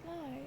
live.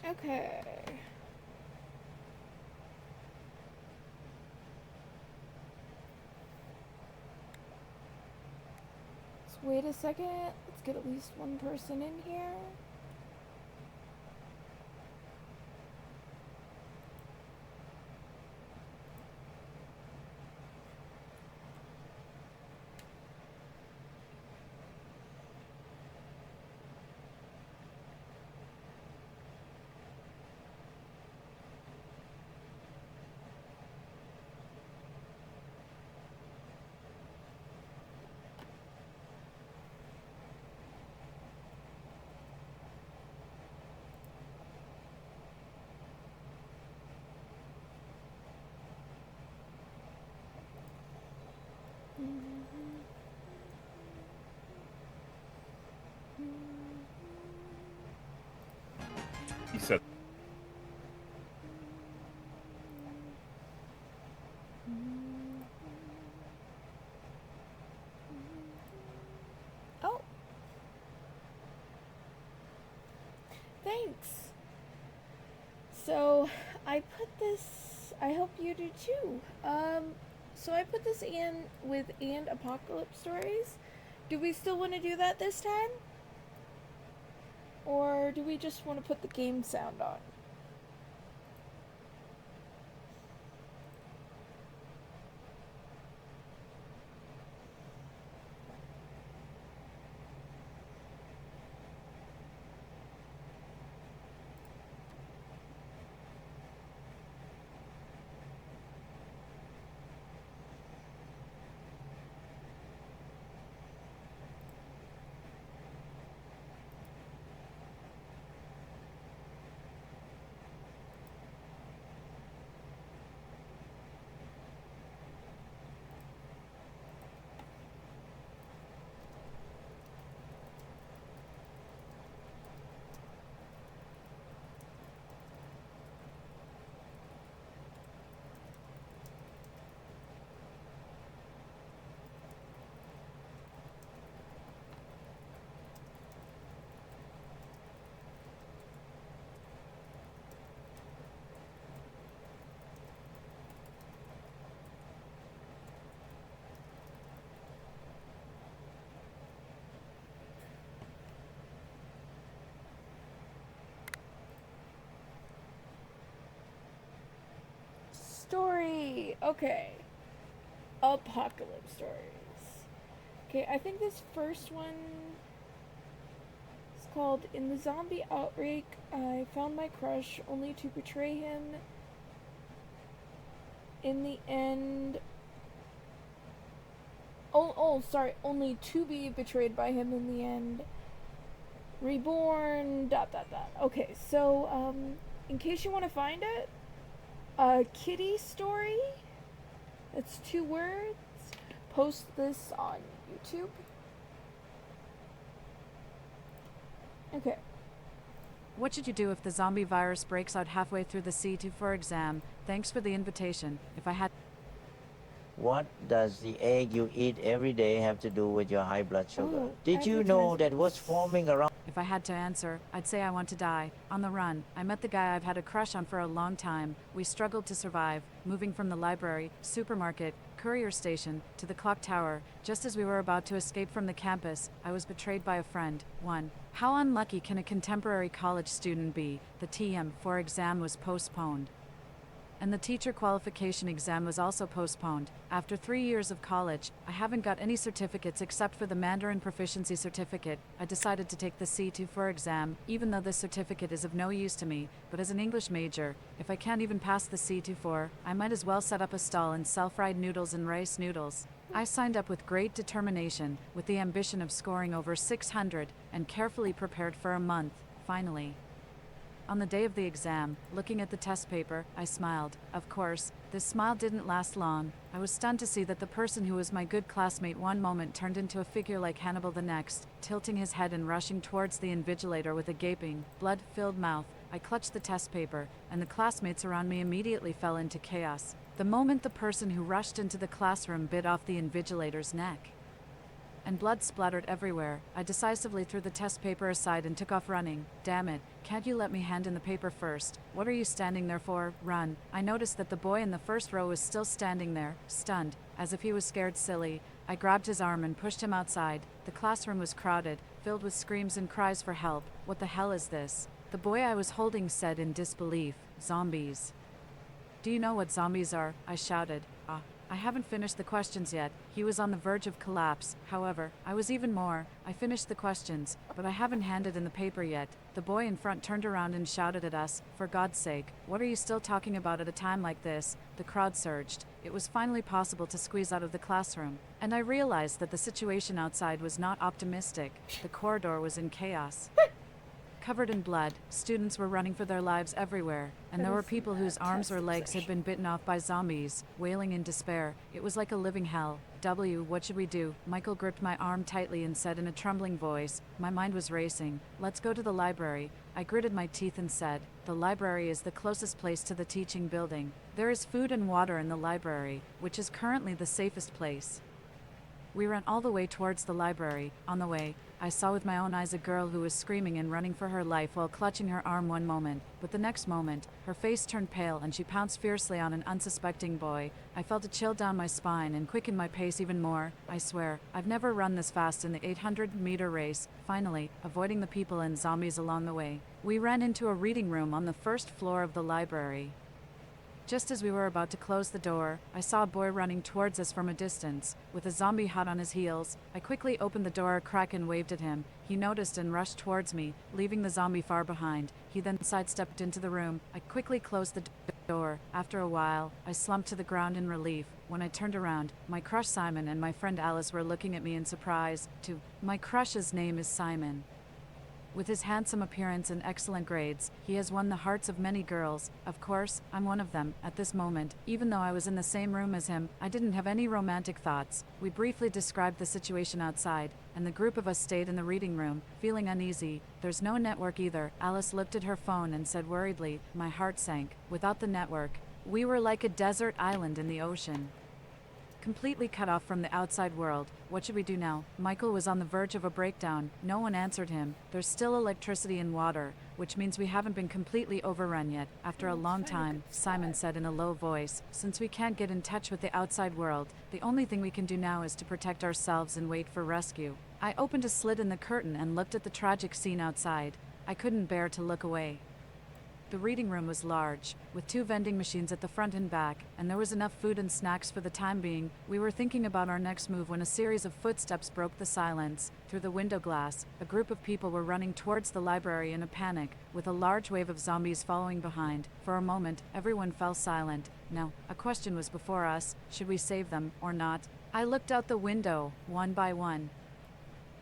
Okay. Let's wait a second. Let's get at least one person in here. He said, Oh, thanks. So, I put this, I hope you do too. So I put this in with And Apocalypse Stories. Do we still want to do that this time? Or do we just want to put the game sound on? Story! Okay. Apocalypse Stories. Okay, I think this first one is called In the Zombie Outbreak, I Found My Crush Only to Betray Him in the End. Sorry, only to be betrayed by him in the end. Reborn, dot dot dot. Okay, so, in case you want to find it, a kitty story, that's 2 words. Post this on YouTube. Okay. What should you do if the zombie virus breaks out halfway through the C24 exam? Thanks for the invitation. If I had What does the egg you eat every day have to do with your high blood sugar? Oh, Did you know that what's advertisements. forming around If I had to answer, I'd say I want to die. On the run, I met the guy I've had a crush on for a long time. We struggled to survive, moving from the library, supermarket, courier station, to the clock tower. Just as we were about to escape from the campus, I was betrayed by a friend. 1. How unlucky can a contemporary college student be? The TM4 exam was postponed, and the teacher qualification exam was also postponed. After 3 years of college, I haven't got any certificates except for the Mandarin Proficiency Certificate. I decided to take the C24 exam, even though this certificate is of no use to me, but as an English major, if I can't even pass the C24, I might as well set up a stall and sell fried noodles and rice noodles. I signed up with great determination, with the ambition of scoring over 600, and carefully prepared for a month. Finally, on the day of the exam, looking at the test paper, I smiled. Of course, this smile didn't last long. I was stunned to see that the person who was my good classmate one moment turned into a figure like Hannibal the next, tilting his head and rushing towards the invigilator with a gaping, blood-filled mouth. I clutched the test paper, and the classmates around me immediately fell into chaos. The moment the person who rushed into the classroom bit off the invigilator's neck, and blood splattered everywhere, I decisively threw the test paper aside and took off running. Damn it, can't you let me hand in the paper first? What are you standing there for? Run. I noticed that the boy in the first row was still standing there, stunned, as if he was scared silly. I grabbed his arm and pushed him outside. The classroom was crowded, filled with screams and cries for help. What the hell is this? The boy I was holding said in disbelief, "Zombies." "Do you know what zombies are?" I shouted. I haven't finished the questions yet. He was on the verge of collapse. However, I was even more. I finished the questions, but I haven't handed in the paper yet. The boy in front turned around and shouted at us, "For God's sake, what are you still talking about at a time like this?" The crowd surged. It was finally possible to squeeze out of the classroom, and I realized that the situation outside was not optimistic. The corridor was in chaos. Covered in blood, students were running for their lives everywhere, and there were people whose arms or legs had been bitten off by zombies, wailing in despair. It was like a living hell. What should we do? Michael gripped my arm tightly and said in a trembling voice. My mind was racing. "Let's go to the library." I gritted my teeth and said, "The library is the closest place to the teaching building. There is food and water in the library, which is currently the safest place." We ran all the way towards the library. On the way, I saw with my own eyes a girl who was screaming and running for her life while clutching her arm one moment, but the next moment, her face turned pale and she pounced fiercely on an unsuspecting boy. I felt a chill down my spine and quickened my pace even more. I swear, I've never run this fast in the 800-meter race. Finally, avoiding the people and zombies along the way, we ran into a reading room on the first floor of the library. Just as we were about to close the door, I saw a boy running towards us from a distance, with a zombie hot on his heels. I quickly opened the door a crack and waved at him. He noticed and rushed towards me, leaving the zombie far behind. He then sidestepped into the room. I quickly closed the door. After a while, I slumped to the ground in relief. When I turned around, my crush Simon and my friend Alice were looking at me in surprise. My crush's name is Simon. With his handsome appearance and excellent grades, he has won the hearts of many girls. Of course, I'm one of them. At this moment, even though I was in the same room as him, I didn't have any romantic thoughts. We briefly described the situation outside, and the group of us stayed in the reading room, feeling uneasy. There's no network either. Alice looked at her phone and said worriedly. My heart sank. Without the network, we were like a desert island in the ocean, completely cut off from the outside world. What should we do now? Michael was on the verge of a breakdown. No one answered him. There's still electricity and water, which means we haven't been completely overrun yet. After a long time, Simon said in a low voice, "Since we can't get in touch with the outside world, the only thing we can do now is to protect ourselves and wait for rescue." I opened a slit in the curtain and looked at the tragic scene outside. I couldn't bear to look away. The reading room was large, with 2 vending machines at the front and back, and there was enough food and snacks for the time being. We were thinking about our next move when a series of footsteps broke the silence. Through the window glass, a group of people were running towards the library in a panic, with a large wave of zombies following behind. For a moment, everyone fell silent. Now, a question was before us: should we save them or not? I looked out the window, one by one.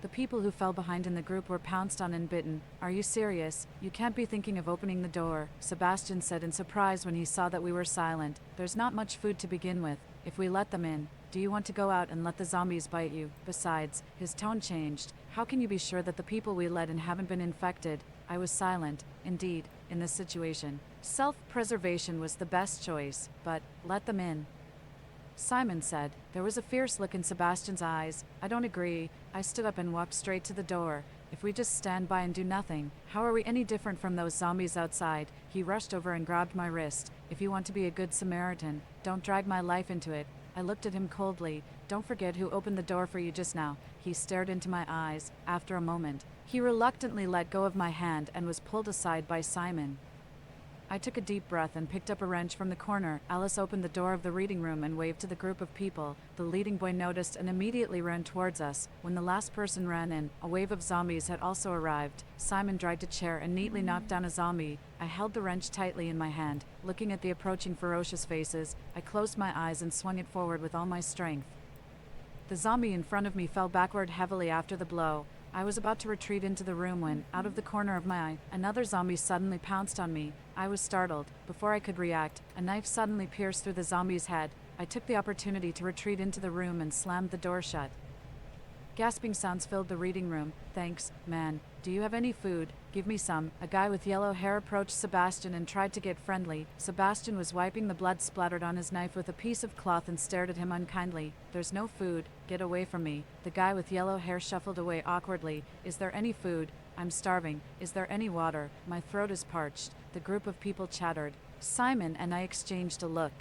The people who fell behind in the group were pounced on and bitten. "Are you serious? You can't be thinking of opening the door," Sebastian said in surprise when he saw that we were silent. "There's not much food to begin with. If we let them in, do you want to go out and let the zombies bite you?" Besides, his tone changed. How can you be sure that the people we let in haven't been infected? I was silent. Indeed, in this situation, self-preservation was the best choice, but let them in. Simon said. There was a fierce look in Sebastian's eyes. I don't agree. I stood up and walked straight to the door. If we just stand by and do nothing, how are we any different from those zombies outside? He rushed over and grabbed my wrist. If you want to be a good Samaritan, don't drag my life into it. I looked at him coldly. Don't forget who opened the door for you just now. He stared into my eyes. After a moment, he reluctantly let go of my hand and was pulled aside by Simon. I took a deep breath and picked up a wrench from the corner. Alice opened the door of the reading room and waved to the group of people. The leading boy noticed and immediately ran towards us. When the last person ran in, a wave of zombies had also arrived. Simon dragged a chair and neatly knocked down a zombie. I held the wrench tightly in my hand. Looking at the approaching ferocious faces, I closed my eyes and swung it forward with all my strength. The zombie in front of me fell backward heavily after the blow. I was about to retreat into the room when, out of the corner of my eye, another zombie suddenly pounced on me. I was startled. Before I could react, a knife suddenly pierced through the zombie's head. I took the opportunity to retreat into the room and slammed the door shut. Gasping sounds filled the reading room. Thanks, man. Do you have any food? Give me some. A guy with yellow hair approached Sebastian and tried to get friendly. Sebastian was wiping the blood splattered on his knife with a piece of cloth and stared at him unkindly. There's no food. Get away from me. The guy with yellow hair shuffled away awkwardly. Is there any food? I'm starving. Is there any water? My throat is parched. The group of people chattered. Simon and I exchanged a look.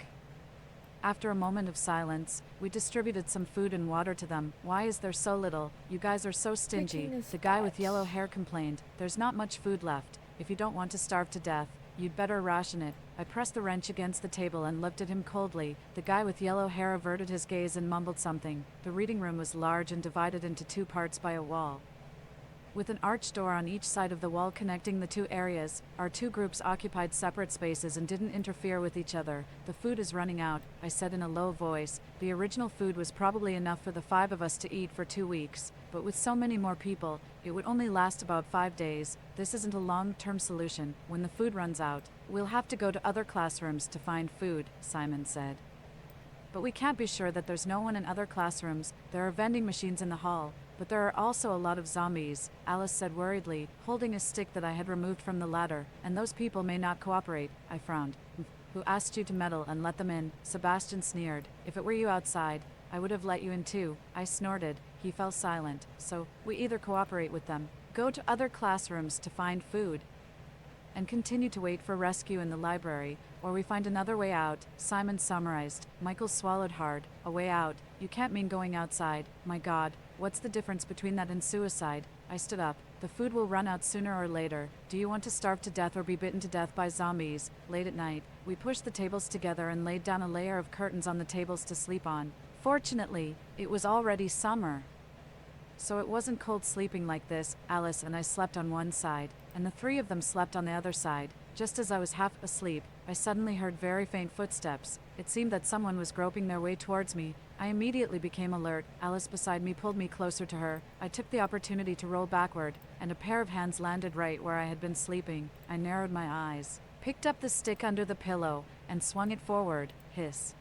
After a moment of silence, we distributed some food and water to them. Why is there so little? You guys are so stingy. The guy with yellow hair complained. There's not much food left. If you don't want to starve to death, you'd better ration it. I pressed the wrench against the table and looked at him coldly. The guy with yellow hair averted his gaze and mumbled something. The reading room was large and divided into two parts by a wall. With an arched door on each side of the wall connecting the two areas, our two groups occupied separate spaces and didn't interfere with each other. The food is running out, I said in a low voice. The original food was probably enough for the 5 of us to eat for 2 weeks, but with so many more people, it would only last about 5 days. This isn't a long-term solution. When the food runs out, we'll have to go to other classrooms to find food, Simon said. But we can't be sure that there's no one in other classrooms. There are vending machines in the hall, but there are also a lot of zombies, Alice said worriedly, holding a stick that I had removed from the ladder. And those people may not cooperate, I frowned. Who asked you to meddle and let them in? Sebastian sneered. If it were you outside, I would have let you in too. I snorted. He fell silent. So, we either cooperate with them, go to other classrooms to find food, and continue to wait for rescue in the library, or we find another way out, Simon summarized. Michael swallowed hard. A way out. You can't mean going outside. My God, what's the difference between that and suicide? I stood up. The food will run out sooner or later. Do you want to starve to death or be bitten to death by zombies? Late at night, we pushed the tables together and laid down a layer of curtains on the tables to sleep on. Fortunately, it was already summer, so it wasn't cold sleeping like this. Alice and I slept on one side, and the 3 of them slept on the other side. Just as I was half asleep, I suddenly heard very faint footsteps. It seemed that someone was groping their way towards me. I immediately became alert. Alice beside me pulled me closer to her. I took the opportunity to roll backward, and a pair of hands landed right where I had been sleeping. I narrowed my eyes, picked up the stick under the pillow, and swung it forward. Hiss.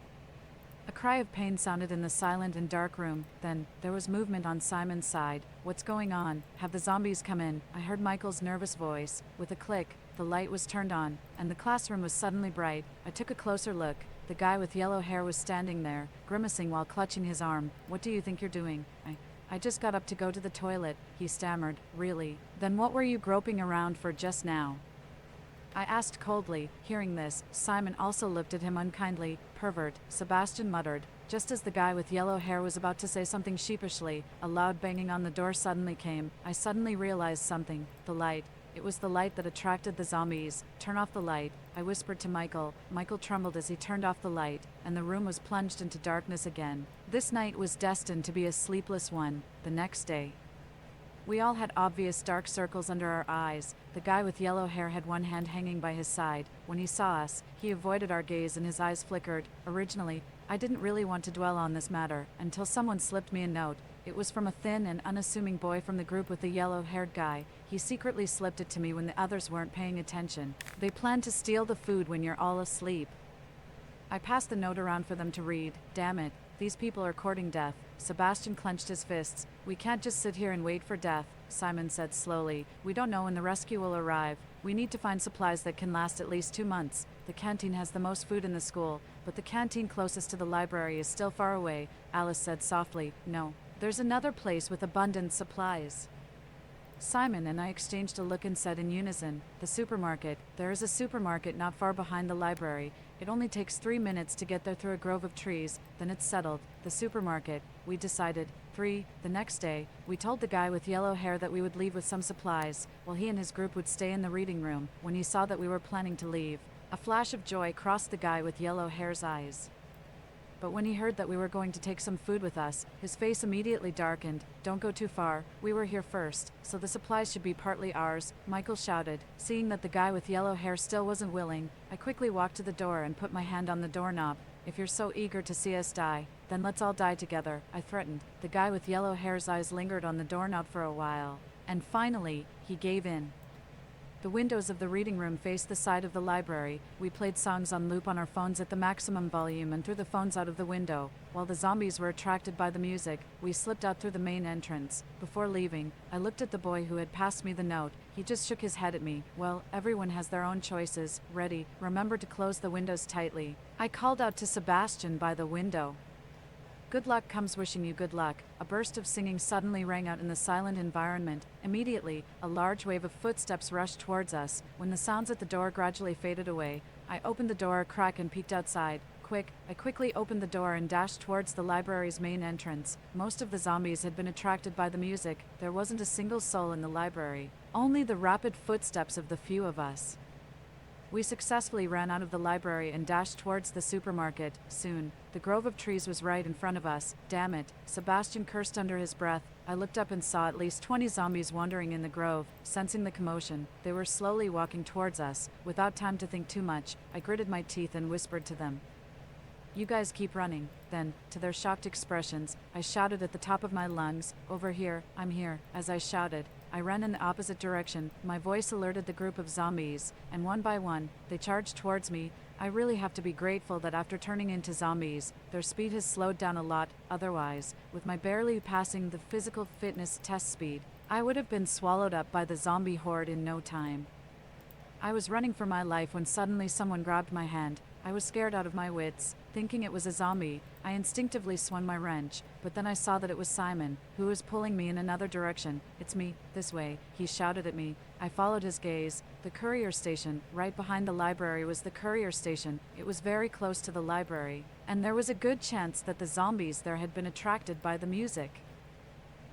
A cry of pain sounded in the silent and dark room. Then, there was movement on Simon's side. What's going on? Have the zombies come in? I heard Michael's nervous voice. With a click, the light was turned on, and the classroom was suddenly bright. I took a closer look. The guy with yellow hair was standing there, grimacing while clutching his arm. What do you think you're doing? I just got up to go to the toilet, he stammered. Really? Then what were you groping around for just now? I asked coldly. Hearing this, Simon also looked at him unkindly. Pervert, Sebastian muttered. Just as the guy with yellow hair was about to say something sheepishly, a loud banging on the door suddenly came. I suddenly realized something. The light. It was the light that attracted the zombies. Turn off the light, I whispered to Michael. Michael trembled as he turned off the light, and the room was plunged into darkness again. This night was destined to be a sleepless one. The next day, we all had obvious dark circles under our eyes. The guy with yellow hair had one hand hanging by his side. When he saw us, he avoided our gaze and his eyes flickered. Originally, I didn't really want to dwell on this matter, until someone slipped me a note. It was from a thin and unassuming boy from the group with the yellow-haired guy. He secretly slipped it to me when the others weren't paying attention. They plan to steal the food when you're all asleep. I passed the note around for them to read. Damn it. These people are courting death. Sebastian clenched his fists. We can't just sit here and wait for death, Simon said slowly. We don't know when the rescue will arrive. We need to find supplies that can last at least 2 months. The canteen has the most food in the school, but the canteen closest to the library is still far away, Alice said softly. No, there's another place with abundant supplies. Simon and I exchanged a look and said in unison, the supermarket. There is a supermarket not far behind the library. It only takes 3 minutes to get there through a grove of trees, then it's settled. The supermarket, we decided. 3. The next day, we told the guy with yellow hair that we would leave with some supplies, while he and his group would stay in the reading room. When he saw that we were planning to leave, a flash of joy crossed the guy with yellow hair's eyes. But when he heard that we were going to take some food with us, his face immediately darkened. Don't go too far. We were here first, so the supplies should be partly ours, Michael shouted. Seeing that the guy with yellow hair still wasn't willing, I quickly walked to the door and put my hand on the doorknob. If you're so eager to see us die, then let's all die together, I threatened. The guy with yellow hair's eyes lingered on the doorknob for a while, and finally, he gave in. The windows of the reading room faced the side of the library. We played songs on loop on our phones at the maximum volume and threw the phones out of the window. While the zombies were attracted by the music, we slipped out through the main entrance. Before leaving, I looked at the boy who had passed me the note. He just shook his head at me. Well, everyone has their own choices. Ready, remember to close the windows tightly. I called out to Sebastian by the window. Good luck comes wishing you good luck. A burst of singing suddenly rang out in the silent environment. Immediately, a large wave of footsteps rushed towards us. When the sounds at the door gradually faded away, I opened the door a crack and peeked outside. Quick, I quickly opened the door and dashed towards the library's main entrance. Most of the zombies had been attracted by the music. There wasn't a single soul in the library. Only the rapid footsteps of the few of us. We successfully ran out of the library and dashed towards the supermarket. Soon, the grove of trees was right in front of us. Damn it, Sebastian cursed under his breath. I looked up and saw at least 20 zombies wandering in the grove. Sensing the commotion, they were slowly walking towards us. Without time to think too much, I gritted my teeth and whispered to them, "You guys keep running." Then, to their shocked expressions, I shouted at the top of my lungs, "Over here, I'm here." As I shouted, I ran in the opposite direction. My voice alerted the group of zombies, and one by one, they charged towards me. I really have to be grateful that after turning into zombies, their speed has slowed down a lot. Otherwise, with my barely passing the physical fitness test speed, I would have been swallowed up by the zombie horde in no time. I was running for my life when suddenly someone grabbed my hand. I was scared out of my wits. Thinking it was a zombie, I instinctively swung my wrench, but then I saw that it was Simon, who was pulling me in another direction. "It's me, this way," he shouted at me. I followed his gaze. The courier station, right behind the library, was the courier station. It was very close to the library, and there was a good chance that the zombies there had been attracted by the music.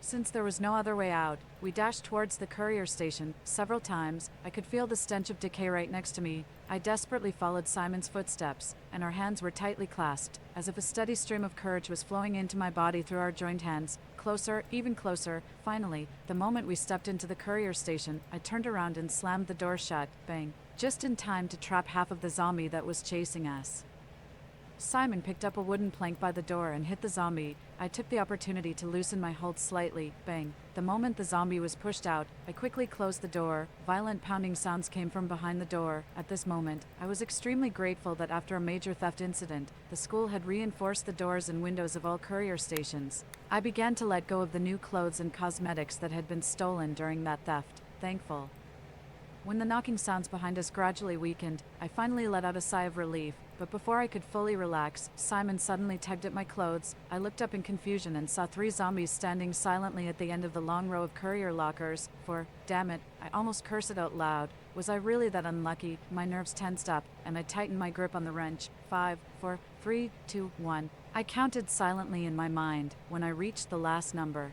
Since there was no other way out, we dashed towards the courier station. Several times, I could feel the stench of decay right next to me. I desperately followed Simon's footsteps, and our hands were tightly clasped, as if a steady stream of courage was flowing into my body through our joined hands. Closer, even closer. Finally, the moment we stepped into the courier station, I turned around and slammed the door shut. Bang. Just in time to trap half of the zombie that was chasing us. Simon picked up a wooden plank by the door and hit the zombie. I took the opportunity to loosen my hold slightly. Bang. The moment the zombie was pushed out, I quickly closed the door. Violent pounding sounds came from behind the door. At this moment, I was extremely grateful that after a major theft incident, the school had reinforced the doors and windows of all courier stations. I began to let go of the new clothes and cosmetics that had been stolen during that theft. Thankful. When the knocking sounds behind us gradually weakened, I finally let out a sigh of relief. But before I could fully relax, Simon suddenly tugged at my clothes. I looked up in confusion and saw 3 zombies standing silently at the end of the long row of courier lockers. Damn it, I almost cursed it out loud. Was I really that unlucky? My nerves tensed up, and I tightened my grip on the wrench. 5, 4, 3, 2, 1. I counted silently in my mind when I reached the last number.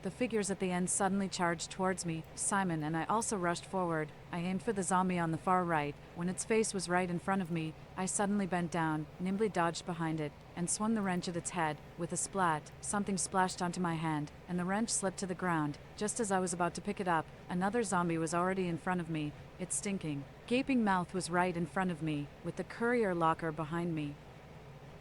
The figures at the end suddenly charged towards me, Simon, and I also rushed forward. I aimed for the zombie on the far right. When its face was right in front of me, I suddenly bent down, nimbly dodged behind it, and swung the wrench at its head. With a splat, something splashed onto my hand, and the wrench slipped to the ground. Just as I was about to pick it up, another zombie was already in front of me. Its stinking, gaping mouth was right in front of me, with the courier locker behind me.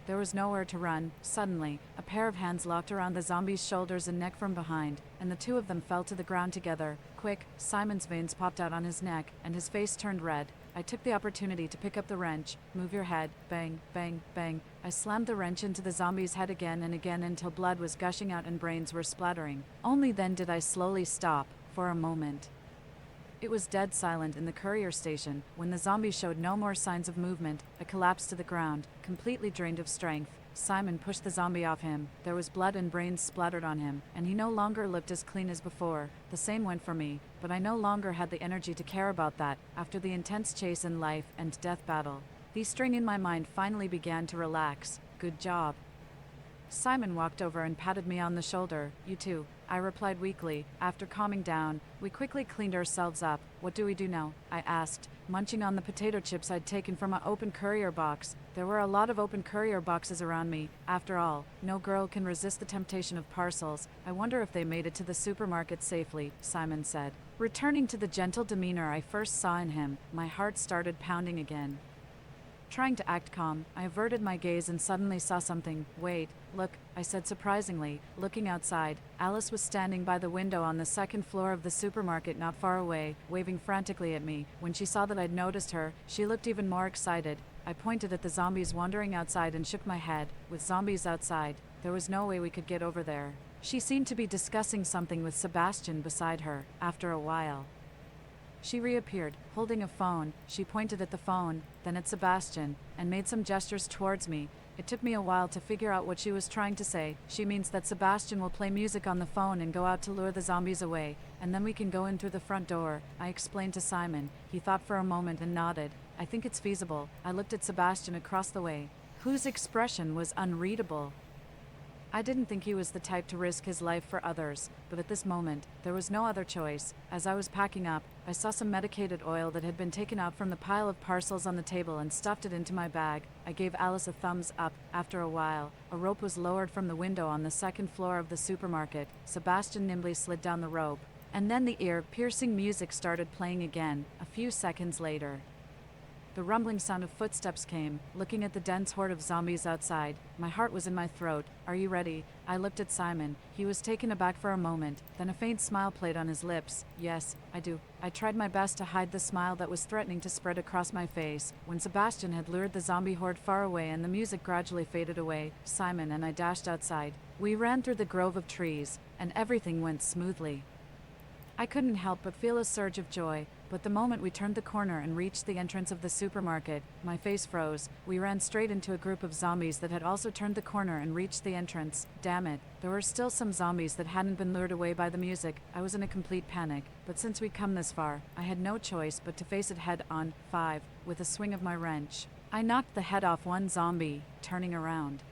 There was nowhere to run. Suddenly, a pair of hands locked around the zombie's shoulders and neck from behind, and the two of them fell to the ground together. Quick, Simon's veins popped out on his neck, and his face turned red. I took the opportunity to pick up the wrench. Move your head. Bang, bang, bang. I slammed the wrench into the zombie's head again and again until blood was gushing out and brains were splattering. Only then did I slowly stop, for a moment. It was dead silent in the courier station. When the zombie showed no more signs of movement, I collapsed to the ground, completely drained of strength. Simon pushed the zombie off him. There was blood and brains splattered on him, and he no longer looked as clean as before. The same went for me, but I no longer had the energy to care about that after the intense chase and life and death battle. The string in my mind finally began to relax. Good job. Simon walked over and patted me on the shoulder. You too, I replied weakly. After calming down, we quickly cleaned ourselves up. What do we do now? I asked, munching on the potato chips I'd taken from an open courier box. There were a lot of open courier boxes around me. After all, no girl can resist the temptation of parcels. I wonder if they made it to the supermarket safely, Simon said. Returning to the gentle demeanor I first saw in him, my heart started pounding again. Trying to act calm, I averted my gaze and suddenly saw something. Wait, look, I said surprisingly, looking outside. Alice was standing by the window on the second floor of the supermarket not far away, waving frantically at me. When she saw that I'd noticed her, she looked even more excited. I pointed at the zombies wandering outside and shook my head. With zombies outside, there was no way we could get over there. She seemed to be discussing something with Sebastian beside her. After a while, she reappeared, holding a phone. She pointed at the phone, then at Sebastian, and made some gestures towards me. It took me a while to figure out what she was trying to say. She means that Sebastian will play music on the phone and go out to lure the zombies away, and then we can go in through the front door, I explained to Simon. He thought for a moment and nodded. I think it's feasible. I looked at Sebastian across the way, whose expression was unreadable. I didn't think he was the type to risk his life for others, but at this moment, there was no other choice. As I was packing up, I saw some medicated oil that had been taken out from the pile of parcels on the table and stuffed it into my bag. I gave Alice a thumbs up. After a while, a rope was lowered from the window on the second floor of the supermarket. Sebastian nimbly slid down the rope, and then the ear-piercing music started playing again. A few seconds later, the rumbling sound of footsteps came. Looking at the dense horde of zombies outside, my heart was in my throat. Are you ready? I looked at Simon. He was taken aback for a moment, then a faint smile played on his lips. Yes, I do. I tried my best to hide the smile that was threatening to spread across my face. When Sebastian had lured the zombie horde far away and the music gradually faded away, Simon and I dashed outside. We ran through the grove of trees, and everything went smoothly. I couldn't help but feel a surge of joy, but the moment we turned the corner and reached the entrance of the supermarket, my face froze. We ran straight into a group of zombies that had also turned the corner and reached the entrance. Damn it, there were still some zombies that hadn't been lured away by the music. I was in a complete panic, but since we'd come this far, I had no choice but to face it head on. 5, with a swing of my wrench, I knocked the head off one zombie, turning around.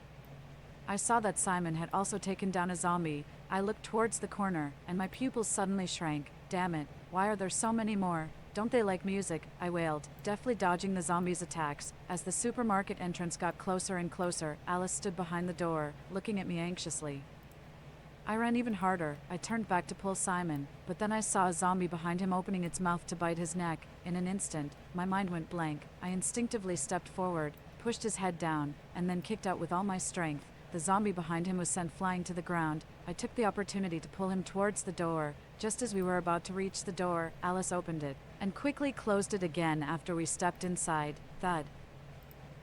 I saw that Simon had also taken down a zombie. I looked towards the corner, and my pupils suddenly shrank. Damn it, why are there so many more? Don't they like music? I wailed, deftly dodging the zombies' attacks. As the supermarket entrance got closer and closer, Alice stood behind the door, looking at me anxiously. I ran even harder. I turned back to pull Simon, but then I saw a zombie behind him opening its mouth to bite his neck. In an instant, my mind went blank. I instinctively stepped forward, pushed his head down, and then kicked out with all my strength. The zombie behind him was sent flying to the ground. I took the opportunity to pull him towards the door. Just as we were about to reach the door, Alice opened it, and quickly closed it again after we stepped inside. Thud.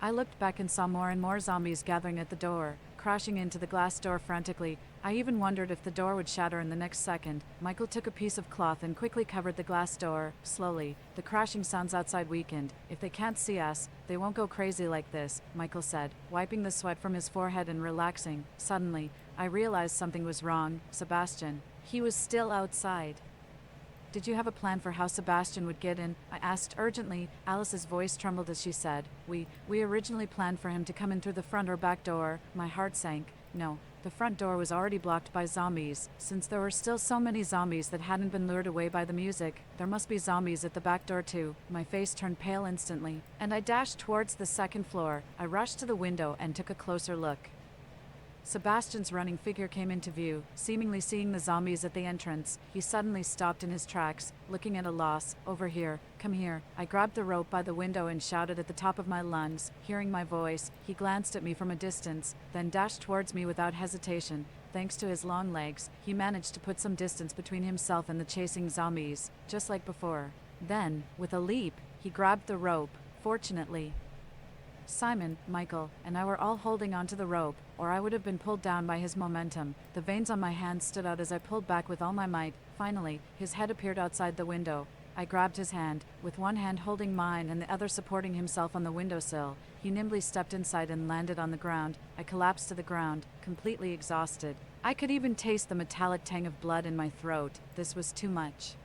I looked back and saw more and more zombies gathering at the door, crashing into the glass door frantically. I even wondered if the door would shatter in the next second. Michael took a piece of cloth and quickly covered the glass door. Slowly, the crashing sounds outside weakened. If they can't see us, they won't go crazy like this, Michael said, wiping the sweat from his forehead and relaxing. Suddenly, I realized something was wrong. Sebastian. He was still outside. Did you have a plan for how Sebastian would get in? I asked urgently. Alice's voice trembled as she said, We originally planned for him to come in through the front or back door. My heart sank. No, the front door was already blocked by zombies. Since there were still so many zombies that hadn't been lured away by the music, there must be zombies at the back door too. My face turned pale instantly, and I dashed towards the second floor. I rushed to the window and took a closer look. Sebastian's running figure came into view. Seemingly seeing the zombies at the entrance, he suddenly stopped in his tracks, looking at a loss. Over here, come here. I grabbed the rope by the window and shouted at the top of my lungs. Hearing my voice, he glanced at me from a distance, then dashed towards me without hesitation. Thanks to his long legs, he managed to put some distance between himself and the chasing zombies, just like before. Then, with a leap, he grabbed the rope. Fortunately, Simon, Michael, and I were all holding onto the rope, or I would have been pulled down by his momentum. The veins on my hands stood out as I pulled back with all my might. Finally, his head appeared outside the window. I grabbed his hand, with one hand holding mine and the other supporting himself on the windowsill. He nimbly stepped inside and landed on the ground. I collapsed to the ground, completely exhausted. I could even taste the metallic tang of blood in my throat. This was too much.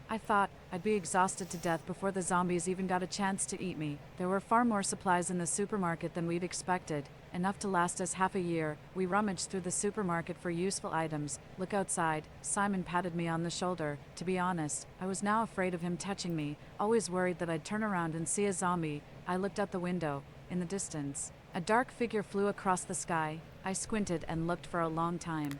I thought I'd be exhausted to death before the zombies even got a chance to eat me. There were far more supplies in the supermarket than we'd expected, enough to last us half a year. We rummaged through the supermarket for useful items. Look outside. Simon patted me on the shoulder. To be honest, I was now afraid of him touching me, always worried that I'd turn around and see a zombie. I looked out the window. In the distance, a dark figure flew across the sky. I squinted and looked for a long time.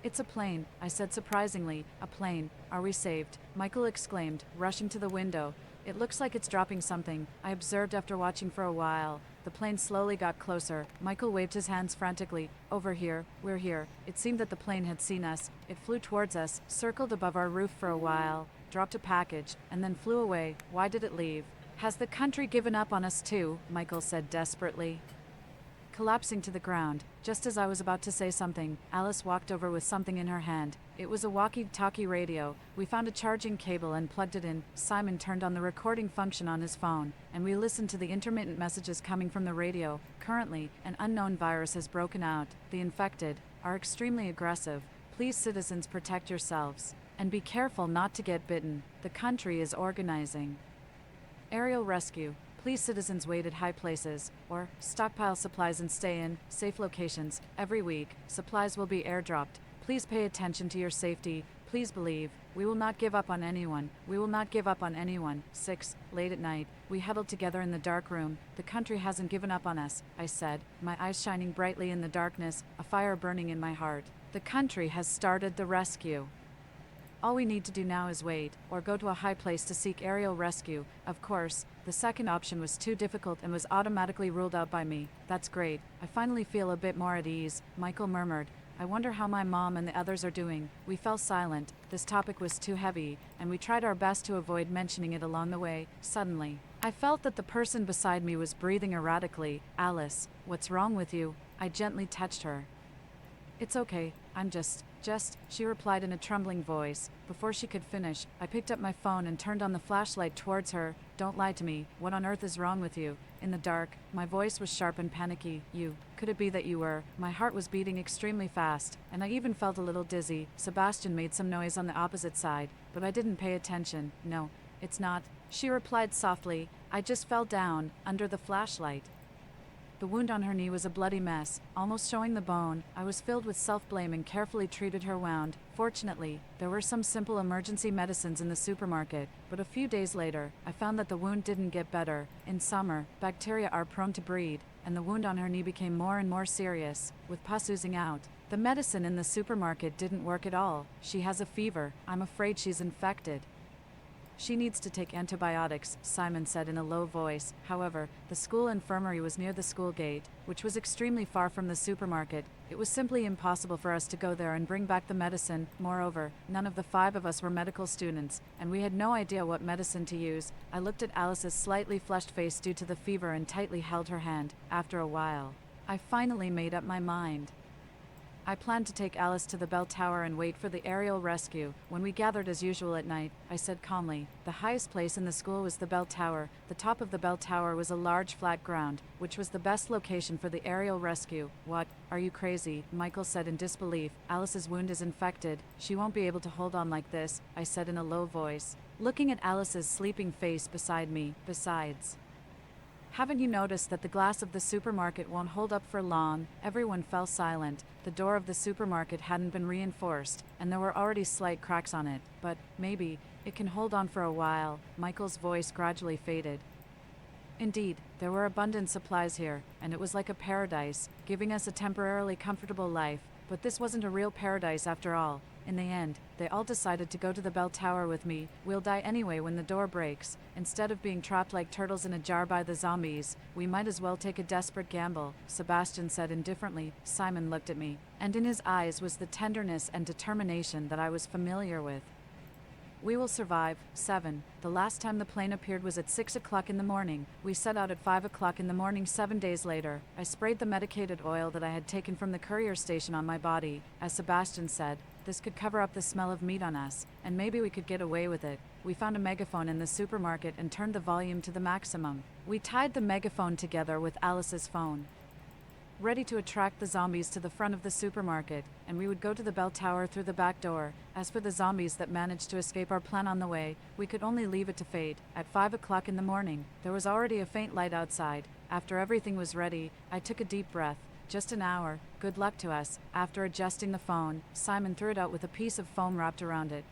It's a plane, I said surprisingly. A plane. Are we saved? Michael exclaimed, rushing to the window. It looks like it's dropping something, I observed after watching for a while. The plane slowly got closer. Michael waved his hands frantically. Over here, we're here. It seemed that the plane had seen us. It flew towards us, circled above our roof for a while, dropped a package, and then flew away. Why did it leave? Has the country given up on us too? Michael said desperately. Collapsing to the ground, just as I was about to say something, Alice walked over with something in her hand. It was a walkie-talkie radio. We found a charging cable and plugged it in. Simon turned on the recording function on his phone, and we listened to the intermittent messages coming from the radio. Currently, an unknown virus has broken out. The infected are extremely aggressive. Please, citizens, protect yourselves. And be careful not to get bitten. The country is organizing aerial rescue. Please, citizens, wait at high places, or stockpile supplies and stay in safe locations. Every week, supplies will be airdropped. Please pay attention to your safety. Please believe. We will not give up on anyone. We will not give up on anyone. 6. Late at night, we huddled together in the dark room. The country hasn't given up on us, I said, my eyes shining brightly in the darkness, a fire burning in my heart. The country has started the rescue. All we need to do now is wait, or go to a high place to seek aerial rescue. Of course, the second option was too difficult and was automatically ruled out by me. That's great. I finally feel a bit more at ease, Michael murmured. I wonder how my mom and the others are doing. We fell silent. This topic was too heavy, and we tried our best to avoid mentioning it along the way. Suddenly, I felt that the person beside me was breathing erratically. Alice, what's wrong with you? I gently touched her. It's okay, I'm just, she replied in a trembling voice. Before she could finish, I picked up my phone and turned on the flashlight towards her. Don't lie to me. What on earth is wrong with you? In the dark, my voice was sharp and panicky. Could it be that you were? My heart was beating extremely fast, and I even felt a little dizzy. Sebastian made some noise on the opposite side, but I didn't pay attention. No, it's not, she replied softly. I just fell down, under the flashlight. The wound on her knee was a bloody mess, almost showing the bone. I was filled with self-blame and carefully treated her wound. Fortunately, there were some simple emergency medicines in the supermarket, but a few days later, I found that the wound didn't get better. In summer, bacteria are prone to breed, and the wound on her knee became more and more serious, with pus oozing out. The medicine in the supermarket didn't work at all. She has a fever. I'm afraid she's infected. She needs to take antibiotics, Simon said in a low voice. However, the school infirmary was near the school gate, which was extremely far from the supermarket. It was simply impossible for us to go there and bring back the medicine. Moreover, none of the 5 of us were medical students, and we had no idea what medicine to use. I looked at Alice's slightly flushed face due to the fever and tightly held her hand. After a while, I finally made up my mind. I planned to take Alice to the bell tower and wait for the aerial rescue. When we gathered as usual at night, I said calmly, the highest place in the school was the bell tower. The top of the bell tower was a large flat ground, which was the best location for the aerial rescue. What? Are you crazy? Michael said in disbelief. Alice's wound is infected. She won't be able to hold on like this, I said in a low voice, looking at Alice's sleeping face beside me. Besides, haven't you noticed that the glass of the supermarket won't hold up for long? Everyone fell silent. The door of the supermarket hadn't been reinforced, and there were already slight cracks on it. But maybe it can hold on for a while. Michael's voice gradually faded. Indeed, There were abundant supplies here, and it was like a paradise, giving us a temporarily comfortable life, but this wasn't a real paradise after all. In the end, they all decided to go to the bell tower with me. We'll die anyway when the door breaks. Instead of being trapped like turtles in a jar by the zombies, we might as well take a desperate gamble, Sebastian said indifferently. Simon looked at me, and in his eyes was the tenderness and determination that I was familiar with. We will survive. 7. The last time the plane appeared was at 6 o'clock in the morning. We set out at 5 o'clock in the morning 7 days later. I sprayed the medicated oil that I had taken from the courier station on my body. As Sebastian said, this could cover up the smell of meat on us, and maybe we could get away with it. We found a megaphone in the supermarket and turned the volume to the maximum. We tied the megaphone together with Alice's phone, ready to attract the zombies to the front of the supermarket, and we would go to the bell tower through the back door. As for the zombies that managed to escape our plan on the way, we could only leave it to fate. At 5 o'clock in the morning, there was already a faint light outside. After everything was ready, I took a deep breath. Just an hour. Good luck to us. After adjusting the phone, Simon threw it out with a piece of foam wrapped around it.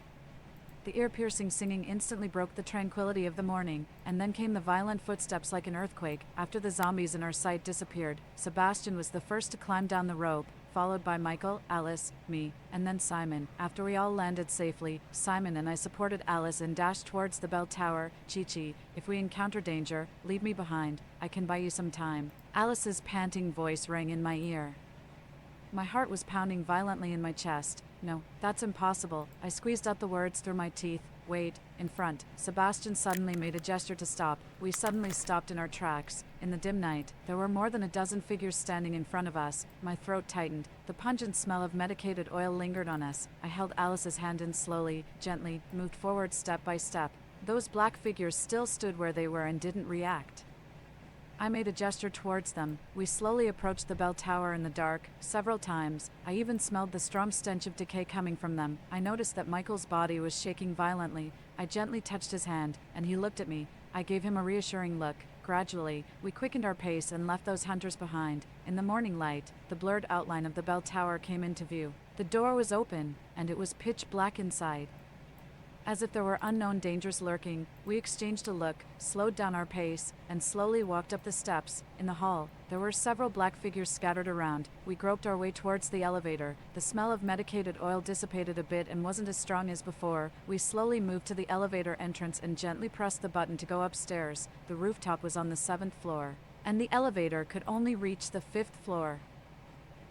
The ear-piercing singing instantly broke the tranquility of the morning, and then came the violent footsteps like an earthquake. After the zombies in our sight disappeared, Sebastian was the first to climb down the rope, followed by Michael, Alice, me, and then Simon. After we all landed safely, Simon and I supported Alice and dashed towards the bell tower. Chi-Chi, if we encounter danger, leave me behind. I can buy you some time. Alice's panting voice rang in my ear. My heart was pounding violently in my chest. No, that's impossible. I squeezed out the words through my teeth. Wait, in front. Sebastian suddenly made a gesture to stop. We suddenly stopped in our tracks. In the dim night, there were more than a dozen figures standing in front of us. My throat tightened. The pungent smell of medicated oil lingered on us. I held Alice's hand and slowly, gently, moved forward step by step. Those black figures still stood where they were and didn't react. I made a gesture towards them. We slowly approached the bell tower in the dark. Several times, I even smelled the strong stench of decay coming from them. I noticed that Michael's body was shaking violently. I gently touched his hand, and he looked at me. I gave him a reassuring look. Gradually, we quickened our pace and left those hunters behind. In the morning light, the blurred outline of the bell tower came into view. The door was open, and it was pitch black inside. As if there were unknown dangers lurking, we exchanged a look, slowed down our pace, and slowly walked up the steps. In the hall, there were several black figures scattered around. We groped our way towards the elevator. The smell of medicated oil dissipated a bit and wasn't as strong as before. We slowly moved to the elevator entrance and gently pressed the button to go upstairs. The rooftop was on the 7th floor, and the elevator could only reach the 5th floor.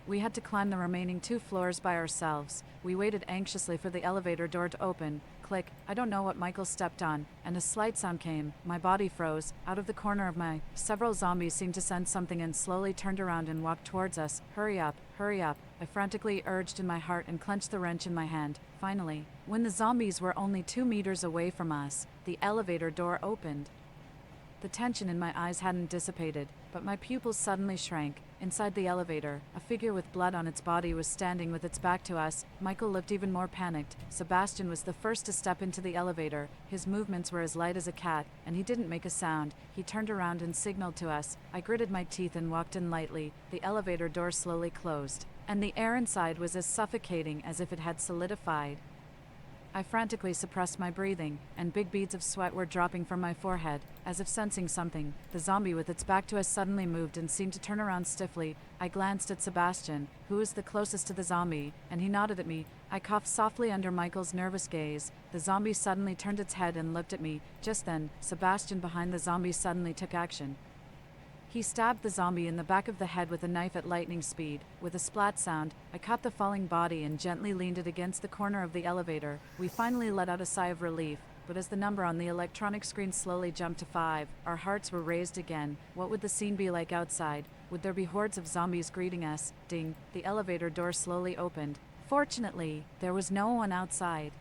We had to climb the remaining 2 floors by ourselves. We waited anxiously for the elevator door to open. Click. I don't know what Michael stepped on, and a slight sound came. My body froze. Out of the corner of my eye, several zombies seemed to sense something and slowly turned around and walked towards us. Hurry up, hurry up. I frantically urged in my heart and clenched the wrench in my hand. Finally, when the zombies were only 2 meters away from us, the elevator door opened. The tension in my eyes hadn't dissipated, but my pupils suddenly shrank. Inside the elevator, a figure with blood on its body was standing with its back to us. Michael looked even more panicked. Sebastian was the first to step into the elevator. His movements were as light as a cat, and he didn't make a sound. He turned around and signaled to us. I gritted my teeth and walked in lightly. The elevator door slowly closed, and the air inside was as suffocating as if it had solidified. I frantically suppressed my breathing, and big beads of sweat were dropping from my forehead. As if sensing something, the zombie with its back to us suddenly moved and seemed to turn around stiffly. I glanced at Sebastian, who was the closest to the zombie, and he nodded at me. I coughed softly under Michael's nervous gaze. The zombie suddenly turned its head and looked at me. Just then, Sebastian behind the zombie suddenly took action. He stabbed the zombie in the back of the head with a knife at lightning speed. With a splat sound, I caught the falling body and gently leaned it against the corner of the elevator. We finally let out a sigh of relief, but as the number on the electronic screen slowly jumped to 5, our hearts were raised again. What would the scene be like outside? Would there be hordes of zombies greeting us? Ding! The elevator door slowly opened. Fortunately, there was no one outside.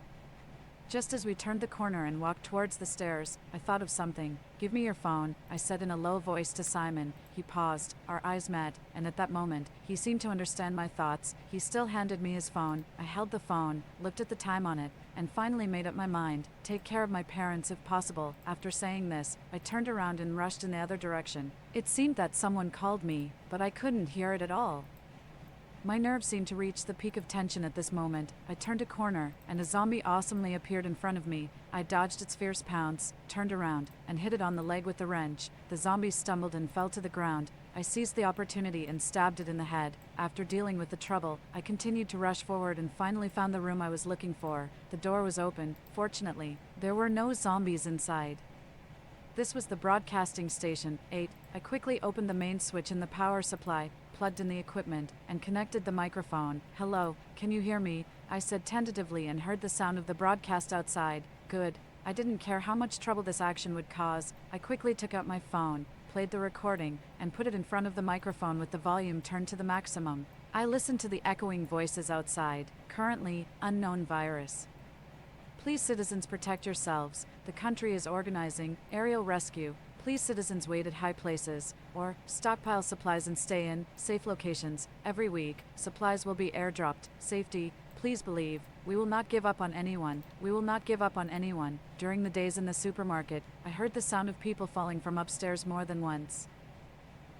Just as we turned the corner and walked towards the stairs, I thought of something. "Give me your phone," I said in a low voice to Simon. He paused. Our eyes met, and at that moment, he seemed to understand my thoughts. He still handed me his phone. I held the phone, looked at the time on it, and finally made up my mind. Take care of my parents if possible. After saying this, I turned around and rushed in the other direction. It seemed that someone called me, but I couldn't hear it at all. My nerves seemed to reach the peak of tension at this moment. I turned a corner, and a zombie awesomely appeared in front of me. I dodged its fierce pounce, turned around, and hit it on the leg with the wrench. The zombie stumbled and fell to the ground. I seized the opportunity and stabbed it in the head. After dealing with the trouble, I continued to rush forward and finally found the room I was looking for. The door was open. Fortunately, there were no zombies inside. This was the broadcasting station. 8. I quickly opened the main switch in the power supply, plugged in the equipment, and connected the microphone. "Hello, can you hear me?" I said tentatively and heard the sound of the broadcast outside. Good. I didn't care how much trouble this action would cause. I quickly took out my phone, played the recording, and put it in front of the microphone with the volume turned to the maximum. I listened to the echoing voices outside. Currently, unknown virus. Please, citizens, protect yourselves. The country is organizing aerial rescue. Please, citizens, wait at high places, or stockpile supplies and stay in safe locations. Every week, supplies will be airdropped. Safety, please believe. We will not give up on anyone. We will not give up on anyone. During the days in the supermarket, I heard the sound of people falling from upstairs more than once.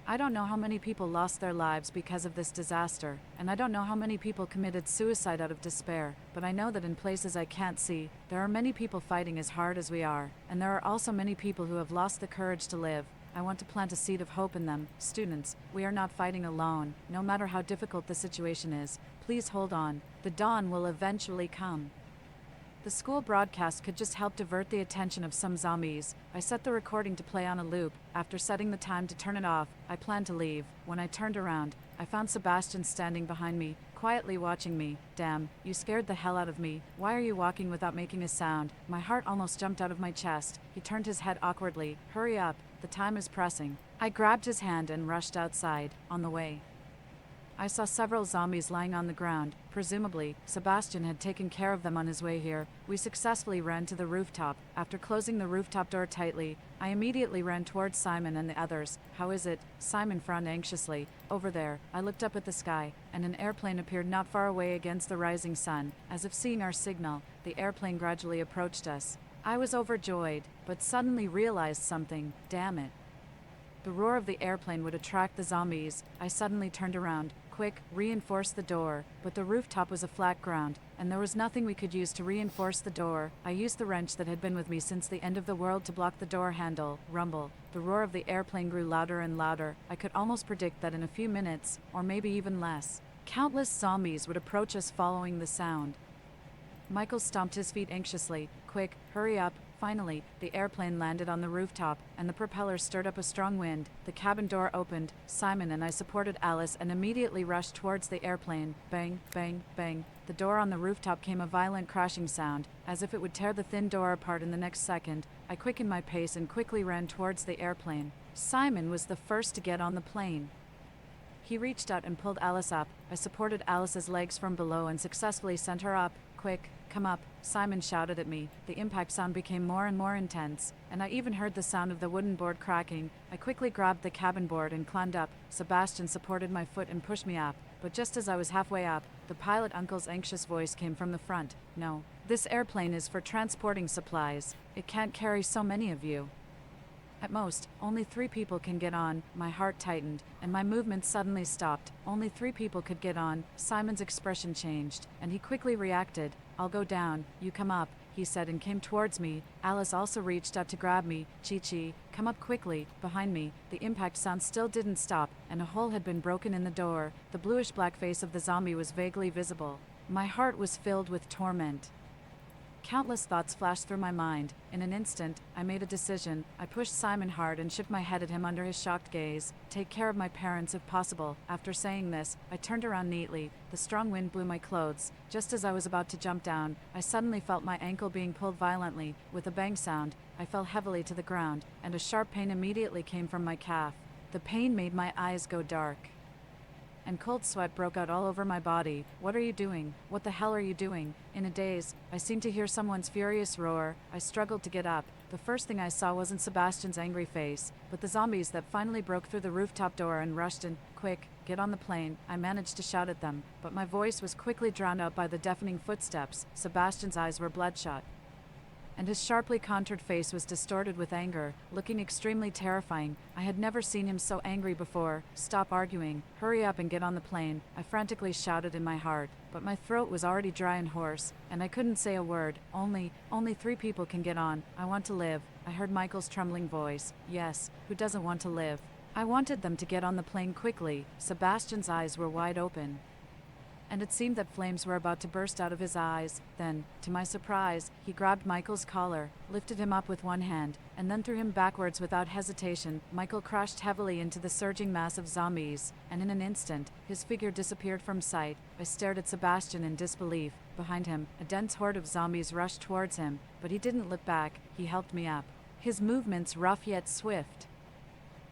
I don't know how many people lost their lives because of this disaster, and I don't know how many people committed suicide out of despair, but I know that in places I can't see, there are many people fighting as hard as we are, and there are also many people who have lost the courage to live. I want to plant a seed of hope in them. Students, we are not fighting alone. No matter how difficult the situation is, please hold on. The dawn will eventually come. The school broadcast could just help divert the attention of some zombies. I set the recording to play on a loop. After setting the time to turn it off, I planned to leave. When I turned around, I found Sebastian standing behind me, quietly watching me. "Damn, you scared the hell out of me. Why are you walking without making a sound?" My heart almost jumped out of my chest. He turned his head awkwardly. "Hurry up, the time is pressing." I grabbed his hand and rushed outside. On the way, I saw several zombies lying on the ground. Presumably, Sebastian had taken care of them on his way here. We successfully ran to the rooftop. After closing the rooftop door tightly, I immediately ran towards Simon and the others. "How is it?" Simon frowned anxiously. "Over there." I looked up at the sky, and an airplane appeared not far away against the rising sun. As if seeing our signal, the airplane gradually approached us. I was overjoyed, but suddenly realized something. Damn it. The roar of the airplane would attract the zombies. I suddenly turned around. Quick, reinforce the door. But the rooftop was a flat ground, and there was nothing we could use to reinforce the door. I used the wrench that had been with me since the end of the world to block the door handle. Rumble. The roar of the airplane grew louder and louder. I could almost predict that in a few minutes, or maybe even less, countless zombies would approach us following the sound. Michael stomped his feet anxiously. "Quick, hurry up." Finally, the airplane landed on the rooftop, and the propeller stirred up a strong wind. The cabin door opened. Simon and I supported Alice and immediately rushed towards the airplane. Bang, bang, bang. The door on the rooftop came a violent crashing sound, as if it would tear the thin door apart in the next second. I quickened my pace and quickly ran towards the airplane. Simon was the first to get on the plane. He reached out and pulled Alice up. I supported Alice's legs from below and successfully sent her up. "Quick, come up," Simon shouted at me. The impact sound became more and more intense, and I even heard the sound of the wooden board cracking. I quickly grabbed the cabin board and climbed up. Sebastian supported my foot and pushed me up, but just as I was halfway up, the pilot uncle's anxious voice came from the front. "No, this airplane is for transporting supplies. It can't carry so many of you. At most, only 3 people can get on." My heart tightened, and my movement suddenly stopped. Only 3 people could get on. Simon's expression changed, and he quickly reacted. "I'll go down, you come up," he said and came towards me. Alice also reached out to grab me. "Chi-Chi, come up quickly." Behind me, the impact sound still didn't stop, and a hole had been broken in the door. The bluish-black face of the zombie was vaguely visible. My heart was filled with torment. Countless thoughts flashed through my mind. In an instant, I made a decision. I pushed Simon hard and shook my head at him under his shocked gaze. "Take care of my parents if possible." After saying this, I turned around neatly. The strong wind blew my clothes. Just as I was about to jump down, I suddenly felt my ankle being pulled violently. With a bang sound, I fell heavily to the ground, and a sharp pain immediately came from my calf. The pain made my eyes go dark, and cold sweat broke out all over my body. "What are you doing? What the hell are you doing?" In a daze, I seemed to hear someone's furious roar. I struggled to get up. The first thing I saw wasn't Sebastian's angry face, but the zombies that finally broke through the rooftop door and rushed in. "Quick, get on the plane." I managed to shout at them, but my voice was quickly drowned out by the deafening footsteps. Sebastian's eyes were bloodshot. and his sharply contoured face was distorted with anger, looking extremely terrifying. I had never seen him so angry before. "Stop arguing. Hurry up and get on the plane," I frantically shouted in my heart. But my throat was already dry and hoarse, and I couldn't say a word. Only 3 people can get on. I want to live," I heard Michael's trembling voice. Yes, who doesn't want to live? I wanted them to get on the plane quickly. Sebastian's eyes were wide open, and it seemed that flames were about to burst out of his eyes. Then, to my surprise, he grabbed Michael's collar, lifted him up with one hand, and then threw him backwards without hesitation. Michael crashed heavily into the surging mass of zombies, and in an instant, his figure disappeared from sight. I stared at Sebastian in disbelief. Behind him, a dense horde of zombies rushed towards him, but he didn't look back. He helped me up, his movements rough yet swift,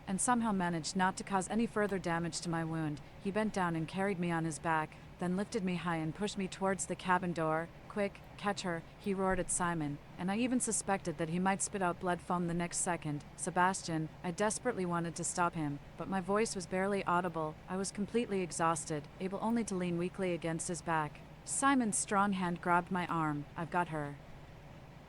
and somehow managed not to cause any further damage to my wound. He bent down and carried me on his back, then lifted me high and pushed me towards the cabin door. "Quick, catch her," he roared at Simon, and I even suspected that he might spit out blood foam the next second. "Sebastian," I desperately wanted to stop him, but my voice was barely audible. I was completely exhausted, able only to lean weakly against his back. Simon's strong hand grabbed my arm. "I've got her."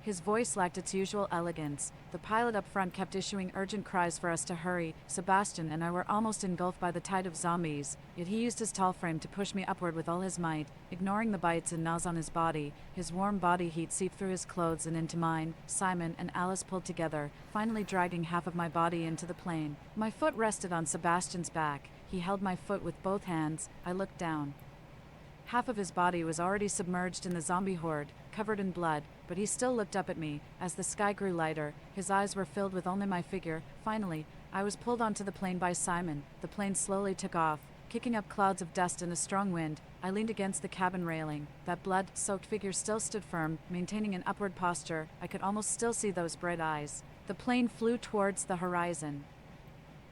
His voice lacked its usual elegance. The pilot up front kept issuing urgent cries for us to hurry. Sebastian and I were almost engulfed by the tide of zombies, yet he used his tall frame to push me upward with all his might. Ignoring the bites and gnaws on his body, his warm body heat seeped through his clothes and into mine. Simon and Alice pulled together, finally dragging half of my body into the plane. My foot rested on Sebastian's back. He held my foot with both hands. I looked down. Half of his body was already submerged in the zombie horde, covered in blood, but he still looked up at me. As the sky grew lighter, his eyes were filled with only my figure. Finally, I was pulled onto the plane by Simon. The plane slowly took off, kicking up clouds of dust in a strong wind. I leaned against the cabin railing. That blood-soaked figure still stood firm, maintaining an upward posture. I could almost still see those bright eyes. The plane flew towards the horizon,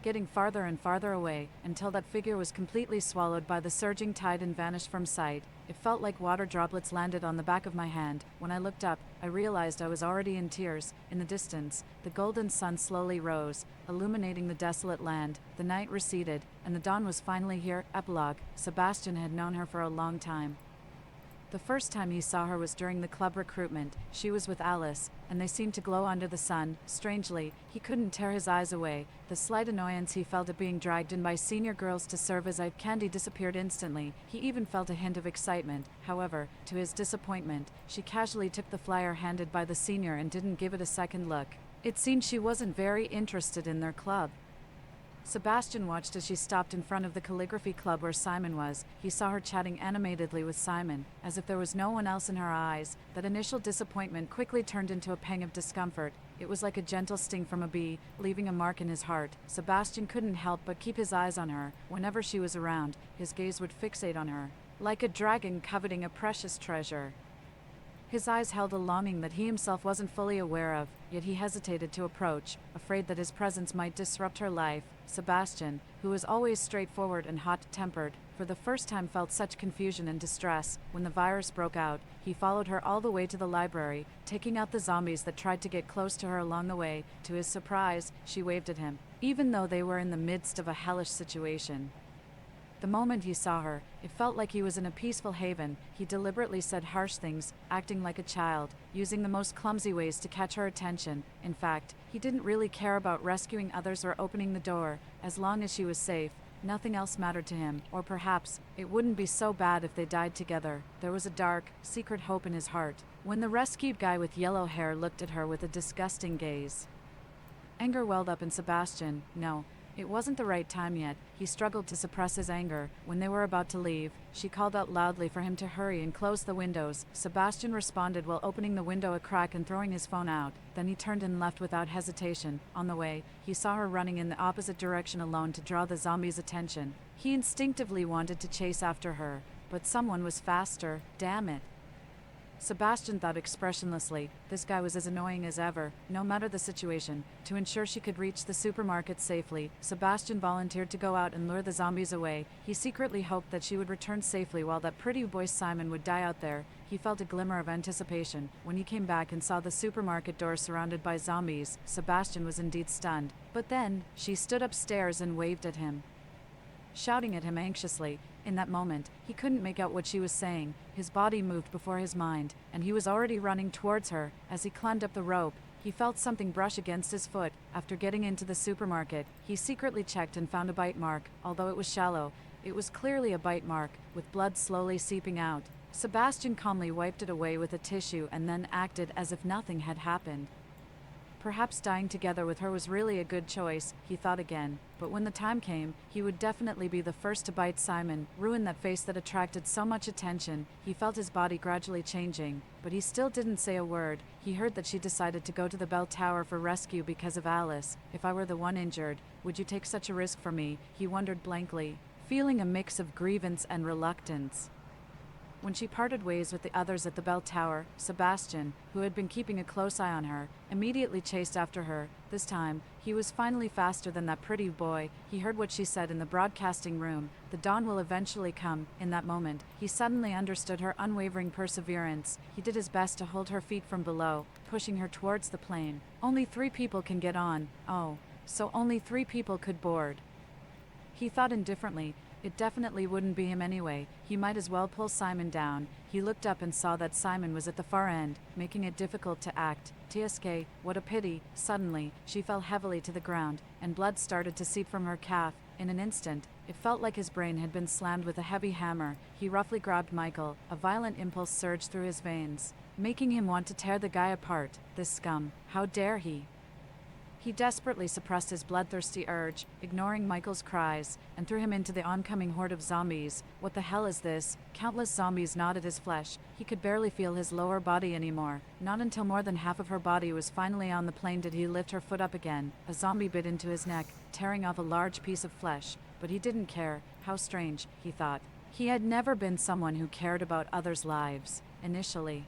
getting farther and farther away, until that figure was completely swallowed by the surging tide and vanished from sight. It felt like water droplets landed on the back of my hand. When I looked up, I realized I was already in tears. In the distance, the golden sun slowly rose, illuminating the desolate land. The night receded, and the dawn was finally here. Epilogue. Sebastian had known her for a long time. The first time he saw her was during the club recruitment. She was with Alice, and they seemed to glow under the sun. Strangely, he couldn't tear his eyes away. The slight annoyance he felt at being dragged in by senior girls to serve as eye candy disappeared instantly. He even felt a hint of excitement. However, to his disappointment, she casually took the flyer handed by the senior and didn't give it a second look. It seemed she wasn't very interested in their club. Sebastian watched as she stopped in front of the calligraphy club where Simon was. He saw her chatting animatedly with Simon, as if there was no one else in her eyes. That initial disappointment quickly turned into a pang of discomfort. It was like a gentle sting from a bee, leaving a mark in his heart. Sebastian couldn't help but keep his eyes on her. Whenever she was around, his gaze would fixate on her, like a dragon coveting a precious treasure. His eyes held a longing that he himself wasn't fully aware of, yet he hesitated to approach, afraid that his presence might disrupt her life. Sebastian, who was always straightforward and hot-tempered, for the first time felt such confusion and distress. When the virus broke out, he followed her all the way to the library, taking out the zombies that tried to get close to her along the way. To his surprise, she waved at him, even though they were in the midst of a hellish situation. The moment he saw her, it felt like he was in a peaceful haven. He deliberately said harsh things, acting like a child, using the most clumsy ways to catch her attention. In fact, he didn't really care about rescuing others or opening the door. As long as she was safe, nothing else mattered to him. Or perhaps, it wouldn't be so bad if they died together. There was a dark, secret hope in his heart. When the rescued guy with yellow hair looked at her with a disgusting gaze, anger welled up in Sebastian. No, it wasn't the right time yet. He struggled to suppress his anger. When they were about to leave, she called out loudly for him to hurry and close the windows. Sebastian responded while opening the window a crack and throwing his phone out. Then he turned and left without hesitation. On the way, he saw her running in the opposite direction alone to draw the zombies' attention. He instinctively wanted to chase after her, but someone was faster. Damn it. Sebastian thought expressionlessly. This guy was as annoying as ever, no matter the situation. To ensure she could reach the supermarket safely, Sebastian volunteered to go out and lure the zombies away. He secretly hoped that she would return safely while that pretty boy Simon would die out there. He felt a glimmer of anticipation. When he came back and saw the supermarket door surrounded by zombies, Sebastian was indeed stunned. But then, she stood upstairs and waved at him. shouting at him anxiously. In that moment, he couldn't make out what she was saying. His body moved before his mind, and he was already running towards her. As he climbed up the rope, he felt something brush against his foot. After getting into the supermarket, he secretly checked and found a bite mark. Although it was shallow, it was clearly a bite mark, with blood slowly seeping out. Sebastian calmly wiped it away with a tissue and then acted as if nothing had happened. Perhaps dying together with her was really a good choice, he thought again, but when the time came, he would definitely be the first to bite Simon, ruin that face that attracted so much attention. He felt his body gradually changing, but he still didn't say a word. He heard that she decided to go to the bell tower for rescue because of Alice. If I were the one injured, would you take such a risk for me? He wondered blankly, feeling a mix of grievance and reluctance. When she parted ways with the others at the bell tower, Sebastian, who had been keeping a close eye on her, immediately chased after her. This time, he was finally faster than that pretty boy. He heard what she said in the broadcasting room. The dawn will eventually come. In that moment, he suddenly understood her unwavering perseverance. He did his best to hold her feet from below, pushing her towards the plane. Only 3 people can get on. Oh, so only 3 people could board. He thought indifferently. It definitely wouldn't be him anyway. He might as well pull Simon down. He looked up and saw that Simon was at the far end, making it difficult to act. TSK, what a pity. Suddenly, she fell heavily to the ground, and blood started to seep from her calf. In an instant, it felt like his brain had been slammed with a heavy hammer. He roughly grabbed Michael. A violent impulse surged through his veins, making him want to tear the guy apart. This scum. How dare he? He desperately suppressed his bloodthirsty urge, ignoring Michael's cries, and threw him into the oncoming horde of zombies. What the hell is this? Countless zombies gnawed at his flesh. He could barely feel his lower body anymore. Not until more than half of her body was finally on the plane did he lift her foot up again. A zombie bit into his neck, tearing off a large piece of flesh. But he didn't care. How strange, he thought. He had never been someone who cared about others' lives, initially.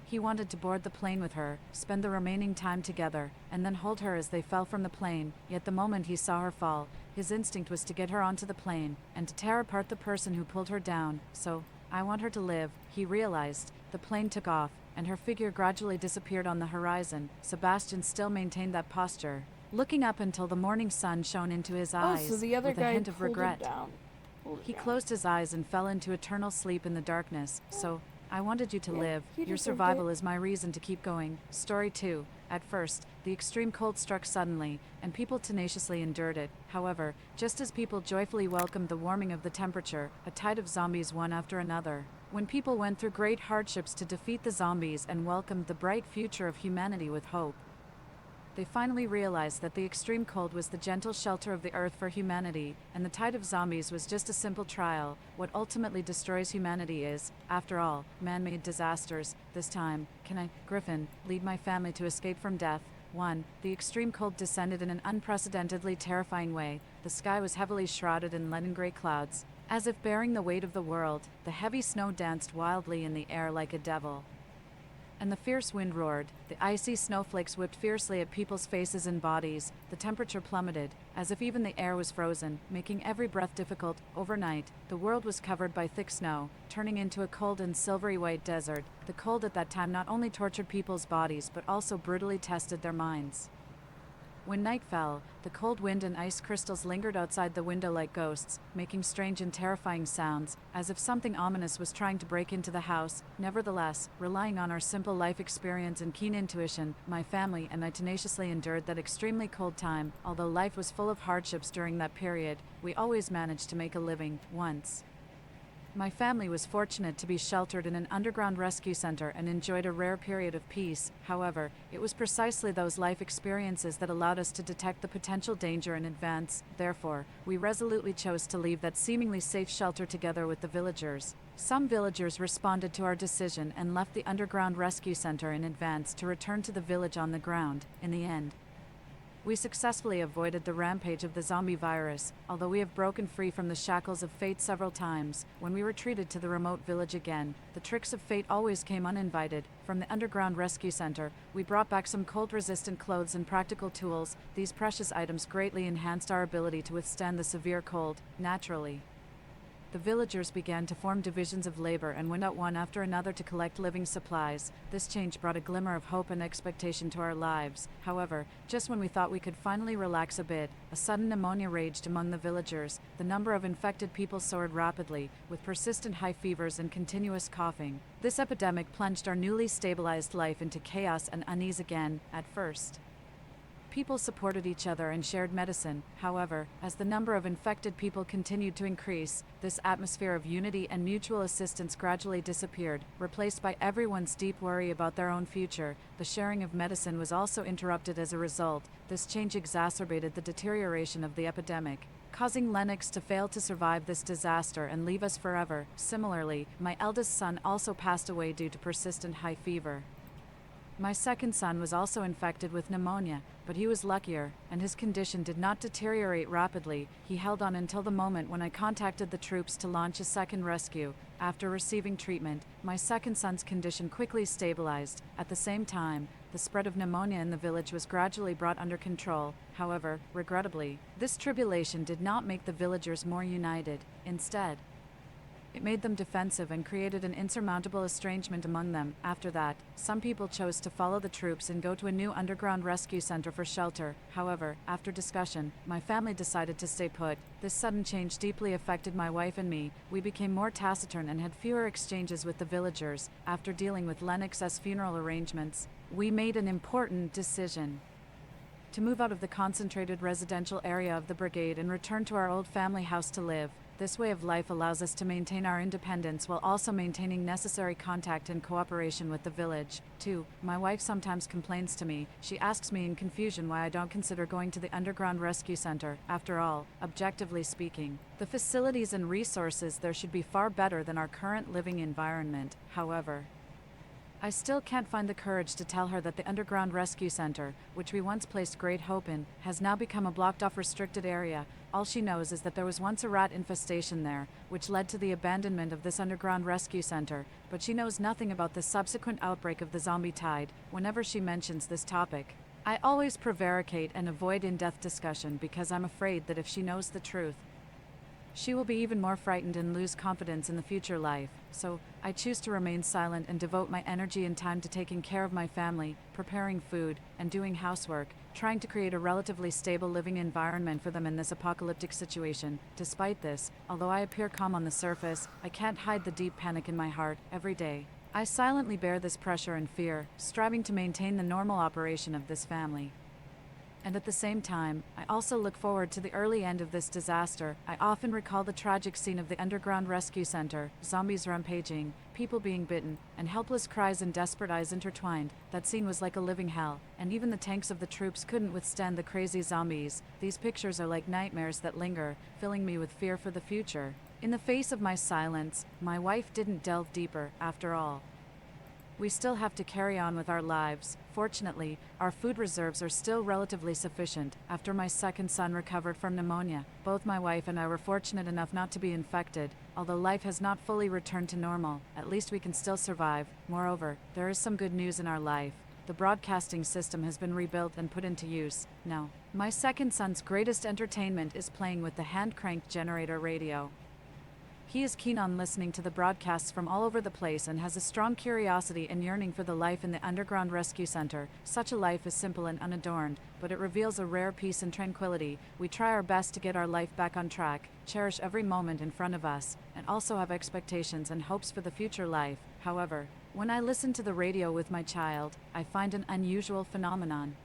He wanted to board the plane with her, spend the remaining time together, and then hold her as they fell from the plane. Yet the moment he saw her fall, his instinct was to get her onto the plane, and to tear apart the person who pulled her down. So, I want her to live, he realized. The plane took off, and her figure gradually disappeared on the horizon. Sebastian still maintained that posture, looking up until the morning sun shone into his eyes, so the other with guy a hint of pulled him regret. down. He closed his eyes and fell into eternal sleep in the darkness. So, I wanted you to Yeah, live. he Your deserved survival it. is my reason to keep going. Story 2. At first, the extreme cold struck suddenly, and people tenaciously endured it. However, just as people joyfully welcomed the warming of the temperature, a tide of zombies one after another. When people went through great hardships to defeat the zombies and welcomed the bright future of humanity with hope, they finally realized that the extreme cold was the gentle shelter of the earth for humanity, and the tide of zombies was just a simple trial. What ultimately destroys humanity is, after all, man-made disasters. This time, can I, Griffin, lead my family to escape from death? 1. The extreme cold descended in an unprecedentedly terrifying way. The sky was heavily shrouded in leaden gray clouds. As if bearing the weight of the world, the heavy snow danced wildly in the air like a devil. And the fierce wind roared. The icy snowflakes whipped fiercely at people's faces and bodies. The temperature plummeted, as if even the air was frozen, making every breath difficult. Overnight, the world was covered by thick snow, turning into a cold and silvery white desert. The cold at that time not only tortured people's bodies but also brutally tested their minds. When night fell, the cold wind and ice crystals lingered outside the window like ghosts, making strange and terrifying sounds, as if something ominous was trying to break into the house. Nevertheless, relying on our simple life experience and keen intuition, my family and I tenaciously endured that extremely cold time. Although life was full of hardships during that period, we always managed to make a living. Once, my family was fortunate to be sheltered in an underground rescue center and enjoyed a rare period of peace. However, it was precisely those life experiences that allowed us to detect the potential danger in advance. Therefore, we resolutely chose to leave that seemingly safe shelter together with the villagers. Some villagers responded to our decision and left the underground rescue center in advance to return to the village on the ground. In the end, we successfully avoided the rampage of the zombie virus, although we have broken free from the shackles of fate several times. When we retreated to the remote village again, the tricks of fate always came uninvited. From the underground rescue center, we brought back some cold-resistant clothes and practical tools. These precious items greatly enhanced our ability to withstand the severe cold. Naturally, the villagers began to form divisions of labor and went out one after another to collect living supplies. This change brought a glimmer of hope and expectation to our lives. However, just when we thought we could finally relax a bit, a sudden pneumonia raged among the villagers. The number of infected people soared rapidly, with persistent high fevers and continuous coughing. This epidemic plunged our newly stabilized life into chaos and unease again. At first, people supported each other and shared medicine. However, as the number of infected people continued to increase, this atmosphere of unity and mutual assistance gradually disappeared, replaced by everyone's deep worry about their own future. The sharing of medicine was also interrupted as a result. This change exacerbated the deterioration of the epidemic, causing Lennox to fail to survive this disaster and leave us forever. Similarly, my eldest son also passed away due to persistent high fever. My second son was also infected with pneumonia, but he was luckier, and his condition did not deteriorate rapidly. He held on until the moment when I contacted the troops to launch a second rescue. After receiving treatment, my second son's condition quickly stabilized. At the same time, the spread of pneumonia in the village was gradually brought under control. However, regrettably, this tribulation did not make the villagers more united. Instead, it made them defensive and created an insurmountable estrangement among them. After that, some people chose to follow the troops and go to a new underground rescue center for shelter. However, after discussion, my family decided to stay put. This sudden change deeply affected my wife and me. We became more taciturn and had fewer exchanges with the villagers. After dealing with Lennox's funeral arrangements, we made an important decision to move out of the concentrated residential area of the brigade and return to our old family house to live. This way of life allows us to maintain our independence while also maintaining necessary contact and cooperation with the village. 2. My wife sometimes complains to me. She asks me in confusion why I don't consider going to the underground rescue center. After all, objectively speaking, the facilities and resources there should be far better than our current living environment. However, I still can't find the courage to tell her that the underground rescue center, which we once placed great hope in, has now become a blocked-off restricted area. All she knows is that there was once a rat infestation there, which led to the abandonment of this underground rescue center, but she knows nothing about the subsequent outbreak of the zombie tide. Whenever she mentions this topic, I always prevaricate and avoid in-depth discussion because I'm afraid that if she knows the truth, she will be even more frightened and lose confidence in the future life. So, I choose to remain silent and devote my energy and time to taking care of my family, preparing food, and doing housework, trying to create a relatively stable living environment for them in this apocalyptic situation. Despite this, although I appear calm on the surface, I can't hide the deep panic in my heart. Every day, I silently bear this pressure and fear, striving to maintain the normal operation of this family. And at the same time, I also look forward to the early end of this disaster. I often recall the tragic scene of the underground rescue center, zombies rampaging, people being bitten, and helpless cries and desperate eyes intertwined. That scene was like a living hell, and even the tanks of the troops couldn't withstand the crazy zombies. These pictures are like nightmares that linger, filling me with fear for the future. In the face of my silence, my wife didn't delve deeper, after all. We still have to carry on with our lives. Fortunately, our food reserves are still relatively sufficient. After my second son recovered from pneumonia, both my wife and I were fortunate enough not to be infected. Although life has not fully returned to normal, at least we can still survive. Moreover, there is some good news in our life. The broadcasting system has been rebuilt and put into use. Now, my second son's greatest entertainment is playing with the hand-cranked generator radio. He is keen on listening to the broadcasts from all over the place and has a strong curiosity and yearning for the life in the underground rescue center. Such a life is simple and unadorned, but it reveals a rare peace and tranquility. We try our best to get our life back on track, cherish every moment in front of us, and also have expectations and hopes for the future life. However, when I listen to the radio with my child, I find an unusual phenomenon.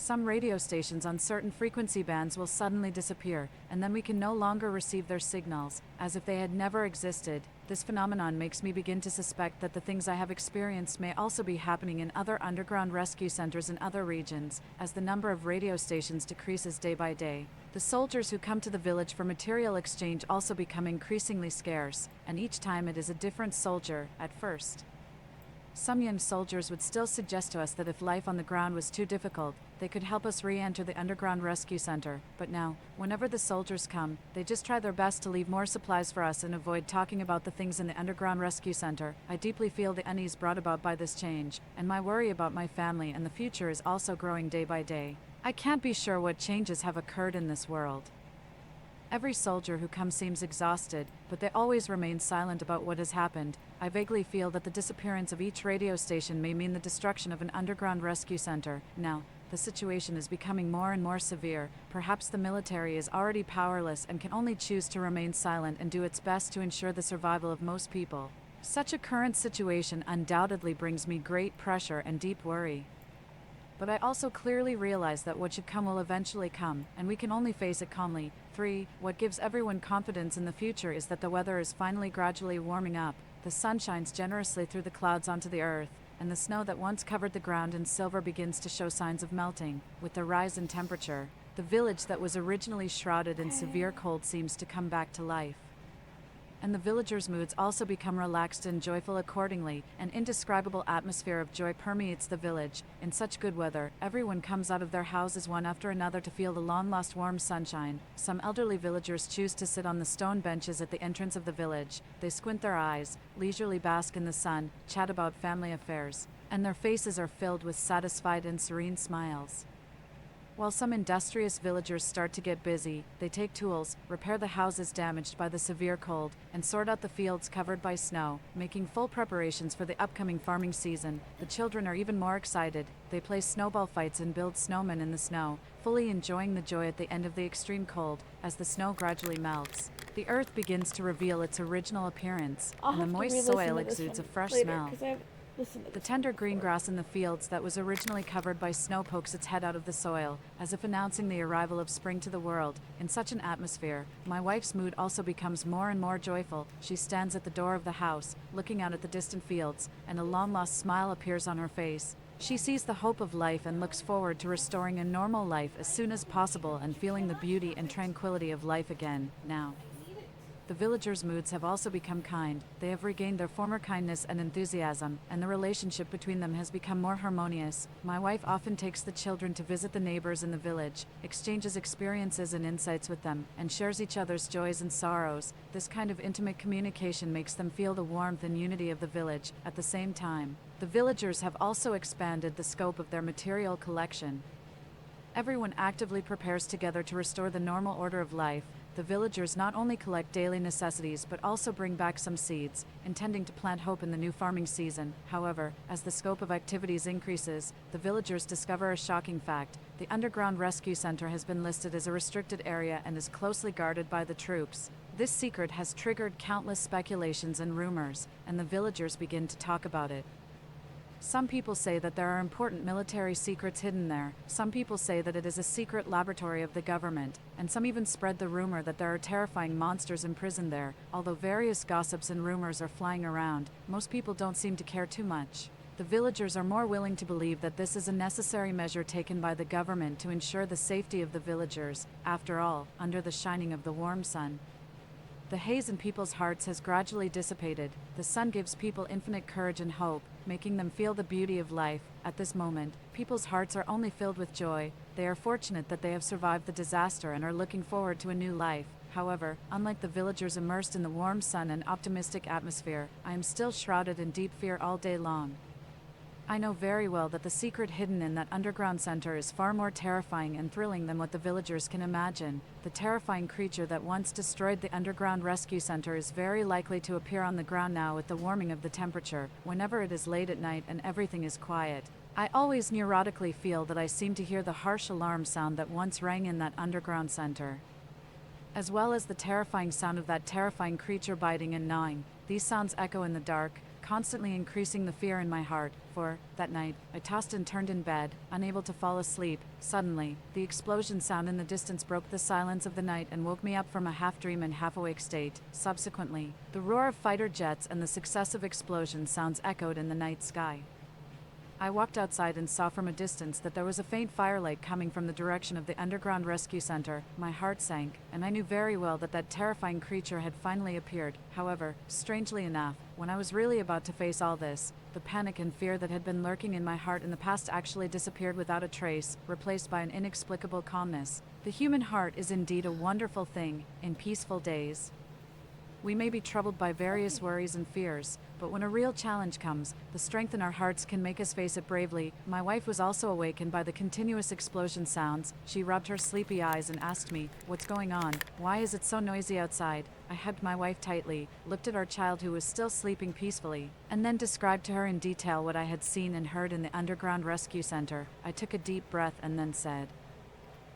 Some radio stations on certain frequency bands will suddenly disappear, and then we can no longer receive their signals, as if they had never existed. This phenomenon makes me begin to suspect that the things I have experienced may also be happening in other underground rescue centers in other regions, as the number of radio stations decreases day by day. The soldiers who come to the village for material exchange also become increasingly scarce, and each time it is a different soldier at first. Some young soldiers would still suggest to us that if life on the ground was too difficult, they could help us re-enter the underground rescue center. But now, whenever the soldiers come, they just try their best to leave more supplies for us and avoid talking about the things in the underground rescue center. I deeply feel the unease brought about by this change, and my worry about my family and the future is also growing day by day. I can't be sure what changes have occurred in this world. Every soldier who comes seems exhausted, but they always remain silent about what has happened. I vaguely feel that the disappearance of each radio station may mean the destruction of an underground rescue center. Now, the situation is becoming more and more severe. Perhaps the military is already powerless and can only choose to remain silent and do its best to ensure the survival of most people. Such a current situation undoubtedly brings me great pressure and deep worry. But I also clearly realize that what should come will eventually come, and we can only face it calmly. 3. What gives everyone confidence in the future is that the weather is finally gradually warming up. The sun shines generously through the clouds onto the earth, and the snow that once covered the ground in silver begins to show signs of melting. With the rise in temperature, the village that was originally shrouded in severe cold seems to come back to life. And the villagers' moods also become relaxed and joyful accordingly. An indescribable atmosphere of joy permeates the village. In such good weather, everyone comes out of their houses one after another to feel the long-lost warm sunshine. Some elderly villagers choose to sit on the stone benches at the entrance of the village. They squint their eyes, leisurely bask in the sun, chat about family affairs, and their faces are filled with satisfied and serene smiles. While some industrious villagers start to get busy, they take tools, repair the houses damaged by the severe cold, and sort out the fields covered by snow, making full preparations for the upcoming farming season. The children are even more excited. They play snowball fights and build snowmen in the snow, fully enjoying the joy at the end of the extreme cold. As the snow gradually melts, the earth begins to reveal its original appearance, and the moist soil exudes a fresh smell. The tender green grass in the fields that was originally covered by snow pokes its head out of the soil, as if announcing the arrival of spring to the world. In such an atmosphere, my wife's mood also becomes more and more joyful. She stands at the door of the house, looking out at the distant fields, and a long-lost smile appears on her face. She sees the hope of life and looks forward to restoring a normal life as soon as possible and feeling the beauty and tranquility of life again, now. The villagers' moods have also become kind. They have regained their former kindness and enthusiasm, and the relationship between them has become more harmonious. My wife often takes the children to visit the neighbors in the village, exchanges experiences and insights with them, and shares each other's joys and sorrows. This kind of intimate communication makes them feel the warmth and unity of the village. At the same time, the villagers have also expanded the scope of their material collection. Everyone actively prepares together to restore the normal order of life. The villagers not only collect daily necessities but also bring back some seeds, intending to plant hope in the new farming season. However, as the scope of activities increases, the villagers discover a shocking fact. The underground rescue center has been listed as a restricted area and is closely guarded by the troops. This secret has triggered countless speculations and rumors, and the villagers begin to talk about it. Some people say that there are important military secrets hidden there. Some people say that it is a secret laboratory of the government, and some even spread the rumor that there are terrifying monsters imprisoned there. Although various gossips and rumors are flying around, most people don't seem to care too much. The villagers are more willing to believe that this is a necessary measure taken by the government to ensure the safety of the villagers. After all, under the shining of the warm sun, the haze in people's hearts has gradually dissipated. The sun gives people infinite courage and hope, making them feel the beauty of life. At this moment, people's hearts are only filled with joy. They are fortunate that they have survived the disaster and are looking forward to a new life. However, unlike the villagers immersed in the warm sun and optimistic atmosphere, I am still shrouded in deep fear all day long. I know very well that the secret hidden in that underground center is far more terrifying and thrilling than what the villagers can imagine. The terrifying creature that once destroyed the underground rescue center is very likely to appear on the ground now with the warming of the temperature, whenever it is late at night and everything is quiet. I always neurotically feel that I seem to hear the harsh alarm sound that once rang in that underground center, as well as the terrifying sound of that terrifying creature biting and gnawing. These sounds echo in the dark, constantly increasing the fear in my heart. For, that night, I tossed and turned in bed, unable to fall asleep. Suddenly, the explosion sound in the distance broke the silence of the night and woke me up from a half-dream and half-awake state. Subsequently, the roar of fighter jets and the successive explosion sounds echoed in the night sky. I walked outside and saw from a distance that there was a faint firelight coming from the direction of the underground rescue center. My heart sank, and I knew very well that that terrifying creature had finally appeared. However, strangely enough, when I was really about to face all this, the panic and fear that had been lurking in my heart in the past actually disappeared without a trace, replaced by an inexplicable calmness. The human heart is indeed a wonderful thing. In peaceful days, We may be troubled by various worries and fears, but when a real challenge comes, the strength in our hearts can make us face it bravely. My wife was also awakened by the continuous explosion sounds. She rubbed her sleepy eyes and asked me, "What's going on? Why is it so noisy outside?" I hugged my wife tightly, looked at our child who was still sleeping peacefully, and then described to her in detail what I had seen and heard in the underground rescue center. I took a deep breath and then said,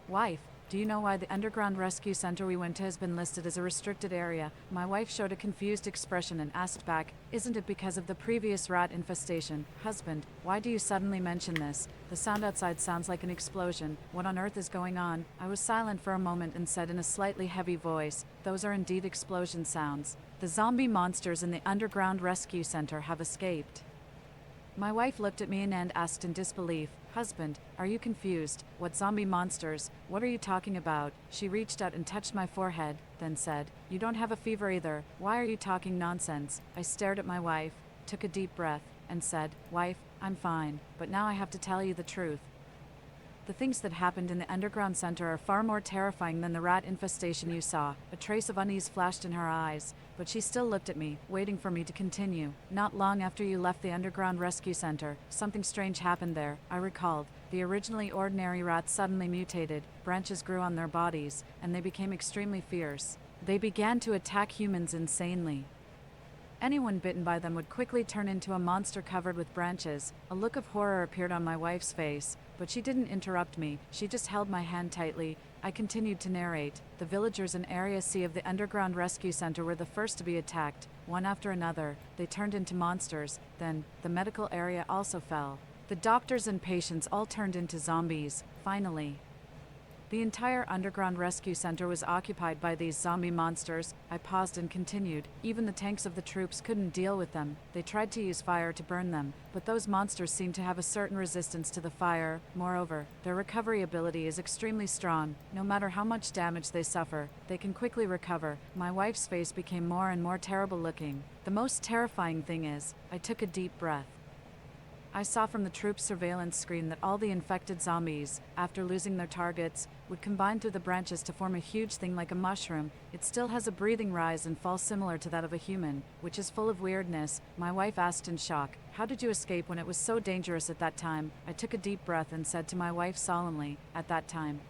"Wife, do you know why the underground rescue center we went to has been listed as a restricted area?" My wife showed a confused expression and asked back, "Isn't it because of the previous rat infestation?" "Husband, why do you suddenly mention this? The sound outside sounds like an explosion. What on earth is going on?" I was silent for a moment and said in a slightly heavy voice, "Those are indeed explosion sounds. The zombie monsters in the underground rescue center have escaped." My wife looked at me and asked in disbelief, "Husband, are you confused? What zombie monsters? What are you talking about?" She reached out and touched my forehead, then said, "You don't have a fever either. Why are you talking nonsense?" I stared at my wife, took a deep breath, and said, "Wife, I'm fine, but now I have to tell you the truth. The things that happened in the underground center are far more terrifying than the rat infestation you saw." A trace of unease flashed in her eyes, but she still looked at me, waiting for me to continue. "Not long after you left the underground rescue center, something strange happened there," I recalled. "The originally ordinary rats suddenly mutated, branches grew on their bodies, and they became extremely fierce. They began to attack humans insanely. Anyone bitten by them would quickly turn into a monster covered with branches." A look of horror appeared on my wife's face, but she didn't interrupt me. She just held my hand tightly. I continued to narrate. "The villagers in Area C of the underground rescue center were the first to be attacked, one after another. They turned into monsters. Then, the medical area also fell. The doctors and patients all turned into zombies. Finally, the entire underground rescue center was occupied by these zombie monsters." I paused and continued. "Even the tanks of the troops couldn't deal with them. They tried to use fire to burn them, but those monsters seemed to have a certain resistance to the fire. Moreover, their recovery ability is extremely strong. No matter how much damage they suffer, they can quickly recover." My wife's face became more and more terrible looking. "The most terrifying thing is," I took a deep breath, "I saw from the troops' surveillance screen that all the infected zombies, after losing their targets, would combine through the branches to form a huge thing like a mushroom. It still has a breathing rise and fall similar to that of a human, which is full of weirdness." My wife asked in shock, "How did you escape when it was so dangerous at that time?" I took a deep breath and said to my wife solemnly, "At that time,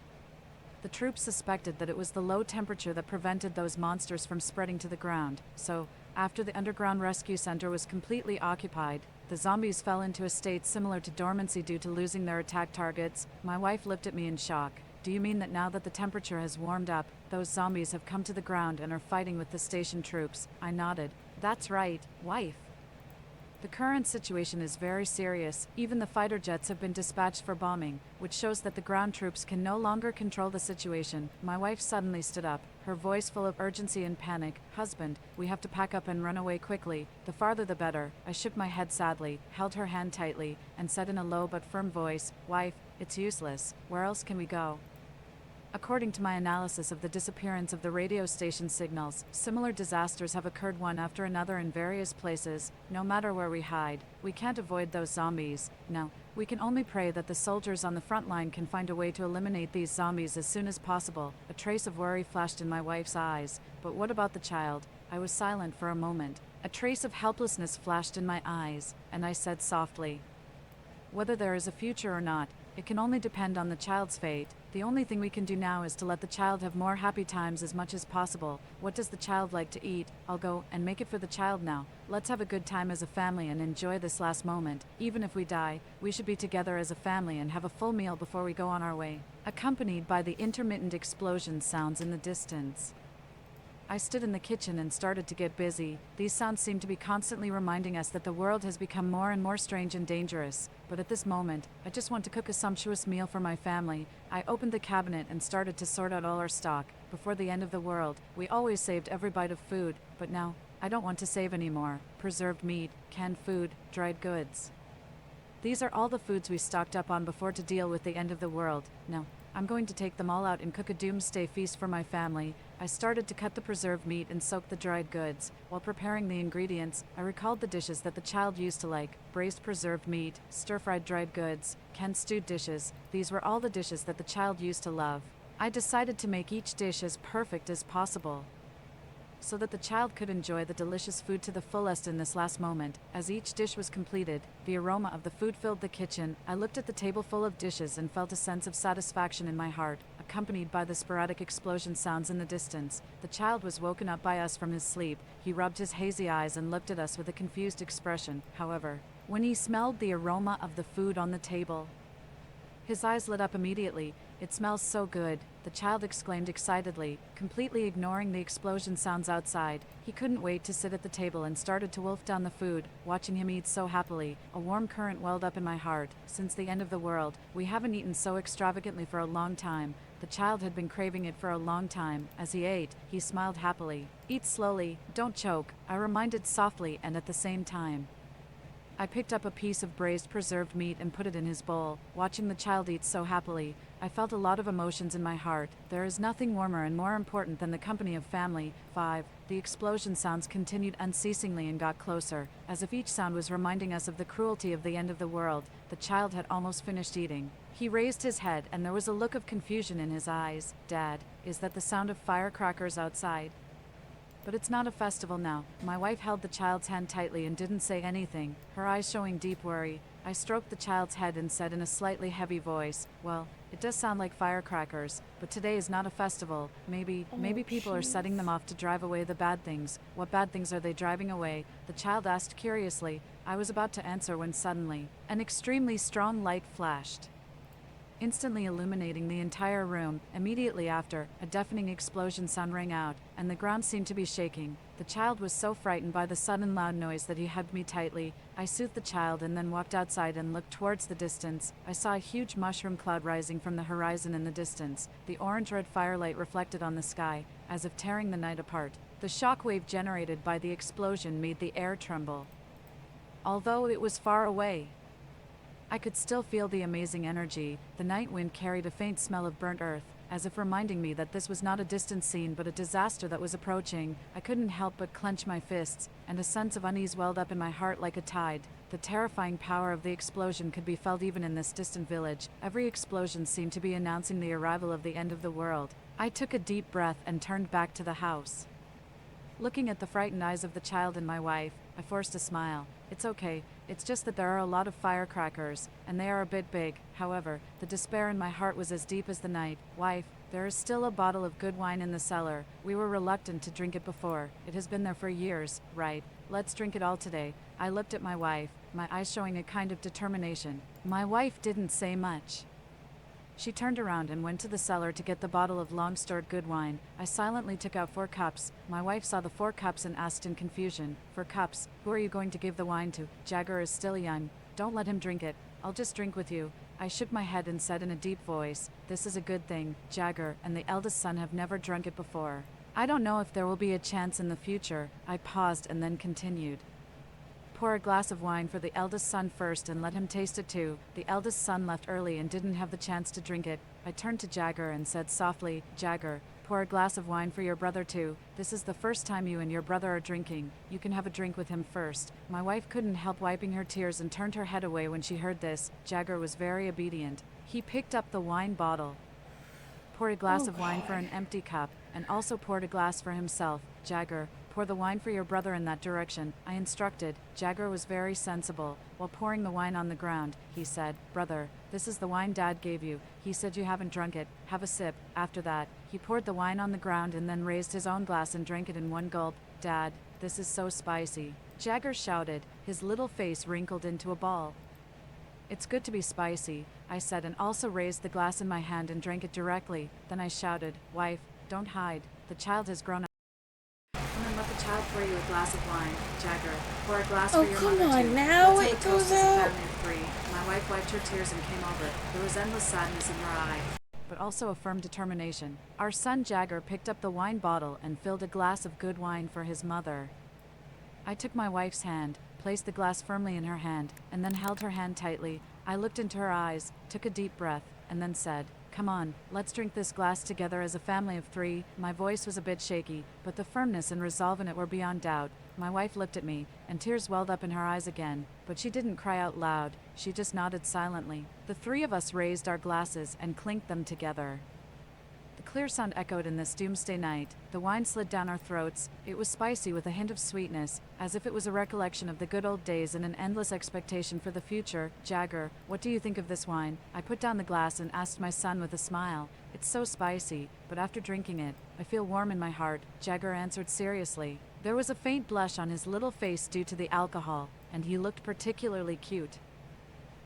the troops suspected that it was the low temperature that prevented those monsters from spreading to the ground. So, after the underground rescue center was completely occupied, the zombies fell into a state similar to dormancy due to losing their attack targets." My wife looked at me in shock. "Do you mean that now that the temperature has warmed up, those zombies have come to the ground and are fighting with the station troops?" I nodded. "That's right, wife. The current situation is very serious. Even the fighter jets have been dispatched for bombing, which shows that the ground troops can no longer control the situation." My wife suddenly stood up, her voice full of urgency and panic. "Husband, we have to pack up and run away quickly. The farther the better." I shook my head sadly, held her hand tightly, and said in a low but firm voice, "Wife, it's useless. Where else can we go? According to my analysis of the disappearance of the radio station signals, similar disasters have occurred one after another in various places. No matter where we hide, we can't avoid those zombies. No, we can only pray that the soldiers on the front line can find a way to eliminate these zombies as soon as possible." A trace of worry flashed in my wife's eyes. "But what about the child?" I was silent for a moment. A trace of helplessness flashed in my eyes, and I said softly, "Whether there is a future or not, it can only depend on the child's fate. The only thing we can do now is to let the child have more happy times as much as possible. What does the child like to eat? I'll go and make it for the child now. Let's have a good time as a family and enjoy this last moment. Even if we die, we should be together as a family and have a full meal before we go on our way." Accompanied by the intermittent explosion sounds in the distance, I stood in the kitchen and started to get busy. These sounds seemed to be constantly reminding us that the world has become more and more strange and dangerous. But at this moment, I just want to cook a sumptuous meal for my family. I opened the cabinet and started to sort out all our stock. Before the end of the world, we always saved every bite of food, but now, I don't want to save anymore. Preserved meat, canned food, dried goods. These are all the foods we stocked up on before to deal with the end of the world. Now, I'm going to take them all out and cook a doomsday feast for my family. I started to cut the preserved meat and soak the dried goods. While preparing the ingredients, I recalled the dishes that the child used to like: braised preserved meat, stir-fried dried goods, canned stewed dishes. These were all the dishes that the child used to love. I decided to make each dish as perfect as possible. so that the child could enjoy the delicious food to the fullest in this last moment. As each dish was completed, the aroma of the food filled the kitchen. I looked at the table full of dishes and felt a sense of satisfaction in my heart, accompanied by the sporadic explosion sounds in the distance. The child was woken up by us from his sleep. He rubbed his hazy eyes and looked at us with a confused expression. However, when he smelled the aroma of the food on the table, his eyes lit up immediately. "It smells so good," the child exclaimed excitedly, completely ignoring the explosion sounds outside. He couldn't wait to sit at the table and started to wolf down the food. Watching him eat so happily, a warm current welled up in my heart. Since the end of the world, we haven't eaten so extravagantly for a long time. The child had been craving it for a long time. As he ate, he smiled happily. "Eat slowly, don't choke," I reminded softly and at the same time. I picked up a piece of braised preserved meat and put it in his bowl. Watching the child eat so happily, I felt a lot of emotions in my heart. There is nothing warmer and more important than the company of family. 5. The explosion sounds continued unceasingly and got closer, as if each sound was reminding us of the cruelty of the end of the world. The child had almost finished eating. He raised his head and there was a look of confusion in his eyes. "Dad, is that the sound of firecrackers outside?" "But it's not a festival now." My wife held the child's hand tightly and didn't say anything, her eyes showing deep worry. I stroked the child's head and said in a slightly heavy voice, "Well, it does sound like firecrackers, but today is not a festival. Maybe people are setting them off to drive away the bad things." "What bad things are they driving away?" the child asked curiously. I was about to answer when suddenly, an extremely strong light flashed, instantly illuminating the entire room. Immediately after, a deafening explosion sound rang out, and the ground seemed to be shaking. The child was so frightened by the sudden loud noise that he hugged me tightly. I soothed the child and then walked outside and looked towards the distance. I saw a huge mushroom cloud rising from the horizon in the distance. The orange-red firelight reflected on the sky, as if tearing the night apart. The shock wave generated by the explosion made the air tremble. Although it was far away, I could still feel the amazing energy. The night wind carried a faint smell of burnt earth, as if reminding me that this was not a distant scene but a disaster that was approaching. I couldn't help but clench my fists, and a sense of unease welled up in my heart like a tide. The terrifying power of the explosion could be felt even in this distant village. Every explosion seemed to be announcing the arrival of the end of the world. I took a deep breath and turned back to the house. Looking at the frightened eyes of the child and my wife, I forced a smile. "It's okay. It's just that there are a lot of firecrackers, and they are a bit big." However, the despair in my heart was as deep as the night. "Wife, there is still a bottle of good wine in the cellar. We were reluctant to drink it before. It has been there for years, right? Let's drink it all today." I looked at my wife, my eyes showing a kind of determination. My wife didn't say much. She turned around and went to the cellar to get the bottle of long-stored good wine. I silently took out 4 cups. My wife saw the 4 cups and asked in confusion, "4 cups? Who are you going to give the wine to? Jagger is still young. Don't let him drink it. I'll just drink with you." I shook my head and said in a deep voice, "This is a good thing. Jagger and the eldest son have never drunk it before. I don't know if there will be a chance in the future." I paused and then continued. "Pour a glass of wine for the eldest son first and let him taste it too. The eldest son left early and didn't have the chance to drink it." I turned to Jagger and said softly, "Jagger, pour a glass of wine for your brother too. This is the first time you and your brother are drinking. You can have a drink with him first." My wife couldn't help wiping her tears and turned her head away when she heard this. Jagger was very obedient. He picked up the wine bottle, poured a glass of wine for an empty cup, and also poured a glass for himself. "Jagger, pour the wine for your brother in that direction," I instructed. Jagger was very sensible. While pouring the wine on the ground, he said, "Brother, this is the wine Dad gave you. He said you haven't drunk it. Have a sip." After that, he poured the wine on the ground and then raised his own glass and drank it in one gulp. "Dad, this is so spicy," Jagger shouted, his little face wrinkled into a ball. "It's good to be spicy," I said, and also raised the glass in my hand and drank it directly. Then I shouted, "Wife, don't hide. The child has grown up." "Come and let the child pour you a glass of wine. Jagger, pour a glass for your come mother on too. now, Let's have it a toast goes as a out." family of 3. My wife wiped her tears and came over. There was endless sadness in her eye, but also a firm determination. Our son Jagger picked up the wine bottle and filled a glass of good wine for his mother. I took my wife's hand, placed the glass firmly in her hand, and then held her hand tightly. I looked into her eyes, took a deep breath, and then said, "Come on, let's drink this glass together as a family of 3. My voice was a bit shaky, but the firmness and resolve in it were beyond doubt. My wife looked at me, and tears welled up in her eyes again, but she didn't cry out loud. She just nodded silently. The 3 of us raised our glasses and clinked them together. The clear sound echoed in this doomsday night. The wine slid down our throats. It was spicy with a hint of sweetness, as if it was a recollection of the good old days and an endless expectation for the future. Jagger, what do you think of this wine? I put down the glass and asked my son with a smile. It's so spicy, but after drinking it, I feel warm in my heart, Jagger answered seriously. There was a faint blush on his little face due to the alcohol, and he looked particularly cute.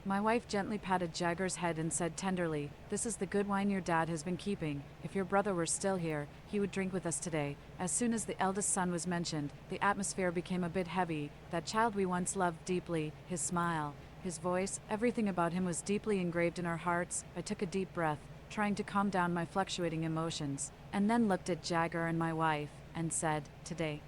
My wife gently patted Jagger's head and said tenderly, "This is the good wine your dad has been keeping. If your brother were still here, he would drink with us today." As soon as the eldest son was mentioned, the atmosphere became a bit heavy. That child we once loved deeply, his smile, his voice, everything about him was deeply engraved in our hearts. I took a deep breath, trying to calm down my fluctuating emotions, and then looked at Jagger and my wife, and said, "Today,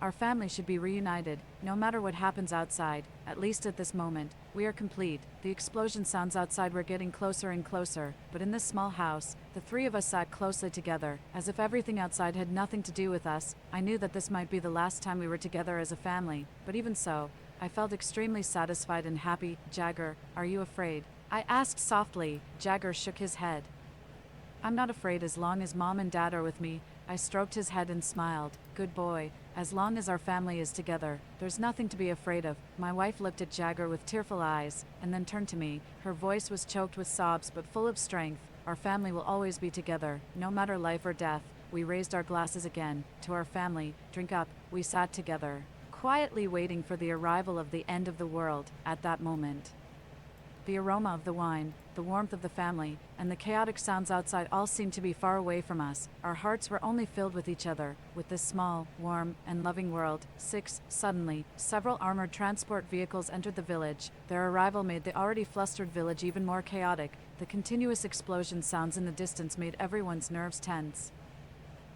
our family should be reunited, no matter what happens outside. At least at this moment, we are complete." The explosion sounds outside were getting closer and closer, but in this small house, the three of us sat closely together, as if everything outside had nothing to do with us. I knew that this might be the last time we were together as a family, but even so, I felt extremely satisfied and happy. "Jagger, are you afraid?" I asked softly. Jagger shook his head. "I'm not afraid as long as Mom and Dad are with me." I stroked his head and smiled. "Good boy. As long as our family is together, there's nothing to be afraid of." My wife looked at Jagger with tearful eyes, and then turned to me. Her voice was choked with sobs but full of strength. "Our family will always be together, no matter life or death." We raised our glasses again. "To our family, drink up." We sat together, quietly waiting for the arrival of the end of the world. At that moment, the aroma of the wine, the warmth of the family, and the chaotic sounds outside all seemed to be far away from us. Our hearts were only filled with each other, with this small, warm, and loving world. Suddenly, several armored transport vehicles entered the village. Their arrival made the already flustered village even more chaotic. The continuous explosion sounds in the distance made everyone's nerves tense,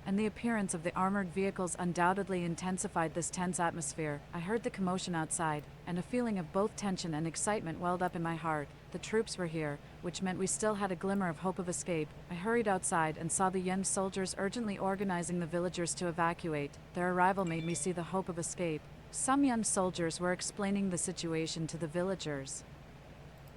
and the appearance of the armored vehicles undoubtedly intensified this tense atmosphere. I heard the commotion outside, and a feeling of both tension and excitement welled up in my heart. The troops were here, which meant we still had a glimmer of hope of escape. I hurried outside and saw the young soldiers urgently organizing the villagers to evacuate. Their arrival made me see the hope of escape. Some young soldiers were explaining the situation to the villagers.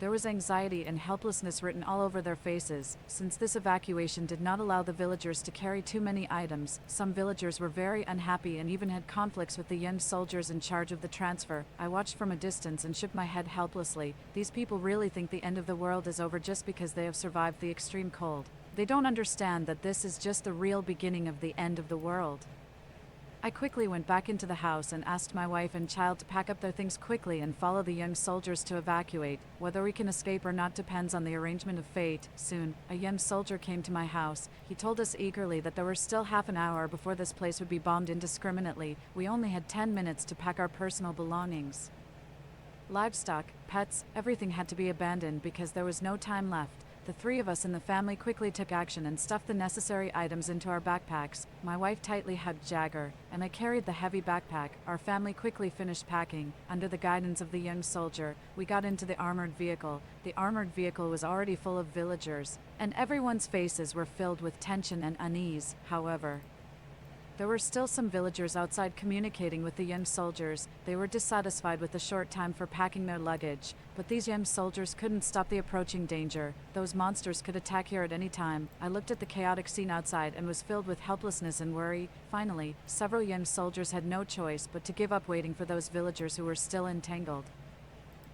There was anxiety and helplessness written all over their faces. Since this evacuation did not allow the villagers to carry too many items, some villagers were very unhappy and even had conflicts with the young soldiers in charge of the transfer. I watched from a distance and shook my head helplessly. These people really think the end of the world is over just because they have survived the extreme cold. They don't understand that this is just the real beginning of the end of the world. I quickly went back into the house and asked my wife and child to pack up their things quickly and follow the young soldiers to evacuate. Whether we can escape or not depends on the arrangement of fate. Soon, a young soldier came to my house. He told us eagerly that there were still half an hour before this place would be bombed indiscriminately. We only had 10 minutes to pack our personal belongings. Livestock, pets, everything had to be abandoned because there was no time left. The three of us in the family quickly took action and stuffed the necessary items into our backpacks. My wife tightly hugged Jagger, and I carried the heavy backpack. Our family quickly finished packing. Under the guidance of the young soldier, we got into the armored vehicle. The armored vehicle was already full of villagers, and everyone's faces were filled with tension and unease. However, there were still some villagers outside communicating with the young soldiers. They were dissatisfied with the short time for packing their luggage, but these young soldiers couldn't stop the approaching danger. Those monsters could attack here at any time. I looked at the chaotic scene outside and was filled with helplessness and worry. Finally, several young soldiers had no choice but to give up waiting for those villagers who were still entangled.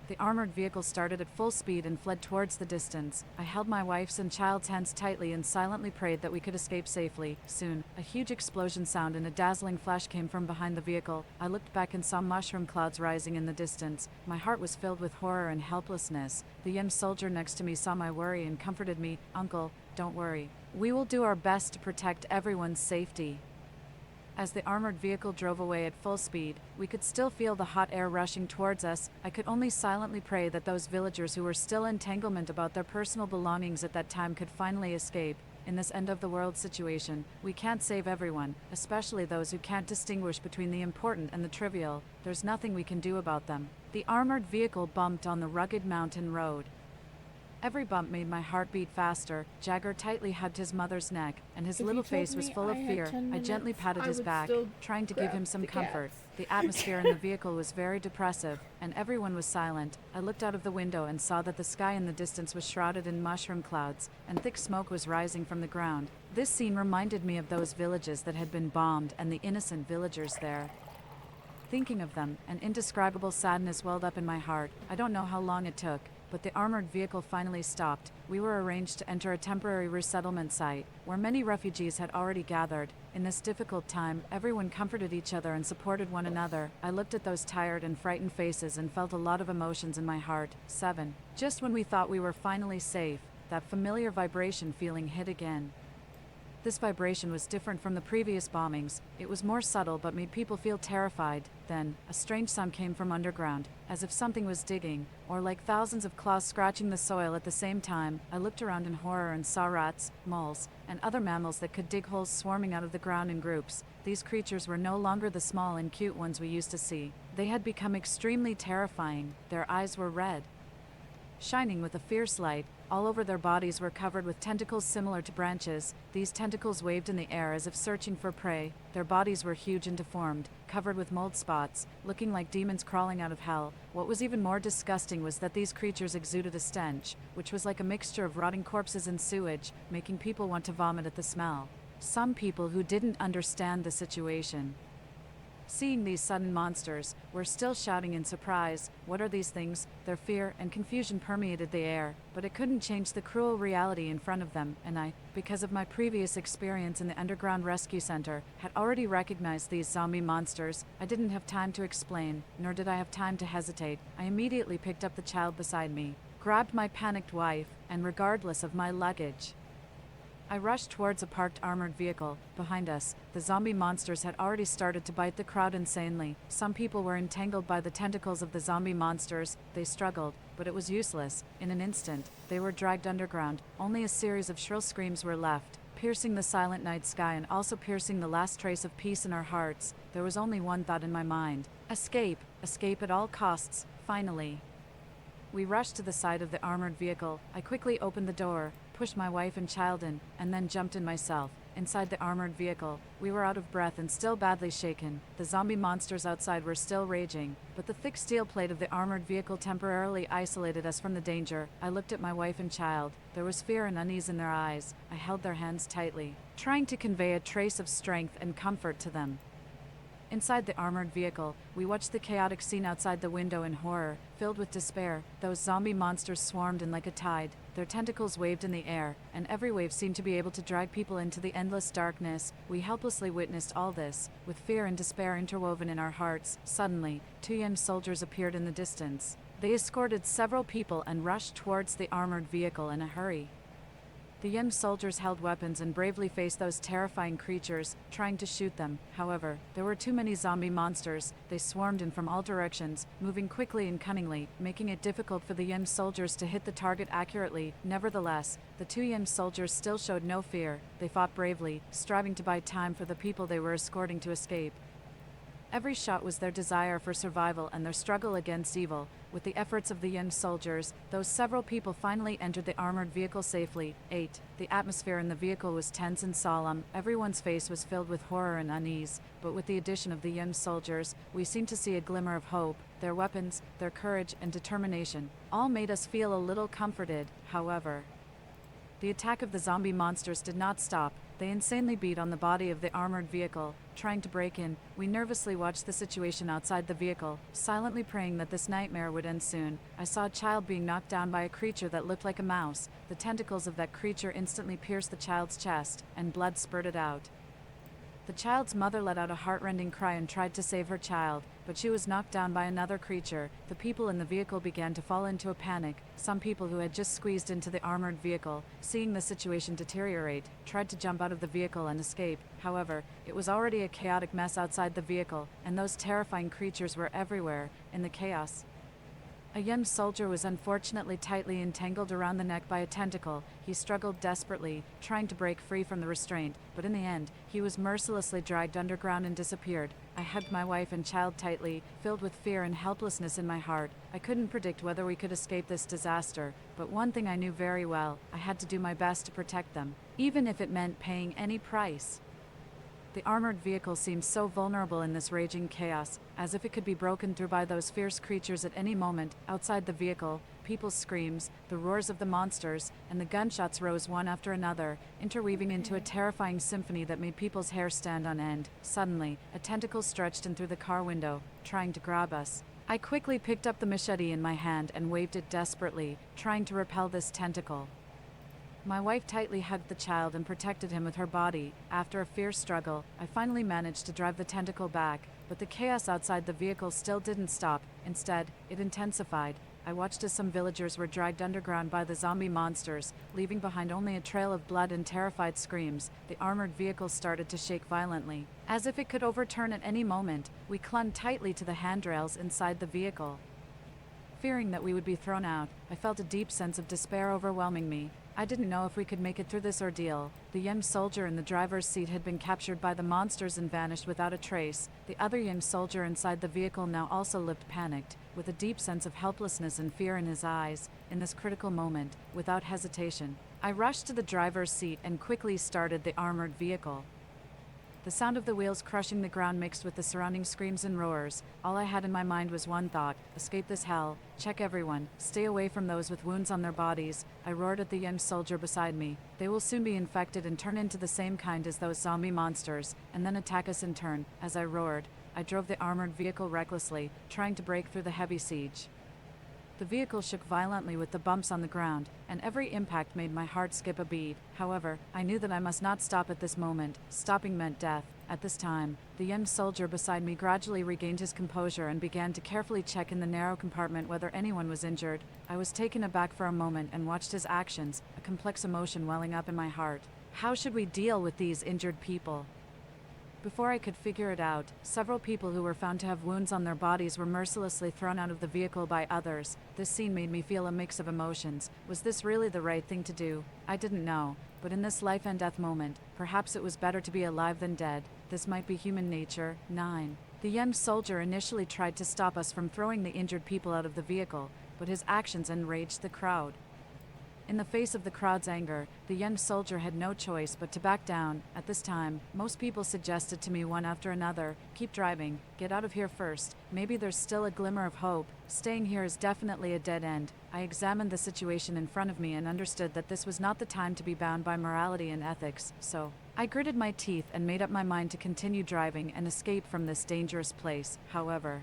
The armored vehicle started at full speed and fled towards the distance. I held my wife's and child's hands tightly and silently prayed that we could escape safely. Soon, a huge explosion sound and a dazzling flash came from behind the vehicle. I looked back and saw mushroom clouds rising in the distance. My heart was filled with horror and helplessness. The young soldier next to me saw my worry and comforted me. "Uncle, don't worry. We will do our best to protect everyone's safety." As the armored vehicle drove away at full speed, we could still feel the hot air rushing towards us. I could only silently pray that those villagers who were still entanglement about their personal belongings at that time could finally escape. In this end-of-the-world situation, we can't save everyone, especially those who can't distinguish between the important and the trivial. There's nothing we can do about them. The armored vehicle bumped on the rugged mountain road. Every bump made my heart beat faster. Jagger tightly hugged his mother's neck, and his If little you told face was me full of I had fear. 10 I gently minutes, patted I his would back, still trying to give him grab some the comfort. cats. The atmosphere in the vehicle was very depressive, and everyone was silent. I looked out of the window and saw that the sky in the distance was shrouded in mushroom clouds, and thick smoke was rising from the ground. This scene reminded me of those villages that had been bombed and the innocent villagers there. Thinking of them, an indescribable sadness welled up in my heart. I don't know how long it took, but the armored vehicle finally stopped. We were arranged to enter a temporary resettlement site, where many refugees had already gathered. In this difficult time, everyone comforted each other and supported one another. I looked at those tired and frightened faces and felt a lot of emotions in my heart. 7. Just when we thought we were finally safe, that familiar vibration feeling hit again. This vibration was different from the previous bombings. It was more subtle but made people feel terrified. Then, a strange sound came from underground, as if something was digging, or like thousands of claws scratching the soil at the same time. I looked around in horror and saw rats, moles, and other mammals that could dig holes swarming out of the ground in groups. These creatures were no longer the small and cute ones we used to see. They had become extremely terrifying. Their eyes were red, shining with a fierce light. All over their bodies were covered with tentacles similar to branches. These tentacles waved in the air as if searching for prey. Their bodies were huge and deformed, covered with mold spots, looking like demons crawling out of hell. What was even more disgusting was that these creatures exuded a stench, which was like a mixture of rotting corpses and sewage, making people want to vomit at the smell. Some people who didn't understand the situation, seeing these sudden monsters, were still shouting in surprise. What are these things? Their fear and confusion permeated the air, but it couldn't change the cruel reality in front of them, and I, because of my previous experience in the underground rescue center, had already recognized these zombie monsters. I didn't have time to explain, nor did I have time to hesitate. I immediately picked up the child beside me, grabbed my panicked wife, and regardless of my luggage, I rushed towards a parked armored vehicle. Behind us, the zombie monsters had already started to bite the crowd insanely. Some people were entangled by the tentacles of the zombie monsters. They struggled, but it was useless. In an instant, they were dragged underground. Only a series of shrill screams were left, piercing the silent night sky and also piercing the last trace of peace in our hearts. There was only one thought in my mind: escape. Escape at all costs, finally. We rushed to the side of the armored vehicle. I quickly opened the door, pushed my wife and child in, and then jumped in myself. Inside the armored vehicle, we were out of breath and still badly shaken. The zombie monsters outside were still raging, but the thick steel plate of the armored vehicle temporarily isolated us from the danger. I looked at my wife and child. There was fear and unease in their eyes. I held their hands tightly, trying to convey a trace of strength and comfort to them. Inside the armored vehicle, we watched the chaotic scene outside the window in horror. Filled with despair, those zombie monsters swarmed in like a tide. Their tentacles waved in the air, and every wave seemed to be able to drag people into the endless darkness. We helplessly witnessed all this, with fear and despair interwoven in our hearts. Suddenly, 2 young soldiers appeared in the distance. They escorted several people and rushed towards the armored vehicle in a hurry. The young soldiers held weapons and bravely faced those terrifying creatures, trying to shoot them. However, there were too many zombie monsters. They swarmed in from all directions, moving quickly and cunningly, making it difficult for the young soldiers to hit the target accurately. Nevertheless, the 2 young soldiers still showed no fear. They fought bravely, striving to buy time for the people they were escorting to escape. Every shot was their desire for survival and their struggle against evil. With the efforts of the young soldiers, those several people finally entered the armored vehicle safely. 8. The atmosphere in the vehicle was tense and solemn. Everyone's face was filled with horror and unease, but with the addition of the young soldiers, we seemed to see a glimmer of hope. Their weapons, their courage, and determination all made us feel a little comforted. However, the attack of the zombie monsters did not stop. They insanely beat on the body of the armored vehicle, trying to break in. We nervously watched the situation outside the vehicle, silently praying that this nightmare would end soon. I saw a child being knocked down by a creature that looked like a mouse. The tentacles of that creature instantly pierced the child's chest, and blood spurted out. The child's mother let out a heartrending cry and tried to save her child, but she was knocked down by another creature. The people in the vehicle began to fall into a panic. Some people who had just squeezed into the armored vehicle, seeing the situation deteriorate, tried to jump out of the vehicle and escape. However, it was already a chaotic mess outside the vehicle, and those terrifying creatures were everywhere. In the chaos, A young soldier was unfortunately tightly entangled around the neck by a tentacle. He struggled desperately, trying to break free from the restraint, but in the end, he was mercilessly dragged underground and disappeared. I hugged my wife and child tightly, filled with fear and helplessness in my heart. I couldn't predict whether we could escape this disaster, but one thing I knew very well: I had to do my best to protect them, even if it meant paying any price. The armored vehicle seemed so vulnerable in this raging chaos, as if it could be broken through by those fierce creatures at any moment. Outside the vehicle, people's screams, the roars of the monsters, and the gunshots rose one after another, interweaving into a terrifying symphony that made people's hair stand on end. Suddenly, a tentacle stretched in through the car window, trying to grab us. I quickly picked up the machete in my hand and waved it desperately, trying to repel this tentacle. My wife tightly hugged the child and protected him with her body. After a fierce struggle, I finally managed to drive the tentacle back, but the chaos outside the vehicle still didn't stop. Instead, it intensified. I watched as some villagers were dragged underground by the zombie monsters, leaving behind only a trail of blood and terrified screams. The armored vehicle started to shake violently. As if it could overturn at any moment, we clung tightly to the handrails inside the vehicle. Fearing that we would be thrown out, I felt a deep sense of despair overwhelming me. I didn't know if we could make it through this ordeal. The young soldier in the driver's seat had been captured by the monsters and vanished without a trace. The other young soldier inside the vehicle now also looked panicked, with a deep sense of helplessness and fear in his eyes. In this critical moment, without hesitation, I rushed to the driver's seat and quickly started the armored vehicle. The sound of the wheels crushing the ground mixed with the surrounding screams and roars. All I had in my mind was one thought: escape this hell, check everyone, stay away from those with wounds on their bodies. I roared at the young soldier beside me. They will soon be infected and turn into the same kind as those zombie monsters, and then attack us in turn. As I roared, I drove the armored vehicle recklessly, trying to break through the heavy siege. The vehicle shook violently with the bumps on the ground, and every impact made my heart skip a beat. However, I knew that I must not stop at this moment. Stopping meant death. At this time, the young soldier beside me gradually regained his composure and began to carefully check in the narrow compartment whether anyone was injured. I was taken aback for a moment and watched his actions, a complex emotion welling up in my heart. How should we deal with these injured people? Before I could figure it out, several people who were found to have wounds on their bodies were mercilessly thrown out of the vehicle by others. This scene made me feel a mix of emotions. Was this really the right thing to do? I didn't know, but in this life and death moment, perhaps it was better to be alive than dead. This might be human nature. 9. The young soldier initially tried to stop us from throwing the injured people out of the vehicle, but his actions enraged the crowd. In the face of the crowd's anger, the young soldier had no choice but to back down. At this time, most people suggested to me one after another, "Keep driving, get out of here first. Maybe there's still a glimmer of hope. Staying here is definitely a dead end." I examined the situation in front of me and understood that this was not the time to be bound by morality and ethics, so I gritted my teeth and made up my mind to continue driving and escape from this dangerous place. However,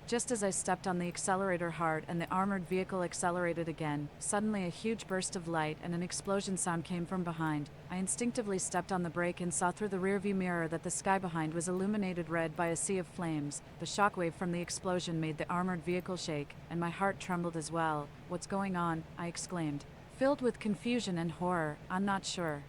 just as I stepped on the accelerator hard and the armored vehicle accelerated again, suddenly a huge burst of light and an explosion sound came from behind. I instinctively stepped on the brake and saw through the rearview mirror that the sky behind was illuminated red by a sea of flames. The shockwave from the explosion made the armored vehicle shake, and my heart trembled as well. "What's going on?" I exclaimed, filled with confusion and horror. "I'm not sure.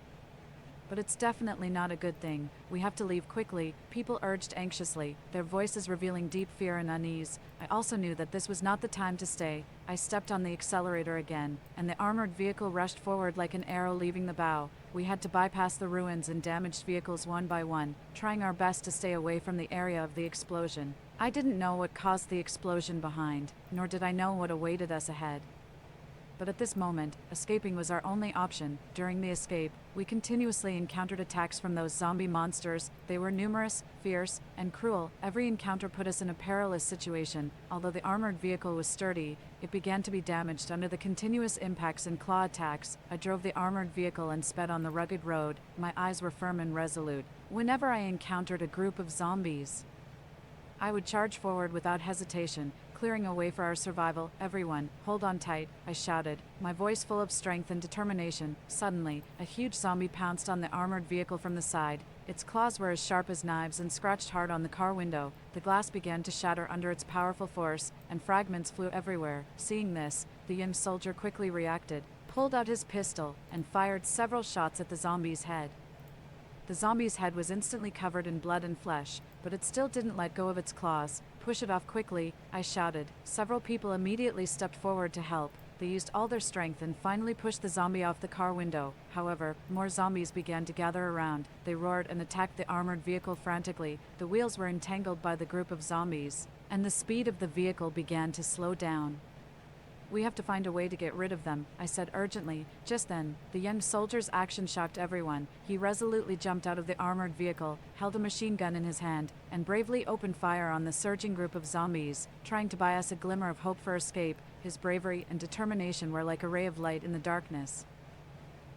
But it's definitely not a good thing. We have to leave quickly," people urged anxiously, their voices revealing deep fear and unease. I also knew that this was not the time to stay. I stepped on the accelerator again, and the armored vehicle rushed forward like an arrow leaving the bow. We had to bypass the ruins and damaged vehicles one by one, trying our best to stay away from the area of the explosion. I didn't know what caused the explosion behind, nor did I know what awaited us ahead. But at this moment, escaping was our only option. During the escape, we continuously encountered attacks from those zombie monsters. They were numerous, fierce, and cruel. Every encounter put us in a perilous situation. Although the armored vehicle was sturdy, it began to be damaged under the continuous impacts and claw attacks. I drove the armored vehicle and sped on the rugged road. My eyes were firm and resolute. Whenever I encountered a group of zombies, I would charge forward without hesitation, clearing a way for our survival. "Everyone, hold on tight," I shouted, my voice full of strength and determination. Suddenly, a huge zombie pounced on the armored vehicle from the side. Its claws were as sharp as knives and scratched hard on the car window. The glass began to shatter under its powerful force, and fragments flew everywhere. Seeing this, the young soldier quickly reacted, pulled out his pistol, and fired several shots at the zombie's head. The zombie's head was instantly covered in blood and flesh, but it still didn't let go of its claws. "Push it off quickly," I shouted. Several people immediately stepped forward to help. They used all their strength and finally pushed the zombie off the car window. However, more zombies began to gather around. They roared and attacked the armored vehicle frantically. The wheels were entangled by the group of zombies, and the speed of the vehicle began to slow down. "We have to find a way to get rid of them," I said urgently. Just then, the young soldier's action shocked everyone. He resolutely jumped out of the armored vehicle, held a machine gun in his hand, and bravely opened fire on the surging group of zombies, trying to buy us a glimmer of hope for escape. His bravery and determination were like a ray of light in the darkness,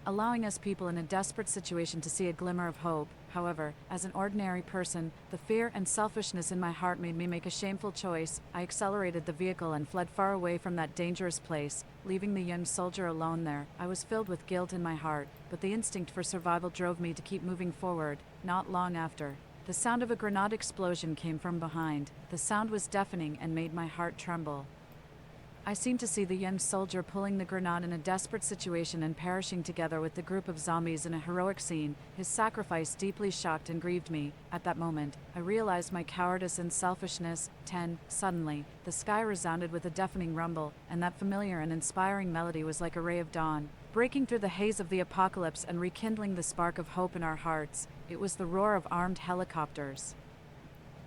allowing us people in a desperate situation to see a glimmer of hope. However, as an ordinary person, the fear and selfishness in my heart made me make a shameful choice. I accelerated the vehicle and fled far away from that dangerous place, leaving the young soldier alone there. I was filled with guilt in my heart, but the instinct for survival drove me to keep moving forward. Not long after, the sound of a grenade explosion came from behind. The sound was deafening and made my heart tremble. I seemed to see the young soldier pulling the grenade in a desperate situation and perishing together with the group of zombies in a heroic scene. His sacrifice deeply shocked and grieved me. At that moment, I realized my cowardice and selfishness. Suddenly, the sky resounded with a deafening rumble, and that familiar and inspiring melody was like a ray of dawn, breaking through the haze of the apocalypse and rekindling the spark of hope in our hearts. It was the roar of armed helicopters.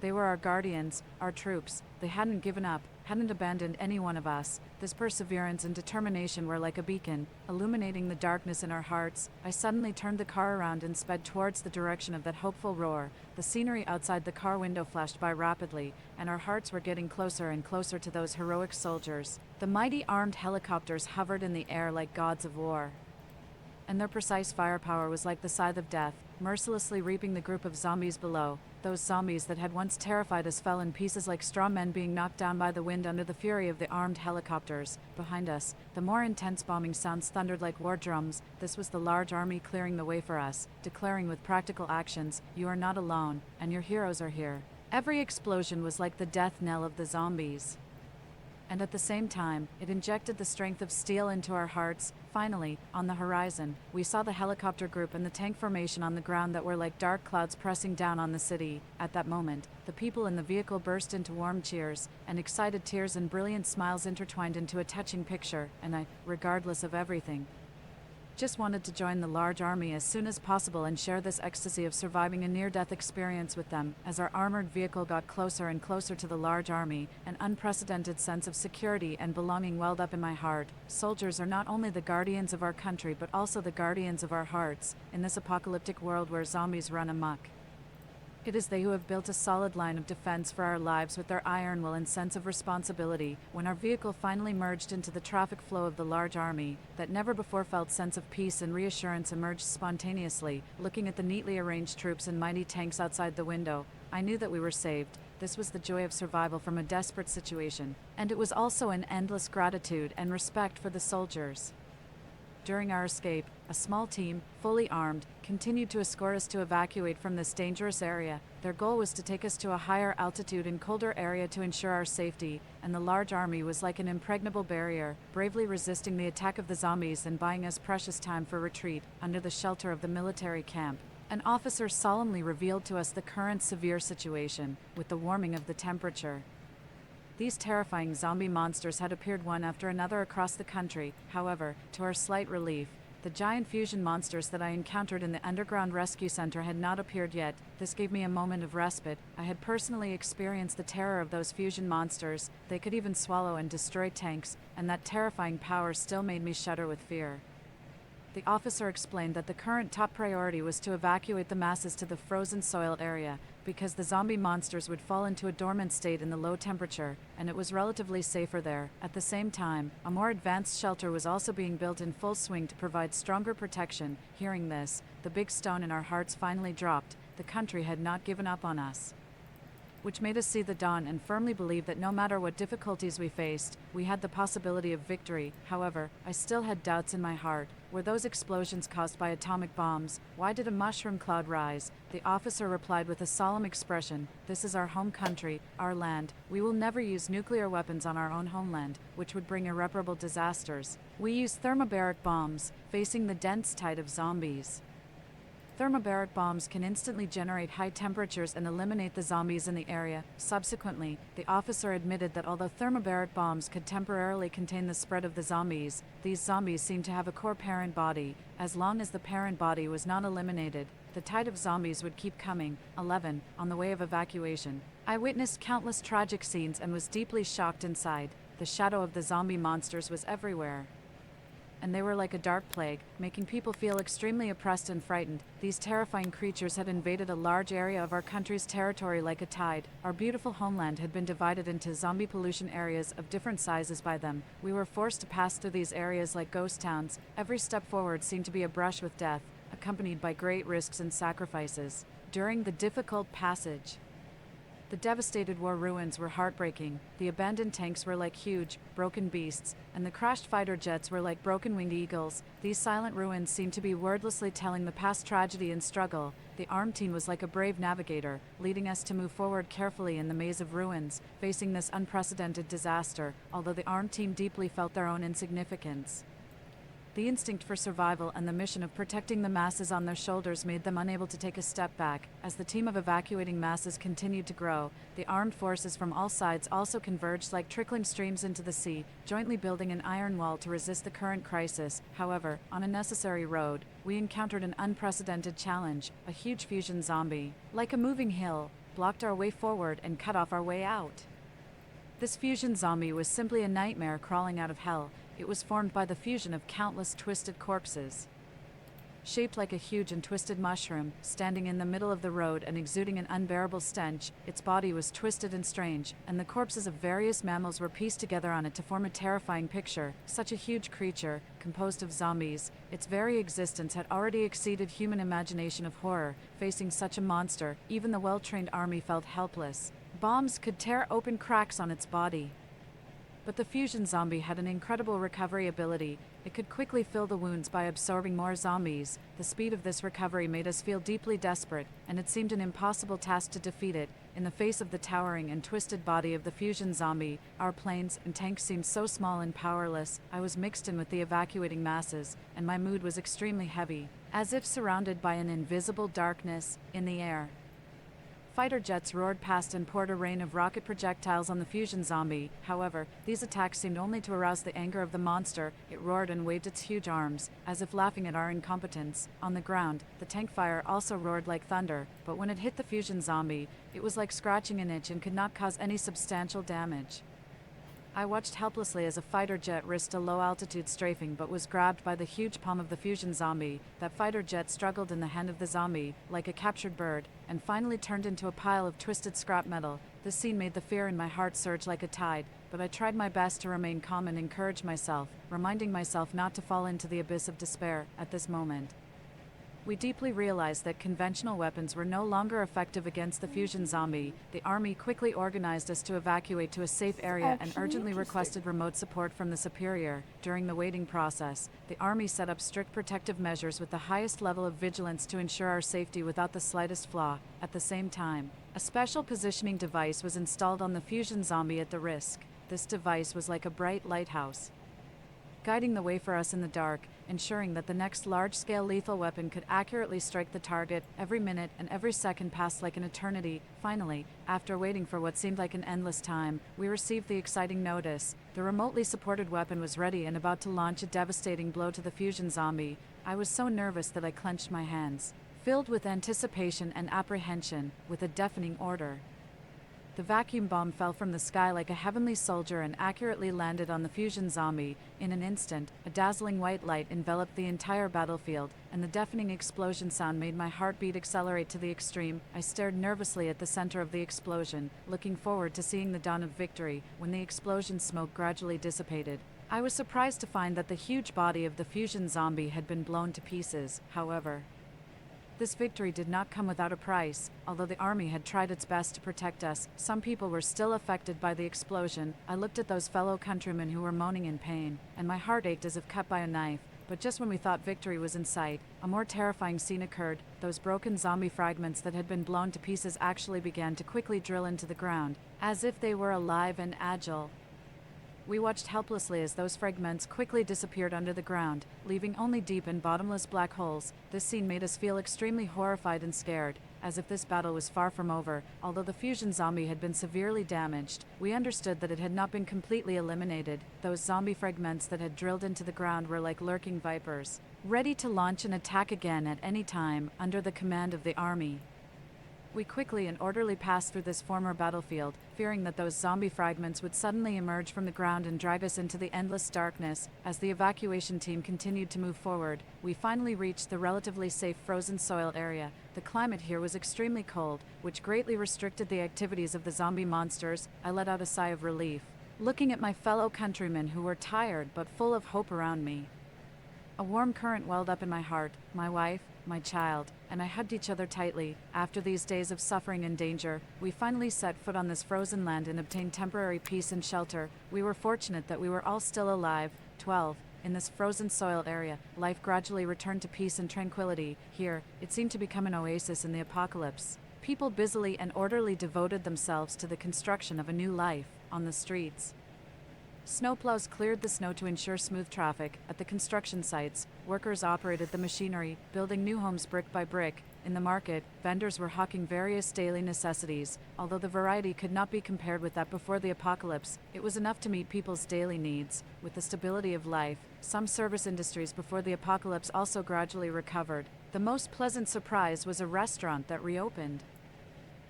They were our guardians, our troops. They hadn't given up, hadn't abandoned any one of us. This perseverance and determination were like a beacon, illuminating the darkness in our hearts. I suddenly turned the car around and sped towards the direction of that hopeful roar. The scenery outside the car window flashed by rapidly, and our hearts were getting closer and closer to those heroic soldiers. The mighty armed helicopters hovered in the air like gods of war, and their precise firepower was like the scythe of death, mercilessly reaping the group of zombies below. Those zombies that had once terrified us fell in pieces like straw men being knocked down by the wind under the fury of the armed helicopters. Behind us, the more intense bombing sounds thundered like war drums. This was the large army clearing the way for us, declaring with practical actions, "You are not alone, and your heroes are here." Every explosion was like the death knell of the zombies, and at the same time, it injected the strength of steel into our hearts. Finally, on the horizon, we saw the helicopter group and the tank formation on the ground that were like dark clouds pressing down on the city. At that moment, the people in the vehicle burst into warm cheers, and excited tears and brilliant smiles intertwined into a touching picture, and I, regardless of everything, just wanted to join the large army as soon as possible and share this ecstasy of surviving a near-death experience with them. As our armored vehicle got closer and closer to the large army, an unprecedented sense of security and belonging welled up in my heart. Soldiers are not only the guardians of our country but also the guardians of our hearts. In this apocalyptic world where zombies run amok, it is they who have built a solid line of defense for our lives with their iron will and sense of responsibility. When our vehicle finally merged into the traffic flow of the large army, that never before felt sense of peace and reassurance emerged spontaneously. Looking at the neatly arranged troops and mighty tanks outside the window, I knew that we were saved. This was the joy of survival from a desperate situation, and it was also an endless gratitude and respect for the soldiers. During our escape, a small team, fully armed, continued to escort us to evacuate from this dangerous area. Their goal was to take us to a higher altitude and colder area to ensure our safety, and the large army was like an impregnable barrier, bravely resisting the attack of the zombies and buying us precious time for retreat. Under the shelter of the military camp, an officer solemnly revealed to us the current severe situation, with the warming of the temperature. These terrifying zombie monsters had appeared one after another across the country. However, to our slight relief, the giant fusion monsters that I encountered in the underground rescue center had not appeared yet. This gave me a moment of respite. I had personally experienced the terror of those fusion monsters. They could even swallow and destroy tanks, and that terrifying power still made me shudder with fear. The officer explained that the current top priority was to evacuate the masses to the frozen soil area, because the zombie monsters would fall into a dormant state in the low temperature, and it was relatively safer there. At the same time, a more advanced shelter was also being built in full swing to provide stronger protection. Hearing this, the big stone in our hearts finally dropped. The country had not given up on us, which made us see the dawn and firmly believe that no matter what difficulties we faced, we had the possibility of victory. However, I still had doubts in my heart. Were those explosions caused by atomic bombs? Why did a mushroom cloud rise? The officer replied with a solemn expression, "This is our home country, our land. We will never use nuclear weapons on our own homeland, which would bring irreparable disasters. We use thermobaric bombs, facing the dense tide of zombies." Thermobaric bombs can instantly generate high temperatures and eliminate the zombies in the area. Subsequently, the officer admitted that although thermobaric bombs could temporarily contain the spread of the zombies, these zombies seemed to have a core parent body. As long as the parent body was not eliminated, the tide of zombies would keep coming. 11. On the way of evacuation, I witnessed countless tragic scenes and was deeply shocked inside. The shadow of the zombie monsters was everywhere, and they were like a dark plague, making people feel extremely oppressed and frightened. These terrifying creatures had invaded a large area of our country's territory like a tide. Our beautiful homeland had been divided into zombie pollution areas of different sizes by them. We were forced to pass through these areas like ghost towns. Every step forward seemed to be a brush with death, accompanied by great risks and sacrifices. During the difficult passage, the devastated war ruins were heartbreaking. The abandoned tanks were like huge, broken beasts, and the crashed fighter jets were like broken-winged eagles. These silent ruins seemed to be wordlessly telling the past tragedy and struggle. The ARM team was like a brave navigator, leading us to move forward carefully in the maze of ruins, facing this unprecedented disaster, although the ARM team deeply felt their own insignificance. The instinct for survival and the mission of protecting the masses on their shoulders made them unable to take a step back. As the team of evacuating masses continued to grow, the armed forces from all sides also converged like trickling streams into the sea, jointly building an iron wall to resist the current crisis. However, on a necessary road, we encountered an unprecedented challenge. A huge fusion zombie, like a moving hill, blocked our way forward and cut off our way out. This fusion zombie was simply a nightmare crawling out of hell. It was formed by the fusion of countless twisted corpses. Shaped like a huge and twisted mushroom, standing in the middle of the road and exuding an unbearable stench, its body was twisted and strange, and the corpses of various mammals were pieced together on it to form a terrifying picture. Such a huge creature, composed of zombies, its very existence had already exceeded human imagination of horror. Facing such a monster, even the well-trained army felt helpless. Bombs could tear open cracks on its body, but the fusion zombie had an incredible recovery ability. It could quickly fill the wounds by absorbing more zombies. The speed of this recovery made us feel deeply desperate, and it seemed an impossible task to defeat it. In the face of the towering and twisted body of the fusion zombie, our planes and tanks seemed so small and powerless. I was mixed in with the evacuating masses, and my mood was extremely heavy, as if surrounded by an invisible darkness in the air. Fighter jets roared past and poured a rain of rocket projectiles on the fusion zombie. However, these attacks seemed only to arouse the anger of the monster. It roared and waved its huge arms, as if laughing at our incompetence. On the ground, the tank fire also roared like thunder, but when it hit the fusion zombie, it was like scratching an itch and could not cause any substantial damage. I watched helplessly as a fighter jet risked a low-altitude strafing but was grabbed by the huge palm of the fusion zombie. That fighter jet struggled in the hand of the zombie, like a captured bird, and finally turned into a pile of twisted scrap metal. This scene made the fear in my heart surge like a tide, but I tried my best to remain calm and encourage myself, reminding myself not to fall into the abyss of despair at this moment. We deeply realized that conventional weapons were no longer effective against the fusion zombie. The army quickly organized us to evacuate to a safe area and urgently requested remote support from the superior. During the waiting process, the army set up strict protective measures with the highest level of vigilance to ensure our safety without the slightest flaw. At the same time, a special positioning device was installed on the fusion zombie at the risk. This device was like a bright lighthouse, guiding the way for us in the dark, ensuring that the next large-scale lethal weapon could accurately strike the target. Every minute and every second passed like an eternity. Finally, after waiting for what seemed like an endless time, we received the exciting notice. The remotely supported weapon was ready and about to launch a devastating blow to the fusion zombie. I was so nervous that I clenched my hands, filled with anticipation and apprehension. With a deafening order, the vacuum bomb fell from the sky like a heavenly soldier and accurately landed on the fusion zombie. In an instant, a dazzling white light enveloped the entire battlefield, and the deafening explosion sound made my heartbeat accelerate to the extreme. I stared nervously at the center of the explosion, looking forward to seeing the dawn of victory. When the explosion smoke gradually dissipated, I was surprised to find that the huge body of the fusion zombie had been blown to pieces. However, this victory did not come without a price. Although the army had tried its best to protect us, some people were still affected by the explosion. I looked at those fellow countrymen who were moaning in pain, and my heart ached as if cut by a knife. But just when we thought victory was in sight, a more terrifying scene occurred. Those broken zombie fragments that had been blown to pieces actually began to quickly drill into the ground, as if they were alive and agile. We watched helplessly as those fragments quickly disappeared under the ground, leaving only deep and bottomless black holes. This scene made us feel extremely horrified and scared, as if this battle was far from over. Although the fusion zombie had been severely damaged, we understood that it had not been completely eliminated. Those zombie fragments that had drilled into the ground were like lurking vipers, ready to launch an attack again at any time, under the command of the army. We quickly and orderly passed through this former battlefield, fearing that those zombie fragments would suddenly emerge from the ground and drag us into the endless darkness. As the evacuation team continued to move forward, we finally reached the relatively safe frozen soil area. The climate here was extremely cold, which greatly restricted the activities of the zombie monsters. I let out a sigh of relief, looking at my fellow countrymen who were tired but full of hope around me. A warm current welled up in my heart, my wife, my child, and I hugged each other tightly. After these days of suffering and danger, we finally set foot on this frozen land and obtained temporary peace and shelter. We were fortunate that we were all still alive. 12. In this frozen soil area, life gradually returned to peace and tranquility. Here, it seemed to become an oasis in the apocalypse. People busily and orderly devoted themselves to the construction of a new life on the streets. Snowplows cleared the snow to ensure smooth traffic. At the construction sites, workers operated the machinery, building new homes brick by brick. In the market, vendors were hawking various daily necessities. Although the variety could not be compared with that before the apocalypse, it was enough to meet people's daily needs. With the stability of life, some service industries before the apocalypse also gradually recovered. The most pleasant surprise was a restaurant that reopened.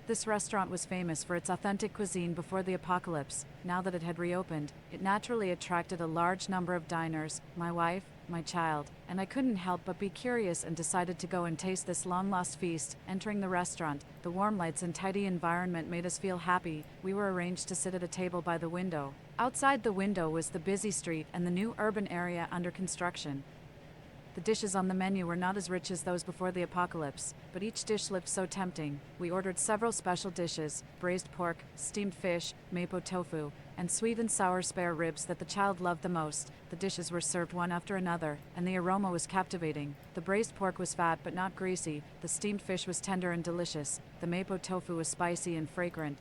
This restaurant was famous for its authentic cuisine before the apocalypse. Now that it had reopened, it naturally attracted a large number of diners, my wife, my child, and I couldn't help but be curious and decided to go and taste this long-lost feast. Entering the restaurant, the warm lights and tidy environment made us feel happy. We were arranged to sit at a table by the window. Outside the window was the busy street and the new urban area under construction. The dishes on the menu were not as rich as those before the apocalypse, but each dish looked so tempting. We ordered several special dishes: braised pork, steamed fish, mapo tofu, and sweet and sour spare ribs that the child loved the most. The dishes were served one after another, and the aroma was captivating. The braised pork was fat but not greasy, the steamed fish was tender and delicious, the mapo tofu was spicy and fragrant,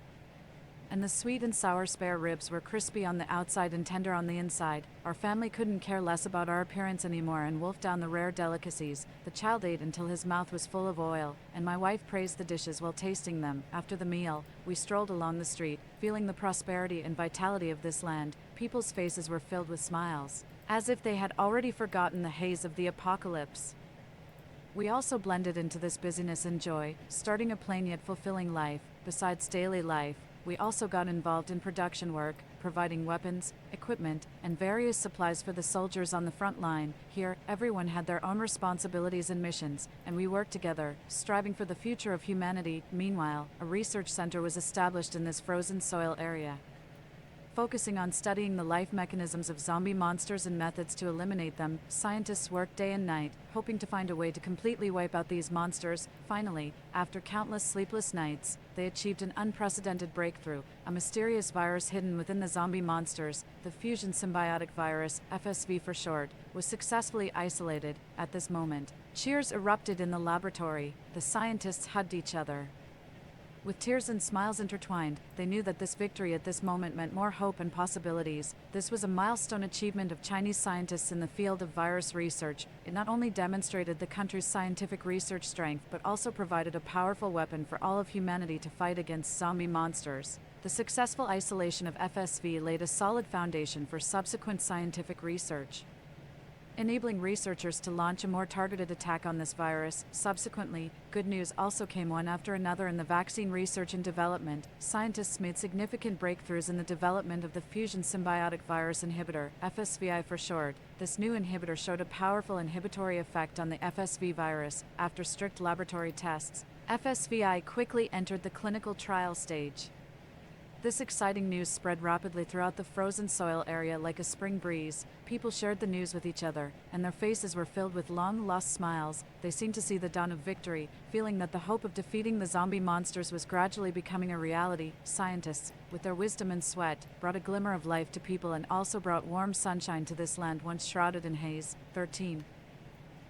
and the sweet and sour spare ribs were crispy on the outside and tender on the inside. Our family couldn't care less about our appearance anymore and wolfed down the rare delicacies. The child ate until his mouth was full of oil, and my wife praised the dishes while tasting them. After the meal, we strolled along the street, feeling the prosperity and vitality of this land. People's faces were filled with smiles, as if they had already forgotten the haze of the apocalypse. We also blended into this busyness and joy, starting a plain yet fulfilling life. Besides daily life, we also got involved in production work, providing weapons, equipment, and various supplies for the soldiers on the front line. Here, everyone had their own responsibilities and missions, and we worked together, striving for the future of humanity. Meanwhile, a research center was established in this frozen soil area, focusing on studying the life mechanisms of zombie monsters and methods to eliminate them. Scientists worked day and night, hoping to find a way to completely wipe out these monsters. Finally, after countless sleepless nights, they achieved an unprecedented breakthrough. A mysterious virus hidden within the zombie monsters, the fusion symbiotic virus, FSV for short, was successfully isolated. At this moment, cheers erupted in the laboratory. The scientists hugged each other. With tears and smiles intertwined, they knew that this victory at this moment meant more hope and possibilities. This was a milestone achievement of Chinese scientists in the field of virus research. It not only demonstrated the country's scientific research strength, but also provided a powerful weapon for all of humanity to fight against zombie monsters. The successful isolation of FSV laid a solid foundation for subsequent scientific research, enabling researchers to launch a more targeted attack on this virus. Subsequently, good news also came one after another in the vaccine research and development. Scientists made significant breakthroughs in the development of the fusion symbiotic virus inhibitor, FSVI for short. This new inhibitor showed a powerful inhibitory effect on the FSV virus. After strict laboratory tests, FSVI quickly entered the clinical trial stage. This exciting news spread rapidly throughout the frozen soil area like a spring breeze. People shared the news with each other, and their faces were filled with long-lost smiles. They seemed to see the dawn of victory, feeling that the hope of defeating the zombie monsters was gradually becoming a reality. Scientists, with their wisdom and sweat, brought a glimmer of life to people and also brought warm sunshine to this land once shrouded in haze. 13.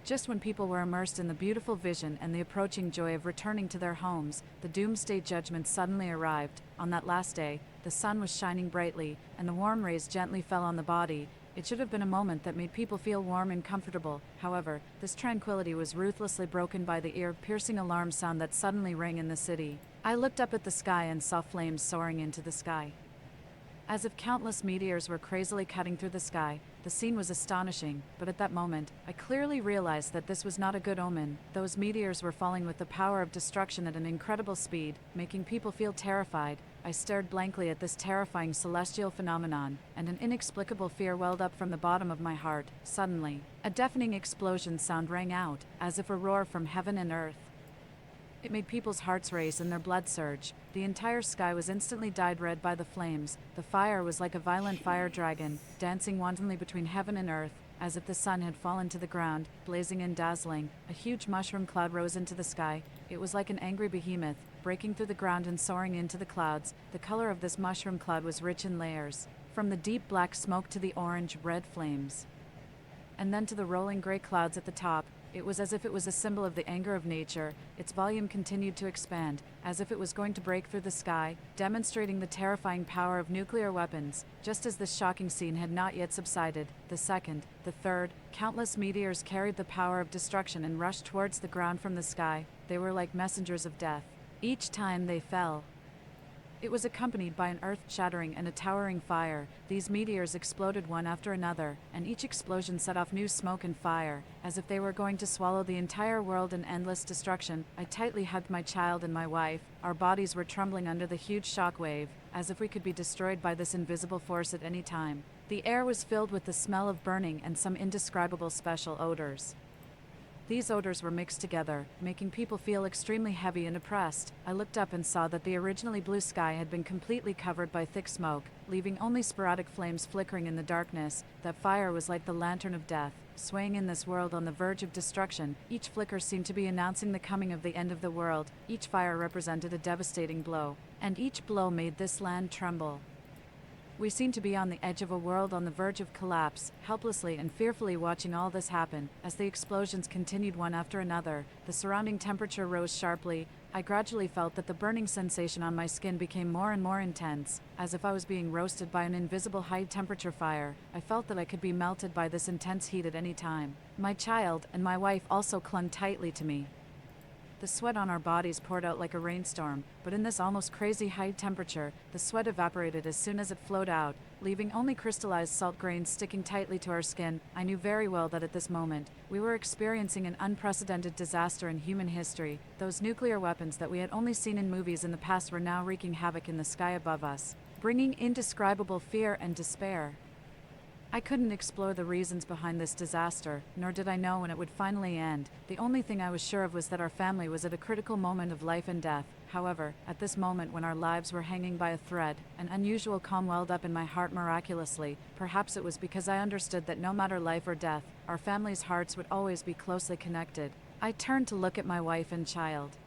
Just when people were immersed in the beautiful vision and the approaching joy of returning to their homes, the doomsday judgment suddenly arrived. On that last day, the sun was shining brightly, and the warm rays gently fell on the body. It should have been a moment that made people feel warm and comfortable. However, this tranquility was ruthlessly broken by the ear-piercing alarm sound that suddenly rang in the city. I looked up at the sky and saw flames soaring into the sky. As if countless meteors were crazily cutting through the sky, the scene was astonishing, but at that moment, I clearly realized that this was not a good omen. Those meteors were falling with the power of destruction at an incredible speed, making people feel terrified. I stared blankly at this terrifying celestial phenomenon, and an inexplicable fear welled up from the bottom of my heart. Suddenly, a deafening explosion sound rang out, as if a roar from heaven and earth. It made people's hearts race and their blood surge. The entire sky was instantly dyed red by the flames. The fire was like a violent fire dragon, dancing wantonly between heaven and earth, as if the sun had fallen to the ground, blazing and dazzling. A huge mushroom cloud rose into the sky. It was like an angry behemoth, breaking through the ground and soaring into the clouds. The color of this mushroom cloud was rich in layers, from the deep black smoke to the orange-red flames, and then to the rolling gray clouds at the top. It was as if it was a symbol of the anger of nature. Its volume continued to expand, as if it was going to break through the sky, demonstrating the terrifying power of nuclear weapons. Just as this shocking scene had not yet subsided, the second, the third, countless meteors carried the power of destruction and rushed towards the ground from the sky. They were like messengers of death. Each time they fell, it was accompanied by an earth-shattering and a towering fire. These meteors exploded one after another, and each explosion set off new smoke and fire, as if they were going to swallow the entire world in endless destruction. I tightly hugged my child and my wife. Our bodies were trembling under the huge shock wave, as if we could be destroyed by this invisible force at any time. The air was filled with the smell of burning and some indescribable special odors. These odors were mixed together, making people feel extremely heavy and oppressed. I looked up and saw that the originally blue sky had been completely covered by thick smoke, leaving only sporadic flames flickering in the darkness. That fire was like the lantern of death, swaying in this world on the verge of destruction. Each flicker seemed to be announcing the coming of the end of the world. Each fire represented a devastating blow, and each blow made this land tremble. We seemed to be on the edge of a world on the verge of collapse, helplessly and fearfully watching all this happen. As the explosions continued one after another, the surrounding temperature rose sharply. I gradually felt that the burning sensation on my skin became more and more intense, as if I was being roasted by an invisible high-temperature fire. I felt that I could be melted by this intense heat at any time. My child and my wife also clung tightly to me. The sweat on our bodies poured out like a rainstorm, but in this almost crazy high temperature, the sweat evaporated as soon as it flowed out, leaving only crystallized salt grains sticking tightly to our skin. I knew very well that at this moment, we were experiencing an unprecedented disaster in human history. Those nuclear weapons that we had only seen in movies in the past were now wreaking havoc in the sky above us, bringing indescribable fear and despair. I couldn't explore the reasons behind this disaster, nor did I know when it would finally end. The only thing I was sure of was that our family was at a critical moment of life and death. However, at this moment when our lives were hanging by a thread, an unusual calm welled up in my heart miraculously. Perhaps it was because I understood that no matter life or death, our family's hearts would always be closely connected. I turned to look at my wife and child.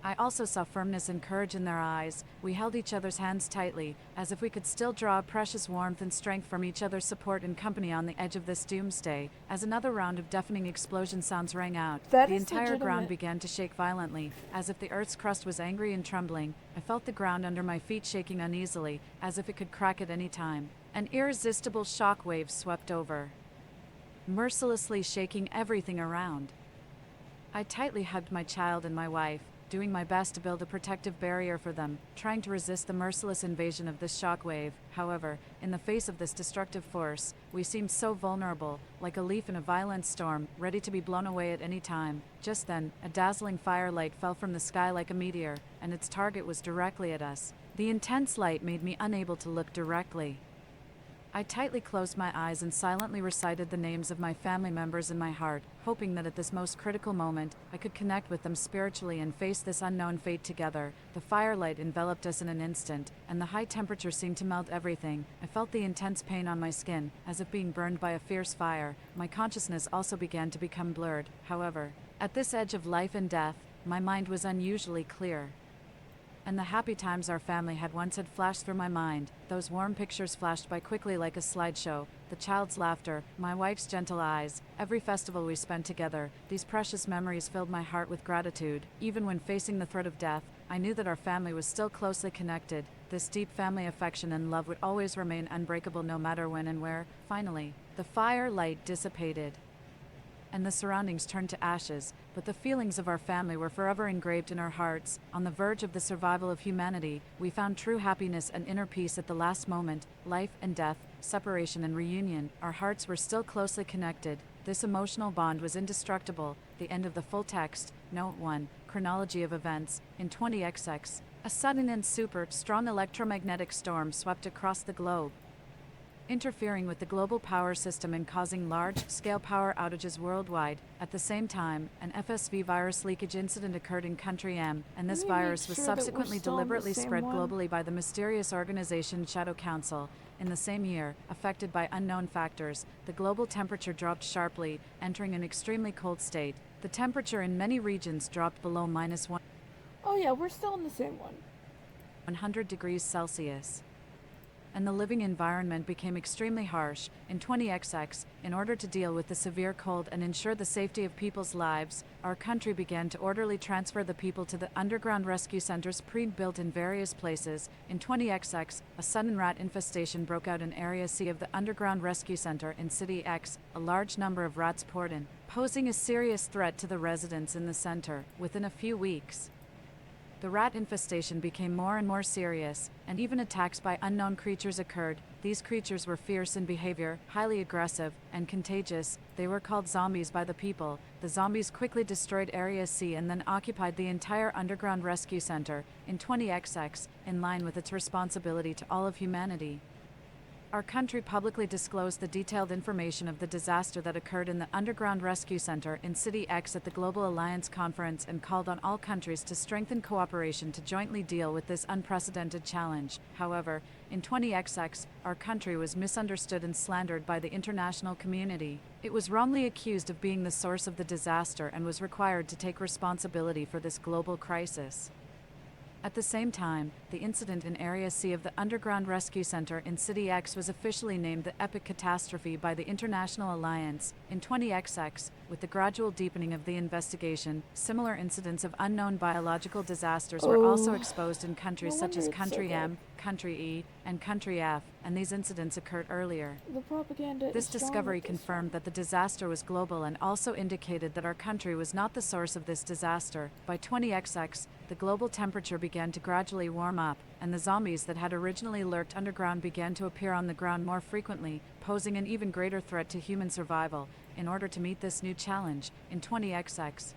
I also saw firmness and courage in their eyes. We held each other's hands tightly, as if we could still draw precious warmth and strength from each other's support and company on the edge of this doomsday. As another round of deafening explosion sounds rang out, That the is entire legitimate. ground began to shake violently, as if the earth's crust was angry and trembling. I felt the ground under my feet shaking uneasily, as if it could crack at any time. An irresistible shock wave swept over, mercilessly shaking everything around. I tightly hugged my child and my wife, doing my best to build a protective barrier for them, trying to resist the merciless invasion of this shockwave. However, in the face of this destructive force, we seemed so vulnerable, like a leaf in a violent storm, ready to be blown away at any time. Just then, a dazzling firelight fell from the sky like a meteor, and its target was directly at us. The intense light made me unable to look directly. I tightly closed my eyes and silently recited the names of my family members in my heart, hoping that at this most critical moment, I could connect with them spiritually and face this unknown fate together. The firelight enveloped us in an instant, and the high temperature seemed to melt everything. I felt the intense pain on my skin, as if being burned by a fierce fire. My consciousness also began to become blurred. However, at this edge of life and death, my mind was unusually clear. And the happy times our family had once had flashed through my mind. Those warm pictures flashed by quickly like a slideshow. The child's laughter, my wife's gentle eyes, every festival we spent together. These precious memories filled my heart with gratitude. Even when facing the threat of death, I knew that our family was still closely connected. This deep family affection and love would always remain unbreakable no matter when and where. Finally, the firelight dissipated and the surroundings turned to ashes, but the feelings of our family were forever engraved in our hearts. On the verge of the survival of humanity, we found true happiness and inner peace at the last moment. Life and death, separation and reunion, our hearts were still closely connected. This emotional bond was indestructible. The end of the full text. Note 1. Chronology of events. In 20XX, a sudden and super strong electromagnetic storm swept across the globe, interfering with the global power system and causing large-scale power outages worldwide. At the same time, an FSV virus leakage incident occurred in Country M, and this Let me virus make was sure that we're subsequently still on the deliberately same spread one. globally by the mysterious organization Shadow Council. In the same year, affected by unknown factors, the global temperature dropped sharply, entering an extremely cold state. The temperature in many regions dropped below minus Oh yeah, we're still in the same one. 100 degrees Celsius, and the living environment became extremely harsh. In 20XX, in order to deal with the severe cold and ensure the safety of people's lives, our country began to orderly transfer the people to the underground rescue centers pre-built in various places. In 20XX, a sudden rat infestation broke out in Area C of the underground rescue center in City X. A large number of rats poured in, posing a serious threat to the residents in the center. Within a few weeks, the rat infestation became more and more serious, and even attacks by unknown creatures occurred. These creatures were fierce in behavior, highly aggressive, and contagious. They were called zombies by the people. The zombies quickly destroyed Area C and then occupied the entire underground rescue center. In 20XX, in line with its responsibility to all of humanity, our country publicly disclosed the detailed information of the disaster that occurred in the Underground Rescue Center in City X at the Global Alliance Conference and called on all countries to strengthen cooperation to jointly deal with this unprecedented challenge. However, in 20XX, our country was misunderstood and slandered by the international community. It was wrongly accused of being the source of the disaster and was required to take responsibility for this global crisis. At the same time, the incident in Area C of the Underground Rescue Center in City X was officially named the Epic Catastrophe by the International Alliance. In 20XX, with the gradual deepening of the investigation, similar incidents of unknown biological disasters were also exposed in countries No such as wonder it's so Country good. M, Country E, and Country F, and these incidents occurred earlier. The propaganda This is strong discovery with this confirmed that the disaster was global and also indicated that our country was not the source of this disaster. By 20XX, the global temperature began to gradually warm up, and the zombies that had originally lurked underground began to appear on the ground more frequently, posing an even greater threat to human survival. In order to meet this new challenge, in 20XX,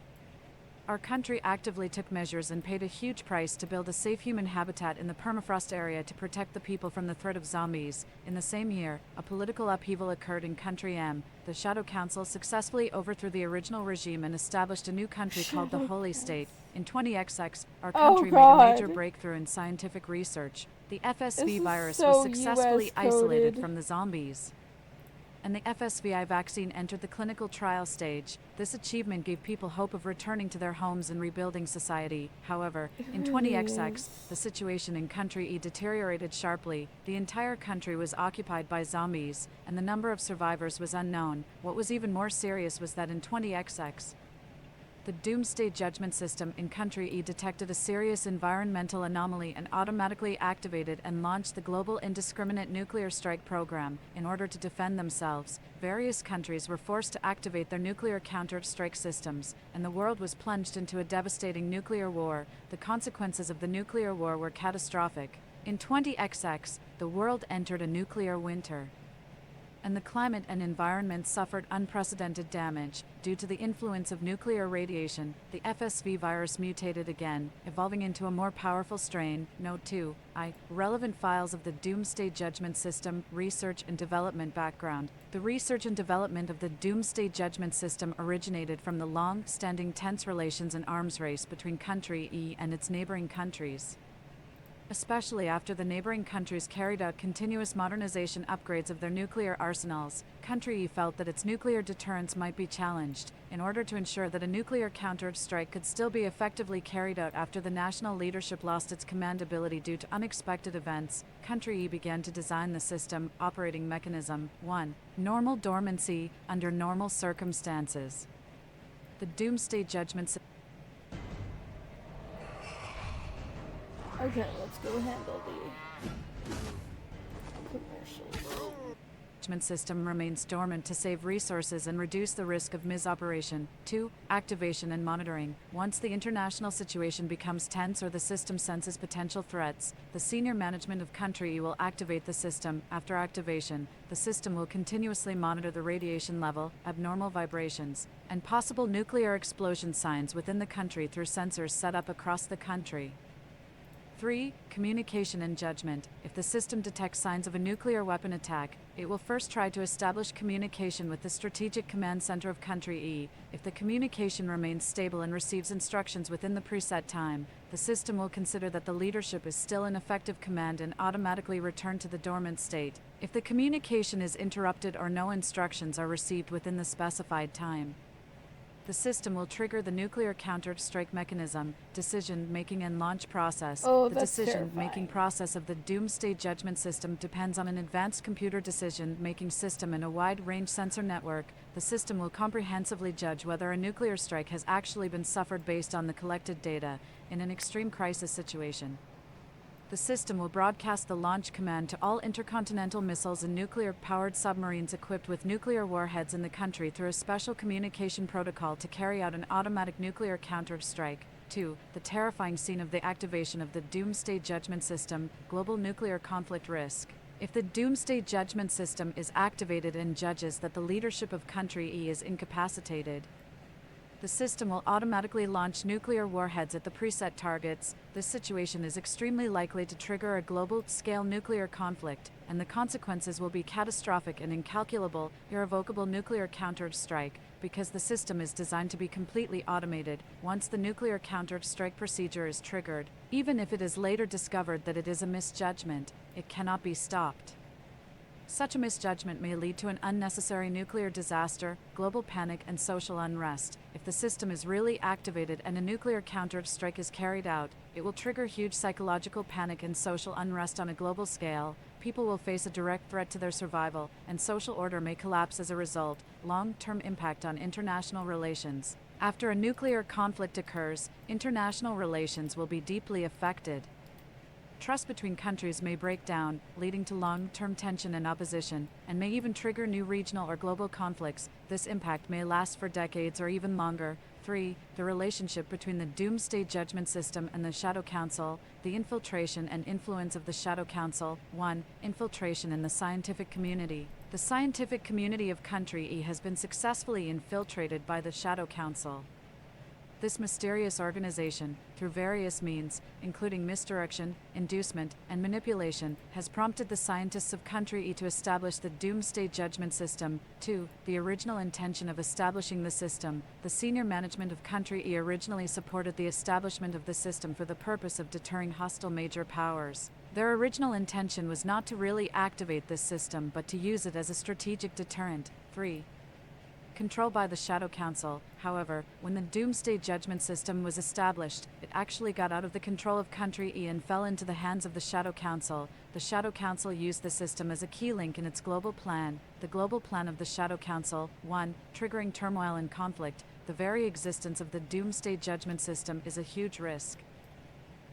our country actively took measures and paid a huge price to build a safe human habitat in the permafrost area to protect the people from the threat of zombies. In the same year, a political upheaval occurred in Country M. The Shadow Council successfully overthrew the original regime and established a new country called the Shadow Holy Council. State. In 20XX, our Oh, country made a major God. breakthrough in scientific research. The This FSV is virus so was successfully US isolated coded. from the zombies, and the FSVI vaccine entered the clinical trial stage. This achievement gave people hope of returning to their homes and rebuilding society. However, in It 20XX, really is. the situation in Country E deteriorated sharply. The entire country was occupied by zombies, and the number of survivors was unknown. What was even more serious was that in 20XX, the Doomsday Judgment System in Country E detected a serious environmental anomaly and automatically activated and launched the Global Indiscriminate Nuclear Strike Program. In order to defend themselves, various countries were forced to activate their nuclear counter-strike systems, and the world was plunged into a devastating nuclear war. The consequences of the nuclear war were catastrophic. In 20XX, the world entered a nuclear winter, and the climate and environment suffered unprecedented damage. Due to the influence of nuclear radiation, the FSV virus mutated again, evolving into a more powerful strain. Note 2. Relevant files of the Doomsday Judgment System, research and development background. The research and development of the Doomsday Judgment System originated from the long-standing tense relations and arms race between Country E and its neighboring countries. especially after the neighboring countries carried out continuous modernization upgrades of their nuclear arsenals. Country E felt that its nuclear deterrence might be challenged. In order to ensure that a nuclear counter-strike could still be effectively carried out after the national leadership lost its command ability due to unexpected events, Country E began to design the system operating mechanism. 1. Normal dormancy under normal circumstances. The Doomsday Judgment System. Okay, let's go handle the commercials. System remains dormant to save resources and reduce the risk of misoperation. 2. Activation and monitoring. Once the international situation becomes tense or the system senses potential threats, the senior management of Country E will activate the system. After activation, the system will continuously monitor the radiation level, abnormal vibrations, and possible nuclear explosion signs within the country through sensors set up across the country. 3. Communication and judgment. If the system detects signs of a nuclear weapon attack, it will first try to establish communication with the Strategic Command Center of Country E. If the communication remains stable and receives instructions within the preset time, the system will consider that the leadership is still in effective command and automatically return to the dormant state. If the communication is interrupted or no instructions are received within the specified time, the system will trigger the nuclear counter-strike mechanism, decision-making and launch process. Oh, the that's decision-making terrifying. process of the Doomsday Judgment System depends on an advanced computer decision-making system and a wide-range sensor network. The system will comprehensively judge whether a nuclear strike has actually been suffered based on the collected data in an extreme crisis situation. The system will broadcast the launch command to all intercontinental missiles and nuclear-powered submarines equipped with nuclear warheads in the country through a special communication protocol to carry out an automatic nuclear counter-strike. 2. The terrifying scene of the activation of the Doomsday Judgment System, global nuclear conflict risk. If the Doomsday Judgment System is activated and judges that the leadership of Country E is incapacitated, the system will automatically launch nuclear warheads at the preset targets. This situation is extremely likely to trigger a global-scale nuclear conflict, and the consequences will be catastrophic and incalculable, irrevocable nuclear counter-strike, because the system is designed to be completely automated. Once the nuclear counter-strike procedure is triggered, even if it is later discovered that it is a misjudgment, it cannot be stopped. Such a misjudgment may lead to an unnecessary nuclear disaster, global panic, and social unrest. If the system is really activated and a nuclear counter-strike is carried out, it will trigger huge psychological panic and social unrest on a global scale. People will face a direct threat to their survival, and social order may collapse as a result. Long-term impact on international relations. After a nuclear conflict occurs, international relations will be deeply affected. Trust between countries may break down, leading to long-term tension and opposition, and may even trigger new regional or global conflicts. This impact may last for decades or even longer. 3. The relationship between the Doomsday Judgment System and the Shadow Council. The infiltration and influence of the Shadow Council. 1. Infiltration in the scientific community. The scientific community of Country E has been successfully infiltrated by the Shadow Council. This mysterious organization, through various means, including misdirection, inducement, and manipulation, has prompted the scientists of Country E to establish the Doomsday Judgment System. 2. The original intention of establishing the system. The senior management of Country E originally supported the establishment of the system for the purpose of deterring hostile major powers. Their original intention was not to really activate this system, but to use it as a strategic deterrent. 3. Control by the Shadow Council. However, when the Doomsday Judgment System was established, it actually got out of the control of Country E and fell into the hands of the Shadow Council. The Shadow Council used the system as a key link in its global plan. The global plan of the Shadow Council. 1. Triggering turmoil and conflict. The very existence of the Doomsday Judgment System is a huge risk.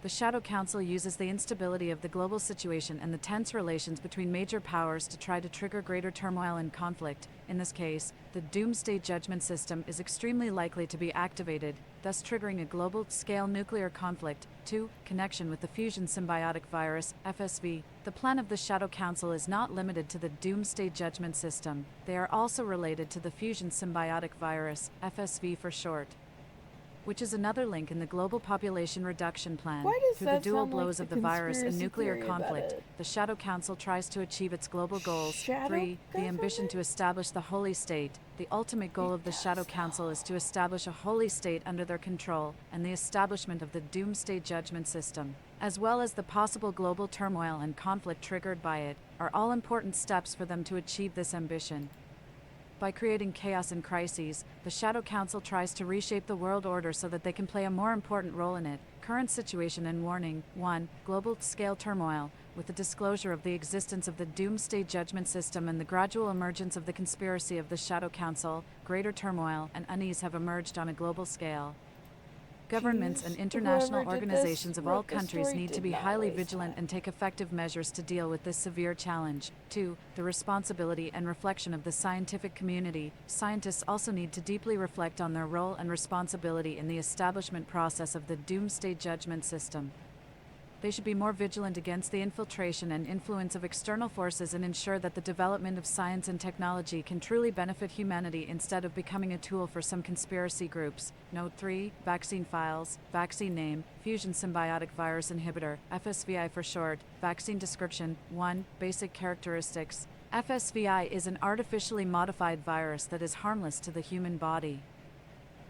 The Shadow Council uses the instability of the global situation and the tense relations between major powers to try to trigger greater turmoil and conflict. In this case, the Doomsday Judgment System is extremely likely to be activated, thus triggering a global-scale nuclear conflict. 2. Connection with the Fusion Symbiotic Virus, FSV. The plan of the Shadow Council is not limited to the Doomsday Judgment System. They are also related to the Fusion Symbiotic Virus, FSV for short, which is another link in the global population reduction plan. Why does Through the that dual sound like blows the of the virus and conspiracy nuclear theory about conflict, it? the Shadow Council tries to achieve its global goals. Shadow 3. The ambition government? to establish the Holy State. The ultimate goal of the Shadow Council is to establish a holy state under their control, and the establishment of the Doomsday Judgment System. as well as the possible global turmoil and conflict triggered by it, are all important steps for them to achieve this ambition. By creating chaos and crises, the Shadow Council tries to reshape the world order so that they can play a more important role in it. Current situation and warning. 1. Global-scale turmoil. With the disclosure of the existence of the Doomsday Judgment System and the gradual emergence of the conspiracy of the Shadow Council, greater turmoil and unease have emerged on a global scale. Governments and Jeez, international whoever did organizations this of all wrote this countries story need to did be not highly waste vigilant time. and take effective measures to deal with this severe challenge. 2. The responsibility and reflection of the scientific community. Scientists also need to deeply reflect on their role and responsibility in the establishment process of the Doomsday Judgment System. They should be more vigilant against the infiltration and influence of external forces and ensure that the development of science and technology can truly benefit humanity instead of becoming a tool for some conspiracy groups. Note 3. Vaccine files. Vaccine name. Fusion symbiotic virus inhibitor. FSVI for short. Vaccine description. 1. Basic characteristics. FSVI is an artificially modified virus that is harmless to the human body.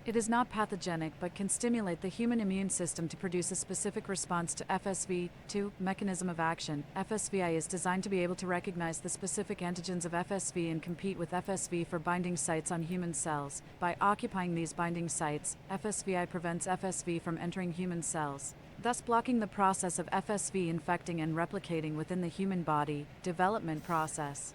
It is not pathogenic but can stimulate the human immune system to produce a specific response to FSV. 2. Mechanism of action. FSVI is designed to be able to recognize the specific antigens of FSV and compete with FSV for binding sites on human cells. By occupying these binding sites, FSVI prevents FSV from entering human cells, thus blocking the process of FSV infecting and replicating within the human body. Development process.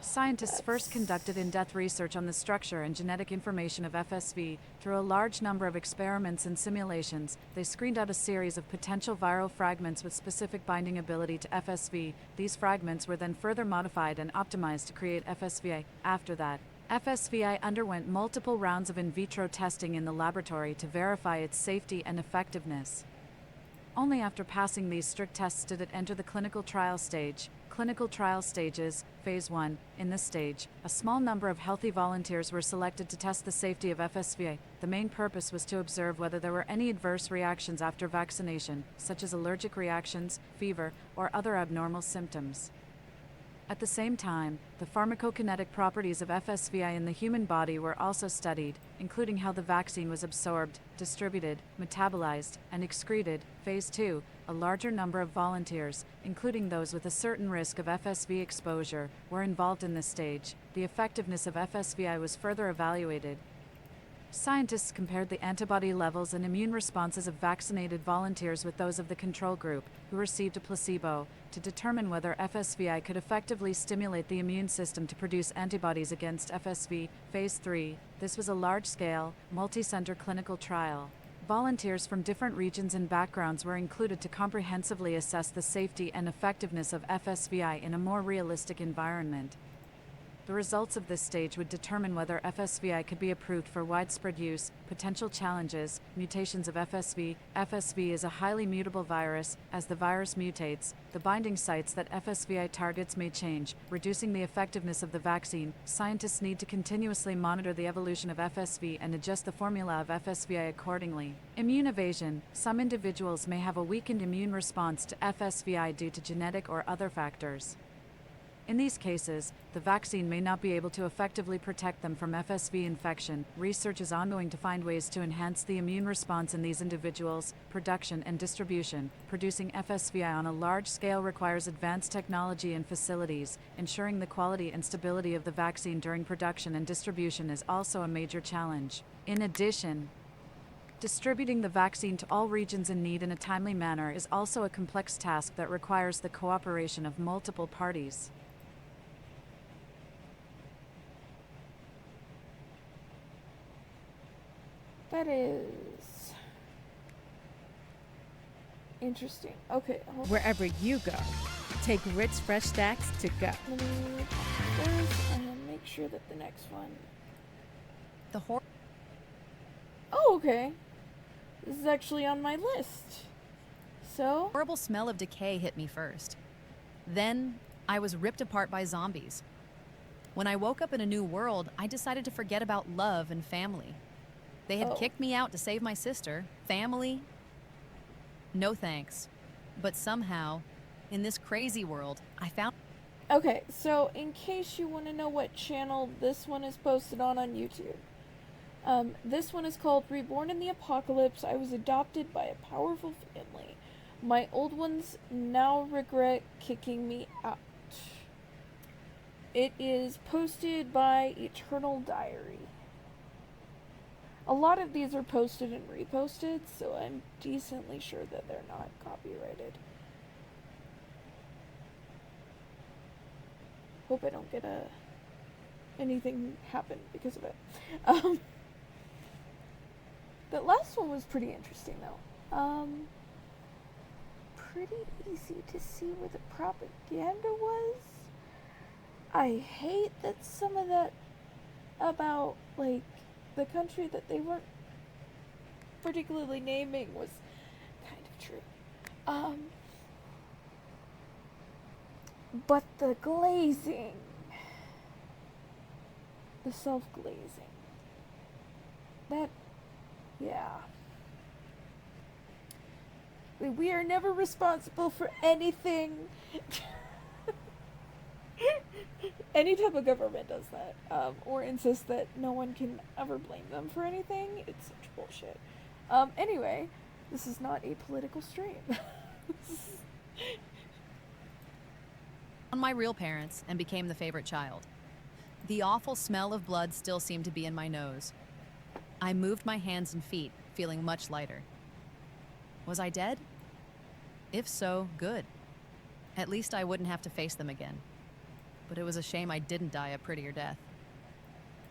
Scientists first conducted in-depth research on the structure and genetic information of FSV. Through a large number of experiments and simulations, they screened out a series of potential viral fragments with specific binding ability to FSV. These fragments were then further modified and optimized to create FSVI. After that, FSVI underwent multiple rounds of in vitro testing in the laboratory to verify its safety and effectiveness. Only after passing these strict tests did it enter the clinical trial stage. Clinical trial stages. Phase 1. In this stage, a small number of healthy volunteers were selected to test the safety of FSVI. The main purpose was to observe whether there were any adverse reactions after vaccination, such as allergic reactions, fever, or other abnormal symptoms. At the same time, the pharmacokinetic properties of FSVI in the human body were also studied, including how the vaccine was absorbed, distributed, metabolized, and excreted. Phase 2. A larger number of volunteers, including those with a certain risk of FSV exposure, were involved in this stage. The effectiveness of FSVI was further evaluated. Scientists compared the antibody levels and immune responses of vaccinated volunteers with those of the control group, who received a placebo, to determine whether FSVI could effectively stimulate the immune system to produce antibodies against FSV. Phase 3. This was a large-scale, multi-center clinical trial. Volunteers from different regions and backgrounds were included to comprehensively assess the safety and effectiveness of FSVI in a more realistic environment. The results of this stage would determine whether FSVI could be approved for widespread use. Potential challenges. Mutations of FSV. FSV is a highly mutable virus. As the virus mutates, the binding sites that FSVI targets may change, reducing the effectiveness of the vaccine. Scientists need to continuously monitor the evolution of FSV and adjust the formula of FSVI accordingly. Immune evasion. Some individuals may have a weakened immune response to FSVI due to genetic or other factors. In these cases, the vaccine may not be able to effectively protect them from FSV infection. Research is ongoing to find ways to enhance the immune response in these individuals. Production and distribution. Producing FSVI on a large scale requires advanced technology and facilities. Ensuring the quality and stability of the vaccine during production and distribution is also a major challenge. In addition, distributing the vaccine to all regions in need in a timely manner is also a complex task that requires the cooperation of multiple parties. That is interesting. Okay, hold on. Wherever you go, take Ritz Fresh Stacks to go. Let me pop this and make sure that the next one. Oh, okay. This is actually on my list. So, Horrible smell of decay hit me first. Then, I was ripped apart by zombies. When I woke up in a new world, I decided to forget about love and family. They had kicked me out to save my sister. Family? No thanks. But somehow, in this crazy world, I found... okay, so in case you want to know what channel this one is posted on YouTube, this one is called Reborn in the Apocalypse. I was adopted by a powerful family. My old ones now regret kicking me out. It is posted by Eternal Diary. A lot of these are posted and reposted, so I'm decently sure that they're not copyrighted. Hope I don't get anything happen because of it. That last one was pretty interesting though. Pretty easy to see where the propaganda was. I hate that some of that about, like, the country that they weren't particularly naming was kind of true. But the glazing, the self-glazing, that, yeah. We are never responsible for anything. Any type of government does that, or insists that no one can ever blame them for anything. It's such bullshit. Anyway, this is not a political stream. On my real parents and became the favorite child. The awful smell of blood still seemed to be in my nose. I moved my hands and feet, feeling much lighter. Was I dead? If so, good. At least I wouldn't have to face them again. But it was a shame I didn't die a prettier death.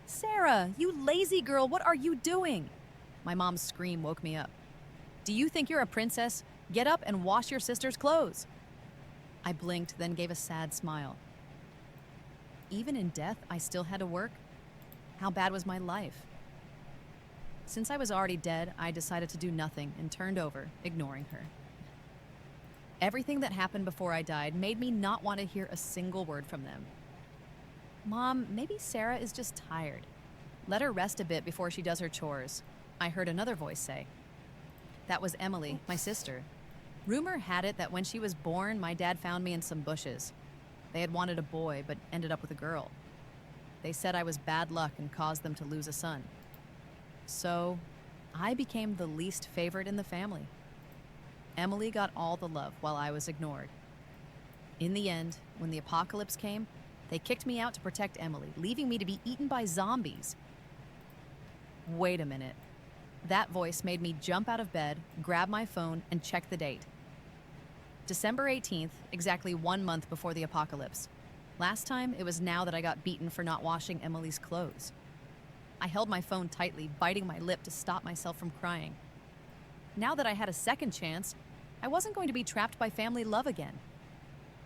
Sarah, you lazy girl, what are you doing? My mom's scream woke me up. Do you think you're a princess? Get up and wash your sister's clothes. I blinked, then gave a sad smile. Even in death, I still had to work? How bad was my life? Since I was already dead, I decided to do nothing and turned over, ignoring her. Everything that happened before I died made me not want to hear a single word from them. Mom, maybe Sarah is just tired. Let her rest a bit before she does her chores, I heard another voice say. That was Emily, my sister. Rumor had it that when she was born, my dad found me in some bushes. They had wanted a boy, but ended up with a girl. They said I was bad luck and caused them to lose a son. So, I became the least favorite in the family. Emily got all the love while I was ignored. In the end, when the apocalypse came, they kicked me out to protect Emily, leaving me to be eaten by zombies. Wait a minute. That voice made me jump out of bed, grab my phone, and check the date. December 18th, exactly 1 month before the apocalypse. Last time, it was now that I got beaten for not washing Emily's clothes. I held my phone tightly, biting my lip to stop myself from crying. Now that I had a second chance, I wasn't going to be trapped by family love again.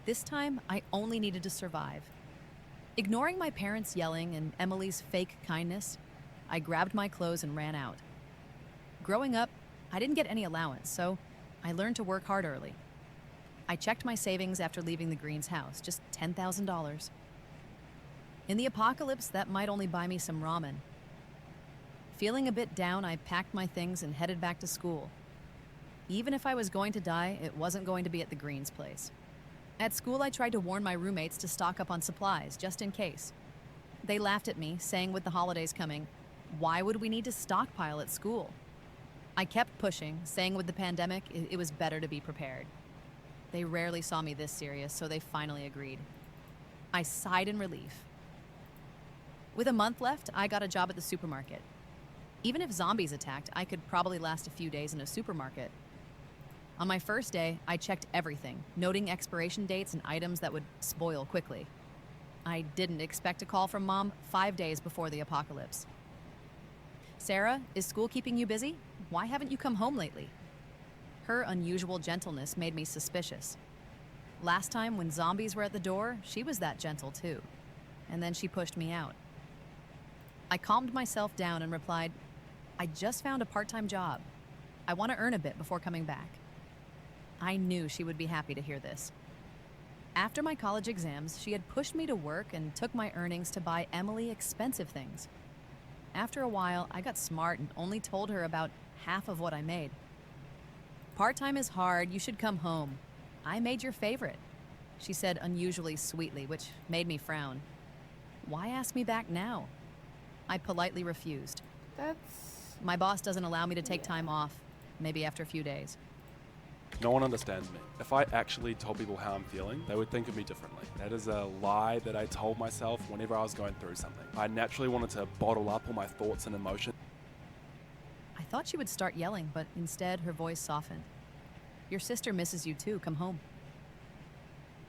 This time, I only needed to survive. Ignoring my parents' yelling and Emily's fake kindness, I grabbed my clothes and ran out. Growing up, I didn't get any allowance, so I learned to work hard early. I checked my savings after leaving the Greens' house, just $10,000. In the apocalypse, that might only buy me some ramen. Feeling a bit down, I packed my things and headed back to school. Even if I was going to die, it wasn't going to be at the Greens' place. At school, I tried to warn my roommates to stock up on supplies, just in case. They laughed at me, saying with the holidays coming, why would we need to stockpile at school? I kept pushing, saying with the pandemic, it was better to be prepared. They rarely saw me this serious, so they finally agreed. I sighed in relief. With a month left, I got a job at the supermarket. Even if zombies attacked, I could probably last a few days in a supermarket. On my first day, I checked everything, noting expiration dates and items that would spoil quickly. I didn't expect a call from Mom 5 days before the apocalypse. Sarah, is school keeping you busy? Why haven't you come home lately? Her unusual gentleness made me suspicious. Last time, when zombies were at the door, she was that gentle too. And then she pushed me out. I calmed myself down and replied, I just found a part-time job. I want to earn a bit before coming back. I knew she would be happy to hear this. After my college exams, she had pushed me to work and took my earnings to buy Emily expensive things. After a while, I got smart and only told her about half of what I made. Part-time is hard, you should come home. I made your favorite, she said unusually sweetly, which made me frown. Why ask me back now? I politely refused. That's... My boss doesn't allow me to take time off, maybe after a few days. No one understands me. If I actually told people how I'm feeling, they would think of me differently. That is a lie that I told myself whenever I was going through something. I naturally wanted to bottle up all my thoughts and emotions. I thought she would start yelling, but instead her voice softened. Your sister misses you too. Come home.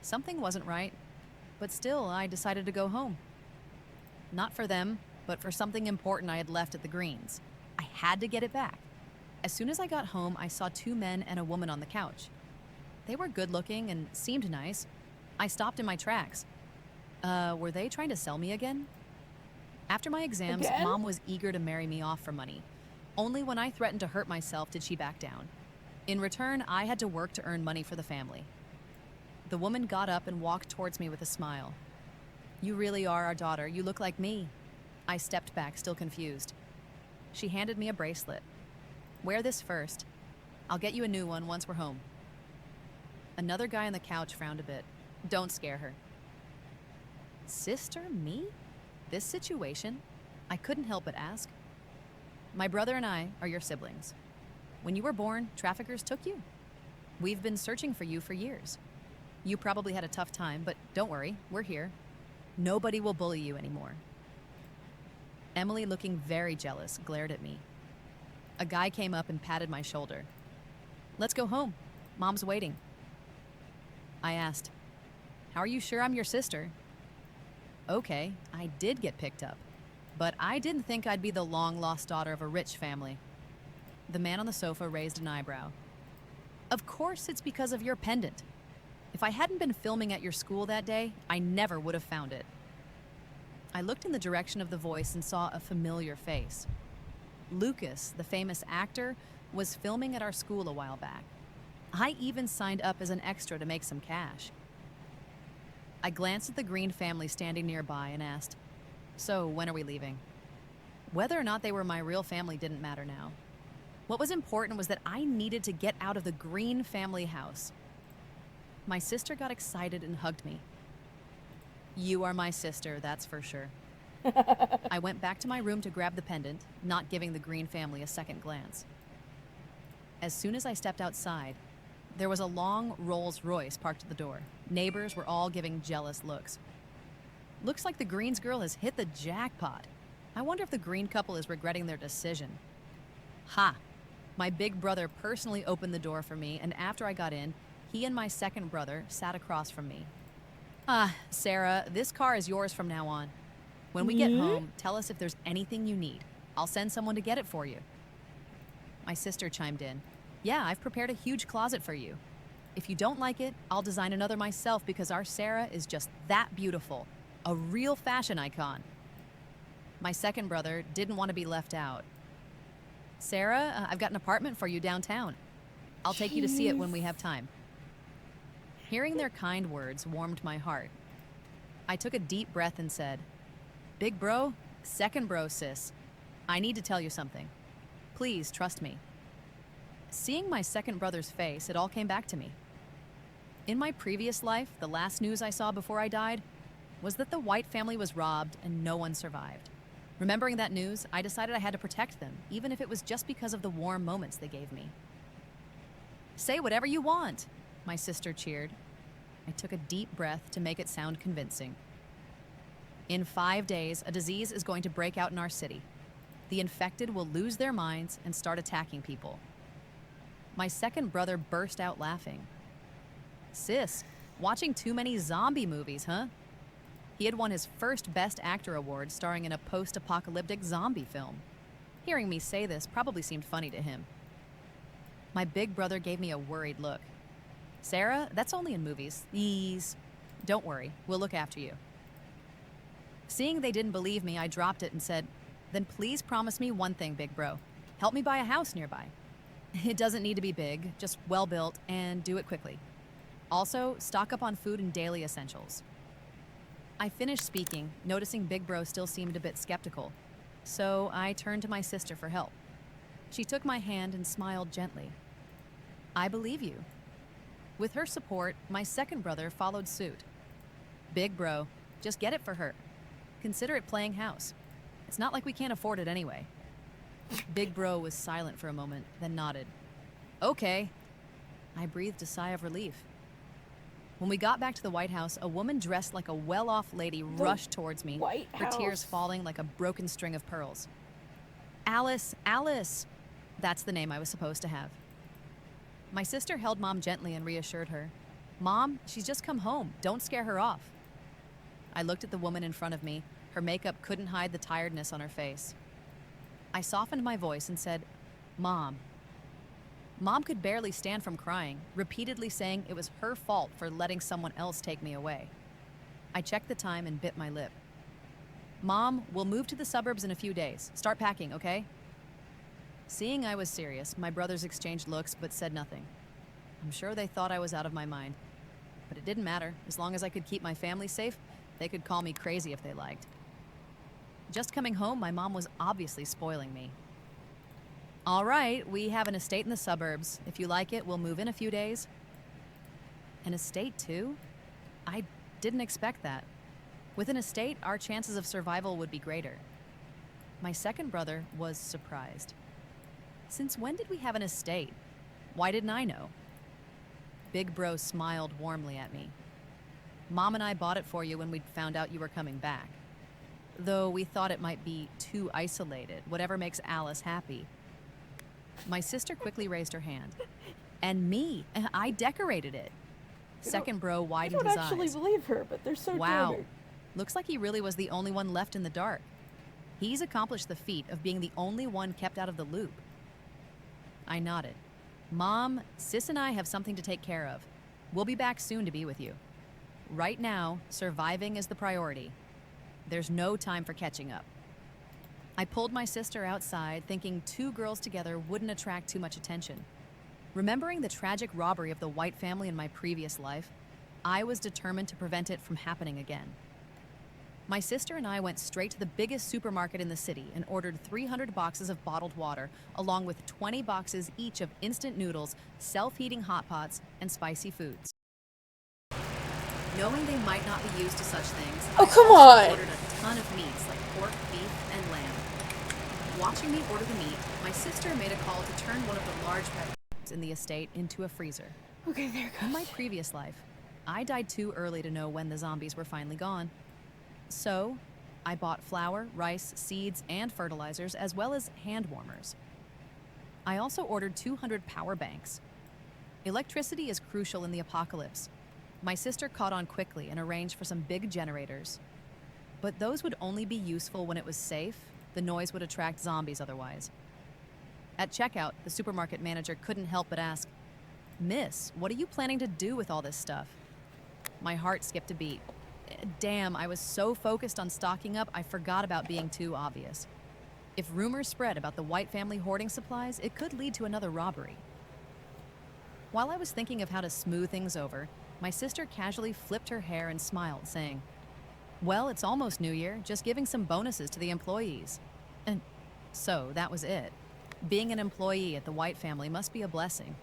Something wasn't right, but still I decided to go home. Not for them, but for something important I had left at the Greens. I had to get it back. As soon as I got home, I saw 2 men and a woman on the couch. They were good looking and seemed nice. I stopped in my tracks. Were they trying to sell me again? After my exams, Again? Mom was eager to marry me off for money. Only when I threatened to hurt myself did she back down. In return, I had to work to earn money for the family. The woman got up and walked towards me with a smile. You really are our daughter. You look like me. I stepped back, still confused. She handed me a bracelet. Wear this first. I'll get you a new one once we're home. Another guy on the couch frowned a bit. Don't scare her. Sister, me? This situation? I couldn't help but ask. My brother and I are your siblings. When you were born, traffickers took you. We've been searching for you for years. You probably had a tough time, but don't worry, we're here. Nobody will bully you anymore. Emily, looking very jealous, glared at me. A guy came up and patted my shoulder. Let's go home. Mom's waiting. I asked, how are you sure I'm your sister? Okay, I did get picked up, but I didn't think I'd be the long-lost daughter of a rich family. The man on the sofa raised an eyebrow. Of course it's because of your pendant. If I hadn't been filming at your school that day, I never would have found it. I looked in the direction of the voice and saw a familiar face. Lucas, the famous actor, was filming at our school a while back. I even signed up as an extra to make some cash. I glanced at the Green family standing nearby and asked, so when are we leaving? Whether or not they were my real family didn't matter now. What was important was that I needed to get out of the Green family house. My sister got excited and hugged me. You are my sister, that's for sure. I went back to my room to grab the pendant, not giving the Green family a second glance. As soon as I stepped outside, there was a long Rolls-Royce parked at the door. Neighbors were all giving jealous looks. Looks like the Greens girl has hit the jackpot. I wonder if the Green couple is regretting their decision. Ha! My big brother personally opened the door for me, and after I got in, he and my second brother sat across from me. Sarah, this car is yours from now on. When we get home, tell us if there's anything you need. I'll send someone to get it for you. My sister chimed in. Yeah, I've prepared a huge closet for you. If you don't like it, I'll design another myself because our Sarah is just that beautiful. A real fashion icon. My second brother didn't want to be left out. Sarah, I've got an apartment for you downtown. I'll take you to see it when we have time. Hearing their kind words warmed my heart. I took a deep breath and said, Big bro, second bro, sis. I need to tell you something. Please trust me. Seeing my second brother's face, it all came back to me. In my previous life, the last news I saw before I died was that the White family was robbed and no one survived. Remembering that news, I decided I had to protect them, even if it was just because of the warm moments they gave me. Say whatever you want, my sister cheered. I took a deep breath to make it sound convincing. In 5 days, a disease is going to break out in our city. The infected will lose their minds and start attacking people. My second brother burst out laughing. Sis, watching too many zombie movies, huh? He had won his first Best Actor award starring in a post-apocalyptic zombie film. Hearing me say this probably seemed funny to him. My big brother gave me a worried look. Sarah, that's only in movies. Ease. Don't worry, we'll look after you. Seeing they didn't believe me, I dropped it and said, then please promise me one thing, big bro. Help me buy a house nearby. It doesn't need to be big, just well-built, and do it quickly. Also, stock up on food and daily essentials. I finished speaking, noticing Big Bro still seemed a bit skeptical, so I turned to my sister for help. She took my hand and smiled gently. I believe you. With her support, my second brother followed suit. Big Bro, just get it for her. Consider it playing house. It's not like we can't afford it anyway. Big Bro was silent for a moment, then nodded. Okay. I breathed a sigh of relief. When we got back to the White House, a woman dressed like a well-off lady rushed towards me, White her tears House. falling like a broken string of pearls. Alice, Alice! That's the name I was supposed to have. My sister held Mom gently and reassured her. Mom, she's just come home. Don't scare her off. I looked at the woman in front of me. Her makeup couldn't hide the tiredness on her face. I softened my voice and said, Mom. Mom could barely stand from crying, repeatedly saying it was her fault for letting someone else take me away. I checked the time and bit my lip. Mom, we'll move to the suburbs in a few days. Start packing, okay? Seeing I was serious, my brothers exchanged looks but said nothing. I'm sure they thought I was out of my mind. But it didn't matter. As long as I could keep my family safe, they could call me crazy if they liked. Just coming home, my mom was obviously spoiling me. All right, we have an estate in the suburbs. If you like it, we'll move in a few days. An estate, too? I didn't expect that. With an estate, our chances of survival would be greater. My second brother was surprised. Since when did we have an estate? Why didn't I know? Big Bro smiled warmly at me. Mom and I bought it for you when we found out you were coming back. Though we thought it might be too isolated, whatever makes Alice happy. My sister quickly raised her hand. And me, I decorated it. Second Bro I widened don't his actually eyes. believe her, but they're so Wow. tender. Looks like he really was the only one left in the dark. He's accomplished the feat of being the only one kept out of the loop. I nodded. Mom, Sis and I have something to take care of. We'll be back soon to be with you. Right now, surviving is the priority. There's no time for catching up. I pulled my sister outside, thinking two girls together wouldn't attract too much attention. Remembering the tragic robbery of the White family in my previous life, I was determined to prevent it from happening again. My sister and I went straight to the biggest supermarket in the city and ordered 300 boxes of bottled water, along with 20 boxes each of instant noodles, self-heating hot pots, and spicy foods. Knowing they might not be used to such things, Oh, I come also on. ordered a ton of meats like pork, beef, and lamb. Watching me order the meat, my sister made a call to turn one of the large pet in the estate into a freezer. Okay, there it In goes. my previous life, I died too early to know when the zombies were finally gone. So, I bought flour, rice, seeds, and fertilizers, as well as hand warmers. I also ordered 200 power banks. Electricity is crucial in the apocalypse. My sister caught on quickly and arranged for some big generators. But those would only be useful when it was safe. The noise would attract zombies otherwise. At checkout, the supermarket manager couldn't help but ask, Miss, what are you planning to do with all this stuff? My heart skipped a beat. Damn, I was so focused on stocking up, I forgot about being too obvious. If rumors spread about the White family hoarding supplies, it could lead to another robbery. While I was thinking of how to smooth things over, my sister casually flipped her hair and smiled, saying, Well, it's almost New Year, just giving some bonuses to the employees. And so that was it. Being an employee at the White family must be a blessing.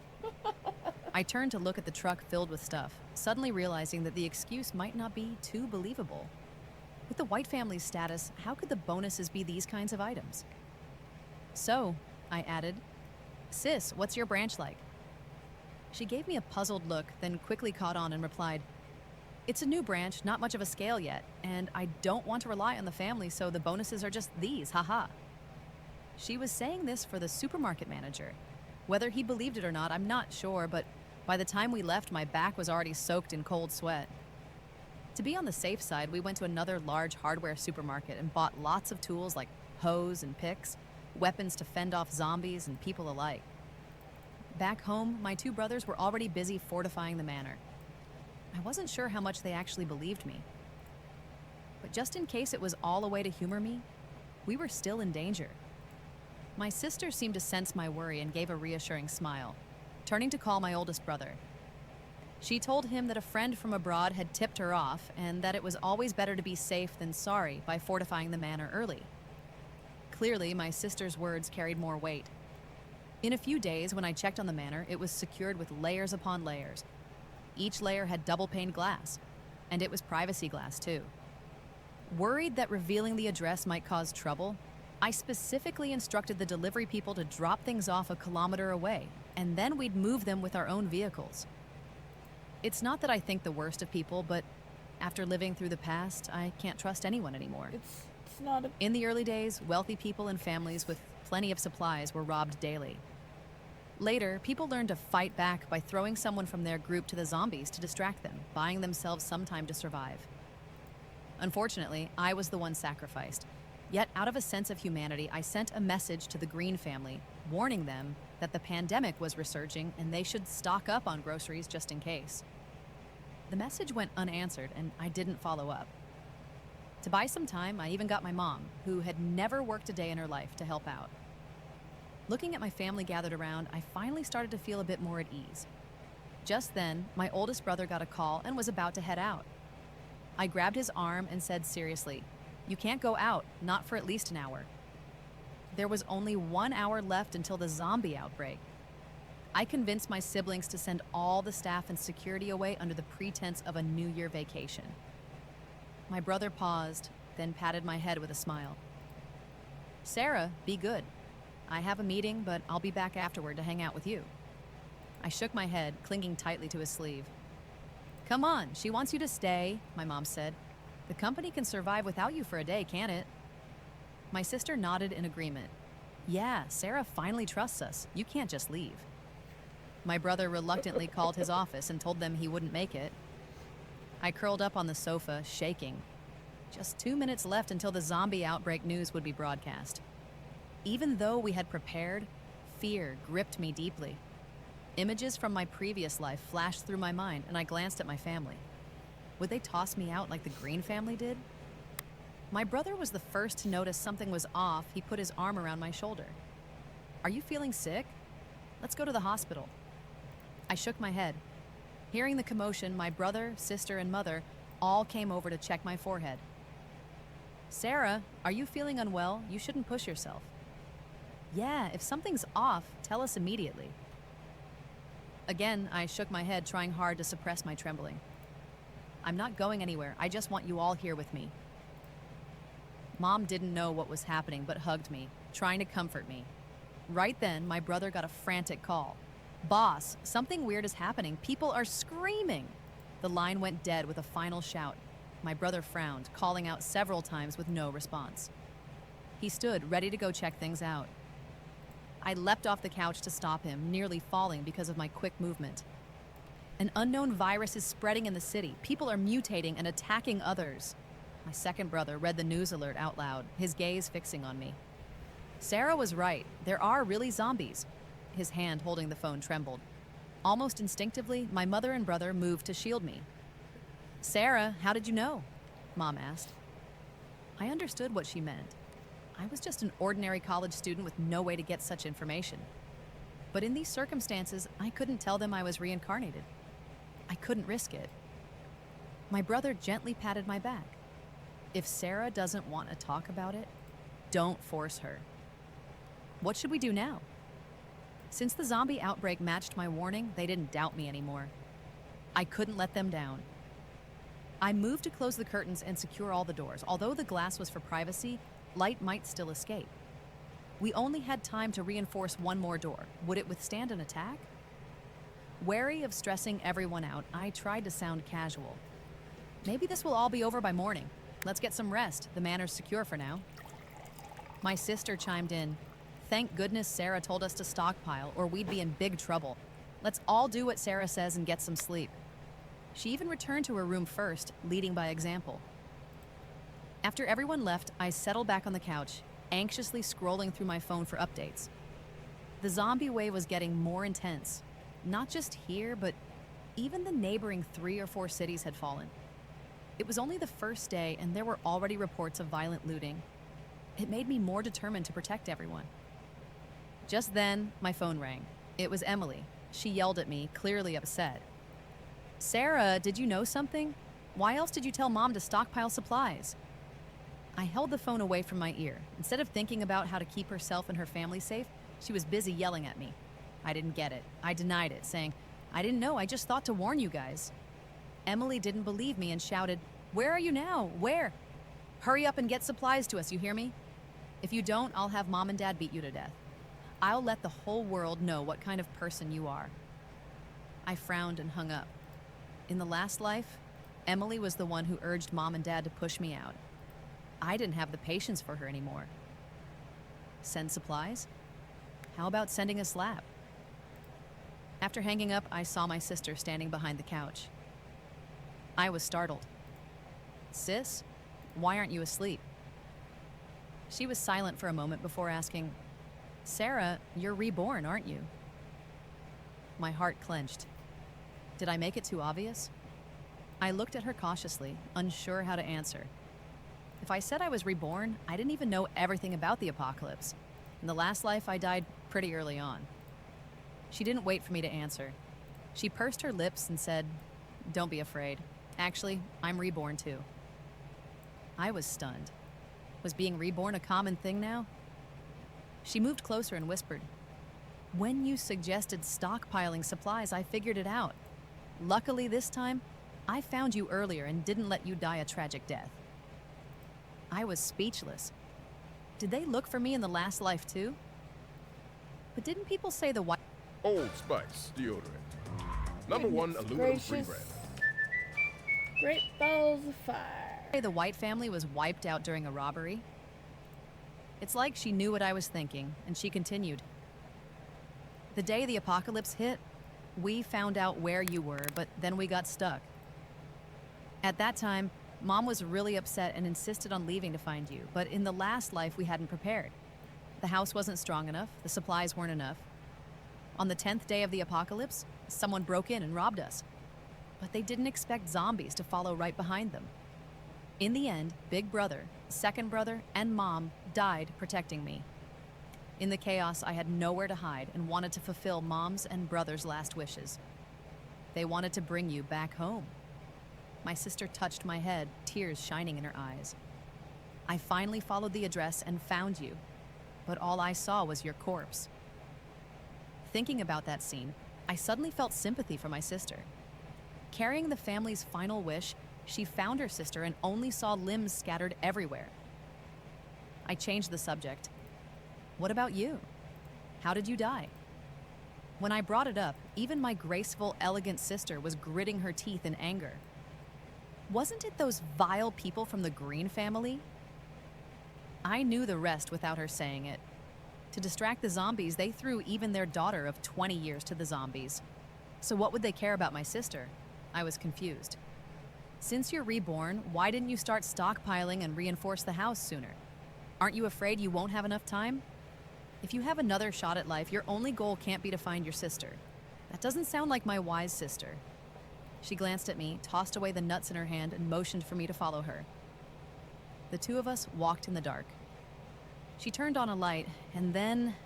I turned to look at the truck filled with stuff, suddenly realizing that the excuse might not be too believable. With the White family's status, how could the bonuses be these kinds of items? So, I added, Sis, what's your branch like? She gave me a puzzled look, then quickly caught on and replied, It's a new branch, not much of a scale yet, and I don't want to rely on the family, so the bonuses are just these, haha. She was saying this for the supermarket manager. Whether he believed it or not, I'm not sure, but by the time we left, my back was already soaked in cold sweat. To be on the safe side, we went to another large hardware supermarket and bought lots of tools like hoes and picks, weapons to fend off zombies and people alike. Back home, my two brothers were already busy fortifying the manor. I wasn't sure how much they actually believed me. But just in case it was all a way to humor me, we were still in danger. My sister seemed to sense my worry and gave a reassuring smile, turning to call my oldest brother. She told him that a friend from abroad had tipped her off and that it was always better to be safe than sorry by fortifying the manor early. Clearly, my sister's words carried more weight. In a few days, when I checked on the manor, it was secured with layers upon layers. Each layer had double-paned glass, and it was privacy glass, too. Worried that revealing the address might cause trouble, I specifically instructed the delivery people to drop things off a kilometer away, and then we'd move them with our own vehicles. It's not that I think the worst of people, but after living through the past, I can't trust anyone anymore. It's not a. In the early days, wealthy people and families with plenty of supplies were robbed daily. Later, people learned to fight back by throwing someone from their group to the zombies to distract them, buying themselves some time to survive. Unfortunately, I was the one sacrificed. Yet, out of a sense of humanity, I sent a message to the Green family, warning them that the pandemic was resurging and they should stock up on groceries just in case. The message went unanswered, and I didn't follow up. To buy some time, I even got my mom, who had never worked a day in her life, to help out. Looking at my family gathered around, I finally started to feel a bit more at ease. Just then, my oldest brother got a call and was about to head out. I grabbed his arm and said seriously, "You can't go out, not for at least an hour." There was only 1 hour left until the zombie outbreak. I convinced my siblings to send all the staff and security away under the pretense of a New Year vacation. My brother paused, then patted my head with a smile. "Sarah, be good. I have a meeting, but I'll be back afterward to hang out with you." I shook my head, clinging tightly to his sleeve. "Come on, she wants you to stay," my mom said. "The company can survive without you for a day, can't it?" My sister nodded in agreement. "Yeah, Sarah finally trusts us. You can't just leave." My brother reluctantly called his office and told them he wouldn't make it. I curled up on the sofa, shaking. Just 2 minutes left until the zombie outbreak news would be broadcast. Even though we had prepared, fear gripped me deeply. Images from my previous life flashed through my mind, and I glanced at my family. Would they toss me out like the Green family did? My brother was the first to notice something was off. He put his arm around my shoulder. "Are you feeling sick? Let's go to the hospital." I shook my head. Hearing the commotion, my brother, sister, and mother all came over to check my forehead. "Sarah, are you feeling unwell? You shouldn't push yourself." "Yeah, if something's off, tell us immediately." Again, I shook my head, trying hard to suppress my trembling. "I'm not going anywhere. I just want you all here with me." Mom didn't know what was happening, but hugged me, trying to comfort me. Right then, my brother got a frantic call. "Boss, something weird is happening. People are screaming." The line went dead with a final shout. My brother frowned, calling out several times with no response. He stood, ready to go check things out. I leapt off the couch to stop him, nearly falling because of my quick movement. An unknown virus is spreading in the city. People are mutating and attacking others. My second brother read the news alert out loud, his gaze fixing on me. Sarah was right. There are really zombies. His hand holding the phone trembled. Almost instinctively, my mother and brother moved to shield me. "Sarah, how did you know?" Mom asked. I understood what she meant. I was just an ordinary college student with no way to get such information. But in these circumstances, I couldn't tell them I was reincarnated. I couldn't risk it. My brother gently patted my back. If Sarah doesn't want to talk about it, don't force her. What should we do now? Since the zombie outbreak matched my warning, they didn't doubt me anymore. I couldn't let them down. I moved to close the curtains and secure all the doors. Although the glass was for privacy, light might still escape. We only had time to reinforce one more door. Would it withstand an attack? Wary of stressing everyone out, I tried to sound casual. Maybe this will all be over by morning. Let's get some rest. The manor's secure for now. My sister chimed in. Thank goodness Sarah told us to stockpile, or we'd be in big trouble. Let's all do what Sarah says and get some sleep. She even returned to her room first, leading by example. After everyone left, I settled back on the couch, anxiously scrolling through my phone for updates. The zombie wave was getting more intense. Not just here, but even the neighboring 3 or 4 cities had fallen. It was only the first day, and there were already reports of violent looting. It made me more determined to protect everyone. Just then, my phone rang. It was Emily. She yelled at me, clearly upset. Sarah, did you know something? Why else did you tell Mom to stockpile supplies? I held the phone away from my ear. Instead of thinking about how to keep herself and her family safe, she was busy yelling at me. I didn't get it. I denied it, saying, I didn't know, I just thought to warn you guys. Emily didn't believe me and shouted, Where are you now? Where? Hurry up and get supplies to us, you hear me? If you don't, I'll have Mom and Dad beat you to death. I'll let the whole world know what kind of person you are. I frowned and hung up. In the last life, Emily was the one who urged Mom and Dad to push me out. I didn't have the patience for her anymore. Send supplies? How about sending a slab? After hanging up, I saw my sister standing behind the couch. I was startled. Sis, why aren't you asleep? She was silent for a moment before asking, Sarah, you're reborn, aren't you? My heart clenched. Did I make it too obvious? I looked at her cautiously, unsure how to answer. If I said I was reborn, I didn't even know everything about the apocalypse. In the last life, I died pretty early on. She didn't wait for me to answer. She pursed her lips and said, Don't be afraid. Actually, I'm reborn too. I was stunned. Was being reborn a common thing now? She moved closer and whispered, When you suggested stockpiling supplies, I figured it out. Luckily this time, I found you earlier and didn't let you die a tragic death. I was speechless. Did they look for me in the last life too? But didn't people say the white... Old Spice deodorant. Number one Goodness aluminum-free gracious. brand. Great balls of fire. The White family was wiped out during a robbery? It's like she knew what I was thinking, and she continued. The day the apocalypse hit, we found out where you were, but then we got stuck. At that time, Mom was really upset and insisted on leaving to find you, but in the last life we hadn't prepared. The house wasn't strong enough, the supplies weren't enough. On the 10th day of the apocalypse, someone broke in and robbed us. But they didn't expect zombies to follow right behind them. In the end, Big Brother, Second Brother, and Mom died protecting me. In the chaos, I had nowhere to hide and wanted to fulfill Mom's and Brother's last wishes. They wanted to bring you back home. My sister touched my head, tears shining in her eyes. I finally followed the address and found you, but all I saw was your corpse. Thinking about that scene, I suddenly felt sympathy for my sister. Carrying the family's final wish, she found her sister and only saw limbs scattered everywhere. I changed the subject. What about you? How did you die? When I brought it up, even my graceful, elegant sister was gritting her teeth in anger. Wasn't it those vile people from the Green family? I knew the rest without her saying it. To distract the zombies, they threw even their daughter of 20 years to the zombies. So what would they care about my sister? I was confused. Since you're reborn, why didn't you start stockpiling and reinforce the house sooner? Aren't you afraid you won't have enough time? If you have another shot at life, your only goal can't be to find your sister. That doesn't sound like my wise sister. She glanced at me, tossed away the nuts in her hand, and motioned for me to follow her. The two of us walked in the dark. She turned on a light, and then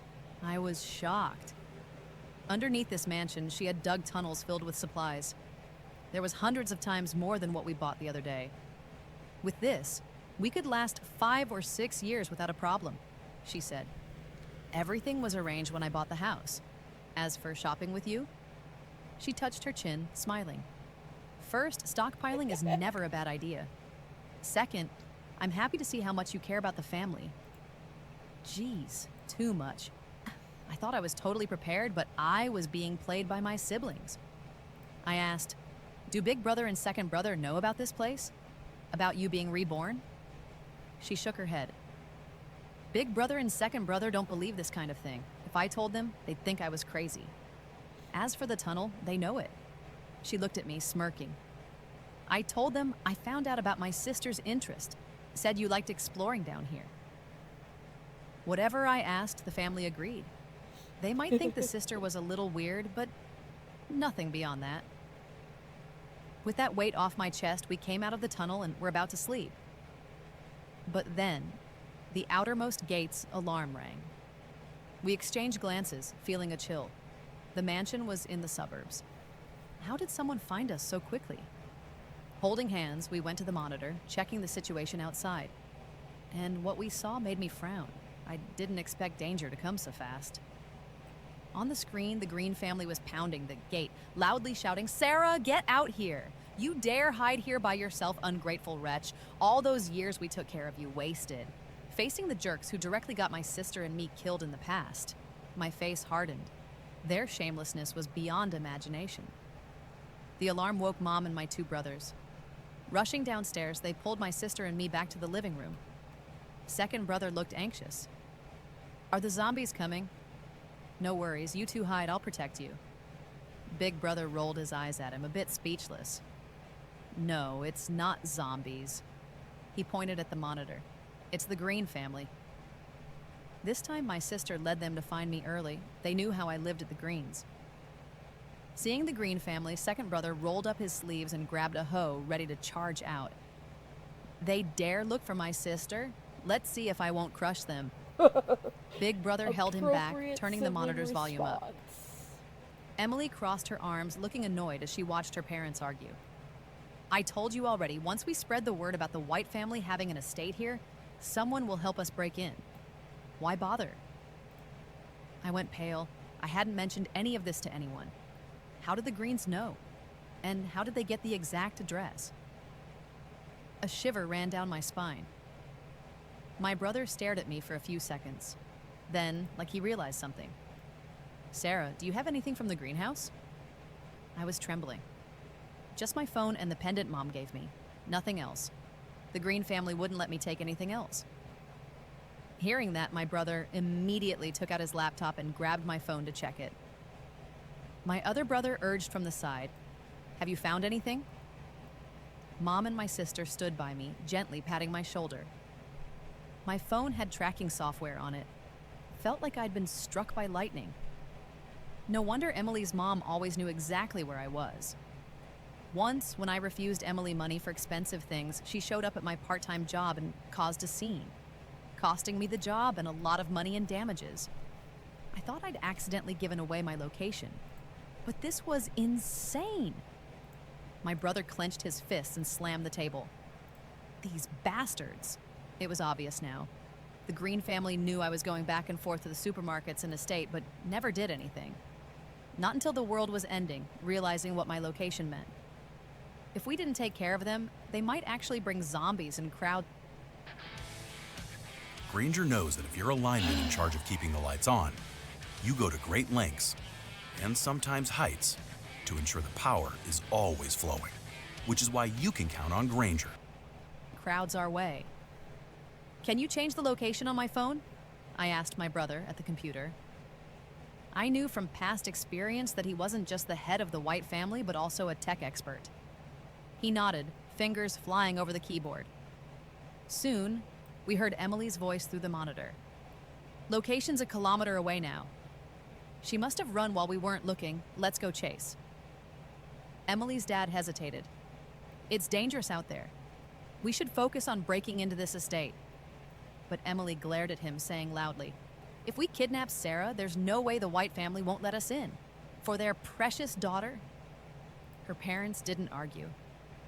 I was shocked. Underneath this mansion, she had dug tunnels filled with supplies. There was hundreds of times more than what we bought the other day. With this, we could last 5 or 6 years without a problem, she said. Everything was arranged when I bought the house. As for shopping with you, she touched her chin, smiling. First, stockpiling is never a bad idea. Second, I'm happy to see how much you care about the family. Geez, too much. I thought I was totally prepared, but I was being played by my siblings. I asked, do Big Brother and Second Brother know about this place? About you being reborn? She shook her head. Big Brother and Second Brother don't believe this kind of thing. If I told them, they'd think I was crazy. As for the tunnel, they know it. She looked at me, smirking. I told them I found out about my sister's interest, said you liked exploring down here. Whatever I asked, the family agreed. They might think the sister was a little weird, but nothing beyond that. With that weight off my chest, we came out of the tunnel and were about to sleep. But then, the outermost gate's alarm rang. We exchanged glances, feeling a chill. The mansion was in the suburbs. How did someone find us so quickly? Holding hands, we went to the monitor, checking the situation outside. And what we saw made me frown. I didn't expect danger to come so fast. On the screen, the Green family was pounding the gate, loudly shouting, Sarah, get out here! You dare hide here by yourself, ungrateful wretch. All those years we took care of you wasted. Facing the jerks who directly got my sister and me killed in the past. My face hardened. Their shamelessness was beyond imagination. The alarm woke Mom and my 2 brothers. Rushing downstairs, they pulled my sister and me back to the living room. Second brother looked anxious. "Are the zombies coming?" "No worries, you 2 hide, I'll protect you." Big brother rolled his eyes at him, a bit speechless. "No, it's not zombies." He pointed at the monitor. "It's the Green family." This time my sister led them to find me early. They knew how I lived at the Greens. Seeing the Green family, second brother rolled up his sleeves and grabbed a hoe, ready to charge out. "They dare look for my sister? Let's see if I won't crush them." Big brother held him back, Appropriate turning the sibling monitor's volume up. response. Emily crossed her arms, looking annoyed as she watched her parents argue. "I told you already, once we spread the word about the White family having an estate here, someone will help us break in. Why bother?" I went pale. I hadn't mentioned any of this to anyone. How did the Greens know? And how did they get the exact address? A shiver ran down my spine. My brother stared at me for a few seconds. Then, like he realized something. "Sarah, do you have anything from the greenhouse?" I was trembling. "Just my phone and the pendant Mom gave me. Nothing else. The Green family wouldn't let me take anything else." Hearing that, my brother immediately took out his laptop and grabbed my phone to check it. My other brother urged from the side, "Have you found anything?" Mom and my sister stood by me, gently patting my shoulder. My phone had tracking software on it. Felt like I'd been struck by lightning. No wonder Emily's mom always knew exactly where I was. Once, when I refused Emily money for expensive things, she showed up at my part-time job and caused a scene, costing me the job and a lot of money in damages. I thought I'd accidentally given away my location, but this was insane. My brother clenched his fists and slammed the table. These bastards. It was obvious now. The Green family knew I was going back and forth to the supermarkets and estate, but never did anything. Not until the world was ending, realizing what my location meant. If we didn't take care of them, they might actually bring zombies and crowd. Granger knows that if you're a lineman in charge of keeping the lights on, you go to great lengths, and sometimes heights, to ensure the power is always flowing, which is why you can count on Granger. Crowds our way. "Can you change the location on my phone?" I asked my brother at the computer. I knew from past experience that he wasn't just the head of the White family, but also a tech expert. He nodded, fingers flying over the keyboard. Soon, we heard Emily's voice through the monitor. "Location's a kilometer away now. She must have run while we weren't looking. Let's go chase." Emily's dad hesitated. "It's dangerous out there. We should focus on breaking into this estate." But Emily glared at him, saying loudly, "If we kidnap Sarah, there's no way the White family won't let us in. For their precious daughter." Her parents didn't argue.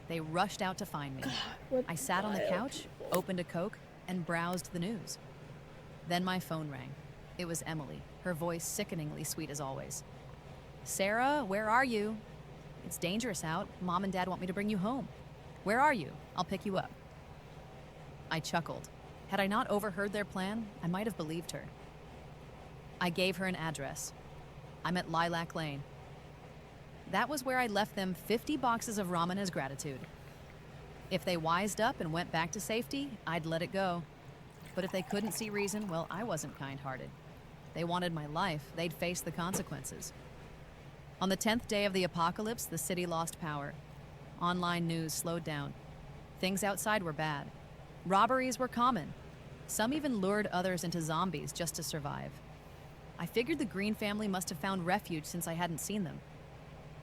They rushed out to find me. What I sat on the wild couch, people. opened a Coke, and browsed the news. Then my phone rang. It was Emily, her voice sickeningly sweet as always. "Sarah, where are you? It's dangerous out. Mom and Dad want me to bring you home. Where are you? I'll pick you up." I chuckled. Had I not overheard their plan, I might have believed her. I gave her an address. I'm at Lilac Lane. That was where I left them 50 boxes of ramen as gratitude. If they wised up and went back to safety, I'd let it go. But if they couldn't see reason, well, I wasn't kind-hearted. They wanted my life, they'd face the consequences. On the 10th day of the apocalypse, the city lost power. Online news slowed down. Things outside were bad. Robberies were common. Some even lured others into zombies just to survive. I figured the Green family must have found refuge since I hadn't seen them.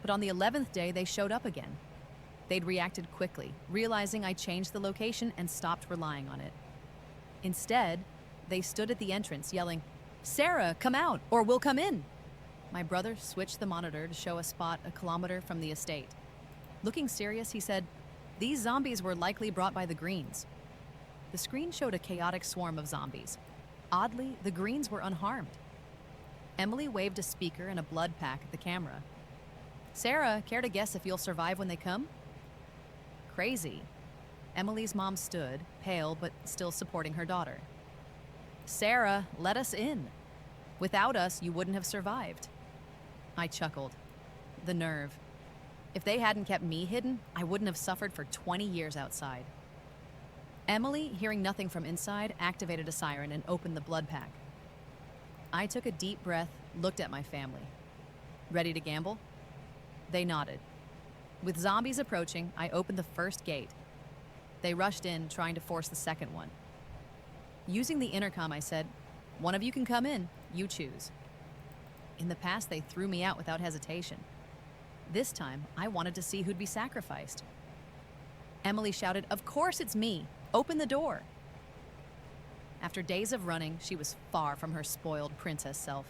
But on the 11th day, they showed up again. They'd reacted quickly, realizing I changed the location and stopped relying on it. Instead, they stood at the entrance yelling, "Sarah, come out, or we'll come in." My brother switched the monitor to show a spot a kilometer from the estate. Looking serious, he said, "These zombies were likely brought by the Greens." The screen showed a chaotic swarm of zombies. Oddly, the Greens were unharmed. Emily waved a speaker and a blood pack at the camera. "Sarah, care to guess if you'll survive when they come?" Crazy. Emily's mom stood, pale but still supporting her daughter. "Sarah, let us in." Without us, you wouldn't have survived. I chuckled. The nerve. If they hadn't kept me hidden, I wouldn't have suffered for 20 years outside. Emily, hearing nothing from inside, activated a siren and opened the blood pack. I took a deep breath, looked at my family. Ready to gamble? They nodded. With zombies approaching, I opened the first gate. They rushed in, trying to force the second one. Using the intercom, I said, "One of you can come in, you choose." In the past, they threw me out without hesitation. This time, I wanted to see who'd be sacrificed. Emily shouted, "Of course it's me! Open the door!" After days of running, she was far from her spoiled princess self.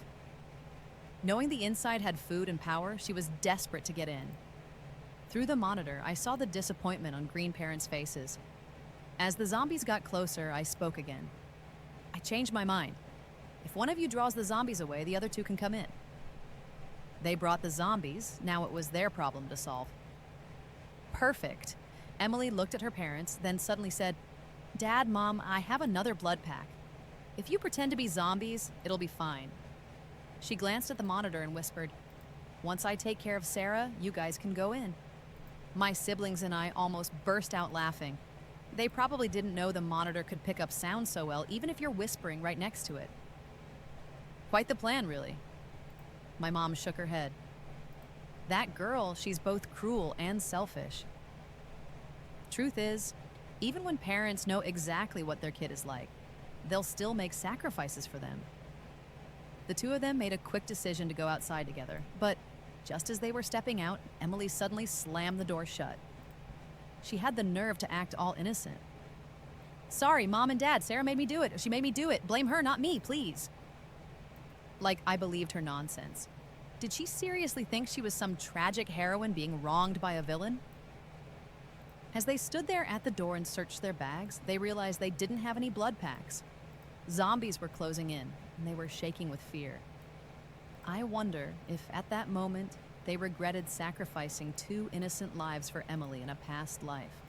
Knowing the inside had food and power, she was desperate to get in. Through the monitor, I saw the disappointment on Green parents' faces. As the zombies got closer, I spoke again. "I changed my mind. If one of you draws the zombies away, the other two can come in." They brought the zombies. Now it was their problem to solve. Perfect. Emily looked at her parents, then suddenly said, "Dad, Mom, I have another blood pack. If you pretend to be zombies, it'll be fine." She glanced at the monitor and whispered, "Once I take care of Sarah, you guys can go in." My siblings and I almost burst out laughing. They probably didn't know the monitor could pick up sound so well, even if you're whispering right next to it. Quite the plan, really. My mom shook her head. That girl, she's both cruel and selfish. Truth is, even when parents know exactly what their kid is like, they'll still make sacrifices for them. The two of them made a quick decision to go outside together, but just as they were stepping out, Emily suddenly slammed the door shut. She had the nerve to act all innocent. "Sorry, Mom and Dad, Sarah made me do it. She made me do it. Blame her, not me, please." Like I believed her nonsense. Did she seriously think she was some tragic heroine being wronged by a villain? As they stood there at the door and searched their bags, they realized they didn't have any blood packs. Zombies were closing in, and they were shaking with fear. I wonder if at that moment they regretted sacrificing 2 innocent lives for Emily in a past life.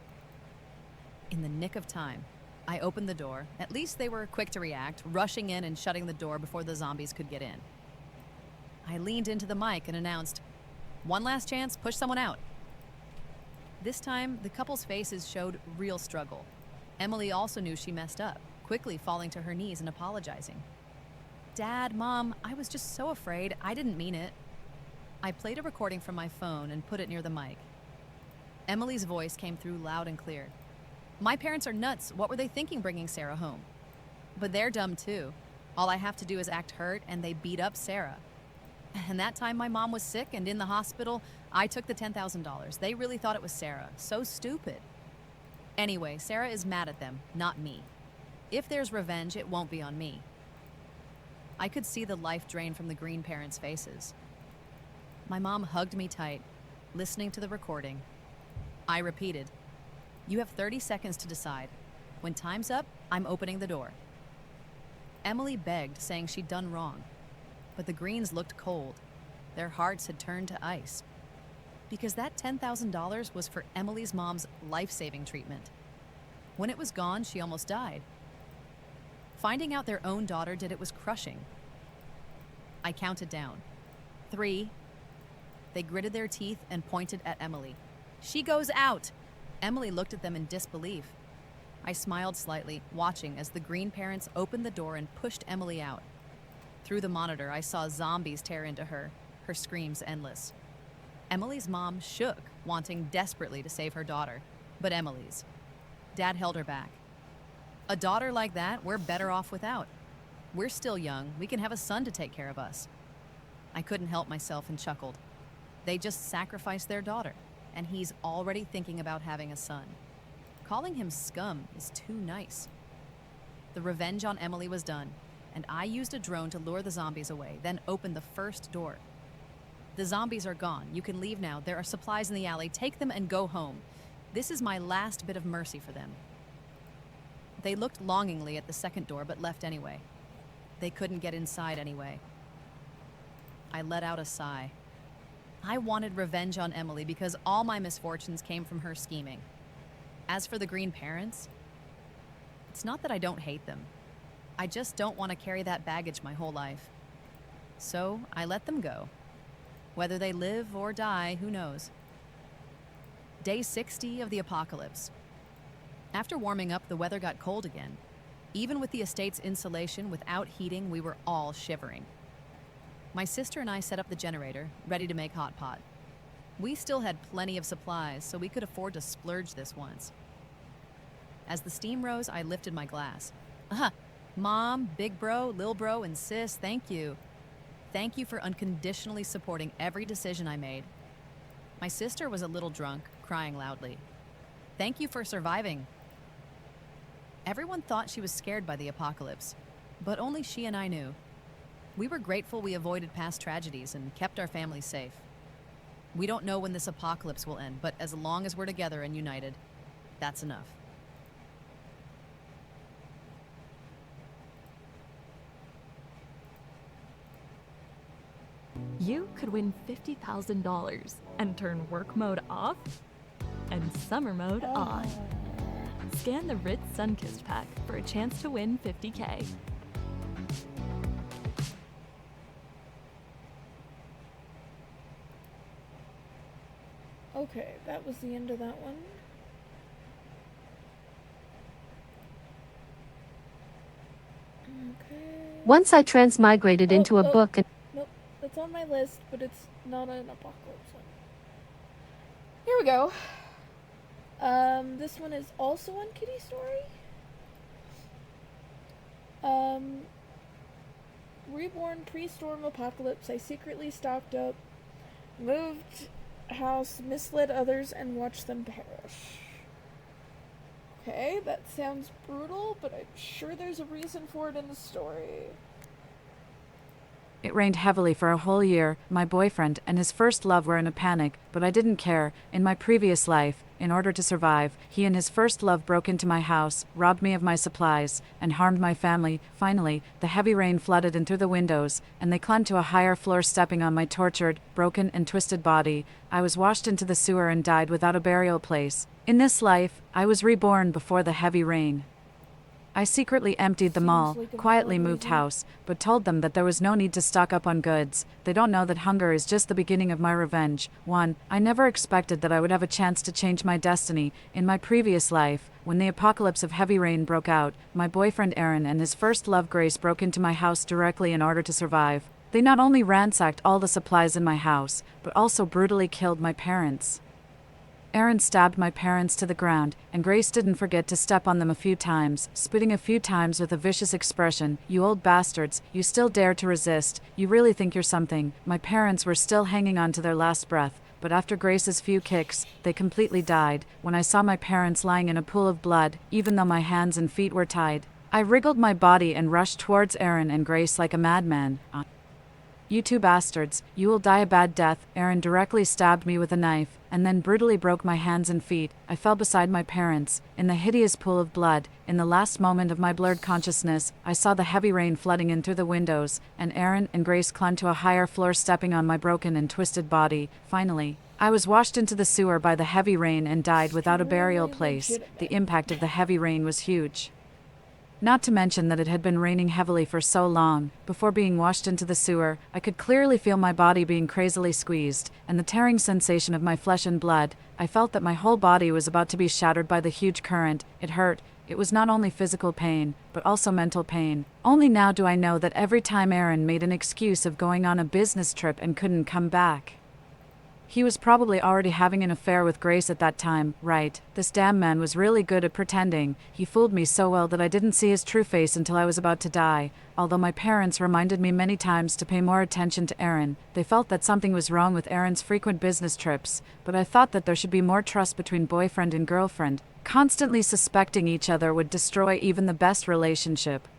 In the nick of time, I opened the door. At least they were quick to react, rushing in and shutting the door before the zombies could get in. I leaned into the mic and announced, "One last chance, push someone out." This time, the couple's faces showed real struggle. Emily also knew she messed up, quickly falling to her knees and apologizing. "Dad, Mom, I was just so afraid. I didn't mean it." I played a recording from my phone and put it near the mic. Emily's voice came through loud and clear. "My parents are nuts. What were they thinking bringing Sarah home? But they're dumb too. All I have to do is act hurt and they beat up Sarah. And that time my mom was sick and in the hospital, I took the $10,000. They really thought it was Sarah. So stupid. Anyway, Sarah is mad at them, not me. If there's revenge, it won't be on me." I could see the life drain from the Green parents' faces. My mom hugged me tight, listening to the recording. I repeated, "You have 30 seconds to decide. When time's up, I'm opening the door." Emily begged, saying she'd done wrong. But the Greens looked cold. Their hearts had turned to ice. Because that $10,000 was for Emily's mom's life-saving treatment. When it was gone, she almost died. Finding out their own daughter did it was crushing. I counted down. 3. They gritted their teeth and pointed at Emily. "She goes out!" Emily looked at them in disbelief. I smiled slightly, watching as the Green parents opened the door and pushed Emily out. Through the monitor, I saw zombies tear into her, her screams endless. Emily's mom shook, wanting desperately to save her daughter, but Emily's. Dad held her back. "A daughter like that, we're better off without. We're still young. We can have a son to take care of us." I couldn't help myself and chuckled. They just sacrificed their daughter, and he's already thinking about having a son. Calling him scum is too nice. The revenge on Emily was done, and I used a drone to lure the zombies away, then opened the first door. "The zombies are gone. You can leave now. There are supplies in the alley. Take them and go home. This is my last bit of mercy for them." They looked longingly at the second door, but left anyway. They couldn't get inside anyway. I let out a sigh. I wanted revenge on Emily because all my misfortunes came from her scheming. As for the Green parents, it's not that I don't hate them. I just don't want to carry that baggage my whole life. So I let them go. Whether they live or die, who knows? Day 60 of the apocalypse. After warming up, the weather got cold again. Even with the estate's insulation, without heating, we were all shivering. My sister and I set up the generator, ready to make hot pot. We still had plenty of supplies, so we could afford to splurge this once. As the steam rose, I lifted my glass. Mom, big bro, lil bro, and sis, thank you. Thank you for unconditionally supporting every decision I made. My sister was a little drunk, crying loudly. Thank you for surviving. Everyone thought she was scared by the apocalypse, but only she and I knew. We were grateful we avoided past tragedies and kept our family safe. We don't know when this apocalypse will end, but as long as we're together and united, that's enough. You could win $50,000 and turn work mode off and summer mode on. Scan the Ritz Sunkissed pack for a chance to win $50K. Okay, that was the end of that one. Okay. Once I transmigrated into a book and... Nope, it's on my list, but it's not an apocalypse one. Here we go. This one is also on Kitty Story. Reborn pre-storm apocalypse. I secretly stocked up, moved house, misled others, and watched them perish. Okay, that sounds brutal, but I'm sure there's a reason for it in the story. It rained heavily for a whole year. My boyfriend and his first love were in a panic, but I didn't care. In my previous life, in order to survive, he and his first love broke into my house, robbed me of my supplies, and harmed my family. Finally, the heavy rain flooded in through the windows, and they climbed to a higher floor, stepping on my tortured, broken, and twisted body. I was washed into the sewer and died without a burial place. In this life, I was reborn before the heavy rain. I secretly emptied the mall, quietly moved house, but told them that there was no need to stock up on goods. They don't know that hunger is just the beginning of my revenge. 1. I never expected that I would have a chance to change my destiny. In my previous life, when the apocalypse of heavy rain broke out, my boyfriend Aaron and his first love Grace broke into my house directly in order to survive. They not only ransacked all the supplies in my house, but also brutally killed my parents. Aaron stabbed my parents to the ground, and Grace didn't forget to step on them a few times, spitting a few times with a vicious expression. You old bastards, you still dare to resist, you really think you're something. My parents were still hanging on to their last breath, but after Grace's few kicks, they completely died. When I saw my parents lying in a pool of blood, even though my hands and feet were tied, I wriggled my body and rushed towards Aaron and Grace like a madman. You two bastards, you will die a bad death. Aaron directly stabbed me with a knife, and then brutally broke my hands and feet. I fell beside my parents, in the hideous pool of blood. In the last moment of my blurred consciousness, I saw the heavy rain flooding in through the windows, and Aaron and Grace climbed to a higher floor, stepping on my broken and twisted body. Finally, I was washed into the sewer by the heavy rain and died without a burial place. The impact of the heavy rain was huge. Not to mention that it had been raining heavily for so long. Before being washed into the sewer, I could clearly feel my body being crazily squeezed, and the tearing sensation of my flesh and blood. I felt that my whole body was about to be shattered by the huge current. It hurt. It was not only physical pain, but also mental pain. Only now do I know that every time Aaron made an excuse of going on a business trip and couldn't come back. He was probably already having an affair with Grace at that time, right? This damn man was really good at pretending. He fooled me so well that I didn't see his true face until I was about to die. Although my parents reminded me many times to pay more attention to Aaron, they felt that something was wrong with Aaron's frequent business trips, but I thought that there should be more trust between boyfriend and girlfriend. Constantly suspecting each other would destroy even the best relationship.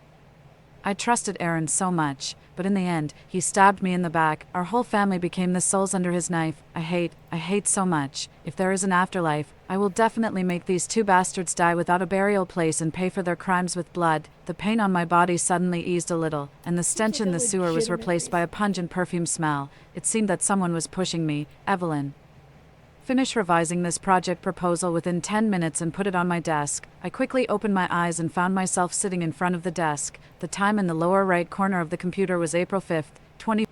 I trusted Aaron so much, but in the end, he stabbed me in the back. Our whole family became the souls under his knife. I hate so much. If there is an afterlife, I will definitely make these two bastards die without a burial place and pay for their crimes with blood. The pain on my body suddenly eased a little, and the stench in the sewer was replaced by a pungent perfume smell. It seemed that someone was pushing me. Evelyn. Finish revising this project proposal within 10 minutes and put it on my desk. I quickly opened my eyes and found myself sitting in front of the desk. The time in the lower right corner of the computer was April 5th, 20...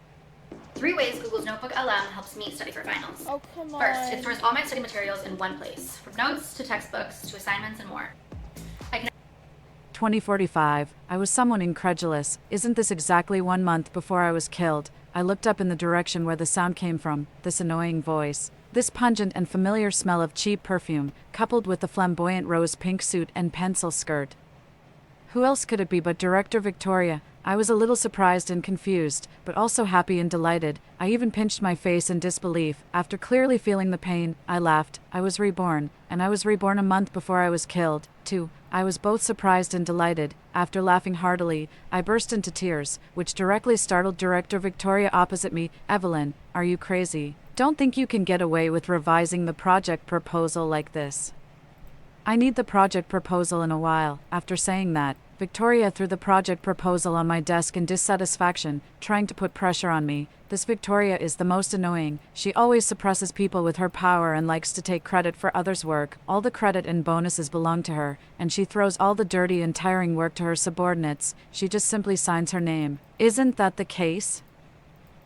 Hook LM helps me study for finals. Oh, come on. First, it stores all my study materials in one place, from notes to textbooks to assignments and more. 2045. I was somewhat incredulous. Isn't this exactly 1 month before I was killed? I looked up in the direction where the sound came from, this annoying voice. This pungent and familiar smell of cheap perfume, coupled with the flamboyant rose pink suit and pencil skirt. Who else could it be but Director Victoria? I was a little surprised and confused, but also happy and delighted. I even pinched my face in disbelief. After clearly feeling the pain, I laughed. I was reborn, and I was reborn a month before I was killed, too. I was both surprised and delighted. After laughing heartily, I burst into tears, which directly startled Director Victoria opposite me. Evelyn, are you crazy? Don't think you can get away with revising the project proposal like this. I need the project proposal in a while. After saying that, Victoria threw the project proposal on my desk in dissatisfaction, trying to put pressure on me. This Victoria is the most annoying. She always suppresses people with her power and likes to take credit for others' work. All the credit and bonuses belong to her, and she throws all the dirty and tiring work to her subordinates. She just simply signs her name. Isn't that the case?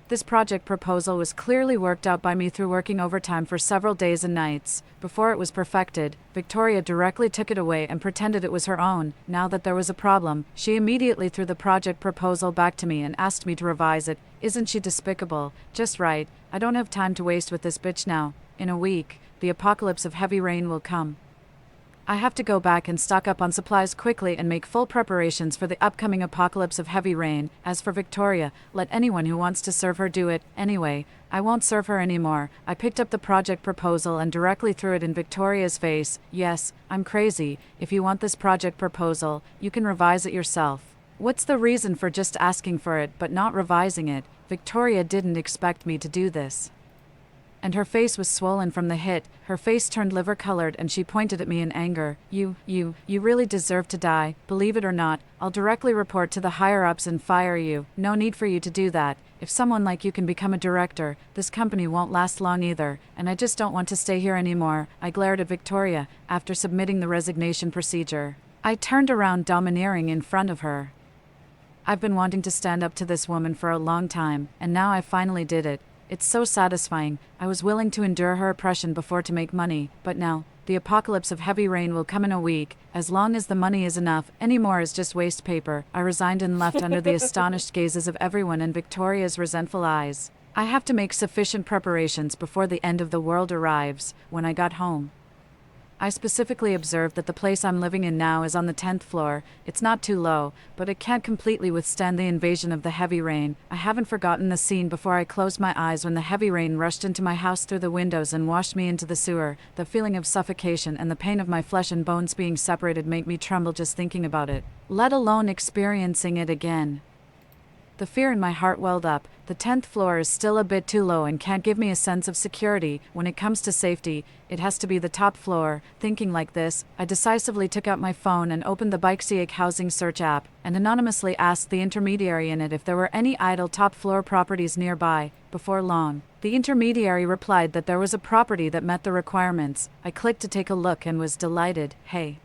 This project proposal was clearly worked out by me through working overtime for several days and nights. Before it was perfected, Victoria directly took it away and pretended it was her own. Now that there was a problem, she immediately threw the project proposal back to me and asked me to revise it. Isn't she despicable? Just right. I don't have time to waste with this bitch now. In a week, the apocalypse of heavy rain will come. I have to go back and stock up on supplies quickly and make full preparations for the upcoming apocalypse of heavy rain. As for Victoria, let anyone who wants to serve her do it. Anyway, I won't serve her anymore. I picked up the project proposal and directly threw it in Victoria's face. Yes, I'm crazy. If you want this project proposal, you can revise it yourself. What's the reason for just asking for it but not revising it? Victoria didn't expect me to do this. And her face was swollen from the hit. Her face turned liver-colored and she pointed at me in anger. You really deserve to die. Believe it or not, I'll directly report to the higher-ups and fire you. No need for you to do that. If someone like you can become a director, this company won't last long either, and I just don't want to stay here anymore. I glared at Victoria after submitting the resignation procedure. I turned around domineering in front of her. I've been wanting to stand up to this woman for a long time, and now I finally did it. It's so satisfying. I was willing to endure her oppression before to make money, but now, the apocalypse of heavy rain will come in a week. As long as the money is enough, any more is just waste paper. I resigned and left under the astonished gazes of everyone and Victoria's resentful eyes. I have to make sufficient preparations before the end of the world arrives. When I got home, I specifically observed that the place I'm living in now is on the 10th floor. It's not too low, but it can't completely withstand the invasion of the heavy rain. I haven't forgotten the scene before I closed my eyes when the heavy rain rushed into my house through the windows and washed me into the sewer. The feeling of suffocation and the pain of my flesh and bones being separated make me tremble just thinking about it, let alone experiencing it again. The fear in my heart welled up. The 10th floor is still a bit too low and can't give me a sense of security. When it comes to safety, it has to be the top floor. Thinking like this, I decisively took out my phone and opened the Bikesiak housing search app, and anonymously asked the intermediary in it if there were any idle top floor properties nearby. Before long, the intermediary replied that there was a property that met the requirements. I clicked to take a look and was delighted. Hey,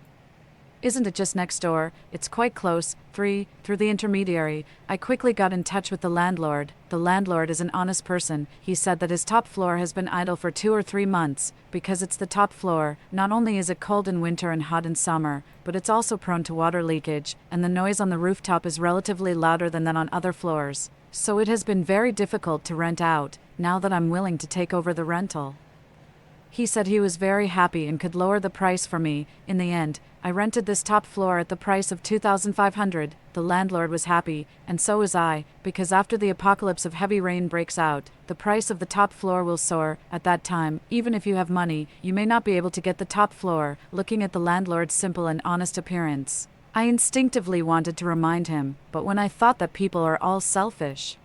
isn't it just next door? It's quite close. Through the intermediary, I quickly got in touch with the landlord. The landlord is an honest person. He said that his top floor has been idle for 2 or 3 months. Because it's the top floor, not only is it cold in winter and hot in summer, but it's also prone to water leakage, and the noise on the rooftop is relatively louder than that on other floors. So it has been very difficult to rent out, now that I'm willing to take over the rental. He said he was very happy and could lower the price for me. In the end, I rented this top floor at the price of $2,500. The landlord was happy, and so was I, because after the apocalypse of heavy rain breaks out, the price of the top floor will soar. At that time, even if you have money, you may not be able to get the top floor. Looking at the landlord's simple and honest appearance, I instinctively wanted to remind him, but when I thought that people are all selfish,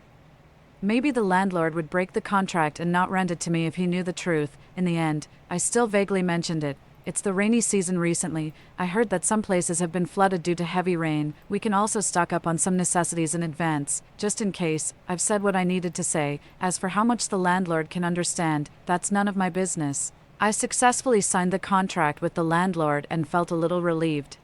maybe the landlord would break the contract and not rent it to me if he knew the truth. In the end, I still vaguely mentioned it. It's the rainy season recently. I heard that some places have been flooded due to heavy rain. We can also stock up on some necessities in advance, just in case. I've said what I needed to say. As for how much the landlord can understand, that's none of my business. I successfully signed the contract with the landlord and felt a little relieved.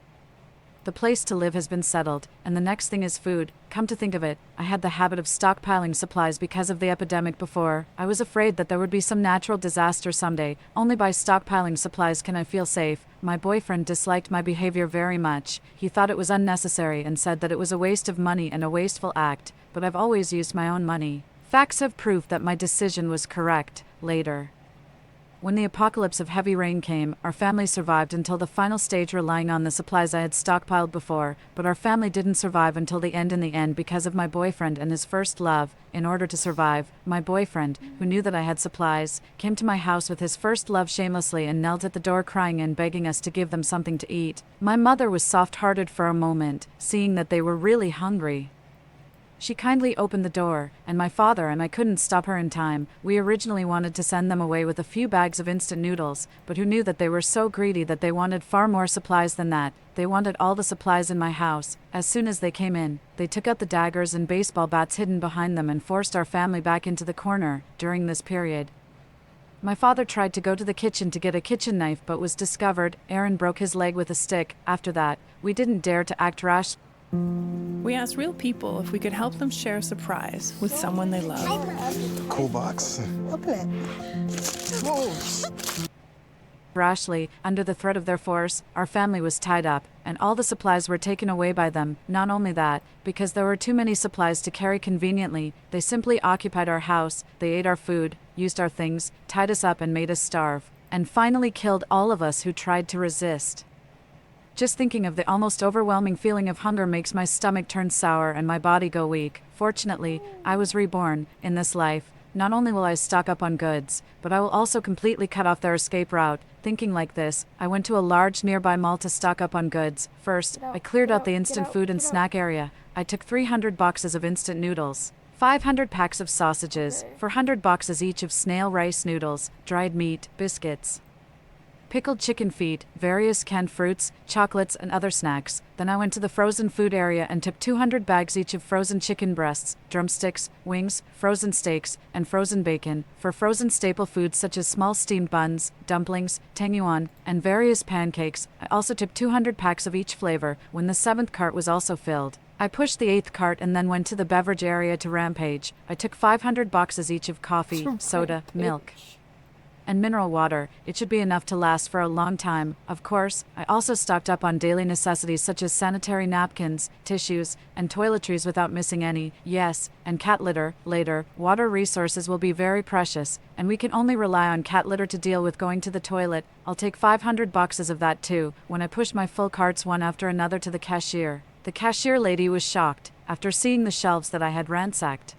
The place to live has been settled, and the next thing is food. Come to think of it, I had the habit of stockpiling supplies because of the epidemic before. I was afraid that there would be some natural disaster someday. Only by stockpiling supplies can I feel safe. My boyfriend disliked my behavior very much. He thought it was unnecessary and said that it was a waste of money and a wasteful act, but I've always used my own money. Facts have proof that my decision was correct. Later. When the apocalypse of heavy rain came, our family survived until the final stage, relying on the supplies I had stockpiled before, but our family didn't survive until the end in the end because of my boyfriend and his first love. In order to survive, my boyfriend, who knew that I had supplies, came to my house with his first love shamelessly and knelt at the door crying and begging us to give them something to eat. My mother was soft-hearted for a moment, seeing that they were really hungry. She kindly opened the door, and my father and I couldn't stop her in time. We originally wanted to send them away with a few bags of instant noodles, but who knew that they were so greedy that they wanted far more supplies than that. They wanted all the supplies in my house. As soon as they came in, they took out the daggers and baseball bats hidden behind them and forced our family back into the corner. During this period, my father tried to go to the kitchen to get a kitchen knife but was discovered. Aaron broke his leg with a stick. After that, we didn't dare to act rash. We asked real people if we could help them share a surprise with someone they love. Cool box. Open it. Rashly, under the threat of their force, our family was tied up, and all the supplies were taken away by them. Not only that, because there were too many supplies to carry conveniently, they simply occupied our house, they ate our food, used our things, tied us up and made us starve, and finally killed all of us who tried to resist. Just thinking of the almost overwhelming feeling of hunger makes my stomach turn sour and my body go weak. Fortunately, I was reborn in this life. Not only will I stock up on goods, but I will also completely cut off their escape route. Thinking like this, I went to a large nearby mall to stock up on goods. First, I cleared out the instant food and snack area. I took 300 boxes of instant noodles, 500 packs of sausages, 400 boxes each of snail rice noodles, dried meat, biscuits, pickled chicken feet, various canned fruits, chocolates, and other snacks. Then I went to the frozen food area and took 200 bags each of frozen chicken breasts, drumsticks, wings, frozen steaks, and frozen bacon. For frozen staple foods such as small steamed buns, dumplings, tangyuan, and various pancakes, I also took 200 packs of each flavor. When the 7th cart was also filled, I pushed the 8th cart and then went to the beverage area to rampage. I took 500 boxes each of coffee, soda, milk, and mineral water. It should be enough to last for a long time. Of course, I also stocked up on daily necessities such as sanitary napkins, tissues, and toiletries without missing any. Yes, and cat litter. Later, water resources will be very precious, and we can only rely on cat litter to deal with going to the toilet. I'll take 500 boxes of that too. When I pushed my full carts one after another to the cashier, the cashier lady was shocked after seeing the shelves that I had ransacked.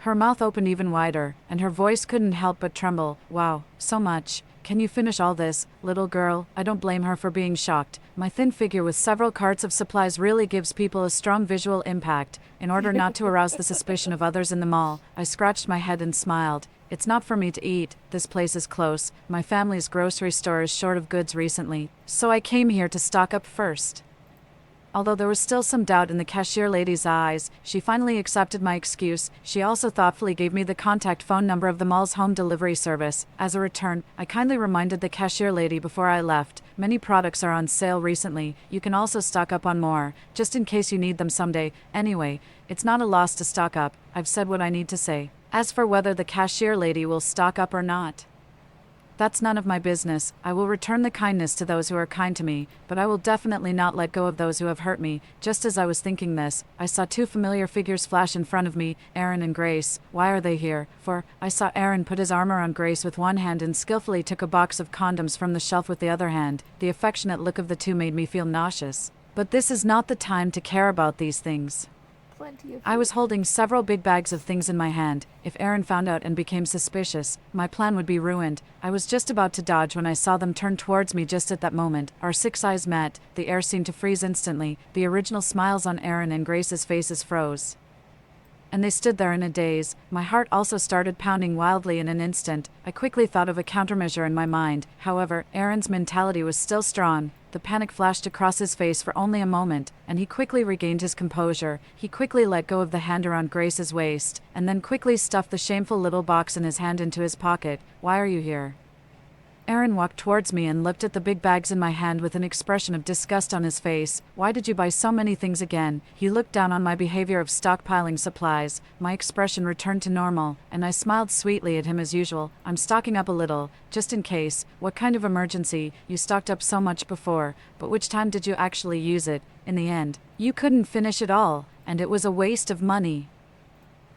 Her mouth opened even wider, and her voice couldn't help but tremble. Wow, so much. Can you finish all this, little girl? I don't blame her for being shocked. My thin figure with several carts of supplies really gives people a strong visual impact. In order not to arouse the suspicion of others in the mall, I scratched my head and smiled. It's not for me to eat. This place is close. My family's grocery store is short of goods recently, so I came here to stock up first. Although there was still some doubt in the cashier lady's eyes, she finally accepted my excuse. She also thoughtfully gave me the contact phone number of the mall's home delivery service. As a return, I kindly reminded the cashier lady before I left. Many products are on sale recently. You can also stock up on more, just in case you need them someday. Anyway, it's not a loss to stock up. I've said what I need to say. As for whether the cashier lady will stock up or not, that's none of my business. I will return the kindness to those who are kind to me, but I will definitely not let go of those who have hurt me. Just as I was thinking this, I saw two familiar figures flash in front of me, Aaron and Grace. Why are they here? For I saw Aaron put his arm around Grace with one hand and skillfully took a box of condoms from the shelf with the other hand. The affectionate look of the two made me feel nauseous. But this is not the time to care about these things. I was holding several big bags of things in my hand. If Aaron found out and became suspicious, my plan would be ruined. I was just about to dodge when I saw them turn towards me just at that moment. Our six eyes met. The air seemed to freeze instantly. The original smiles on Aaron and Grace's faces froze, and they stood there in a daze. My heart also started pounding wildly in an instant. I quickly thought of a countermeasure in my mind. However, Aaron's mentality was still strong. The panic flashed across his face for only a moment, and he quickly regained his composure. He quickly let go of the hand around Grace's waist, and then quickly stuffed the shameful little box in his hand into his pocket. Why are you here? Aaron walked towards me and looked at the big bags in my hand with an expression of disgust on his face. Why did you buy so many things again? He looked down on my behavior of stockpiling supplies. My expression returned to normal, and I smiled sweetly at him as usual. I'm stocking up a little, just in case. What kind of emergency? You stocked up so much before, but which time did you actually use it? In the end, you couldn't finish it all, and it was a waste of money.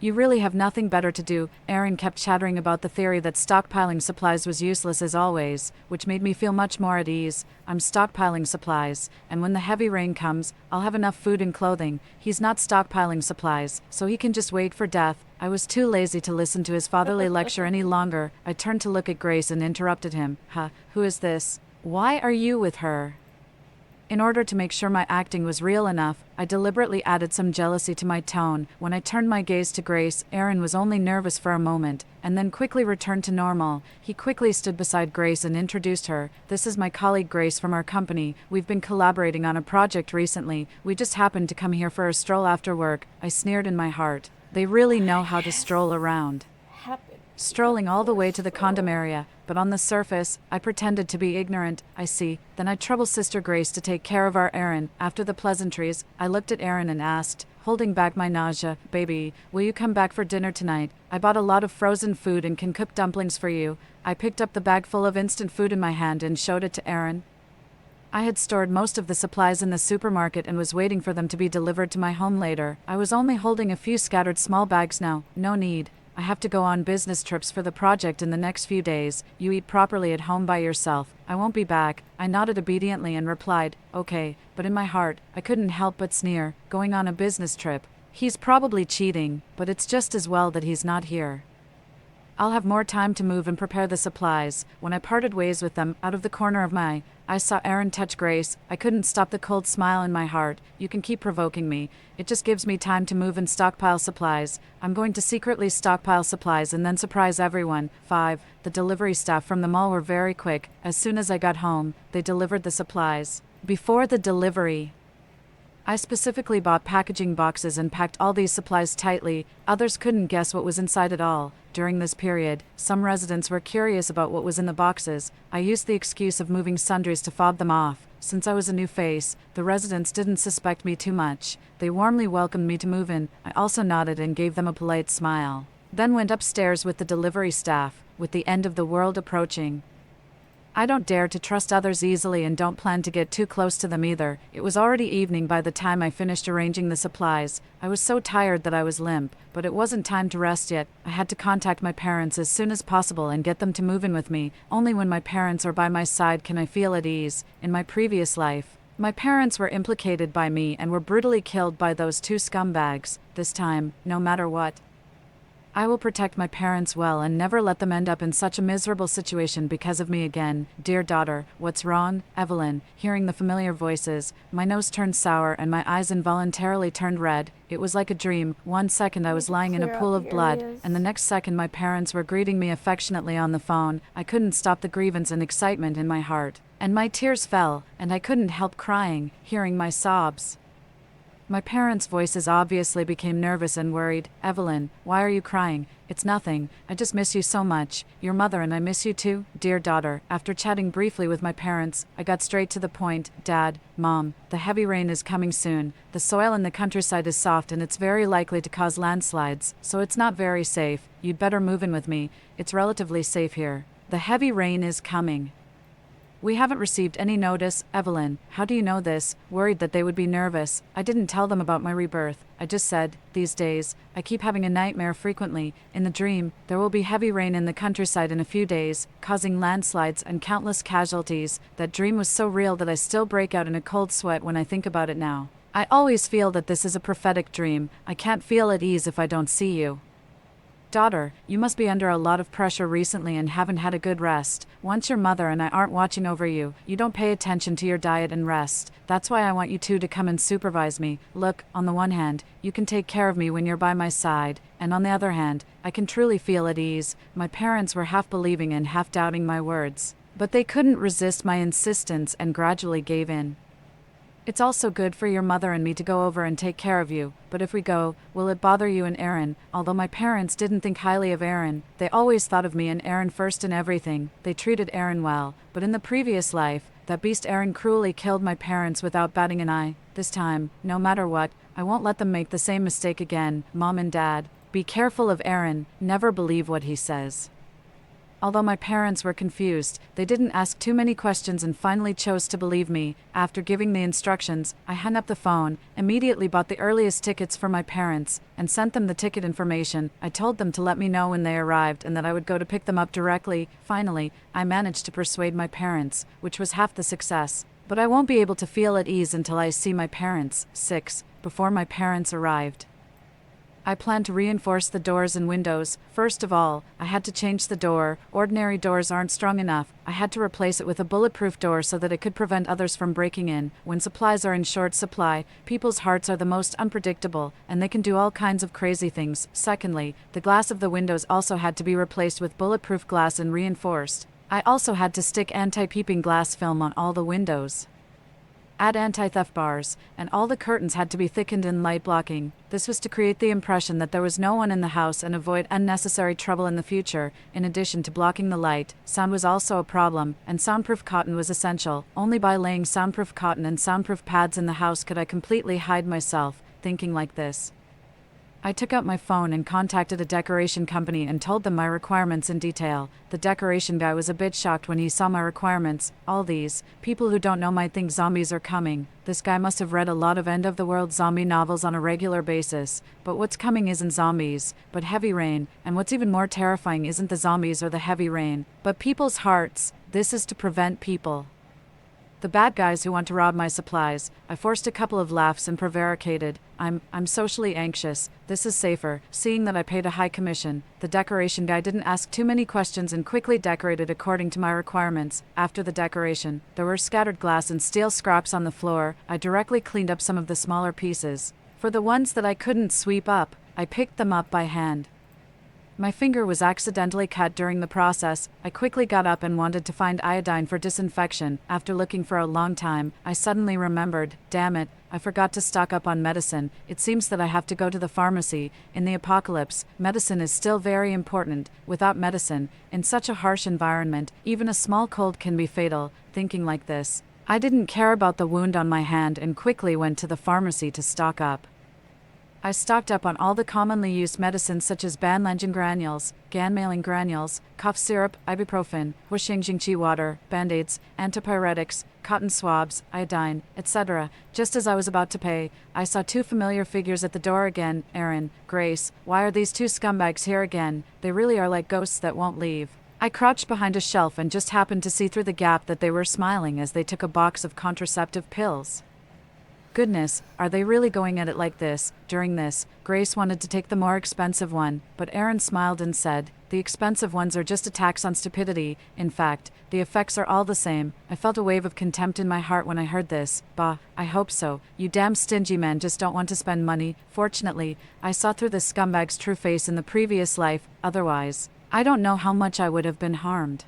You really have nothing better to do. Aaron kept chattering about the theory that stockpiling supplies was useless as always, which made me feel much more at ease. I'm stockpiling supplies, and when the heavy rain comes, I'll have enough food and clothing. He's not stockpiling supplies, so he can just wait for death. I was too lazy to listen to his fatherly lecture any longer. I turned to look at Grace and interrupted him. Who is this? Why are you with her? In order to make sure my acting was real enough, I deliberately added some jealousy to my tone. When I turned my gaze to Grace, Aaron was only nervous for a moment, and then quickly returned to normal. He quickly stood beside Grace and introduced her. This is my colleague Grace from our company. We've been collaborating on a project recently. We just happened to come here for a stroll after work. I sneered in my heart. They really know how to stroll around. Strolling all the way to the condom area, but on the surface, I pretended to be ignorant. I see. Then I troubled Sister Grace to take care of our Aaron. After the pleasantries, I looked at Aaron and asked, holding back my nausea, "Baby, will you come back for dinner tonight? I bought a lot of frozen food and can cook dumplings for you." I picked up the bag full of instant food in my hand and showed it to Aaron. I had stored most of the supplies in the supermarket and was waiting for them to be delivered to my home later. I was only holding a few scattered small bags now. No need. I have to go on business trips for the project in the next few days. You eat properly at home by yourself. I won't be back. I nodded obediently and replied, okay, but in my heart, I couldn't help but sneer. Going on a business trip. He's probably cheating, but it's just as well that he's not here. I'll have more time to move and prepare the supplies. When I parted ways with them, out of the corner of my eye, I saw Aaron touch Grace. I couldn't stop the cold smile in my heart. You can keep provoking me. It just gives me time to move and stockpile supplies. I'm going to secretly stockpile supplies and then surprise everyone. 5. The delivery staff from the mall were very quick. As soon as I got home, they delivered the supplies. Before the delivery, I specifically bought packaging boxes and packed all these supplies tightly. Others couldn't guess what was inside at all. During this period, some residents were curious about what was in the boxes. I used the excuse of moving sundries to fob them off. Since I was a new face, the residents didn't suspect me too much. They warmly welcomed me to move in. I also nodded and gave them a polite smile. Then went upstairs with the delivery staff, with the end of the world approaching. I don't dare to trust others easily and don't plan to get too close to them either. It was already evening by the time I finished arranging the supplies. I was so tired that I was limp, but it wasn't time to rest yet. I had to contact my parents as soon as possible and get them to move in with me. Only when my parents are by my side can I feel at ease. In my previous life, my parents were implicated by me and were brutally killed by those two scumbags. This time, no matter what, I will protect my parents well and never let them end up in such a miserable situation because of me again. Dear daughter, what's wrong? Evelyn. Hearing the familiar voices, my nose turned sour and my eyes involuntarily turned red. It was like a dream. 1 second I was lying in a pool of blood, and the next second my parents were greeting me affectionately on the phone. I couldn't stop the grievance and excitement in my heart, and my tears fell, and I couldn't help crying, hearing my sobs. My parents' voices obviously became nervous and worried. Evelyn, why are you crying? It's nothing. I just miss you so much. Your mother and I miss you too. Dear daughter, after chatting briefly with my parents, I got straight to the point. Dad, Mom, the heavy rain is coming soon. The soil in the countryside is soft and it's very likely to cause landslides, so it's not very safe. You'd better move in with me. It's relatively safe here. The heavy rain is coming. We haven't received any notice. Evelyn, how do you know this? Worried that they would be nervous. I didn't tell them about my rebirth. I just said, these days, I keep having a nightmare frequently. In the dream, there will be heavy rain in the countryside in a few days, causing landslides and countless casualties. That dream was so real that I still break out in a cold sweat when I think about it now. I always feel that this is a prophetic dream. I can't feel at ease if I don't see you. Daughter, you must be under a lot of pressure recently and haven't had a good rest. Once your mother and I aren't watching over you, you don't pay attention to your diet and rest. That's why I want you two to come and supervise me. Look, on the one hand, you can take care of me when you're by my side, and on the other hand, I can truly feel at ease. My parents were half believing and half doubting my words, but they couldn't resist my insistence and gradually gave in. It's also good for your mother and me to go over and take care of you, but if we go, will it bother you and Aaron? Although my parents didn't think highly of Aaron, they always thought of me and Aaron first in everything. They treated Aaron well, but in the previous life, that beast Aaron cruelly killed my parents without batting an eye. This time, no matter what, I won't let them make the same mistake again. Mom and Dad, be careful of Aaron, never believe what he says. Although my parents were confused, they didn't ask too many questions and finally chose to believe me. After giving the instructions, I hung up the phone, immediately bought the earliest tickets for my parents, and sent them the ticket information. I told them to let me know when they arrived and that I would go to pick them up directly. Finally, I managed to persuade my parents, which was half the success. But I won't be able to feel at ease until I see my parents, 6, before my parents arrived. I plan to reinforce the doors and windows. First of all, I had to change the door. Ordinary doors aren't strong enough. I had to replace it with a bulletproof door so that it could prevent others from breaking in. When supplies are in short supply, people's hearts are the most unpredictable, and they can do all kinds of crazy things. Secondly, the glass of the windows also had to be replaced with bulletproof glass and reinforced. I also had to stick anti-peeping glass film on all the windows. Add anti-theft bars, and all the curtains had to be thickened and light-blocking. This was to create the impression that there was no one in the house and avoid unnecessary trouble in the future. In addition to blocking the light, sound was also a problem, and soundproof cotton was essential. Only by laying soundproof cotton and soundproof pads in the house could I completely hide myself, thinking like this. I took out my phone and contacted a decoration company and told them my requirements in detail. The decoration guy was a bit shocked when he saw my requirements. All these people who don't know might think zombies are coming. This guy must have read a lot of end-of-the-world zombie novels on a regular basis. But what's coming isn't zombies, but heavy rain, and what's even more terrifying isn't the zombies or the heavy rain, but people's hearts. This is to prevent people. The bad guys who want to rob my supplies. I forced a couple of laughs and prevaricated. I'm socially anxious. This is safer, seeing that I paid a high commission. The decoration guy didn't ask too many questions and quickly decorated according to my requirements. After the decoration, there were scattered glass and steel scraps on the floor. I directly cleaned up some of the smaller pieces. For the ones that I couldn't sweep up, I picked them up by hand. My finger was accidentally cut during the process. I quickly got up and wanted to find iodine for disinfection. After looking for a long time, I suddenly remembered, damn it, I forgot to stock up on medicine. It seems that I have to go to the pharmacy. In the apocalypse, medicine is still very important. Without medicine, in such a harsh environment, even a small cold can be fatal. Thinking like this, I didn't care about the wound on my hand and quickly went to the pharmacy to stock up. I stocked up on all the commonly used medicines such as Banlangen granules, Ganmaling granules, cough syrup, ibuprofen, Wuxingqi water, band-aids, antipyretics, cotton swabs, iodine, etc. Just as I was about to pay, I saw 2 familiar figures at the door again. Aaron, Grace, why are these 2 scumbags here again? They really are like ghosts that won't leave. I crouched behind a shelf and just happened to see through the gap that they were smiling as they took a box of contraceptive pills. Goodness, are they really going at it like this? During this, Grace wanted to take the more expensive one, but Aaron smiled and said, the expensive ones are just a tax on stupidity. In fact, the effects are all the same. I felt a wave of contempt in my heart when I heard this. Bah, I hope so. You damn stingy men just don't want to spend money. Fortunately, I saw through this scumbag's true face in the previous life. Otherwise, I don't know how much I would have been harmed.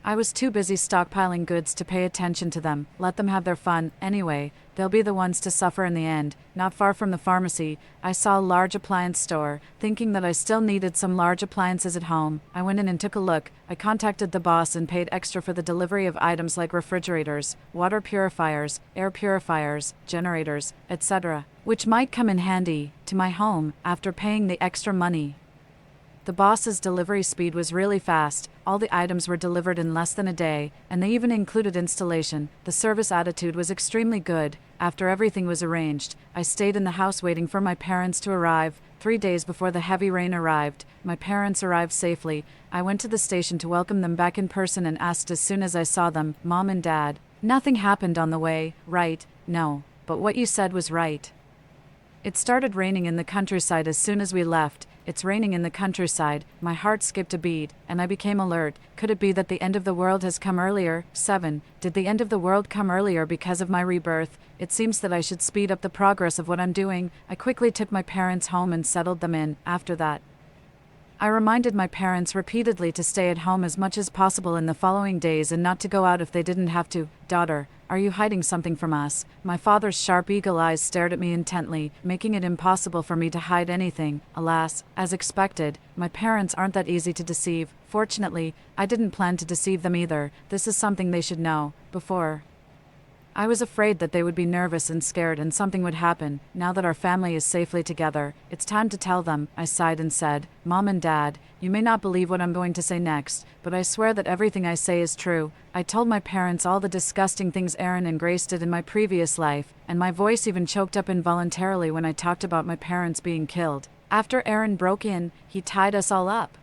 I was too busy stockpiling goods to pay attention to them. Let them have their fun. Anyway, they'll be the ones to suffer in the end. Not far from the pharmacy, I saw a large appliance store. Thinking that I still needed some large appliances at home, I went in and took a look. I contacted the boss and paid extra for the delivery of items like refrigerators, water purifiers, air purifiers, generators, etc., which might come in handy to my home after paying the extra money. The boss's delivery speed was really fast. All the items were delivered in less than a day, and they even included installation. The service attitude was extremely good. After everything was arranged, I stayed in the house waiting for my parents to arrive. 3 days before the heavy rain arrived, my parents arrived safely. I went to the station to welcome them back in person and asked as soon as I saw them, Mom and Dad, nothing happened on the way, right? No, but what you said was right. It started raining in the countryside as soon as we left. It's raining in the countryside. My heart skipped a beat, and I became alert. Could it be that the end of the world has come earlier? 7. Did the end of the world come earlier because of my rebirth? It seems that I should speed up the progress of what I'm doing. I quickly took my parents home and settled them in. After that, I reminded my parents repeatedly to stay at home as much as possible in the following days and not to go out if they didn't have to. Daughter, are you hiding something from us? My father's sharp eagle eyes stared at me intently, making it impossible for me to hide anything. Alas, as expected, my parents aren't that easy to deceive. Fortunately, I didn't plan to deceive them either. This is something they should know. Before, I was afraid that they would be nervous and scared and something would happen. Now that our family is safely together, it's time to tell them. I sighed and said, Mom and Dad, you may not believe what I'm going to say next, but I swear that everything I say is true. I told my parents all the disgusting things Aaron and Grace did in my previous life, and my voice even choked up involuntarily when I talked about my parents being killed. After Aaron broke in, he tied us all up,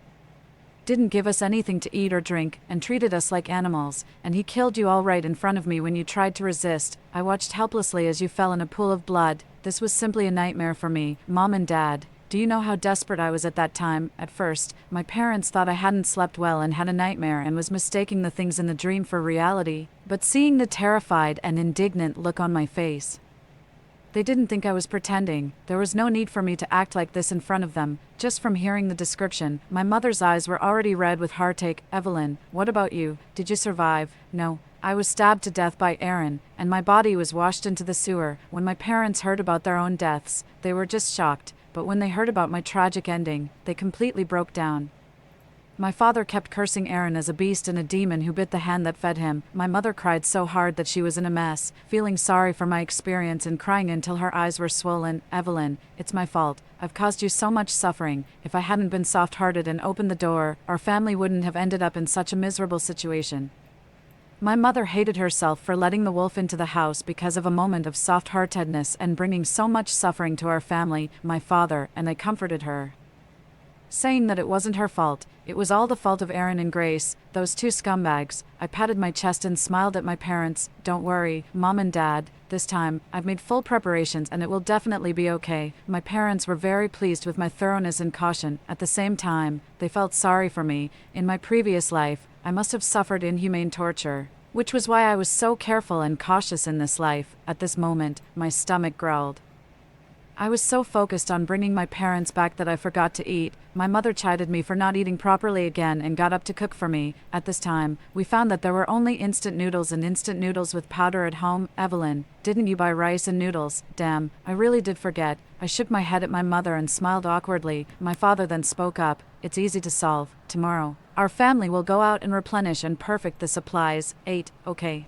didn't give us anything to eat or drink, and treated us like animals, and he killed you all right in front of me when you tried to resist. I watched helplessly as you fell in a pool of blood. This was simply a nightmare for me. Mom and Dad, do you know how desperate I was at that time? At first, my parents thought I hadn't slept well and had a nightmare and was mistaking the things in the dream for reality, but seeing the terrified and indignant look on my face, they didn't think I was pretending. There was no need for me to act like this in front of them. Just from hearing the description, my mother's eyes were already red with heartache. Evelyn, what about you? Did you survive? No. I was stabbed to death by Aaron, and my body was washed into the sewer. When my parents heard about their own deaths, they were just shocked. But when they heard about my tragic ending, they completely broke down. My father kept cursing Aaron as a beast and a demon who bit the hand that fed him. My mother cried so hard that she was in a mess, feeling sorry for my experience and crying until her eyes were swollen. Evelyn, it's my fault. I've caused you so much suffering. If I hadn't been soft-hearted and opened the door, our family wouldn't have ended up in such a miserable situation. My mother hated herself for letting the wolf into the house because of a moment of soft-heartedness and bringing so much suffering to our family, my father, and I comforted her, saying that it wasn't her fault. It was all the fault of Aaron and Grace, those two scumbags. I patted my chest and smiled at my parents. Don't worry, Mom and Dad. This time, I've made full preparations and it will definitely be okay. My parents were very pleased with my thoroughness and caution. At the same time, they felt sorry for me. In my previous life, I must have suffered inhumane torture, which was why I was so careful and cautious in this life. At this moment, my stomach growled. I was so focused on bringing my parents back that I forgot to eat. My mother chided me for not eating properly again and got up to cook for me. At this time, we found that there were only instant noodles and instant noodles with powder at home. Evelyn, didn't you buy rice and noodles? Damn, I really did forget. I shook my head at my mother and smiled awkwardly. My father then spoke up. It's easy to solve. Tomorrow, our family will go out and replenish and perfect the supplies. 8, okay.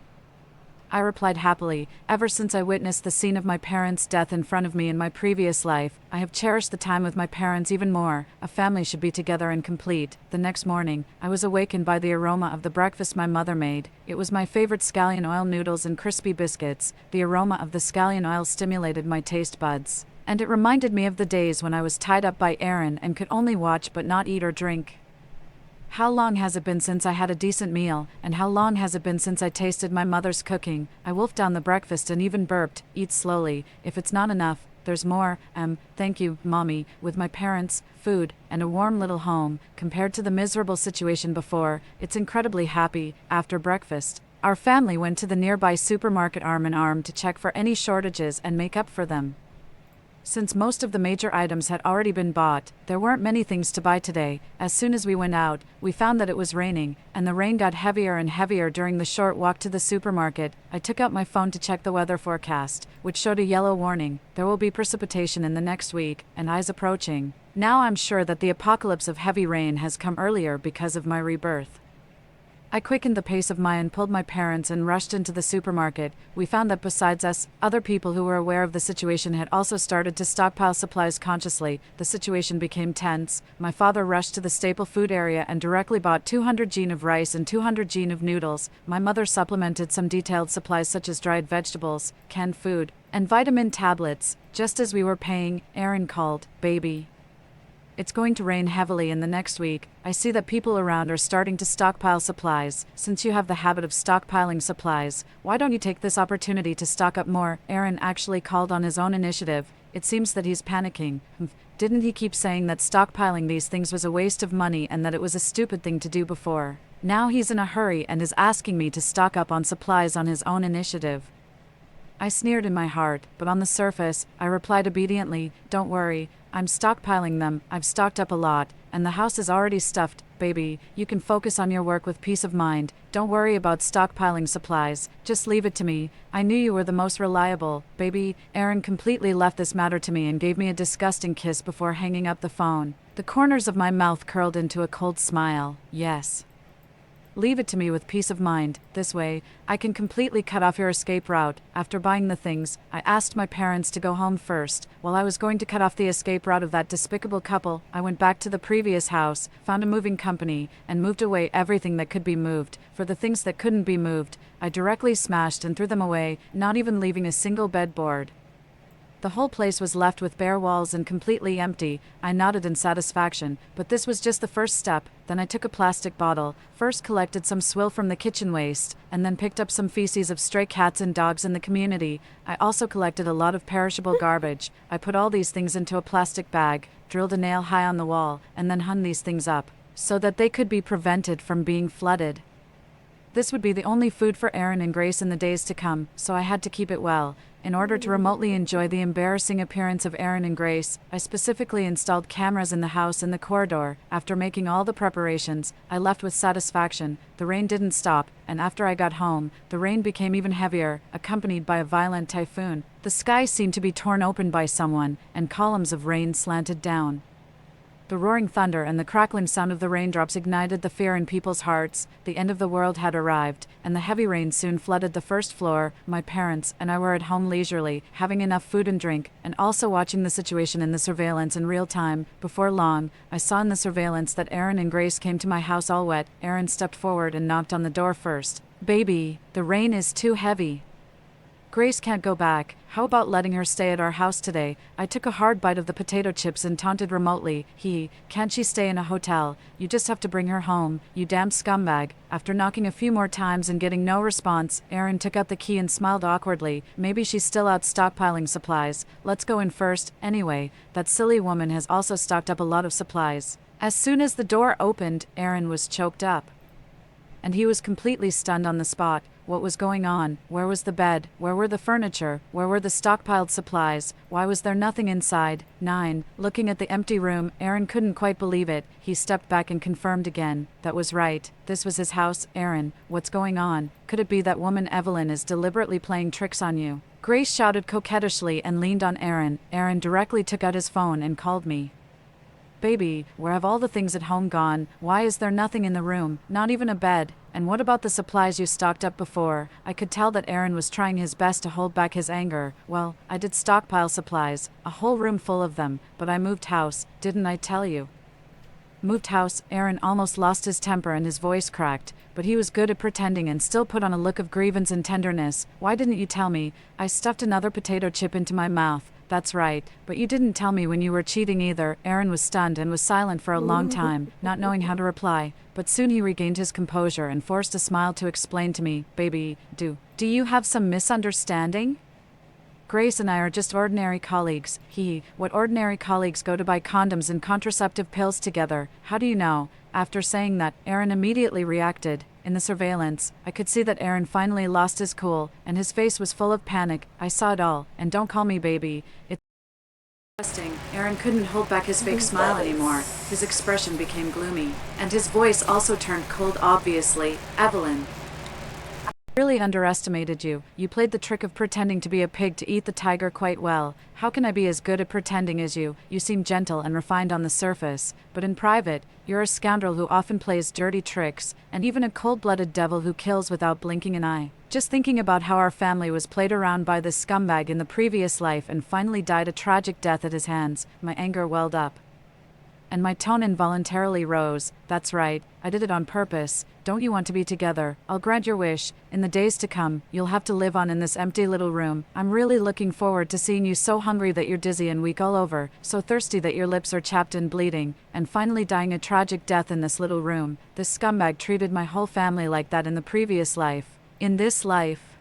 I replied happily. Ever since I witnessed the scene of my parents' death in front of me in my previous life, I have cherished the time with my parents even more. A family should be together and complete. The next morning, I was awakened by the aroma of the breakfast my mother made. It was my favorite scallion oil noodles and crispy biscuits. The aroma of the scallion oil stimulated my taste buds, and it reminded me of the days when I was tied up by Aaron and could only watch but not eat or drink. How long has it been since I had a decent meal, and how long has it been since I tasted my mother's cooking? I wolfed down the breakfast and even burped. Eat slowly. If it's not enough, there's more. Thank you, Mommy. With my parents, food, and a warm little home, compared to the miserable situation before, it's incredibly happy. After breakfast, our family went to the nearby supermarket arm in arm to check for any shortages and make up for them. Since most of the major items had already been bought, there weren't many things to buy today. As soon as we went out, we found that it was raining, and the rain got heavier and heavier during the short walk to the supermarket. I took out my phone to check the weather forecast, which showed a yellow warning. There will be precipitation in the next week, and eyes approaching. Now I'm sure that the apocalypse of heavy rain has come earlier because of my rebirth. I quickened the pace of mine and pulled my parents and rushed into the supermarket. We found that besides us, other people who were aware of the situation had also started to stockpile supplies consciously. The situation became tense. My father rushed to the staple food area and directly bought 200 gin of rice and 200 gin of noodles. My mother supplemented some detailed supplies such as dried vegetables, canned food, and vitamin tablets. Just as we were paying, Aaron called, "Baby, it's going to rain heavily in the next week. I see that people around are starting to stockpile supplies. Since you have the habit of stockpiling supplies, why don't you take this opportunity to stock up more?" Aaron actually called on his own initiative. It seems that he's panicking. Didn't he keep saying that stockpiling these things was a waste of money and that it was a stupid thing to do before? Now he's in a hurry and is asking me to stock up on supplies on his own initiative. I sneered in my heart, but on the surface, I replied obediently, "Don't worry. I'm stockpiling them. I've stocked up a lot. and the house is already stuffed. Baby, you can focus on your work with peace of mind. Don't worry about stockpiling supplies. Just leave it to me. I knew you were the most reliable. Baby, Aaron completely left this matter to me and gave me a disgusting kiss before hanging up the phone. The corners of my mouth curled into a cold smile. Yes. Leave it to me with peace of mind. This way, I can completely cut off your escape route. After buying the things, I asked my parents to go home first. While I was going to cut off the escape route of that despicable couple, I went back to the previous house, found a moving company, and moved away everything that could be moved. For the things that couldn't be moved, I directly smashed and threw them away, not even leaving a single bedboard. The whole place was left with bare walls and completely empty. I nodded in satisfaction, but this was just the first step. Then I took a plastic bottle, first collected some swill from the kitchen waste, and then picked up some feces of stray cats and dogs in the community. I also collected a lot of perishable garbage. I put all these things into a plastic bag, drilled a nail high on the wall, and then hung these things up, so that they could be prevented from being flooded. This would be the only food for Aaron and Grace in the days to come, so I had to keep it well. In order to remotely enjoy the embarrassing appearance of Aaron and Grace, I specifically installed cameras in the house in the corridor. After making all the preparations, I left with satisfaction. The rain didn't stop, and after I got home, the rain became even heavier, accompanied by a violent typhoon. The sky seemed to be torn open by someone, and columns of rain slanted down. The roaring thunder and the crackling sound of the raindrops ignited the fear in people's hearts. The end of the world had arrived, and the heavy rain soon flooded the first floor. My parents and I were at home leisurely, having enough food and drink, and also watching the situation in the surveillance in real time. Before long, I saw in the surveillance that Aaron and Grace came to my house all wet. Aaron stepped forward and knocked on the door first. "Baby, the rain is too heavy. Grace can't go back. How about letting her stay at our house today?" I took a hard bite of the potato chips and taunted remotely. "Can't she stay in a hotel? You just have to bring her home, you damn scumbag." After knocking a few more times and getting no response, Aaron took out the key and smiled awkwardly. "Maybe she's still out stockpiling supplies. Let's go in first. Anyway, that silly woman has also stocked up a lot of supplies." As soon as the door opened, Aaron was choked up. And he was completely stunned on the spot. What was going on? Where was the bed? Where were the furniture? Where were the stockpiled supplies? Why was there nothing inside? 9. Looking at the empty room, Aaron couldn't quite believe it. He stepped back and confirmed again. That was right. This was his house. "Aaron, what's going on? Could it be that woman Evelyn is deliberately playing tricks on you?" Grace shouted coquettishly and leaned on Aaron. Aaron directly took out his phone and called me. "Baby, where have all the things at home gone? Why is there nothing in the room? Not even a bed? And what about the supplies you stocked up before?" I could tell that Aaron was trying his best to hold back his anger. "Well, I did stockpile supplies, a whole room full of them, but I moved house, didn't I tell you?" Moved house. Aaron almost lost his temper and his voice cracked, but he was good at pretending and still put on a look of grievance and tenderness. "Why didn't you tell me?" I stuffed another potato chip into my mouth. "That's right, but you didn't tell me when you were cheating either." Aaron was stunned and was silent for a long time, not knowing how to reply, but soon he regained his composure and forced a smile to explain to me. "Baby, do you have some misunderstanding? Grace and I are just ordinary colleagues." "What ordinary colleagues go to buy condoms and contraceptive pills together? How do you know?" After saying that, Aaron immediately reacted. In the surveillance, I could see that Aaron finally lost his cool, and his face was full of panic. I saw it all, and don't call me baby. It's disgusting. Aaron couldn't hold back his fake smile anymore. His expression became gloomy, and his voice also turned cold obviously. "Evelyn, I really underestimated you. You played the trick of pretending to be a pig to eat the tiger quite well. How can I be as good at pretending as you? You seem gentle and refined on the surface, but in private, you're a scoundrel who often plays dirty tricks, and even a cold-blooded devil who kills without blinking an eye." Just thinking about how our family was played around by this scumbag in the previous life and finally died a tragic death at his hands, my anger welled up. And my tone involuntarily rose. "That's right, I did it on purpose. Don't you want to be together? I'll grant your wish. In the days to come, you'll have to live on in this empty little room. I'm really looking forward to seeing you so hungry that you're dizzy and weak all over, so thirsty that your lips are chapped and bleeding, and finally dying a tragic death in this little room. This scumbag treated my whole family like that in the previous life. In this life,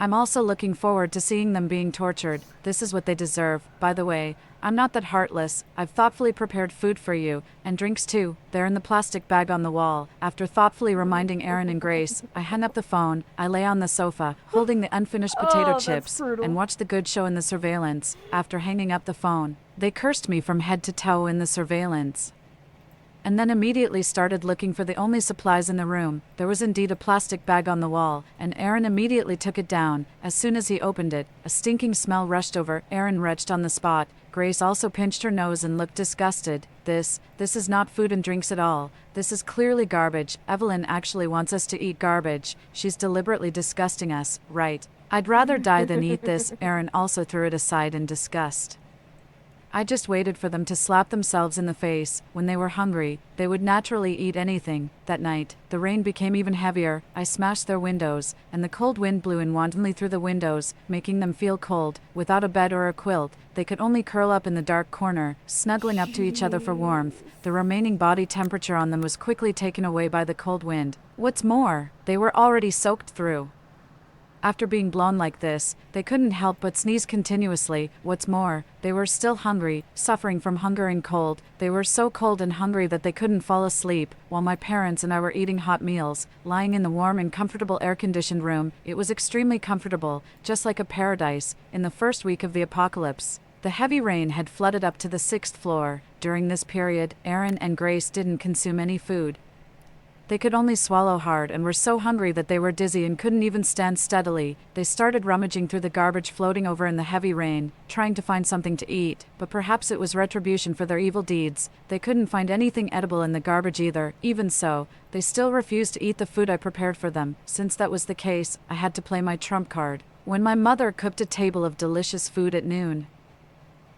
I'm also looking forward to seeing them being tortured. This is what they deserve. By the way, I'm not that heartless. I've thoughtfully prepared food for you, and drinks too. They're in the plastic bag on the wall." After thoughtfully reminding Aaron and Grace, I hung up the phone. I lay on the sofa, holding the unfinished potato chips, and watched the good show in the surveillance. After hanging up the phone, they cursed me from head to toe in the surveillance. and then immediately started looking for the only supplies in the room. There was indeed a plastic bag on the wall, and Aaron immediately took it down. As soon as he opened it, a stinking smell rushed over. Aaron retched on the spot. Grace also pinched her nose and looked disgusted. This is not food and drinks at all. This is clearly garbage. Evelyn actually wants us to eat garbage. She's deliberately disgusting us, right? I'd rather die than eat this. Aaron also threw it aside in disgust. I just waited for them to slap themselves in the face. When they were hungry, they would naturally eat anything. That night, the rain became even heavier. I smashed their windows, and the cold wind blew in wantonly through the windows, making them feel cold. Without a bed or a quilt, they could only curl up in the dark corner, snuggling up to each other for warmth. The remaining body temperature on them was quickly taken away by the cold wind. What's more, they were already soaked through. After being blown like this, they couldn't help but sneeze continuously. What's more, they were still hungry, suffering from hunger and cold. They were so cold and hungry that they couldn't fall asleep, while my parents and I were eating hot meals, lying in the warm and comfortable air-conditioned room. It was extremely comfortable, just like a paradise, in the first week of the apocalypse. The heavy rain had flooded up to the 6th floor. During this period, Aaron and Grace didn't consume any food. They could only swallow hard and were so hungry that they were dizzy and couldn't even stand steadily. They started rummaging through the garbage floating over in the heavy rain, trying to find something to eat, but perhaps it was retribution for their evil deeds. They couldn't find anything edible in the garbage either. Even so, they still refused to eat the food I prepared for them. Since that was the case, I had to play my trump card. When my mother cooked a table of delicious food at noon,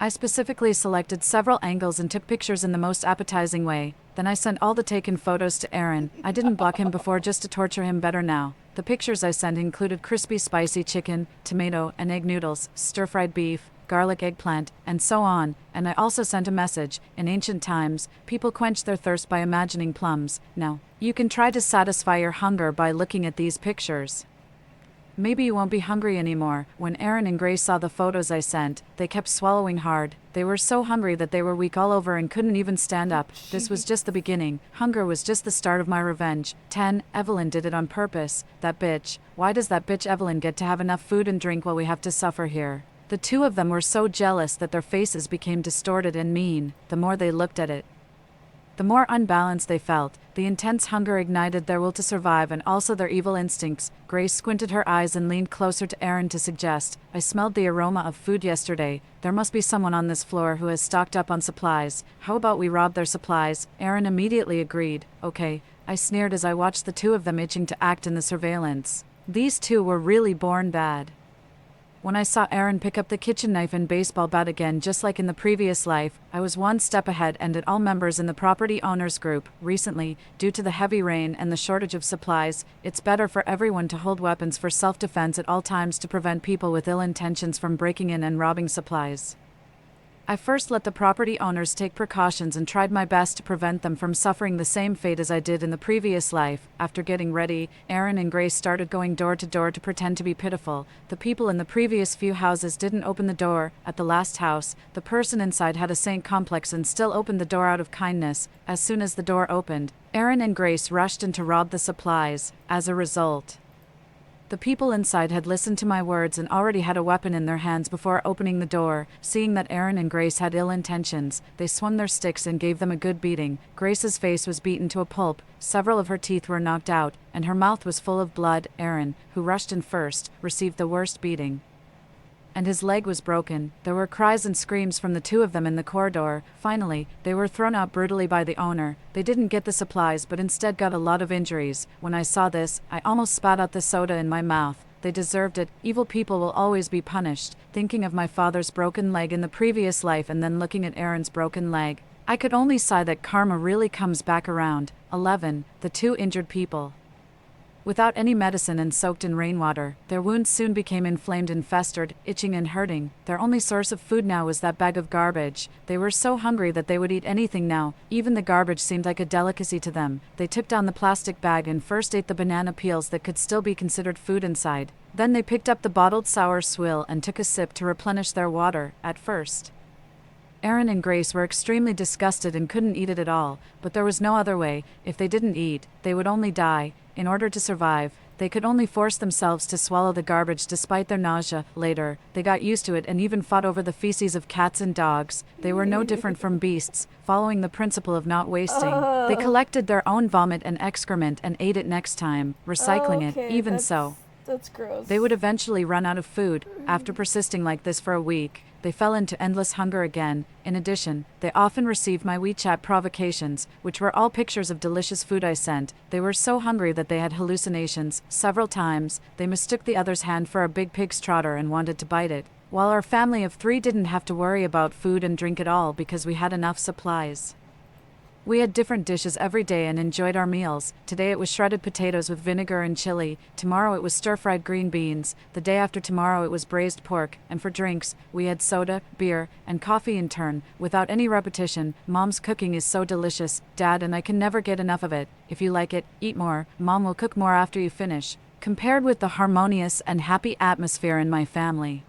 I specifically selected several angles and took pictures in the most appetizing way. Then I sent all the taken photos to Aaron. I didn't block him before just to torture him better now. The pictures I sent included crispy spicy chicken, tomato and egg noodles, stir-fried beef, garlic eggplant, and so on. And I also sent a message. In ancient times, people quenched their thirst by imagining plums. Now, you can try to satisfy your hunger by looking at these pictures. Maybe you won't be hungry anymore. When Aaron and Grace saw the photos I sent, they kept swallowing hard. They were so hungry that they were weak all over and couldn't even stand up. This was just the beginning. Hunger was just the start of my revenge. 10. Evelyn did it on purpose. That bitch. Why does that bitch Evelyn get to have enough food and drink while we have to suffer here? The two of them were so jealous that their faces became distorted and mean. The more they looked at it, the more unbalanced they felt. The intense hunger ignited their will to survive and also their evil instincts. Grace squinted her eyes and leaned closer to Aaron to suggest, I smelled the aroma of food yesterday. There must be someone on this floor who has stocked up on supplies. How about we rob their supplies? Aaron immediately agreed. Okay, I sneered as I watched the two of them itching to act in the surveillance. These two were really born bad. When I saw Aaron pick up the kitchen knife and baseball bat again just like in the previous life, I was one step ahead and at all members in the property owners group. Recently, due to the heavy rain and the shortage of supplies, it's better for everyone to hold weapons for self-defense at all times to prevent people with ill intentions from breaking in and robbing supplies. I first let the property owners take precautions and tried my best to prevent them from suffering the same fate as I did in the previous life. After getting ready, Aaron and Grace started going door to door to pretend to be pitiful. The people in the previous few houses didn't open the door. At the last house, the person inside had a saint complex and still opened the door out of kindness. As soon as the door opened, Aaron and Grace rushed in to rob the supplies. As a result, the people inside had listened to my words and already had a weapon in their hands before opening the door. Seeing that Aaron and Grace had ill intentions, they swung their sticks and gave them a good beating. Grace's face was beaten to a pulp, several of her teeth were knocked out, and her mouth was full of blood. Aaron, who rushed in first, received the worst beating, and his leg was broken. There were cries and screams from the two of them in the corridor. Finally, they were thrown out brutally by the owner. They didn't get the supplies but instead got a lot of injuries. When I saw this, I almost spat out the soda in my mouth. They deserved it. Evil people will always be punished. Thinking of my father's broken leg in the previous life and then looking at Aaron's broken leg, I could only sigh that karma really comes back around. 11. The two injured people. Without any medicine and soaked in rainwater, their wounds soon became inflamed and festered, itching and hurting. Their only source of food now was that bag of garbage. They were so hungry that they would eat anything now. Even the garbage seemed like a delicacy to them. They took down the plastic bag and first ate the banana peels that could still be considered food inside. Then they picked up the bottled sour swill and took a sip to replenish their water. At first, Aaron and Grace were extremely disgusted and couldn't eat it at all, but there was no other way. If they didn't eat, they would only die. In order to survive, They could only force themselves to swallow the garbage despite their nausea. Later, they got used to it and even fought over the feces of cats and dogs. They were no different from beasts, following the principle of not wasting. They collected their own vomit and excrement and ate it next time, recycling it. Even so, That's gross. they would eventually run out of food. After persisting like this for a week, they fell into endless hunger again. In addition, they often received my WeChat provocations, which were all pictures of delicious food I sent. They were so hungry that they had hallucinations. Several times, they mistook the other's hand for a big pig's trotter and wanted to bite it. While our family of 3 didn't have to worry about food and drink at all because we had enough supplies. We had different dishes every day and enjoyed our meals. Today it was shredded potatoes with vinegar and chili. Tomorrow it was stir-fried green beans. The day after tomorrow it was braised pork. And for drinks, we had soda, beer, and coffee in turn, without any repetition. Mom's cooking is so delicious, Dad, and I can never get enough of it. If you like it, eat more. Mom will cook more after you finish. Compared with the harmonious and happy atmosphere in my family,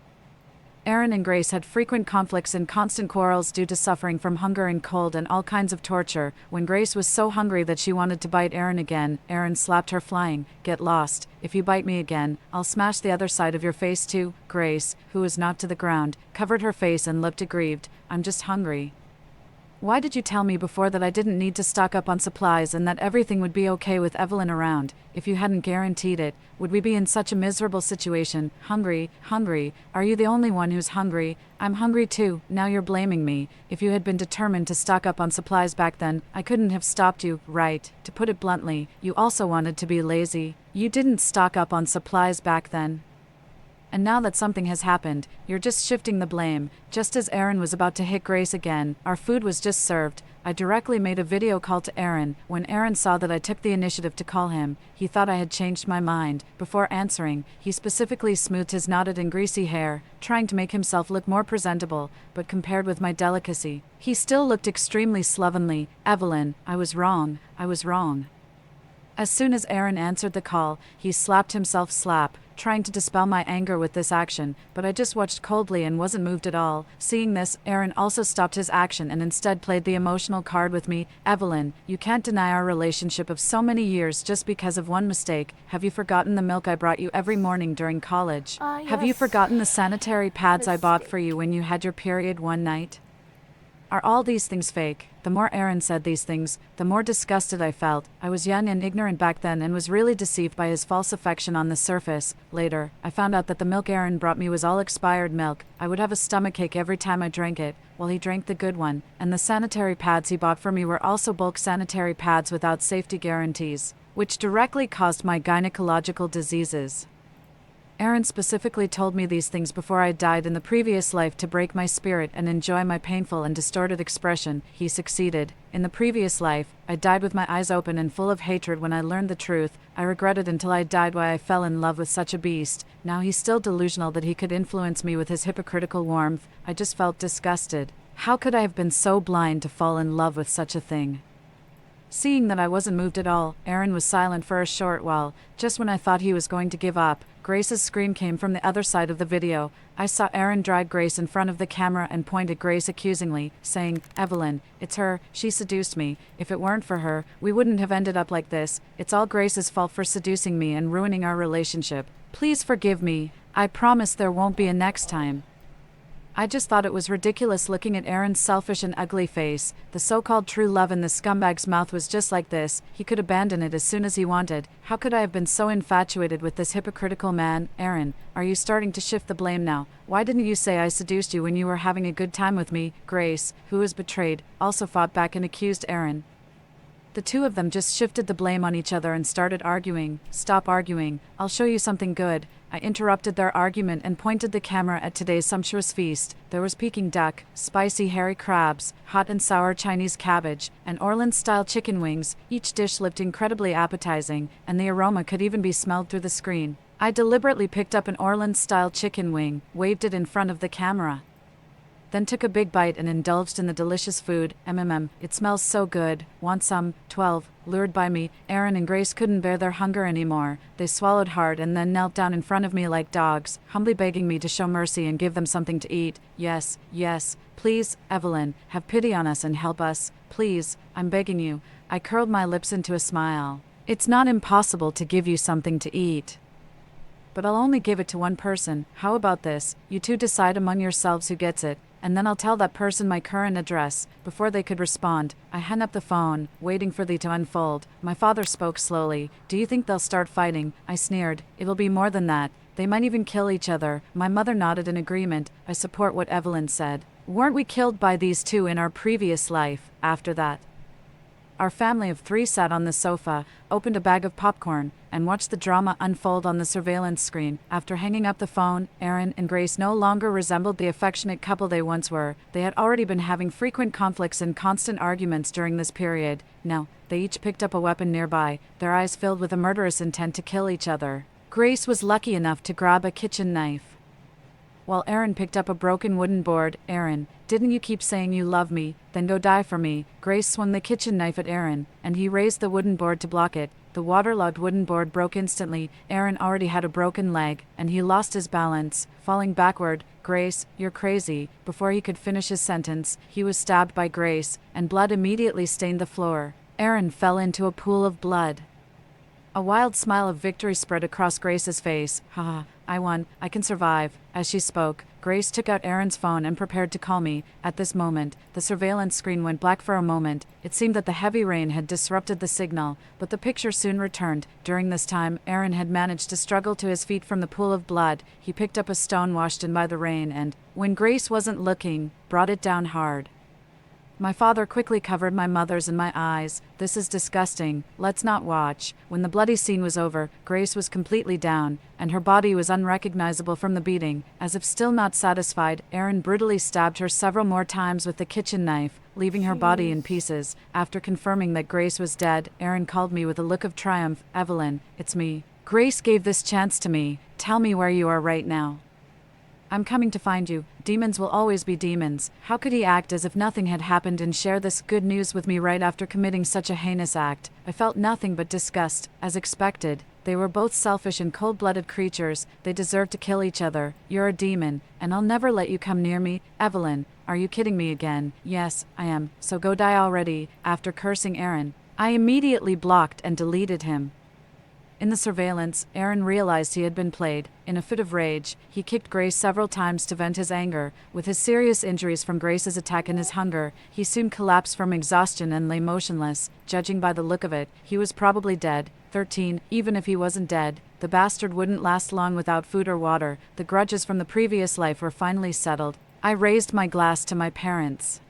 Aaron and Grace had frequent conflicts and constant quarrels due to suffering from hunger and cold and all kinds of torture. When Grace was so hungry that she wanted to bite Aaron again, Aaron slapped her, flying, "Get lost. If you bite me again, I'll smash the other side of your face too." Grace, who was knocked to the ground, covered her face and looked aggrieved. "I'm just hungry. Why did you tell me before that I didn't need to stock up on supplies and that everything would be okay with Evelyn around? If you hadn't guaranteed it, would we be in such a miserable situation? Hungry, hungry. Are you the only one who's hungry? I'm hungry too. Now you're blaming me. If you had been determined to stock up on supplies back then, I couldn't have stopped you, right? To put it bluntly, you also wanted to be lazy. You didn't stock up on supplies back then. And now that something has happened, you're just shifting the blame." Just as Aaron was about to hit Grace again, our food was just served. I directly made a video call to Aaron. When Aaron saw that I took the initiative to call him, he thought I had changed my mind. Before answering, he specifically smoothed his knotted and greasy hair, trying to make himself look more presentable, but compared with my delicacy, he still looked extremely slovenly. "Evelyn, I was wrong. I was wrong." As soon as Aaron answered the call, he slapped himself, trying to dispel my anger with this action, but I just watched coldly and wasn't moved at all. Seeing this, Aaron also stopped his action and instead played the emotional card with me. "Evelyn, you can't deny our relationship of so many years just because of one mistake. Have you forgotten the milk I brought you every morning during college? Have you Yes. forgotten the sanitary pads I bought for you when you had your period one night? Are all these things fake?" The more Aaron said these things, the more disgusted I felt. I was young and ignorant back then and was really deceived by his false affection on the surface. Later, I found out that the milk Aaron brought me was all expired milk. I would have a stomachache every time I drank it, while he drank the good one. And the sanitary pads he bought for me were also bulk sanitary pads without safety guarantees, which directly caused my gynecological diseases. Aaron specifically told me these things before I died in the previous life to break my spirit and enjoy my painful and distorted expression. He succeeded. In the previous life, I died with my eyes open and full of hatred when I learned the truth. I regretted until I died why I fell in love with such a beast. Now he's still delusional that he could influence me with his hypocritical warmth. I just felt disgusted. How could I have been so blind to fall in love with such a thing? Seeing that I wasn't moved at all, Aaron was silent for a short while. Just when I thought he was going to give up, Grace's scream came from the other side of the video. I saw Aaron drag Grace in front of the camera and point at Grace accusingly, saying, "Evelyn, it's her. She seduced me. If it weren't for her, we wouldn't have ended up like this. It's all Grace's fault for seducing me and ruining our relationship. Please forgive me. I promise there won't be a next time." I just thought it was ridiculous looking at Aaron's selfish and ugly face. The so-called true love in the scumbag's mouth was just like this. He could abandon it as soon as he wanted. How could I have been so infatuated with this hypocritical man? Aaron, are you starting to shift the blame now? Why didn't you say I seduced you when you were having a good time with me? Grace, who was betrayed, also fought back and accused Aaron. The two of them just shifted the blame on each other and started arguing. "Stop arguing. I'll show you something good." I interrupted their argument and pointed the camera at today's sumptuous feast. There was Peking duck, spicy hairy crabs, hot and sour Chinese cabbage, and Orleans-style chicken wings. Each dish looked incredibly appetizing, and the aroma could even be smelled through the screen. I deliberately picked up an Orleans-style chicken wing, waved it in front of the camera, then took a big bite and indulged in the delicious food. It smells so good. Want some? 12. Lured by me, Aaron and Grace couldn't bear their hunger anymore. They swallowed hard and then knelt down in front of me like dogs, humbly begging me to show mercy and give them something to eat. Yes, yes. Please, Evelyn, have pity on us and help us. Please, I'm begging you. I curled my lips into a smile. It's not impossible to give you something to eat. But I'll only give it to one person. How about this? You two decide among yourselves who gets it, and then I'll tell that person my current address." Before they could respond, I hung up the phone, waiting for the to unfold. My father spoke slowly. "Do you think they'll start fighting?" I sneered. "It'll be more than that. They might even kill each other." My mother nodded in agreement. "I support what Evelyn said. Weren't we killed by these two in our previous life?" After that, our family of 3 sat on the sofa, opened a bag of popcorn, and watched the drama unfold on the surveillance screen. After hanging up the phone, Aaron and Grace no longer resembled the affectionate couple they once were. They had already been having frequent conflicts and constant arguments during this period. No, they each picked up a weapon nearby, their eyes filled with a murderous intent to kill each other. Grace was lucky enough to grab a kitchen knife, while Aaron picked up a broken wooden board. "Aaron, didn't you keep saying you love me? Then go die for me." Grace swung the kitchen knife at Aaron, and he raised the wooden board to block it. The waterlogged wooden board broke instantly. Aaron already had a broken leg, and he lost his balance, falling backward. "Grace, you're crazy." Before he could finish his sentence, he was stabbed by Grace, and blood immediately stained the floor. Aaron fell into a pool of blood. A wild smile of victory spread across Grace's face. "Haha, I won. I can survive." As she spoke, Grace took out Aaron's phone and prepared to call me. At this moment, the surveillance screen went black for a moment. It seemed that the heavy rain had disrupted the signal, but the picture soon returned. During this time, Aaron had managed to struggle to his feet from the pool of blood. He picked up a stone washed in by the rain and, when Grace wasn't looking, brought it down hard. My father quickly covered my mother's and my eyes. "This is disgusting. Let's not watch." When the bloody scene was over, Grace was completely down, and her body was unrecognizable from the beating. As if still not satisfied, Aaron brutally stabbed her several more times with the kitchen knife, leaving her body in pieces. After confirming that Grace was dead, Aaron called me with a look of triumph. "Evelyn, it's me. Grace gave this chance to me. Tell me where you are right now." "I'm coming to find you. Demons will always be demons." How could he act as if nothing had happened and share this good news with me right after committing such a heinous act? I felt nothing but disgust. As expected, they were both selfish and cold-blooded creatures. They deserved to kill each other. "You're a demon, and I'll never let you come near me." "Evelyn, are you kidding me again?" "Yes, I am. So go die already." After cursing Aaron, I immediately blocked and deleted him. In the surveillance, Aaron realized he had been played. In a fit of rage, he kicked Grace several times to vent his anger. With his serious injuries from Grace's attack and his hunger, he soon collapsed from exhaustion and lay motionless. Judging by the look of it, he was probably dead. 13. Even if he wasn't dead, the bastard wouldn't last long without food or water. The grudges from the previous life were finally settled. I raised my glass to my parents.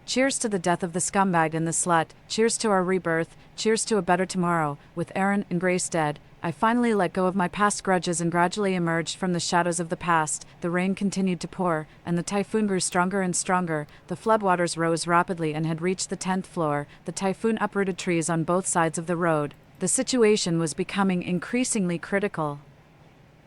Cheers to the death of the scumbag and the slut. Cheers to our rebirth. Cheers to a better tomorrow. With Aaron and Grace dead, I finally let go of my past grudges and gradually emerged from the shadows of the past. The rain continued to pour, and the typhoon grew stronger and stronger. The floodwaters rose rapidly and had reached the 10th floor. The typhoon uprooted trees on both sides of the road. The situation was becoming increasingly critical.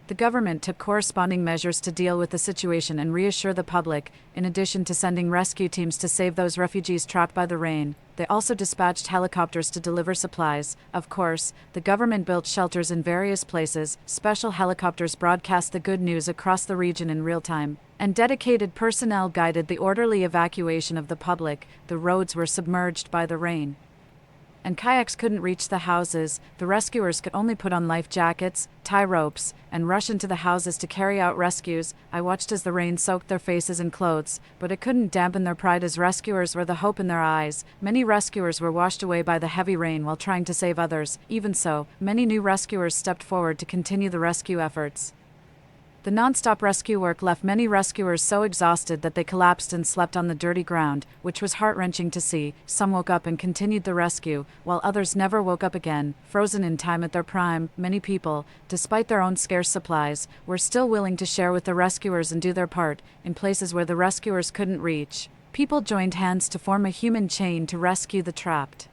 The government took corresponding measures to deal with the situation and reassure the public, in addition to sending rescue teams to save those refugees trapped by the rain. They also dispatched helicopters to deliver supplies. Of course, the government built shelters in various places. Special helicopters broadcast the good news across the region in real time, and dedicated personnel guided the orderly evacuation of the public. The roads were submerged by the rain, and kayaks couldn't reach the houses. The rescuers could only put on life jackets, tie ropes, and rush into the houses to carry out rescues. I watched as the rain soaked their faces and clothes, but it couldn't dampen their pride as rescuers were the hope in their eyes. Many rescuers were washed away by the heavy rain while trying to save others. Even so, many new rescuers stepped forward to continue the rescue efforts. The non-stop rescue work left many rescuers so exhausted that they collapsed and slept on the dirty ground, which was heart-wrenching to see. Some woke up and continued the rescue, while others never woke up again. Frozen in time at their prime, many people, despite their own scarce supplies, were still willing to share with the rescuers and do their part, in places where the rescuers couldn't reach. People joined hands to form a human chain to rescue the trapped.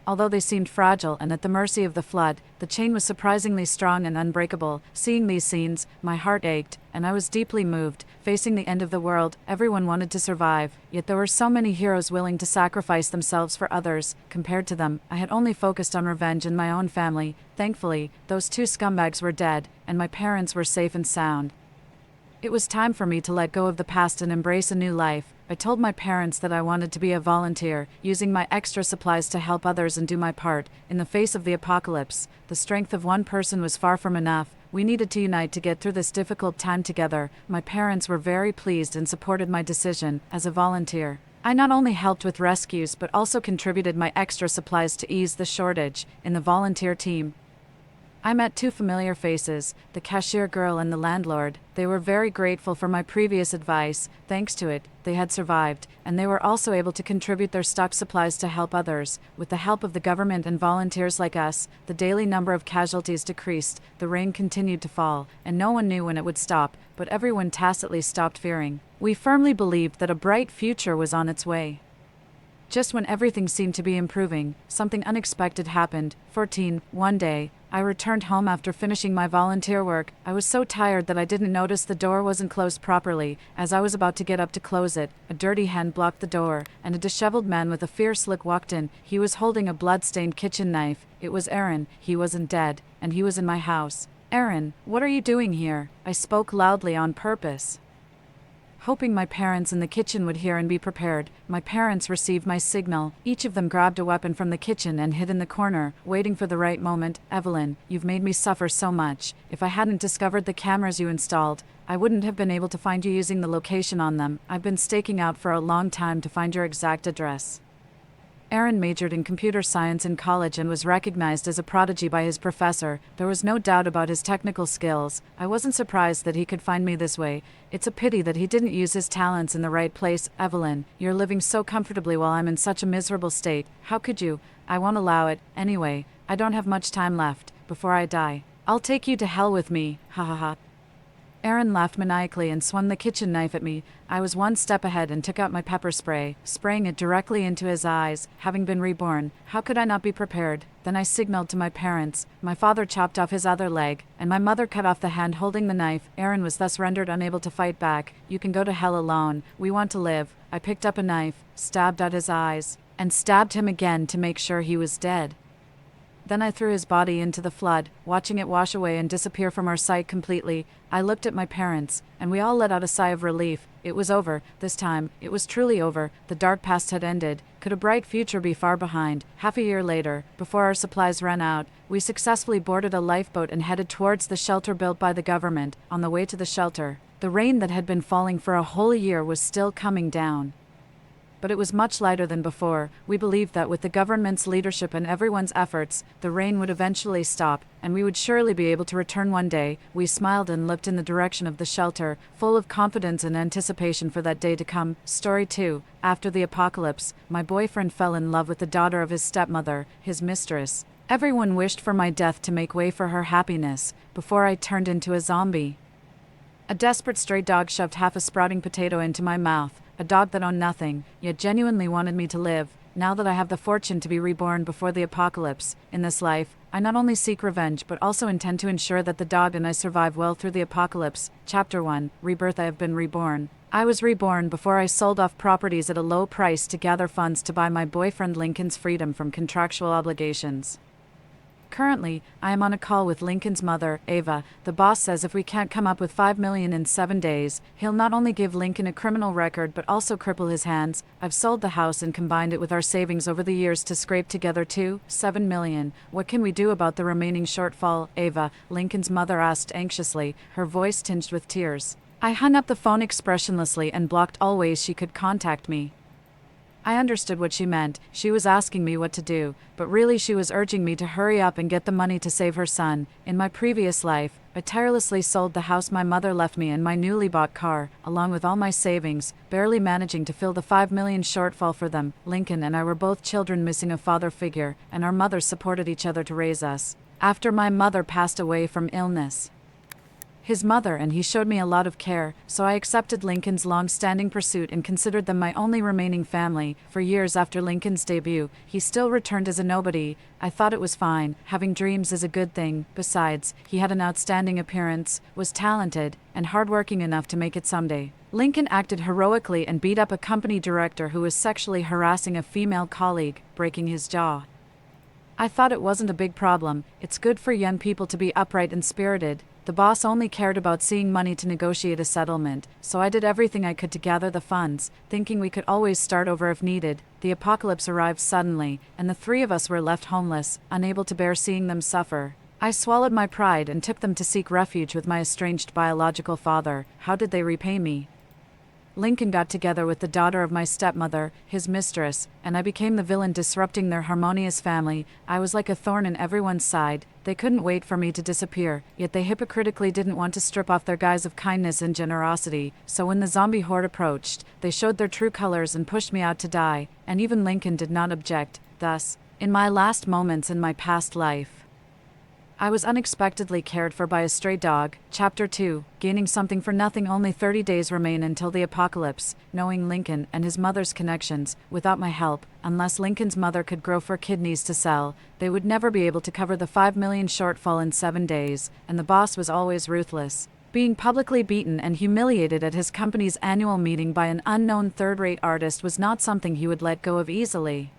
Although they seemed fragile and at the mercy of the flood, the chain was surprisingly strong and unbreakable. Seeing these scenes, my heart ached, and I was deeply moved. Facing the end of the world, everyone wanted to survive, yet there were so many heroes willing to sacrifice themselves for others. Compared to them, I had only focused on revenge and my own family. Thankfully, those two scumbags were dead, and my parents were safe and sound. It was time for me to let go of the past and embrace a new life. I told my parents that I wanted to be a volunteer, using my extra supplies to help others and do my part. In the face of the apocalypse, the strength of one person was far from enough. We needed to unite to get through this difficult time together. My parents were very pleased and supported my decision. As a volunteer, I not only helped with rescues but also contributed my extra supplies to ease the shortage. In the volunteer team, I met two familiar faces, the cashier girl and the landlord. They were very grateful for my previous advice. Thanks to it, they had survived, and they were also able to contribute their stock supplies to help others. With the help of the government and volunteers like us, the daily number of casualties decreased, the rain continued to fall, and no one knew when it would stop, but everyone tacitly stopped fearing. We firmly believed that a bright future was on its way. Just when everything seemed to be improving, something unexpected happened. 14. One day, I returned home after finishing my volunteer work. I was so tired that I didn't notice the door wasn't closed properly. As I was about to get up to close it, a dirty hand blocked the door, and a disheveled man with a fierce look walked in. He was holding a blood-stained kitchen knife. It was Aaron. He wasn't dead, and he was in my house. "Aaron, what are you doing here?" I spoke loudly on purpose, hoping my parents in the kitchen would hear and be prepared. My parents received my signal. Each of them grabbed a weapon from the kitchen and hid in the corner, waiting for the right moment. "Evelyn, you've made me suffer so much. If I hadn't discovered the cameras you installed, I wouldn't have been able to find you using the location on them. I've been staking out for a long time to find your exact address." Aaron majored in computer science in college and was recognized as a prodigy by his professor. There was no doubt about his technical skills. I wasn't surprised that he could find me this way. It's a pity that he didn't use his talents in the right place. "Evelyn, you're living so comfortably while I'm in such a miserable state. How could you? I won't allow it. Anyway, I don't have much time left. Before I die, I'll take you to hell with me. Ha ha ha." Aaron laughed maniacally and swung the kitchen knife at me. I was one step ahead and took out my pepper spray, spraying it directly into his eyes. Having been reborn, how could I not be prepared? Then I signaled to my parents. My father chopped off his other leg, and my mother cut off the hand holding the knife. Aaron was thus rendered unable to fight back. "You can go to hell alone. We want to live." I picked up a knife, stabbed at his eyes, and stabbed him again to make sure he was dead. Then I threw his body into the flood, watching it wash away and disappear from our sight completely. I looked at my parents, and we all let out a sigh of relief. It was over. This time, it was truly over. The dark past had ended. Could a bright future be far behind? Half a year later, before our supplies ran out, we successfully boarded a lifeboat and headed towards the shelter built by the government. On the way to the shelter, the rain that had been falling for a whole year was still coming down, but it was much lighter than before. We believed that with the government's leadership and everyone's efforts, the rain would eventually stop, and we would surely be able to return one day. We smiled and looked in the direction of the shelter, full of confidence and anticipation for that day to come. Story 2. After the apocalypse, my boyfriend fell in love with the daughter of his stepmother, his mistress. Everyone wished for my death to make way for her happiness, before I turned into a zombie. A desperate stray dog shoved half a sprouting potato into my mouth. A dog that owned nothing, yet genuinely wanted me to live. Now that I have the fortune to be reborn before the apocalypse, in this life, I not only seek revenge but also intend to ensure that the dog and I survive well through the apocalypse. Chapter 1. Rebirth. I have been reborn. I was reborn before I sold off properties at a low price to gather funds to buy my boyfriend Lincoln's freedom from contractual obligations. Currently, I am on a call with Lincoln's mother, Ava. The boss says if we can't come up with $5 million in 7 days, he'll not only give Lincoln a criminal record but also cripple his hands. I've sold the house and combined it with our savings over the years to scrape together $7 million. What can we do about the remaining shortfall, Ava? Lincoln's mother asked anxiously, her voice tinged with tears. I hung up the phone expressionlessly and blocked all ways she could contact me. I understood what she meant. She was asking me what to do, but really she was urging me to hurry up and get the money to save her son. In my previous life, I tirelessly sold the house my mother left me and my newly bought car, along with all my savings, barely managing to fill the $5 million shortfall for them. Lincoln and I were both children missing a father figure, and our mothers supported each other to raise us. After my mother passed away from illness, his mother and he showed me a lot of care, so I accepted Lincoln's long-standing pursuit and considered them my only remaining family. For years after Lincoln's debut, he still returned as a nobody. I thought it was fine. Having dreams is a good thing. Besides, he had an outstanding appearance, was talented, and hardworking enough to make it someday. Lincoln acted heroically and beat up a company director who was sexually harassing a female colleague, breaking his jaw. I thought it wasn't a big problem. It's good for young people to be upright and spirited. The boss only cared about seeing money to negotiate a settlement, so I did everything I could to gather the funds, thinking we could always start over if needed. The apocalypse arrived suddenly, and the three of us were left homeless, unable to bear seeing them suffer. I swallowed my pride and took them to seek refuge with my estranged biological father. How did they repay me? Lincoln got together with the daughter of my stepmother, his mistress, and I became the villain disrupting their harmonious family. I was like a thorn in everyone's side. They couldn't wait for me to disappear, yet they hypocritically didn't want to strip off their guise of kindness and generosity. So when the zombie horde approached, they showed their true colors and pushed me out to die, and even Lincoln did not object. Thus, in my last moments in my past life, I was unexpectedly cared for by a stray dog. Chapter 2, Gaining Something for Nothing. Only 30 days remain until the apocalypse. Knowing Lincoln and his mother's connections, without my help, unless Lincoln's mother could grow 4 kidneys to sell, they would never be able to cover the $5 million shortfall in 7 days, and the boss was always ruthless. Being publicly beaten and humiliated at his company's annual meeting by an unknown third-rate artist was not something he would let go of easily.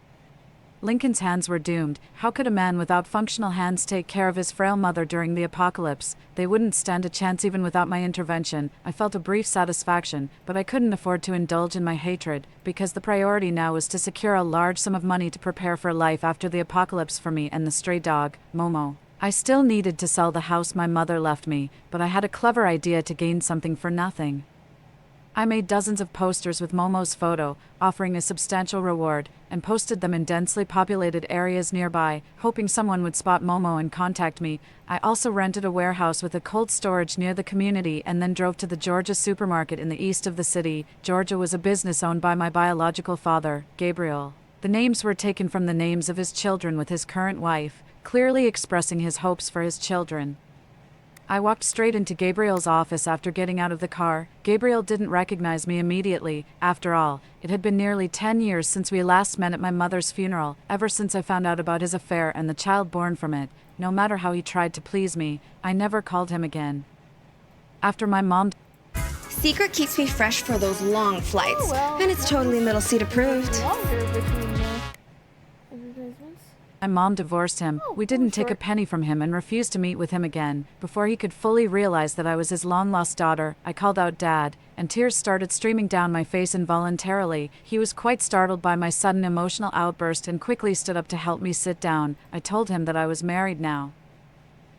Lincoln's hands were doomed. How could a man without functional hands take care of his frail mother during the apocalypse? They wouldn't stand a chance even without my intervention. I felt a brief satisfaction, but I couldn't afford to indulge in my hatred, because the priority now was to secure a large sum of money to prepare for life after the apocalypse for me and the stray dog, Momo. I still needed to sell the house my mother left me, but I had a clever idea to gain something for nothing. I made dozens of posters with Momo's photo, offering a substantial reward, and posted them in densely populated areas nearby, hoping someone would spot Momo and contact me. I also rented a warehouse with a cold storage near the community and then drove to the Georgia supermarket in the east of the city. Georgia was a business owned by my biological father, Gabriel. The names were taken from the names of his children with his current wife, clearly expressing his hopes for his children. I walked straight into Gabriel's office after getting out of the car. Gabriel didn't recognize me immediately. After all, it had been nearly 10 years since we last met at my mother's funeral, ever since I found out about his affair and the child born from it. No matter how he tried to please me, I never called him again. After my mom... Secret keeps me fresh for those long flights, and it's totally middle seat approved. My mom divorced him. We didn't take a penny from him and refused to meet with him again. Before he could fully realize that I was his long-lost daughter, I called out Dad, and tears started streaming down my face involuntarily. He was quite startled by my sudden emotional outburst and quickly stood up to help me sit down. I told him that I was married now,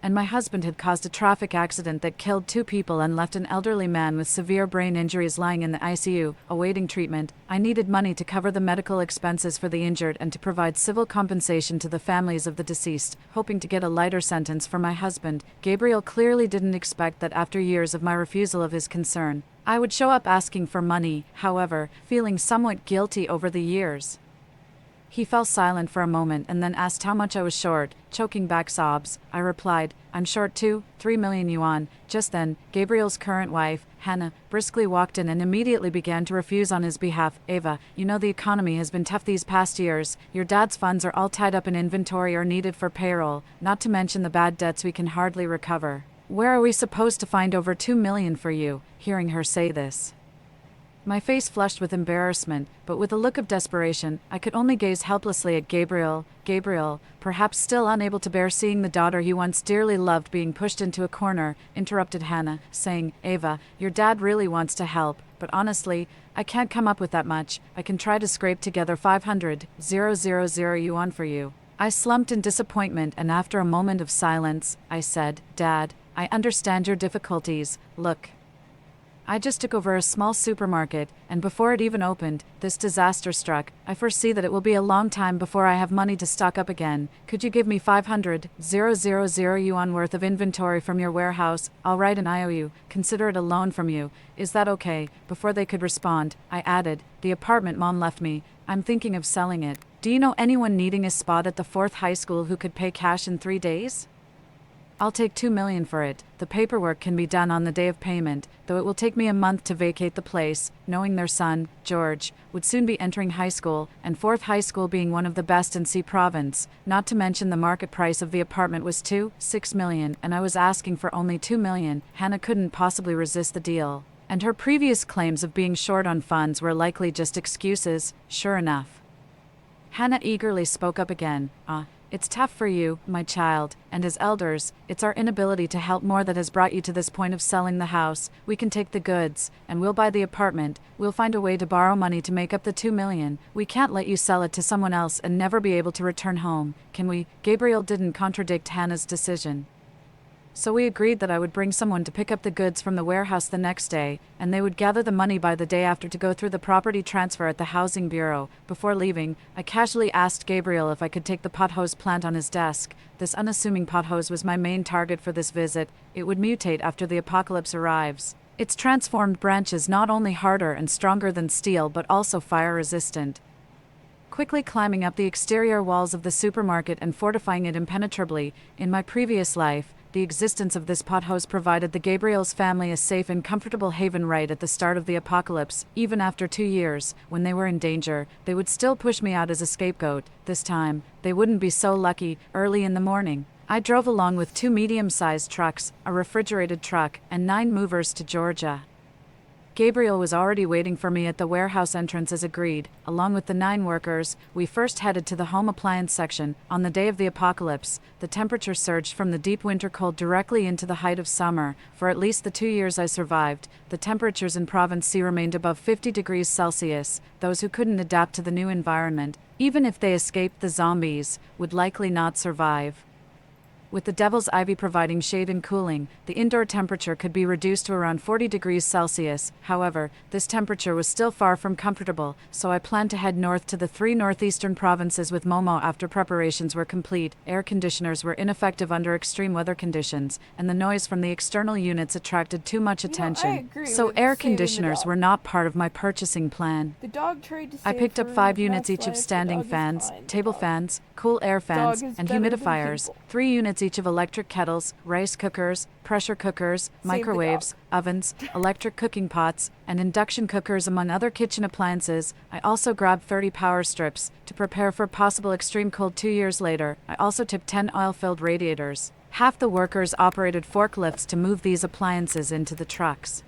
and my husband had caused a traffic accident that killed 2 people and left an elderly man with severe brain injuries lying in the ICU, awaiting treatment. I needed money to cover the medical expenses for the injured and to provide civil compensation to the families of the deceased, hoping to get a lighter sentence for my husband. Gabriel clearly didn't expect that after years of my refusal of his concern, I would show up asking for money, however, feeling somewhat guilty over the years. He fell silent for a moment and then asked how much I was short, choking back sobs. I replied, I'm short 3 million yuan. Just then, Gabriel's current wife, Hannah, briskly walked in and immediately began to refuse on his behalf. Ava, you know the economy has been tough these past years. Your dad's funds are all tied up in inventory or needed for payroll, not to mention the bad debts we can hardly recover. Where are we supposed to find over 2 million for you? Hearing her say this, my face flushed with embarrassment, but with a look of desperation, I could only gaze helplessly at Gabriel. Gabriel, perhaps still unable to bear seeing the daughter he once dearly loved being pushed into a corner, interrupted Hannah, saying, Ava, your dad really wants to help, but honestly, I can't come up with that much. I can try to scrape together 500,000 yuan for you. I slumped in disappointment, and after a moment of silence, I said, Dad, I understand your difficulties. Look, I just took over a small supermarket, and before it even opened, this disaster struck. I foresee that it will be a long time before I have money to stock up again. Could you give me 500,000 yuan worth of inventory from your warehouse? I'll write an IOU, consider it a loan from you. Is that okay? Before they could respond, I added, the apartment Mom left me. I'm thinking of selling it. Do you know anyone needing a spot at the 4th high school who could pay cash in 3 days? I'll take 2 million for it. The paperwork can be done on the day of payment, though it will take me a month to vacate the place, knowing their son, George, would soon be entering high school, and 4th high school being one of the best in C province. Not to mention the market price of the apartment was 6 million, and I was asking for only 2 million. Hannah couldn't possibly resist the deal, and her previous claims of being short on funds were likely just excuses. Sure enough, Hannah eagerly spoke up again. It's tough for you, my child, and as elders, it's our inability to help more that has brought you to this point of selling the house. We can take the goods, and we'll buy the apartment. We'll find a way to borrow money to make up the $2 million. We can't let you sell it to someone else and never be able to return home, can we? Gabriel didn't contradict Hannah's decision. So we agreed that I would bring someone to pick up the goods from the warehouse the next day, and they would gather the money by the day after to go through the property transfer at the Housing Bureau. Before leaving, I casually asked Gabriel if I could take the pothose plant on his desk. This unassuming pothose was my main target for this visit. It would mutate after the apocalypse arrives. Its transformed branches not only harder and stronger than steel but also fire-resistant. Quickly climbing up the exterior walls of the supermarket and fortifying it impenetrably, in my previous life, the existence of this pothose provided the Gabriel's family a safe and comfortable haven right at the start of the apocalypse. Even after 2 years, when they were in danger, they would still push me out as a scapegoat. This time, they wouldn't be so lucky. Early in the morning, I drove along with 2 medium-sized trucks, a refrigerated truck, and 9 movers to Georgia. Gabriel was already waiting for me at the warehouse entrance as agreed. Along with the 9 workers, we first headed to the home appliance section. On the day of the apocalypse, the temperature surged from the deep winter cold directly into the height of summer. For at least the 2 years I survived, the temperatures in Province C remained above 50 degrees Celsius. Those who couldn't adapt to the new environment, even if they escaped the zombies, would likely not survive. With the Devil's Ivy providing shade and cooling, the indoor temperature could be reduced to around 40 degrees Celsius. However, this temperature was still far from comfortable, so I planned to head north to the 3 northeastern provinces with Momo after preparations were complete. Air conditioners were ineffective under extreme weather conditions, and the noise from the external units attracted too much attention. So air conditioners were not part of my purchasing plan. The dog tried to I save picked up her 5 units each past of life. The standing dog is fans, fine. table fans, cool air fans, Dog is and better than humidifiers, people. 3 units each of electric kettles, rice cookers, pressure cookers, the microwaves, ovens, electric cooking pots, and induction cookers among other kitchen appliances. I also grabbed 30 power strips to prepare for possible extreme cold 2 years later. I also took 10 oil-filled radiators. Half the workers operated forklifts to move these appliances into the trucks.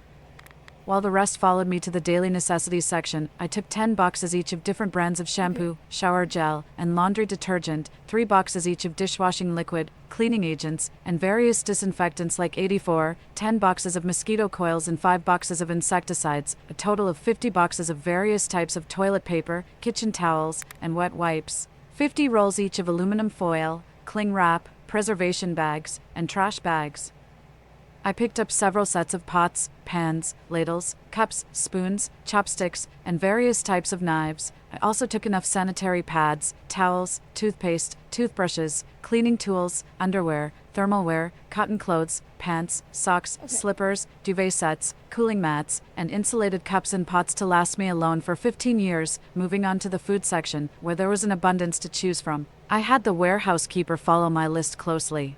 While the rest followed me to the daily necessities section, I took 10 boxes each of different brands of shampoo, shower gel, and laundry detergent, 3 boxes each of dishwashing liquid, cleaning agents, and various disinfectants like 84, 10 boxes of mosquito coils and 5 boxes of insecticides, a total of 50 boxes of various types of toilet paper, kitchen towels, and wet wipes, 50 rolls each of aluminum foil, cling wrap, preservation bags, and trash bags. I picked up several sets of pots, pans, ladles, cups, spoons, chopsticks, and various types of knives. I also took enough sanitary pads, towels, toothpaste, toothbrushes, cleaning tools, underwear, thermalwear, cotton clothes, pants, socks, slippers, duvet sets, cooling mats, and insulated cups and pots to last me alone for 15 years. Moving on to the food section, where there was an abundance to choose from, I had the warehouse keeper follow my list closely.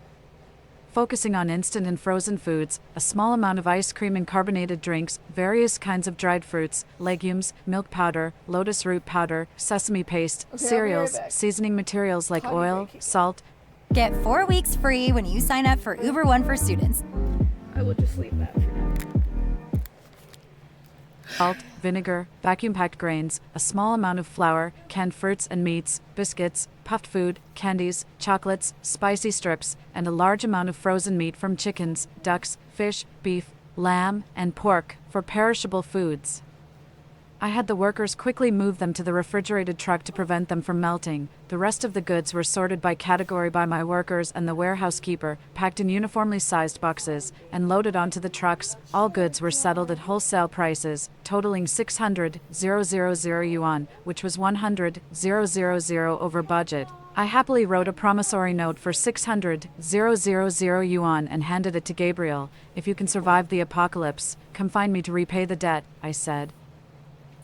Focusing on instant and frozen foods, a small amount of ice cream and carbonated drinks, various kinds of dried fruits, legumes, milk powder, lotus root powder, sesame paste, cereals, seasoning materials like oil, salt. Get 4 weeks free when you sign up for Uber One for students. I will just leave that for now. Salt, vinegar, vacuum-packed grains, a small amount of flour, canned fruits and meats, biscuits, puffed food, candies, chocolates, spicy strips, and a large amount of frozen meat from chickens, ducks, fish, beef, lamb, and pork for perishable foods. I had the workers quickly move them to the refrigerated truck to prevent them from melting. The rest of the goods were sorted by category by my workers and the warehouse keeper, packed in uniformly sized boxes, and loaded onto the trucks. All goods were settled at wholesale prices, totaling 600,000 yuan, which was 100,000 over budget. I happily wrote a promissory note for 600,000 yuan and handed it to Gabriel. If you can survive the apocalypse, come find me to repay the debt, I said.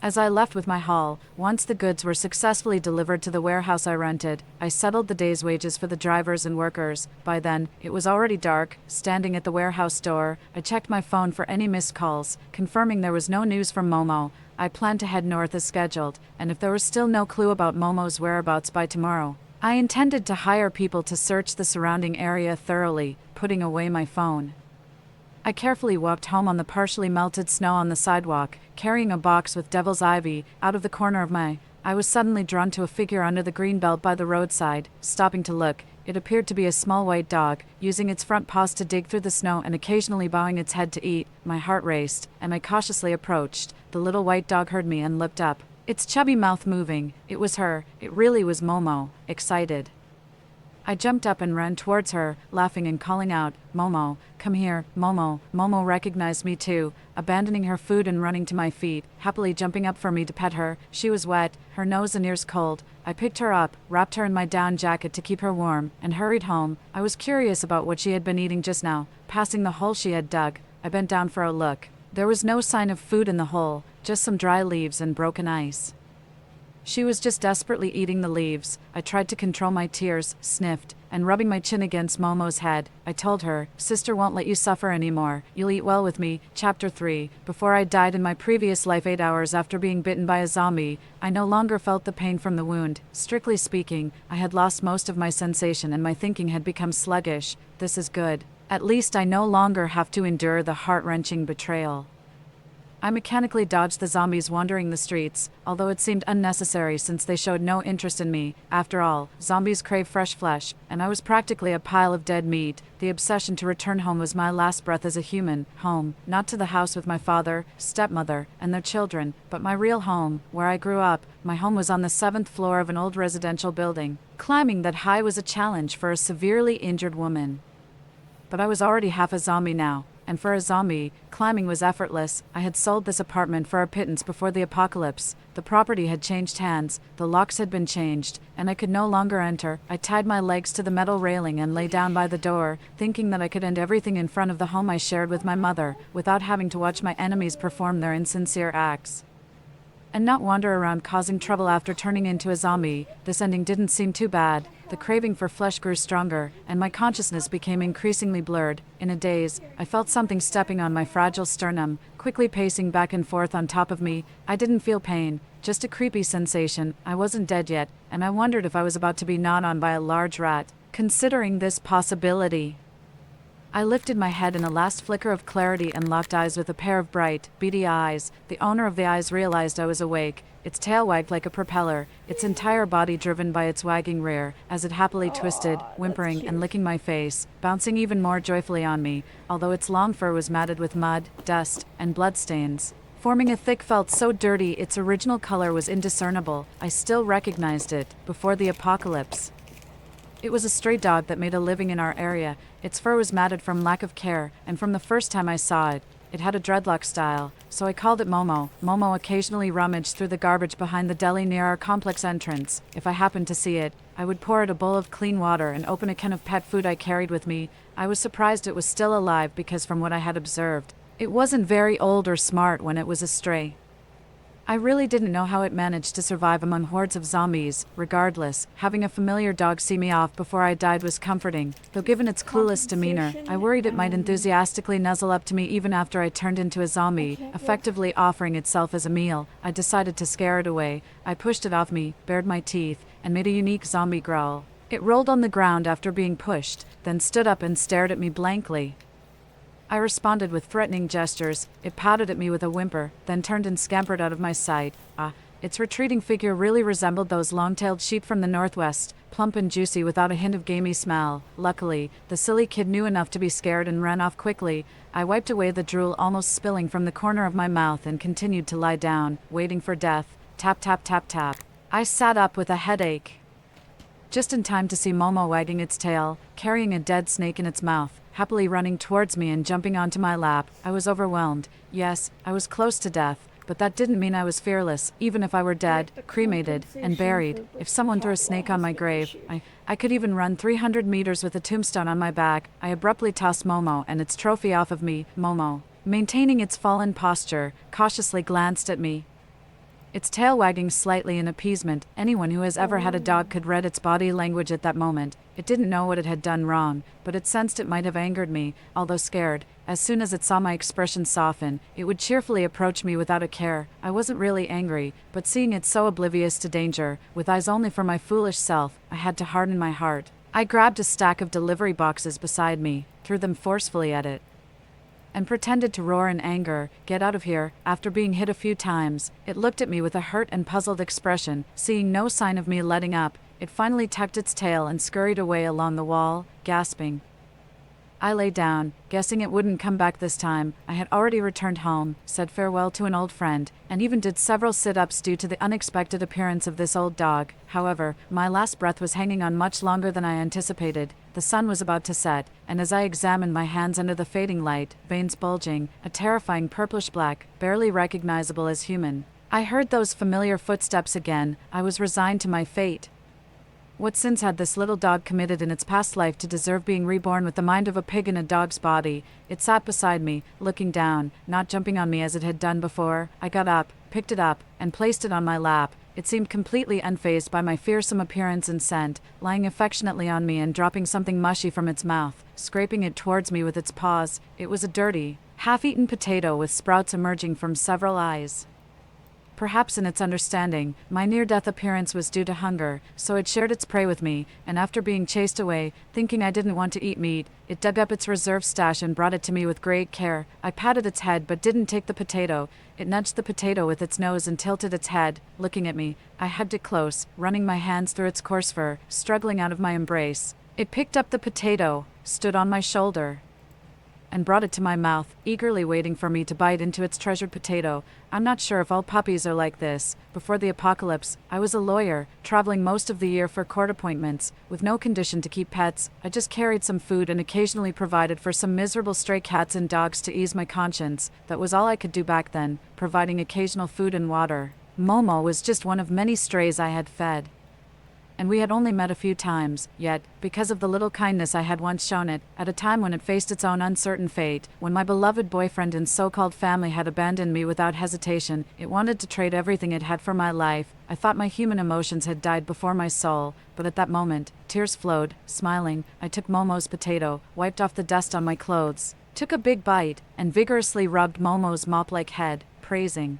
As I left with my haul, once the goods were successfully delivered to the warehouse I rented, I settled the day's wages for the drivers and workers. By then, it was already dark. Standing at the warehouse door, I checked my phone for any missed calls, confirming there was no news from Momo. I planned to head north as scheduled, and if there was still no clue about Momo's whereabouts by tomorrow, I intended to hire people to search the surrounding area thoroughly, putting away my phone. I carefully walked home on the partially melted snow on the sidewalk, carrying a box with Devil's Ivy. Out of the corner of my I was suddenly drawn to a figure under the green belt by the roadside. Stopping to look, it appeared to be a small white dog, using its front paws to dig through the snow and occasionally bowing its head to eat. My heart raced, and I cautiously approached. The little white dog heard me and looked up, its chubby mouth moving. It was her. It really was Momo, excited. I jumped up and ran towards her, laughing and calling out, "Momo, come here, Momo." Momo recognized me too, abandoning her food and running to my feet, happily jumping up for me to pet her. She was wet, her nose and ears cold. I picked her up, wrapped her in my down jacket to keep her warm, and hurried home. I was curious about what she had been eating just now. Passing the hole she had dug, I bent down for a look. There was no sign of food in the hole, just some dry leaves and broken ice. She was just desperately eating the leaves. I tried to control my tears, sniffed, and rubbing my chin against Momo's head, I told her, "Sister won't let you suffer anymore. You'll eat well with me." Chapter 3. Before I died in my previous life 8 hours after being bitten by a zombie, I no longer felt the pain from the wound. Strictly speaking, I had lost most of my sensation and my thinking had become sluggish. This is good. At least I no longer have to endure the heart-wrenching betrayal. I mechanically dodged the zombies wandering the streets, although it seemed unnecessary since they showed no interest in me. After all, zombies crave fresh flesh, and I was practically a pile of dead meat. The obsession to return home was my last breath as a human. Home, not to the house with my father, stepmother, and their children, but my real home, where I grew up. My home was on the 7th floor of an old residential building. Climbing that high was a challenge for a severely injured woman. But I was already half a zombie now. And for a zombie, climbing was effortless. I had sold this apartment for a pittance before the apocalypse. The property had changed hands, the locks had been changed, and I could no longer enter. I tied my legs to the metal railing and lay down by the door, thinking that I could end everything in front of the home I shared with my mother, without having to watch my enemies perform their insincere acts. And not wander around causing trouble after turning into a zombie. This ending didn't seem too bad. The craving for flesh grew stronger, and my consciousness became increasingly blurred. In a daze, I felt something stepping on my fragile sternum, quickly pacing back and forth on top of me. I didn't feel pain, just a creepy sensation. I wasn't dead yet, and I wondered if I was about to be gnawed on by a large rat. Considering this possibility, I lifted my head in a last flicker of clarity and locked eyes with a pair of bright, beady eyes. The owner of the eyes realized I was awake. Its tail wagged like a propeller, its entire body driven by its wagging rear, as it happily twisted, whimpering and licking my face, bouncing even more joyfully on me, although its long fur was matted with mud, dust, and bloodstains, forming a thick felt so dirty its original color was indiscernible. I still recognized it, before the apocalypse. It was a stray dog that made a living in our area. Its fur was matted from lack of care, and from the first time I saw it, it had a dreadlock style, so I called it Momo. Momo occasionally rummaged through the garbage behind the deli near our complex entrance. If I happened to see it, I would pour it a bowl of clean water and open a can of pet food I carried with me. I was surprised it was still alive because from what I had observed, it wasn't very old or smart when it was a stray. I really didn't know how it managed to survive among hordes of zombies. Regardless, having a familiar dog see me off before I died was comforting, though given its clueless demeanor, I worried it might enthusiastically nuzzle up to me even after I turned into a zombie, effectively offering itself as a meal. I decided to scare it away. I pushed it off me, bared my teeth, and made a unique zombie growl. It rolled on the ground after being pushed, then stood up and stared at me blankly. I responded with threatening gestures. It pouted at me with a whimper, then turned and scampered out of my sight. Its retreating figure really resembled those long-tailed sheep from the Northwest, plump and juicy without a hint of gamey smell. Luckily, the silly kid knew enough to be scared and ran off quickly. I wiped away the drool almost spilling from the corner of my mouth and continued to lie down, waiting for death. Tap, tap, tap, tap. I sat up with a headache, just in time to see Momo wagging its tail, carrying a dead snake in its mouth, happily running towards me and jumping onto my lap. I was overwhelmed. Yes, I was close to death, but that didn't mean I was fearless. Even if I were dead, cremated, and buried, if someone threw a snake on my grave, I could even run 300 meters with a tombstone on my back. I abruptly tossed Momo and its trophy off of me. Momo, maintaining its fallen posture, cautiously glanced at me, its tail wagging slightly in appeasement. Anyone who has ever had a dog could read its body language at that moment. It didn't know what it had done wrong, but it sensed it might have angered me. Although scared, as soon as it saw my expression soften, it would cheerfully approach me without a care. I wasn't really angry, but seeing it so oblivious to danger, with eyes only for my foolish self, I had to harden my heart. I grabbed a stack of delivery boxes beside me, threw them forcefully at it. and pretended to roar in anger, "Get out of here." After being hit a few times, it looked at me with a hurt and puzzled expression. Seeing no sign of me letting up, it finally tucked its tail and scurried away along the wall, gasping. I lay down, guessing it wouldn't come back this time. I had already returned home, said farewell to an old friend, and even did several sit-ups due to the unexpected appearance of this old dog. However, my last breath was hanging on much longer than I anticipated. The sun was about to set, and as I examined my hands under the fading light, veins bulging, a terrifying purplish black, barely recognizable as human, I heard those familiar footsteps again. I was resigned to my fate. What sins had this little dog committed in its past life to deserve being reborn with the mind of a pig in a dog's body? It sat beside me, looking down, not jumping on me as it had done before. I got up, picked it up, and placed it on my lap. It seemed completely unfazed by my fearsome appearance and scent, lying affectionately on me and dropping something mushy from its mouth, scraping it towards me with its paws. It was a dirty, half-eaten potato with sprouts emerging from several eyes. Perhaps in its understanding, my near-death appearance was due to hunger, so it shared its prey with me, and after being chased away, thinking I didn't want to eat meat, it dug up its reserve stash and brought it to me with great care. I patted its head but didn't take the potato. It nudged the potato with its nose and tilted its head, looking at me. I hugged it close, running my hands through its coarse fur, struggling out of my embrace. It picked up the potato, stood on my shoulder, and brought it to my mouth, eagerly waiting for me to bite into its treasured potato. I'm not sure if all puppies are like this. Before the apocalypse, I was a lawyer, traveling most of the year for court appointments, with no condition to keep pets. I just carried some food and occasionally provided for some miserable stray cats and dogs to ease my conscience. That was all I could do back then, providing occasional food and water. Momo was just one of many strays I had fed, and we had only met a few times, yet, because of the little kindness I had once shown it, at a time when it faced its own uncertain fate, when my beloved boyfriend and so-called family had abandoned me without hesitation, it wanted to trade everything it had for my life. I thought my human emotions had died before my soul, but at that moment, tears flowed. Smiling, I took Momo's potato, wiped off the dust on my clothes, took a big bite, and vigorously rubbed Momo's mop-like head, praising,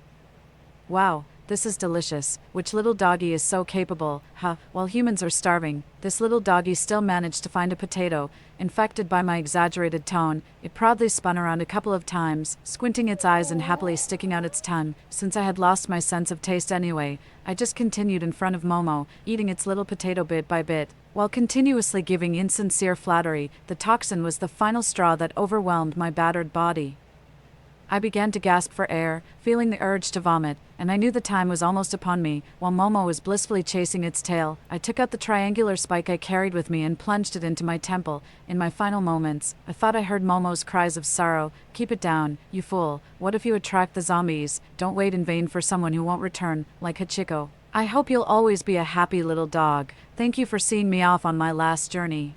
"Wow, this is delicious. Which little doggy is so capable? Huh, while humans are starving, this little doggy still managed to find a potato." Infected by my exaggerated tone, it proudly spun around a couple of times, squinting its eyes and happily sticking out its tongue. Since I had lost my sense of taste anyway, I just continued in front of Momo, eating its little potato bit by bit, while continuously giving insincere flattery. The toxin was the final straw that overwhelmed my battered body. I began to gasp for air, feeling the urge to vomit, and I knew the time was almost upon me. While Momo was blissfully chasing its tail, I took out the triangular spike I carried with me and plunged it into my temple. In my final moments, I thought I heard Momo's cries of sorrow. "Keep it down, you fool. What if you attract the zombies? Don't wait in vain for someone who won't return, like Hachiko. I hope you'll always be a happy little dog. Thank you for seeing me off on my last journey.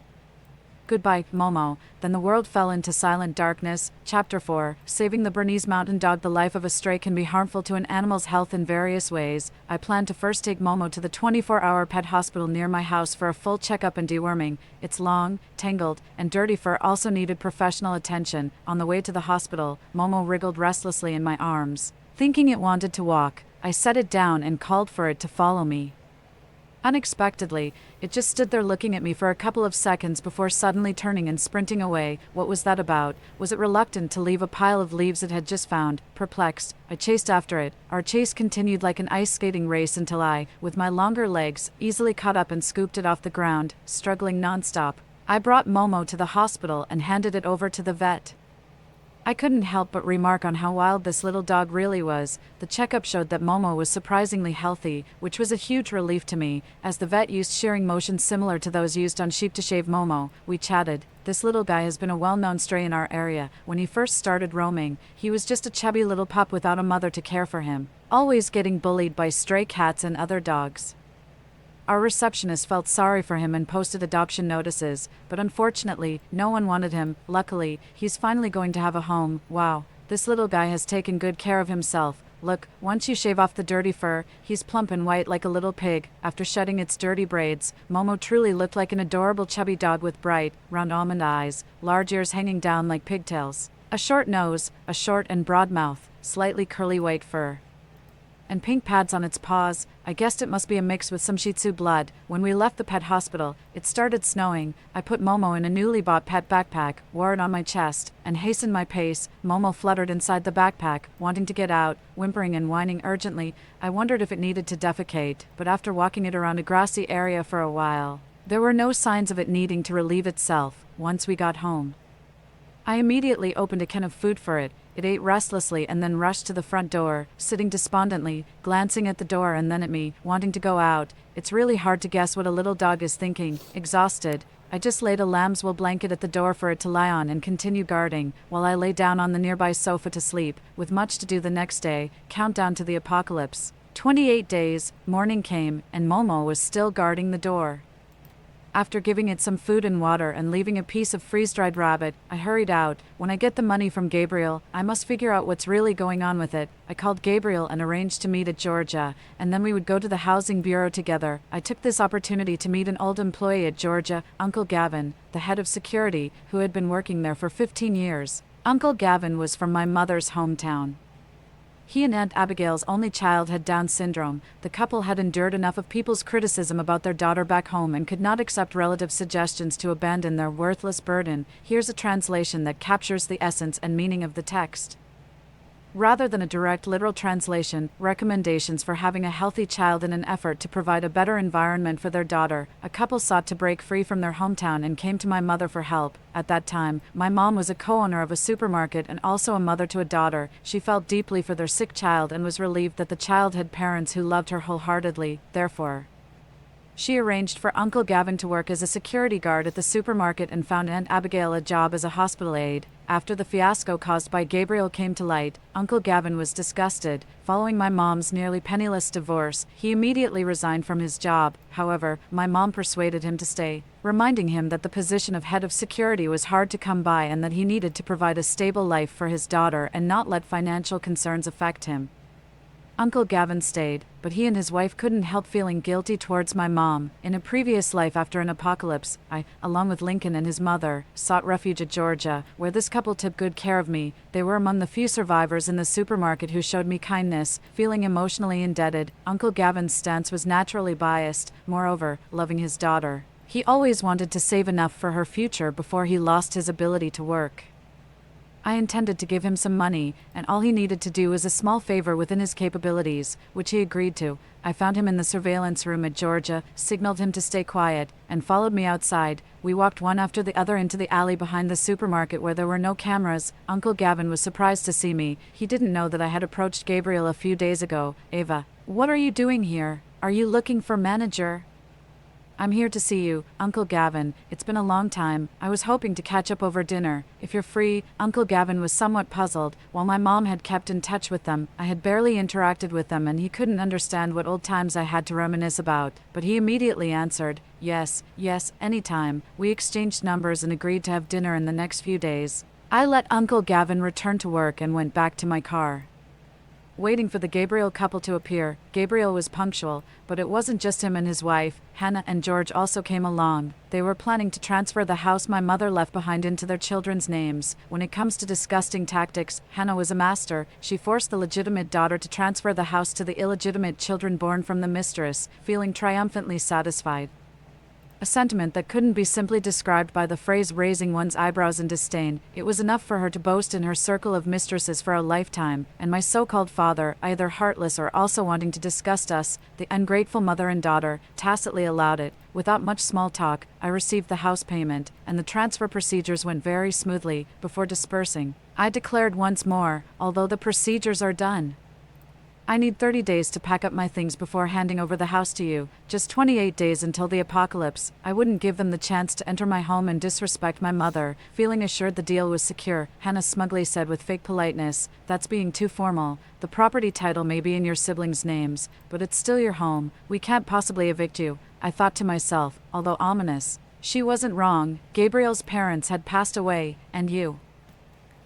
Goodbye, Momo." Then the world fell into silent darkness. Chapter 4. Saving the Bernese Mountain Dog. The life of a stray can be harmful to an animal's health in various ways. I plan to first take Momo to the 24-hour pet hospital near my house for a full checkup and deworming. Its long, tangled, and dirty fur also needed professional attention. On the way to the hospital, Momo wriggled restlessly in my arms. Thinking it wanted to walk, I set it down and called for it to follow me. Unexpectedly, it just stood there looking at me for a couple of seconds before suddenly turning and sprinting away. What was that about? Was it reluctant to leave a pile of leaves it had just found? Perplexed, I chased after it. Our chase continued like an ice skating race until I, with my longer legs, easily caught up and scooped it off the ground, struggling nonstop. I brought Momo to the hospital and handed it over to the vet. I couldn't help but remark on how wild this little dog really was. The checkup showed that Momo was surprisingly healthy, which was a huge relief to me, as the vet used shearing motions similar to those used on sheep to shave Momo. We chatted. This little guy has been a well-known stray in our area. When he first started roaming, he was just a chubby little pup without a mother to care for him, always getting bullied by stray cats and other dogs. Our receptionist felt sorry for him and posted adoption notices, but unfortunately, no one wanted him. Luckily, he's finally going to have a home. Wow, this little guy has taken good care of himself. Look, once you shave off the dirty fur, he's plump and white like a little pig. After shedding its dirty braids, Momo truly looked like an adorable chubby dog with bright, round almond eyes, large ears hanging down like pigtails, a short nose, a short and broad mouth, slightly curly white fur. and pink pads on its paws. I guessed it must be a mix with some Shih Tzu blood. When we left the pet hospital, it started snowing. I put Momo in a newly bought pet backpack, wore it on my chest, and hastened my pace. Momo fluttered inside the backpack, wanting to get out, whimpering and whining urgently. I wondered if it needed to defecate, but after walking it around a grassy area for a while, there were no signs of it needing to relieve itself. Once we got home, I immediately opened a can of food for it. It ate restlessly and then rushed to the front door, sitting despondently, glancing at the door and then at me, wanting to go out. It's really hard to guess what a little dog is thinking. Exhausted, I just laid a lamb's wool blanket at the door for it to lie on and continue guarding, while I lay down on the nearby sofa to sleep, with much to do the next day. Countdown to the apocalypse. 28 days, morning came, and Momo was still guarding the door. After giving it some food and water and leaving a piece of freeze-dried rabbit, I hurried out. When I get the money from Gabriel, I must figure out what's really going on with it. I called Gabriel and arranged to meet at Georgia, and then we would go to the housing bureau together. I took this opportunity to meet an old employee at Georgia, Uncle Gavin, the head of security, who had been working there for 15 years. Uncle Gavin was from my mother's hometown. He and Aunt Abigail's only child had Down syndrome. The couple had endured enough of people's criticism about their daughter back home and could not accept relative suggestions to abandon their worthless burden. Here's a translation that captures the essence and meaning of the text. Rather than a direct literal translation, recommendations for having a healthy child in an effort to provide a better environment for their daughter, a couple sought to break free from their hometown and came to my mother for help. At that time, my mom was a co-owner of a supermarket and also a mother to a daughter. She felt deeply for their sick child and was relieved that the child had parents who loved her wholeheartedly. Therefore, she arranged for Uncle Gavin to work as a security guard at the supermarket and found Aunt Abigail a job as a hospital aide. After the fiasco caused by Gabriel came to light, Uncle Gavin was disgusted. Following my mom's nearly penniless divorce, he immediately resigned from his job. However, my mom persuaded him to stay, reminding him that the position of head of security was hard to come by and that he needed to provide a stable life for his daughter and not let financial concerns affect him. Uncle Gavin stayed, but he and his wife couldn't help feeling guilty towards my mom. In a previous life after an apocalypse, I, along with Lincoln and his mother, sought refuge at Georgia, where this couple took good care of me. They were among the few survivors in the supermarket who showed me kindness. Feeling emotionally indebted, Uncle Gavin's stance was naturally biased, moreover, loving his daughter. He always wanted to save enough for her future before he lost his ability to work. I intended to give him some money, and all he needed to do was a small favor within his capabilities, which he agreed to. I found him in the surveillance room at Georgia, signaled him to stay quiet, and followed me outside. We walked one after the other into the alley behind the supermarket where there were no cameras. Uncle Gavin was surprised to see me. He didn't know that I had approached Gabriel a few days ago. Ava, what are you doing here? Are you looking for manager? I'm here to see you, Uncle Gavin. It's been a long time. I was hoping to catch up over dinner. If you're free. Uncle Gavin was somewhat puzzled. While my mom had kept in touch with them, I had barely interacted with them and he couldn't understand what old times I had to reminisce about. But he immediately answered, yes, anytime. We exchanged numbers and agreed to have dinner in the next few days. I let Uncle Gavin return to work and went back to my car, waiting for the Gabriel couple to appear. Gabriel was punctual, but it wasn't just him and his wife. Hannah and George also came along. They were planning to transfer the house my mother left behind into their children's names. When it comes to disgusting tactics, Hannah was a master. She forced the legitimate daughter to transfer the house to the illegitimate children born from the mistress, feeling triumphantly satisfied. A sentiment that couldn't be simply described by the phrase raising one's eyebrows in disdain. It was enough for her to boast in her circle of mistresses for a lifetime, and my so-called father, either heartless or also wanting to disgust us, the ungrateful mother and daughter, tacitly allowed it. Without much small talk, I received the house payment, and the transfer procedures went very smoothly. Before dispersing, I declared once more, although the procedures are done, I need 30 days to pack up my things before handing over the house to you. Just 28 days until the apocalypse. I wouldn't give them the chance to enter my home and disrespect my mother. Feeling assured the deal was secure, Hannah smugly said with fake politeness, that's being too formal. The property title may be in your siblings' names, but it's still your home. We can't possibly evict you. I thought to myself, although ominous. She wasn't wrong. Gabriel's parents had passed away, and you,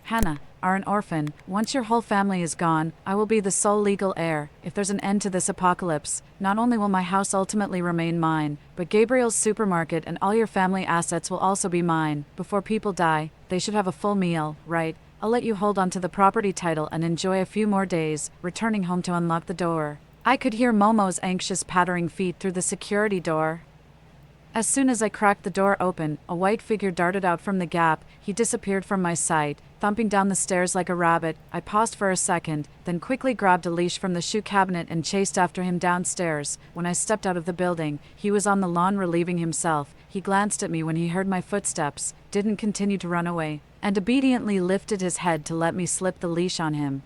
Hannah, are an orphan. Once your whole family is gone, I will be the sole legal heir. If there's an end to this apocalypse, not only will my house ultimately remain mine, but Gabriel's supermarket and all your family assets will also be mine. Before people die, they should have a full meal, right? I'll let you hold on to the property title and enjoy a few more days, returning home to unlock the door. I could hear Momo's anxious pattering feet through the security door. As soon as I cracked the door open, a white figure darted out from the gap. He disappeared from my sight, thumping down the stairs like a rabbit. I paused for a second, then quickly grabbed a leash from the shoe cabinet and chased after him downstairs. When I stepped out of the building, he was on the lawn relieving himself. He glanced at me when he heard my footsteps, didn't continue to run away, and obediently lifted his head to let me slip the leash on him.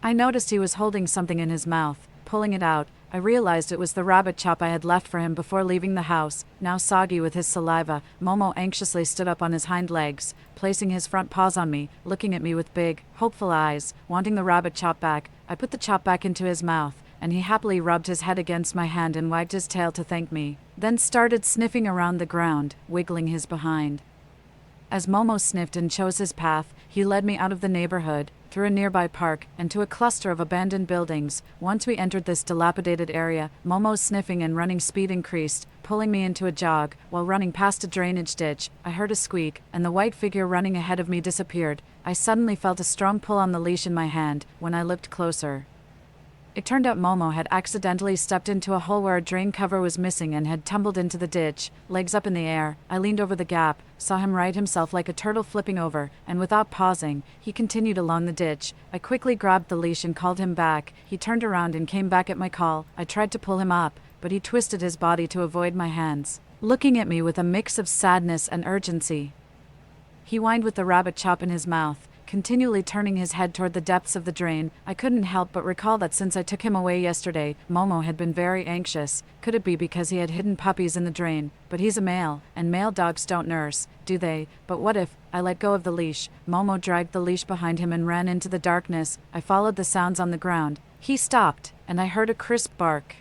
I noticed he was holding something in his mouth. Pulling it out, I realized it was the rabbit chop I had left for him before leaving the house. Now soggy with his saliva, Momo anxiously stood up on his hind legs, placing his front paws on me, looking at me with big, hopeful eyes, wanting the rabbit chop back. I put the chop back into his mouth, and he happily rubbed his head against my hand and wagged his tail to thank me, then started sniffing around the ground, wiggling his behind. As Momo sniffed and chose his path, he led me out of the neighborhood, through a nearby park, and to a cluster of abandoned buildings. Once we entered this dilapidated area, Momo's sniffing and running speed increased, pulling me into a jog. While running past a drainage ditch, I heard a squeak, and the white figure running ahead of me disappeared. I suddenly felt a strong pull on the leash in my hand. When I looked closer, it turned out Momo had accidentally stepped into a hole where a drain cover was missing and had tumbled into the ditch, legs up in the air. I leaned over the gap, saw him right himself like a turtle flipping over, and without pausing, he continued along the ditch. I quickly grabbed the leash and called him back. He turned around and came back at my call. I tried to pull him up, but he twisted his body to avoid my hands, looking at me with a mix of sadness and urgency. He whined with the rabbit chop in his mouth, continually turning his head toward the depths of the drain. I couldn't help but recall that since I took him away yesterday, Momo had been very anxious. Could it be because he had hidden puppies in the drain? But he's a male, and male dogs don't nurse, do they? But what if I let go of the leash? Momo dragged the leash behind him and ran into the darkness. I followed the sounds on the ground. He stopped, and I heard a crisp bark.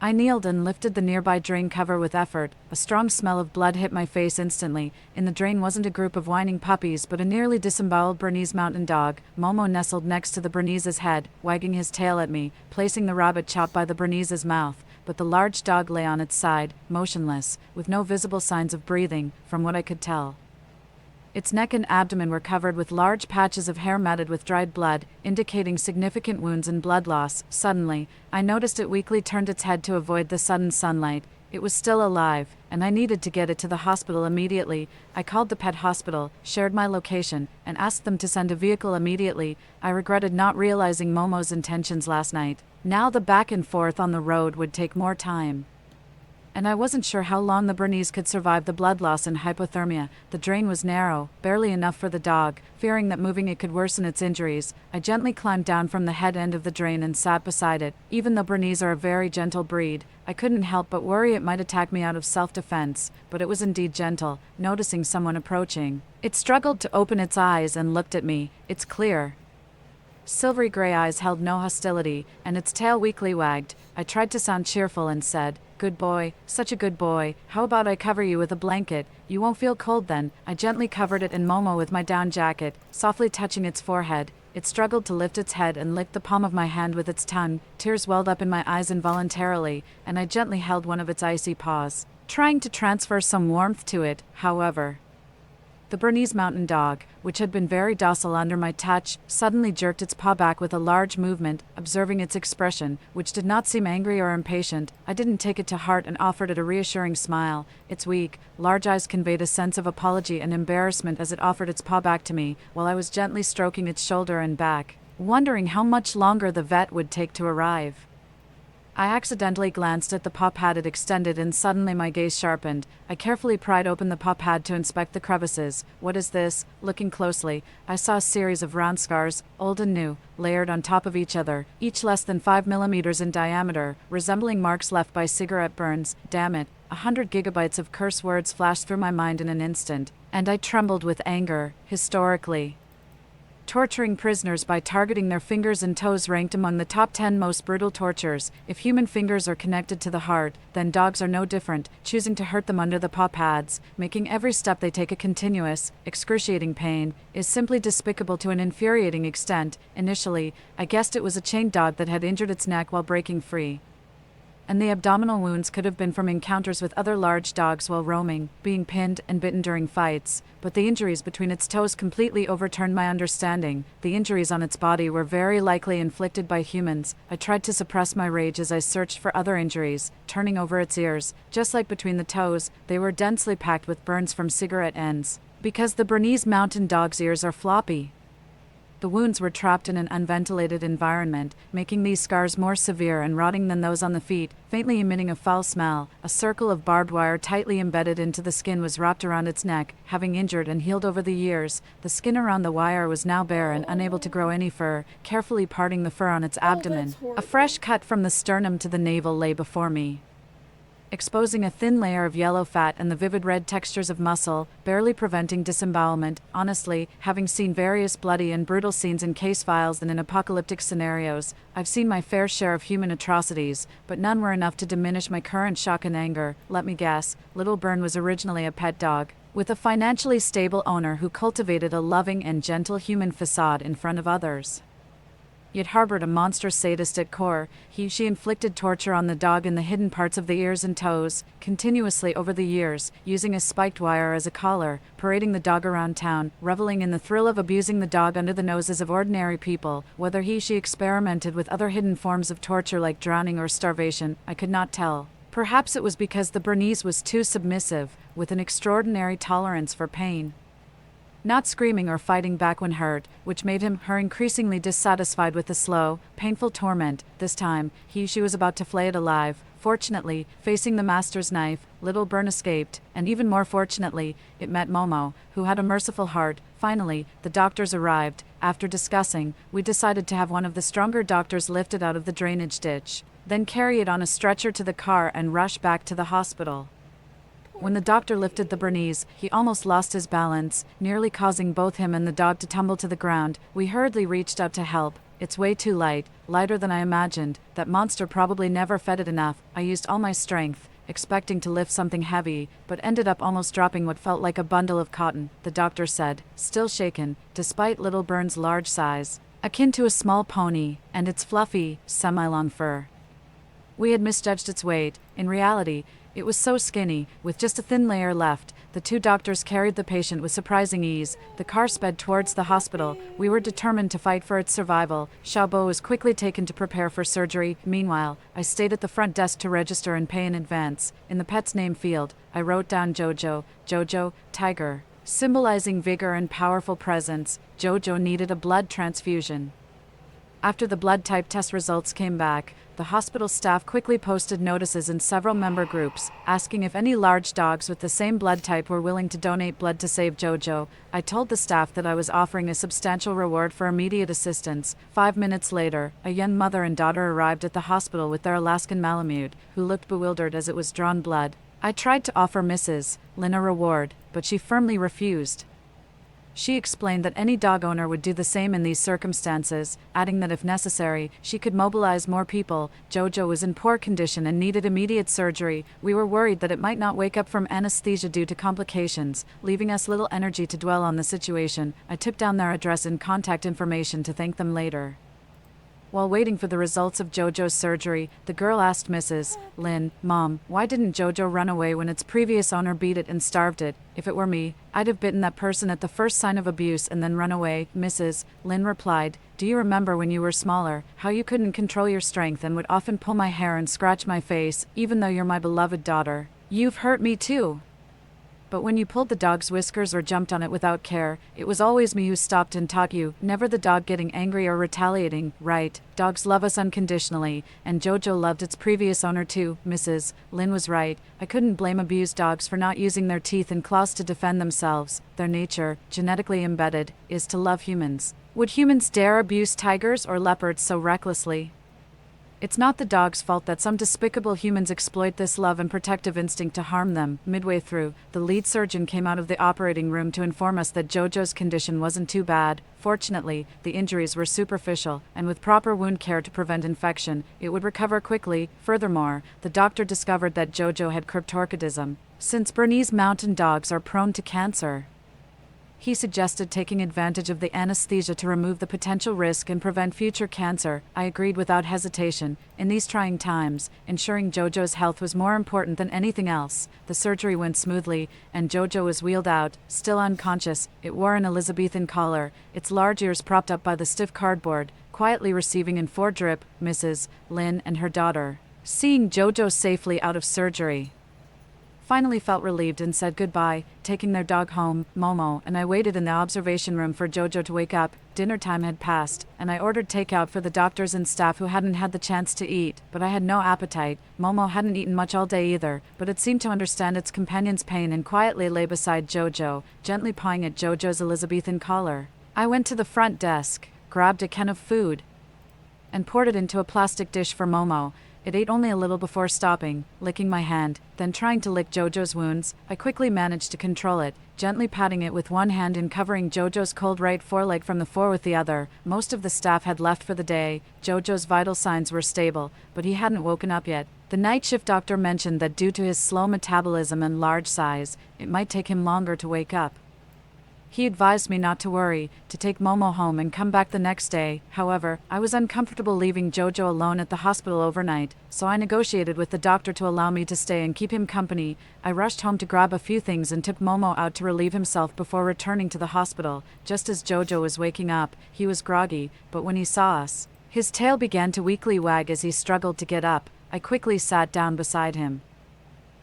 I kneeled and lifted the nearby drain cover with effort. A strong smell of blood hit my face instantly. In the drain wasn't a group of whining puppies, but a nearly disemboweled Bernese mountain dog. Momo nestled next to the Bernese's head, wagging his tail at me, placing the rabbit chop by the Bernese's mouth. But the large dog lay on its side, motionless, with no visible signs of breathing, from what I could tell. Its neck and abdomen were covered with large patches of hair matted with dried blood, indicating significant wounds and blood loss. Suddenly, I noticed it weakly turned its head to avoid the sudden sunlight. It was still alive, and I needed to get it to the hospital immediately. I called the pet hospital, shared my location, and asked them to send a vehicle immediately. I regretted not realizing Momo's intentions last night. Now the back and forth on the road would take more time, and I wasn't sure how long the Bernese could survive the blood loss and hypothermia. The drain was narrow, barely enough for the dog. Fearing that moving it could worsen its injuries, I gently climbed down from the head end of the drain and sat beside it. Even though Bernese are a very gentle breed, I couldn't help but worry it might attack me out of self-defense, but it was indeed gentle, noticing someone approaching. It struggled to open its eyes and looked at me. Its clear, silvery gray eyes held no hostility, and its tail weakly wagged. I tried to sound cheerful and said, "Good boy, such a good boy. How about I cover you with a blanket? You won't feel cold then." I gently covered it and Momo with my down jacket, softly touching its forehead. It struggled to lift its head and licked the palm of my hand with its tongue. Tears welled up in my eyes involuntarily, and I gently held one of its icy paws, trying to transfer some warmth to it. However, the Bernese mountain dog, which had been very docile under my touch, suddenly jerked its paw back with a large movement. Observing its expression, which did not seem angry or impatient, I didn't take it to heart and offered it a reassuring smile. Its weak, large eyes conveyed a sense of apology and embarrassment as it offered its paw back to me, while I was gently stroking its shoulder and back, wondering how much longer the vet would take to arrive. I accidentally glanced at the paw pad it extended and suddenly my gaze sharpened. I carefully pried open the paw pad to inspect the crevices. What is this? Looking closely, I saw a series of round scars, old and new, layered on top of each other, each less than 5 millimeters in diameter, resembling marks left by cigarette burns. Damn it, 100 gigabytes of curse words flashed through my mind in an instant, and I trembled with anger. Historically, torturing prisoners by targeting their fingers and toes ranked among the top 10 most brutal tortures. If human fingers are connected to the heart, then dogs are no different, choosing to hurt them under the paw pads, making every step they take a continuous, excruciating pain, is simply despicable to an infuriating extent. Initially, I guessed it was a chained dog that had injured its neck while breaking free. and the abdominal wounds could have been from encounters with other large dogs while roaming, being pinned and bitten during fights, but the injuries between its toes completely overturned my understanding. The injuries on its body were very likely inflicted by humans. I tried to suppress my rage as I searched for other injuries, turning over its ears. Just like between the toes, they were densely packed with burns from cigarette ends. Because the Bernese Mountain Dog's ears are floppy. The wounds were trapped in an unventilated environment, making these scars more severe and rotting than those on the feet, faintly emitting a foul smell. A circle of barbed wire tightly embedded into the skin was wrapped around its neck, having injured and healed over the years. The skin around the wire was now bare and unable to grow any fur, carefully parting the fur on its abdomen. A fresh cut from the sternum to the navel lay before me, exposing a thin layer of yellow fat and the vivid red textures of muscle, barely preventing disembowelment. Honestly, having seen various bloody and brutal scenes in case files and in apocalyptic scenarios, I've seen my fair share of human atrocities, but none were enough to diminish my current shock and anger. Let me guess, Little Bern was originally a pet dog, with a financially stable owner who cultivated a loving and gentle human facade in front of others. Yet harbored a monstrous sadist at core. She inflicted torture on the dog in the hidden parts of the ears and toes, continuously over the years, using a spiked wire as a collar, parading the dog around town, reveling in the thrill of abusing the dog under the noses of ordinary people. Whether she experimented with other hidden forms of torture like drowning or starvation, I could not tell. Perhaps it was because the Bernese was too submissive, with an extraordinary tolerance for pain, not screaming or fighting back when hurt, which made her increasingly dissatisfied with the slow, painful torment. This time, she was about to flay it alive. Fortunately, facing the master's knife, Little Bern escaped, and even more fortunately, it met Momo, who had a merciful heart. Finally, the doctors arrived. After discussing, we decided to have one of the stronger doctors lifted out of the drainage ditch, then carry it on a stretcher to the car and rush back to the hospital. When the doctor lifted the Bernese, he almost lost his balance, nearly causing both him and the dog to tumble to the ground. We hurriedly reached out to help. It's way too light, lighter than I imagined. That monster probably never fed it enough. I used all my strength, expecting to lift something heavy, but ended up almost dropping what felt like a bundle of cotton, the doctor said, still shaken, despite Little Bern's large size, akin to a small pony, and its fluffy, semi-long fur. We had misjudged its weight. In reality, it was so skinny, with just a thin layer left. The two doctors carried the patient with surprising ease. The car sped towards the hospital. We were determined to fight for its survival. Xiaobo was quickly taken to prepare for surgery. Meanwhile, I stayed at the front desk to register and pay in advance. In the pet's name field, I wrote down Jojo, tiger, symbolizing vigor and powerful presence. Jojo needed a blood transfusion. After the blood type test results came back, the hospital staff quickly posted notices in several member groups, asking if any large dogs with the same blood type were willing to donate blood to save Jojo. I told the staff that I was offering a substantial reward for immediate assistance. 5 minutes later, a young mother and daughter arrived at the hospital with their Alaskan Malamute, who looked bewildered as it was drawn blood. I tried to offer Mrs. Lynn a reward, but she firmly refused. She explained that any dog owner would do the same in these circumstances, adding that if necessary, she could mobilize more people. Jojo was in poor condition and needed immediate surgery. We were worried that it might not wake up from anesthesia due to complications, leaving us little energy to dwell on the situation. I took down their address and contact information to thank them later. While waiting for the results of Jojo's surgery, the girl asked Mrs. Lynn, "Mom, why didn't Jojo run away when its previous owner beat it and starved it? If it were me, I'd have bitten that person at the first sign of abuse and then run away." Mrs. Lynn replied, "Do you remember when you were smaller, how you couldn't control your strength and would often pull my hair and scratch my face, even though you're my beloved daughter? You've hurt me too. But when you pulled the dog's whiskers or jumped on it without care, it was always me who stopped and taught you, never the dog getting angry or retaliating, right? Dogs love us unconditionally, and Jojo loved its previous owner too." Mrs. Lynn was right. I couldn't blame abused dogs for not using their teeth and claws to defend themselves. Their nature, genetically embedded, is to love humans. Would humans dare abuse tigers or leopards so recklessly? It's not the dog's fault that some despicable humans exploit this love and protective instinct to harm them. Midway through, the lead surgeon came out of the operating room to inform us that Jojo's condition wasn't too bad. Fortunately, the injuries were superficial, and with proper wound care to prevent infection, it would recover quickly. Furthermore, the doctor discovered that Jojo had cryptorchidism. Since Bernese mountain dogs are prone to cancer, He suggested taking advantage of the anesthesia to remove the potential risk and prevent future cancer. I agreed without hesitation. In these trying times, ensuring Jojo's health was more important than anything else. The surgery went smoothly, and Jojo was wheeled out, still unconscious. It wore an Elizabethan collar, its large ears propped up by the stiff cardboard, quietly receiving in 4 drip, Mrs. Lynn and her daughter. Seeing Jojo safely out of surgery, finally felt relieved and said goodbye, taking their dog home, Momo, and I waited in the observation room for Jojo to wake up. Dinner time had passed, and I ordered takeout for the doctors and staff who hadn't had the chance to eat, but I had no appetite. Momo hadn't eaten much all day either, but it seemed to understand its companion's pain and quietly lay beside Jojo, gently pawing at Jojo's Elizabethan collar. I went to the front desk, grabbed a can of food, and poured it into a plastic dish for Momo. It ate only a little before stopping, licking my hand, then trying to lick Jojo's wounds. I quickly managed to control it, gently patting it with one hand and covering Jojo's cold right foreleg from the floor with the other. Most of the staff had left for the day. Jojo's vital signs were stable, but he hadn't woken up yet. The night shift doctor mentioned that due to his slow metabolism and large size, it might take him longer to wake up. He advised me not to worry, to take Momo home and come back the next day. However, I was uncomfortable leaving Jojo alone at the hospital overnight, so I negotiated with the doctor to allow me to stay and keep him company. I rushed home to grab a few things and took Momo out to relieve himself before returning to the hospital. Just as Jojo was waking up, he was groggy, but when he saw us, his tail began to weakly wag as he struggled to get up. I quickly sat down beside him,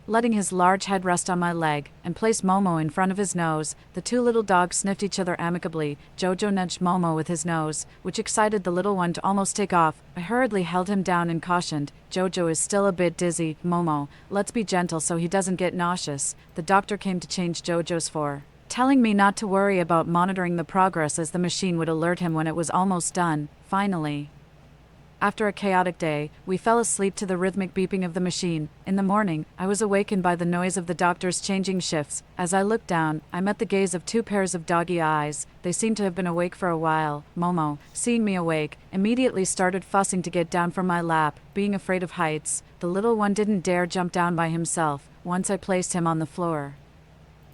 letting his large head rest on my leg, and placed Momo in front of his nose. The 2 little dogs sniffed each other amicably. Jojo nudged Momo with his nose, which excited the little one to almost take off. I hurriedly held him down and cautioned, "Jojo is still a bit dizzy, Momo. Let's be gentle so he doesn't get nauseous." The doctor came to change Jojo's for, telling me not to worry about monitoring the progress as the machine would alert him when it was almost done. Finally, after a chaotic day, we fell asleep to the rhythmic beeping of the machine. In the morning, I was awakened by the noise of the doctors changing shifts. As I looked down, I met the gaze of 2 pairs of doggy eyes. They seemed to have been awake for a while. Momo, seeing me awake, immediately started fussing to get down from my lap. Being afraid of heights, the little one didn't dare jump down by himself. Once I placed him on the floor,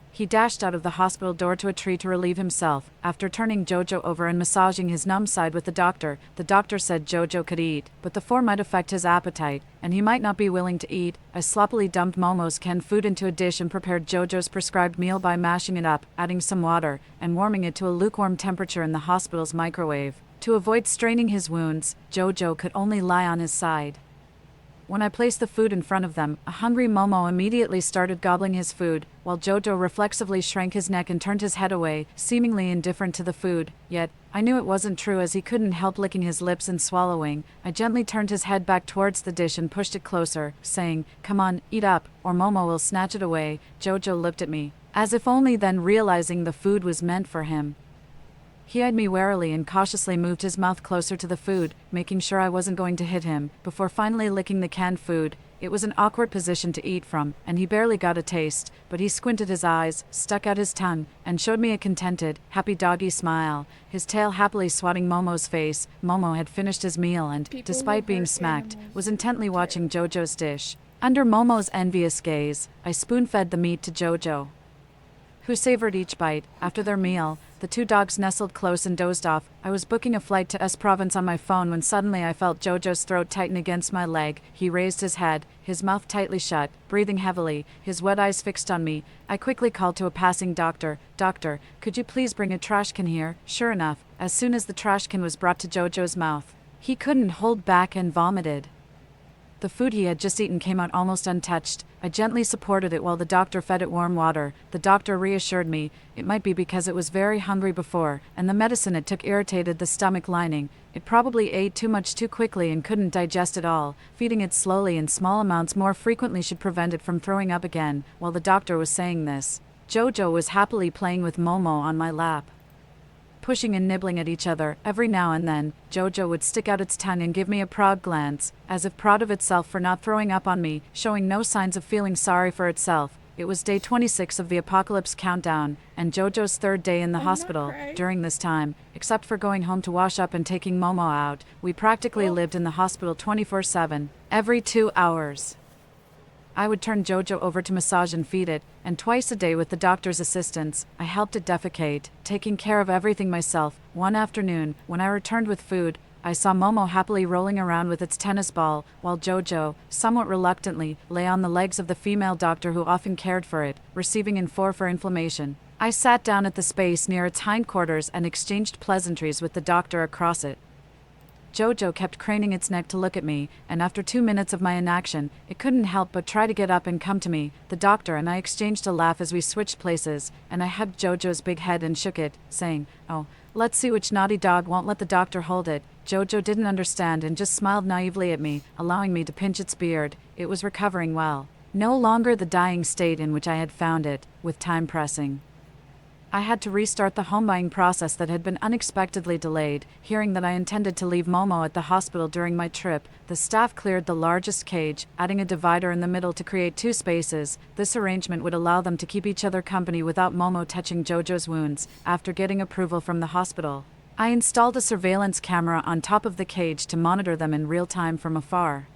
he dashed out of the hospital door to a tree to relieve himself. After turning Jojo over and massaging his numb side with the doctor said Jojo could eat, but the 4 might affect his appetite, and he might not be willing to eat. I sloppily dumped Momo's canned food into a dish and prepared Jojo's prescribed meal by mashing it up, adding some water, and warming it to a lukewarm temperature in the hospital's microwave. To avoid straining his wounds, Jojo could only lie on his side. When I placed the food in front of them, a hungry Momo immediately started gobbling his food, while Jojo reflexively shrank his neck and turned his head away, seemingly indifferent to the food. Yet, I knew it wasn't true as he couldn't help licking his lips and swallowing. I gently turned his head back towards the dish and pushed it closer, saying, "Come on, eat up, or Momo will snatch it away." Jojo looked at me, as if only then realizing the food was meant for him. He eyed me warily and cautiously moved his mouth closer to the food, making sure I wasn't going to hit him, before finally licking the canned food. It was an awkward position to eat from, and he barely got a taste, but he squinted his eyes, stuck out his tongue, and showed me a contented, happy doggy smile, his tail happily swatting Momo's face. Momo had finished his meal and, despite being smacked, was intently watching Jojo's dish. Under Momo's envious gaze, I spoon-fed the meat to Jojo, who savored each bite. After their meal, the 2 dogs nestled close and dozed off. I was booking a flight to Province on my phone when suddenly I felt Jojo's throat tighten against my leg. He raised his head, his mouth tightly shut, breathing heavily, his wet eyes fixed on me. I quickly called to a passing doctor, "Doctor, could you please bring a trash can here?" Sure enough, as soon as the trash can was brought to Jojo's mouth, he couldn't hold back and vomited. The food he had just eaten came out almost untouched. I gently supported it while the doctor fed it warm water. The doctor reassured me it might be because it was very hungry before, and the medicine it took irritated the stomach lining. It probably ate too much too quickly and couldn't digest it all. Feeding it slowly in small amounts more frequently should prevent it from throwing up again. While the doctor was saying this, Jojo was happily playing with Momo on my lap, pushing and nibbling at each other. Every now and then, Jojo would stick out its tongue and give me a proud glance, as if proud of itself for not throwing up on me, showing no signs of feeling sorry for itself. It was day 26 of the apocalypse countdown, and Jojo's 3rd day in the hospital. During this time, except for going home to wash up and taking Momo out, we practically lived in the hospital 24/7, every 2 hours. I would turn Jojo over to massage and feed it, and twice a day with the doctor's assistance, I helped it defecate, taking care of everything myself. One afternoon, when I returned with food, I saw Momo happily rolling around with its tennis ball, while Jojo, somewhat reluctantly, lay on the legs of the female doctor who often cared for it, receiving Infor for inflammation. I sat down at the space near its hindquarters and exchanged pleasantries with the doctor across it. Jojo kept craning its neck to look at me, and after 2 minutes of my inaction, it couldn't help but try to get up and come to me. The doctor and I exchanged a laugh as we switched places, and I hugged Jojo's big head and shook it, saying, "Oh, let's see which naughty dog won't let the doctor hold it." Jojo didn't understand and just smiled naively at me, allowing me to pinch its beard. It was recovering well. No longer the dying state in which I had found it, with time pressing. I had to restart the home buying process that had been unexpectedly delayed. Hearing that I intended to leave Momo at the hospital during my trip, the staff cleared the largest cage, adding a divider in the middle to create 2 spaces. This arrangement would allow them to keep each other company without Momo touching Jojo's wounds. After getting approval from the hospital, I installed a surveillance camera on top of the cage to monitor them in real time from afar.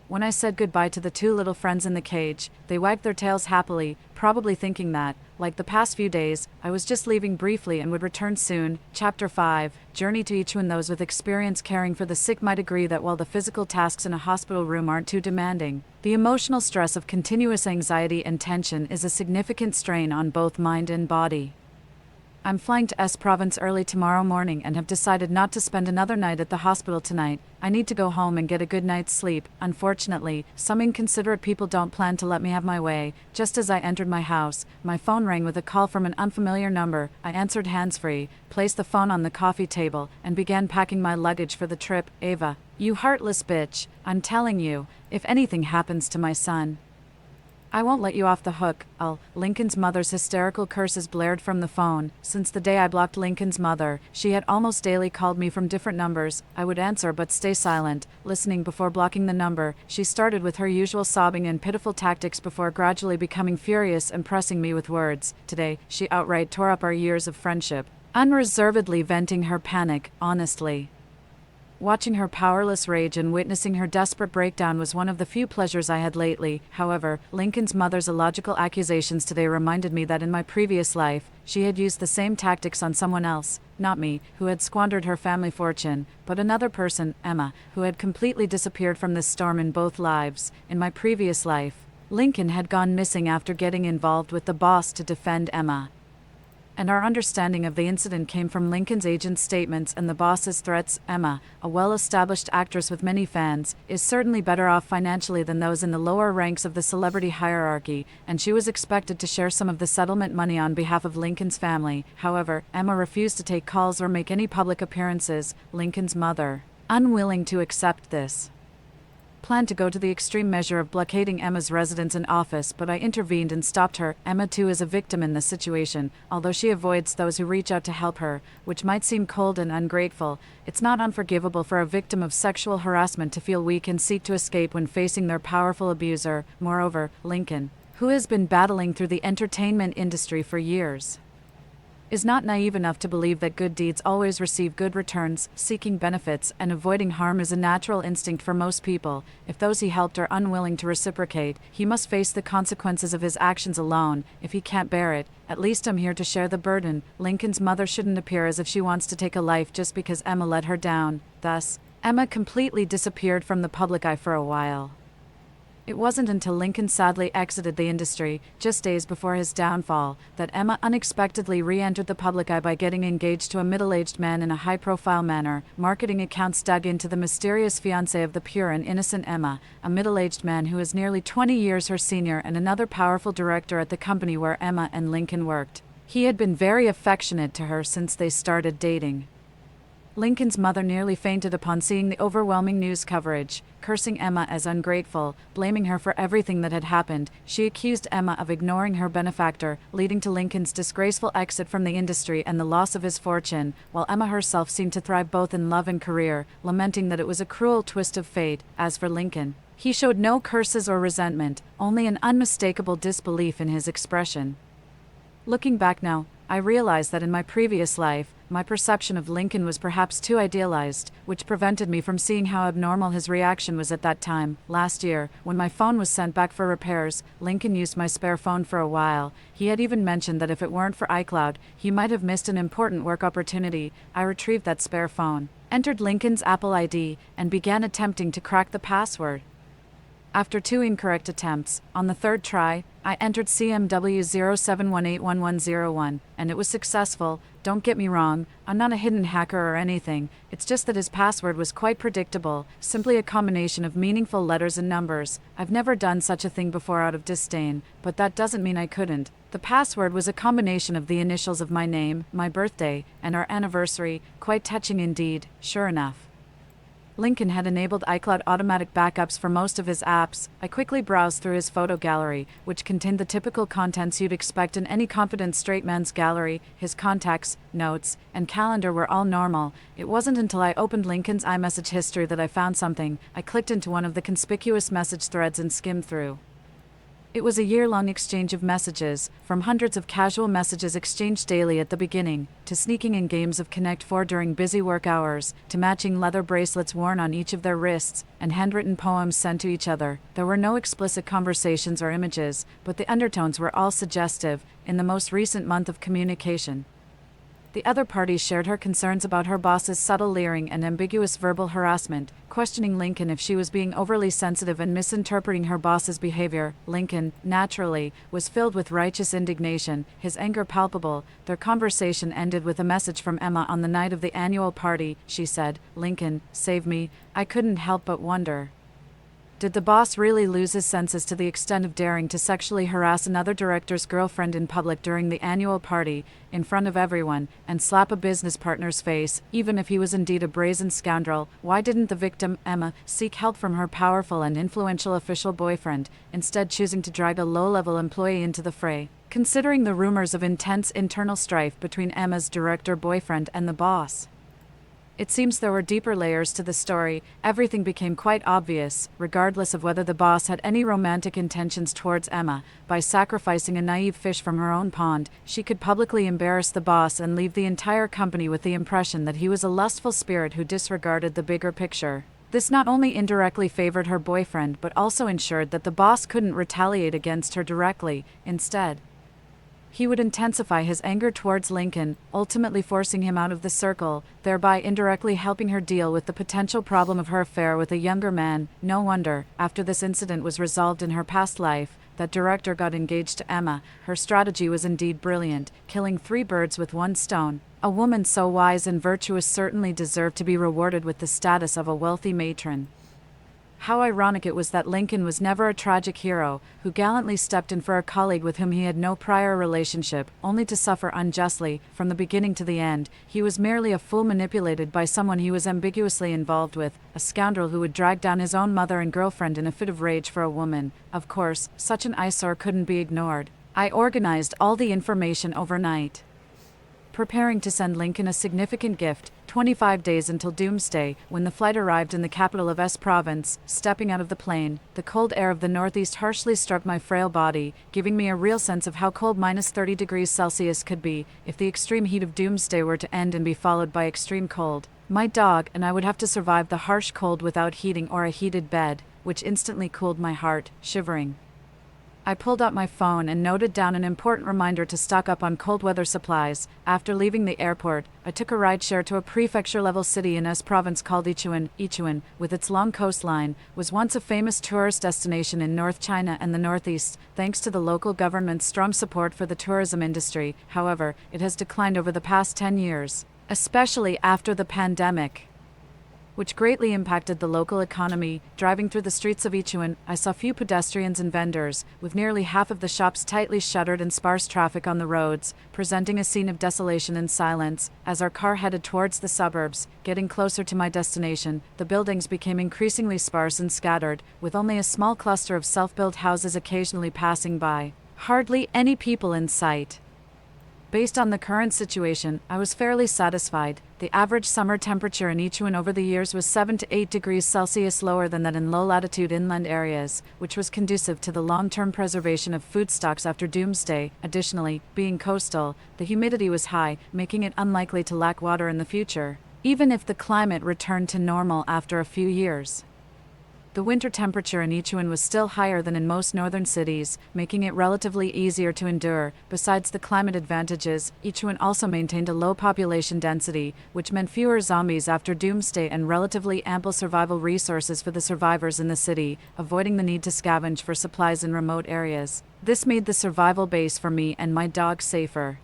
When I said goodbye to the 2 little friends in the cage, they wagged their tails happily, probably thinking that, like the past few days, I was just leaving briefly and would return soon. Chapter 5, Journey to Each. When those with experience caring for the sick might agree that while the physical tasks in a hospital room aren't too demanding, the emotional stress of continuous anxiety and tension is a significant strain on both mind and body. I'm flying to S Province early tomorrow morning and have decided not to spend another night at the hospital tonight. I need to go home and get a good night's sleep. Unfortunately, some inconsiderate people don't plan to let me have my way. Just as I entered my house, my phone rang with a call from an unfamiliar number. I answered hands-free, placed the phone on the coffee table, and began packing my luggage for the trip. "Ava, you heartless bitch, I'm telling you, if anything happens to my son, I won't let you off the hook. Lincoln's mother's hysterical curses blared from the phone. Since the day I blocked Lincoln's mother, she had almost daily called me from different numbers. I would answer but stay silent, listening before blocking the number. She started with her usual sobbing and pitiful tactics before gradually becoming furious and pressing me with words. Today, she outright tore up our years of friendship, unreservedly venting her panic, honestly. Watching her powerless rage and witnessing her desperate breakdown was one of the few pleasures I had lately. However, Lincoln's mother's illogical accusations today reminded me that in my previous life, she had used the same tactics on someone else, not me, who had squandered her family fortune, but another person, Emma, who had completely disappeared from this storm in both lives. In my previous life, Lincoln had gone missing after getting involved with the boss to defend Emma. And our understanding of the incident came from Lincoln's agent's statements and the boss's threats. Emma, a well-established actress with many fans, is certainly better off financially than those in the lower ranks of the celebrity hierarchy, and she was expected to share some of the settlement money on behalf of Lincoln's family. However, Emma refused to take calls or make any public appearances. Lincoln's mother, unwilling to accept this, planned to go to the extreme measure of blockading Emma's residence and office, but I intervened and stopped her. Emma too is a victim in this situation, although she avoids those who reach out to help her, which might seem cold and ungrateful. It's not unforgivable for a victim of sexual harassment to feel weak and seek to escape when facing their powerful abuser. Moreover, Lincoln, who has been battling through the entertainment industry for years, is not naive enough to believe that good deeds always receive good returns. Seeking benefits and avoiding harm is a natural instinct for most people. If those he helped are unwilling to reciprocate, he must face the consequences of his actions alone. If he can't bear it, at least I'm here to share the burden. Lincoln's mother shouldn't appear as if she wants to take a life just because Emma let her down. Thus, Emma completely disappeared from the public eye for a while. It wasn't until Lincoln sadly exited the industry, just days before his downfall, that Emma unexpectedly re-entered the public eye by getting engaged to a middle-aged man in a high-profile manner. Marketing accounts dug into the mysterious fiancé of the pure and innocent Emma, a middle-aged man who is nearly 20 years her senior and another powerful director at the company where Emma and Lincoln worked. He had been very affectionate to her since they started dating. Lincoln's mother nearly fainted upon seeing the overwhelming news coverage, cursing Emma as ungrateful, blaming her for everything that had happened. She accused Emma of ignoring her benefactor, leading to Lincoln's disgraceful exit from the industry and the loss of his fortune, while Emma herself seemed to thrive both in love and career, lamenting that it was a cruel twist of fate. As for Lincoln, he showed no curses or resentment, only an unmistakable disbelief in his expression. Looking back now, I realized that in my previous life, my perception of Lincoln was perhaps too idealized, which prevented me from seeing how abnormal his reaction was at that time. Last year, when my phone was sent back for repairs, Lincoln used my spare phone for a while. He had even mentioned that if it weren't for iCloud, he might have missed an important work opportunity. I retrieved that spare phone, entered Lincoln's Apple ID, and began attempting to crack the password. After 2 incorrect attempts, on the 3rd try, I entered CMW 07181101, and it was successful. Don't get me wrong, I'm not a hidden hacker or anything, it's just that his password was quite predictable, simply a combination of meaningful letters and numbers. I've never done such a thing before out of disdain, but that doesn't mean I couldn't. The password was a combination of the initials of my name, my birthday, and our anniversary, quite touching indeed, sure enough. Lincoln had enabled iCloud automatic backups for most of his apps. I quickly browsed through his photo gallery, which contained the typical contents you'd expect in any confident straight man's gallery. His contacts, notes, and calendar were all normal. It wasn't until I opened Lincoln's iMessage history that I found something. I clicked into one of the conspicuous message threads and skimmed through. It was a year-long exchange of messages, from hundreds of casual messages exchanged daily at the beginning, to sneaking in games of Connect 4 during busy work hours, to matching leather bracelets worn on each of their wrists, and handwritten poems sent to each other. There were no explicit conversations or images, but the undertones were all suggestive. In the most recent month of communication, the other party shared her concerns about her boss's subtle leering and ambiguous verbal harassment, questioning Lincoln if she was being overly sensitive and misinterpreting her boss's behavior. Lincoln, naturally, was filled with righteous indignation, his anger palpable. Their conversation ended with a message from Emma on the night of the annual party. She said, "Lincoln, save me." I couldn't help but wonder. Did the boss really lose his senses to the extent of daring to sexually harass another director's girlfriend in public during the annual party, in front of everyone, and slap a business partner's face, even if he was indeed a brazen scoundrel? Why didn't the victim, Emma, seek help from her powerful and influential official boyfriend, instead choosing to drag a low-level employee into the fray? Considering the rumors of intense internal strife between Emma's director boyfriend and the boss, it seems there were deeper layers to the story. Everything became quite obvious, regardless of whether the boss had any romantic intentions towards Emma. By sacrificing a naive fish from her own pond, she could publicly embarrass the boss and leave the entire company with the impression that he was a lustful spirit who disregarded the bigger picture. This not only indirectly favored her boyfriend but also ensured that the boss couldn't retaliate against her directly. Instead, he would intensify his anger towards Lincoln, ultimately forcing him out of the circle, thereby indirectly helping her deal with the potential problem of her affair with a younger man. No wonder, after this incident was resolved in her past life, that director got engaged to Emma. Her strategy was indeed brilliant, killing 3 birds with 1 stone. A woman so wise and virtuous certainly deserved to be rewarded with the status of a wealthy matron. How ironic it was that Lincoln was never a tragic hero, who gallantly stepped in for a colleague with whom he had no prior relationship, only to suffer unjustly, from the beginning to the end. He was merely a fool manipulated by someone he was ambiguously involved with, a scoundrel who would drag down his own mother and girlfriend in a fit of rage for a woman. Of course, such an eyesore couldn't be ignored. I organized all the information overnight, preparing to send Lincoln a significant gift. 25 days until doomsday, when the flight arrived in the capital of S province. Stepping out of the plane, the cold air of the northeast harshly struck my frail body, giving me a real sense of how cold -30 degrees Celsius could be if the extreme heat of doomsday were to end and be followed by extreme cold. My dog and I would have to survive the harsh cold without heating or a heated bed, which instantly cooled my heart. Shivering, I pulled out my phone and noted down an important reminder to stock up on cold weather supplies. After leaving the airport, I took a rideshare to a prefecture-level city in S province called Yichuan. Yichuan, with its long coastline, was once a famous tourist destination in North China and the Northeast, thanks to the local government's strong support for the tourism industry. However, it has declined over the past 10 years, especially after the pandemic, which greatly impacted the local economy. Driving through the streets of Yichuan, I saw few pedestrians and vendors, with nearly half of the shops tightly shuttered and sparse traffic on the roads, presenting a scene of desolation and silence. As our car headed towards the suburbs, getting closer to my destination, the buildings became increasingly sparse and scattered, with only a small cluster of self-built houses occasionally passing by. Hardly any people in sight. Based on the current situation, I was fairly satisfied. The average summer temperature in Ichiwan over the years was 7 to 8 degrees Celsius lower than that in low-latitude inland areas, which was conducive to the long-term preservation of food stocks after doomsday. Additionally, being coastal, the humidity was high, making it unlikely to lack water in the future, even if the climate returned to normal after a few years. The winter temperature in Ichiwan was still higher than in most northern cities, making it relatively easier to endure. Besides the climate advantages, Ichiwan also maintained a low population density, which meant fewer zombies after doomsday and relatively ample survival resources for the survivors in the city, avoiding the need to scavenge for supplies in remote areas. This made the survival base for me and my dog safer.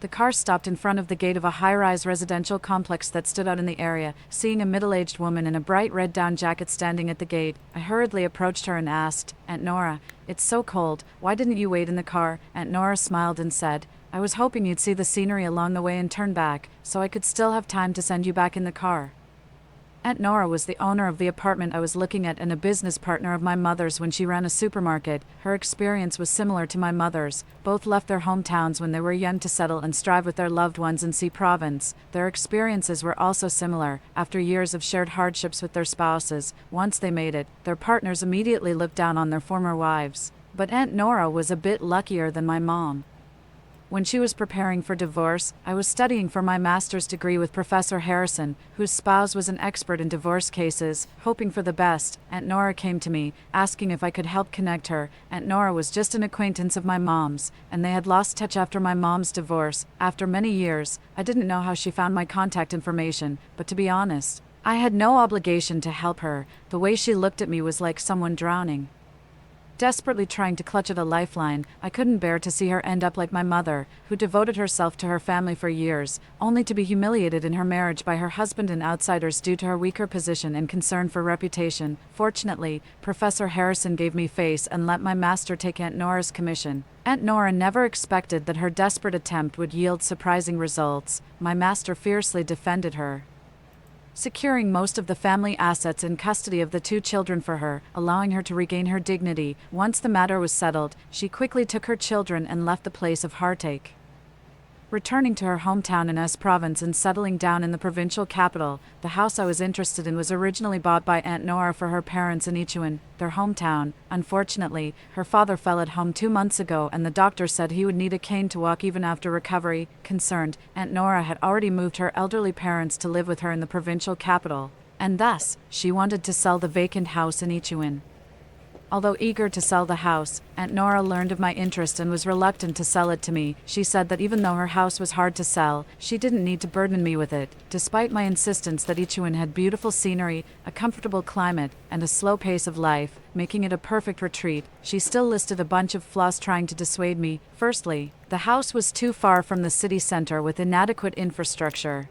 The car stopped in front of the gate of a high-rise residential complex that stood out in the area. Seeing a middle-aged woman in a bright red down jacket standing at the gate, I hurriedly approached her and asked, "Aunt Nora, it's so cold, why didn't you wait in the car?" Aunt Nora smiled and said, "I was hoping you'd see the scenery along the way and turn back, so I could still have time to send you back in the car." Aunt Nora was the owner of the apartment I was looking at and a business partner of my mother's when she ran a supermarket. Her experience was similar to my mother's. Both left their hometowns when they were young to settle and strive with their loved ones in C Province. Their experiences were also similar. After years of shared hardships with their spouses, once they made it, their partners immediately looked down on their former wives. But Aunt Nora was a bit luckier than my mom. When she was preparing for divorce, I was studying for my master's degree with Professor Harrison, whose spouse was an expert in divorce cases. Hoping for the best, Aunt Nora came to me, asking if I could help connect her. Aunt Nora was just an acquaintance of my mom's, and they had lost touch after my mom's divorce. After many years, I didn't know how she found my contact information, but to be honest, I had no obligation to help her. The way she looked at me was like someone drowning. Desperately trying to clutch at a lifeline, I couldn't bear to see her end up like my mother, who devoted herself to her family for years, only to be humiliated in her marriage by her husband and outsiders due to her weaker position and concern for reputation. Fortunately, Professor Harrison gave me face and let my master take Aunt Nora's commission. Aunt Nora never expected that her desperate attempt would yield surprising results. My master fiercely defended her, securing most of the family assets and custody of the 2 children for her, allowing her to regain her dignity. Once the matter was settled, she quickly took her children and left the place of heartache, returning to her hometown in S Province and settling down in the provincial capital. The house I was interested in was originally bought by Aunt Nora for her parents in Ichiwan, their hometown. Unfortunately, her father fell at home 2 months ago and the doctor said he would need a cane to walk even after recovery. Concerned, Aunt Nora had already moved her elderly parents to live with her in the provincial capital, and thus, she wanted to sell the vacant house in Ichiwan. Although eager to sell the house, Aunt Nora learned of my interest and was reluctant to sell it to me. She said that even though her house was hard to sell, she didn't need to burden me with it. Despite my insistence that Ichiwan had beautiful scenery, a comfortable climate, and a slow pace of life, making it a perfect retreat, she still listed a bunch of flaws trying to dissuade me. Firstly, the house was too far from the city center with inadequate infrastructure,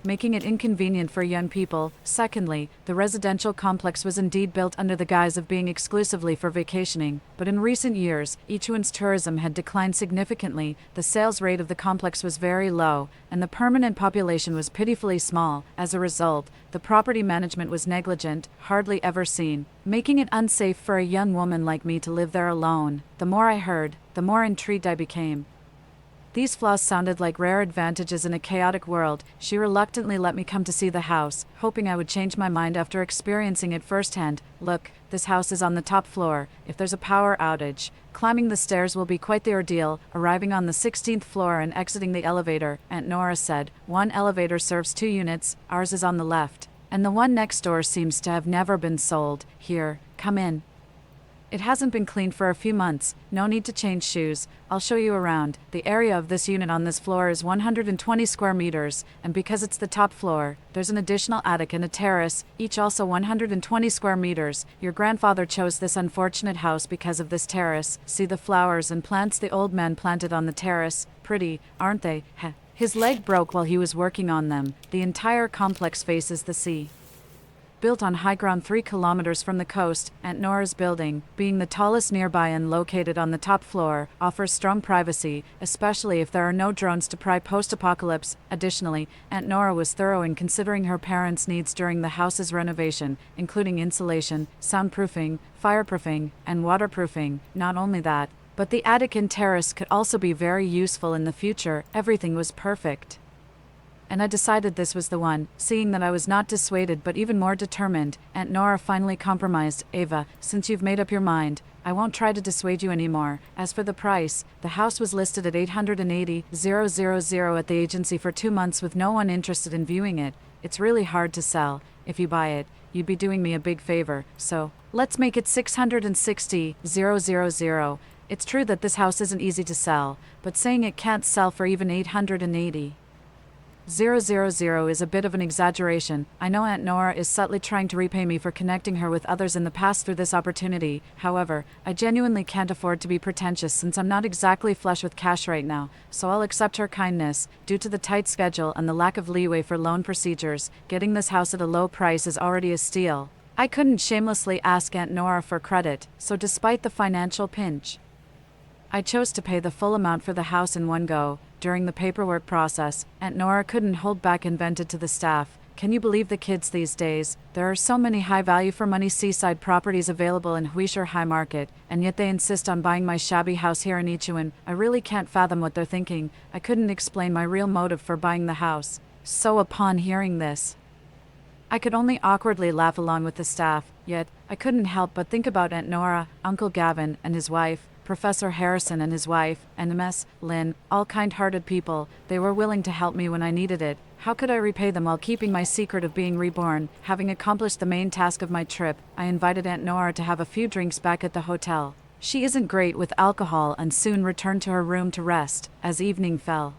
making it inconvenient for young people. Secondly, the residential complex was indeed built under the guise of being exclusively for vacationing, but in recent years, Ichiwan's tourism had declined significantly, the sales rate of the complex was very low, and the permanent population was pitifully small. As a result, the property management was negligent, hardly ever seen, making it unsafe for a young woman like me to live there alone. The more I heard, the more intrigued I became. These flaws sounded like rare advantages in a chaotic world. She reluctantly let me come to see the house, hoping I would change my mind after experiencing it firsthand. "Look, this house is on the top floor. If there's a power outage, climbing the stairs will be quite the ordeal. Arriving on the 16th floor and exiting the elevator," Aunt Nora said. "One elevator serves 2 units, ours is on the left, and the one next door seems to have never been sold. Here, come in. It hasn't been cleaned for a few months. No need to change shoes. I'll show you around. The area of this unit on this floor is 120 square meters, and because it's the top floor, there's an additional attic and a terrace, each also 120 square meters. Your grandfather chose this unfortunate house because of this terrace. See the flowers and plants the old man planted on the terrace? Pretty, aren't they? Heh. His leg broke while he was working on them. The entire complex faces the sea. Built on high ground 3 kilometers from the coast, Aunt Nora's building, being the tallest nearby and located on the top floor, offers strong privacy, especially if there are no drones to pry post-apocalypse. Additionally, Aunt Nora was thorough in considering her parents' needs during the house's renovation, including insulation, soundproofing, fireproofing, and waterproofing. Not only that, But the attic and terrace could also be very useful in the future. Everything was perfect. And I decided this was the one. Seeing that I was not dissuaded but even more determined, Aunt Nora finally compromised. Ava, since you've made up your mind, I won't try to dissuade you anymore. As for the price, the house was listed at $880,000 at the agency for 2 months with no one interested in viewing it. It's really hard to sell. If you buy it, you'd be doing me a big favor. So, let's make it $660,000. It's true that this house isn't easy to sell, but saying it can't sell for even $880,000 is a bit of an exaggeration. I know Aunt Nora is subtly trying to repay me for connecting her with others in the past through this opportunity. However, I genuinely can't afford to be pretentious since I'm not exactly flush with cash right now, so I'll accept her kindness. Due to the tight schedule and the lack of leeway for loan procedures, getting this house at a low price is already a steal. I couldn't shamelessly ask Aunt Nora for credit, so despite the financial pinch, I chose to pay the full amount for the house in one go. During the paperwork process, Aunt Nora couldn't hold back and vented to the staff. Can you believe the kids these days? There are so many high value for money seaside properties available in Huisher High Market, and yet they insist on buying my shabby house here in Ichiwan. I really can't fathom what they're thinking. I couldn't explain my real motive for buying the house. So upon hearing this, I could only awkwardly laugh along with the staff, yet I couldn't help but think about Aunt Nora, Uncle Gavin and his wife, Professor Harrison and his wife, and Miss Lynn, all kind-hearted people. They were willing to help me when I needed it. How could I repay them while keeping my secret of being reborn? Having accomplished the main task of my trip, I invited Aunt Nora to have a few drinks back at the hotel. She isn't great with alcohol and soon returned to her room to rest. As evening fell,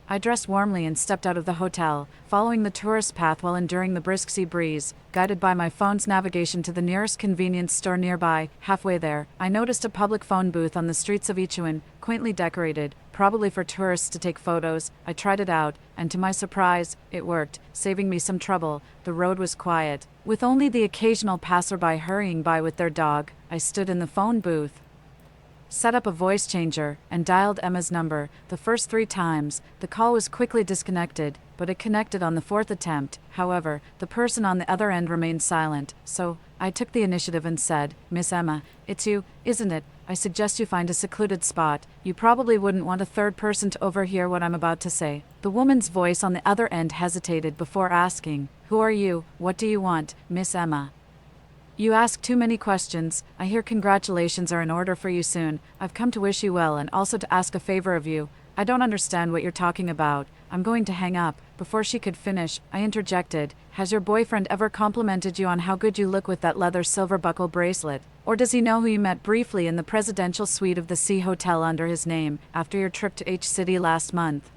I dressed warmly and stepped out of the hotel, following the tourist path while enduring the brisk sea breeze, guided by my phone's navigation to the nearest convenience store nearby. Halfway there, I noticed a public phone booth on the streets of Ichiwan, quaintly decorated, probably for tourists to take photos. I tried it out, and to my surprise, it worked, saving me some trouble. The road was quiet, with only the occasional passerby hurrying by with their dog. I stood in the phone booth, set up a voice changer, and dialed Emma's number. The first 3 times, the call was quickly disconnected, but it connected on the 4th attempt. However, the person on the other end remained silent, so I took the initiative and said, "Miss Emma, it's you, isn't it? I suggest you find a secluded spot. You probably wouldn't want a third person to overhear what I'm about to say." The woman's voice on the other end hesitated before asking, "Who are you? What do you want, Miss Emma?" "You ask too many questions. I hear congratulations are in order for you soon. I've come to wish you well and also to ask a favor of you." "I don't understand what you're talking about. I'm going to hang up." Before she could finish, I interjected, "Has your boyfriend ever complimented you on how good you look with that leather silver buckle bracelet? Or does he know who you met briefly in the presidential suite of the Sea Hotel under his name after your trip to H City last month?"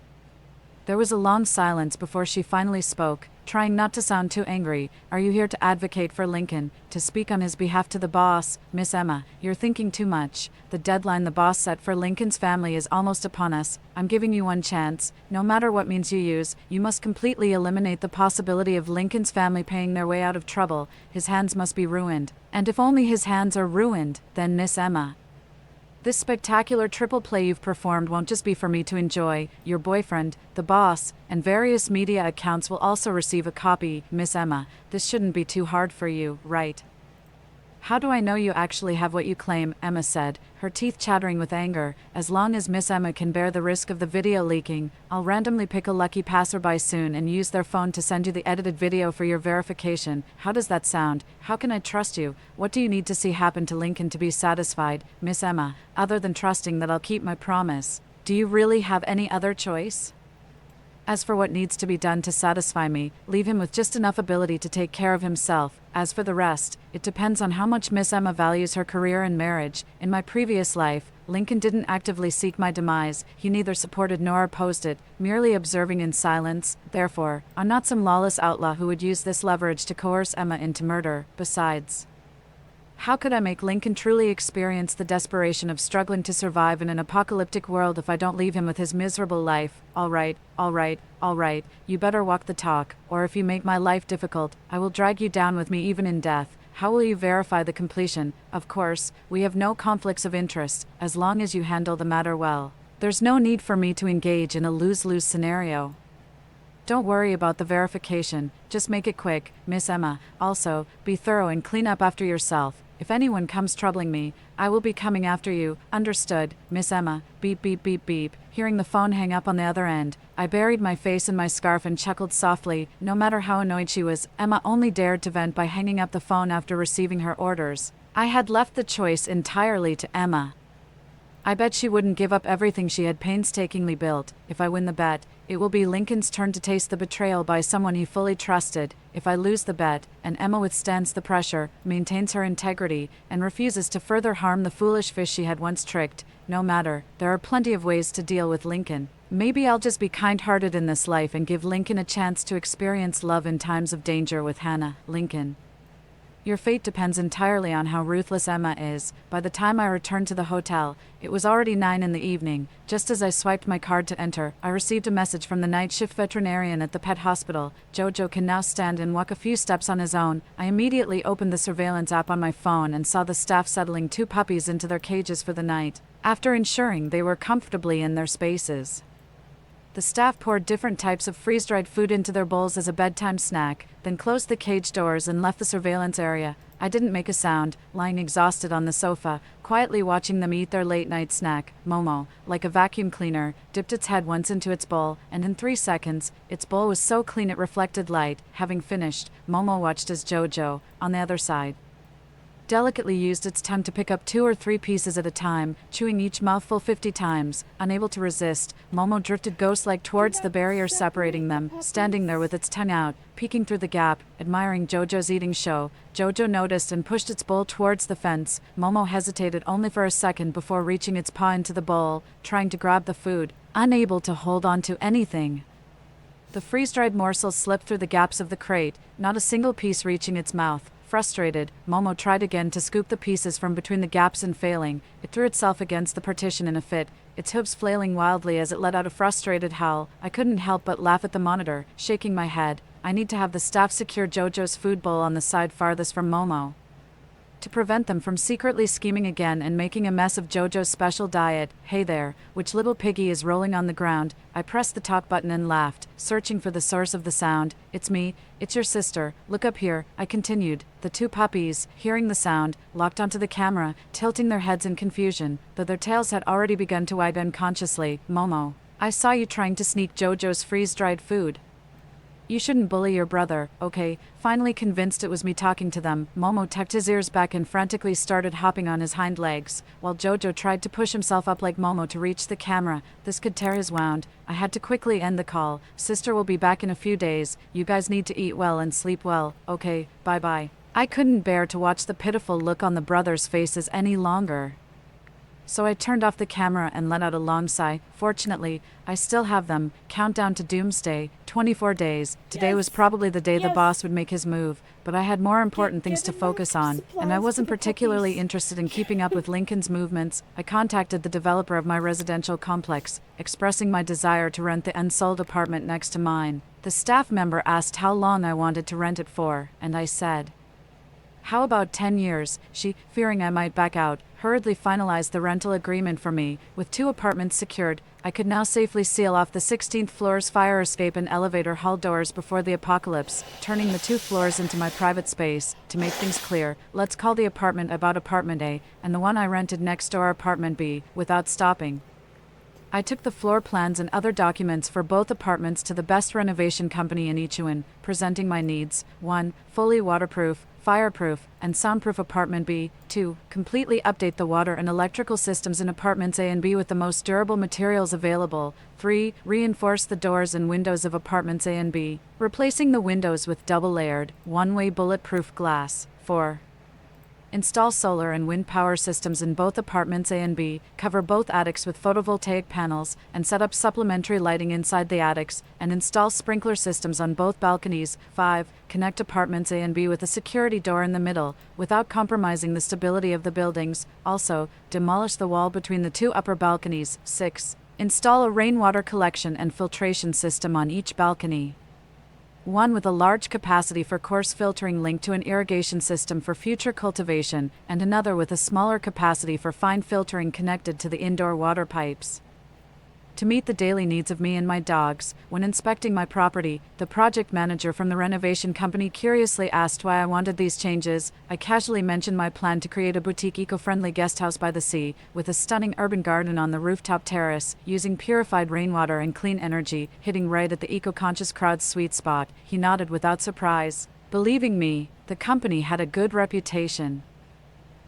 There was a long silence before she finally spoke, trying not to sound too angry. "Are you here to advocate for Lincoln, to speak on his behalf to the boss?" "Miss Emma, you're thinking too much. The deadline the boss set for Lincoln's family is almost upon us. I'm giving you one chance. No matter what means you use, you must completely eliminate the possibility of Lincoln's family paying their way out of trouble. His hands must be ruined. And if only his hands are ruined, then Miss Emma, this spectacular triple play you've performed won't just be for me to enjoy. Your boyfriend, the boss, and various media accounts will also receive a copy. Miss Emma, this shouldn't be too hard for you, right?" "How do I know you actually have what you claim?" Emma said, her teeth chattering with anger. "As long as Miss Emma can bear the risk of the video leaking, I'll randomly pick a lucky passerby soon and use their phone to send you the edited video for your verification. How does that sound? How can I trust you? What do you need to see happen to Lincoln to be satisfied, Miss Emma, other than trusting that I'll keep my promise? Do you really have any other choice? As for what needs to be done to satisfy me, leave him with just enough ability to take care of himself. As for the rest, it depends on how much Miss Emma values her career and marriage. In my previous life, Lincoln didn't actively seek my demise. He neither supported nor opposed it, merely observing in silence. Therefore, I'm not some lawless outlaw who would use this leverage to coerce Emma into murder. Besides, how could I make Lincoln truly experience the desperation of struggling to survive in an apocalyptic world if I don't leave him with his miserable life? All right, you better walk the talk, or if you make my life difficult, I will drag you down with me even in death. How will you verify the completion? Of course, we have no conflicts of interest, as long as you handle the matter well. There's no need for me to engage in a lose-lose scenario. Don't worry about the verification, just make it quick, Miss Emma. Also, be thorough and clean up after yourself. If anyone comes troubling me, I will be coming after you. Understood, Miss Emma. Beep, beep, beep, beep. Hearing the phone hang up on the other end, I buried my face in my scarf and chuckled softly. No matter how annoyed she was, Emma only dared to vent by hanging up the phone after receiving her orders. I had left the choice entirely to Emma. I bet she wouldn't give up everything she had painstakingly built. If I win the bet, it will be Lincoln's turn to taste the betrayal by someone he fully trusted. If I lose the bet, and Emma withstands the pressure, maintains her integrity, and refuses to further harm the foolish fish she had once tricked, no matter, there are plenty of ways to deal with Lincoln. Maybe I'll just be kind-hearted in this life and give Lincoln a chance to experience love in times of danger with Hannah. Lincoln. Your fate depends entirely on how ruthless Emma is. By the time I returned to the hotel, it was already 9 in the evening. Just as I swiped my card to enter, I received a message from the night shift veterinarian at the pet hospital. Jojo can now stand and walk a few steps on his own. I immediately opened the surveillance app on my phone and saw the staff settling 2 puppies into their cages for the night, after ensuring they were comfortably in their spaces. The staff poured different types of freeze-dried food into their bowls as a bedtime snack, then closed the cage doors and left the surveillance area. I didn't make a sound, lying exhausted on the sofa, quietly watching them eat their late-night snack. Momo, like a vacuum cleaner, dipped its head once into its bowl, and in 3 seconds, its bowl was so clean it reflected light. Having finished, Momo watched as Jojo, on the other side, delicately used its tongue to pick up 2 or 3 pieces at a time, chewing each mouthful 50 times. Unable to resist, Momo drifted ghost-like towards the barrier separating them, standing there with its tongue out, peeking through the gap, admiring Jojo's eating show. Jojo noticed and pushed its bowl towards the fence. Momo hesitated only for a second before reaching its paw into the bowl, trying to grab the food, unable to hold on to anything. The freeze-dried morsel slipped through the gaps of the crate, not a single piece reaching its mouth. Frustrated, Momo tried again to scoop the pieces from between the gaps and failing, it threw itself against the partition in a fit, its hooves flailing wildly as it let out a frustrated howl. I couldn't help but laugh at the monitor, shaking my head. I need to have the staff secure Jojo's food bowl on the side farthest from Momo, to prevent them from secretly scheming again and making a mess of Jojo's special diet. Hey there, which little piggy is rolling on the ground? I pressed the talk button and laughed, searching for the source of the sound. It's me, it's your sister, look up here, I continued. The 2 puppies, hearing the sound, locked onto the camera, tilting their heads in confusion, though their tails had already begun to wag unconsciously. Momo, I saw you trying to sneak Jojo's freeze-dried food. You shouldn't bully your brother, okay? Finally convinced it was me talking to them, Momo tucked his ears back and frantically started hopping on his hind legs, while Jojo tried to push himself up like Momo to reach the camera. This could tear his wound. I had to quickly end the call. Sister will be back in a few days. You guys need to eat well and sleep well, okay? Bye-bye. I couldn't bear to watch the pitiful look on the brothers' faces any longer, so I turned off the camera and let out a long sigh. Fortunately, I still have them. Countdown to doomsday, 24 days. Today was probably the day the boss would make his move, but I had more important things to focus on, and I wasn't particularly interested in keeping up with Lincoln's movements. I contacted the developer of my residential complex, expressing my desire to rent the unsold apartment next to mine. The staff member asked how long I wanted to rent it for, and I said, how about 10 years? She, fearing I might back out, hurriedly finalized the rental agreement for me. With 2 apartments secured, I could now safely seal off the 16th floor's fire escape and elevator hall doors before the apocalypse, turning the 2 floors into my private space. To make things clear, let's call the apartment about apartment A, and the one I rented next door apartment B, without stopping. I took the floor plans and other documents for both apartments to the best renovation company in Ichiwan, presenting my needs. 1. Fully waterproof, fireproof, and soundproof apartment B. 2. Completely update the water and electrical systems in apartments A and B with the most durable materials available. 3. Reinforce the doors and windows of apartments A and B, replacing the windows with double-layered, one-way bulletproof glass. 4. Install solar and wind power systems in both apartments A and B, cover both attics with photovoltaic panels, and set up supplementary lighting inside the attics, and install sprinkler systems on both balconies. 5. Connect apartments A and B with a security door in the middle, without compromising the stability of the buildings. Also, demolish the wall between the 2 upper balconies. 6. Install a rainwater collection and filtration system on each balcony. One with a large capacity for coarse filtering linked to an irrigation system for future cultivation, and another with a smaller capacity for fine filtering connected to the indoor water pipes. to meet the daily needs of me and my dogs. When inspecting my property, the project manager from the renovation company curiously asked why I wanted these changes. I casually mentioned my plan to create a boutique eco-friendly guesthouse by the sea, with a stunning urban garden on the rooftop terrace, using purified rainwater and clean energy, hitting right at the eco-conscious crowd's sweet spot. He nodded without surprise, believing me. The company had a good reputation,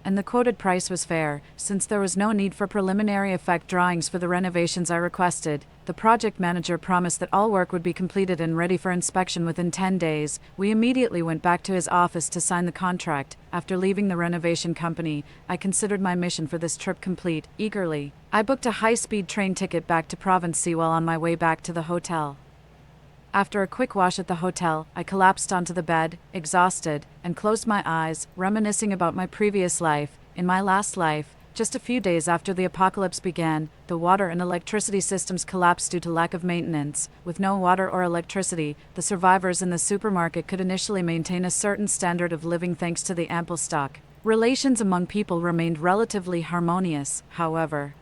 and the quoted price was fair, since there was no need for preliminary effect drawings for the renovations I requested. The project manager promised that all work would be completed and ready for inspection within 10 days. We immediately went back to his office to sign the contract. After leaving the renovation company, I considered my mission for this trip complete. Eagerly, I booked a high-speed train ticket back to Provency while on my way back to the hotel. After a quick wash at the hotel, I collapsed onto the bed, exhausted, and closed my eyes, reminiscing about my previous life. In my last life, just a few days after the apocalypse began, the water and electricity systems collapsed due to lack of maintenance. With no water or electricity, the survivors in the supermarket could initially maintain a certain standard of living thanks to the ample stock. Relations among people remained relatively harmonious, however.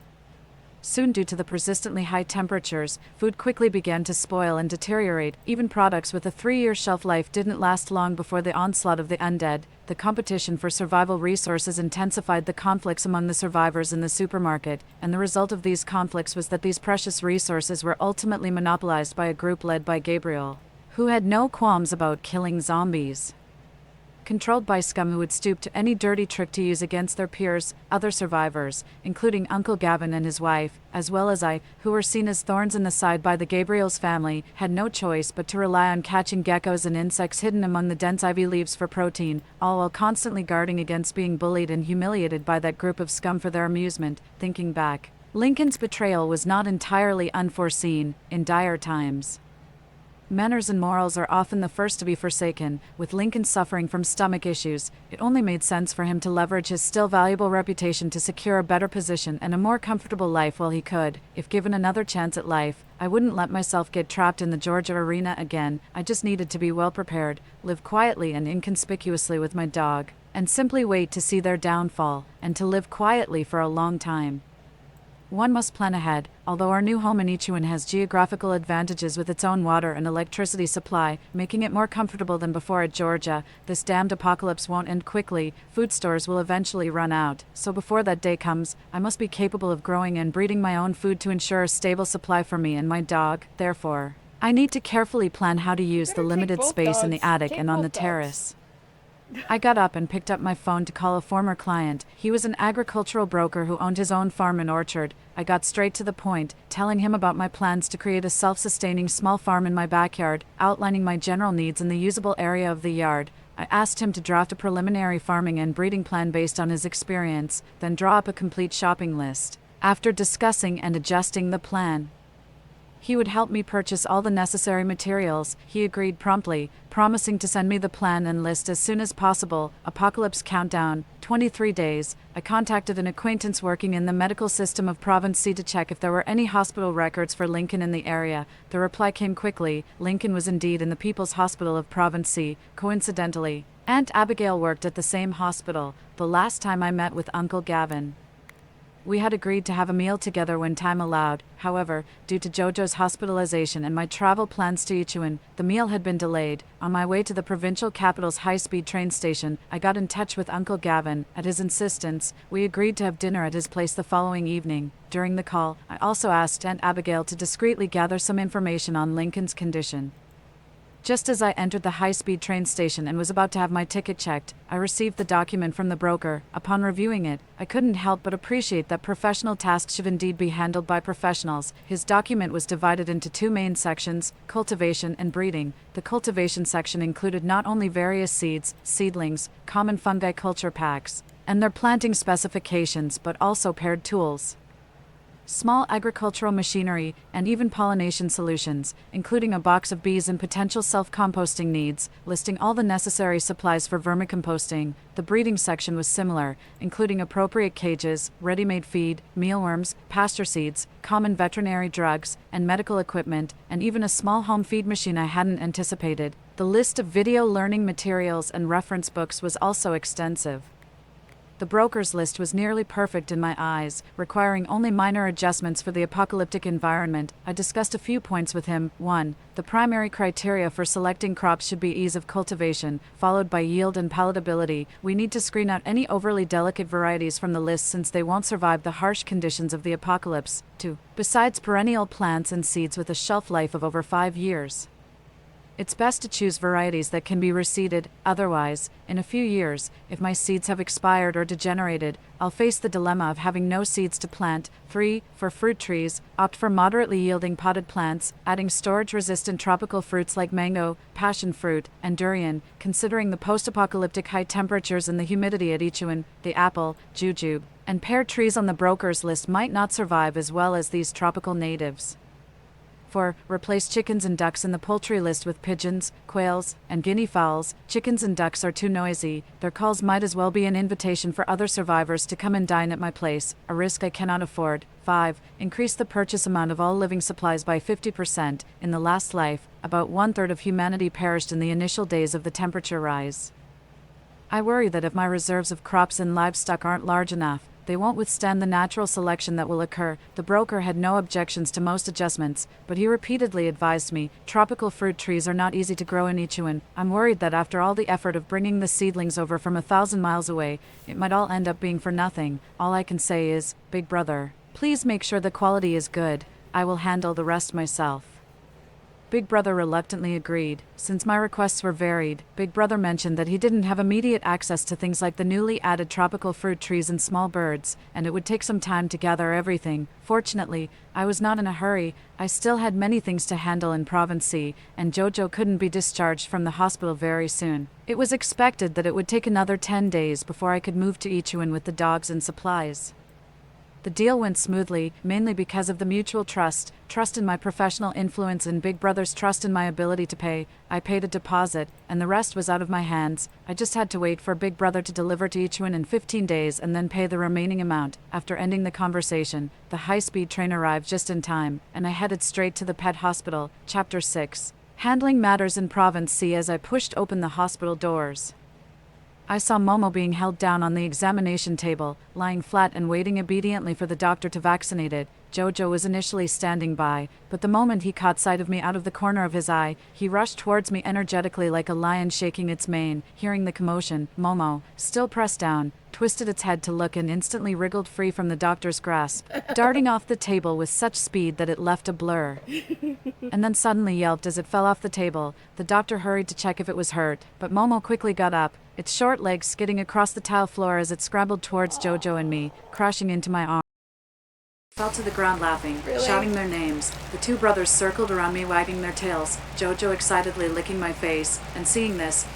Soon, due to the persistently high temperatures, food quickly began to spoil and deteriorate. Even products with a 3-year shelf life didn't last long before the onslaught of the undead. The competition for survival resources intensified the conflicts among the survivors in the supermarket, and the result of these conflicts was that these precious resources were ultimately monopolized by a group led by Gabriel, who had no qualms about killing zombies. Controlled by scum who would stoop to any dirty trick to use against their peers, other survivors, including Uncle Gavin and his wife, as well as I, who were seen as thorns in the side by the Gabriel's family, had no choice but to rely on catching geckos and insects hidden among the dense ivy leaves for protein, all while constantly guarding against being bullied and humiliated by that group of scum for their amusement. Thinking back, Lincoln's betrayal was not entirely unforeseen. In dire times, manners and morals are often the first to be forsaken. With Lincoln suffering from stomach issues, it only made sense for him to leverage his still valuable reputation to secure a better position and a more comfortable life while he could. If given another chance at life, I wouldn't let myself get trapped in the Georgia arena again. I just needed to be well prepared, live quietly and inconspicuously with my dog, and simply wait to see their downfall, and to live quietly for a long time. One must plan ahead. Although our new home in Ichuan has geographical advantages with its own water and electricity supply, making it more comfortable than before at Georgia, this damned apocalypse won't end quickly. Food stores will eventually run out, so before that day comes, I must be capable of growing and breeding my own food to ensure a stable supply for me and my dog. Therefore, I need to carefully plan how to use the limited space in the attic and on the terrace. I got up and picked up my phone to call a former client. He was an agricultural broker who owned his own farm and orchard. I got straight to the point, telling him about my plans to create a self-sustaining small farm in my backyard, outlining my general needs and the usable area of the yard. I asked him to draft a preliminary farming and breeding plan based on his experience, then draw up a complete shopping list. After discussing and adjusting the plan, he would help me purchase all the necessary materials. He agreed promptly, promising to send me the plan and list as soon as possible. Apocalypse countdown, 23 days. I contacted an acquaintance working in the medical system of Provency to check if there were any hospital records for Lincoln in the area. The reply came quickly. Lincoln was indeed in the People's Hospital of Provency. Coincidentally, Aunt Abigail worked at the same hospital the last time I met with Uncle Gavin. We had agreed to have a meal together when time allowed. However, due to Jojo's hospitalization and my travel plans to Ichuan, the meal had been delayed. On my way to the provincial capital's high-speed train station, I got in touch with Uncle Gavin. At his insistence, we agreed to have dinner at his place the following evening. During the call, I also asked Aunt Abigail to discreetly gather some information on Lincoln's condition. Just as I entered the high-speed train station and was about to have my ticket checked, I received the document from the broker. Upon reviewing it, I couldn't help but appreciate that professional tasks should indeed be handled by professionals. His document was divided into two main sections, cultivation and breeding. The cultivation section included not only various seeds, seedlings, common fungi culture packs, and their planting specifications, but also paired tools, small agricultural machinery, and even pollination solutions, including a box of bees and potential self-composting needs, listing all the necessary supplies for vermicomposting. The breeding section was similar, including appropriate cages, ready-made feed, mealworms, pasture seeds, common veterinary drugs, and medical equipment, and even a small home feed machine I hadn't anticipated. The list of video learning materials and reference books was also extensive. The broker's list was nearly perfect in my eyes, requiring only minor adjustments for the apocalyptic environment. I discussed a few points with him. 1. The primary criteria for selecting crops should be ease of cultivation, followed by yield and palatability. We need to screen out any overly delicate varieties from the list since they won't survive the harsh conditions of the apocalypse. 2. Besides perennial plants and seeds with a shelf life of over 5 years, it's best to choose varieties that can be reseeded. Otherwise, in a few years, if my seeds have expired or degenerated, I'll face the dilemma of having no seeds to plant. 3. For fruit trees, opt for moderately yielding potted plants, adding storage-resistant tropical fruits like mango, passion fruit, and durian, considering the post-apocalyptic high temperatures and the humidity at Ichiwan. The apple, jujube, and pear trees on the broker's list might not survive as well as these tropical natives. 4. Replace chickens and ducks in the poultry list with pigeons, quails, and guinea fowls. Chickens and ducks are too noisy. Their calls might as well be an invitation for other survivors to come and dine at my place, a risk I cannot afford. 5. Increase the purchase amount of all living supplies by 50%. In the last life, about 1/3 of humanity perished in the initial days of the temperature rise. I worry that if my reserves of crops and livestock aren't large enough, they won't withstand the natural selection that will occur. The broker had no objections to most adjustments, but he repeatedly advised me, tropical fruit trees are not easy to grow in Ichiwan. I'm worried that after all the effort of bringing the seedlings over from 1,000 miles away, it might all end up being for nothing. All I can say is, Big Brother, please make sure the quality is good. I will handle the rest myself. Big Brother reluctantly agreed. Since my requests were varied, Big Brother mentioned that he didn't have immediate access to things like the newly added tropical fruit trees and small birds, and it would take some time to gather everything. Fortunately, I was not in a hurry. I still had many things to handle in Province C, and Jojo couldn't be discharged from the hospital very soon. It was expected that it would take another 10 days before I could move to Ichiwan with the dogs and supplies. The deal went smoothly, mainly because of the mutual trust in my professional influence and Big Brother's trust in my ability to pay. I paid a deposit, and the rest was out of my hands. I just had to wait for Big Brother to deliver to Ichiwan in 15 days and then pay the remaining amount. After ending the conversation, the high-speed train arrived just in time, and I headed straight to the pet hospital. Chapter 6. Handling matters in Province C. As I pushed open the hospital doors, I saw Momo being held down on the examination table, lying flat and waiting obediently for the doctor to vaccinate it. Jojo was initially standing by, but the moment he caught sight of me out of the corner of his eye, he rushed towards me energetically like a lion shaking its mane. Hearing the commotion, Momo, still pressed down, twisted its head to look and instantly wriggled free from the doctor's grasp, darting off the table with such speed that it left a blur, and then suddenly yelped as it fell off the table. The doctor hurried to check if it was hurt, but Momo quickly got up, its short legs skidding across the tile floor as it scrambled towards Jojo and me, crashing into my arm. I fell to the ground laughing, shouting their names. The two brothers circled around me wagging their tails, Jojo excitedly licking my face, and seeing this,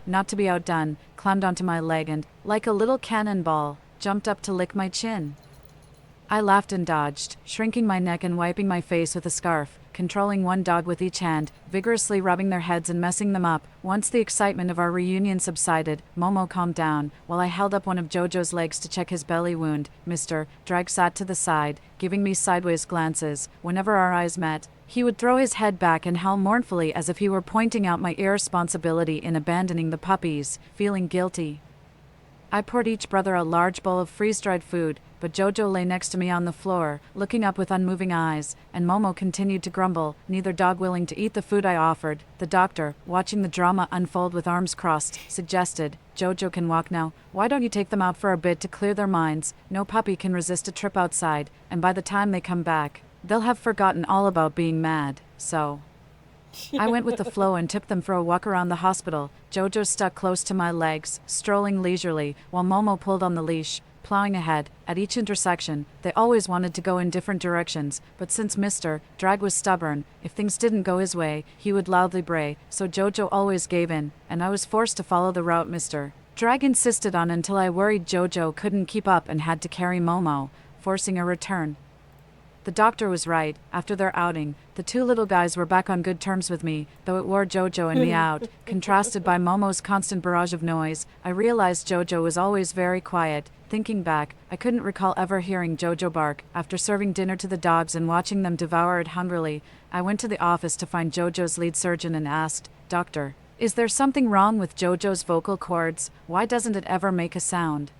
not to be outdone, climbed onto my leg and, like a little cannonball, jumped up to lick my chin. I laughed and dodged, shrinking my neck and wiping my face with a scarf, controlling one dog with each hand, vigorously rubbing their heads and messing them up. Once the excitement of our reunion subsided, Momo calmed down, while I held up one of Jojo's legs to check his belly wound. Mr. Drag sat to the side, giving me sideways glances. Whenever our eyes met, he would throw his head back and howl mournfully as if he were pointing out my irresponsibility in abandoning the puppies, feeling guilty. I poured each brother a large bowl of freeze-dried food, but Jojo lay next to me on the floor, looking up with unmoving eyes, and Momo continued to grumble, neither dog willing to eat the food I offered. The doctor, watching the drama unfold with arms crossed, suggested, Jojo can walk now. Why don't you take them out for a bit to clear their minds? No puppy can resist a trip outside, and by the time they come back, they'll have forgotten all about being mad, so... I went with the flow and tipped them for a walk around the hospital. Jojo stuck close to my legs, strolling leisurely, while Momo pulled on the leash, plowing ahead. At each intersection, they always wanted to go in different directions, but since Mr. Drag was stubborn, if things didn't go his way, he would loudly bray, so Jojo always gave in, and I was forced to follow the route Mr. Drag insisted on until I worried Jojo couldn't keep up and had to carry Momo, forcing a return. The doctor was right. After their outing, the two little guys were back on good terms with me, though it wore Jojo and me out. Contrasted by Momo's constant barrage of noise, I realized Jojo was always very quiet. Thinking back, I couldn't recall ever hearing Jojo bark. After serving dinner to the dogs and watching them devour it hungrily, I went to the office to find Jojo's lead surgeon and asked, Doctor, is there something wrong with Jojo's vocal cords? Why doesn't it ever make a sound?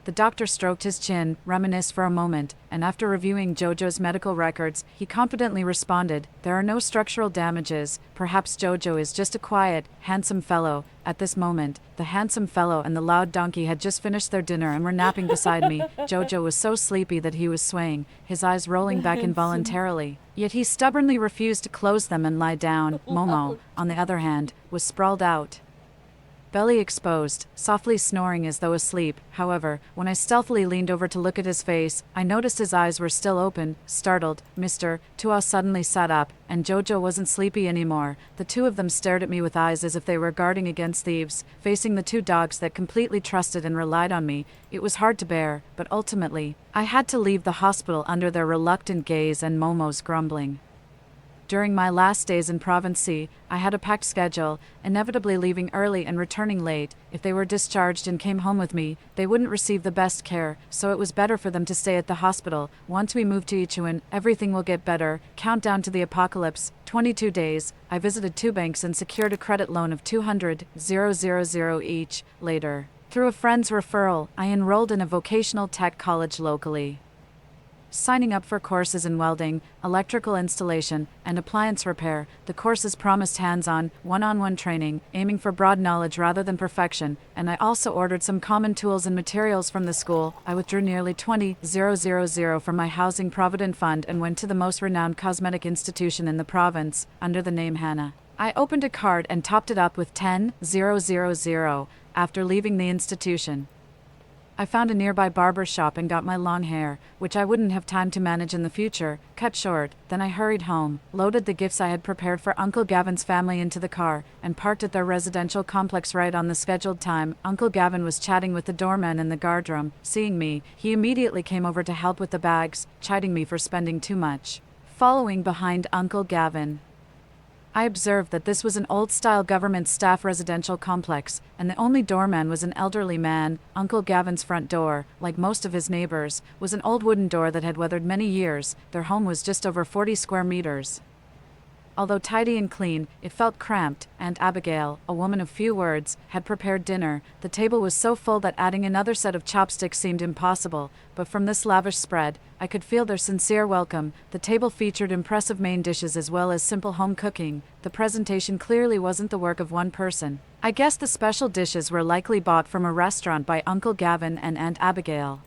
The doctor stroked his chin, reminisced for a moment, and after reviewing Jojo's medical records, he confidently responded, "There are no structural damages. Perhaps Jojo is just a quiet, handsome fellow." At this moment, the handsome fellow and the loud donkey had just finished their dinner and were napping beside me. Jojo was so sleepy that he was swaying, his eyes rolling back involuntarily. Yet he stubbornly refused to close them and lie down. Momo, on the other hand, was sprawled out, belly exposed, softly snoring as though asleep. However, when I stealthily leaned over to look at his face, I noticed his eyes were still open. Startled, Mr. Tua suddenly sat up, and Jojo wasn't sleepy anymore. The two of them stared at me with eyes as if they were guarding against thieves, facing the two dogs that completely trusted and relied on me. It was hard to bear, but ultimately, I had to leave the hospital under their reluctant gaze and Momo's grumbling. During my last days in Province C, I had a packed schedule, inevitably leaving early and returning late. If they were discharged and came home with me, they wouldn't receive the best care, so it was better for them to stay at the hospital. Once we move to Ichiwan, everything will get better. Countdown to the apocalypse, 22 days. I visited 2 banks and secured a credit loan of 200,000 each. Later, through a friend's referral, I enrolled in a vocational tech college locally, signing up for courses in welding, electrical installation, and appliance repair. The courses promised hands-on, one-on-one training, aiming for broad knowledge rather than perfection, and I also ordered some common tools and materials from the school. I withdrew nearly 20,000 from my Housing Provident Fund and went to the most renowned cosmetic institution in the province, under the name Hannah. I opened a card and topped it up with 10,000 after leaving the institution. I found a nearby barber shop and got my long hair, which I wouldn't have time to manage in the future, cut short. Then I hurried home, loaded the gifts I had prepared for Uncle Gavin's family into the car, and parked at their residential complex right on the scheduled time. Uncle Gavin was chatting with the doorman in the guardroom. Seeing me, he immediately came over to help with the bags, chiding me for spending too much. Following behind Uncle Gavin, I observed that this was an old-style government staff residential complex, and the only doorman was an elderly man. Uncle Gavin's front door, like most of his neighbors, was an old wooden door that had weathered many years. Their home was just over 40 square meters. Although tidy and clean, it felt cramped, and Abigail, a woman of few words, had prepared dinner. The table was so full that adding another set of chopsticks seemed impossible, but from this lavish spread, I could feel their sincere welcome. The table featured impressive main dishes as well as simple home cooking. The presentation clearly wasn't the work of one person. I guess the special dishes were likely bought from a restaurant by Uncle Gavin and Aunt Abigail.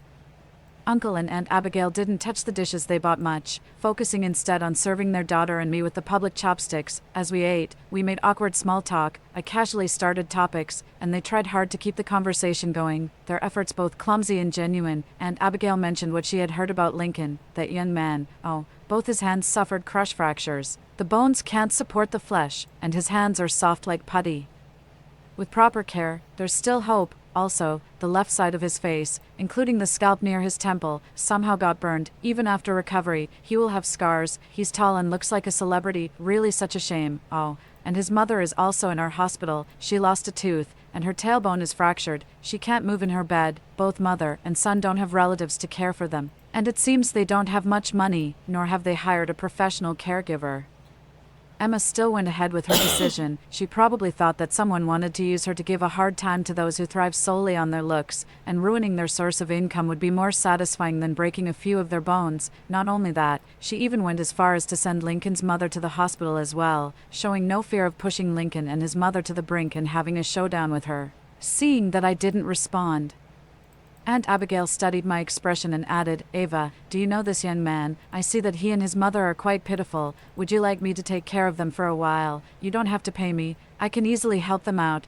Uncle and Aunt Abigail didn't touch the dishes they bought much, focusing instead on serving their daughter and me with the public chopsticks. As we ate, we made awkward small talk. I casually started topics, and they tried hard to keep the conversation going, their efforts both clumsy and genuine. Aunt Abigail mentioned what she had heard about Lincoln, that young man. Oh, both his hands suffered crush fractures. The bones can't support the flesh, and his hands are soft like putty. With proper care, there's still hope. Also, the left side of his face, including the scalp near his temple, somehow got burned. Even after recovery, he will have scars. He's tall and looks like a celebrity. Really such a shame. Oh, and his mother is also in our hospital. She lost a tooth, and her tailbone is fractured. She can't move in her bed. Both mother and son don't have relatives to care for them. And it seems they don't have much money, nor have they hired a professional caregiver. Emma still went ahead with her decision. She probably thought that someone wanted to use her to give a hard time to those who thrive solely on their looks, and ruining their source of income would be more satisfying than breaking a few of their bones. Not only that, she even went as far as to send Lincoln's mother to the hospital as well, showing no fear of pushing Lincoln and his mother to the brink and having a showdown with her. Seeing that I didn't respond, Aunt Abigail studied my expression and added, "Ava, do you know this young man? I see that he and his mother are quite pitiful. Would you like me to take care of them for a while? You don't have to pay me. I can easily help them out.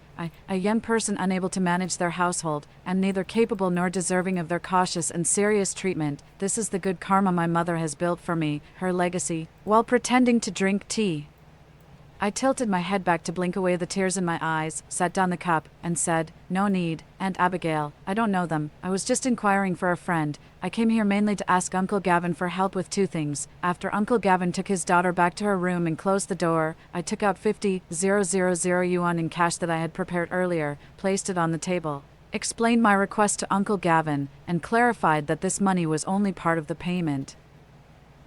A young person unable to manage their household, and neither capable nor deserving of their cautious and serious treatment. This is the good karma my mother has built for me, her legacy," while pretending to drink tea. I tilted my head back to blink away the tears in my eyes, set down the cup, and said, "No need, Aunt Abigail. I don't know them. I was just inquiring for a friend. I came here mainly to ask Uncle Gavin for help with 2 things. After Uncle Gavin took his daughter back to her room and closed the door, I took out 50,000 yuan in cash that I had prepared earlier, placed it on the table, explained my request to Uncle Gavin, and clarified that this money was only part of the payment.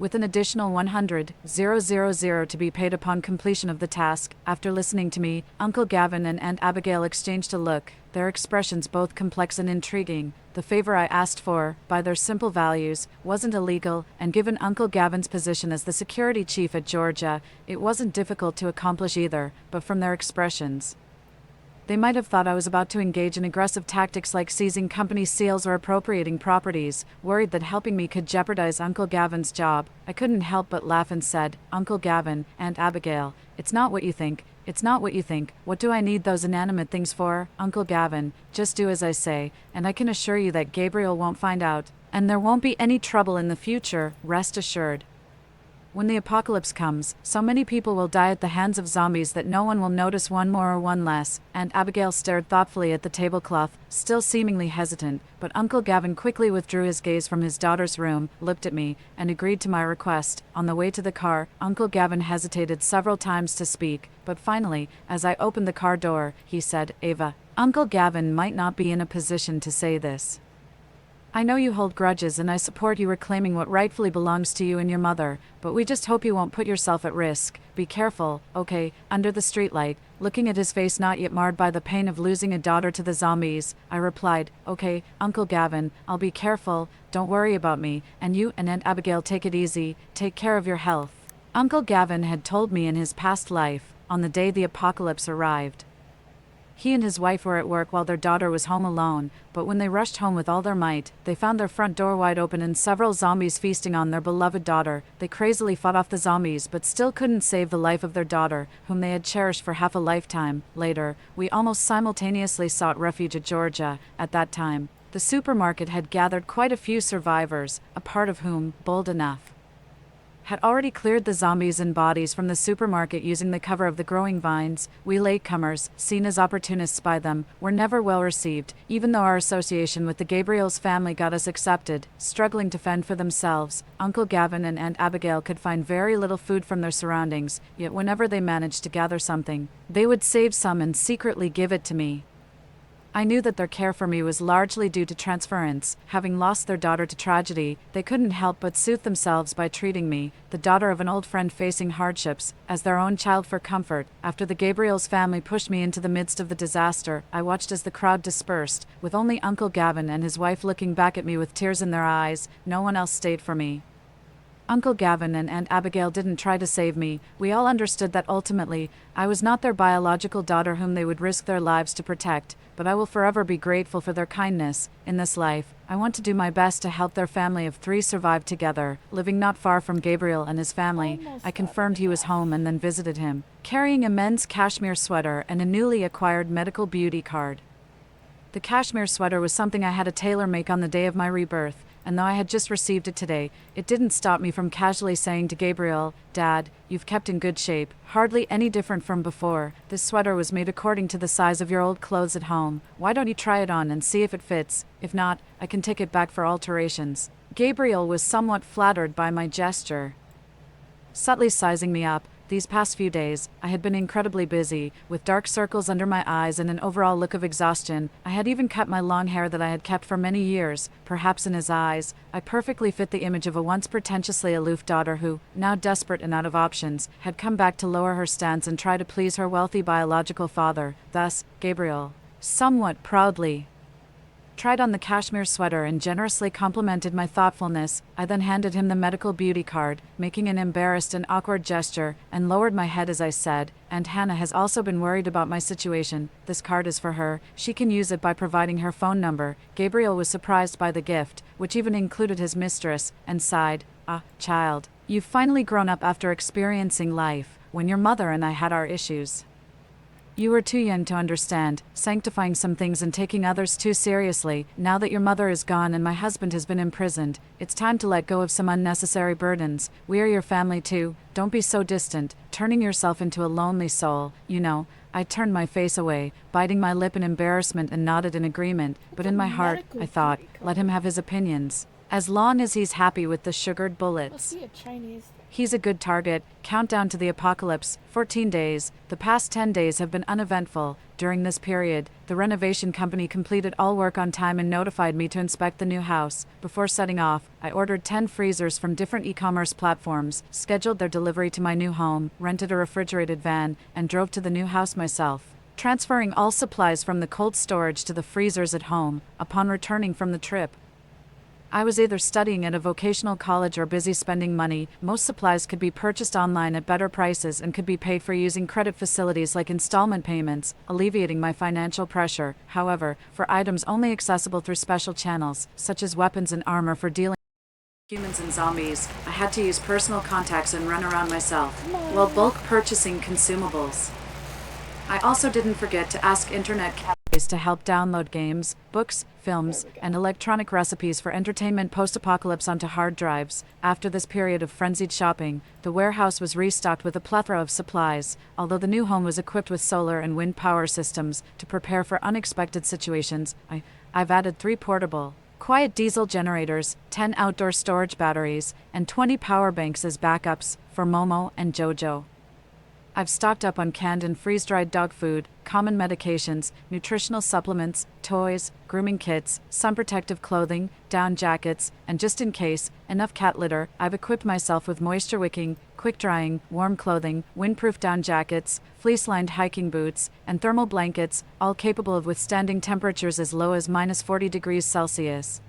with an additional 100,000 to be paid upon completion of the task. After listening to me, Uncle Gavin and Aunt Abigail exchanged a look, their expressions both complex and intriguing. The favor I asked for, by their simple values, wasn't illegal, and given Uncle Gavin's position as the security chief at Georgia, it wasn't difficult to accomplish either, but from their expressions, they might have thought I was about to engage in aggressive tactics like seizing company seals or appropriating properties, worried that helping me could jeopardize Uncle Gavin's job. I couldn't help but laugh and said, Uncle Gavin, Aunt Abigail, it's not what you think. It's not what you think. What do I need those inanimate things for, Uncle Gavin? Just do as I say, and I can assure you that Gabriel won't find out, and there won't be any trouble in the future, rest assured. When the apocalypse comes, so many people will die at the hands of zombies that no one will notice one more or one less. And Abigail stared thoughtfully at the tablecloth, still seemingly hesitant, but Uncle Gavin quickly withdrew his gaze from his daughter's room, looked at me, and agreed to my request. On the way to the car, Uncle Gavin hesitated several times to speak, but finally, as I opened the car door, he said, Ava, Uncle Gavin might not be in a position to say this. I know you hold grudges and I support you reclaiming what rightfully belongs to you and your mother, but we just hope you won't put yourself at risk. Be careful, okay? Under the streetlight, looking at his face not yet marred by the pain of losing a daughter to the zombies, I replied, okay, Uncle Gavin, I'll be careful, don't worry about me, and you and Aunt Abigail take it easy, take care of your health. Uncle Gavin had told me in his past life, on the day the apocalypse arrived, he and his wife were at work while their daughter was home alone, but when they rushed home with all their might, they found their front door wide open and several zombies feasting on their beloved daughter. They crazily fought off the zombies but still couldn't save the life of their daughter, whom they had cherished for half a lifetime. Later, we almost simultaneously sought refuge at Georgia. At that time, the supermarket had gathered quite a few survivors, a part of whom, bold enough, had already cleared the zombies and bodies from the supermarket using the cover of the growing vines. We latecomers, seen as opportunists by them, were never well received, even though our association with the Gabriel's family got us accepted. Struggling to fend for themselves, Uncle Gavin and Aunt Abigail could find very little food from their surroundings, yet whenever they managed to gather something, they would save some and secretly give it to me. I knew that their care for me was largely due to transference. Having lost their daughter to tragedy, they couldn't help but soothe themselves by treating me, the daughter of an old friend facing hardships, as their own child for comfort. After the Gabriel's family pushed me into the midst of the disaster, I watched as the crowd dispersed, with only Uncle Gavin and his wife looking back at me with tears in their eyes. No one else stayed for me. Uncle Gavin and Aunt Abigail didn't try to save me. We all understood that ultimately, I was not their biological daughter whom they would risk their lives to protect, but I will forever be grateful for their kindness. In this life, I want to do my best to help their family of 3 survive together. Living not far from Gabriel and his family, I confirmed he was home and then visited him, carrying a men's cashmere sweater and a newly acquired medical beauty card. The cashmere sweater was something I had a tailor make on the day of my rebirth, and though I had just received it today, it didn't stop me from casually saying to Gabriel, Dad, you've kept in good shape, hardly any different from before. This sweater was made according to the size of your old clothes at home. Why don't you try it on and see if it fits? If not, I can take it back for alterations. Gabriel was somewhat flattered by my gesture, subtly sizing me up. These past few days, I had been incredibly busy, with dark circles under my eyes and an overall look of exhaustion. I had even cut my long hair that I had kept for many years. Perhaps in his eyes, I perfectly fit the image of a once pretentiously aloof daughter who, now desperate and out of options, had come back to lower her stance and try to please her wealthy biological father. Thus, Gabriel, somewhat proudly, tried on the cashmere sweater and generously complimented my thoughtfulness. I then handed him the medical beauty card, making an embarrassed and awkward gesture, and lowered my head as I said, Aunt Hannah has also been worried about my situation. This card is for her. She can use it by providing her phone number. Gabriel was surprised by the gift, which even included his mistress, and sighed, Ah, child, you've finally grown up after experiencing life, when your mother and I had our issues. You were too young to understand, sanctifying some things and taking others too seriously. Now that your mother is gone and my husband has been imprisoned, it's time to let go of some unnecessary burdens. We are your family too. Don't be so distant, turning yourself into a lonely soul. You know, I turned my face away, biting my lip in embarrassment and nodded in agreement, but in my heart, I thought, let him have his opinions. As long as he's happy with the sugared bullets. Must be a Chinese thing. He's a good target. Countdown to the apocalypse, 14 days. The past 10 days have been uneventful. During this period, the renovation company completed all work on time and notified me to inspect the new house. Before setting off, I ordered 10 freezers from different e-commerce platforms, scheduled their delivery to my new home, rented a refrigerated van, and drove to the new house myself, transferring all supplies from the cold storage to the freezers at home. Upon returning from the trip, I was either studying at a vocational college or busy spending money. Most supplies could be purchased online at better prices and could be paid for using credit facilities like installment payments, alleviating my financial pressure. However, for items only accessible through special channels, such as weapons and armor for dealing with humans and zombies, I had to use personal contacts and run around myself, while bulk purchasing consumables. I also didn't forget to ask internet cafes to help download games, books, films, and electronic recipes for entertainment post-apocalypse onto hard drives. After this period of frenzied shopping, the warehouse was restocked with a plethora of supplies, although the new home was equipped with solar and wind power systems to prepare for unexpected situations. I've added 3 portable, quiet diesel generators, 10 outdoor storage batteries, and 20 power banks as backups for Momo and Jojo. I've stocked up on canned and freeze-dried dog food, common medications, nutritional supplements, toys, grooming kits, sun protective clothing, down jackets, and just in case, enough cat litter. I've equipped myself with moisture-wicking, quick-drying, warm clothing, windproof down jackets, fleece-lined hiking boots, and thermal blankets, all capable of withstanding temperatures as low as -40 degrees Celsius.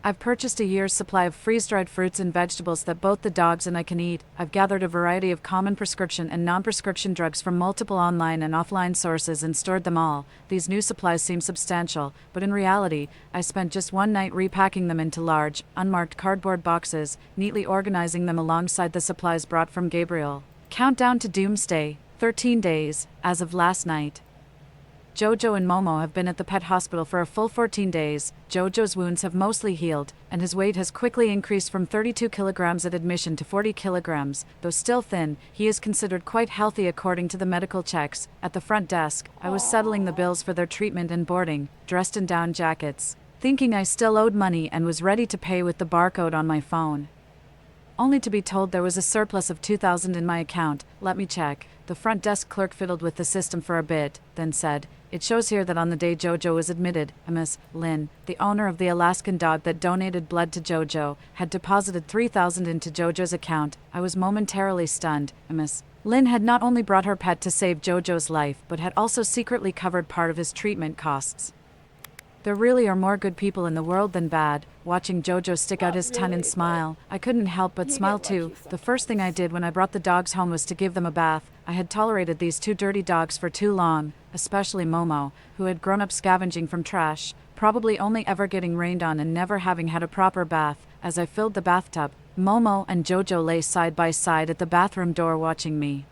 I've purchased a year's supply of freeze-dried fruits and vegetables that both the dogs and I can eat. I've gathered a variety of common prescription and non-prescription drugs from multiple online and offline sources and stored them all. These new supplies seem substantial, but in reality, I spent just one night repacking them into large, unmarked cardboard boxes, neatly organizing them alongside the supplies brought from Gabriel. Countdown to doomsday, 13 days, as of last night. Jojo and Momo have been at the pet hospital for a full 14 days. Jojo's wounds have mostly healed, and his weight has quickly increased from 32 kilograms at admission to 40 kilograms. Though still thin, he is considered quite healthy according to the medical checks. At the front desk, I was settling the bills for their treatment and boarding, dressed in down jackets, thinking I still owed money and was ready to pay with the barcode on my phone, only to be told there was a surplus of $2,000 in my account. Let me check. The front desk clerk fiddled with the system for a bit, then said, "It shows here that on the day Jojo was admitted, Miss Lynn, the owner of the Alaskan dog that donated blood to Jojo, had deposited $3,000 into Jojo's account." I was momentarily stunned. Miss Lynn had not only brought her pet to save Jojo's life, but had also secretly covered part of his treatment costs. There really are more good people in the world than bad. Watching Jojo stick out his tongue and smile, I couldn't help but smile too. The first thing I did when I brought the dogs home was to give them a bath. I had tolerated these 2 dirty dogs for too long, especially Momo, who had grown up scavenging from trash, probably only ever getting rained on and never having had a proper bath. As I filled the bathtub, Momo and Jojo lay side by side at the bathroom door watching me.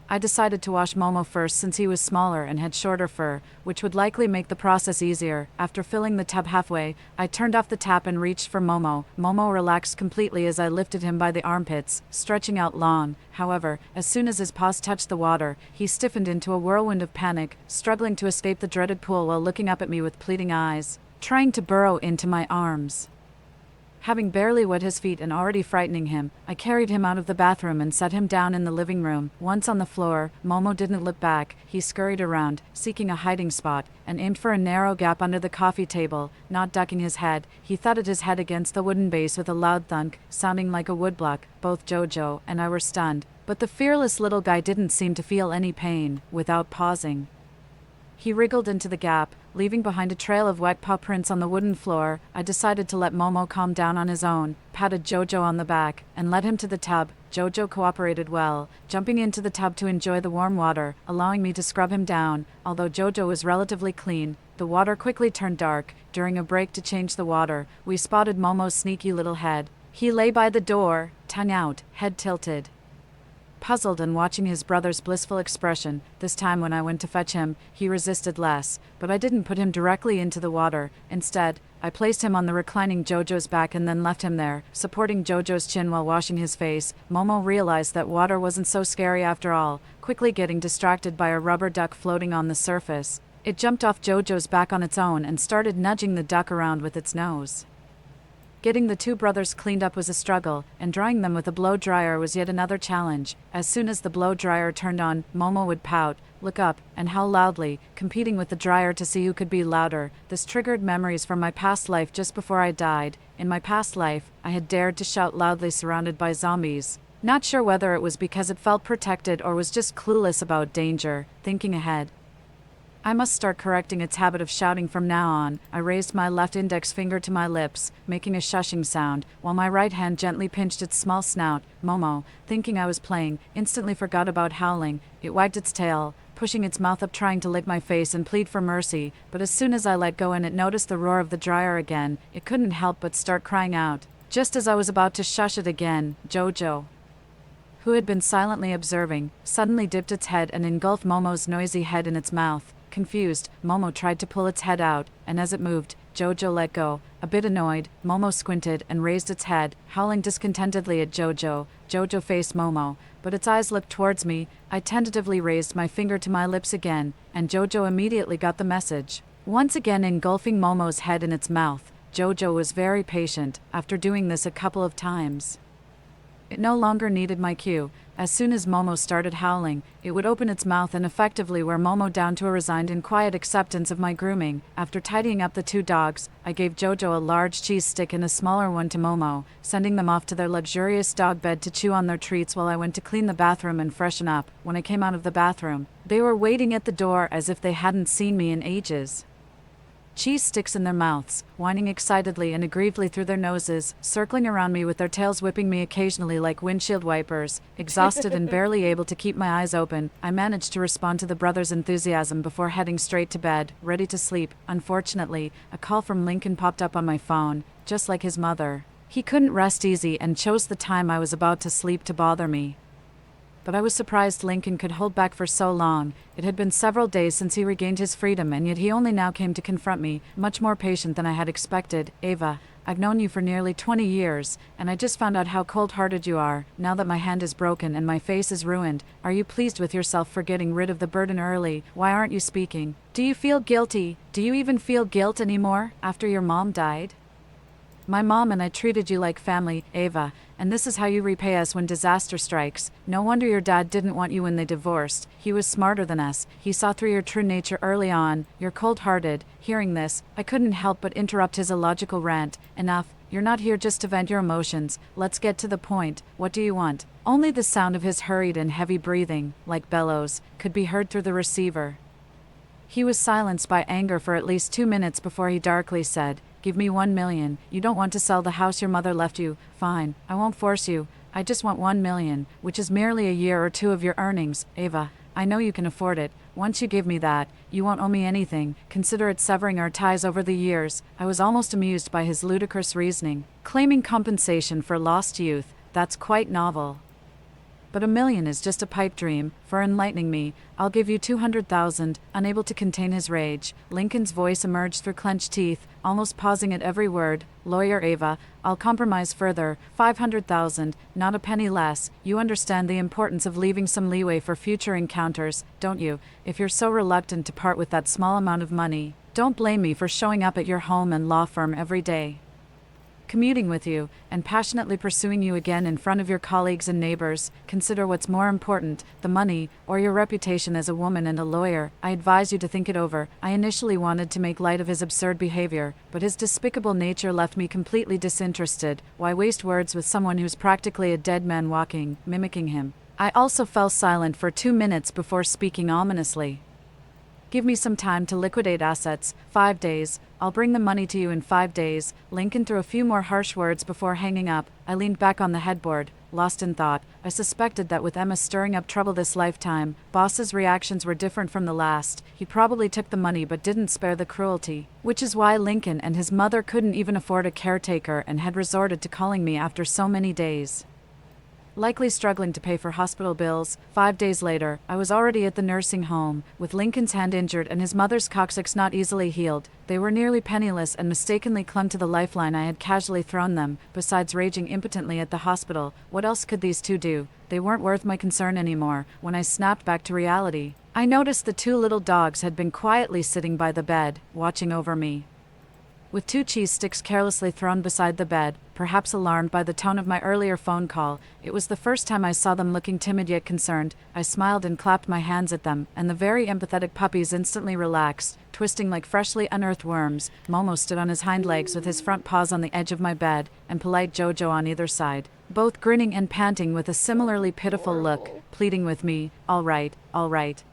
I decided to wash Momo first since he was smaller and had shorter fur, which would likely make the process easier. After filling the tub halfway, I turned off the tap and reached for Momo. Momo relaxed completely as I lifted him by the armpits, stretching out long. However, as soon as his paws touched the water, he stiffened into a whirlwind of panic, struggling to escape the dreaded pool while looking up at me with pleading eyes, trying to burrow into my arms. Having barely wet his feet and already frightening him, I carried him out of the bathroom and set him down in the living room. Once on the floor, Momo didn't look back. He scurried around, seeking a hiding spot, and aimed for a narrow gap under the coffee table. Not ducking his head, he thudded his head against the wooden base with a loud thunk, sounding like a woodblock. Both Jojo and I were stunned, but the fearless little guy didn't seem to feel any pain. Without pausing, he wriggled into the gap, leaving behind a trail of wet paw prints on the wooden floor. I decided to let Momo calm down on his own, patted Jojo on the back, and led him to the tub. Jojo cooperated well, jumping into the tub to enjoy the warm water, allowing me to scrub him down. Although Jojo was relatively clean, the water quickly turned dark. During a break to change the water, we spotted Momo's sneaky little head. He lay by the door, tongue out, head tilted, puzzled and watching his brother's blissful expression. This time when I went to fetch him, he resisted less, but I didn't put him directly into the water. Instead, I placed him on the reclining Jojo's back and then left him there, supporting Jojo's chin while washing his face. Momo realized that water wasn't so scary after all, quickly getting distracted by a rubber duck floating on the surface. It jumped off Jojo's back on its own and started nudging the duck around with its nose. Getting the two brothers cleaned up was a struggle, and drying them with a blow dryer was yet another challenge. As soon as the blow dryer turned on, Momo would pout, look up, and howl loudly, competing with the dryer to see who could be louder. This triggered memories from my past life just before I died. In my past life, I had dared to shout loudly surrounded by zombies. Not sure whether it was because it felt protected or was just clueless about danger. Thinking ahead, I must start correcting its habit of shouting from now on. I raised my left index finger to my lips, making a shushing sound, while my right hand gently pinched its small snout. Momo, thinking I was playing, instantly forgot about howling. It wagged its tail, pushing its mouth up trying to lick my face and plead for mercy, but as soon as I let go and it noticed the roar of the dryer again, it couldn't help but start crying out. Just as I was about to shush it again, Jojo, who had been silently observing, suddenly dipped its head and engulfed Momo's noisy head in its mouth. Confused, Momo tried to pull its head out, and as it moved, Jojo let go. A bit annoyed, Momo squinted and raised its head, howling discontentedly at Jojo. Jojo faced Momo, but its eyes looked towards me. I tentatively raised my finger to my lips again, and Jojo immediately got the message. Once again engulfing Momo's head in its mouth, Jojo was very patient. After doing this a couple of times, it no longer needed my cue. As soon as Momo started howling, it would open its mouth and effectively wear Momo down to a resigned and quiet acceptance of my grooming. After tidying up the two dogs, I gave Jojo a large cheese stick and a smaller one to Momo, sending them off to their luxurious dog bed to chew on their treats while I went to clean the bathroom and freshen up. When I came out of the bathroom, they were waiting at the door as if they hadn't seen me in ages. Cheese sticks in their mouths, whining excitedly and aggrievedly through their noses, circling around me with their tails whipping me occasionally like windshield wipers. Exhausted and barely able to keep my eyes open, I managed to respond to the brothers' enthusiasm before heading straight to bed, ready to sleep. Unfortunately, a call from Lincoln popped up on my phone, just like his mother. He couldn't rest easy and chose the time I was about to sleep to bother me. But I was surprised Lincoln could hold back for so long. It had been several days since he regained his freedom, and yet he only now came to confront me, much more patient than I had expected. Ava, I've known you for nearly 20 years, and I just found out how cold-hearted you are. Now that my hand is broken and my face is ruined, are you pleased with yourself for getting rid of the burden early? Why aren't you speaking? Do you feel guilty? Do you even feel guilt anymore, after your mom died? My mom and I treated you like family, Ava, and this is how you repay us when disaster strikes. No wonder your dad didn't want you when they divorced. He was smarter than us. He saw through your true nature early on. You're cold-hearted. Hearing this, I couldn't help but interrupt his illogical rant. Enough. You're not here just to vent your emotions. Let's get to the point. What do you want? Only the sound of his hurried and heavy breathing, like bellows, could be heard through the receiver. He was silenced by anger for at least 2 minutes before he darkly said, "Give me 1 million. You don't want to sell the house your mother left you. Fine, I won't force you. I just want 1 million, which is merely a year or two of your earnings. Ava, I know you can afford it. Once you give me that, you won't owe me anything. Consider it severing our ties over the years." I was almost amused by his ludicrous reasoning. Claiming compensation for lost youth, that's quite novel. But 1 million is just a pipe dream. For enlightening me, I'll give you 200,000. Unable to contain his rage, Lincoln's voice emerged through clenched teeth, almost pausing at every word. "Lawyer Ava, I'll compromise further. 500,000, not a penny less. You understand the importance of leaving some leeway for future encounters, don't you? If you're so reluctant to part with that small amount of money, don't blame me for showing up at your home and law firm every day, commuting with you, and passionately pursuing you again in front of your colleagues and neighbors. Consider what's more important, the money, or your reputation as a woman and a lawyer. I advise you to think it over." I initially wanted to make light of his absurd behavior, but his despicable nature left me completely disinterested. Why waste words with someone who's practically a dead man walking, mimicking him? I also fell silent for 2 minutes before speaking ominously. "Give me some time to liquidate assets. 5 days. I'll bring the money to you in 5 days. Lincoln threw a few more harsh words before hanging up. I leaned back on the headboard, lost in thought. I suspected that with Emma stirring up trouble this lifetime, Boss's reactions were different from the last. He probably took the money but didn't spare the cruelty. Which is why Lincoln and his mother couldn't even afford a caretaker and had resorted to calling me after so many days. Likely struggling to pay for hospital bills. 5 days later, I was already at the nursing home, with Lincoln's hand injured and his mother's coccyx not easily healed. They were nearly penniless and mistakenly clung to the lifeline I had casually thrown them. Besides raging impotently at the hospital, what else could these two do? They weren't worth my concern anymore. When I snapped back to reality, I noticed the 2 little dogs had been quietly sitting by the bed, watching over me. with 2 cheese sticks carelessly thrown beside the bed, perhaps alarmed by the tone of my earlier phone call. It was the first time I saw them looking timid yet concerned. I smiled and clapped my hands at them, and the very empathetic puppies instantly relaxed, twisting like freshly unearthed worms. Momo stood on his hind legs with his front paws on the edge of my bed, and polite Jojo on either side, both grinning and panting with a similarly pitiful look, pleading with me, all right, all right.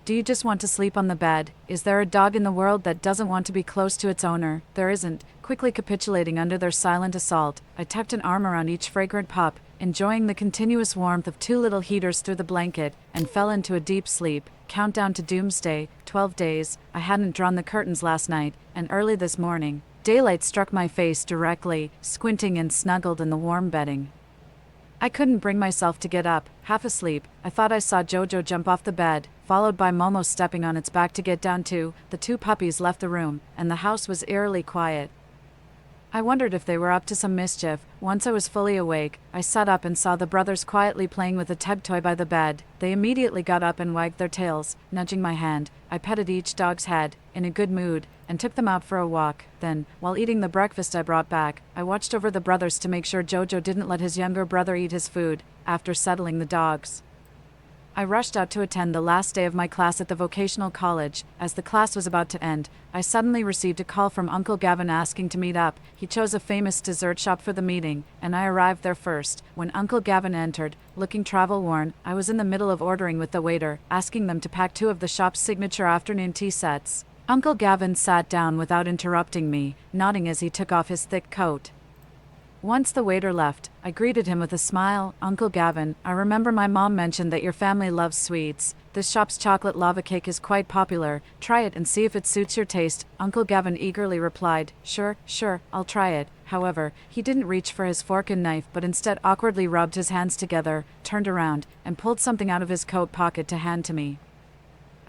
Do you just want to sleep on the bed? Is there a dog in the world that doesn't want to be close to its owner? There isn't. Quickly capitulating under their silent assault, I tucked an arm around each fragrant pup, enjoying the continuous warmth of 2 little heaters through the blanket, and fell into a deep sleep. Countdown to doomsday, 12 days. I hadn't drawn the curtains last night, and early this morning, daylight struck my face directly, squinting and snuggled in the warm bedding. I couldn't bring myself to get up. Half asleep, I thought I saw Jojo jump off the bed, followed by Momo stepping on its back to get down too. The 2 puppies left the room, and the house was eerily quiet. I wondered if they were up to some mischief. Once I was fully awake, I sat up and saw the brothers quietly playing with a tug toy by the bed. They immediately got up and wagged their tails, nudging my hand. I petted each dog's head, in a good mood, and took them out for a walk. Then, while eating the breakfast I brought back, I watched over the brothers to make sure Jojo didn't let his younger brother eat his food. After settling the dogs, I rushed out to attend the last day of my class at the vocational college. As the class was about to end, I suddenly received a call from Uncle Gavin asking to meet up. He chose a famous dessert shop for the meeting, and I arrived there first. When Uncle Gavin entered, looking travel-worn, I was in the middle of ordering with the waiter, asking them to pack 2 of the shop's signature afternoon tea sets. Uncle Gavin sat down without interrupting me, nodding as he took off his thick coat. Once the waiter left, I greeted him with a smile. Uncle Gavin, I remember my mom mentioned that your family loves sweets. This shop's chocolate lava cake is quite popular. Try it and see if it suits your taste. Uncle Gavin eagerly replied, Sure, I'll try it. However, he didn't reach for his fork and knife but instead awkwardly rubbed his hands together, turned around, and pulled something out of his coat pocket to hand to me.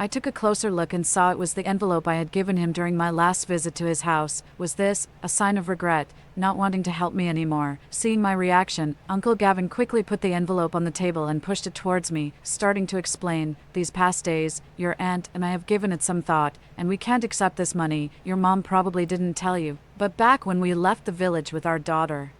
I took a closer look and saw it was the envelope I had given him during my last visit to his house. Was this a sign of regret, not wanting to help me anymore? Seeing my reaction, Uncle Gavin quickly put the envelope on the table and pushed it towards me, starting to explain, These past days, your aunt and I have given it some thought, and we can't accept this money. Your mom probably didn't tell you, but back when we left the village with our daughter,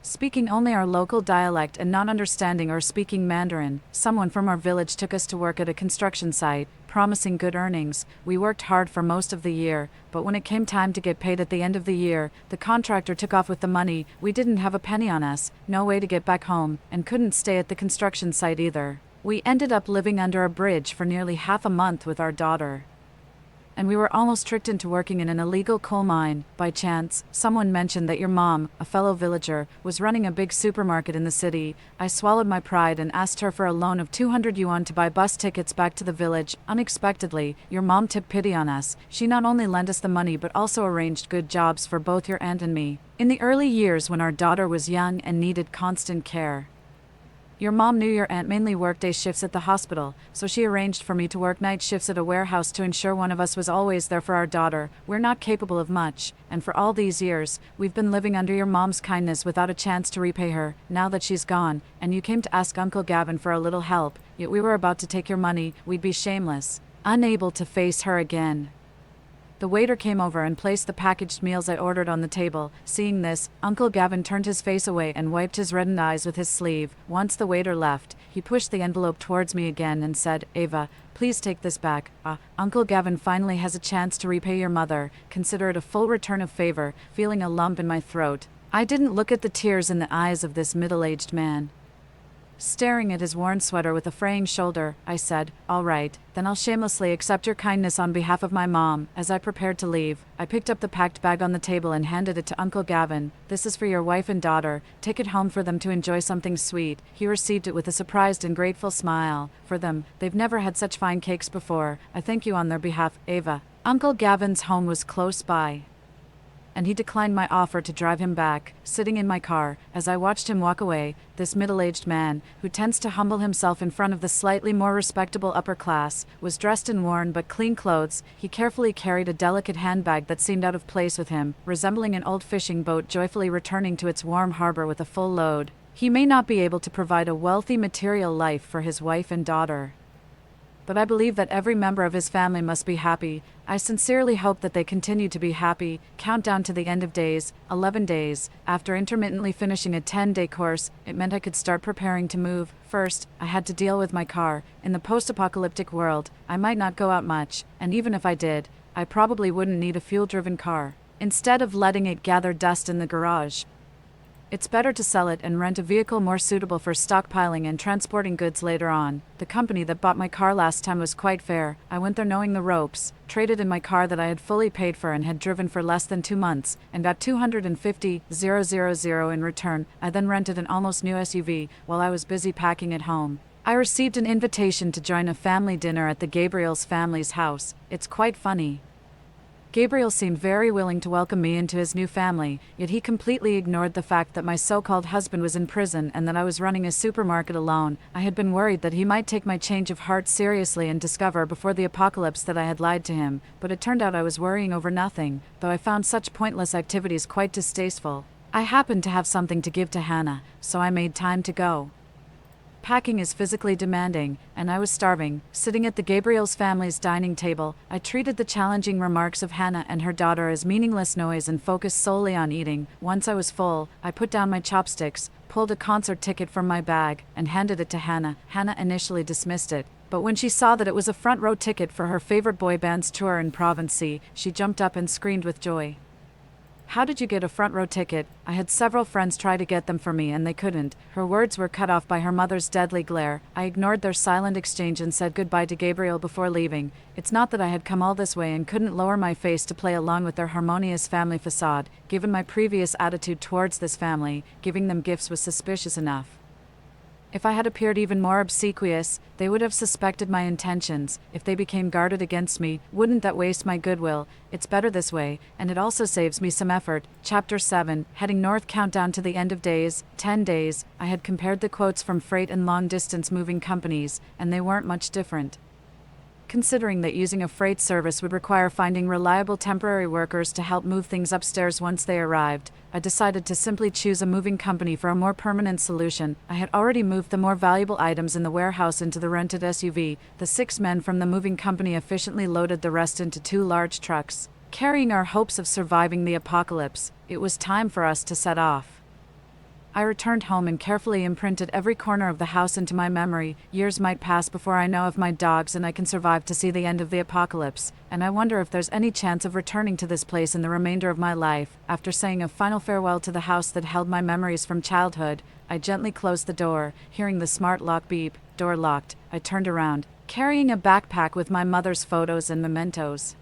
speaking only our local dialect and not understanding or speaking Mandarin, someone from our village took us to work at a construction site, promising good earnings. We worked hard for most of the year, but when it came time to get paid at the end of the year, the contractor took off with the money. We didn't have a penny on us, no way to get back home, and couldn't stay at the construction site either. We ended up living under a bridge for nearly half a month with our daughter. And we were almost tricked into working in an illegal coal mine. By chance, someone mentioned that your mom, a fellow villager, was running a big supermarket in the city. I swallowed my pride and asked her for a loan of 200 yuan to buy bus tickets back to the village. Unexpectedly, your mom took pity on us. She not only lent us the money but also arranged good jobs for both your aunt and me. In the early years when our daughter was young and needed constant care, your mom knew your aunt mainly worked day shifts at the hospital, so she arranged for me to work night shifts at a warehouse to ensure one of us was always there for our daughter. We're not capable of much, and for all these years, we've been living under your mom's kindness without a chance to repay her. Now that she's gone, and you came to ask Uncle Gavin for a little help, yet we were about to take your money, we'd be shameless, unable to face her again. The waiter came over and placed the packaged meals I ordered on the table. Seeing this, Uncle Gavin turned his face away and wiped his reddened eyes with his sleeve. Once the waiter left, he pushed the envelope towards me again and said, Ava, please take this back. Uncle Gavin finally has a chance to repay your mother. Consider it a full return of favor, feeling a lump in my throat. I didn't look at the tears in the eyes of this middle-aged man. Staring at his worn sweater with a fraying shoulder, I said, All right, then I'll shamelessly accept your kindness on behalf of my mom. As I prepared to leave, I picked up the packed bag on the table and handed it to Uncle Gavin. This is for your wife and daughter. Take it home for them to enjoy something sweet. He received it with a surprised and grateful smile. For them, they've never had such fine cakes before. I thank you on their behalf, Ava. Uncle Gavin's home was close by, and he declined my offer to drive him back. Sitting in my car, as I watched him walk away, this middle-aged man, who tends to humble himself in front of the slightly more respectable upper class, was dressed in worn but clean clothes. He carefully carried a delicate handbag that seemed out of place with him, resembling an old fishing boat joyfully returning to its warm harbor with a full load. He may not be able to provide a wealthy material life for his wife and daughter, but I believe that every member of his family must be happy. I sincerely hope that they continue to be happy. Countdown to the end of days, 11 days. After intermittently finishing a 10-day course, it meant I could start preparing to move. First, I had to deal with my car. In the post-apocalyptic world, I might not go out much, and even if I did, I probably wouldn't need a fuel-driven car. Instead of letting it gather dust in the garage, it's better to sell it and rent a vehicle more suitable for stockpiling and transporting goods later on. The company that bought my car last time was quite fair. I went there knowing the ropes, traded in my car that I had fully paid for and had driven for less than 2 months, and got $250,000 in return. I then rented an almost new SUV while I was busy packing at home. I received an invitation to join a family dinner at the Gabriel's family's house. It's quite funny. Gabriel seemed very willing to welcome me into his new family, yet he completely ignored the fact that my so-called husband was in prison and that I was running a supermarket alone. I had been worried that he might take my change of heart seriously and discover before the apocalypse that I had lied to him, but it turned out I was worrying over nothing, though I found such pointless activities quite distasteful. I happened to have something to give to Hannah, so I made time to go. Packing is physically demanding, and I was starving. Sitting at the Gabriel's family's dining table, I treated the challenging remarks of Hannah and her daughter as meaningless noise and focused solely on eating. Once I was full, I put down my chopsticks, pulled a concert ticket from my bag, and handed it to Hannah. Hannah initially dismissed it, but when she saw that it was a front-row ticket for her favorite boy band's tour in Province C, she jumped up and screamed with joy. "How did you get a front-row ticket? I had several friends try to get them for me and they couldn't." Her words were cut off by her mother's deadly glare. I ignored their silent exchange and said goodbye to Gabriel before leaving. It's not that I had come all this way and couldn't lower my face to play along with their harmonious family facade. Given my previous attitude towards this family, giving them gifts was suspicious enough. If I had appeared even more obsequious, they would have suspected my intentions. If they became guarded against me, wouldn't that waste my goodwill? It's better this way, and it also saves me some effort. Chapter 7, Heading North. Countdown to the end of days, 10 days. I had compared the quotes from freight and long-distance moving companies, and they weren't much different. Considering that using a freight service would require finding reliable temporary workers to help move things upstairs once they arrived, I decided to simply choose a moving company for a more permanent solution. I had already moved the more valuable items in the warehouse into the rented SUV. The 6 men from the moving company efficiently loaded the rest into 2 large trucks. Carrying our hopes of surviving the apocalypse, it was time for us to set off. I returned home and carefully imprinted every corner of the house into my memory. Years might pass before I know of my dogs and I can survive to see the end of the apocalypse, and I wonder if there's any chance of returning to this place in the remainder of my life. After saying a final farewell to the house that held my memories from childhood, I gently closed the door. Hearing the smart lock beep, door locked, I turned around, carrying a backpack with my mother's photos and mementos,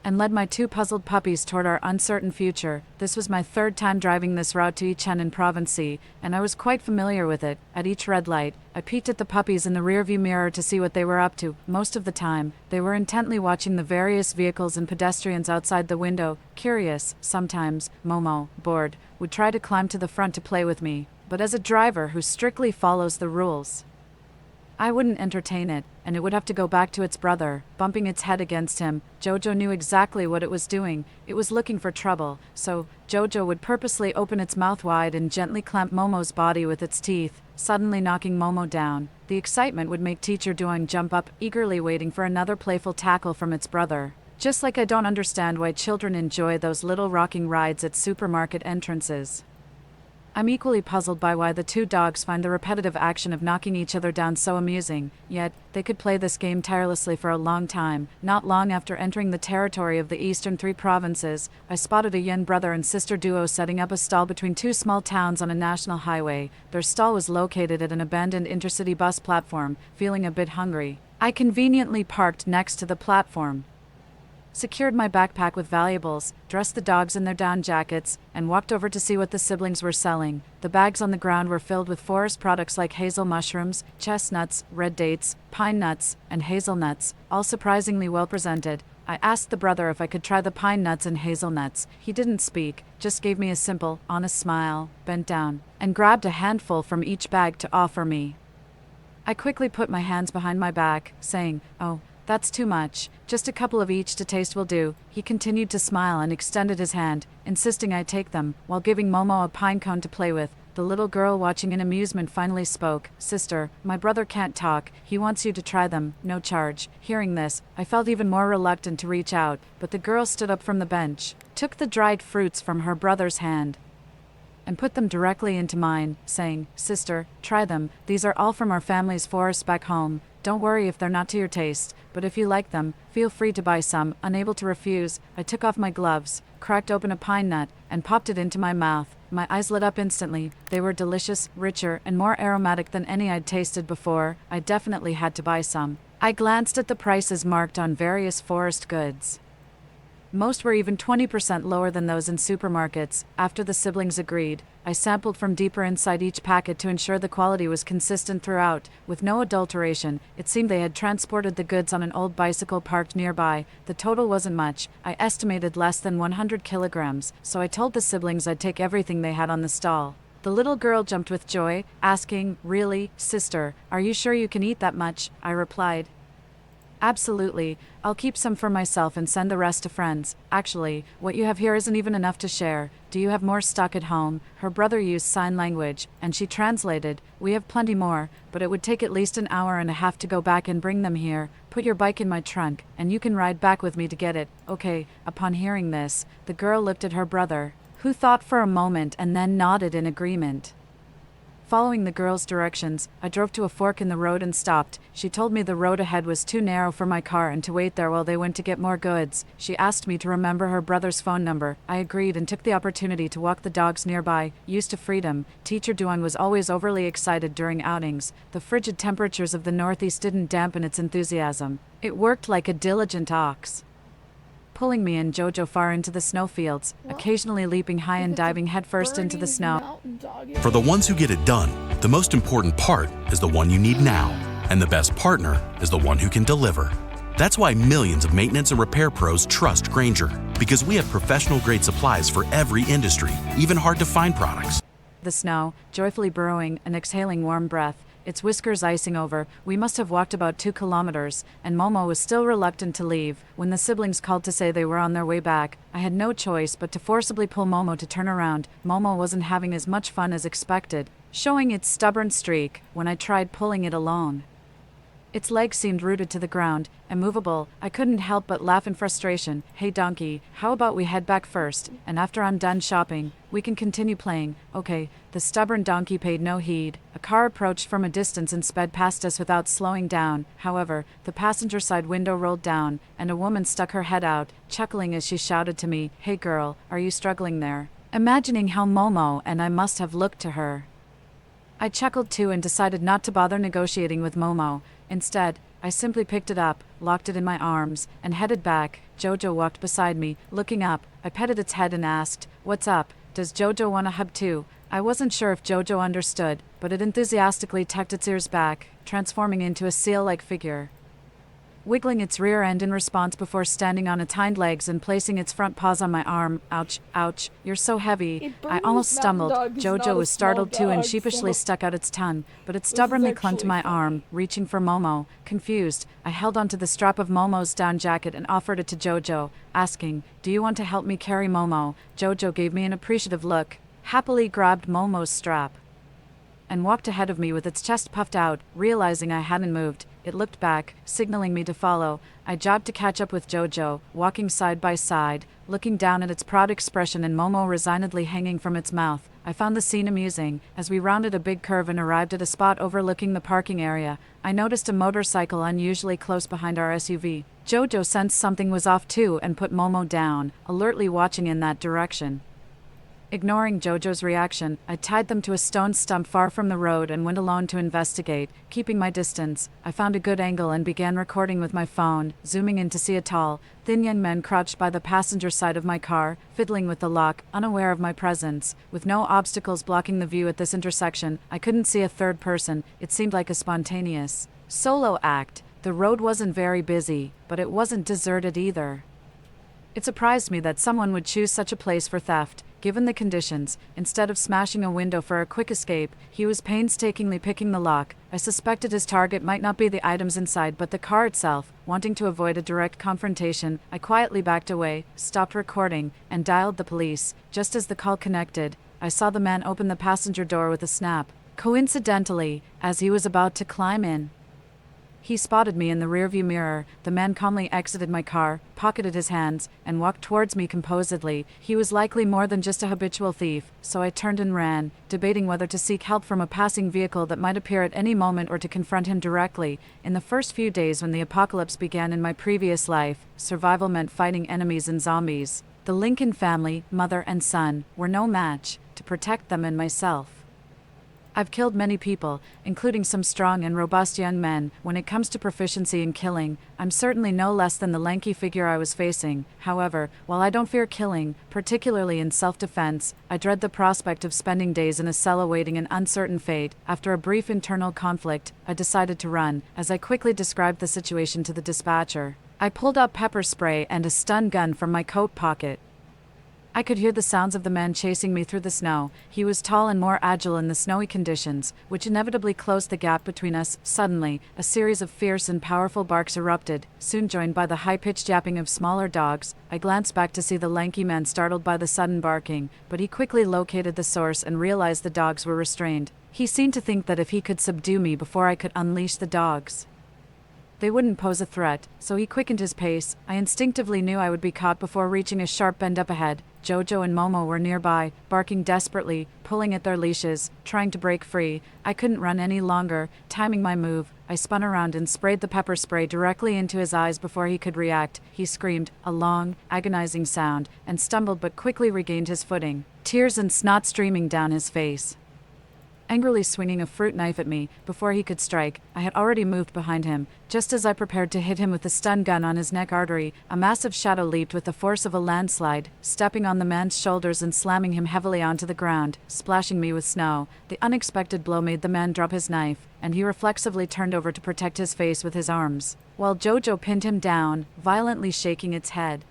and led my 2 puzzled puppies toward our uncertain future. This was my 3rd time driving this route to Yicheng in Province C, and I was quite familiar with it. At each red light, I peeked at the puppies in the rearview mirror to see what they were up to. Most of the time, they were intently watching the various vehicles and pedestrians outside the window. Curious, sometimes, Momo, bored, would try to climb to the front to play with me, but as a driver who strictly follows the rules, I wouldn't entertain it, and it would have to go back to its brother, bumping its head against him. Jojo knew exactly what it was doing. It was looking for trouble, so Jojo would purposely open its mouth wide and gently clamp Momo's body with its teeth, suddenly knocking Momo down. The excitement would make Teacher Doing jump up, eagerly waiting for another playful tackle from its brother. Just like I don't understand why children enjoy those little rocking rides at supermarket entrances. I'm equally puzzled by why the 2 dogs find the repetitive action of knocking each other down so amusing, yet they could play this game tirelessly for a long time. Not long after entering the territory of the eastern 3 provinces, I spotted a Yin brother and sister duo setting up a stall between 2 small towns on a national highway. Their stall was located at an abandoned intercity bus platform. Feeling a bit hungry, I conveniently parked next to the platform, secured my backpack with valuables, dressed the dogs in their down jackets, and walked over to see what the siblings were selling. The bags on the ground were filled with forest products like hazel mushrooms, chestnuts, red dates, pine nuts, and hazelnuts, all surprisingly well presented. I asked the brother if I could try the pine nuts and hazelnuts. He didn't speak, just gave me a simple, honest smile, bent down, and grabbed a handful from each bag to offer me. I quickly put my hands behind my back, saying, "Oh, that's too much. Just a couple of each to taste will do." He continued to smile and extended his hand, insisting I take them, while giving Momo a pine cone to play with. The little girl watching in amusement finally spoke. Sister, my brother can't talk. He wants you to try them, no charge. Hearing this, I felt even more reluctant to reach out, but the girl stood up from the bench, took the dried fruits from her brother's hand, and put them directly into mine, saying, Sister, try them. These are all from our family's forest back home. Don't worry if they're not to your taste, but if you like them, feel free to buy some. Unable to refuse, I took off my gloves, cracked open a pine nut, and popped it into my mouth. My eyes lit up instantly. They were delicious, richer, and more aromatic than any I'd tasted before. I definitely had to buy some. I glanced at the prices marked on various forest goods. Most were even 20% lower than those in supermarkets. After the siblings agreed, I sampled from deeper inside each packet to ensure the quality was consistent throughout, with no adulteration. It seemed they had transported the goods on an old bicycle parked nearby. The total wasn't much. I estimated less than 100 kilograms, so I told the siblings I'd take everything they had on the stall. The little girl jumped with joy, asking, Really, sister, are you sure you can eat that much? I replied, Absolutely. I'll keep some for myself and send the rest to friends. Actually, what you have here isn't even enough to share. Do you have more stock at home? Her brother used sign language, and she translated, We have plenty more, but it would take at least an hour and a half to go back and bring them here. Put your bike in my trunk, and you can ride back with me to get it. Okay. Upon hearing this, the girl looked at her brother, who thought for a moment and then nodded in agreement. Following the girl's directions, I drove to a fork in the road and stopped. She told me the road ahead was too narrow for my car and to wait there while they went to get more goods. She asked me to remember her brother's phone number. I agreed and took the opportunity to walk the dogs nearby. Used to freedom, Teacher Duan was always overly excited during outings. The frigid temperatures of the Northeast didn't dampen its enthusiasm. It worked like a diligent ox, pulling me and Jojo far into the snowfields, occasionally leaping high and diving headfirst into the snow. For the ones who get it done, the most important part is the one you need now, and the best partner is the one who can deliver. That's why millions of maintenance and repair pros trust Grainger, because we have professional-grade supplies for every industry, even hard-to-find products. The snow, joyfully burrowing and exhaling warm breath, its whiskers icing over. We must have walked about 2 kilometers, and Momo was still reluctant to leave. When the siblings called to say they were on their way back, I had no choice but to forcibly pull Momo to turn around. Momo wasn't having as much fun as expected, showing its stubborn streak when I tried pulling it alone. Its legs seemed rooted to the ground, immovable. I couldn't help but laugh in frustration. Hey donkey, how about we head back first, and after I'm done shopping, we can continue playing. Okay. The stubborn donkey paid no heed. A car approached from a distance and sped past us without slowing down. However, the passenger side window rolled down, and a woman stuck her head out, chuckling as she shouted to me, Hey girl, are you struggling there? Imagining how Momo and I must have looked to her, I chuckled too and decided not to bother negotiating with Momo. Instead, I simply picked it up, locked it in my arms, and headed back. Jojo walked beside me, looking up. I petted its head and asked, What's up? Does Jojo want a hug too? I wasn't sure if Jojo understood, but it enthusiastically tucked its ears back, transforming into a seal-like figure, wiggling its rear end in response before standing on its hind legs and placing its front paws on my arm. Ouch, ouch, you're so heavy. I almost stumbled. Jojo was startled too and sheepishly stuck out its tongue, but it stubbornly clung to my arm, reaching for Momo. Confused, I held onto the strap of Momo's down jacket and offered it to Jojo, asking, Do you want to help me carry Momo? Jojo gave me an appreciative look, happily grabbed Momo's strap, and walked ahead of me with its chest puffed out. Realizing I hadn't moved, it looked back, signaling me to follow. I jogged to catch up with Jojo, walking side by side, looking down at its proud expression and Momo resignedly hanging from its mouth. I found the scene amusing. As we rounded a big curve and arrived at a spot overlooking the parking area, I noticed a motorcycle unusually close behind our SUV. Jojo sensed something was off too and put Momo down, alertly watching in that direction. Ignoring Jojo's reaction, I tied them to a stone stump far from the road and went alone to investigate. Keeping my distance, I found a good angle and began recording with my phone, zooming in to see a tall, thin young man crouched by the passenger side of my car, fiddling with the lock, unaware of my presence. With no obstacles blocking the view at this intersection, I couldn't see a third person. It seemed like a spontaneous solo act. The road wasn't very busy, but it wasn't deserted either. It surprised me that someone would choose such a place for theft, given the conditions. Instead of smashing a window for a quick escape, he was painstakingly picking the lock. I suspected his target might not be the items inside but the car itself. Wanting to avoid a direct confrontation, I quietly backed away, stopped recording, and dialed the police. Just as the call connected, I saw the man open the passenger door with a snap. Coincidentally, as he was about to climb in, he spotted me in the rearview mirror. The man calmly exited my car, pocketed his hands, and walked towards me composedly. He was likely more than just a habitual thief, so I turned and ran, debating whether to seek help from a passing vehicle that might appear at any moment or to confront him directly. In the first few days when the apocalypse began in my previous life, survival meant fighting enemies and zombies. The Lincoln family, mother and son, were no match to protect them and myself. I've killed many people, including some strong and robust young men. When it comes to proficiency in killing, I'm certainly no less than the lanky figure I was facing. However, while I don't fear killing, particularly in self-defense, I dread the prospect of spending days in a cell awaiting an uncertain fate. After a brief internal conflict, I decided to run. As I quickly described the situation to the dispatcher, I pulled out pepper spray and a stun gun from my coat pocket. I could hear the sounds of the man chasing me through the snow. He was tall and more agile in the snowy conditions, which inevitably closed the gap between us. Suddenly, a series of fierce and powerful barks erupted, soon joined by the high-pitched yapping of smaller dogs. I glanced back to see the lanky man startled by the sudden barking, but he quickly located the source and realized the dogs were restrained. He seemed to think that if he could subdue me before I could unleash the dogs, they wouldn't pose a threat, so he quickened his pace. I instinctively knew I would be caught before reaching a sharp bend up ahead. Jojo and Momo were nearby, barking desperately, pulling at their leashes, trying to break free. I couldn't run any longer. Timing my move, I spun around and sprayed the pepper spray directly into his eyes before he could react. He screamed, a long, agonizing sound, and stumbled but quickly regained his footing, tears and snot streaming down his face. Angrily swinging a fruit knife at me before he could strike, I had already moved behind him. Just as I prepared to hit him with the stun gun on his neck artery, a massive shadow leaped with the force of a landslide, stepping on the man's shoulders and slamming him heavily onto the ground, splashing me with snow. The unexpected blow made the man drop his knife, and he reflexively turned over to protect his face with his arms, while Jojo pinned him down, violently shaking its head,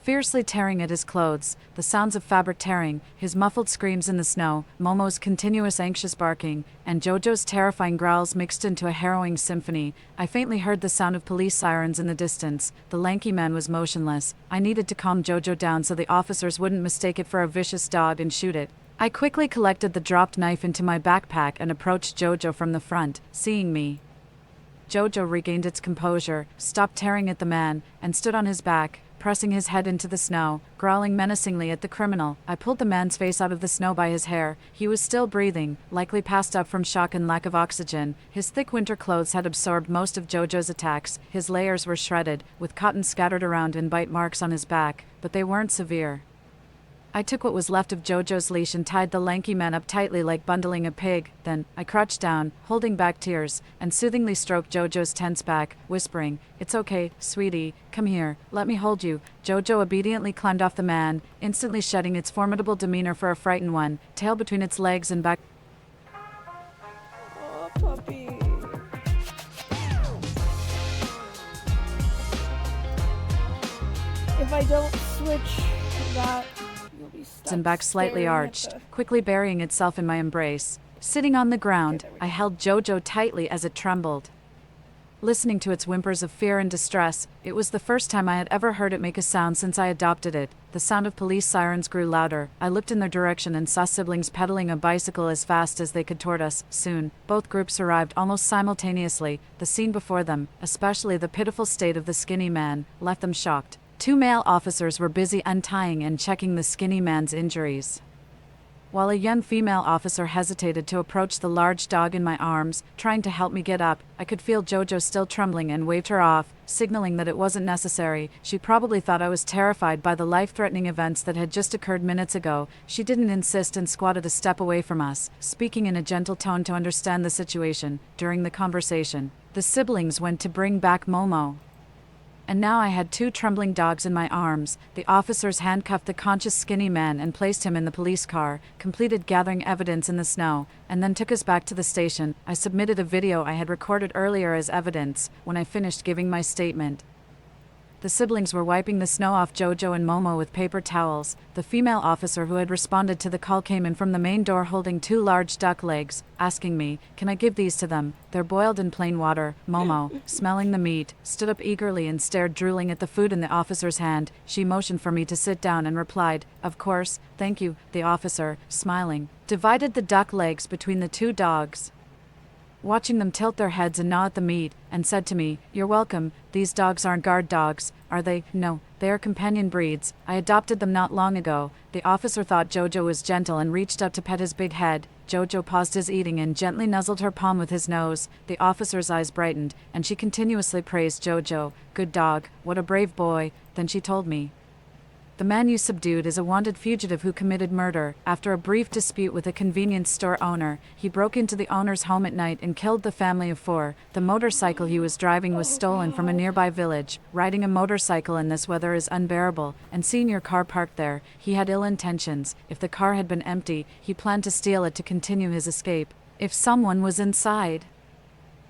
fiercely tearing at his clothes, the sounds of fabric tearing, his muffled screams in the snow, Momo's continuous anxious barking, and Jojo's terrifying growls mixed into a harrowing symphony. I faintly heard the sound of police sirens in the distance. The lanky man was motionless. I needed to calm Jojo down so the officers wouldn't mistake it for a vicious dog and shoot it. I quickly collected the dropped knife into my backpack and approached Jojo from the front. Seeing me, Jojo regained its composure, stopped tearing at the man, and stood on his back, pressing his head into the snow, growling menacingly at the criminal. I pulled the man's face out of the snow by his hair. He was still breathing, likely passed out from shock and lack of oxygen. His thick winter clothes had absorbed most of Jojo's attacks. His layers were shredded, with cotton scattered around and bite marks on his back, but they weren't severe. I took what was left of Jojo's leash and tied the lanky man up tightly like bundling a pig. Then, I crouched down, holding back tears, and soothingly stroked Jojo's tense back, whispering, "It's okay, sweetie, come here, let me hold you." Jojo obediently climbed off the man, instantly shedding its formidable demeanor for a frightened one, tail between its legs and back. Oh, puppy. If I don't switch that, and back slightly arched, quickly burying itself in my embrace. Sitting on the ground, I held Jojo tightly as it trembled, listening to its whimpers of fear and distress. It was the first time I had ever heard it make a sound since I adopted it. The sound of police sirens grew louder. I looked in their direction and saw siblings pedaling a bicycle as fast as they could toward us. Soon, both groups arrived almost simultaneously. The scene before them, especially the pitiful state of the skinny man, left them shocked. 2 male officers were busy untying and checking the skinny man's injuries, while a young female officer hesitated to approach the large dog in my arms, trying to help me get up. I could feel Jojo still trembling and waved her off, signaling that it wasn't necessary. She probably thought I was terrified by the life-threatening events that had just occurred minutes ago. She didn't insist and squatted a step away from us, speaking in a gentle tone to understand the situation. During the conversation, the siblings went to bring back Momo, and now I had 2 trembling dogs in my arms. The officers handcuffed the conscious skinny man and placed him in the police car, completed gathering evidence in the snow, and then took us back to the station. I submitted a video I had recorded earlier as evidence. When I finished giving my statement, The siblings were wiping the snow off Jojo and Momo with paper towels. The female officer who had responded to the call came in from the main door holding 2 large duck legs, asking me, "Can I give these to them? They're boiled in plain water." Momo, smelling the meat, stood up eagerly and stared drooling at the food in the officer's hand. She motioned for me to sit down and replied, "Of course, thank you." The officer, smiling, divided the duck legs between the 2 dogs, watching them tilt their heads and gnaw at the meat, and said to me, "You're welcome. These dogs aren't guard dogs, are they?" "No, they are companion breeds. I adopted them not long ago." The officer thought Jojo was gentle and reached up to pet his big head. Jojo paused his eating and gently nuzzled her palm with his nose. The officer's eyes brightened, and she continuously praised Jojo. "Good dog, what a brave boy." Then she told me, "The man you subdued is a wanted fugitive who committed murder. After a brief dispute with a convenience store owner, he broke into the owner's home at night and killed the family of 4. The motorcycle he was driving was stolen from a nearby village. Riding a motorcycle in this weather is unbearable, and seeing your car parked there, he had ill intentions. If the car had been empty, he planned to steal it to continue his escape. If someone was inside,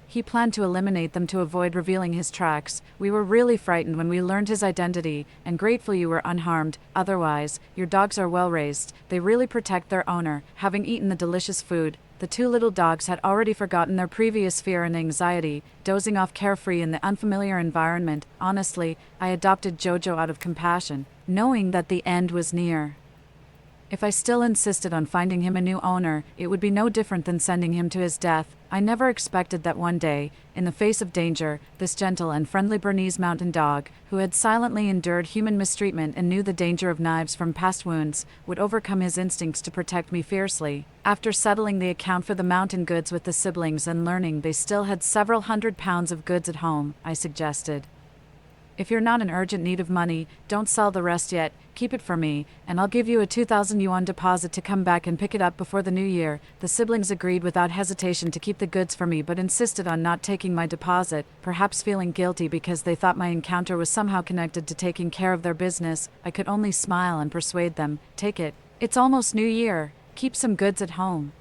he planned to eliminate them to avoid revealing his tracks. We were really frightened when we learned his identity, and grateful you were unharmed. Otherwise, your dogs are well raised. They really protect their owner." Having eaten the delicious food, the 2 little dogs had already forgotten their previous fear and anxiety, dozing off carefree in the unfamiliar environment. Honestly, I adopted Jojo out of compassion, knowing that the end was near. If I still insisted on finding him a new owner, it would be no different than sending him to his death. I never expected that one day, in the face of danger, this gentle and friendly Bernese mountain dog, who had silently endured human mistreatment and knew the danger of knives from past wounds, would overcome his instincts to protect me fiercely. After settling the account for the mountain goods with the siblings and learning they still had several £100s of goods at home, I suggested, "If you're not in urgent need of money, don't sell the rest yet. Keep it for me, and I'll give you a 2,000 yuan deposit to come back and pick it up before the new year." The siblings agreed without hesitation to keep the goods for me, but insisted on not taking my deposit, perhaps feeling guilty because they thought my encounter was somehow connected to taking care of their business. I could only smile and persuade them, "Take it. It's almost New Year. Keep some goods at home.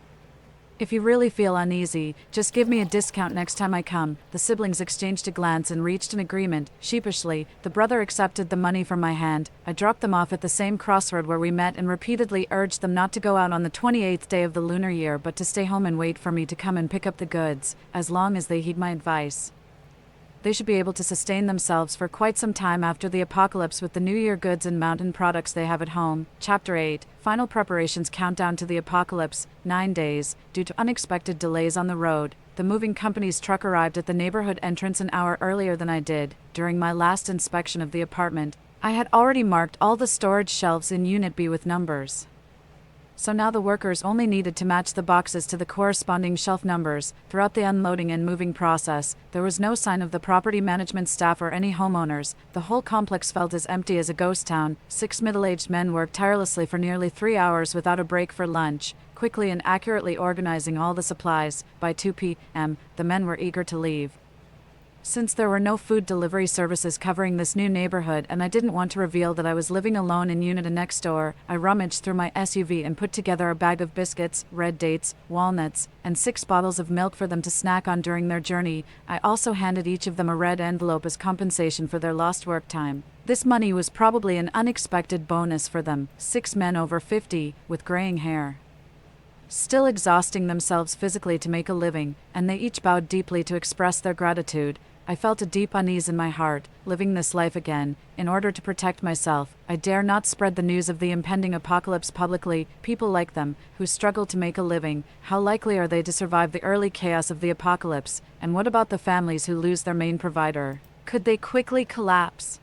If you really feel uneasy, just give me a discount next time I come." The siblings exchanged a glance and reached an agreement. Sheepishly, the brother accepted the money from my hand. I dropped them off at the same crossroad where we met and repeatedly urged them not to go out on the 28th day of the lunar year but to stay home and wait for me to come and pick up the goods, as long as they heed my advice. They should be able to sustain themselves for quite some time after the apocalypse with the New Year goods and mountain products they have at home. Chapter 8. Final preparations countdown to the apocalypse. 9 days. Due to unexpected delays on the road, the moving company's truck arrived at the neighborhood entrance an hour earlier than I did. During my last inspection of the apartment, I had already marked all the storage shelves in Unit B with numbers. So now the workers only needed to match the boxes to the corresponding shelf numbers. Throughout the unloading and moving process, there was no sign of the property management staff or any homeowners. The whole complex felt as empty as a ghost town. 6 middle-aged men worked tirelessly for nearly 3 hours without a break for lunch, quickly and accurately organizing all the supplies. By 2 p.m., the men were eager to leave. Since there were no food delivery services covering this new neighborhood and I didn't want to reveal that I was living alone in Unit A next door, I rummaged through my SUV and put together a bag of biscuits, red dates, walnuts, and 6 bottles of milk for them to snack on during their journey. I also handed each of them a red envelope as compensation for their lost work time. This money was probably an unexpected bonus for them, 6 men over 50, with graying hair, still exhausting themselves physically to make a living, and they each bowed deeply to express their gratitude. I felt a deep unease in my heart, living this life again. In order to protect myself, I dare not spread the news of the impending apocalypse publicly. People like them, who struggle to make a living, how likely are they to survive the early chaos of the apocalypse? And what about the families who lose their main provider? Could they quickly collapse?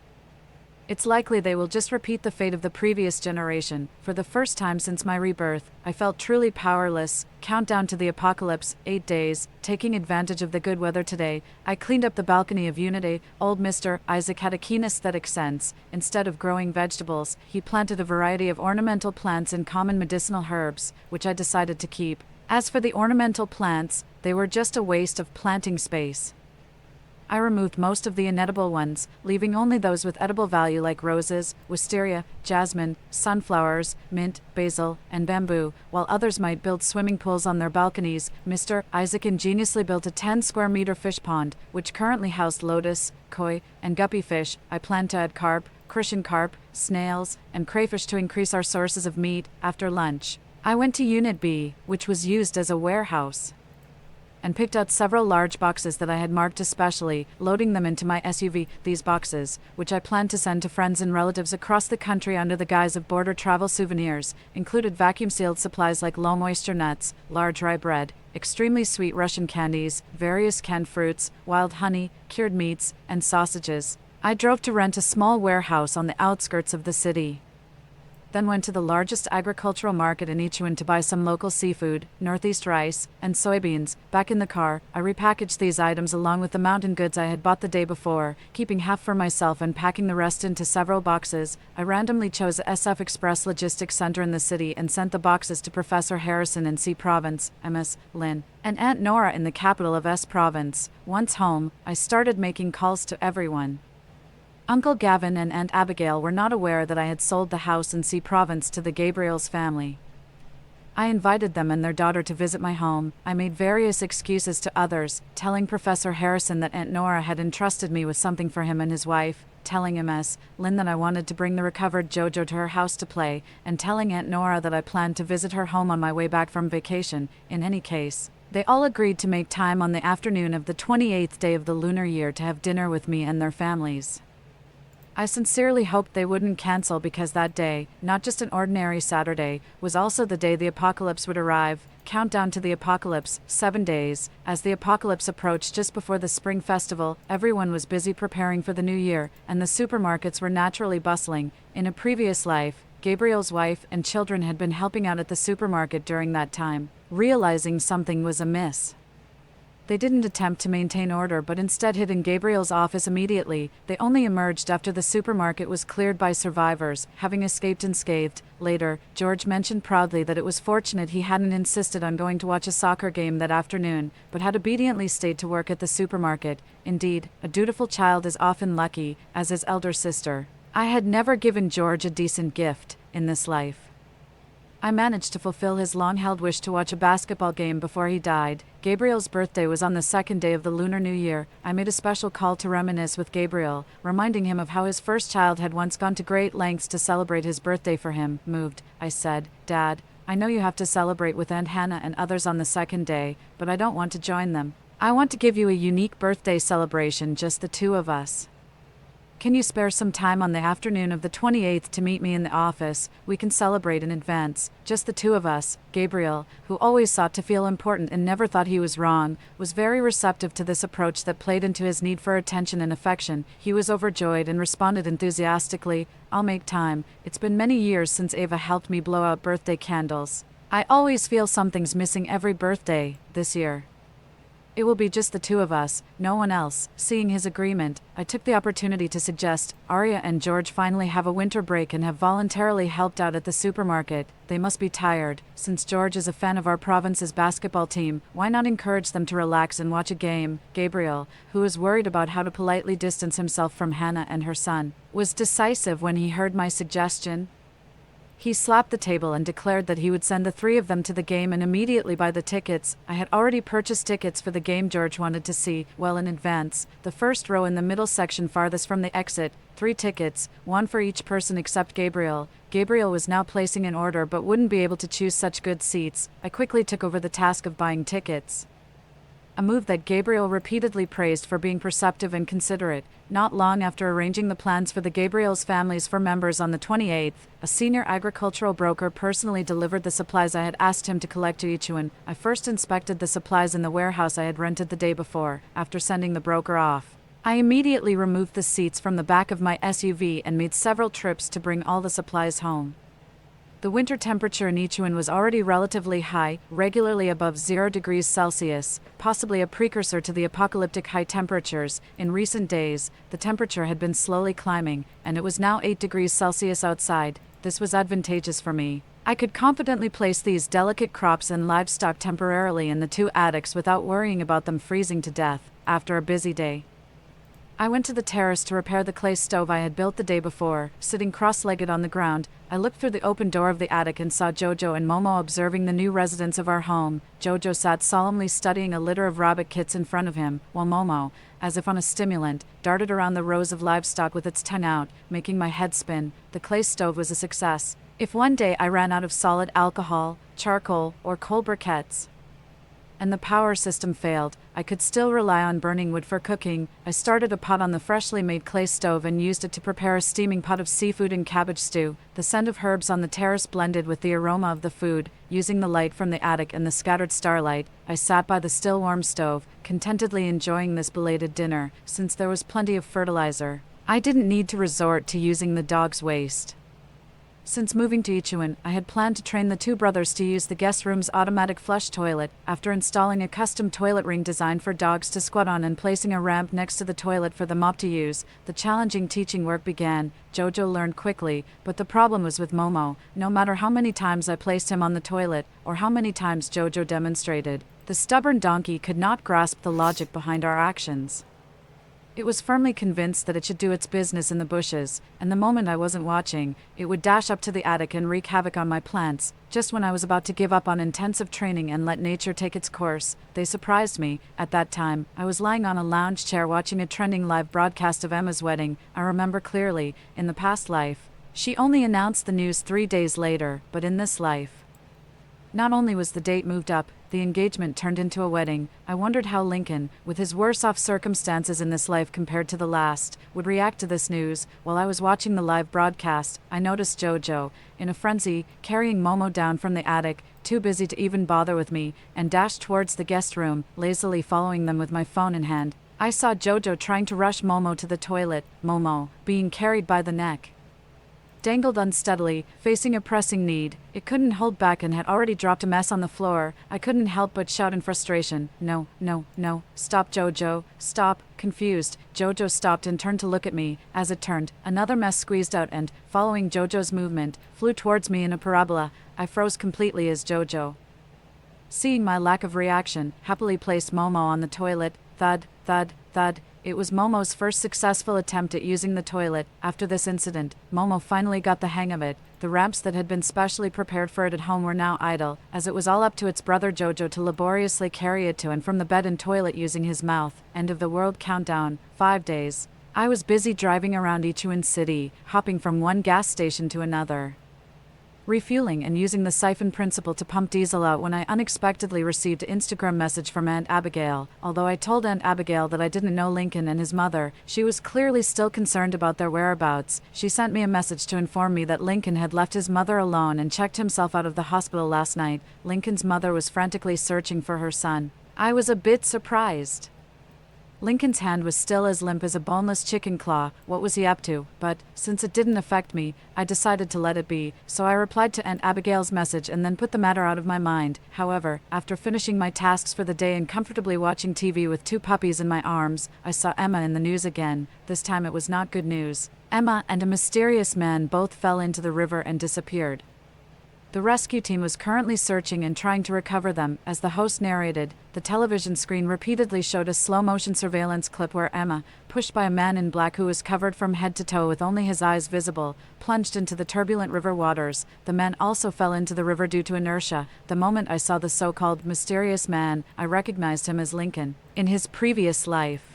It's likely they will just repeat the fate of the previous generation. For the first time since my rebirth, I felt truly powerless. Countdown to the apocalypse, 8 days. Taking advantage of the good weather today, I cleaned up the balcony of Unit A. Old Mr. Isaac had a keen aesthetic sense. Instead of growing vegetables, he planted a variety of ornamental plants and common medicinal herbs, which I decided to keep. As for the ornamental plants, they were just a waste of planting space. I removed most of the inedible ones, leaving only those with edible value like roses, wisteria, jasmine, sunflowers, mint, basil, and bamboo, while others might build swimming pools on their balconies. Mr. Isaac ingeniously built a 10-square-meter fish pond, which currently housed lotus, koi, and guppy fish. I plan to add carp, crucian carp, snails, and crayfish to increase our sources of meat. After lunch, I went to Unit B, which was used as a warehouse, and picked out several large boxes that I had marked especially, loading them into my SUV. These boxes, which I planned to send to friends and relatives across the country under the guise of border travel souvenirs, included vacuum-sealed supplies like long oyster nuts, large rye bread, extremely sweet Russian candies, various canned fruits, wild honey, cured meats, and sausages. I drove to rent a small warehouse on the outskirts of the city, then went to the largest agricultural market in Ichuan to buy some local seafood, northeast rice, and soybeans. Back in the car, I repackaged these items along with the mountain goods I had bought the day before, keeping half for myself and packing the rest into several boxes. I randomly chose a SF Express Logistics Center in the city and sent the boxes to Professor Harrison in C Province, MS, Lynn, and Aunt Nora in the capital of S Province. Once home, I started making calls to everyone. Uncle Gavin and Aunt Abigail were not aware that I had sold the house in C Province to the Gabriel's family. I invited them and their daughter to visit my home. I made various excuses to others, telling Professor Harrison that Aunt Nora had entrusted me with something for him and his wife, telling MS. Lynn that I wanted to bring the recovered Jojo to her house to play, and telling Aunt Nora that I planned to visit her home on my way back from vacation. In any case, they all agreed to make time on the afternoon of the 28th day of the lunar year to have dinner with me and their families. I sincerely hoped they wouldn't cancel because that day, not just an ordinary Saturday, was also the day the apocalypse would arrive. Countdown to the apocalypse, 7 days. As the apocalypse approached just before the spring festival, everyone was busy preparing for the new year, and the supermarkets were naturally bustling. In a previous life, Gabriel's wife and children had been helping out at the supermarket during that time. Realizing something was amiss, they didn't attempt to maintain order but instead hid in Gabriel's office immediately. They only emerged after the supermarket was cleared by survivors, having escaped unscathed. Later, George mentioned proudly that it was fortunate he hadn't insisted on going to watch a soccer game that afternoon, but had obediently stayed to work at the supermarket. Indeed, a dutiful child is often lucky, as his elder sister. I had never given George a decent gift in this life. I managed to fulfill his long-held wish to watch a basketball game before he died. Gabriel's birthday was on the 2nd day of the Lunar New Year. I made a special call to reminisce with Gabriel, reminding him of how his first child had once gone to great lengths to celebrate his birthday for him. Moved, I said, "Dad, I know you have to celebrate with Aunt Hannah and others on the 2nd day, but I don't want to join them. I want to give you a unique birthday celebration, just the two of us. Can you spare some time on the afternoon of the 28th to meet me in the office? We can celebrate in advance, just the two of us." Gabriel, who always sought to feel important and never thought he was wrong, was very receptive to this approach that played into his need for attention and affection. He was overjoyed and responded enthusiastically, "I'll make time. It's been many years since Ava helped me blow out birthday candles. I always feel something's missing every birthday. This year it will be just the two of us, no one else." Seeing his agreement, I took the opportunity to suggest, "Arya and George finally have a winter break and have voluntarily helped out at the supermarket. They must be tired. Since George is a fan of our province's basketball team, why not encourage them to relax and watch a game?" Gabriel, who was worried about how to politely distance himself from Hannah and her son, was decisive when he heard my suggestion. He slapped the table and declared that he would send the three of them to the game and immediately buy the tickets. I had already purchased tickets for the game George wanted to see well in advance. The first row in the middle section farthest from the exit, 3 tickets, 1 for each person except Gabriel. Gabriel was now placing an order but wouldn't be able to choose such good seats. I quickly took over the task of buying tickets, a move that Gabriel repeatedly praised for being perceptive and considerate. Not long after arranging the plans for the Gabriel's families for members on the 28th, a senior agricultural broker personally delivered the supplies I had asked him to collect to Ichuan. I first inspected the supplies in the warehouse I had rented the day before. After sending the broker off, I immediately removed the seats from the back of my SUV and made several trips to bring all the supplies home. The winter temperature in Ichuan was already relatively high, regularly above 0 degrees Celsius, possibly a precursor to the apocalyptic high temperatures. In recent days, the temperature had been slowly climbing, and it was now 8 degrees Celsius outside. This was advantageous for me. I could confidently place these delicate crops and livestock temporarily in the 2 attics without worrying about them freezing to death. After a busy day, I went to the terrace to repair the clay stove I had built the day before. Sitting cross-legged on the ground, I looked through the open door of the attic and saw Jojo and Momo observing the new residents of our home. Jojo sat solemnly studying a litter of rabbit kits in front of him, while Momo, as if on a stimulant, darted around the rows of livestock with its tongue out, making my head spin. The clay stove was a success. If one day I ran out of solid alcohol, charcoal, or coal briquettes, and the power system failed, I could still rely on burning wood for cooking. I started a pot on the freshly made clay stove and used it to prepare a steaming pot of seafood and cabbage stew. The scent of herbs on the terrace blended with the aroma of the food. Using the light from the attic and the scattered starlight, I sat by the still warm stove, contentedly enjoying this belated dinner, since there was plenty of fertilizer. I didn't need to resort to using the dog's waste. Since moving to Ichiwan, I had planned to train the two brothers to use the guest room's automatic flush toilet. After installing a custom toilet ring designed for dogs to squat on and placing a ramp next to the toilet for the mop to use, the challenging teaching work began. Jojo learned quickly, but the problem was with Momo. No matter how many times I placed him on the toilet, or how many times Jojo demonstrated, the stubborn donkey could not grasp the logic behind our actions. It was firmly convinced that it should do its business in the bushes, and the moment I wasn't watching, it would dash up to the attic and wreak havoc on my plants. Just when I was about to give up on intensive training and let nature take its course, they surprised me. At that time, I was lying on a lounge chair watching a trending live broadcast of Emma's wedding. I remember clearly, in the past life, she only announced the news 3 days later, but in this life, not only was the date moved up, the engagement turned into a wedding. I wondered how Lincoln, with his worse-off circumstances in this life compared to the last, would react to this news. While I was watching the live broadcast, I noticed Jojo, in a frenzy, carrying Momo down from the attic, too busy to even bother with me, and dashed towards the guest room, lazily following them with my phone in hand. I saw Jojo trying to rush Momo to the toilet, Momo, being carried by the neck, dangled unsteadily, facing a pressing need. It couldn't hold back and had already dropped a mess on the floor. I couldn't help but shout in frustration, "No, no, no, stop Jojo, stop." Confused, Jojo stopped and turned to look at me. As it turned, another mess squeezed out and, following Jojo's movement, flew towards me in a parabola. I froze completely as Jojo, seeing my lack of reaction, happily placed Momo on the toilet. Thud, thud, thud. It was Momo's first successful attempt at using the toilet. After this incident, Momo finally got the hang of it. The ramps that had been specially prepared for it at home were now idle, as it was all up to its brother Jojo to laboriously carry it to and from the bed and toilet using his mouth. End of the world countdown, 5 days. I was busy driving around Ichiwan City, hopping from one gas station to another, refueling and using the siphon principle to pump diesel out when I unexpectedly received an Instagram message from Aunt Abigail. Although I told Aunt Abigail that I didn't know Lincoln and his mother, she was clearly still concerned about their whereabouts. She sent me a message to inform me that Lincoln had left his mother alone and checked himself out of the hospital last night. Lincoln's mother was frantically searching for her son. I was a bit surprised. Lincoln's hand was still as limp as a boneless chicken claw. What was he up to? But, since it didn't affect me, I decided to let it be, so I replied to Aunt Abigail's message and then put the matter out of my mind. However, after finishing my tasks for the day and comfortably watching TV with 2 puppies in my arms, I saw Emma in the news again. This time it was not good news. Emma and a mysterious man both fell into the river and disappeared. The rescue team was currently searching and trying to recover them. As the host narrated, the television screen repeatedly showed a slow-motion surveillance clip where Emma, pushed by a man in black who was covered from head to toe with only his eyes visible, plunged into the turbulent river waters. The man also fell into the river due to inertia. The moment I saw the so-called mysterious man, I recognized him as Lincoln. In his previous life,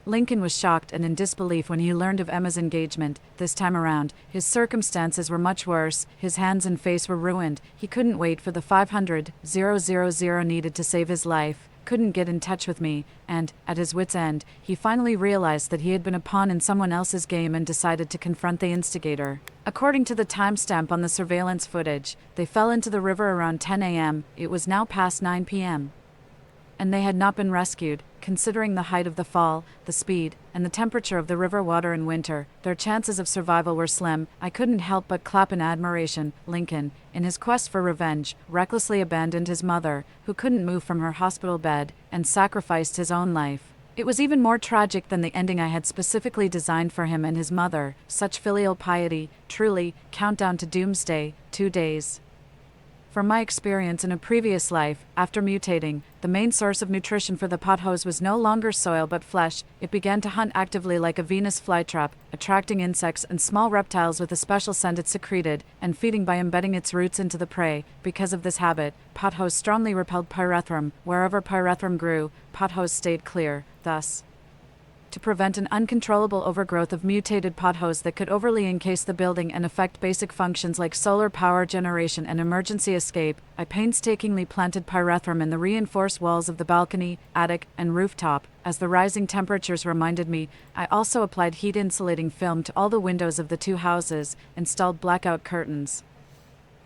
Lincoln was shocked and in disbelief when he learned of Emma's engagement. This time around, his circumstances were much worse. His hands and face were ruined. He couldn't wait for the 500,000 needed to save his life, couldn't get in touch with me, and, at his wit's end, he finally realized that he had been a pawn in someone else's game and decided to confront the instigator. According to the timestamp on the surveillance footage, they fell into the river around 10 a.m. It was now past 9 p.m. and they had not been rescued. Considering the height of the fall, the speed, and the temperature of the river water in winter, their chances of survival were slim. I couldn't help but clap in admiration. Lincoln, in his quest for revenge, recklessly abandoned his mother, who couldn't move from her hospital bed, and sacrificed his own life. It was even more tragic than the ending I had specifically designed for him and his mother. Such filial piety, truly, countdown to doomsday, 2 days. From my experience in a previous life, after mutating, the main source of nutrition for the pothose was no longer soil but flesh. It began to hunt actively like a Venus flytrap, attracting insects and small reptiles with a special scent it secreted, and feeding by embedding its roots into the prey. Because of this habit, pothose strongly repelled pyrethrum. Wherever pyrethrum grew, pothose stayed clear. Thus, to prevent an uncontrollable overgrowth of mutated pothose that could overly encase the building and affect basic functions like solar power generation and emergency escape, I painstakingly planted pyrethrum in the reinforced walls of the balcony, attic, and rooftop. As the rising temperatures reminded me, I also applied heat-insulating film to all the windows of the two houses, installed blackout curtains,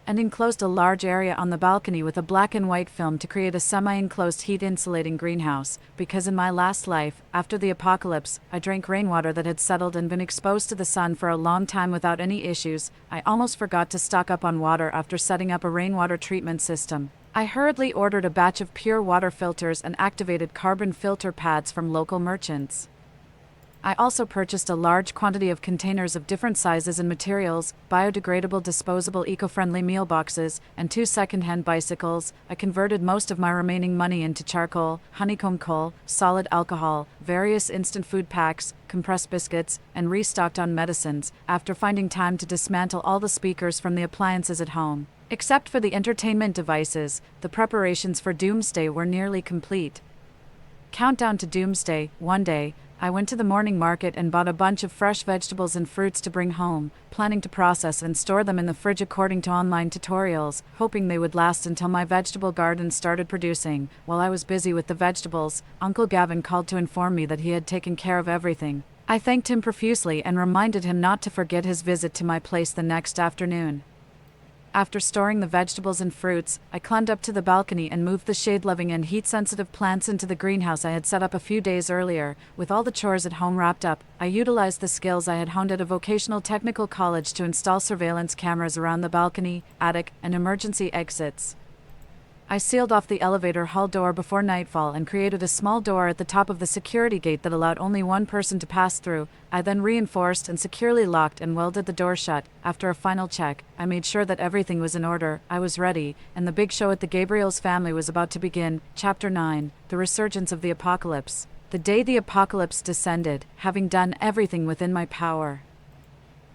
and enclosed a large area on the balcony with a black and white film to create a semi-enclosed heat-insulating greenhouse, because in my last life, after the apocalypse, I drank rainwater that had settled and been exposed to the sun for a long time without any issues. I almost forgot to stock up on water after setting up a rainwater treatment system. I hurriedly ordered a batch of pure water filters and activated carbon filter pads from local merchants. I also purchased a large quantity of containers of different sizes and materials, biodegradable disposable eco-friendly meal boxes, and 2 second-hand bicycles. I converted most of my remaining money into charcoal, honeycomb coal, solid alcohol, various instant food packs, compressed biscuits, and restocked on medicines, after finding time to dismantle all the speakers from the appliances at home. Except for the entertainment devices, the preparations for doomsday were nearly complete. Countdown to doomsday. One day, I went to the morning market and bought a bunch of fresh vegetables and fruits to bring home, planning to process and store them in the fridge according to online tutorials, hoping they would last until my vegetable garden started producing. While I was busy with the vegetables, Uncle Gavin called to inform me that he had taken care of everything. I thanked him profusely and reminded him not to forget his visit to my place the next afternoon. After storing the vegetables and fruits, I climbed up to the balcony and moved the shade-loving and heat-sensitive plants into the greenhouse I had set up a few days earlier. With all the chores at home wrapped up, I utilized the skills I had honed at a vocational technical college to install surveillance cameras around the balcony, attic, and emergency exits. I sealed off the elevator hall door before nightfall and created a small door at the top of the security gate that allowed only one person to pass through. I then reinforced and securely locked and welded the door shut. After a final check, I made sure that everything was in order. I was ready, and the big show at the Gabriel's family was about to begin. Chapter 9: The Resurgence of the Apocalypse. The day the apocalypse descended, having done everything within my power,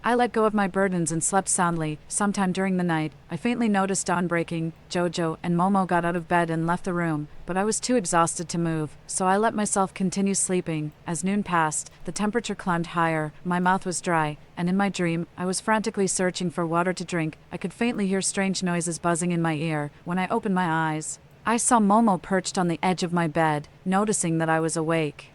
I let go of my burdens and slept soundly. Sometime during the night, I faintly noticed dawn breaking. Jojo and Momo got out of bed and left the room, but I was too exhausted to move, so I let myself continue sleeping. As noon passed, the temperature climbed higher, my mouth was dry, and in my dream, I was frantically searching for water to drink. I could faintly hear strange noises buzzing in my ear. When I opened my eyes, I saw Momo perched on the edge of my bed, noticing that I was awake.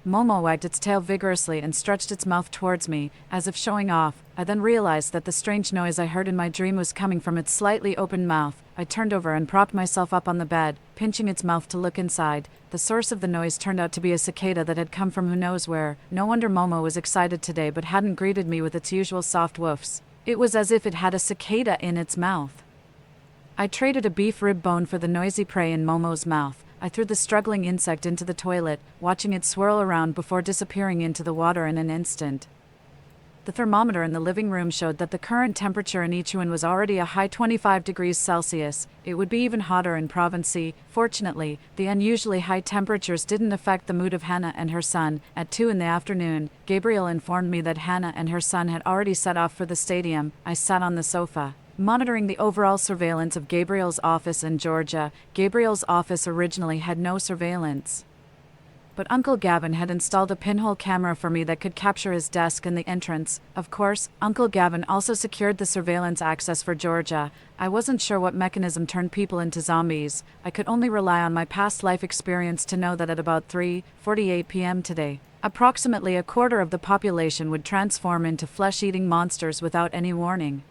Momo wagged its tail vigorously and stretched its mouth towards me, as if showing off. I then realized that the strange noise I heard in my dream was coming from its slightly open mouth. I turned over and propped myself up on the bed, pinching its mouth to look inside. The source of the noise turned out to be a cicada that had come from who knows where. No wonder Momo was excited today but hadn't greeted me with its usual soft woofs. It was as if it had a cicada in its mouth. I traded a beef rib bone for the noisy prey in Momo's mouth. I threw the struggling insect into the toilet, watching it swirl around before disappearing into the water in an instant. The thermometer in the living room showed that the current temperature in Ichuan was already a high 25 degrees Celsius. It would be even hotter in Province. Fortunately, the unusually high temperatures didn't affect the mood of Hannah and her son. At 2 in the afternoon, Gabriel informed me that Hannah and her son had already set off for the stadium. I sat on the sofa, monitoring the overall surveillance of Gabriel's office in Georgia. Gabriel's office originally had no surveillance, but Uncle Gavin had installed a pinhole camera for me that could capture his desk and the entrance. Of course, Uncle Gavin also secured the surveillance access for Georgia. I wasn't sure what mechanism turned people into zombies. I could only rely on my past life experience to know that at about 3:48 p.m. today, approximately a quarter of the population would transform into flesh-eating monsters without any warning.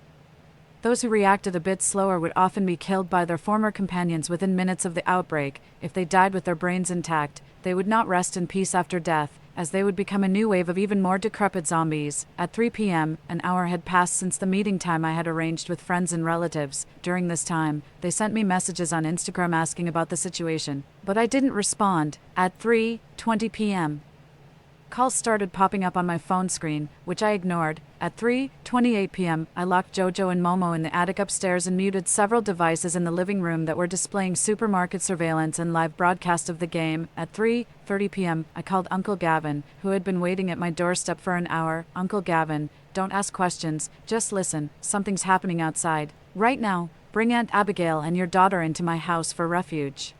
Those who reacted a bit slower would often be killed by their former companions within minutes of the outbreak. If they died with their brains intact, they would not rest in peace after death, as they would become a new wave of even more decrepit zombies. At 3 p.m., an hour had passed since the meeting time I had arranged with friends and relatives. During this time, they sent me messages on Instagram asking about the situation, but I didn't respond. At 3:20 p.m., calls started popping up on my phone screen, which I ignored. At 3:28 p.m., I locked Jojo and Momo in the attic upstairs and muted several devices in the living room that were displaying supermarket surveillance and live broadcast of the game. At 3:30 p.m., I called Uncle Gavin, who had been waiting at my doorstep for an hour. Uncle Gavin, don't ask questions, just listen. Something's happening outside. Right now, bring Aunt Abigail and your daughter into my house for refuge.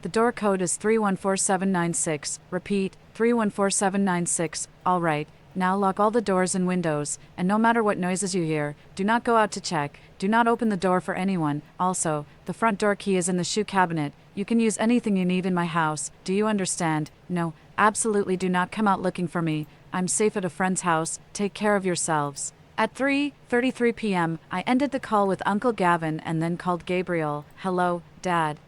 The door code is 314796. Repeat, 314796. All right. Now lock all the doors and windows, and no matter what noises you hear, do not go out to check. Do not open the door for anyone. Also, the front door key is in the shoe cabinet. You can use anything you need in my house. Do you understand? No, absolutely do not come out looking for me. I'm safe at a friend's house. Take care of yourselves. At 3:33 p.m., I ended the call with Uncle Gavin and then called Gabriel. Hello, Dad.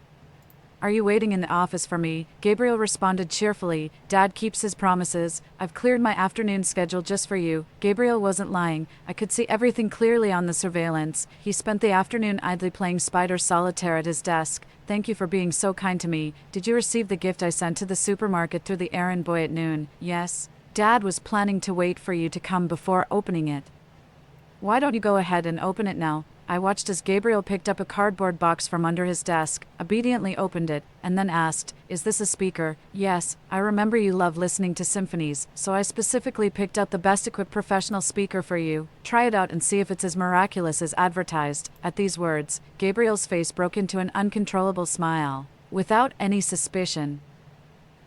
Are you waiting in the office for me? Gabriel responded cheerfully. Dad keeps his promises. I've cleared my afternoon schedule just for you. Gabriel wasn't lying. I could see everything clearly on the surveillance. He spent the afternoon idly playing Spider Solitaire at his desk. Thank you for being so kind to me. Did you receive the gift I sent to the supermarket through the errand boy at noon? Yes. Dad was planning to wait for you to come before opening it. Why don't you go ahead and open it now? I watched as Gabriel picked up a cardboard box from under his desk, obediently opened it, and then asked, "Is this a speaker?" Yes, I remember you love listening to symphonies, so I specifically picked out the best equipped professional speaker for you. Try it out and see if it's as miraculous as advertised. At these words, Gabriel's face broke into an uncontrollable smile. Without any suspicion,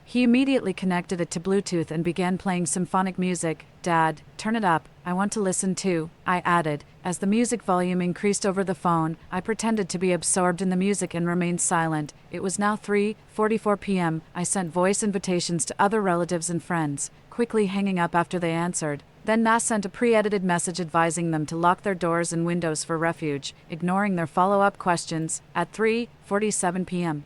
he immediately connected it to Bluetooth and began playing symphonic music. Dad, turn it up. I want to listen too, I added. As the music volume increased over the phone, I pretended to be absorbed in the music and remained silent. It was now 3:44 p.m. I sent voice invitations to other relatives and friends, quickly hanging up after they answered. Then Mass sent a pre-edited message advising them to lock their doors and windows for refuge, ignoring their follow-up questions. At 3:47 p.m.,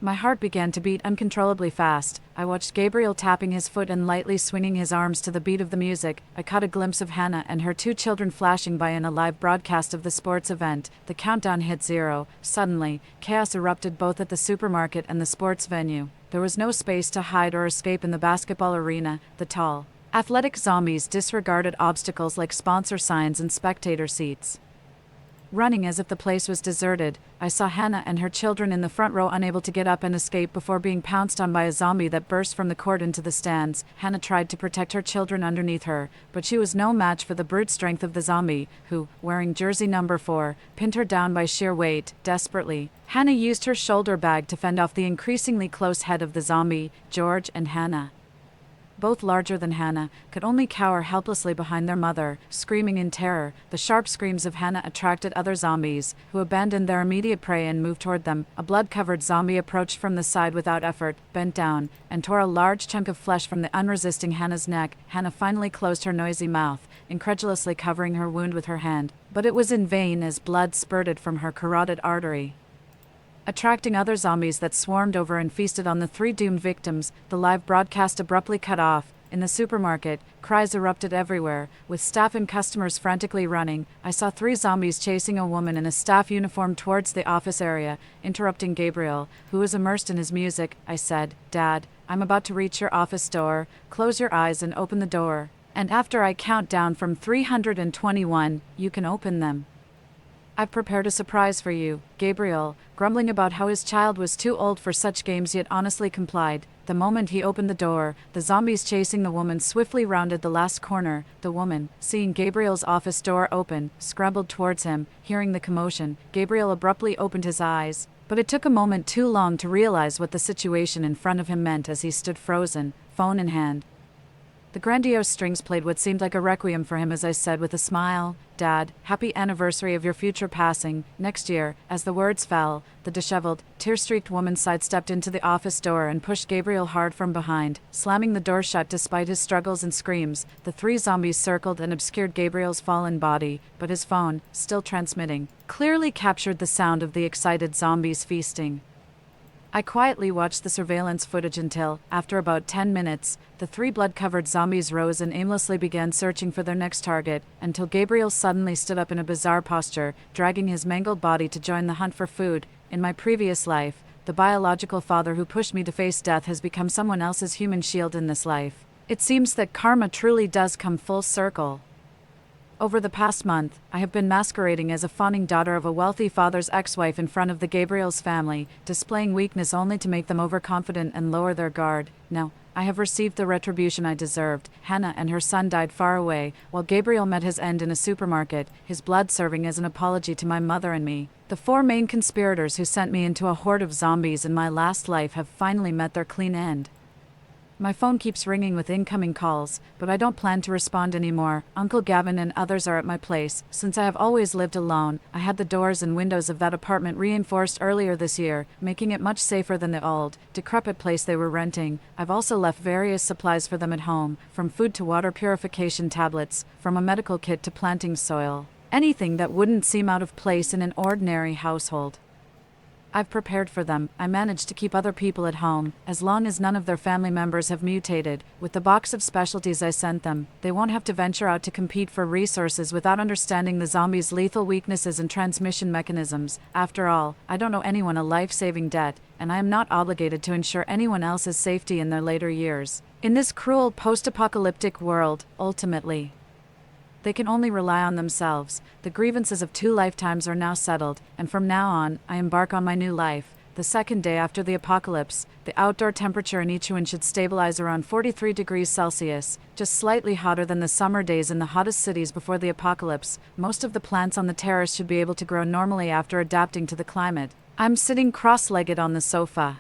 my heart began to beat uncontrollably fast. I watched Gabriel tapping his foot and lightly swinging his arms to the beat of the music. I caught a glimpse of Hannah and her 2 children flashing by in a live broadcast of the sports event. The countdown hit 0. Suddenly, chaos erupted both at the supermarket and the sports venue. There was no space to hide or escape in the basketball arena. The tall, athletic zombies disregarded obstacles like sponsor signs and spectator seats. Running as if the place was deserted, I saw Hannah and her children in the front row unable to get up and escape before being pounced on by a zombie that burst from the court into the stands. Hannah tried to protect her children underneath her, but she was no match for the brute strength of the zombie, who, wearing jersey number 4, pinned her down by sheer weight. Desperately, Hannah used her shoulder bag to fend off the increasingly close head of the zombie. George and Hannah, both larger than Hannah, could only cower helplessly behind their mother, screaming in terror. The sharp screams of Hannah attracted other zombies, who abandoned their immediate prey and moved toward them. A blood-covered zombie approached from the side without effort, bent down, and tore a large chunk of flesh from the unresisting Hannah's neck. Hannah finally closed her noisy mouth, incredulously covering her wound with her hand, but it was in vain as blood spurted from her carotid artery, attracting other zombies that swarmed over and feasted on the 3 doomed victims. The live broadcast abruptly cut off. In the supermarket, cries erupted everywhere, with staff and customers frantically running. I saw 3 zombies chasing a woman in a staff uniform towards the office area. Interrupting Gabriel, who was immersed in his music, I said, "Dad, I'm about to reach your office door. Close your eyes and open the door. And after I count down from 321, you can open them. I've prepared a surprise for you." Gabriel, grumbling about how his child was too old for such games, yet honestly complied. The moment he opened the door, the zombies chasing the woman swiftly rounded the last corner. The woman, seeing Gabriel's office door open, scrambled towards him. Hearing the commotion, Gabriel abruptly opened his eyes, but it took a moment too long to realize what the situation in front of him meant as he stood frozen, phone in hand. The grandiose strings played what seemed like a requiem for him as I said with a smile, "Dad, happy anniversary of your future passing, next year." As the words fell, the disheveled, tear-streaked woman sidestepped into the office door and pushed Gabriel hard from behind, slamming the door shut despite his struggles and screams. The 3 zombies circled and obscured Gabriel's fallen body, but his phone, still transmitting, clearly captured the sound of the excited zombies feasting. I quietly watched the surveillance footage until, after about 10 minutes, the 3 blood-covered zombies rose and aimlessly began searching for their next target, until Gabriel suddenly stood up in a bizarre posture, dragging his mangled body to join the hunt for food. In my previous life, the biological father who pushed me to face death has become someone else's human shield in this life. It seems that karma truly does come full circle. Over the past month, I have been masquerading as a fawning daughter of a wealthy father's ex-wife in front of the Gabriel's family, displaying weakness only to make them overconfident and lower their guard. Now, I have received the retribution I deserved. Hannah and her son died far away, while Gabriel met his end in a supermarket, his blood serving as an apology to my mother and me. The 4 main conspirators who sent me into a horde of zombies in my last life have finally met their clean end. My phone keeps ringing with incoming calls, but I don't plan to respond anymore. Uncle Gavin and others are at my place. Since I have always lived alone, I had the doors and windows of that apartment reinforced earlier this year, making it much safer than the old, decrepit place they were renting. I've also left various supplies for them at home, from food to water purification tablets, from a medical kit to planting soil. Anything that wouldn't seem out of place in an ordinary household. I've prepared for them. I managed to keep other people at home, as long as none of their family members have mutated. With the box of specialties I sent them, they won't have to venture out to compete for resources without understanding the zombies' lethal weaknesses and transmission mechanisms. After all, I don't owe anyone a life-saving debt, and I am not obligated to ensure anyone else's safety in their later years. In this cruel, post-apocalyptic world, ultimately, they can only rely on themselves. The grievances of 2 lifetimes are now settled, and from now on, I embark on my new life. The second day after the apocalypse, the outdoor temperature in Ichuan should stabilize around 43 degrees Celsius, just slightly hotter than the summer days in the hottest cities before the apocalypse. Most of the plants on the terrace should be able to grow normally after adapting to the climate. I'm sitting cross-legged on the sofa,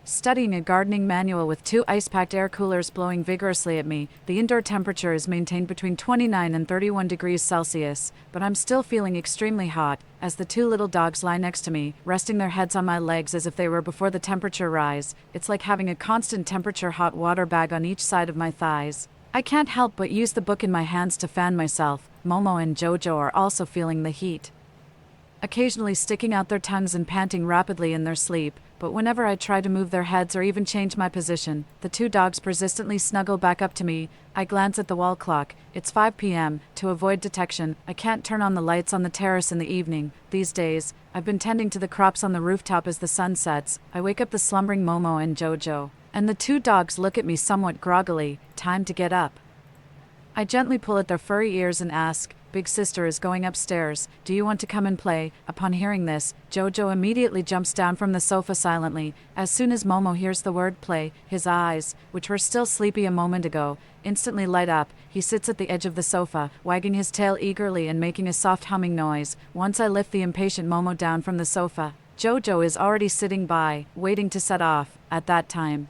studying a gardening manual with 2 ice-packed air coolers blowing vigorously at me. The indoor temperature is maintained between 29 and 31 degrees Celsius, but I'm still feeling extremely hot, as the 2 little dogs lie next to me, resting their heads on my legs as if they were before the temperature rise. It's like having a constant temperature hot water bag on each side of my thighs. I can't help but use the book in my hands to fan myself. Momo and Jojo are also feeling the heat, occasionally sticking out their tongues and panting rapidly in their sleep, but whenever I try to move their heads or even change my position, the 2 dogs persistently snuggle back up to me. I glance at the wall clock. It's 5 p.m. To avoid detection, I can't turn on the lights on the terrace in the evening. These days, I've been tending to the crops on the rooftop as the sun sets. I wake up the slumbering Momo and Jojo, and the 2 dogs look at me somewhat groggily. Time to get up. I gently pull at their furry ears and ask, "Big sister is going upstairs. Do you want to come and play?" Upon hearing this, Jojo immediately jumps down from the sofa silently. As soon as Momo hears the word play, his eyes, which were still sleepy a moment ago, instantly light up. He sits at the edge of the sofa, wagging his tail eagerly and making a soft humming noise. Once I lift the impatient Momo down from the sofa, Jojo is already sitting by, waiting to set off. At that time,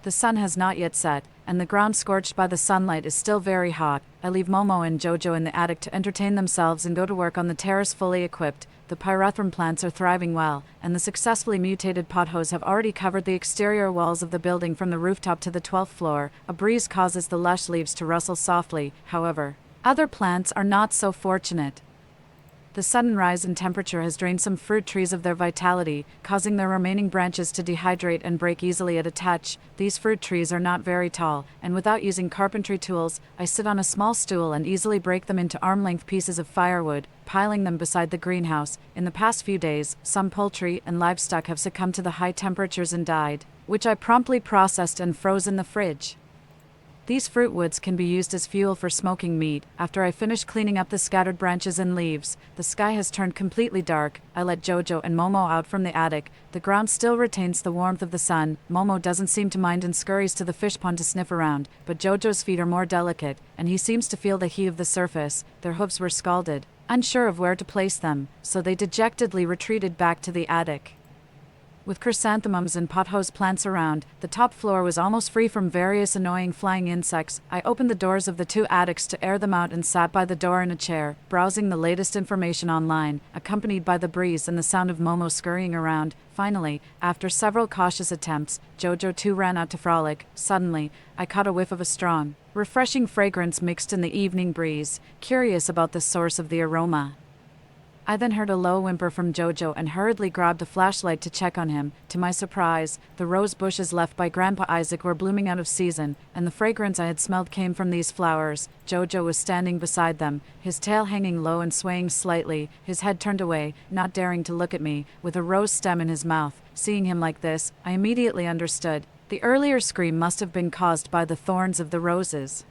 the sun has not yet set, and the ground scorched by the sunlight is still very hot. I leave Momo and Jojo in the attic to entertain themselves and go to work on the terrace fully equipped. The pyrethrum plants are thriving well, and the successfully mutated pothos have already covered the exterior walls of the building from the rooftop to the 12th floor. A breeze causes the lush leaves to rustle softly. However, other plants are not so fortunate. The sudden rise in temperature has drained some fruit trees of their vitality, causing their remaining branches to dehydrate and break easily at a touch. These fruit trees are not very tall, and without using carpentry tools, I sit on a small stool and easily break them into arm-length pieces of firewood, piling them beside the greenhouse. In the past few days, some poultry and livestock have succumbed to the high temperatures and died, which I promptly processed and froze in the fridge. These fruit woods can be used as fuel for smoking meat. After I finish cleaning up the scattered branches and leaves, the sky has turned completely dark. I let Jojo and Momo out from the attic. The ground still retains the warmth of the sun. Momo doesn't seem to mind and scurries to the fish pond to sniff around, but Jojo's feet are more delicate, and he seems to feel the heat of the surface. Their hooves were scalded, unsure of where to place them, so they dejectedly retreated back to the attic. With chrysanthemums and pothos plants around, the top floor was almost free from various annoying flying insects. I opened the doors of the 2 attics to air them out and sat by the door in a chair, browsing the latest information online, accompanied by the breeze and the sound of Momo scurrying around. Finally, after several cautious attempts, Jojo too ran out to frolic. Suddenly, I caught a whiff of a strong, refreshing fragrance mixed in the evening breeze, curious about the source of the aroma. I then heard a low whimper from Jojo and hurriedly grabbed a flashlight to check on him. To my surprise, the rose bushes left by Grandpa Isaac were blooming out of season, and the fragrance I had smelled came from these flowers. Jojo was standing beside them, his tail hanging low and swaying slightly, his head turned away, not daring to look at me, with a rose stem in his mouth. Seeing him like this, I immediately understood. The earlier scream must have been caused by the thorns of the roses.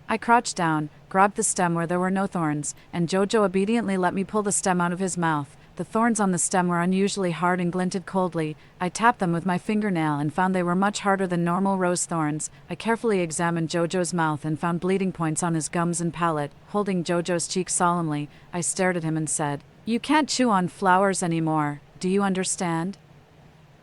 I crouched down, grabbed the stem where there were no thorns, and Jojo obediently let me pull the stem out of his mouth. The thorns on the stem were unusually hard and glinted coldly. I tapped them with my fingernail and found they were much harder than normal rose thorns. I carefully examined Jojo's mouth and found bleeding points on his gums and palate. Holding Jojo's cheek solemnly, I stared at him and said, "You can't chew on flowers anymore. Do you understand?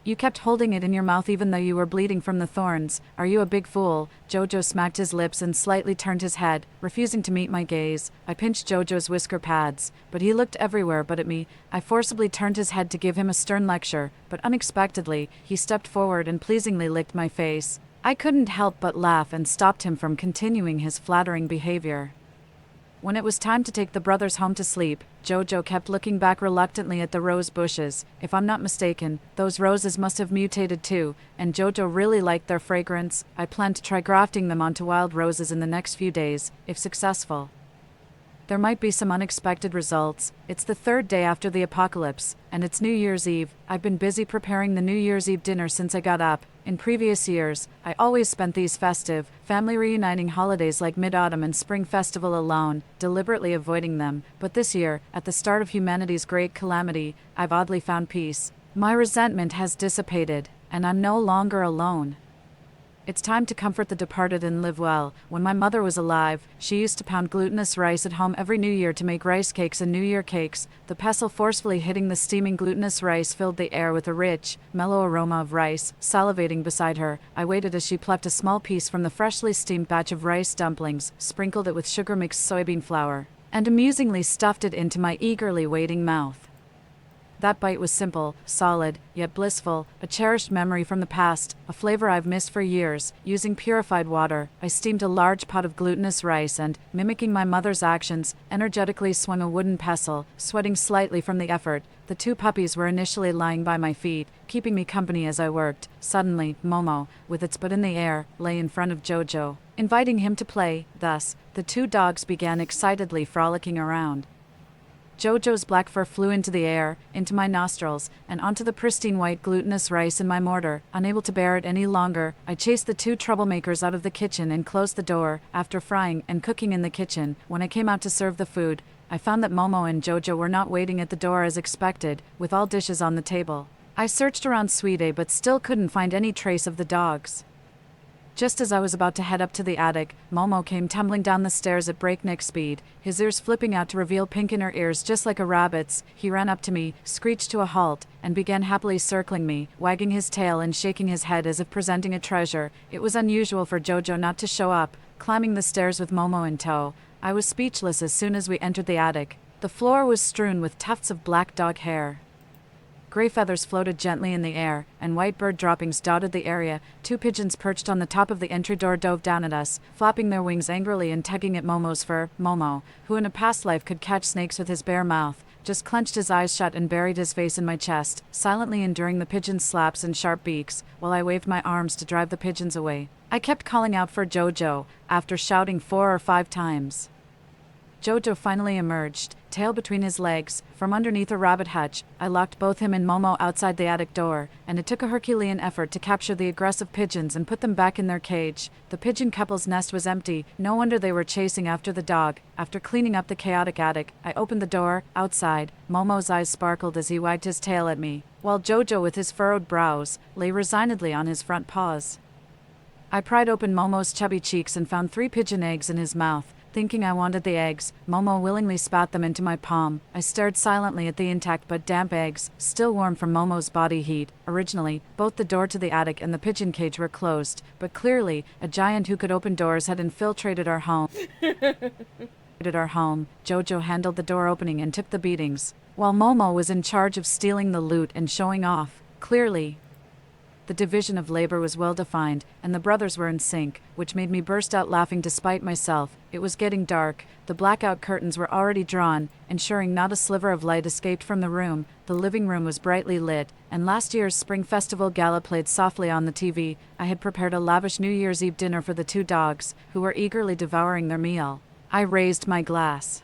You kept holding it in your mouth even though you were bleeding from the thorns. Are you a big fool?" Jojo smacked his lips and slightly turned his head, refusing to meet my gaze. I pinched Jojo's whisker pads, but he looked everywhere but at me. I forcibly turned his head to give him a stern lecture, but unexpectedly, he stepped forward and pleasingly licked my face. I couldn't help but laugh and stopped him from continuing his flattering behavior. When it was time to take the brothers home to sleep, Jojo kept looking back reluctantly at the rose bushes. If I'm not mistaken, those roses must have mutated too, and Jojo really liked their fragrance. I plan to try grafting them onto wild roses in the next few days, if successful. There might be some unexpected results. It's the third day after the apocalypse, and it's New Year's Eve. I've been busy preparing the New Year's Eve dinner since I got up. In previous years, I always spent these festive, family reuniting holidays like Mid-Autumn and Spring Festival alone, deliberately avoiding them. But this year, at the start of humanity's great calamity, I've oddly found peace. My resentment has dissipated, and I'm no longer alone. It's time to comfort the departed and live well. When my mother was alive, she used to pound glutinous rice at home every New Year to make rice cakes and New Year cakes. The pestle forcefully hitting the steaming glutinous rice filled the air with a rich, mellow aroma of rice. Salivating beside her, I waited as she plucked a small piece from the freshly steamed batch of rice dumplings, sprinkled it with sugar-mixed soybean flour, and amusingly stuffed it into my eagerly waiting mouth. That bite was simple, solid, yet blissful, a cherished memory from the past, a flavor I've missed for years. Using purified water, I steamed a large pot of glutinous rice and, mimicking my mother's actions, energetically swung a wooden pestle, sweating slightly from the effort. The two puppies were initially lying by my feet, keeping me company as I worked. Suddenly, Momo, with its butt in the air, lay in front of Jojo, inviting him to play. Thus, the two dogs began excitedly frolicking around. Jojo's black fur flew into the air, into my nostrils, and onto the pristine white glutinous rice in my mortar. Unable to bear it any longer, I chased the two troublemakers out of the kitchen and closed the door. After frying and cooking in the kitchen, when I came out to serve the food, I found that Momo and Jojo were not waiting at the door as expected, with all dishes on the table. I searched around Sweetie but still couldn't find any trace of the dogs. Just as I was about to head up to the attic, Momo came tumbling down the stairs at breakneck speed, his ears flipping out to reveal pink in her ears just like a rabbit's. He ran up to me, screeched to a halt, and began happily circling me, wagging his tail and shaking his head as if presenting a treasure. It was unusual for Jojo not to show up, climbing the stairs with Momo in tow. I was speechless as soon as we entered the attic. The floor was strewn with tufts of black dog hair. Gray feathers floated gently in the air, and white bird droppings dotted the area. Two pigeons perched on the top of the entry door dove down at us, flapping their wings angrily and tugging at Momo's fur. Momo, who in a past life could catch snakes with his bare mouth, just clenched his eyes shut and buried his face in my chest, silently enduring the pigeons' slaps and sharp beaks, while I waved my arms to drive the pigeons away. I kept calling out for Jojo, after shouting 4 or 5 times. Jojo finally emerged, tail between his legs, from underneath a rabbit hutch. I locked both him and Momo outside the attic door, and it took a Herculean effort to capture the aggressive pigeons and put them back in their cage. The pigeon couple's nest was empty, no wonder they were chasing after the dog. After cleaning up the chaotic attic, I opened the door. Outside, Momo's eyes sparkled as he wagged his tail at me, while Jojo, with his furrowed brows, lay resignedly on his front paws. I pried open Momo's chubby cheeks and found 3 pigeon eggs in his mouth. Thinking I wanted the eggs, Momo willingly spat them into my palm. I stared silently at the intact but damp eggs, still warm from Momo's body heat. Originally, both the door to the attic and the pigeon cage were closed, but clearly, a giant who could open doors had infiltrated our home. Jojo handled the door opening and took the beatings, while Momo was in charge of stealing the loot and showing off. Clearly, the division of labor was well defined, and the brothers were in sync, which made me burst out laughing despite myself. It was getting dark. The blackout curtains were already drawn, ensuring not a sliver of light escaped from the room. The living room was brightly lit, and last year's Spring Festival gala played softly on the TV. I had prepared a lavish New Year's Eve dinner for the 2 dogs, who were eagerly devouring their meal. I raised my glass.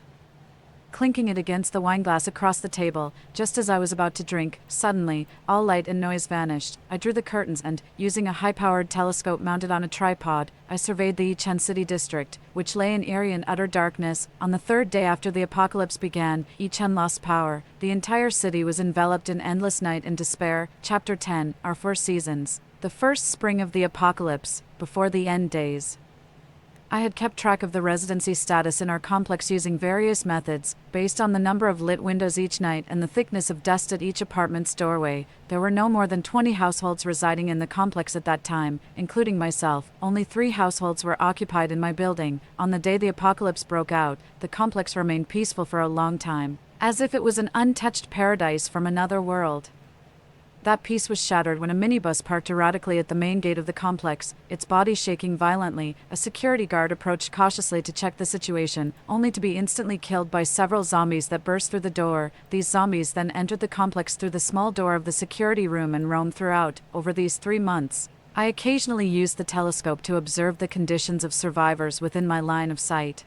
clinking it against the wineglass across the table. Just as I was about to drink, suddenly, all light and noise vanished. I drew the curtains and, using a high-powered telescope mounted on a tripod, I surveyed the Yichen City district, which lay in eerie and utter darkness. On the third day after the apocalypse began, Yichen lost power. The entire city was enveloped in endless night and despair. Chapter 10, Our Four Seasons. The first spring of the apocalypse, before the end days. I had kept track of the residency status in our complex using various methods, based on the number of lit windows each night and the thickness of dust at each apartment's doorway. There were no more than 20 households residing in the complex at that time, including myself. Only 3 households were occupied in my building. On the day the apocalypse broke out, the complex remained peaceful for a long time, as if it was an untouched paradise from another world. That peace was shattered when a minibus parked erratically at the main gate of the complex, its body shaking violently. A security guard approached cautiously to check the situation, only to be instantly killed by several zombies that burst through the door. These zombies then entered the complex through the small door of the security room and roamed throughout. Over these 3 months, I occasionally used the telescope to observe the conditions of survivors within my line of sight.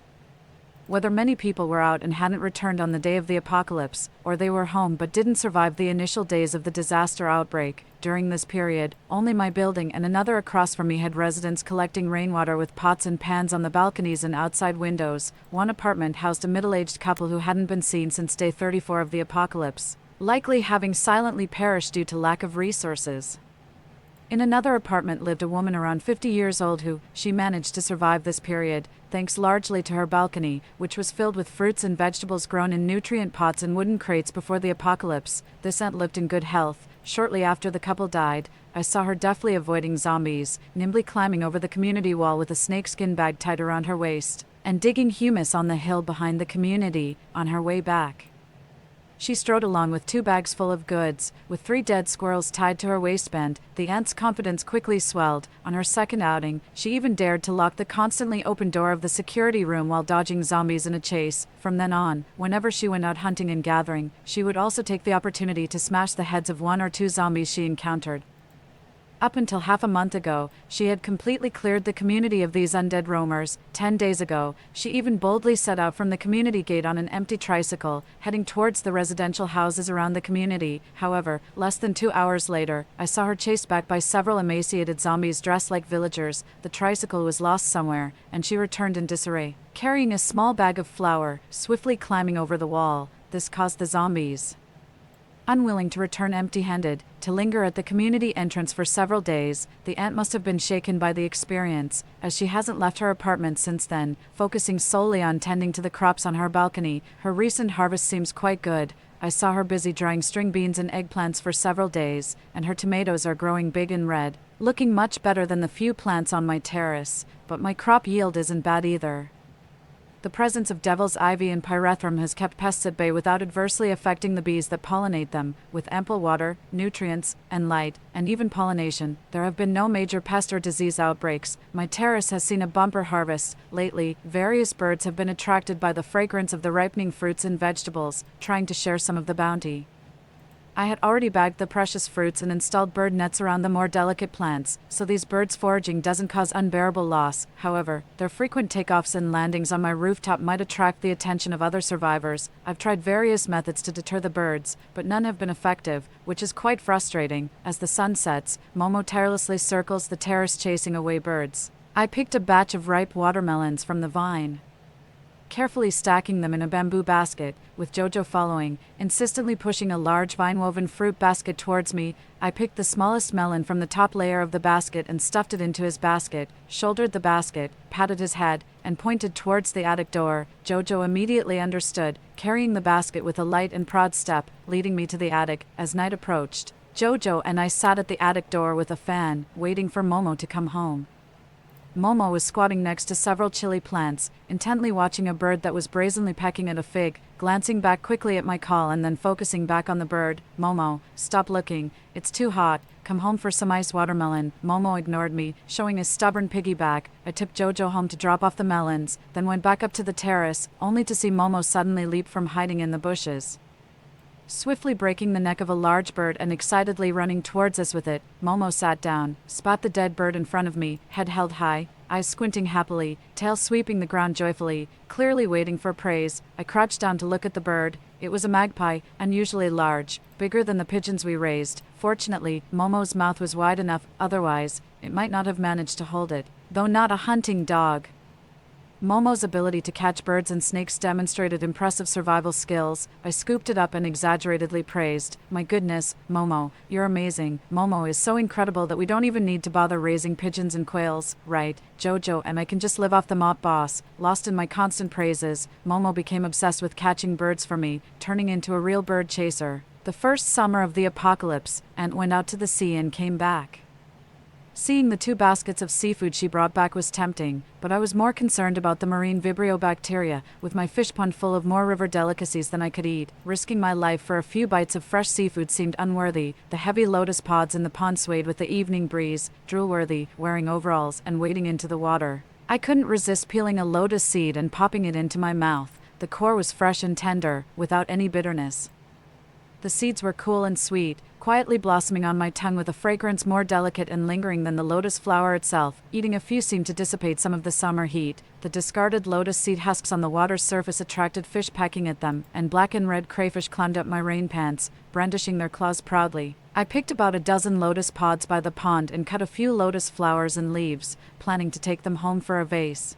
Whether many people were out and hadn't returned on the day of the apocalypse, or they were home but didn't survive the initial days of the disaster outbreak. During this period, only my building and another across from me had residents collecting rainwater with pots and pans on the balconies and outside windows. One apartment housed a middle-aged couple who hadn't been seen since day 34 of the apocalypse, likely having silently perished due to lack of resources. In another apartment lived a woman around 50 years old who, she managed to survive this period, thanks largely to her balcony, which was filled with fruits and vegetables grown in nutrient pots and wooden crates before the apocalypse. This aunt lived in good health. Shortly after the couple died, I saw her deftly avoiding zombies, nimbly climbing over the community wall with a snakeskin bag tied around her waist, and digging humus on the hill behind the community. On her way back, she strode along with 2 bags full of goods, with 3 dead squirrels tied to her waistband. The aunt's confidence quickly swelled. On her second outing, she even dared to lock the constantly open door of the security room while dodging zombies in a chase. From then on, whenever she went out hunting and gathering, she would also take the opportunity to smash the heads of 1 or 2 zombies she encountered. Up until half a month ago, she had completely cleared the community of these undead roamers. 10 days ago, she even boldly set out from the community gate on an empty tricycle, heading towards the residential houses around the community. However, less than 2 hours later, I saw her chased back by several emaciated zombies dressed like villagers. The tricycle was lost somewhere, and she returned in disarray, carrying a small bag of flour, swiftly climbing over the wall. This caused the zombies, unwilling to return empty-handed, to linger at the community entrance for several days. The aunt must have been shaken by the experience, as she hasn't left her apartment since then, focusing solely on tending to the crops on her balcony. Her recent harvest seems quite good. I saw her busy drying string beans and eggplants for several days, and her tomatoes are growing big and red, looking much better than the few plants on my terrace. But my crop yield isn't bad either. The presence of devil's ivy and pyrethrum has kept pests at bay without adversely affecting the bees that pollinate them. With ample water, nutrients, and light, and even pollination, there have been no major pest or disease outbreaks. My terrace has seen a bumper harvest. Lately, various birds have been attracted by the fragrance of the ripening fruits and vegetables, trying to share some of the bounty. I had already bagged the precious fruits and installed bird nets around the more delicate plants, so these birds foraging doesn't cause unbearable loss. However, their frequent takeoffs and landings on my rooftop might attract the attention of other survivors. I've tried various methods to deter the birds, but none have been effective, which is quite frustrating. As the sun sets, Momo tirelessly circles the terrace chasing away birds. I picked a batch of ripe watermelons from the vine, carefully stacking them in a bamboo basket, with Jojo following, insistently pushing a large vine-woven fruit basket towards me. I picked the smallest melon from the top layer of the basket and stuffed it into his basket, shouldered the basket, patted his head, and pointed towards the attic door. Jojo immediately understood, carrying the basket with a light and proud step, leading me to the attic. As night approached, Jojo and I sat at the attic door with a fan, waiting for Momo to come home. Momo was squatting next to several chili plants, intently watching a bird that was brazenly pecking at a fig, glancing back quickly at my call and then focusing back on the bird. Momo, stop looking. It's too hot. Come home for some ice watermelon. Momo ignored me, showing his stubborn piggyback. I tipped Jojo home to drop off the melons, then went back up to the terrace, only to see Momo suddenly leap from hiding in the bushes. Swiftly breaking the neck of a large bird and excitedly running towards us with it, Momo sat down, spat the dead bird in front of me, head held high, eyes squinting happily, tail sweeping the ground joyfully, clearly waiting for praise. I crouched down to look at the bird. It was a magpie, unusually large, bigger than the pigeons we raised. Fortunately, Momo's mouth was wide enough, otherwise, it might not have managed to hold it. Though not a hunting dog. Momo's ability to catch birds and snakes demonstrated impressive survival skills. I scooped it up and exaggeratedly praised. My goodness, Momo, you're amazing. Momo is so incredible that we don't even need to bother raising pigeons and quails. Right, Jojo, and I can just live off the mop boss. Lost in my constant praises, Momo became obsessed with catching birds for me, turning into a real bird chaser. The first summer of the apocalypse, Aunt went out to the sea and came back. Seeing the 2 baskets of seafood she brought back was tempting, but I was more concerned about the marine Vibrio bacteria, with my fish pond full of more river delicacies than I could eat. Risking my life for a few bites of fresh seafood seemed unworthy. The heavy lotus pods in the pond swayed with the evening breeze, drool-worthy, wearing overalls and wading into the water. I couldn't resist peeling a lotus seed and popping it into my mouth. The core was fresh and tender, without any bitterness. The seeds were cool and sweet, quietly blossoming on my tongue with a fragrance more delicate and lingering than the lotus flower itself. Eating a few seemed to dissipate some of the summer heat. The discarded lotus seed husks on the water's surface attracted fish pecking at them, and black and red crayfish climbed up my rain pants, brandishing their claws proudly. I picked about a dozen lotus pods by the pond and cut a few lotus flowers and leaves, planning to take them home for a vase.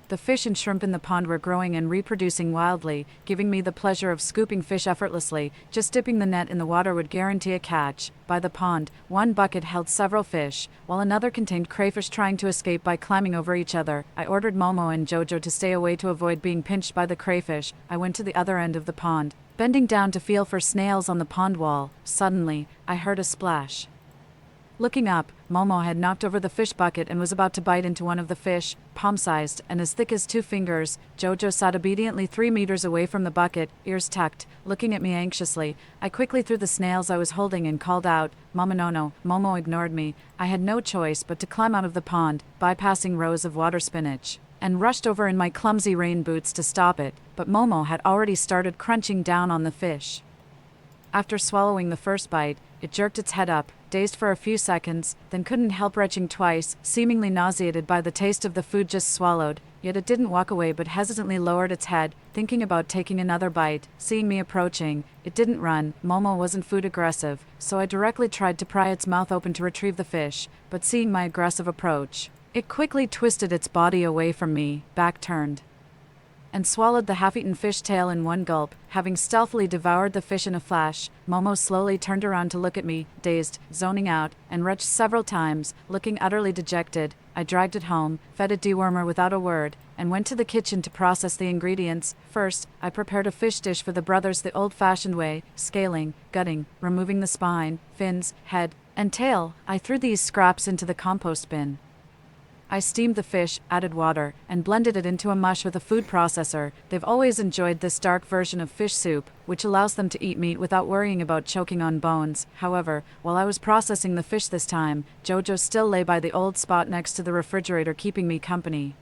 The fish and shrimp in the pond were growing and reproducing wildly, giving me the pleasure of scooping fish effortlessly. Just dipping the net in the water would guarantee a catch. By the pond, one bucket held several fish, while another contained crayfish trying to escape by climbing over each other. I ordered Momo and Jojo to stay away to avoid being pinched by the crayfish. I went to the other end of the pond, bending down to feel for snails on the pond wall. Suddenly, I heard a splash. Looking up, Momo had knocked over the fish bucket and was about to bite into one of the fish, palm-sized and as thick as 2 fingers. Jojo sat obediently 3 meters away from the bucket, ears tucked, looking at me anxiously. I quickly threw the snails I was holding and called out, "Mama no." Momo ignored me. I had no choice but to climb out of the pond, bypassing rows of water spinach, and rushed over in my clumsy rain boots to stop it, but Momo had already started crunching down on the fish. After swallowing the first bite, it jerked its head up, dazed for a few seconds, then couldn't help retching twice, seemingly nauseated by the taste of the food just swallowed. Yet it didn't walk away but hesitantly lowered its head, thinking about taking another bite. Seeing me approaching, it didn't run. Momo wasn't food aggressive, so I directly tried to pry its mouth open to retrieve the fish, but seeing my aggressive approach, it quickly twisted its body away from me, back turned, and swallowed the half-eaten fish tail in one gulp. Having stealthily devoured the fish in a flash, Momo slowly turned around to look at me, dazed, zoning out, and retched several times, looking utterly dejected. I dragged it home, fed it dewormer without a word, and went to the kitchen to process the ingredients. First, I prepared a fish dish for the brothers the old-fashioned way, scaling, gutting, removing the spine, fins, head, and tail. I threw these scraps into the compost bin. I steamed the fish, added water, and blended it into a mush with a food processor. They've always enjoyed this dark version of fish soup, which allows them to eat meat without worrying about choking on bones. However, while I was processing the fish this time, Jojo still lay by the old spot next to the refrigerator keeping me company.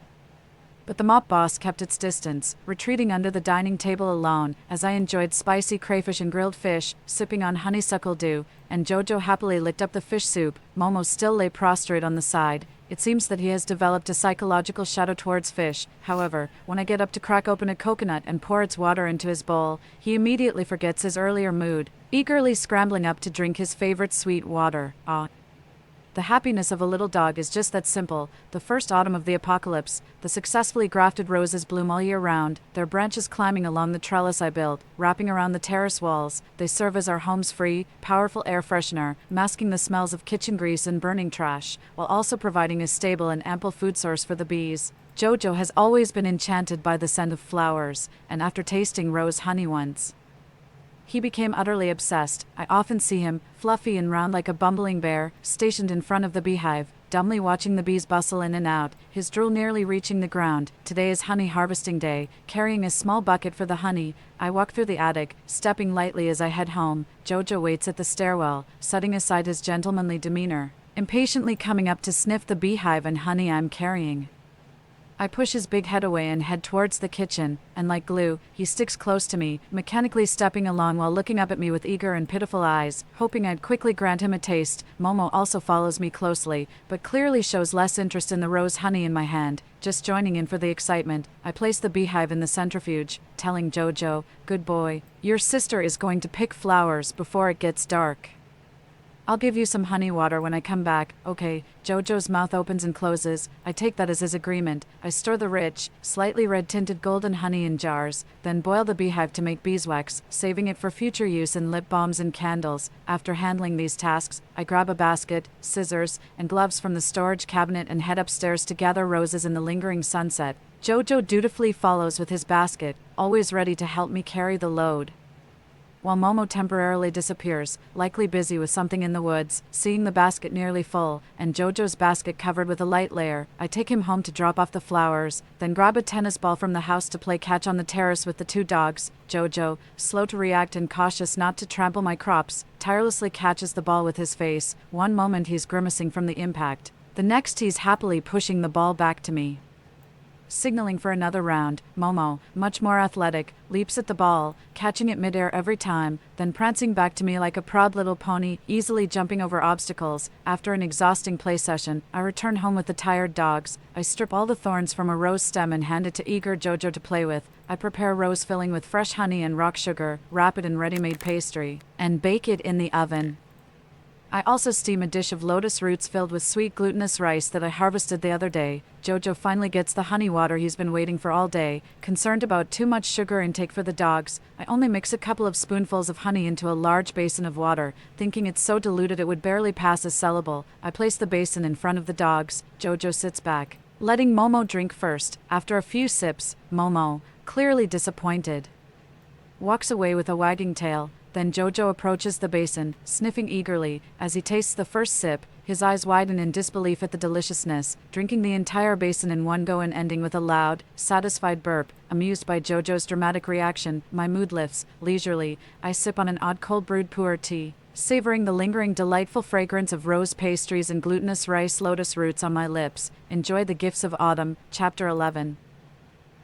But the mop boss kept its distance, retreating under the dining table alone, as I enjoyed spicy crayfish and grilled fish, sipping on honeysuckle dew, and Jojo happily licked up the fish soup. Momo still lay prostrate on the side. It seems that he has developed a psychological shadow towards fish. However, when I get up to crack open a coconut and pour its water into his bowl, he immediately forgets his earlier mood, eagerly scrambling up to drink his favorite sweet water. The happiness of a little dog is just that simple. The first autumn of the apocalypse, the successfully grafted roses bloom all year round, their branches climbing along the trellis I built, wrapping around the terrace walls. They serve as our home's free, powerful air freshener, masking the smells of kitchen grease and burning trash, while also providing a stable and ample food source for the bees. Jojo has always been enchanted by the scent of flowers, and after tasting rose honey once, he became utterly obsessed. I often see him, fluffy and round like a bumbling bear, stationed in front of the beehive, dumbly watching the bees bustle in and out, his drool nearly reaching the ground. Today is honey harvesting day. Carrying a small bucket for the honey, I walk through the attic, stepping lightly as I head home. Jojo waits at the stairwell, setting aside his gentlemanly demeanor, impatiently coming up to sniff the beehive and honey I'm carrying. I push his big head away and head towards the kitchen, and like glue, he sticks close to me, mechanically stepping along while looking up at me with eager and pitiful eyes, hoping I'd quickly grant him a taste. Momo also follows me closely, but clearly shows less interest in the rose honey in my hand, just joining in for the excitement. I place the beehive in the centrifuge, telling Jojo, "Good boy, your sister is going to pick flowers before it gets dark. I'll give you some honey water when I come back, okay?" Jojo's mouth opens and closes. I take that as his agreement. I store the rich, slightly red-tinted golden honey in jars, then boil the beehive to make beeswax, saving it for future use in lip balms and candles. After handling these tasks, I grab a basket, scissors, and gloves from the storage cabinet and head upstairs to gather roses in the lingering sunset. Jojo dutifully follows with his basket, always ready to help me carry the load, while Momo temporarily disappears, likely busy with something in the woods. Seeing the basket nearly full, and Jojo's basket covered with a light layer, I take him home to drop off the flowers, then grab a tennis ball from the house to play catch on the terrace with the 2 dogs. Jojo, slow to react and cautious not to trample my crops, tirelessly catches the ball with his face. One moment he's grimacing from the impact, the next he's happily pushing the ball back to me. Signaling for another round, Momo, much more athletic, leaps at the ball, catching it midair every time, then prancing back to me like a proud little pony, easily jumping over obstacles. After an exhausting play session, I return home with the tired dogs. I strip all the thorns from a rose stem and hand it to eager Jojo to play with. I prepare rose filling with fresh honey and rock sugar, wrap it in ready-made pastry, and bake it in the oven. I also steam a dish of lotus roots filled with sweet glutinous rice that I harvested the other day. Jojo finally gets the honey water he's been waiting for all day. Concerned about too much sugar intake for the dogs, I only mix a couple of spoonfuls of honey into a large basin of water, thinking it's so diluted it would barely pass as sellable. I place the basin in front of the dogs. Jojo sits back, letting Momo drink first. After a few sips, Momo, clearly disappointed, walks away with a wagging tail. Then Jojo approaches the basin, sniffing eagerly. As he tastes the first sip, his eyes widen in disbelief at the deliciousness, drinking the entire basin in one go and ending with a loud, satisfied burp. Amused by Jojo's dramatic reaction, my mood lifts. Leisurely, I sip on an odd cold-brewed pu'er tea, savoring the lingering delightful fragrance of rose pastries and glutinous rice lotus roots on my lips. Enjoy the gifts of autumn. Chapter 11.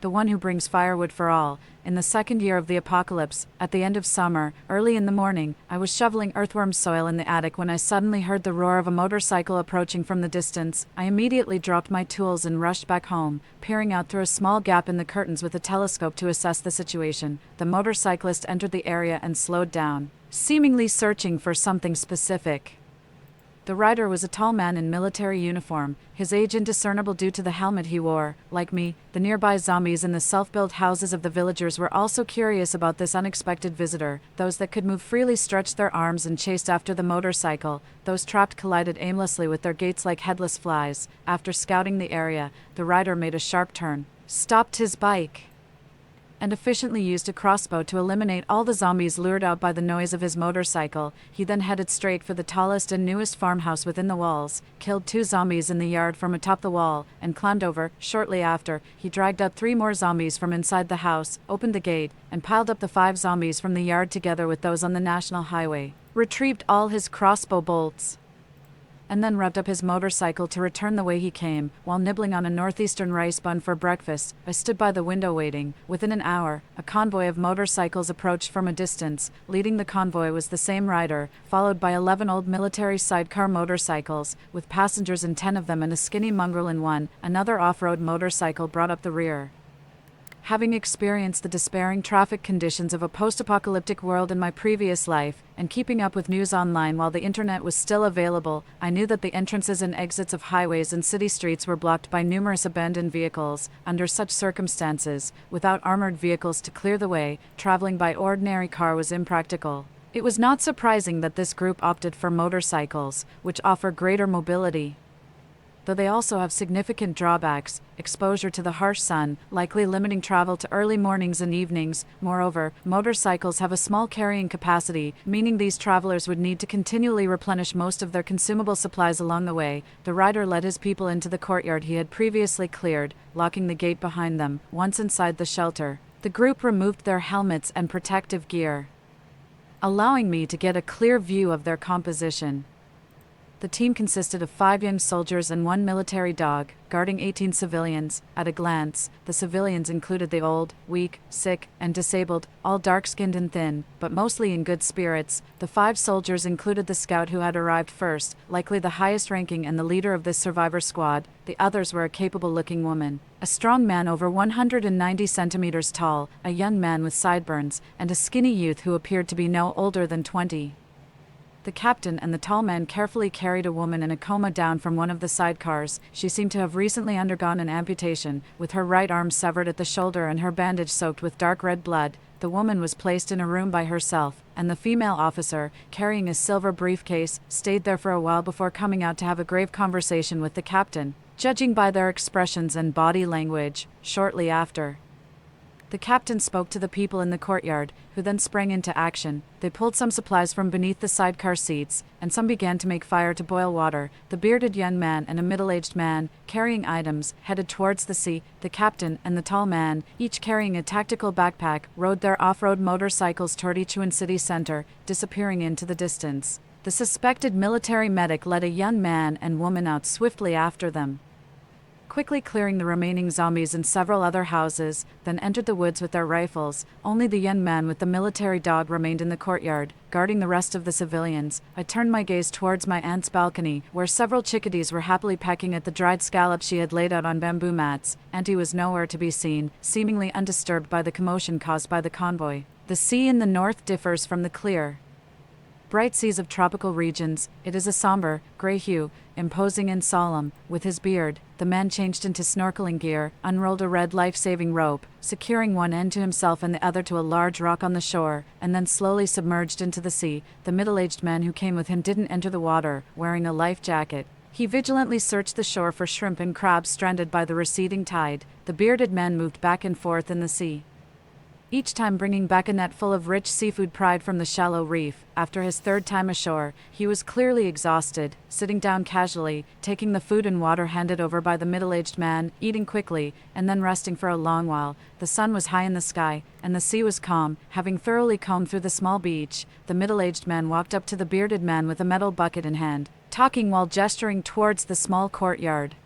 The one who brings firewood for all. In the second year of the apocalypse, at the end of summer, early in the morning, I was shoveling earthworm soil in the attic when I suddenly heard the roar of a motorcycle approaching from the distance. I immediately dropped my tools and rushed back home, peering out through a small gap in the curtains with a telescope to assess the situation. The motorcyclist entered the area and slowed down, seemingly searching for something specific. The rider was a tall man in military uniform, his age indiscernible due to the helmet he wore. Like me, the nearby zombies in the self-built houses of the villagers were also curious about this unexpected visitor. Those that could move freely stretched their arms and chased after the motorcycle. Those trapped collided aimlessly with their gaits like headless flies. After scouting the area, the rider made a sharp turn, stopped his bike, and efficiently used a crossbow to eliminate all the zombies lured out by the noise of his motorcycle. He then headed straight for the tallest and newest farmhouse within the walls, killed 2 zombies in the yard from atop the wall, and climbed over. Shortly after, he dragged out 3 more zombies from inside the house, opened the gate, and piled up the 5 zombies from the yard together with those on the national highway, retrieved all his crossbow bolts, and then revved up his motorcycle to return the way he came. While nibbling on a northeastern rice bun for breakfast, I stood by the window waiting. Within an hour, a convoy of motorcycles approached from a distance. Leading the convoy was the same rider, followed by 11 old military sidecar motorcycles, with passengers in 10 of them and a skinny mongrel in one. Another off-road motorcycle brought up the rear. Having experienced the despairing traffic conditions of a post-apocalyptic world in my previous life, and keeping up with news online while the internet was still available, I knew that the entrances and exits of highways and city streets were blocked by numerous abandoned vehicles. Under such circumstances, without armored vehicles to clear the way, traveling by ordinary car was impractical. It was not surprising that this group opted for motorcycles, which offer greater mobility, though they also have significant drawbacks: exposure to the harsh sun, likely limiting travel to early mornings and evenings. Moreover, motorcycles have a small carrying capacity, meaning these travelers would need to continually replenish most of their consumable supplies along the way. The rider led his people into the courtyard he had previously cleared, locking the gate behind them. Once inside the shelter, the group removed their helmets and protective gear, allowing me to get a clear view of their composition. The team consisted of 5 young soldiers and 1 military dog, guarding 18 civilians. At a glance, the civilians included the old, weak, sick, and disabled, all dark-skinned and thin, but mostly in good spirits. The 5 soldiers included the scout who had arrived first, likely the highest ranking and the leader of this survivor squad. The others were a capable-looking woman, a strong man over 190 centimeters tall, a young man with sideburns, and a skinny youth who appeared to be no older than 20. The captain and the tall man carefully carried a woman in a coma down from one of the sidecars. She seemed to have recently undergone an amputation, with her right arm severed at the shoulder and her bandage soaked with dark red blood. The woman was placed in a room by herself, and the female officer, carrying a silver briefcase, stayed there for a while before coming out to have a grave conversation with the captain, judging by their expressions and body language. Shortly after, the captain spoke to the people in the courtyard, who then sprang into action. They pulled some supplies from beneath the sidecar seats, and some began to make fire to boil water. The bearded young man and a middle-aged man, carrying items, headed towards the sea. The captain and the tall man, each carrying a tactical backpack, rode their off-road motorcycles toward Ichuan city center, disappearing into the distance. The suspected military medic led a young man and woman out swiftly after them, quickly clearing the remaining zombies in several other houses, then entered the woods with their rifles. Only the young man with the military dog remained in the courtyard, guarding the rest of the civilians. I turned my gaze towards my aunt's balcony, where several chickadees were happily pecking at the dried scallops she had laid out on bamboo mats. Auntie was nowhere to be seen, seemingly undisturbed by the commotion caused by the convoy. The sea in the north differs from the clear, bright seas of tropical regions. It is a somber, gray hue, imposing and solemn. With his beard, the man changed into snorkeling gear, unrolled a red life-saving rope, securing one end to himself and the other to a large rock on the shore, and then slowly submerged into the sea. The middle-aged man who came with him didn't enter the water, wearing a life jacket. He vigilantly searched the shore for shrimp and crabs stranded by the receding tide. The bearded man moved back and forth in the sea, each time bringing back a net full of rich seafood pried from the shallow reef. After his 3rd time ashore, he was clearly exhausted, sitting down casually, taking the food and water handed over by the middle-aged man, eating quickly, and then resting for a long while. The sun was high in the sky, and the sea was calm. Having thoroughly combed through the small beach, the middle-aged man walked up to the bearded man with a metal bucket in hand, talking while gesturing towards the small courtyard,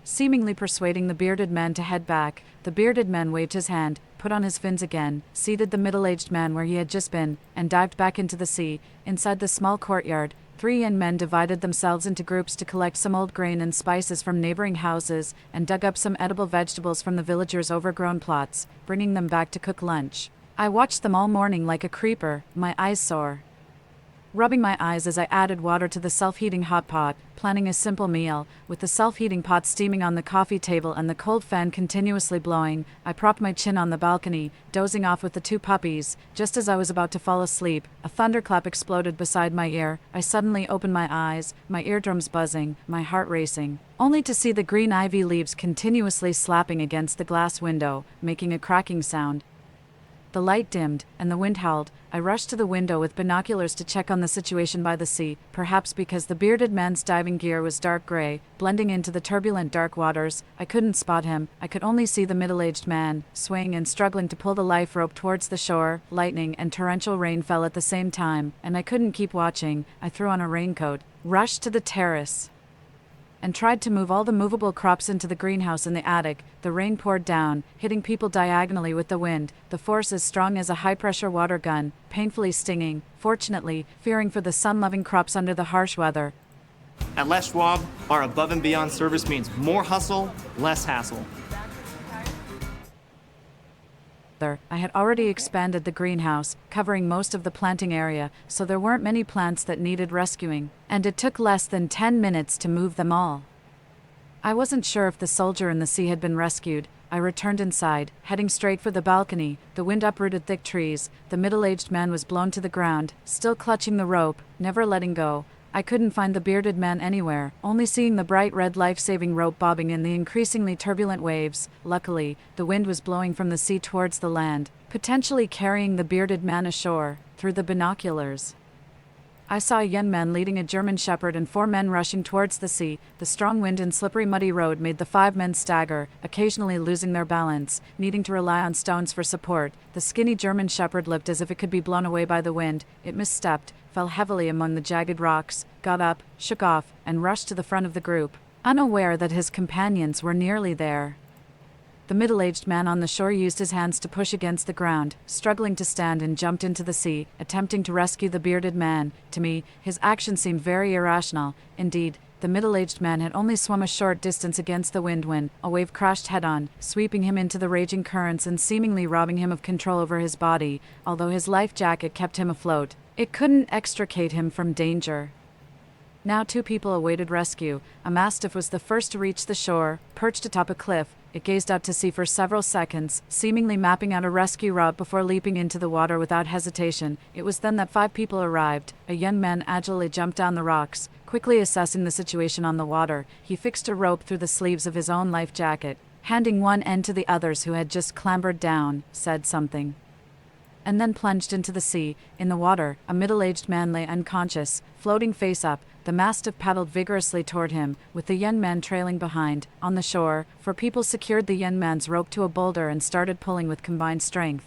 seemingly persuading the bearded man to head back. The bearded man waved his hand, put on his fins again, seated the middle-aged man where he had just been, and dived back into the sea. Inside the small courtyard, 3 young men divided themselves into groups to collect some old grain and spices from neighboring houses, and dug up some edible vegetables from the villagers' overgrown plots, bringing them back to cook lunch. I watched them all morning like a creeper, my eyes sore, rubbing my eyes as I added water to the self-heating hot pot, planning a simple meal. With the self-heating pot steaming on the coffee table and the cold fan continuously blowing, I propped my chin on the balcony, dozing off with the 2 puppies. Just as I was about to fall asleep, a thunderclap exploded beside my ear. I suddenly opened my eyes, my eardrums buzzing, my heart racing, only to see the green ivy leaves continuously slapping against the glass window, making a cracking sound. The light dimmed, and the wind howled. I rushed to the window with binoculars to check on the situation by the sea, perhaps because the bearded man's diving gear was dark gray, blending into the turbulent dark waters. I couldn't spot him. I could only see the middle-aged man, swaying and struggling to pull the life rope towards the shore. Lightning and torrential rain fell at the same time, and I couldn't keep watching. I threw on a raincoat, rushed to the terrace, and tried to move all the movable crops into the greenhouse in the attic. The rain poured down, hitting people diagonally with the wind, the force as strong as a high-pressure water gun, painfully stinging. Fortunately, fearing for the sun-loving crops under the harsh weather, at Les Schwab, our above and beyond service means more hustle, less hassle. I had already expanded the greenhouse, covering most of the planting area, so there weren't many plants that needed rescuing, and it took less than 10 minutes to move them all. I wasn't sure if the soldier in the sea had been rescued. I returned inside, heading straight for the balcony. The wind uprooted thick trees. The middle-aged man was blown to the ground, still clutching the rope, never letting go. I couldn't find the bearded man anywhere, only seeing the bright red life-saving rope bobbing in the increasingly turbulent waves. Luckily, the wind was blowing from the sea towards the land, potentially carrying the bearded man ashore. Through the binoculars, I saw a young man leading a German shepherd and 4 men rushing towards the sea. The strong wind and slippery muddy road made the 5 men stagger, occasionally losing their balance, needing to rely on stones for support. The skinny German shepherd looked as if it could be blown away by the wind. It misstepped, fell heavily among the jagged rocks, got up, shook off, and rushed to the front of the group, unaware that his companions were nearly there. The middle-aged man on the shore used his hands to push against the ground, struggling to stand, and jumped into the sea, attempting to rescue the bearded man. To me, his action seemed very irrational. Indeed, the middle-aged man had only swum a short distance against the wind when a wave crashed head-on, sweeping him into the raging currents and seemingly robbing him of control over his body. Although his life jacket kept him afloat, it couldn't extricate him from danger. Now 2 people awaited rescue. A mastiff was the first to reach the shore, perched atop a cliff. It gazed out to sea for several seconds, seemingly mapping out a rescue route before leaping into the water without hesitation. It was then that 5 people arrived. A young man agilely jumped down the rocks, quickly assessing the situation on the water. He fixed a rope through the sleeves of his own life jacket, handing one end to the others who had just clambered down, said something, and then plunged into the sea. In the water, a middle-aged man lay unconscious, floating face up. The mastiff paddled vigorously toward him, with the young man trailing behind. On the shore, 4 people secured the young man's rope to a boulder and started pulling with combined strength.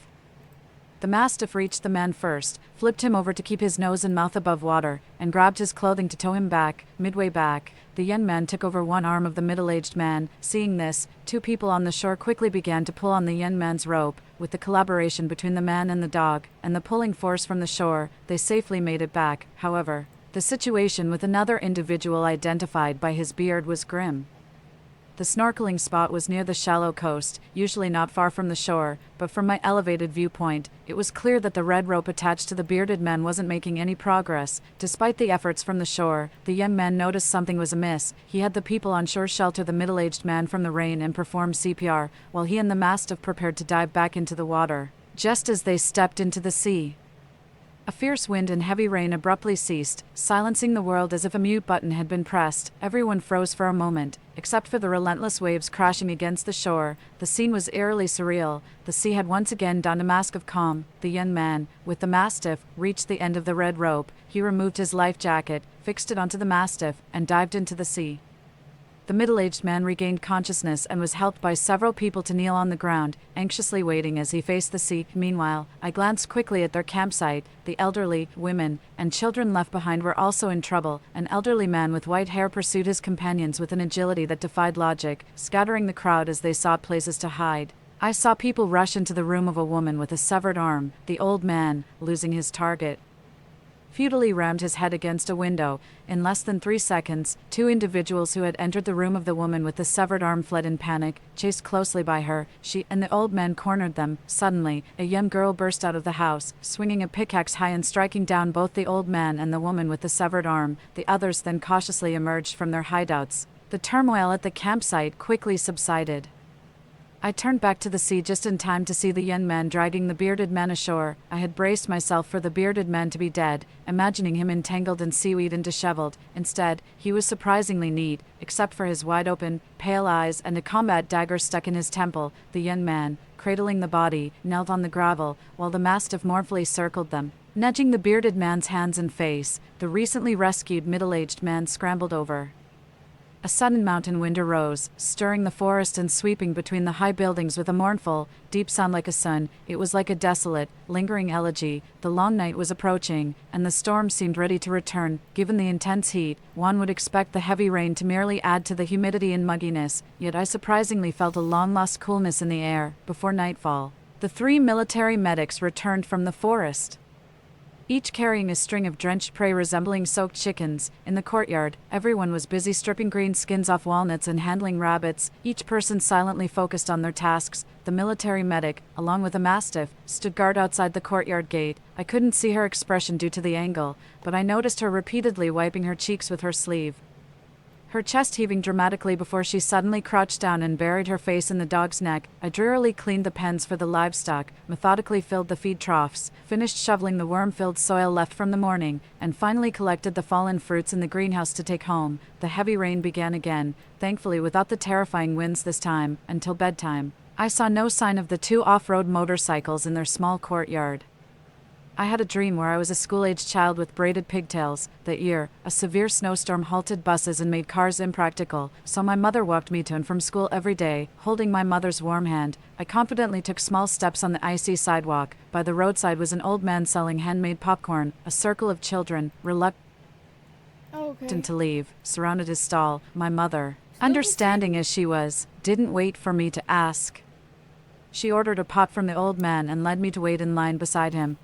The mastiff reached the man first, flipped him over to keep his nose and mouth above water, and grabbed his clothing to tow him back. Midway back, the young man took over one arm of the middle-aged man. Seeing this, 2 people on the shore quickly began to pull on the young man's rope. With the collaboration between the man and the dog, and the pulling force from the shore, they safely made it back. However, the situation with another individual identified by his beard was grim. The snorkeling spot was near the shallow coast, usually not far from the shore, but from my elevated viewpoint, it was clear that the red rope attached to the bearded man wasn't making any progress. Despite the efforts from the shore, the young man noticed something was amiss. He had the people on shore shelter the middle-aged man from the rain and perform CPR, while he and the mastiff prepared to dive back into the water. Just as they stepped into the sea, a fierce wind and heavy rain abruptly ceased, silencing the world as if a mute button had been pressed. Everyone froze for a moment, except for the relentless waves crashing against the shore. The scene was eerily surreal. The sea had once again donned a mask of calm. The young man, with the mastiff, reached the end of the red rope. He removed his life jacket, fixed it onto the mastiff, and dived into the sea. The middle-aged man regained consciousness and was helped by several people to kneel on the ground, anxiously waiting as he faced the sea. Meanwhile, I glanced quickly at their campsite. The elderly, women, and children left behind were also in trouble. An elderly man with white hair pursued his companions with an agility that defied logic, scattering the crowd as they sought places to hide. I saw people rush into the room of a woman with a severed arm. The old man, losing his target, futilely rammed his head against a window. In less than 3 seconds, 2 individuals who had entered the room of the woman with the severed arm fled in panic, chased closely by her. She and the old man cornered them. Suddenly, a young girl burst out of the house, swinging a pickaxe high and striking down both the old man and the woman with the severed arm. The others then cautiously emerged from their hideouts. The turmoil at the campsite quickly subsided. I turned back to the sea just in time to see the young man dragging the bearded man ashore. I had braced myself for the bearded man to be dead, imagining him entangled in seaweed and disheveled. Instead, he was surprisingly neat, except for his wide-open, pale eyes and a combat dagger stuck in his temple. The young man, cradling the body, knelt on the gravel, while the mastiff mournfully circled them, nudging the bearded man's hands and face. The recently rescued middle-aged man scrambled over. A sudden mountain wind arose, stirring the forest and sweeping between the high buildings with a mournful, deep sound like a sun. It was like a desolate, lingering elegy. The long night was approaching, and the storm seemed ready to return. Given the intense heat, one would expect the heavy rain to merely add to the humidity and mugginess, yet I surprisingly felt a long-lost coolness in the air. Before nightfall, the 3 military medics returned from the forest, each carrying a string of drenched prey resembling soaked chickens. In the courtyard, everyone was busy stripping green skins off walnuts and handling rabbits, each person silently focused on their tasks. The military medic, along with a mastiff, stood guard outside the courtyard gate. I couldn't see her expression due to the angle, but I noticed her repeatedly wiping her cheeks with her sleeve, her chest heaving dramatically before she suddenly crouched down and buried her face in the dog's neck. I drearily cleaned the pens for the livestock, methodically filled the feed troughs, finished shoveling the worm-filled soil left from the morning, and finally collected the fallen fruits in the greenhouse to take home. The heavy rain began again, thankfully without the terrifying winds this time. Until bedtime, I saw no sign of the 2 off-road motorcycles in their small courtyard. I had a dream where I was a school-aged child with braided pigtails. That year, a severe snowstorm halted buses and made cars impractical, so my mother walked me to and from school every day, holding my mother's warm hand. I confidently took small steps on the icy sidewalk. By the roadside was an old man selling handmade popcorn. A circle of children, reluctant to leave, surrounded his stall. My mother, understanding as she was, didn't wait for me to ask. She ordered a pop from the old man and led me to wait in line beside him.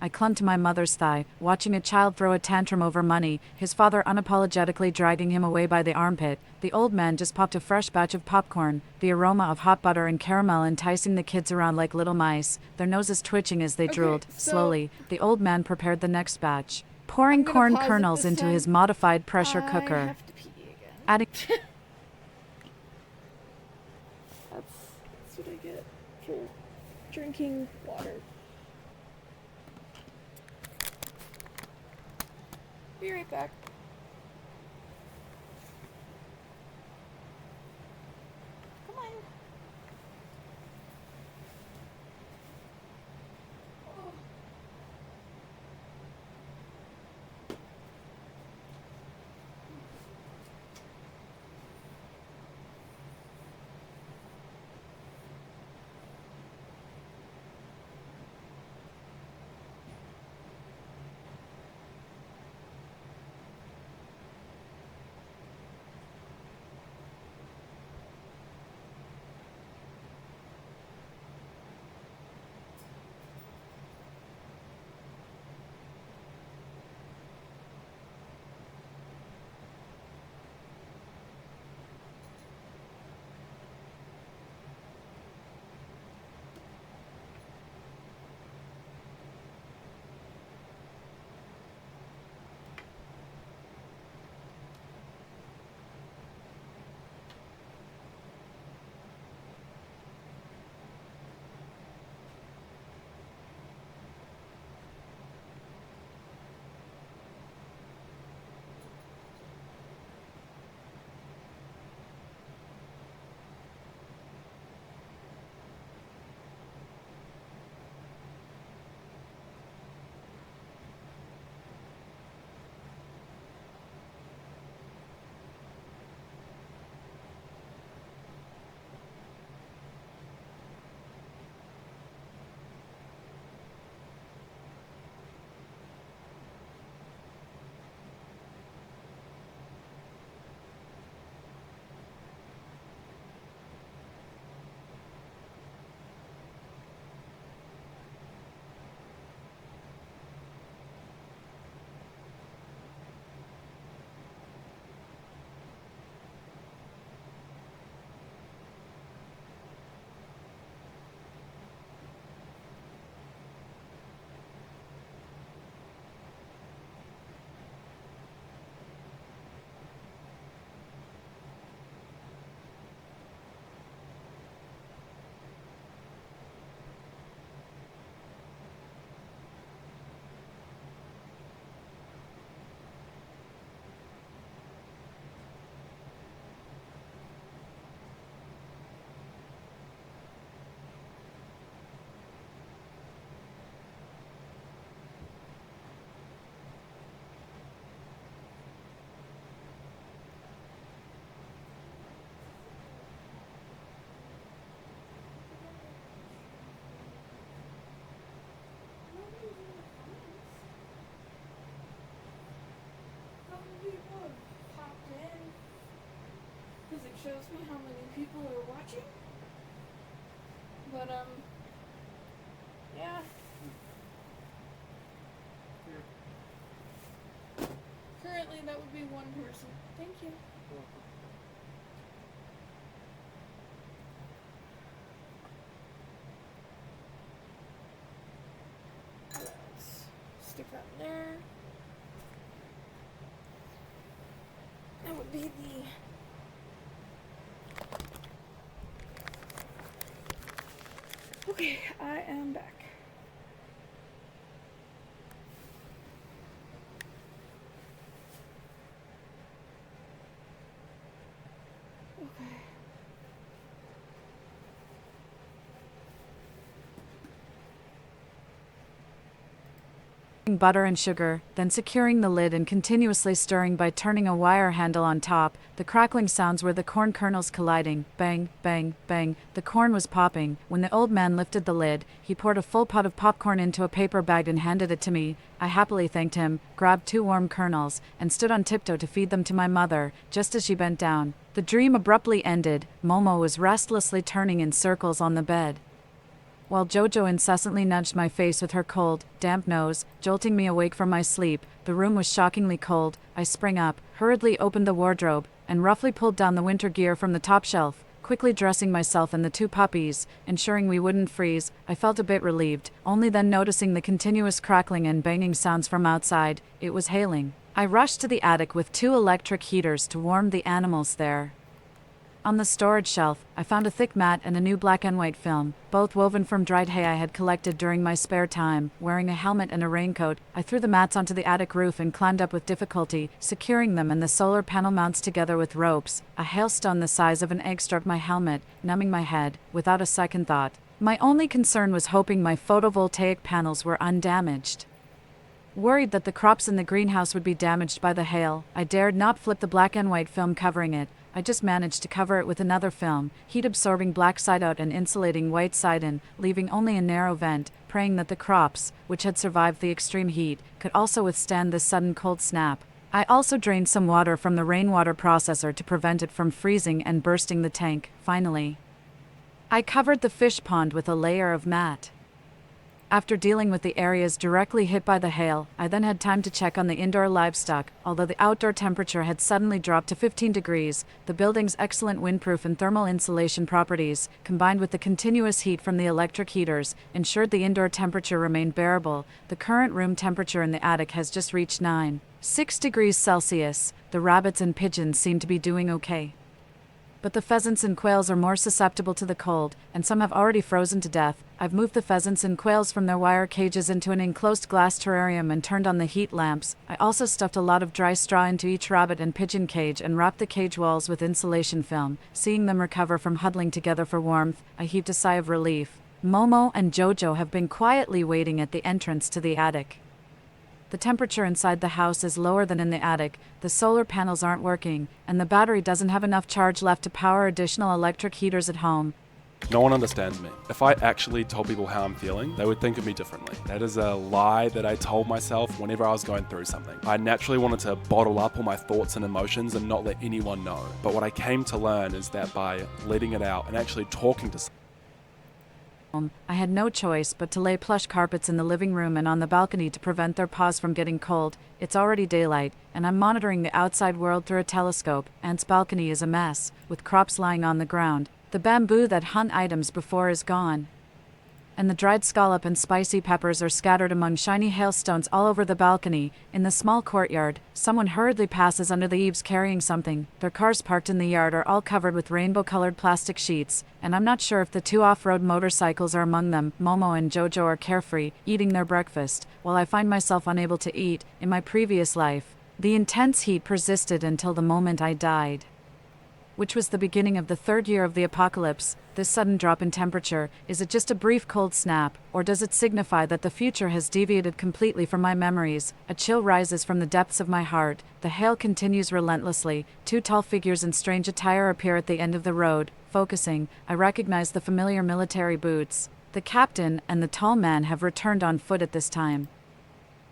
I clung to my mother's thigh, watching a child throw a tantrum over money, his father unapologetically dragging him away by the armpit. The old man just popped a fresh batch of popcorn, the aroma of hot butter and caramel enticing the kids around like little mice, their noses twitching as they drooled. Slowly, the old man prepared the next batch, pouring corn kernels into his modified pressure cooker. Adding That's what I get for drinking water. Be right back. Come on. Oh. Shows me how many people are watching. But yeah. Currently that would be one person. Thank you. Let's stick that in there. That would be the Okay, I am back. butter and sugar, then securing the lid and continuously stirring by turning a wire handle on top. The crackling sounds were the corn kernels colliding. Bang, bang, bang. The corn was popping. When the old man lifted the lid, he poured a full pot of popcorn into a paper bag and handed it to me. I happily thanked him, grabbed 2 warm kernels, and stood on tiptoe to feed them to my mother, just as she bent down. The dream abruptly ended. Momo was restlessly turning in circles on the bed, while Jojo incessantly nudged my face with her cold, damp nose, jolting me awake from my sleep. The room was shockingly cold. I sprang up, hurriedly opened the wardrobe, and roughly pulled down the winter gear from the top shelf, quickly dressing myself and the 2 puppies, ensuring we wouldn't freeze. I felt a bit relieved, only then noticing the continuous crackling and banging sounds from outside. It was hailing. I rushed to the attic with 2 electric heaters to warm the animals there. On the storage shelf, I found a thick mat and a new black and white film, both woven from dried hay I had collected during my spare time. Wearing a helmet and a raincoat, I threw the mats onto the attic roof and climbed up with difficulty, securing them and the solar panel mounts together with ropes. A hailstone the size of an egg struck my helmet, numbing my head, without a second thought. My only concern was hoping my photovoltaic panels were undamaged. Worried that the crops in the greenhouse would be damaged by the hail, I dared not flip the black and white film covering it. I just managed to cover it with another film, heat-absorbing black side-out and insulating white side-in, leaving only a narrow vent, praying that the crops, which had survived the extreme heat, could also withstand this sudden cold snap. I also drained some water from the rainwater processor to prevent it from freezing and bursting the tank. Finally, I covered the fish pond with a layer of mat. After dealing with the areas directly hit by the hail, I then had time to check on the indoor livestock. Although the outdoor temperature had suddenly dropped to 15 degrees, the building's excellent windproof and thermal insulation properties, combined with the continuous heat from the electric heaters, ensured the indoor temperature remained bearable. The current room temperature in the attic has just reached 9.6 degrees Celsius. The rabbits and pigeons seem to be doing okay, but the pheasants and quails are more susceptible to the cold, and some have already frozen to death. I've moved the pheasants and quails from their wire cages into an enclosed glass terrarium and turned on the heat lamps. I also stuffed a lot of dry straw into each rabbit and pigeon cage and wrapped the cage walls with insulation film. Seeing them recover from huddling together for warmth, I heaved a sigh of relief. Momo and Jojo have been quietly waiting at the entrance to the attic. The temperature inside the house is lower than in the attic, the solar panels aren't working, and the battery doesn't have enough charge left to power additional electric heaters at home. No one understands me. If I actually told people how I'm feeling, they would think of me differently. That is a lie that I told myself whenever I was going through something. I naturally wanted to bottle up all my thoughts and emotions and not let anyone know. But what I came to learn is that by letting it out and actually talking to someone, I had no choice but to lay plush carpets in the living room and on the balcony to prevent their paws from getting cold. It's already daylight, and I'm monitoring the outside world through a telescope. Aunt's balcony is a mess, with crops lying on the ground. The bamboo that hung items before is gone, and the dried scallop and spicy peppers are scattered among shiny hailstones all over the balcony. In the small courtyard, someone hurriedly passes under the eaves carrying something. Their cars parked in the yard are all covered with rainbow-colored plastic sheets, and I'm not sure if the 2 off-road motorcycles are among them. Momo and Jojo are carefree, eating their breakfast, while I find myself unable to eat. In my previous life, the intense heat persisted until the moment I died, which was the beginning of the 3rd year of the apocalypse. This sudden drop in temperature, is it just a brief cold snap, or does it signify that the future has deviated completely from my memories? A chill rises from the depths of my heart. The hail continues relentlessly. 2 tall figures in strange attire appear at the end of the road. Focusing, I recognize the familiar military boots. The captain and the tall man have returned on foot at this time.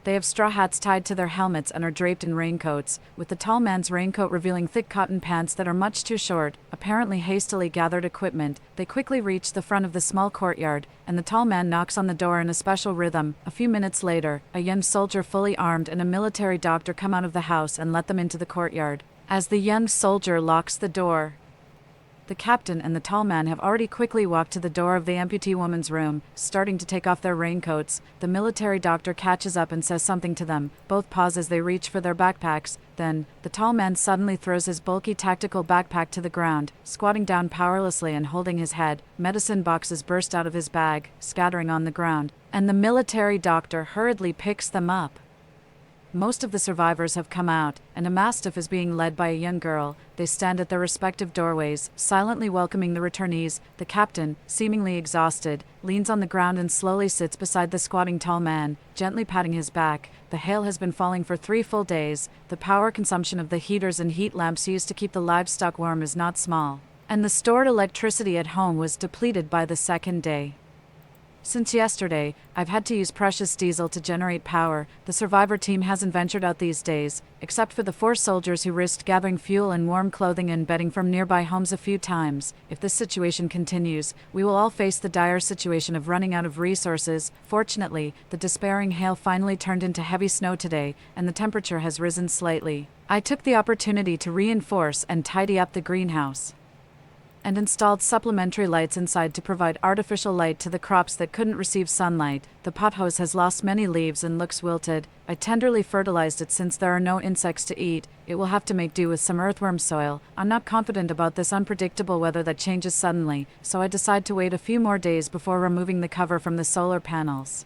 They have straw hats tied to their helmets and are draped in raincoats, with the tall man's raincoat revealing thick cotton pants that are much too short. Apparently hastily gathered equipment, they quickly reach the front of the small courtyard, and the tall man knocks on the door in a special rhythm. A few minutes later, a young soldier fully armed and a military doctor come out of the house and let them into the courtyard. As the young soldier locks the door, the captain and the tall man have already quickly walked to the door of the amputee woman's room, starting to take off their raincoats. The military doctor catches up and says something to them. Both pause as they reach for their backpacks. Then, the tall man suddenly throws his bulky tactical backpack to the ground, squatting down powerlessly and holding his head. Medicine boxes burst out of his bag, scattering on the ground, and the military doctor hurriedly picks them up. Most of the survivors have come out, and a mastiff is being led by a young girl. They stand at their respective doorways, silently welcoming the returnees. The captain, seemingly exhausted, leans on the ground and slowly sits beside the squatting tall man, gently patting his back. The hail has been falling for 3 full days. The power consumption of the heaters and heat lamps used to keep the livestock warm is not small, and the stored electricity at home was depleted by the second day. Since yesterday, I've had to use precious diesel to generate power. The survivor team hasn't ventured out these days, except for the 4 soldiers who risked gathering fuel and warm clothing and bedding from nearby homes a few times. If this situation continues, we will all face the dire situation of running out of resources. Fortunately, the despairing hail finally turned into heavy snow today, and the temperature has risen slightly. I took the opportunity to reinforce and tidy up the greenhouse, and installed supplementary lights inside to provide artificial light to the crops that couldn't receive sunlight. The pothose has lost many leaves and looks wilted. I tenderly fertilized it since there are no insects to eat. It will have to make do with some earthworm soil. I'm not confident about this unpredictable weather that changes suddenly, so I decide to wait a few more days before removing the cover from the solar panels.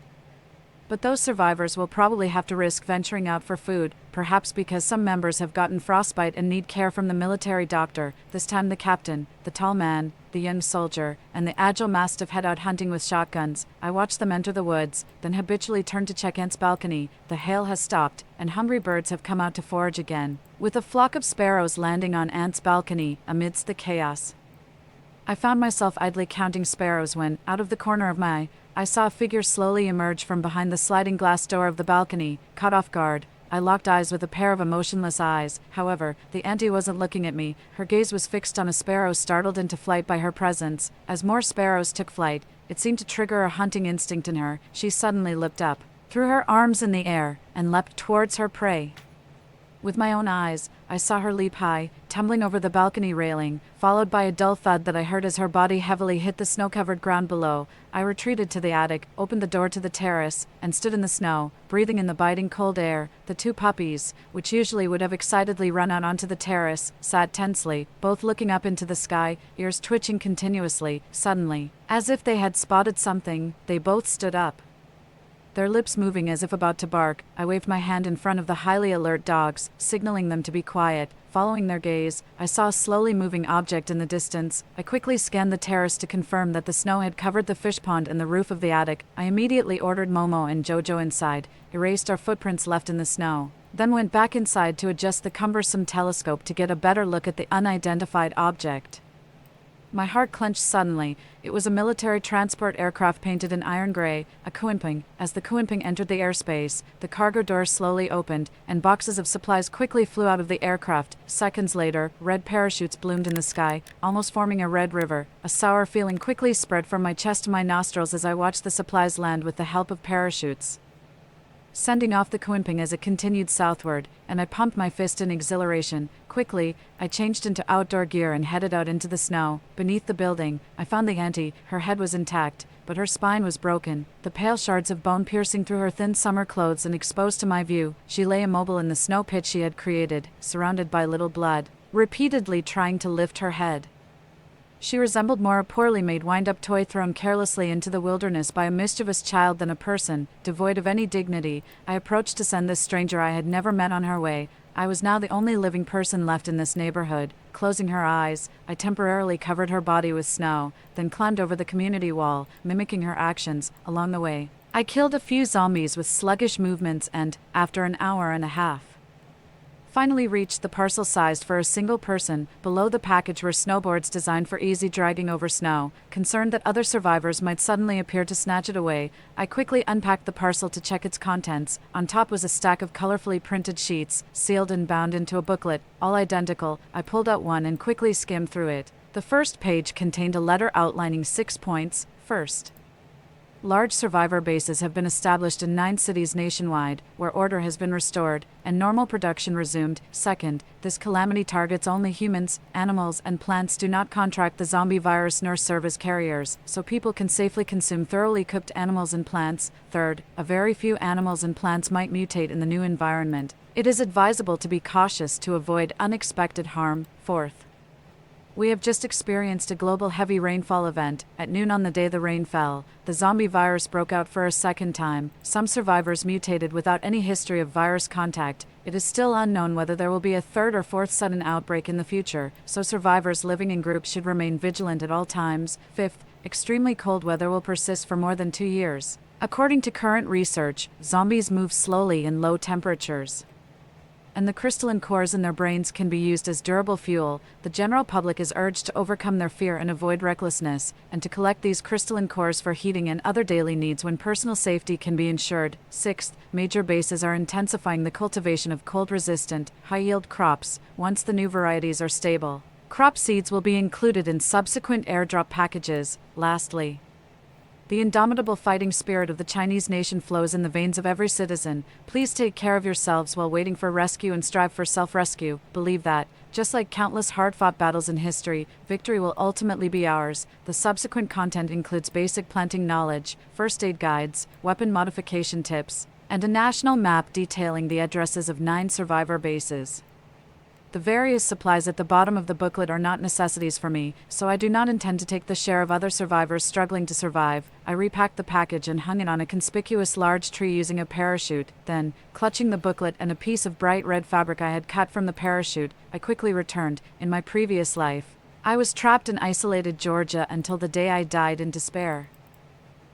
But those survivors will probably have to risk venturing out for food, perhaps because some members have gotten frostbite and need care from the military doctor. This time the captain, the tall man, the young soldier, and the agile mastiff head out hunting with shotguns. I watch them enter the woods, then habitually turn to check Ant's balcony. The hail has stopped, and hungry birds have come out to forage again, with a flock of sparrows landing on Ant's balcony amidst the chaos. I found myself idly counting sparrows when, out of the corner of my eye, I saw a figure slowly emerge from behind the sliding glass door of the balcony. Caught off guard, I locked eyes with a pair of emotionless eyes. However, the auntie wasn't looking at me. Her gaze was fixed on a sparrow startled into flight by her presence. As more sparrows took flight, it seemed to trigger a hunting instinct in her. She suddenly looked up, threw her arms in the air, and leapt towards her prey. With my own eyes, I saw her leap high, tumbling over the balcony railing, followed by a dull thud that I heard as her body heavily hit the snow-covered ground below. I retreated to the attic, opened the door to the terrace, and stood in the snow, breathing in the biting cold air. The 2 puppies, which usually would have excitedly run out onto the terrace, sat tensely, both looking up into the sky, ears twitching continuously. Suddenly, as if they had spotted something, they both stood up, their lips moving as if about to bark. I waved my hand in front of the highly alert dogs, signaling them to be quiet. Following their gaze, I saw a slowly moving object in the distance. I quickly scanned the terrace to confirm that the snow had covered the fish pond and the roof of the attic. I immediately ordered Momo and Jojo inside, erased our footprints left in the snow, then went back inside to adjust the cumbersome telescope to get a better look at the unidentified object. My heart clenched suddenly. It was a military transport aircraft painted in iron gray, a Kunpeng. As the Kunpeng entered the airspace, the cargo door slowly opened, and boxes of supplies quickly flew out of the aircraft. Seconds later, red parachutes bloomed in the sky, almost forming a red river. A sour feeling quickly spread from my chest to my nostrils as I watched the supplies land with the help of parachutes, sending off the Kunpeng as it continued southward, and I pumped my fist in exhilaration. Quickly, I changed into outdoor gear and headed out into the snow. Beneath the building, I found the auntie. Her head was intact, but her spine was broken, the pale shards of bone piercing through her thin summer clothes and exposed to my view. She lay immobile in the snow pit she had created, surrounded by little blood, repeatedly trying to lift her head. She resembled more a poorly made wind-up toy thrown carelessly into the wilderness by a mischievous child than a person, devoid of any dignity. I approached to send this stranger I had never met on her way. I was now the only living person left in this neighborhood. Closing her eyes, I temporarily covered her body with snow, then climbed over the community wall, mimicking her actions. Along the way, I killed a few zombies with sluggish movements and, after an hour and a half, finally reached the parcel sized for a single person. Below the package were snowboards designed for easy dragging over snow. Concerned that other survivors might suddenly appear to snatch it away, I quickly unpacked the parcel to check its contents. On top was a stack of colorfully printed sheets, sealed and bound into a booklet, all identical. I pulled out one and quickly skimmed through it. The first page contained a letter outlining 6 points. First, large survivor bases have been established in 9 cities nationwide, where order has been restored, and normal production resumed. Second, this calamity targets only humans, animals, and plants do not contract the zombie virus nor serve as carriers, so people can safely consume thoroughly cooked animals and plants. Third, a very few animals and plants might mutate in the new environment. It is advisable to be cautious to avoid unexpected harm. Fourth, We have just experienced a global heavy rainfall event. At noon on the day the rain fell, the zombie virus broke out for a second time. Some survivors mutated without any history of virus contact. It is still unknown whether there will be a third or fourth sudden outbreak in the future, so survivors living in groups should remain vigilant at all times. Fifth, extremely cold weather will persist for more than 2 years. According to current research, zombies move slowly in low temperatures, and the crystalline cores in their brains can be used as durable fuel. The general public is urged to overcome their fear and avoid recklessness, and to collect these crystalline cores for heating and other daily needs when personal safety can be ensured. Sixth, major bases are intensifying the cultivation of cold-resistant, high-yield crops once the new varieties are stable. Crop seeds will be included in subsequent airdrop packages. Lastly, the indomitable fighting spirit of the Chinese nation flows in the veins of every citizen. Please take care of yourselves while waiting for rescue and strive for self-rescue. Believe that, just like countless hard-fought battles in history, victory will ultimately be ours. The subsequent content includes basic planting knowledge, first aid guides, weapon modification tips, and a national map detailing the addresses of 9 survivor bases. The various supplies at the bottom of the booklet are not necessities for me, so I do not intend to take the share of other survivors struggling to survive. I repacked the package and hung it on a conspicuous large tree using a parachute. Then, clutching the booklet and a piece of bright red fabric I had cut from the parachute, I quickly returned. In my previous life, I was trapped in isolated Georgia until the day I died in despair,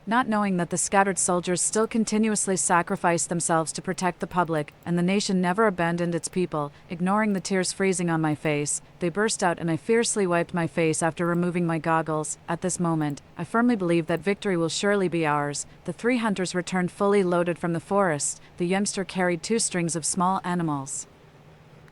not knowing that the scattered soldiers still continuously sacrificed themselves to protect the public, and the nation never abandoned its people. Ignoring the tears freezing on my face, they burst out and I fiercely wiped my face after removing my goggles. At this moment, I firmly believe that victory will surely be ours. The 3 hunters returned fully loaded from the forest. The youngster carried 2 strings of small animals,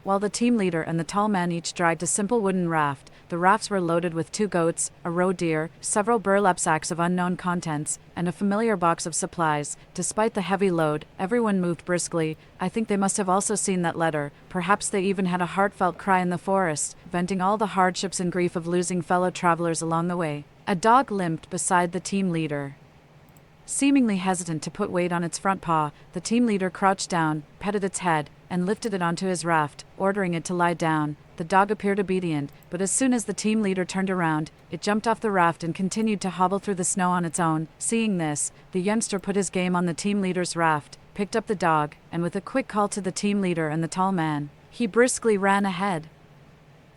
while the team leader and the tall man each dragged a simple wooden raft. The rafts were loaded with 2 goats, a roe deer, several burlap sacks of unknown contents, and a familiar box of supplies. Despite the heavy load, everyone moved briskly. I think they must have also seen that letter. Perhaps they even had a heartfelt cry in the forest, venting all the hardships and grief of losing fellow travelers along the way. A dog limped beside the team leader, seemingly hesitant to put weight on its front paw. The team leader crouched down, petted its head, and lifted it onto his raft, ordering it to lie down. The dog appeared obedient, but as soon as the team leader turned around, it jumped off the raft and continued to hobble through the snow on its own. Seeing this, the youngster put his game on the team leader's raft, picked up the dog, and with a quick call to the team leader and the tall man, he briskly ran ahead,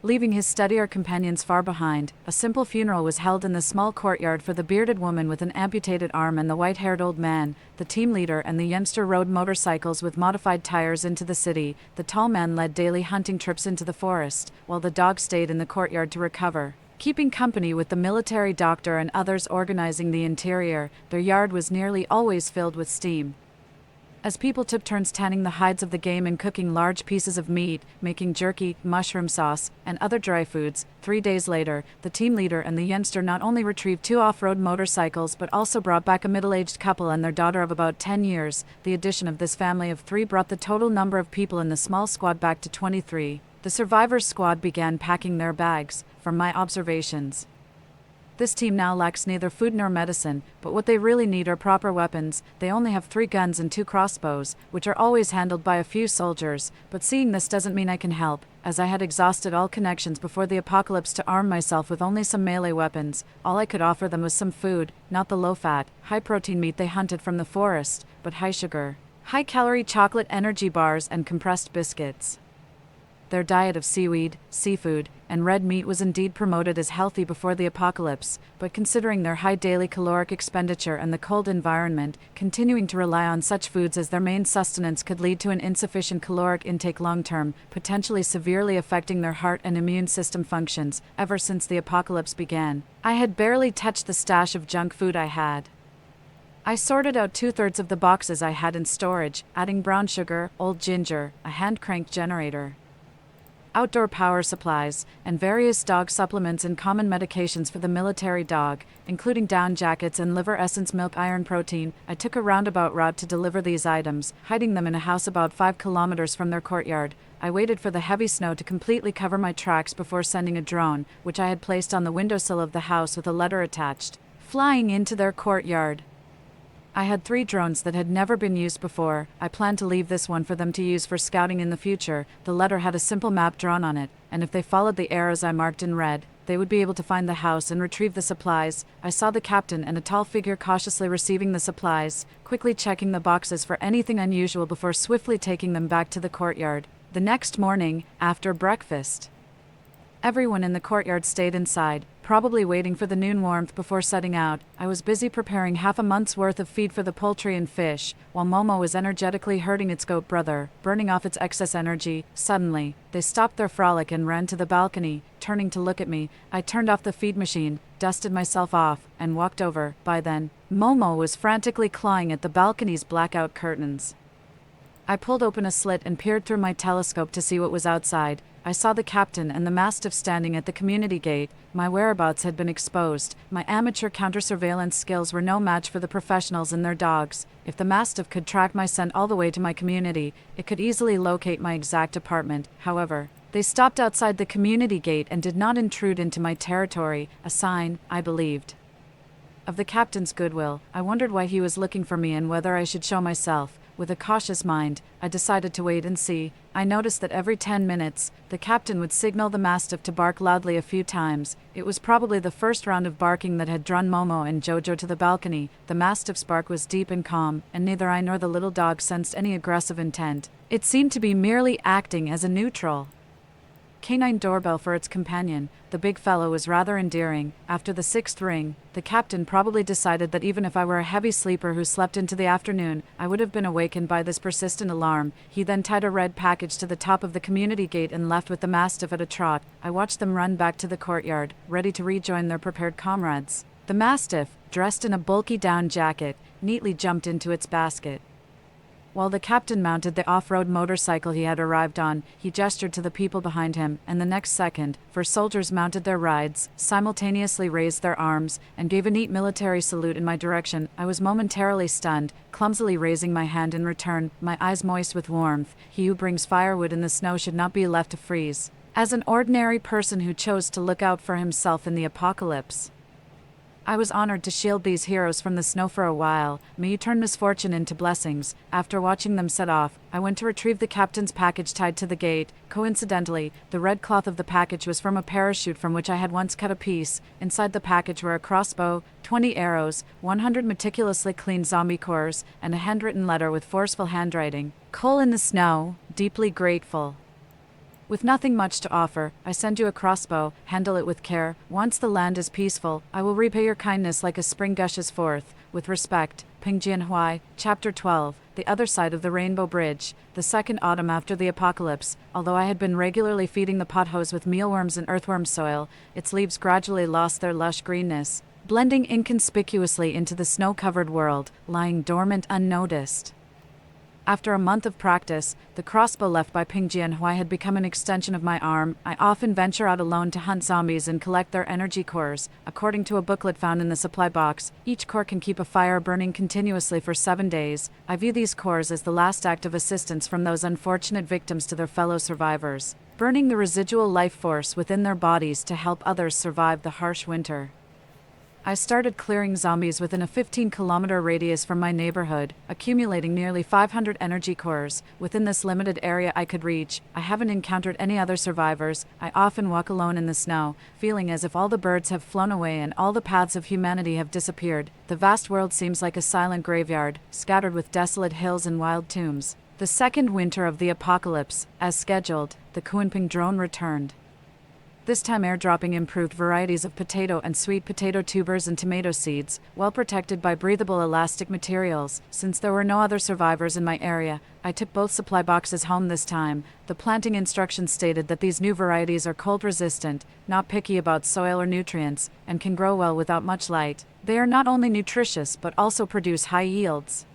leaving his steadier companions far behind. A simple funeral was held in the small courtyard for the bearded woman with an amputated arm and the white-haired old man. The team leader and the youngster rode motorcycles with modified tires into the city. The tall man led daily hunting trips into the forest, while the dog stayed in the courtyard to recover, keeping company with the military doctor and others organizing the interior. Their yard was nearly always filled with steam, as people took turns tanning the hides of the game and cooking large pieces of meat, making jerky, mushroom sauce, and other dry foods. 3 days later, the team leader and the youngster not only retrieved 2 off-road motorcycles but also brought back a middle-aged couple and their daughter of about 10 years. The addition of this family of 3 brought the total number of people in the small squad back to 23. The survivors' squad began packing their bags. From my observations, this team now lacks neither food nor medicine, but what they really need are proper weapons. They only have 3 guns and 2 crossbows, which are always handled by a few soldiers. But seeing this doesn't mean I can help, as I had exhausted all connections before the apocalypse to arm myself with only some melee weapons. All I could offer them was some food, not the low-fat, high-protein meat they hunted from the forest, but high-sugar, high-calorie chocolate energy bars and compressed biscuits. Their diet of seaweed, seafood, and red meat was indeed promoted as healthy before the apocalypse, but considering their high daily caloric expenditure and the cold environment, continuing to rely on such foods as their main sustenance could lead to an insufficient caloric intake long-term, potentially severely affecting their heart and immune system functions. Ever since the apocalypse began, I had barely touched the stash of junk food I had. I sorted out 2/3 of the boxes I had in storage, adding brown sugar, old ginger, a hand-crank generator, outdoor power supplies, and various dog supplements and common medications for the military dog, including down jackets and liver essence milk iron protein. I took a roundabout route to deliver these items, hiding them in a house about 5 kilometers from their courtyard. I waited for the heavy snow to completely cover my tracks before sending a drone, which I had placed on the windowsill of the house with a letter attached, flying into their courtyard. I had 3 drones that had never been used before. I planned to leave this one for them to use for scouting in the future. The letter had a simple map drawn on it, and if they followed the arrows I marked in red, they would be able to find the house and retrieve the supplies. I saw the captain and a tall figure cautiously receiving the supplies, quickly checking the boxes for anything unusual before swiftly taking them back to the courtyard. The next morning, after breakfast, everyone in the courtyard stayed inside, probably waiting for the noon warmth before setting out. I was busy preparing half a month's worth of feed for the poultry and fish, while Momo was energetically herding its goat brother, burning off its excess energy. Suddenly, they stopped their frolic and ran to the balcony. Turning to look at me, I turned off the feed machine, dusted myself off, and walked over. By then, Momo was frantically clawing at the balcony's blackout curtains. I pulled open a slit and peered through my telescope to see what was outside. I saw the captain and the mastiff standing at the community gate. My whereabouts had been exposed. My amateur counter-surveillance skills were no match for the professionals and their dogs. If the mastiff could track my scent all the way to my community, it could easily locate my exact apartment. However, they stopped outside the community gate and did not intrude into my territory, a sign, I believed, of the captain's goodwill. I wondered why he was looking for me and whether I should show myself. With a cautious mind, I decided to wait and see. I noticed that every 10 minutes, the captain would signal the mastiff to bark loudly a few times. It was probably the first round of barking that had drawn Momo and Jojo to the balcony. The mastiff's bark was deep and calm, and neither I nor the little dog sensed any aggressive intent. It seemed to be merely acting as a neutral canine doorbell for its companion. The big fellow was rather endearing. After the 6th ring, the captain probably decided that even if I were a heavy sleeper who slept into the afternoon, I would have been awakened by this persistent alarm. He then tied a red package to the top of the community gate and left with the mastiff at a trot. I watched them run back to the courtyard, ready to rejoin their prepared comrades. The mastiff, dressed in a bulky down jacket, neatly jumped into its basket. While the captain mounted the off-road motorcycle he had arrived on, he gestured to the people behind him, and the next second, 4 soldiers mounted their rides, simultaneously raised their arms, and gave a neat military salute in my direction. I was momentarily stunned, clumsily raising my hand in return, my eyes moist with warmth. He who brings firewood in the snow should not be left to freeze. As an ordinary person who chose to look out for himself in the apocalypse, I was honored to shield these heroes from the snow for a while. May you turn misfortune into blessings. After watching them set off, I went to retrieve the captain's package tied to the gate. Coincidentally, the red cloth of the package was from a parachute from which I had once cut a piece. Inside the package were a crossbow, 20 arrows, 100 meticulously cleaned zombie cores, and a handwritten letter with forceful handwriting. Coal in the snow, deeply grateful. With nothing much to offer, I send you a crossbow, handle it with care. Once the land is peaceful, I will repay your kindness like a spring gushes forth. With respect, Ping Jianhui, Chapter 12, The Other Side of the Rainbow Bridge. The second autumn after the apocalypse, although I had been regularly feeding the pothos with mealworms and earthworm soil, its leaves gradually lost their lush greenness, blending inconspicuously into the snow-covered world, lying dormant unnoticed. After a month of practice, the crossbow left by Ping Jianhui had become an extension of my arm. I often venture out alone to hunt zombies and collect their energy cores. According to a booklet found in the supply box, each core can keep a fire burning continuously for 7 days. I view these cores as the last act of assistance from those unfortunate victims to their fellow survivors, burning the residual life force within their bodies to help others survive the harsh winter. I started clearing zombies within a 15-kilometer radius from my neighborhood, accumulating nearly 500 energy cores. Within this limited area I could reach, I haven't encountered any other survivors. I often walk alone in the snow, feeling as if all the birds have flown away and all the paths of humanity have disappeared. The vast world seems like a silent graveyard, scattered with desolate hills and wild tombs. The second winter of the apocalypse, as scheduled, the Kunping drone returned. This time airdropping improved varieties of potato and sweet potato tubers and tomato seeds, well protected by breathable elastic materials. Since there were no other survivors in my area, I took both supply boxes home this time. The planting instructions stated that these new varieties are cold resistant, not picky about soil or nutrients, and can grow well without much light. They are not only nutritious but also produce high yields.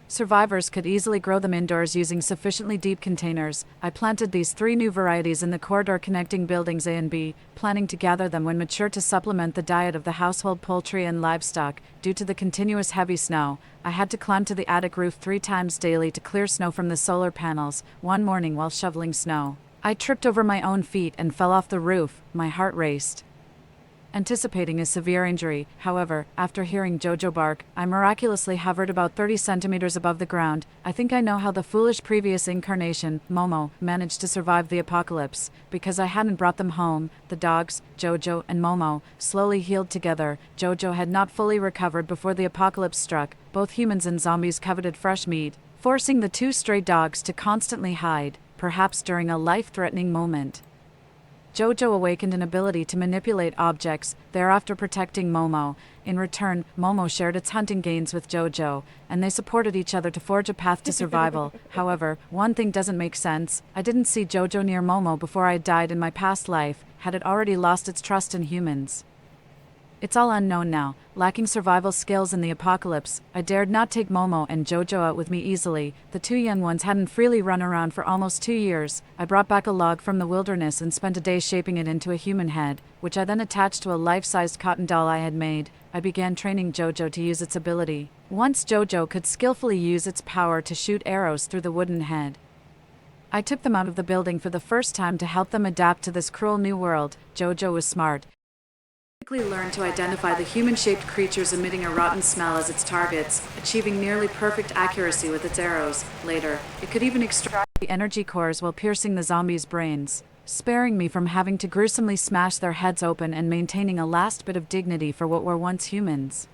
Survivors could easily grow them indoors using sufficiently deep containers. I planted these 3 new varieties in the corridor connecting buildings A and B, planning to gather them when mature to supplement the diet of the household poultry and livestock. Due to the continuous heavy snow, I had to climb to the attic roof 3 times daily to clear snow from the solar panels. One morning while shoveling snow, I tripped over my own feet and fell off the roof. My heart raced. anticipating a severe injury. However, after hearing Jojo bark, I miraculously hovered about 30 centimeters above the ground. I think I know how the foolish previous incarnation, Momo, managed to survive the apocalypse. Because I hadn't brought them home, the dogs, Jojo and Momo, slowly healed together. Jojo had not fully recovered before the apocalypse struck. Both humans and zombies coveted fresh meat, forcing the two stray dogs to constantly hide, perhaps during a life-threatening moment. Jojo awakened an ability to manipulate objects, thereafter protecting Momo. In return, Momo shared its hunting gains with Jojo, and they supported each other to forge a path to survival. However, one thing doesn't make sense. I didn't see Jojo near Momo before I died in my past life. Had it already lost its trust in humans? It's all unknown now. Lacking survival skills in the apocalypse, I dared not take Momo and Jojo out with me easily. The two young ones hadn't freely run around for almost 2 years. I brought back a log from the wilderness and spent a day shaping it into a human head, which I then attached to a life-sized cotton doll I had made. I began training Jojo to use its ability. Once Jojo could skillfully use its power to shoot arrows through the wooden head. I took them out of the building for the first time to help them adapt to this cruel new world. Jojo was smart. Quickly learned to identify the human-shaped creatures emitting a rotten smell as its targets, achieving nearly perfect accuracy with its arrows. Later, it could even extract the energy cores while piercing the zombies' brains, sparing me from having to gruesomely smash their heads open and maintaining a last bit of dignity for what were once humans.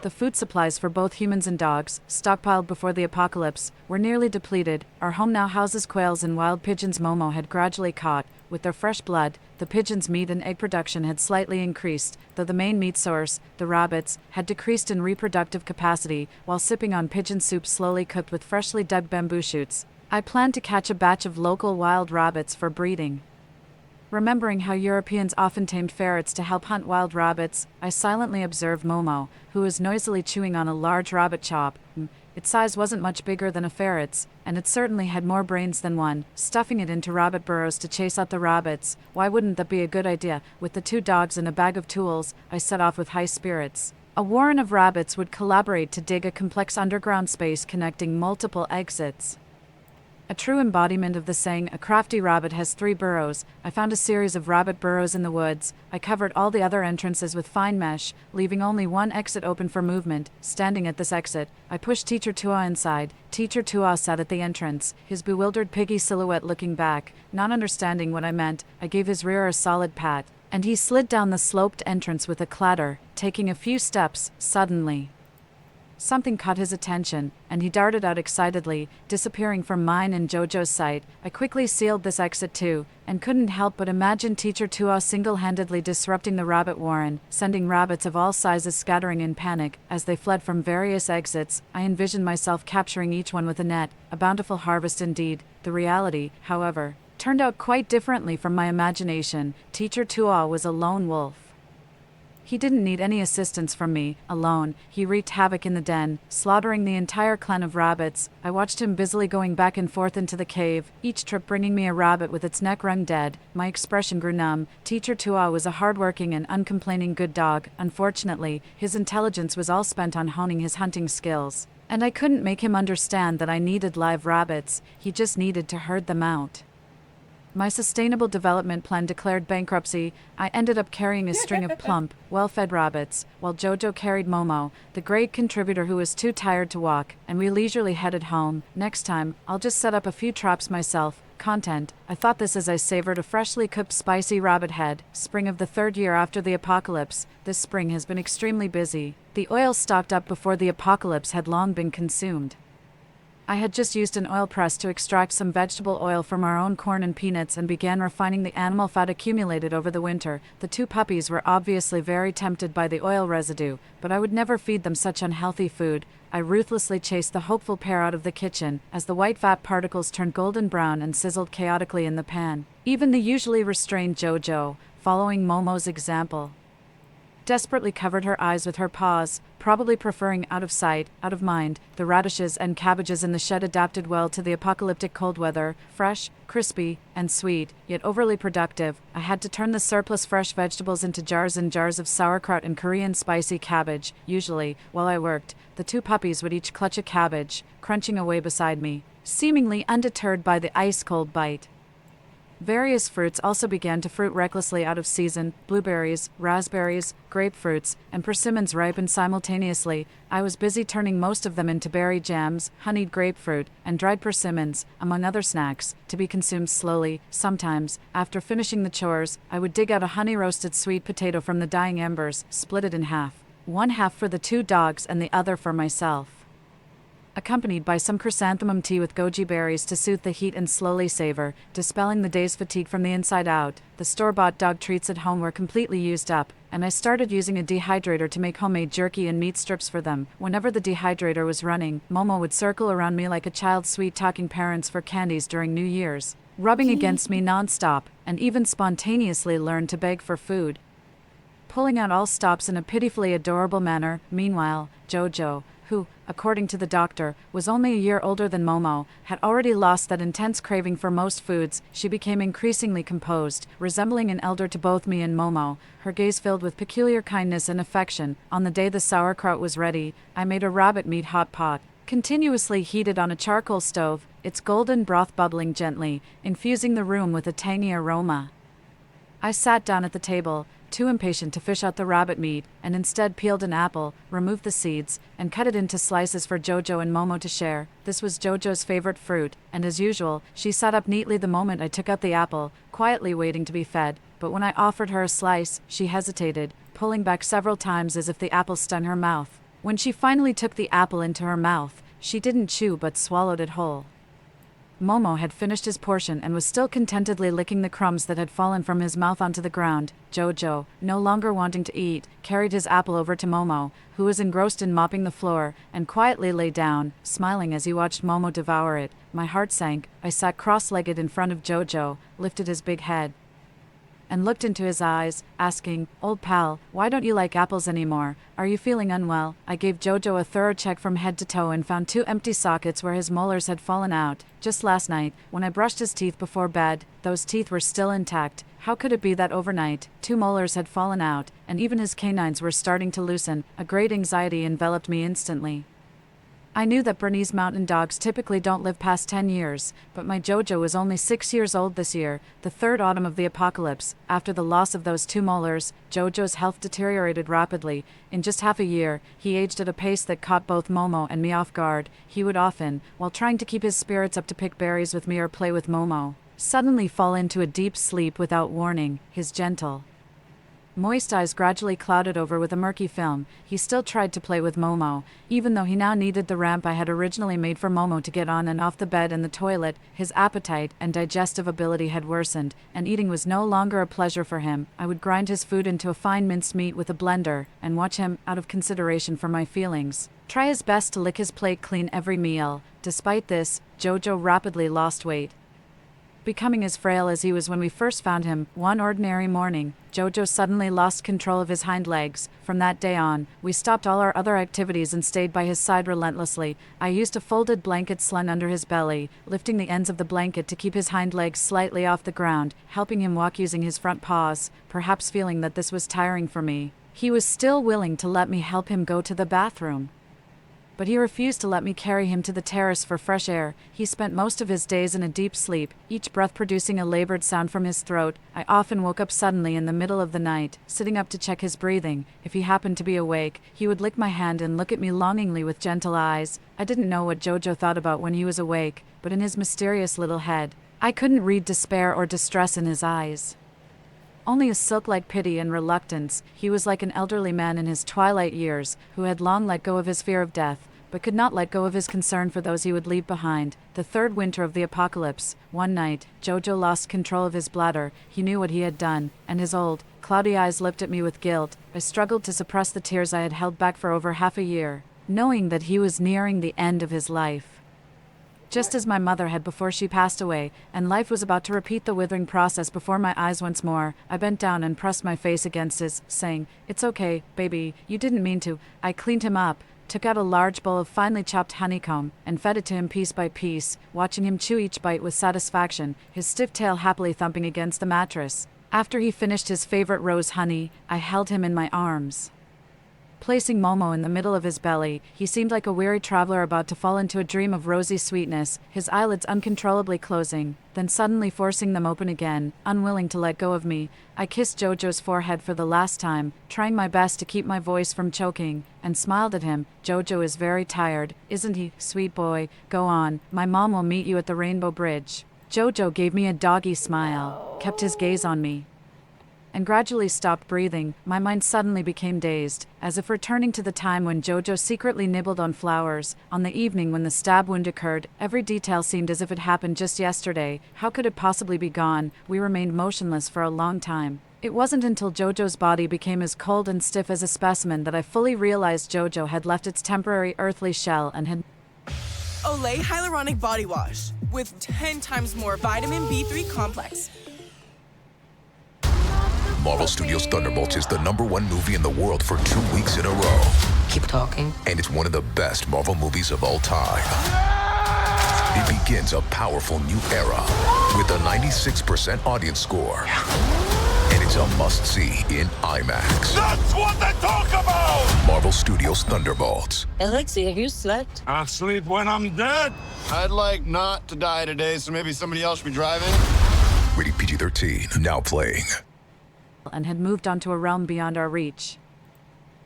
The food supplies for both humans and dogs, stockpiled before the apocalypse, were nearly depleted. Our home now houses quails and wild pigeons Momo had gradually caught. With their fresh blood, the pigeons' meat and egg production had slightly increased, though the main meat source, the rabbits, had decreased in reproductive capacity. While sipping on pigeon soup slowly cooked with freshly dug bamboo shoots, I planned to catch a batch of local wild rabbits for breeding. Remembering how Europeans often tamed ferrets to help hunt wild rabbits, I silently observed Momo, who was noisily chewing on a large rabbit chop. Its size wasn't much bigger than a ferret's, and it certainly had more brains than one, stuffing it into rabbit burrows to chase out the rabbits. Why wouldn't that be a good idea? With the two dogs and a bag of tools, I set off with high spirits. A warren of rabbits would collaborate to dig a complex underground space connecting multiple exits. A true embodiment of the saying, a crafty rabbit has 3 burrows. I found a series of rabbit burrows in the woods. I covered all the other entrances with fine mesh, leaving only one exit open for movement. Standing at this exit, I pushed Teacher Tua inside. Teacher Tua sat at the entrance, his bewildered piggy silhouette looking back. Not understanding what I meant, I gave his rear a solid pat, and he slid down the sloped entrance with a clatter, taking a few steps. Suddenly, something caught his attention, and he darted out excitedly, disappearing from mine and Jojo's sight. I quickly sealed this exit too, and couldn't help but imagine Teacher Tua single-handedly disrupting the rabbit warren, sending rabbits of all sizes scattering in panic. As they fled from various exits, I envisioned myself capturing each one with a net, a bountiful harvest indeed. The reality, however, turned out quite differently from my imagination. Teacher Tua was a lone wolf. He didn't need any assistance from me. Alone, he wreaked havoc in the den, slaughtering the entire clan of rabbits. I watched him busily going back and forth into the cave, each trip bringing me a rabbit with its neck wrung dead. My expression grew numb. Teacher Tua was a hard-working and uncomplaining good dog. Unfortunately, his intelligence was all spent on honing his hunting skills, and I couldn't make him understand that I needed live rabbits. He just needed to herd them out. My sustainable development plan declared bankruptcy. I ended up carrying a string of plump, well-fed rabbits, while Jojo carried Momo, the great contributor who was too tired to walk, and we leisurely headed home. Next time, I'll just set up a few traps myself. Content. I thought this as I savored a freshly cooked spicy rabbit head. Spring of the 3rd year after the apocalypse. This spring has been extremely busy. The oil stocked up before the apocalypse had long been consumed. I had just used an oil press to extract some vegetable oil from our own corn and peanuts and began refining the animal fat accumulated over the winter. The 2 puppies were obviously very tempted by the oil residue, but I would never feed them such unhealthy food. I ruthlessly chased the hopeful pair out of the kitchen, as the white fat particles turned golden brown and sizzled chaotically in the pan. Even the usually restrained Jojo, following Momo's example, desperately covered her eyes with her paws, probably preferring out of sight, out of mind. The radishes and cabbages in the shed adapted well to the apocalyptic cold weather, fresh, crispy, and sweet, yet overly productive. I had to turn the surplus fresh vegetables into jars and jars of sauerkraut and Korean spicy cabbage. Usually, while I worked, the 2 puppies would each clutch a cabbage, crunching away beside me, seemingly undeterred by the ice-cold bite. Various fruits also began to fruit recklessly out of season. Blueberries, raspberries, grapefruits, and persimmons ripened simultaneously. I was busy turning most of them into berry jams, honeyed grapefruit, and dried persimmons, among other snacks, to be consumed slowly. Sometimes, after finishing the chores, I would dig out a honey-roasted sweet potato from the dying embers, split it in half. One half for the 2 dogs and the other for myself. Accompanied by some chrysanthemum tea with goji berries to soothe the heat and slowly savor, dispelling the day's fatigue from the inside out. The store-bought dog treats at home were completely used up, and I started using a dehydrator to make homemade jerky and meat strips for them. Whenever the dehydrator was running, Momo would circle around me like a child sweet-talking parents for candies during New Year's, rubbing against me non-stop, and even spontaneously learned to beg for food, pulling out all stops in a pitifully adorable manner. Meanwhile, Jojo, who, according to the doctor, was only a year older than Momo, had already lost that intense craving for most foods. She became increasingly composed, resembling an elder to both me and Momo, her gaze filled with peculiar kindness and affection. On the day the sauerkraut was ready, I made a rabbit meat hot pot, continuously heated on a charcoal stove, its golden broth bubbling gently, infusing the room with a tangy aroma. I sat down at the table, too impatient to fish out the rabbit meat, and instead peeled an apple, removed the seeds, and cut it into slices for Jojo and Momo to share. This was Jojo's favorite fruit, and as usual, she sat up neatly the moment I took out the apple, quietly waiting to be fed. But when I offered her a slice, she hesitated, pulling back several times as if the apple stung her mouth. When she finally took the apple into her mouth, she didn't chew but swallowed it whole. Momo had finished his portion and was still contentedly licking the crumbs that had fallen from his mouth onto the ground. Jojo, no longer wanting to eat, carried his apple over to Momo, who was engrossed in mopping the floor, and quietly lay down, smiling as he watched Momo devour it. My heart sank. I sat cross-legged in front of Jojo, lifted his big head, and looked into his eyes, asking, "Old pal, why don't you like apples anymore? Are you feeling unwell?" I gave Jojo a thorough check from head to toe and found 2 empty sockets where his molars had fallen out. Just last night, when I brushed his teeth before bed, those teeth were still intact. How could it be that overnight, 2 molars had fallen out, and even his canines were starting to loosen? A great anxiety enveloped me instantly. I knew that Bernese mountain dogs typically don't live past 10 years, but my Jojo was only 6 years old this year, the 3rd autumn of the apocalypse. After the loss of those 2 molars, Jojo's health deteriorated rapidly. In just half a year, he aged at a pace that caught both Momo and me off guard. He would often, while trying to keep his spirits up to pick berries with me or play with Momo, suddenly fall into a deep sleep without warning. His gentle, moist eyes gradually clouded over with a murky film. He still tried to play with Momo, even though he now needed the ramp I had originally made for Momo to get on and off the bed and the toilet. His appetite and digestive ability had worsened, and eating was no longer a pleasure for him. I would grind his food into a fine minced meat with a blender, and watch him, out of consideration for my feelings, try his best to lick his plate clean every meal. Despite this, Jojo rapidly lost weight, becoming as frail as he was when we first found him. One ordinary morning, Jojo suddenly lost control of his hind legs. From that day on, we stopped all our other activities and stayed by his side relentlessly. I used a folded blanket slung under his belly, lifting the ends of the blanket to keep his hind legs slightly off the ground, helping him walk using his front paws. Perhaps feeling that this was tiring for me, he was still willing to let me help him go to the bathroom. But he refused to let me carry him to the terrace for fresh air. He spent most of his days in a deep sleep, each breath producing a labored sound from his throat. I often woke up suddenly in the middle of the night, sitting up to check his breathing. If he happened to be awake, he would lick my hand and look at me longingly with gentle eyes. I didn't know what Jojo thought about when he was awake, but in his mysterious little head, I couldn't read despair or distress in his eyes. Only a silk-like pity and reluctance. He was like an elderly man in his twilight years, who had long let go of his fear of death, but could not let go of his concern for those he would leave behind. The 3rd winter of the apocalypse. One night, Jojo lost control of his bladder. He knew what he had done, and his old, cloudy eyes looked at me with guilt. I struggled to suppress the tears I had held back for over half a year, knowing that he was nearing the end of his life, just as my mother had before she passed away, and life was about to repeat the withering process before my eyes once more. I bent down and pressed my face against his, saying, "It's okay, baby, you didn't mean to." I cleaned him up, took out a large bowl of finely chopped honeycomb, and fed it to him piece by piece, watching him chew each bite with satisfaction, his stiff tail happily thumping against the mattress. After he finished his favorite rose honey, I held him in my arms, Placing Momo in the middle of his belly, he seemed like a weary traveler about to fall into a dream of rosy sweetness, his eyelids uncontrollably closing, then suddenly forcing them open again, unwilling to let go of me. I kissed Jojo's forehead for the last time, trying my best to keep my voice from choking, and smiled at him. Jojo is very tired, isn't he, sweet boy? Go on, my mom will meet you at the Rainbow Bridge. Jojo gave me a doggy smile, kept his gaze on me, and gradually stopped breathing. My mind suddenly became dazed, as if returning to the time when Jojo secretly nibbled on flowers. On the evening when the stab wound occurred, every detail seemed as if it happened just yesterday. How could it possibly be gone? We remained motionless for a long time. It wasn't until Jojo's body became as cold and stiff as a specimen that I fully realized Jojo had left its temporary earthly shell and had Olay Hyaluronic Body Wash with 10 times more vitamin B3 complex. Marvel Studios' Thunderbolts is the #1 movie in the world for 2 weeks in a row. Keep talking. And it's one of the best Marvel movies of all time. It begins a powerful new era with a 96% audience score. And it's a must-see in IMAX. That's what they talk about! Marvel Studios' Thunderbolts. Alexi, have you slept? I'll sleep when I'm dead. I'd like not to die today, so maybe somebody else should be driving. Rated PG-13, now playing. and had moved on to a realm beyond our reach.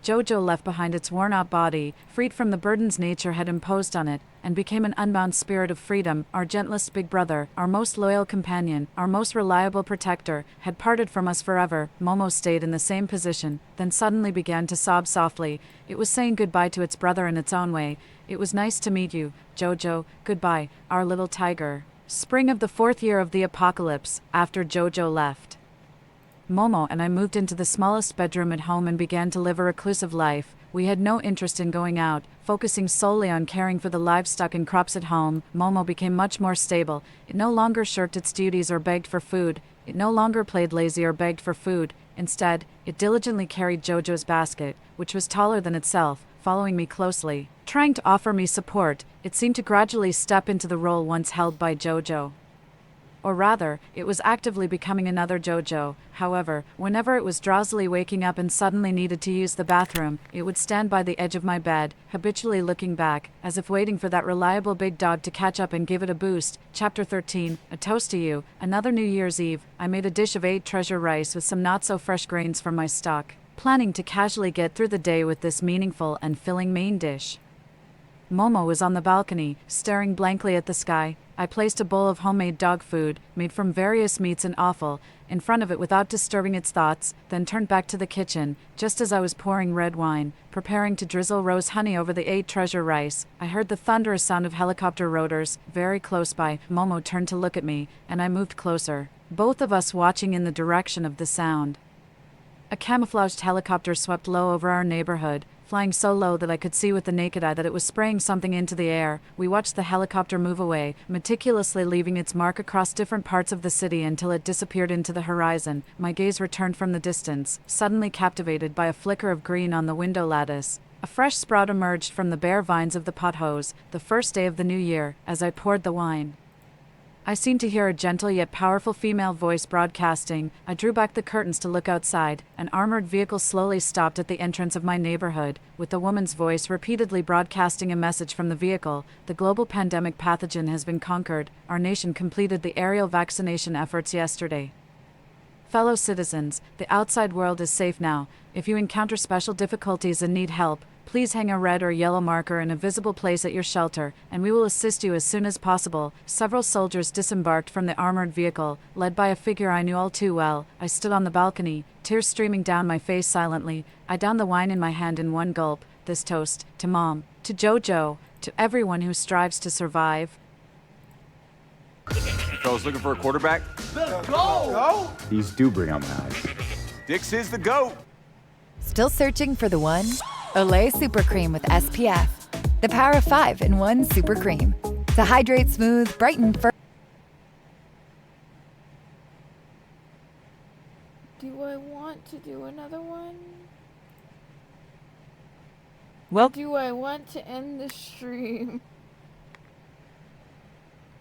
Jojo left behind its worn-out body, freed from the burdens nature had imposed on it, and became an unbound spirit of freedom. Our gentlest big brother, our most loyal companion, our most reliable protector, had parted from us forever. Momo stayed in the same position, then suddenly began to sob softly. It was saying goodbye to its brother in its own way. It was nice to meet you, Jojo. Goodbye, our little tiger. Spring of the 4th year of the apocalypse, after Jojo left. Momo and I moved into the smallest bedroom at home and began to live a reclusive life. We had no interest in going out, focusing solely on caring for the livestock and crops at home. Momo became much more stable. It no longer shirked its duties or begged for food. It no longer played lazy or begged for food. Instead, it diligently carried Jojo's basket, which was taller than itself, following me closely. Trying to offer me support, it seemed to gradually step into the role once held by Jojo. Or rather, it was actively becoming another Jojo. However, whenever it was drowsily waking up and suddenly needed to use the bathroom, it would stand by the edge of my bed, habitually looking back, as if waiting for that reliable big dog to catch up and give it a boost. Chapter 13, A Toast to You. Another New Year's Eve, I made a dish of 8 treasure rice with some not-so-fresh grains from my stock, planning to casually get through the day with this meaningful and filling main dish. Momo was on the balcony, staring blankly at the sky. I placed a bowl of homemade dog food, made from various meats and offal, in front of it without disturbing its thoughts, then turned back to the kitchen. Just as I was pouring red wine, preparing to drizzle rose honey over the 8 treasure rice, I heard the thunderous sound of helicopter rotors, very close by. Momo turned to look at me, and I moved closer, both of us watching in the direction of the sound. A camouflaged helicopter swept low over our neighborhood, flying so low that I could see with the naked eye that it was spraying something into the air. We watched the helicopter move away, meticulously leaving its mark across different parts of the city until it disappeared into the horizon. My gaze returned from the distance, suddenly captivated by a flicker of green on the window lattice. A fresh sprout emerged from the bare vines of the pothos, the first day of the new year, as I poured the wine. I seemed to hear a gentle yet powerful female voice broadcasting. I drew back the curtains to look outside. An armored vehicle slowly stopped at the entrance of my neighborhood, with the woman's voice repeatedly broadcasting a message from the vehicle. The global pandemic pathogen has been conquered. Our nation completed the aerial vaccination efforts yesterday. Fellow citizens, the outside world is safe now. If you encounter special difficulties and need help, please hang a red or yellow marker in a visible place at your shelter, and we will assist you as soon as possible. Several soldiers disembarked from the armored vehicle, led by a figure I knew all too well. I stood on the balcony, tears streaming down my face silently. I downed the wine in my hand in one gulp. This toast, to Mom, to Jojo, to everyone who strives to survive. Fellas looking for a quarterback? Let's go! These do bring out my eyes. Dix is the GOAT. Still searching for the one? Olay Super Cream with SPF. The power of 5 in 1 super cream. To hydrate, smooth, brighten, Do I want to do another one? Well, do I want to end the stream?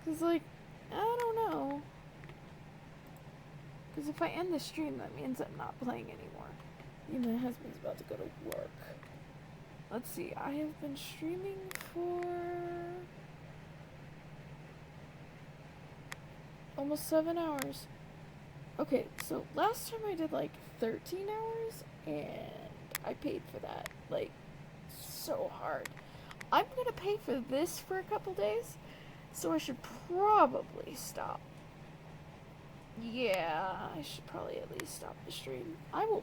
Cause I don't know. Cause if I end the stream, that means I'm not playing anymore. My husband's about to go to work. let's see, I have been streaming for almost 7 hours. Okay, so last time I did like 13 hours, and I paid for that, like, so hard. I'm gonna pay for this for a couple days, so I should probably stop. Yeah, I should probably at least stop the stream. I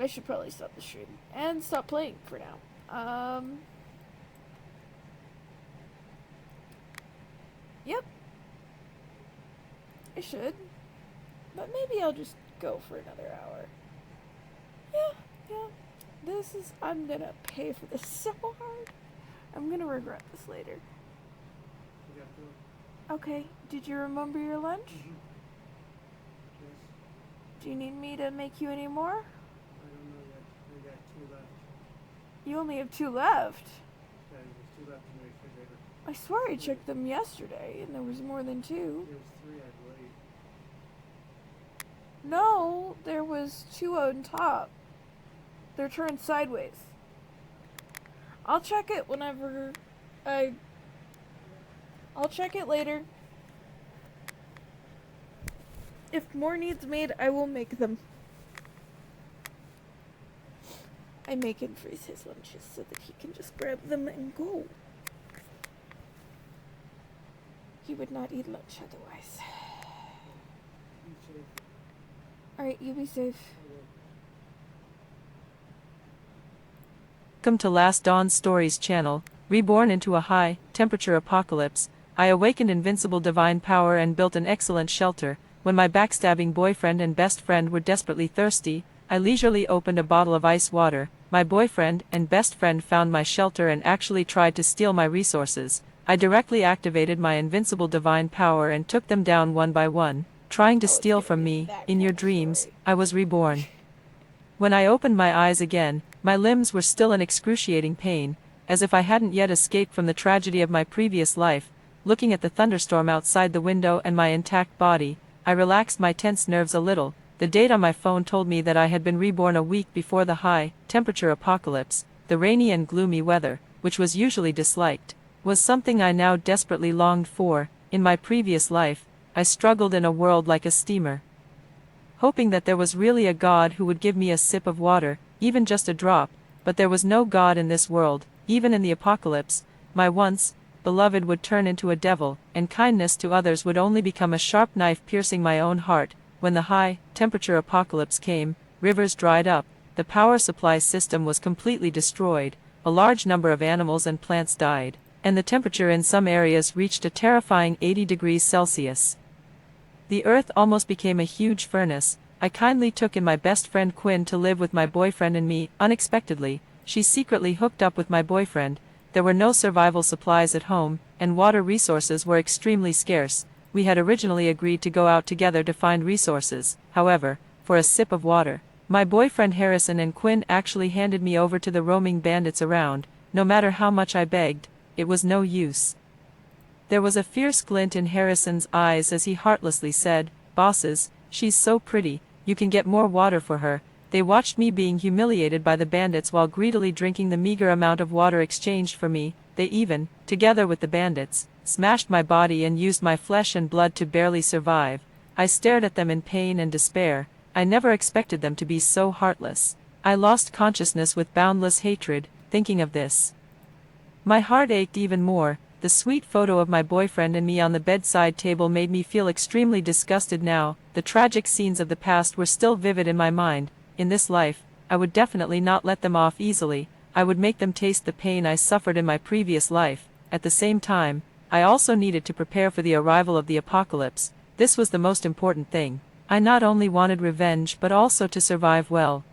should probably stop the stream and stop playing for now. Yep. I should. But maybe I'll just go for another hour. Yeah. I'm gonna pay for this so hard. I'm gonna regret this later. Okay, did you remember your lunch? Do you need me to make you any more? I don't know yet. I got 2 left. You only have 2 left. Yeah, there's 2 left in the refrigerator. I swear I checked them yesterday and there was more than 2. There's 3, I believe. No, there was 2 on top. They're turned sideways. I'll check it whenever I'll check it later. If more needs made, I will make them. I make and freeze his lunches so that he can just grab them and go. He would not eat lunch otherwise. Alright, you be safe. Welcome to Last Dawn Stories channel. Reborn into a high-temperature apocalypse, I awakened invincible divine power and built an excellent shelter. When my backstabbing boyfriend and best friend were desperately thirsty, I leisurely opened a bottle of ice water. My boyfriend and best friend found my shelter and actually tried to steal my resources. I directly activated my invincible divine power and took them down one by one, trying to steal from me. In your dreams, I was reborn. When I opened my eyes again, my limbs were still in excruciating pain, as if I hadn't yet escaped from the tragedy of my previous life. Looking at the thunderstorm outside the window and my intact body, I relaxed my tense nerves a little. The date on my phone told me that I had been reborn a week before the high-temperature apocalypse. The rainy and gloomy weather, which was usually disliked, was something I now desperately longed for. In my previous life, I struggled in a world like a steamer, hoping that there was really a God who would give me a sip of water, even just a drop, but there was no God in this world. Even in the apocalypse, my once beloved would turn into a devil, and kindness to others would only become a sharp knife piercing my own heart. When the high-temperature apocalypse came, rivers dried up, the power supply system was completely destroyed, a large number of animals and plants died, and the temperature in some areas reached a terrifying 80 degrees Celsius. The earth almost became a huge furnace. I kindly took in my best friend Quinn to live with my boyfriend and me. Unexpectedly, she secretly hooked up with my boyfriend. There were no survival supplies at home, and water resources were extremely scarce. We had originally agreed to go out together to find resources. However, for a sip of water, my boyfriend Harrison and Quinn actually handed me over to the roaming bandits around. No matter how much I begged, it was no use. There was a fierce glint in Harrison's eyes as he heartlessly said, "Bosses, she's so pretty, you can get more water for her." They watched me being humiliated by the bandits while greedily drinking the meager amount of water exchanged for me. They even, together with the bandits, smashed my body and used my flesh and blood to barely survive. I stared at them in pain and despair. I never expected them to be so heartless. I lost consciousness with boundless hatred, thinking of this. My heart ached even more. The sweet photo of my boyfriend and me on the bedside table made me feel extremely disgusted now. The tragic scenes of the past were still vivid in my mind. In this life, I would definitely not let them off easily. I would make them taste the pain I suffered in my previous life. At the same time, I also needed to prepare for the arrival of the apocalypse. This was the most important thing. I not only wanted revenge but also to survive well.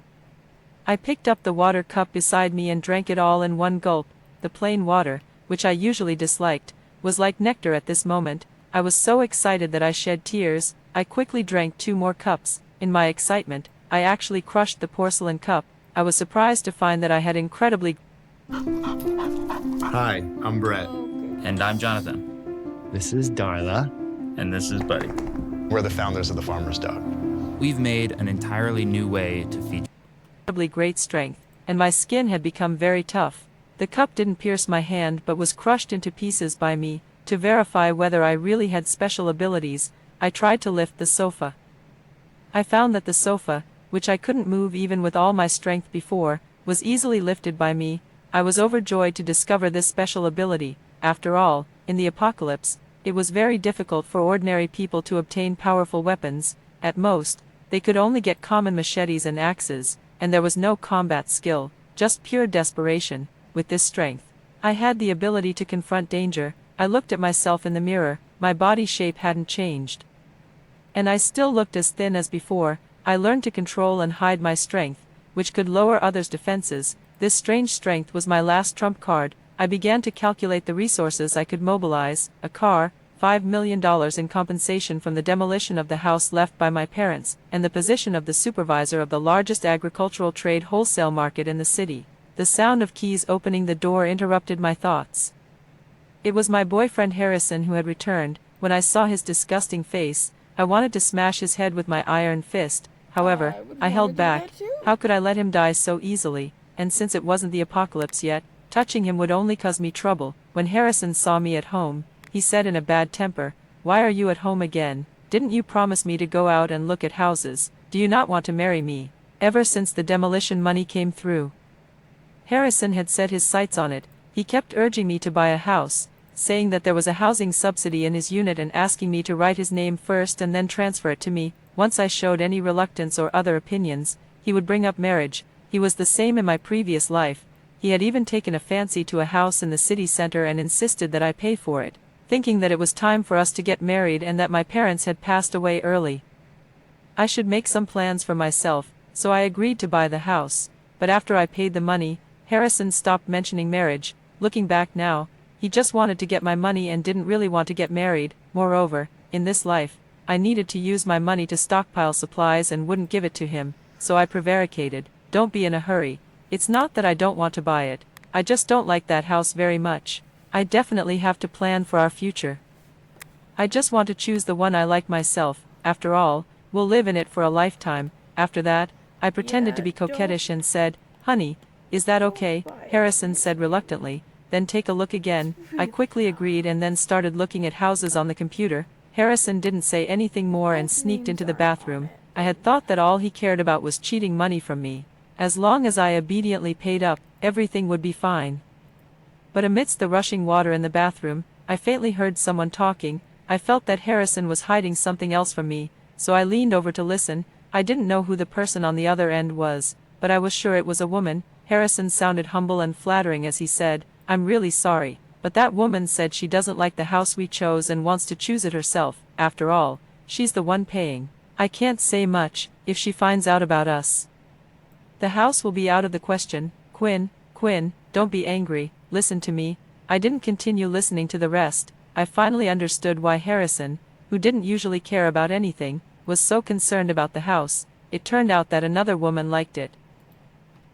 I picked up the water cup beside me and drank it all in one gulp. The plain water, which I usually disliked, was like nectar at this moment. I was so excited that I shed tears. I quickly drank 2 more cups. In my excitement, I actually crushed the porcelain cup. I was surprised to find that I had incredibly... Hi, I'm Brett. And I'm Jonathan. This is Darla. And this is Buddy. We're the founders of The Farmer's Dog. We've made an entirely new way to feed incredibly great strength. and my skin had become very tough. The cup didn't pierce my hand but was crushed into pieces by me. To verify whether I really had special abilities, I tried to lift the sofa. I found that the sofa, which I couldn't move even with all my strength before, was easily lifted by me. I was overjoyed to discover this special ability. After all, in the apocalypse, it was very difficult for ordinary people to obtain powerful weapons. At most, they could only get common machetes and axes, and there was no combat skill, just pure desperation. With this strength, I had the ability to confront danger. I looked at myself in the mirror. My body shape hadn't changed, and I still looked as thin as before. I learned to control and hide my strength, which could lower others' defenses. This strange strength was my last trump card. I began to calculate the resources I could mobilize: a car, $5 million in compensation from the demolition of the house left by my parents, and the position of the supervisor of the largest agricultural trade wholesale market in the city. The sound of keys opening the door interrupted my thoughts. It was my boyfriend Harrison who had returned. When I saw his disgusting face, I wanted to smash his head with my iron fist. However, I held back. How could I let him die so easily? And since it wasn't the apocalypse yet, touching him would only cause me trouble. When Harrison saw me at home, he said in a bad temper, "Why are you at home again? Didn't you promise me to go out and look at houses? Do you not want to marry me?" Ever since the demolition money came through, Harrison had set his sights on it. He kept urging me to buy a house, saying that there was a housing subsidy in his unit and asking me to write his name first and then transfer it to me. Once I showed any reluctance or other opinions, he would bring up marriage. He was the same in my previous life. He had even taken a fancy to a house in the city center and insisted that I pay for it, thinking that it was time for us to get married and that my parents had passed away early. I should make some plans for myself, so I agreed to buy the house. But after I paid the money, Harrison stopped mentioning marriage. Looking back now, he just wanted to get my money and didn't really want to get married. Moreover, in this life, I needed to use my money to stockpile supplies and wouldn't give it to him, so I prevaricated, "Don't be in a hurry. It's not that I don't want to buy it. I just don't like that house very much. I definitely have to plan for our future. I just want to choose the one I like myself. After all, we'll live in it for a lifetime." After that, I pretended to be coquettish and said, "Honey, is that okay?" Harrison said reluctantly, "Then take a look again." I quickly agreed and then started looking at houses on the computer. Harrison didn't say anything more and sneaked into the bathroom. I had thought that all he cared about was cheating money from me. As long as I obediently paid up, everything would be fine. But amidst the rushing water in the bathroom, I faintly heard someone talking. I felt that Harrison was hiding something else from me, so I leaned over to listen. I didn't know who the person on the other end was, but I was sure it was a woman. Harrison sounded humble and flattering as he said, "I'm really sorry, but that woman said she doesn't like the house we chose and wants to choose it herself. After all, she's the one paying. I can't say much if she finds out about us. The house will be out of the question." Quinn, don't be angry, listen to me." I didn't continue listening to the rest. I finally understood why Harrison, who didn't usually care about anything, was so concerned about the house. It turned out that another woman liked it.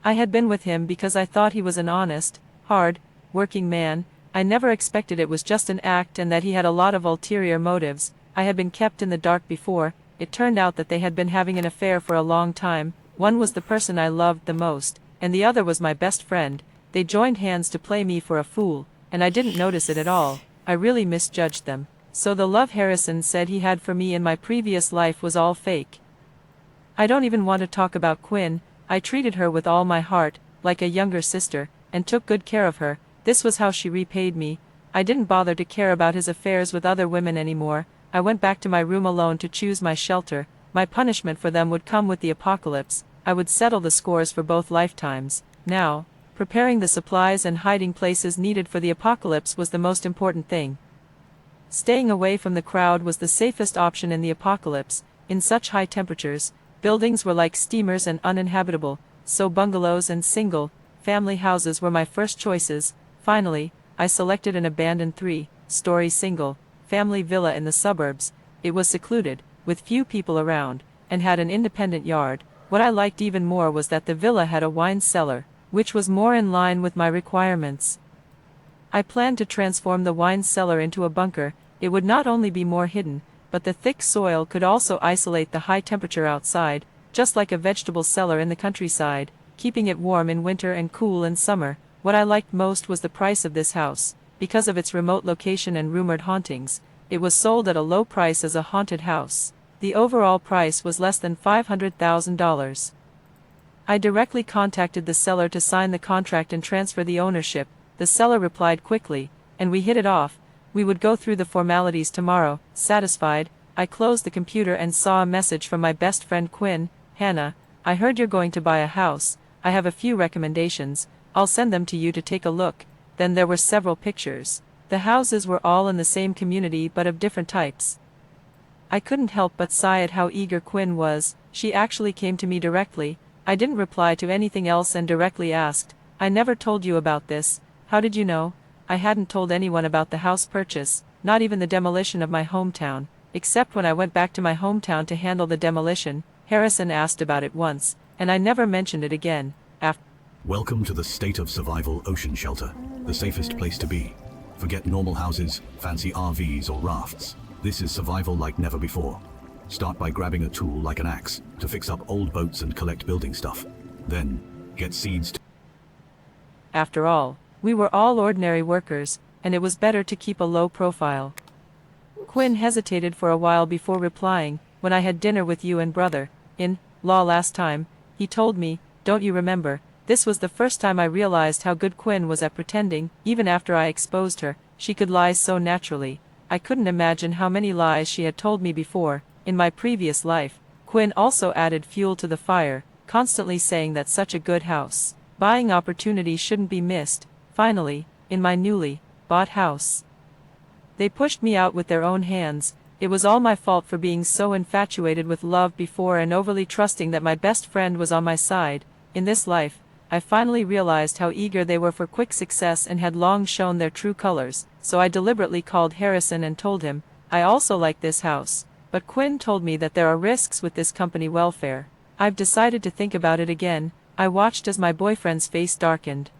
I had been with him because I thought he was an honest, hard-working man. I never expected it was just an act and that he had a lot of ulterior motives. I had been kept in the dark before. It turned out that they had been having an affair for a long time. One was the person I loved the most, and the other was my best friend. They joined hands to play me for a fool, and I didn't notice it at all. I really misjudged them. So the love Harrison said he had for me in my previous life was all fake. I don't even want to talk about Quinn. I treated her with all my heart, like a younger sister, and took good care of her. This was how she repaid me. I didn't bother to care about his affairs with other women anymore. I went back to my room alone to choose my shelter. My punishment for them would come with the apocalypse. I would settle the scores for both lifetimes. Now, preparing the supplies and hiding places needed for the apocalypse was the most important thing. Staying away from the crowd was the safest option in the apocalypse. In such high temperatures, buildings were like steamers and uninhabitable, so bungalows and single-family houses were my first choices. Finally, I selected an abandoned 3-story single-family villa in the suburbs. It was secluded, with few people around, and had an independent yard. What I liked even more was that the villa had a wine cellar, which was more in line with my requirements. I planned to transform the wine cellar into a bunker. It would not only be more hidden, but the thick soil could also isolate the high temperature outside, just like a vegetable cellar in the countryside. keeping it warm in winter and cool in summer. What I liked most was the price of this house. Because of its remote location and rumored hauntings, it was sold at a low price as a haunted house. The overall price was less than $500,000. I directly contacted the seller to sign the contract and transfer the ownership. The seller replied quickly, and we hit it off. We would go through the formalities tomorrow. Satisfied, I closed the computer and saw a message from my best friend Quinn. Hannah, I heard you're going to buy a house. I have a few recommendations. I'll send them to you to take a look. Then there were several pictures. The houses were all in the same community but of different types. I couldn't help but sigh at how eager Quinn was. She actually came to me directly. I didn't reply to anything else and directly asked, I never told you about this. How did you know? I hadn't told anyone about the house purchase, not even the demolition of my hometown, except when I went back to my hometown to handle the demolition. Harrison asked about it once, and I never mentioned it again. Welcome to the State of Survival Ocean Shelter, the safest place to be. Forget normal houses, fancy RVs or rafts. This is survival like never before. Start by grabbing a tool like an axe to fix up old boats and collect building stuff. Then, get seeds to... After all, we were all ordinary workers, and it was better to keep a low profile. Quinn hesitated for a while before replying. When I had dinner with you and brother-in-law last time, he told me, don't you remember? This was the first time I realized how good Quinn was at pretending. Even after I exposed her, she could lie so naturally. I couldn't imagine how many lies she had told me before. In my previous life, Quinn also added fuel to the fire, constantly saying that such a good house buying opportunity shouldn't be missed. Finally, in my newly bought house, they pushed me out with their own hands. It was all my fault for being so infatuated with love before and overly trusting that my best friend was on my side. In this life, I finally realized how eager they were for quick success and had long shown their true colors, so I deliberately called Harrison and told him, I also like this house, but Quinn told me that there are risks with this company welfare. I've decided to think about it again. I watched as my boyfriend's face darkened.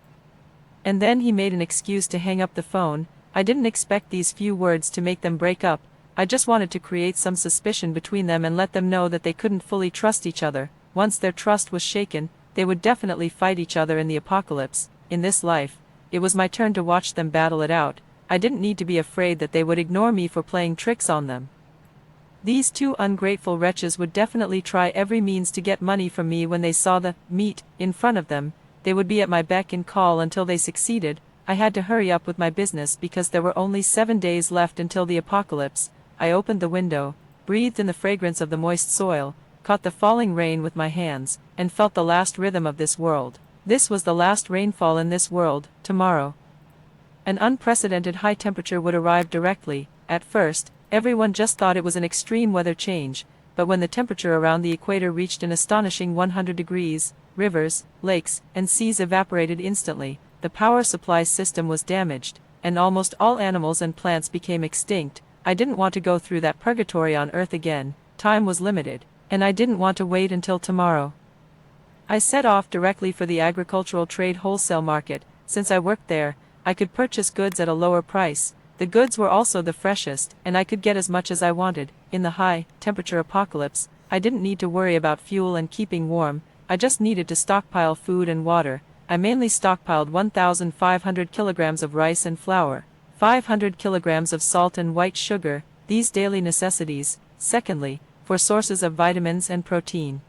And then he made an excuse to hang up the phone. I didn't expect these few words to make them break up. I just wanted to create some suspicion between them and let them know that they couldn't fully trust each other. Once their trust was shaken, they would definitely fight each other in the apocalypse. In this life, it was my turn to watch them battle it out. I didn't need to be afraid that they would ignore me for playing tricks on them. These two ungrateful wretches would definitely try every means to get money from me when they saw the meat in front of them. They would be at my beck and call until they succeeded. I had to hurry up with my business because there were only 7 days left until the apocalypse. I opened the window, breathed in the fragrance of the moist soil, caught the falling rain with my hands, and felt the last rhythm of this world. This was the last rainfall in this world. Tomorrow, an unprecedented high temperature would arrive directly. At first, everyone just thought it was an extreme weather change, but when the temperature around the equator reached an astonishing 100 degrees, rivers, lakes, and seas evaporated instantly. The power supply system was damaged, and almost all animals and plants became extinct. I didn't want to go through that purgatory on Earth again. Time was limited, and I didn't want to wait until tomorrow. I set off directly for the agricultural trade wholesale market. Since I worked there, I could purchase goods at a lower price. The goods were also the freshest, and I could get as much as I wanted. In the high-temperature apocalypse, I didn't need to worry about fuel and keeping warm. I just needed to stockpile food and water. I mainly stockpiled 1,500 kilograms of rice and flour, 500 kilograms of salt and white sugar, these daily necessities. Secondly, for sources of vitamins and protein,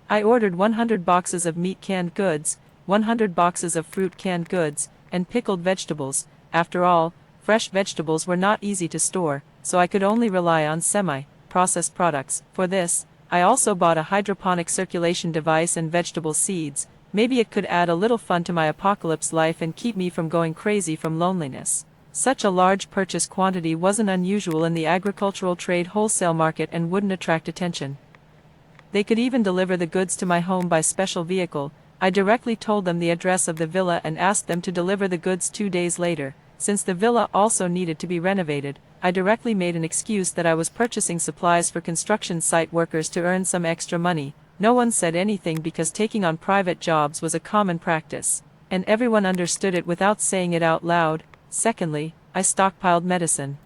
I ordered 100 boxes of meat canned goods, 100 boxes of fruit canned goods, and pickled vegetables. After all, fresh vegetables were not easy to store, so I could only rely on semi-processed products. For this, I also bought a hydroponic circulation device and vegetable seeds. Maybe it could add a little fun to my apocalypse life and keep me from going crazy from loneliness. Such a large purchase quantity wasn't unusual in the agricultural trade wholesale market and wouldn't attract attention. They could even deliver the goods to my home by special vehicle. I directly told them the address of the villa and asked them to deliver the goods 2 days later. Since the villa also needed to be renovated, I directly made an excuse that I was purchasing supplies for construction site workers to earn some extra money. No one said anything because taking on private jobs was a common practice, and everyone understood it without saying it out loud. Secondly, I stockpiled medicine.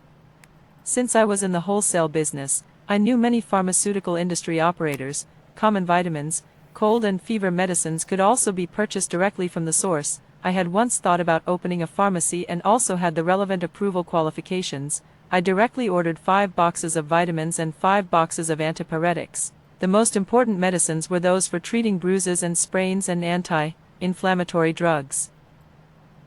Since I was in the wholesale business, I knew many pharmaceutical industry operators. Common vitamins, cold and fever medicines could also be purchased directly from the source. I had once thought about opening a pharmacy and also had the relevant approval qualifications. I directly ordered 5 boxes of vitamins and 5 boxes of antipyretics. The most important medicines were those for treating bruises and sprains and anti-inflammatory drugs.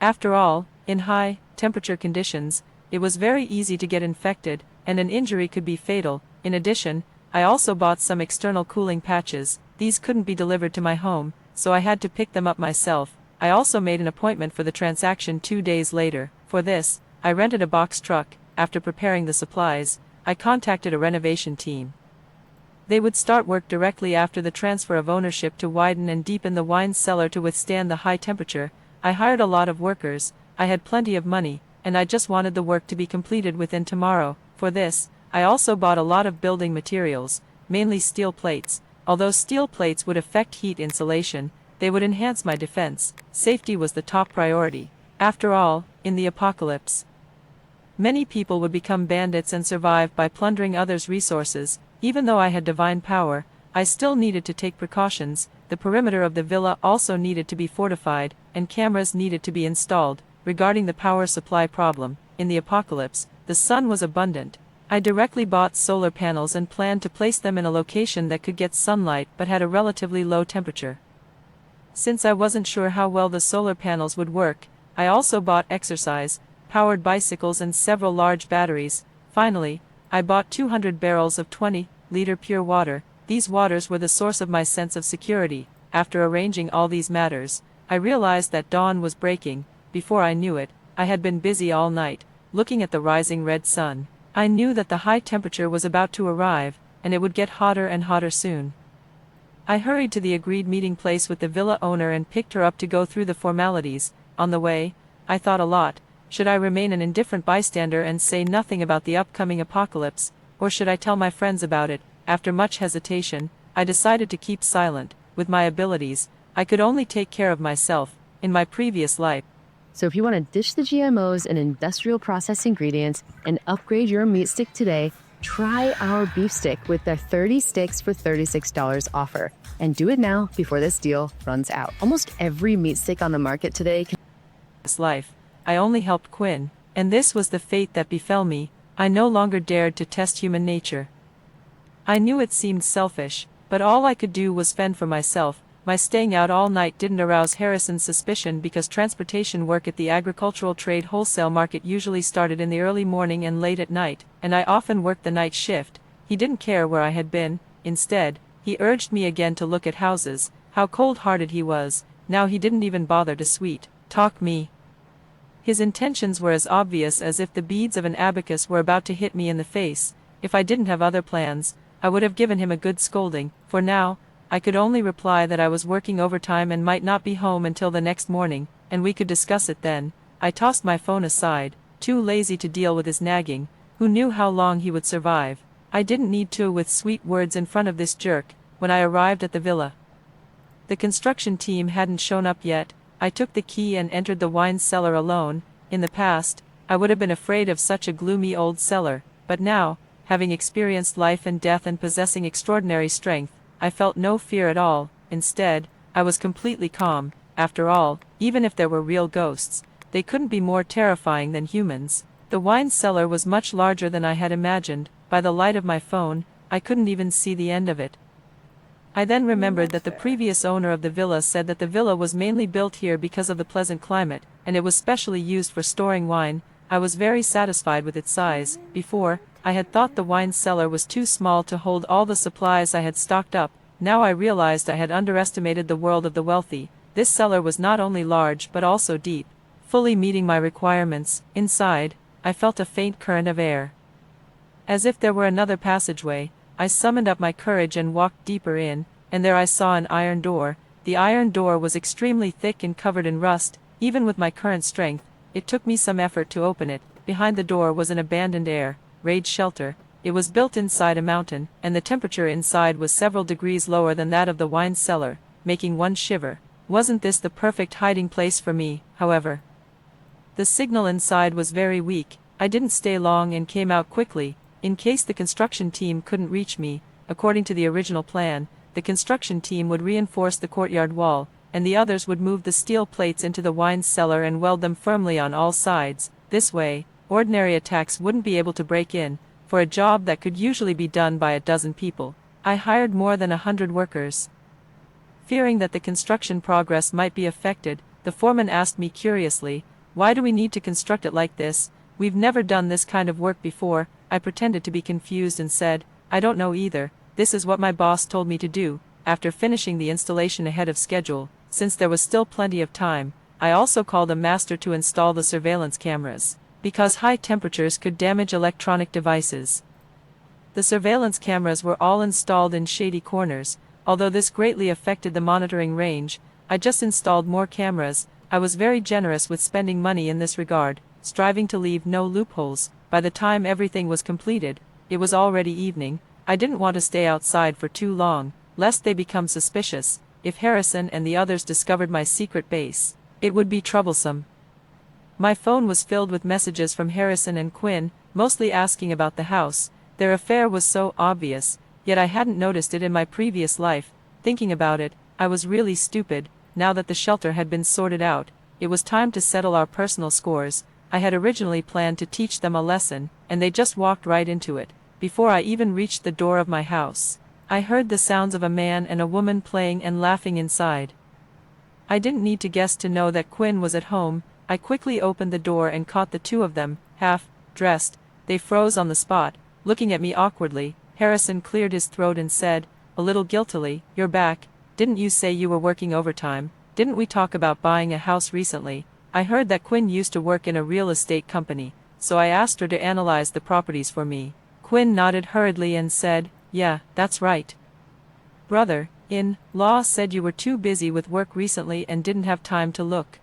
After all, in high temperature conditions, it was very easy to get infected, and an injury could be fatal. In addition, I also bought some external cooling patches. These couldn't be delivered to my home, so I had to pick them up myself. I also made an appointment for the transaction 2 days later. For this, I rented a box truck. After preparing the supplies, I contacted a renovation team. They would start work directly after the transfer of ownership to widen and deepen the wine cellar to withstand the high temperature. I hired a lot of workers, I had plenty of money, and I just wanted the work to be completed within tomorrow. For this, I also bought a lot of building materials, mainly steel plates. Although steel plates would affect heat insulation, they would enhance my defense. Safety was the top priority. After all, in the apocalypse, many people would become bandits and survive by plundering others' resources. Even though I had divine power, I still needed to take precautions. The perimeter of the villa also needed to be fortified, and cameras needed to be installed. Regarding the power supply problem, in the apocalypse, the sun was abundant. I directly bought solar panels and planned to place them in a location that could get sunlight but had a relatively low temperature. Since I wasn't sure how well the solar panels would work, I also bought exercise-powered bicycles and several large batteries. Finally, I bought 200 barrels of 20-liter pure water. These waters were the source of my sense of security. After arranging all these matters, I realized that dawn was breaking. Before I knew it, I had been busy all night, looking at the rising red sun. I knew that the high temperature was about to arrive, and it would get hotter and hotter soon. I hurried to the agreed meeting place with the villa owner and picked her up to go through the formalities. On the way, I thought a lot. Should I remain an indifferent bystander and say nothing about the upcoming apocalypse, or should I tell my friends about it? After much hesitation, I decided to keep silent. With my abilities, I could only take care of myself. In my previous life, so if you want to ditch the GMOs and industrial processed ingredients and upgrade your meat stick today, try our beef stick with the 30 sticks for $36 offer. And do it now before this deal runs out. Almost every meat stick on the market today can... This life, I only helped Quinn, and this was the fate that befell me. I no longer dared to test human nature. I knew it seemed selfish, but all I could do was fend for myself. My staying out all night didn't arouse Harrison's suspicion because transportation work at the agricultural trade wholesale market usually started in the early morning and late at night, and I often worked the night shift. He didn't care where I had been. Instead, he urged me again to look at houses. How cold-hearted he was. Now he didn't even bother to sweet-talk me. His intentions were as obvious as if the beads of an abacus were about to hit me in the face. If I didn't have other plans, I would have given him a good scolding. For now, I could only reply that I was working overtime and might not be home until the next morning, and we could discuss it then. I tossed my phone aside, too lazy to deal with his nagging. Who knew how long he would survive? I didn't need to with sweet words in front of this jerk. When I arrived at the villa, the construction team hadn't shown up yet. I took the key and entered the wine cellar alone. In the past, I would have been afraid of such a gloomy old cellar, but now, having experienced life and death and possessing extraordinary strength, I felt no fear at all. Instead, I was completely calm. After all, even if there were real ghosts, they couldn't be more terrifying than humans. The wine cellar was much larger than I had imagined. By the light of my phone, I couldn't even see the end of it. I then remembered that the previous owner of the villa said that the villa was mainly built here because of the pleasant climate, and it was specially used for storing wine. I was very satisfied with its size. Before, I had thought the wine cellar was too small to hold all the supplies I had stocked up. Now I realized I had underestimated the world of the wealthy. This cellar was not only large but also deep, fully meeting my requirements. Inside, I felt a faint current of air. As if there were another passageway, I summoned up my courage and walked deeper in, and there I saw an iron door. The iron door was extremely thick and covered in rust. Even with my current strength, it took me some effort to open it. Behind the door was an abandoned air-raid shelter. It was built inside a mountain, and the temperature inside was several degrees lower than that of the wine cellar, making one shiver. Wasn't this the perfect hiding place for me, however? The signal inside was very weak. I didn't stay long and came out quickly, in case the construction team couldn't reach me. According to the original plan, the construction team would reinforce the courtyard wall, and the others would move the steel plates into the wine cellar and weld them firmly on all sides. This way, ordinary attacks wouldn't be able to break in. For a job that could usually be done by a dozen people, I hired more than 100 workers. Fearing that the construction progress might be affected, the foreman asked me curiously, "Why do we need to construct it like this? We've never done this kind of work before." I pretended to be confused and said, "I don't know either. This is what my boss told me to do." After finishing the installation ahead of schedule, since there was still plenty of time, I also called a master to install the surveillance cameras, because high temperatures could damage electronic devices. The surveillance cameras were all installed in shady corners. Although this greatly affected the monitoring range, I just installed more cameras. I was very generous with spending money in this regard, striving to leave no loopholes. By the time everything was completed, it was already evening. I didn't want to stay outside for too long, lest they become suspicious. If Harrison and the others discovered my secret base, it would be troublesome. My phone was filled with messages from Harrison and Quinn, mostly asking about the house. Their affair was so obvious, yet I hadn't noticed it in my previous life. Thinking about it, I was really stupid. Now that the shelter had been sorted out, it was time to settle our personal scores. I had originally planned to teach them a lesson, and they just walked right into it. Before I even reached the door of my house, I heard the sounds of a man and a woman playing and laughing inside. I didn't need to guess to know that Quinn was at home. I quickly opened the door and caught the two of them, half-dressed. They froze on the spot, looking at me awkwardly. Harrison cleared his throat and said, a little guiltily, "You're back. Didn't you say you were working overtime? Didn't we talk about buying a house recently?" I heard that Quinn used to work in a real estate company, so I asked her to analyze the properties for me. Quinn nodded hurriedly and said, "Yeah, that's right. Brother-in-law said you were too busy with work recently and didn't have time to look.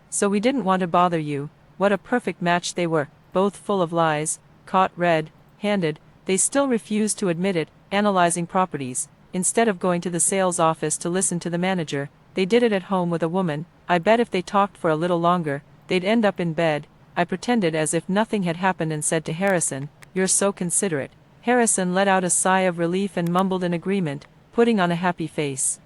So we didn't want to bother you." What a perfect match they were, both full of lies, caught red-handed. They still refused to admit it, analyzing properties. Instead of going to the sales office to listen to the manager, they did it at home with a woman. I bet if they talked for a little longer, they'd end up in bed. I pretended as if nothing had happened and said to Harrison, "You're so considerate." Harrison let out a sigh of relief and mumbled in agreement, putting on a happy face.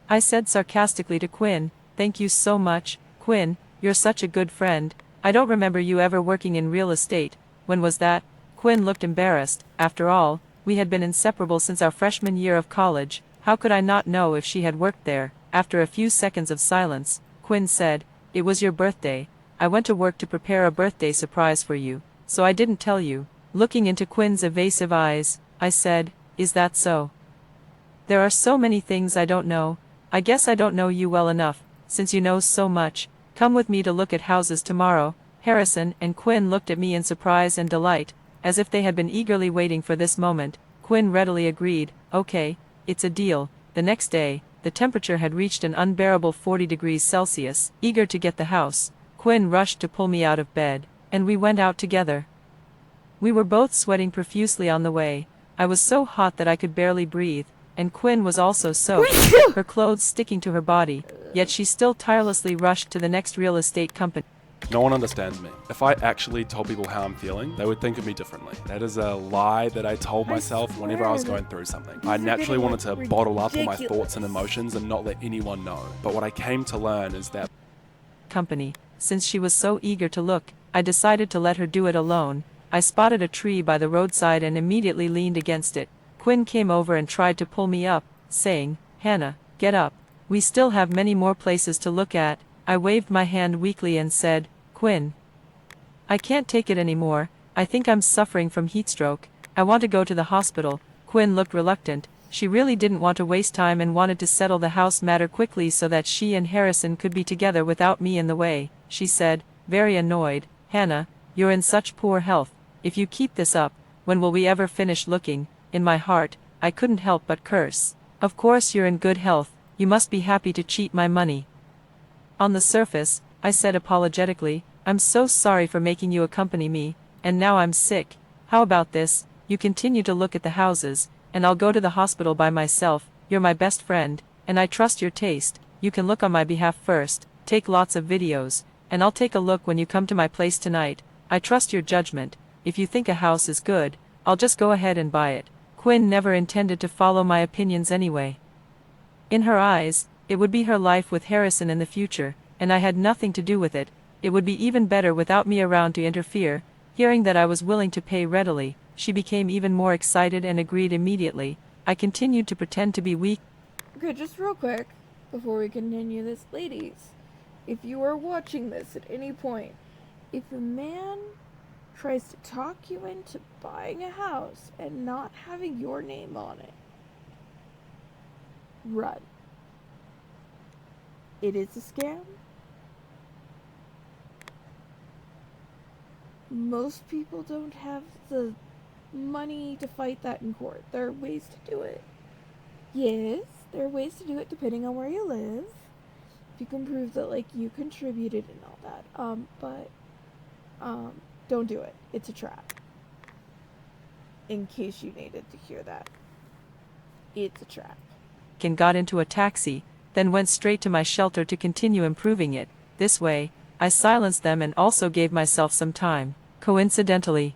I said sarcastically to Quinn, "Thank you so much, Quinn, you're such a good friend. I don't remember you ever working in real estate. When was that?" Quinn looked embarrassed. After all, we had been inseparable since our freshman year of college. How could I not know if she had worked there? After a few seconds of silence, Quinn said, "It was your birthday. I went to work to prepare a birthday surprise for you, so I didn't tell you." Looking into Quinn's evasive eyes, I said, "Is that so?" "There are so many things I don't know. I guess I don't know you well enough, since you know so much. Come with me to look at houses tomorrow." Harrison and Quinn looked at me in surprise and delight, as if they had been eagerly waiting for this moment. Quinn readily agreed, "Okay, it's a deal." The next day, the temperature had reached an unbearable 40 degrees Celsius. Eager to get the house, Quinn rushed to pull me out of bed, and we went out together. We were both sweating profusely on the way. I was so hot that I could barely breathe, and Quinn was also soaked, her clothes sticking to her body, yet she still tirelessly rushed to the next real estate company. No one understands me. If I actually told people how I'm feeling, they would think of me differently. That is a lie that I told myself whenever I was going through something. I naturally wanted to bottle up all my thoughts and emotions and not let anyone know. But what I came to learn is that company. Since she was so eager to look, I decided to let her do it alone. I spotted a tree by the roadside and immediately leaned against it. Quinn came over and tried to pull me up, saying, "Hannah, get up. We still have many more places to look at." I waved my hand weakly and said, "Quinn, I can't take it anymore. I think I'm suffering from heatstroke. I want to go to the hospital." Quinn looked reluctant. She really didn't want to waste time and wanted to settle the house matter quickly so that she and Harrison could be together without me in the way. She said, very annoyed, "Hannah, you're in such poor health. If you keep this up, when will we ever finish looking?" In my heart, I couldn't help but curse. "Of course you're in good health. You must be happy to cheat my money." On the surface, I said apologetically, "I'm so sorry for making you accompany me, and now I'm sick. How about this? You continue to look at the houses, and I'll go to the hospital by myself. You're my best friend, and I trust your taste. You can look on my behalf first, take lots of videos, and I'll take a look when you come to my place tonight. I trust your judgment. If you think a house is good, I'll just go ahead and buy it." Quinn never intended to follow my opinions anyway. In her eyes, it would be her life with Harrison in the future, and I had nothing to do with it. It would be even better without me around to interfere. Hearing that I was willing to pay readily, she became even more excited and agreed immediately. I continued to pretend to be weak. Okay, just real quick, before we continue this, ladies, if you are watching this at any point, if a man tries to talk you into buying a house and not having your name on it, run. It is a scam. Most people don't have the money to fight that in court. There are ways to do it. Yes, there are ways to do it depending on where you live. If you can prove that, like, you contributed and all that. But don't do it. It's a trap. In case you needed to hear that. It's a trap. And got into a taxi, then went straight to my shelter to continue improving it. This way, I silenced them and also gave myself some time. Coincidentally,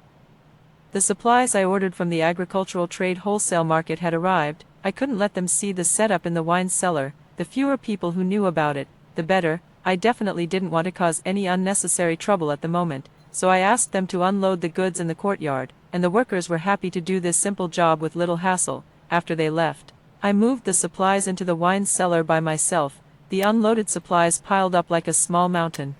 the supplies I ordered from the agricultural trade wholesale market had arrived. I couldn't let them see the setup in the wine cellar. The fewer people who knew about it, the better. I definitely didn't want to cause any unnecessary trouble at the moment, so I asked them to unload the goods in the courtyard, and the workers were happy to do this simple job with little hassle. After they left, I moved the supplies into the wine cellar by myself. The unloaded supplies piled up like a small mountain.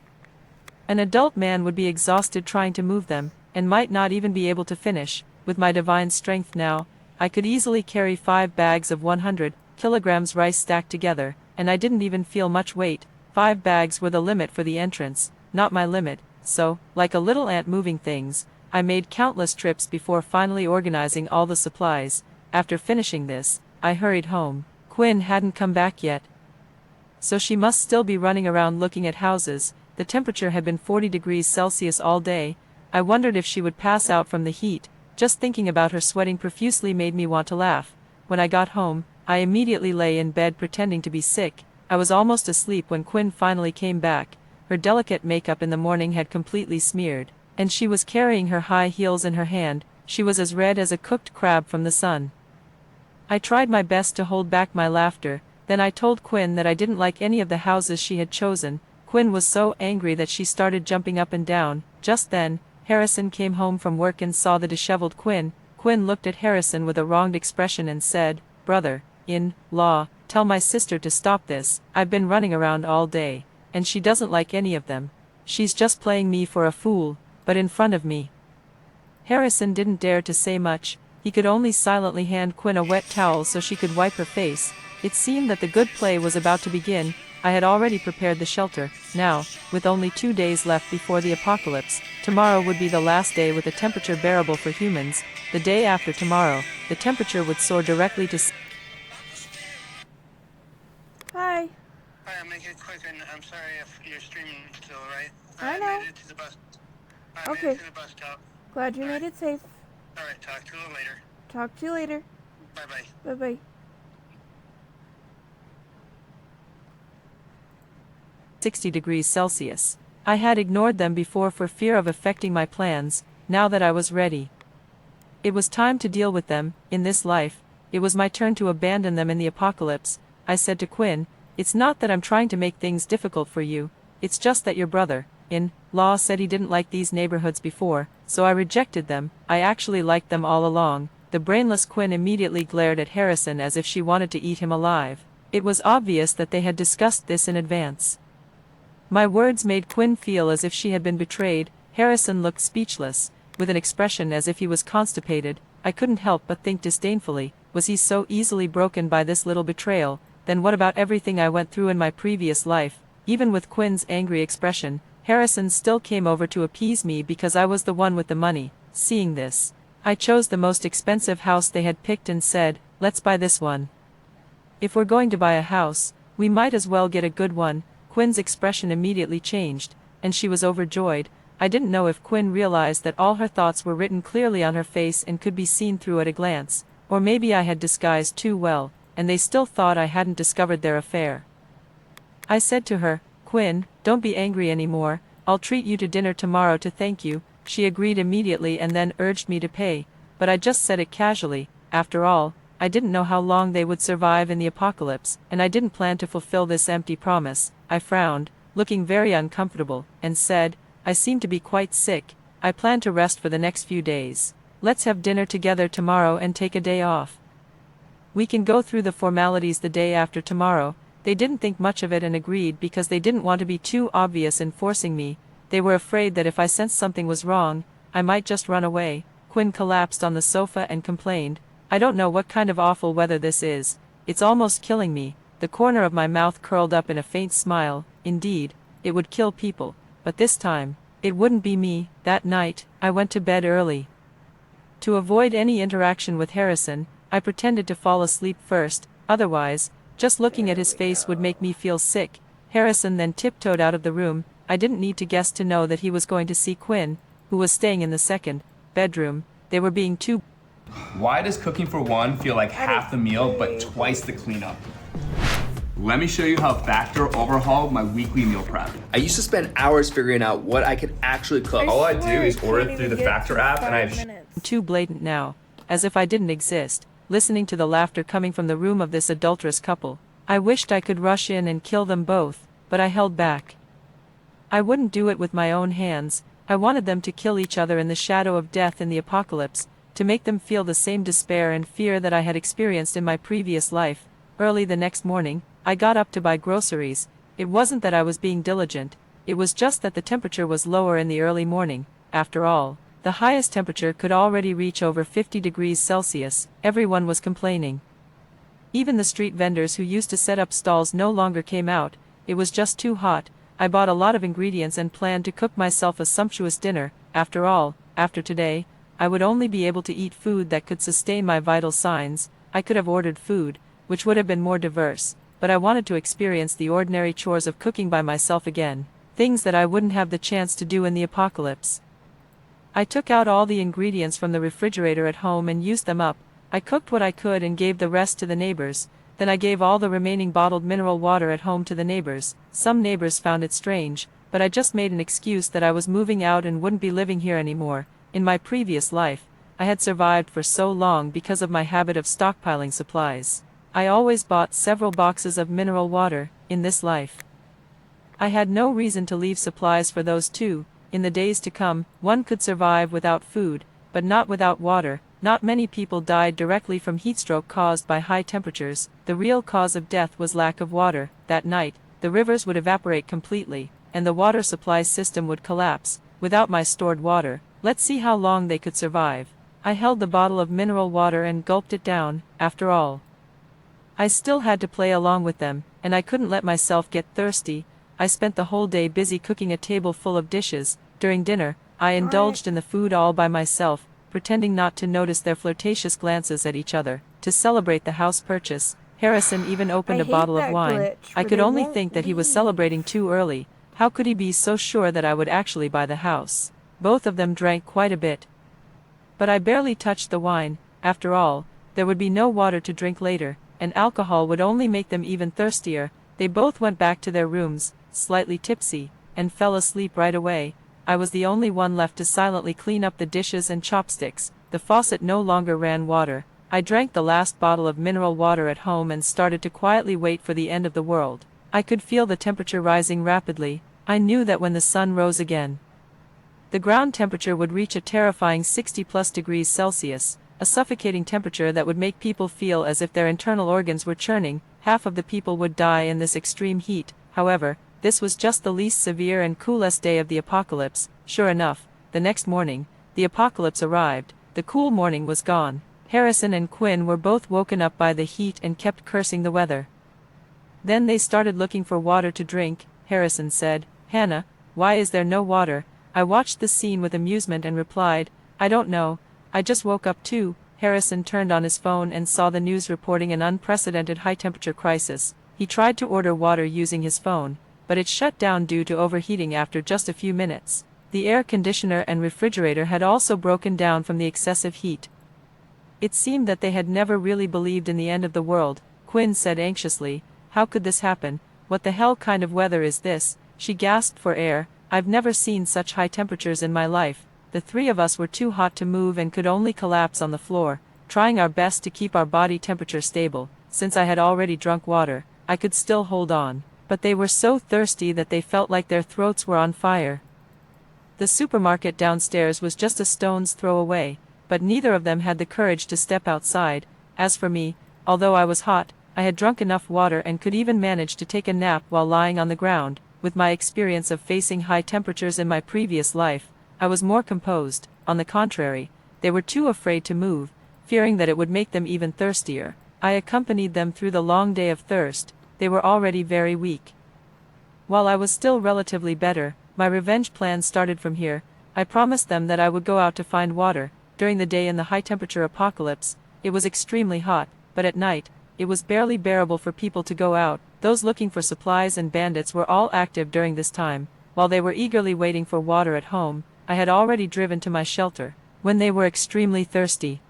An adult man would be exhausted trying to move them, and might not even be able to finish. With my divine strength now, I could easily carry 5 bags of 100 kilograms rice stacked together, and I didn't even feel much weight. 5 bags were the limit for the entrance, not my limit, so, like a little ant moving things, I made countless trips before finally organizing all the supplies. After finishing this, I hurried home. Quinn hadn't come back yet, so she must still be running around looking at houses. The temperature had been 40 degrees Celsius all day. I wondered if she would pass out from the heat. Just thinking about her sweating profusely made me want to laugh. When I got home, I immediately lay in bed pretending to be sick. I was almost asleep when Quinn finally came back. Her delicate makeup in the morning had completely smeared, and she was carrying her high heels in her hand. She was as red as a cooked crab from the sun. I tried my best to hold back my laughter. Then I told Quinn that I didn't like any of the houses she had chosen. Quinn was so angry that she started jumping up and down. Just then, Harrison came home from work and saw the disheveled Quinn. Quinn looked at Harrison with a wronged expression and said, "Brother-in-law, tell my sister to stop this. I've been running around all day, and she doesn't like any of them. She's just playing me for a fool, but in front of me." Harrison didn't dare to say much. He could only silently hand Quinn a wet towel so she could wipe her face. It seemed that the good play was about to begin. I had already prepared the shelter. Now, with only 2 days left before the apocalypse, tomorrow would be the last day with a temperature bearable for humans. The day after tomorrow, the temperature would soar directly to... Hi. Hi, I'll make it quick, and I'm sorry if you're streaming still, right? I know. made it to the bus. Okay. Made it to the bus stop. Glad you made it safe. Alright, talk to you a little later. Talk to you later. Bye-bye. Bye-bye. (60°C). I had ignored them before for fear of affecting my plans. Now that I was ready, it was time to deal with them. In this life, it was my turn to abandon them in the apocalypse. I said to Quinn, "It's not that I'm trying to make things difficult for you. It's just that your brother-in-law said he didn't like these neighborhoods before, so I rejected them. I actually liked them all along." The brainless Quinn immediately glared at Harrison as if she wanted to eat him alive. It was obvious that they had discussed this in advance. My words made Quinn feel as if she had been betrayed. Harrison looked speechless, with an expression as if he was constipated. I couldn't help but think disdainfully, was he so easily broken by this little betrayal? Then what about everything I went through in my previous life? Even with Quinn's angry expression, Harrison still came over to appease me because I was the one with the money. Seeing this, I chose the most expensive house they had picked and said, "Let's buy this one. If we're going to buy a house, we might as well get a good one." Quinn's expression immediately changed, and she was overjoyed. I didn't know if Quinn realized that all her thoughts were written clearly on her face and could be seen through at a glance, or maybe I had disguised too well, and they still thought I hadn't discovered their affair. I said to her, "Quinn, don't be angry anymore. I'll treat you to dinner tomorrow to thank you." She agreed immediately and then urged me to pay, but I just said it casually. After all, I didn't know how long they would survive in the apocalypse, and I didn't plan to fulfill this empty promise. I frowned, looking very uncomfortable, and said, I seem to be quite sick. I plan to rest for the next few days. Let's have dinner together tomorrow and take a day off. We can go through the formalities the day after tomorrow. They didn't think much of it and agreed because they didn't want to be too obvious in forcing me. They were afraid that if I sensed something was wrong, I might just run away. Quinn collapsed on the sofa and complained, I don't know what kind of awful weather this is. It's almost killing me. The corner of my mouth curled up in a faint smile. Indeed, it would kill people. But this time, it wouldn't be me. That night, I went to bed early. To avoid any interaction with Harrison, I pretended to fall asleep first. Otherwise, just looking at his face would make me feel sick. Harrison then tiptoed out of the room. I didn't need to guess to know that he was going to see Quinn, who was staying in the second bedroom. They were being too. Why does cooking for one feel like half the meal but twice the cleanup? Let me show you how Factor overhauled my weekly meal prep. I used to spend hours figuring out what I could actually cook. All I do is order it through the Factor app and I have too blatant now, as if I didn't exist, listening to the laughter coming from the room of this adulterous couple. I wished I could rush in and kill them both, but I held back. I wouldn't do it with my own hands. I wanted them to kill each other in the shadow of death in the apocalypse, to make them feel the same despair and fear that I had experienced in my previous life. Early the next morning, I got up to buy groceries. It wasn't that I was being diligent, it was just that the temperature was lower in the early morning. After all, the highest temperature could already reach over 50 degrees Celsius. Everyone was complaining. Even the street vendors who used to set up stalls no longer came out. It was just too hot. I bought a lot of ingredients and planned to cook myself a sumptuous dinner. After all, after today, I would only be able to eat food that could sustain my vital signs. I could have ordered food, which would have been more diverse, but I wanted to experience the ordinary chores of cooking by myself again, things that I wouldn't have the chance to do in the apocalypse. I took out all the ingredients from the refrigerator at home and used them up. I cooked what I could and gave the rest to the neighbors. Then I gave all the remaining bottled mineral water at home to the neighbors. Some neighbors found it strange, but I just made an excuse that I was moving out and wouldn't be living here anymore. In my previous life, I had survived for so long because of my habit of stockpiling supplies. I always bought several boxes of mineral water. In this life, I had no reason to leave supplies for those too. In the days to come, one could survive without food, but not without water. Not many people died directly from heatstroke caused by high temperatures. The real cause of death was lack of water. That night, the rivers would evaporate completely, and the water supply system would collapse. Without my stored water, let's see how long they could survive. I held the bottle of mineral water and gulped it down. After all, I still had to play along with them, and I couldn't let myself get thirsty. I spent the whole day busy cooking a table full of dishes. During dinner, I indulged in the food all by myself, pretending not to notice their flirtatious glances at each other. To celebrate the house purchase, Harrison even opened a bottle of wine. I could only think that he was celebrating too early. How could he be so sure that I would actually buy the house? Both of them drank quite a bit. But I barely touched the wine. After all, there would be no water to drink later, and alcohol would only make them even thirstier. They both went back to their rooms, slightly tipsy, and fell asleep right away. I was the only one left to silently clean up the dishes and chopsticks. The faucet no longer ran water. I drank the last bottle of mineral water at home and started to quietly wait for the end of the world. I could feel the temperature rising rapidly. I knew that when the sun rose again, the ground temperature would reach a terrifying 60+ degrees Celsius, a suffocating temperature that would make people feel as if their internal organs were churning. Half of the people would die in this extreme heat. However, this was just the least severe and coolest day of the apocalypse. Sure enough, the next morning, the apocalypse arrived. The cool morning was gone. Harrison and Quinn were both woken up by the heat and kept cursing the weather. Then they started looking for water to drink. Harrison said, "Hannah, why is there no water?" I watched the scene with amusement and replied, "I don't know. I just woke up too." Harrison turned on his phone and saw the news reporting an unprecedented high-temperature crisis. He tried to order water using his phone, but it shut down due to overheating after just a few minutes. The air conditioner and refrigerator had also broken down from the excessive heat. It seemed that they had never really believed in the end of the world. Quinn said anxiously, "How could this happen? What the hell kind of weather is this?" She gasped for air. "I've never seen such high temperatures in my life." The three of us were too hot to move and could only collapse on the floor. trying our best to keep our body temperature stable. Since I had already drunk water, I could still hold on. But they were so thirsty that they felt like their throats were on fire. The supermarket downstairs was just a stone's throw away, but neither of them had the courage to step outside. As for me, although I was hot, I had drunk enough water and could even manage to take a nap while lying on the ground. With my experience of facing high temperatures in my previous life, I was more composed. On the contrary, they were too afraid to move, fearing that it would make them even thirstier. I accompanied them through the long day of thirst. They were already very weak. While I was still relatively better, my revenge plan started from here. I promised them that I would go out to find water. During the day in the high-temperature apocalypse, it was extremely hot, but at night, it was barely bearable for people to go out. Those looking for supplies and bandits were all active during this time. While they were eagerly waiting for water at home, I had already driven to my shelter. When they were extremely thirsty,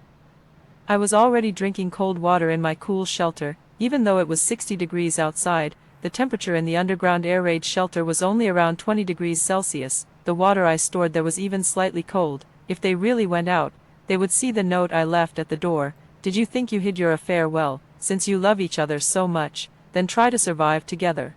I was already drinking cold water in my cool shelter. Even though it was 60 degrees outside, the temperature in the underground air raid shelter was only around 20 degrees Celsius. The water I stored there was even slightly cold. If they really went out, they would see the note I left at the door. Did you think you hid your affair well? Since you love each other so much, then try to survive together.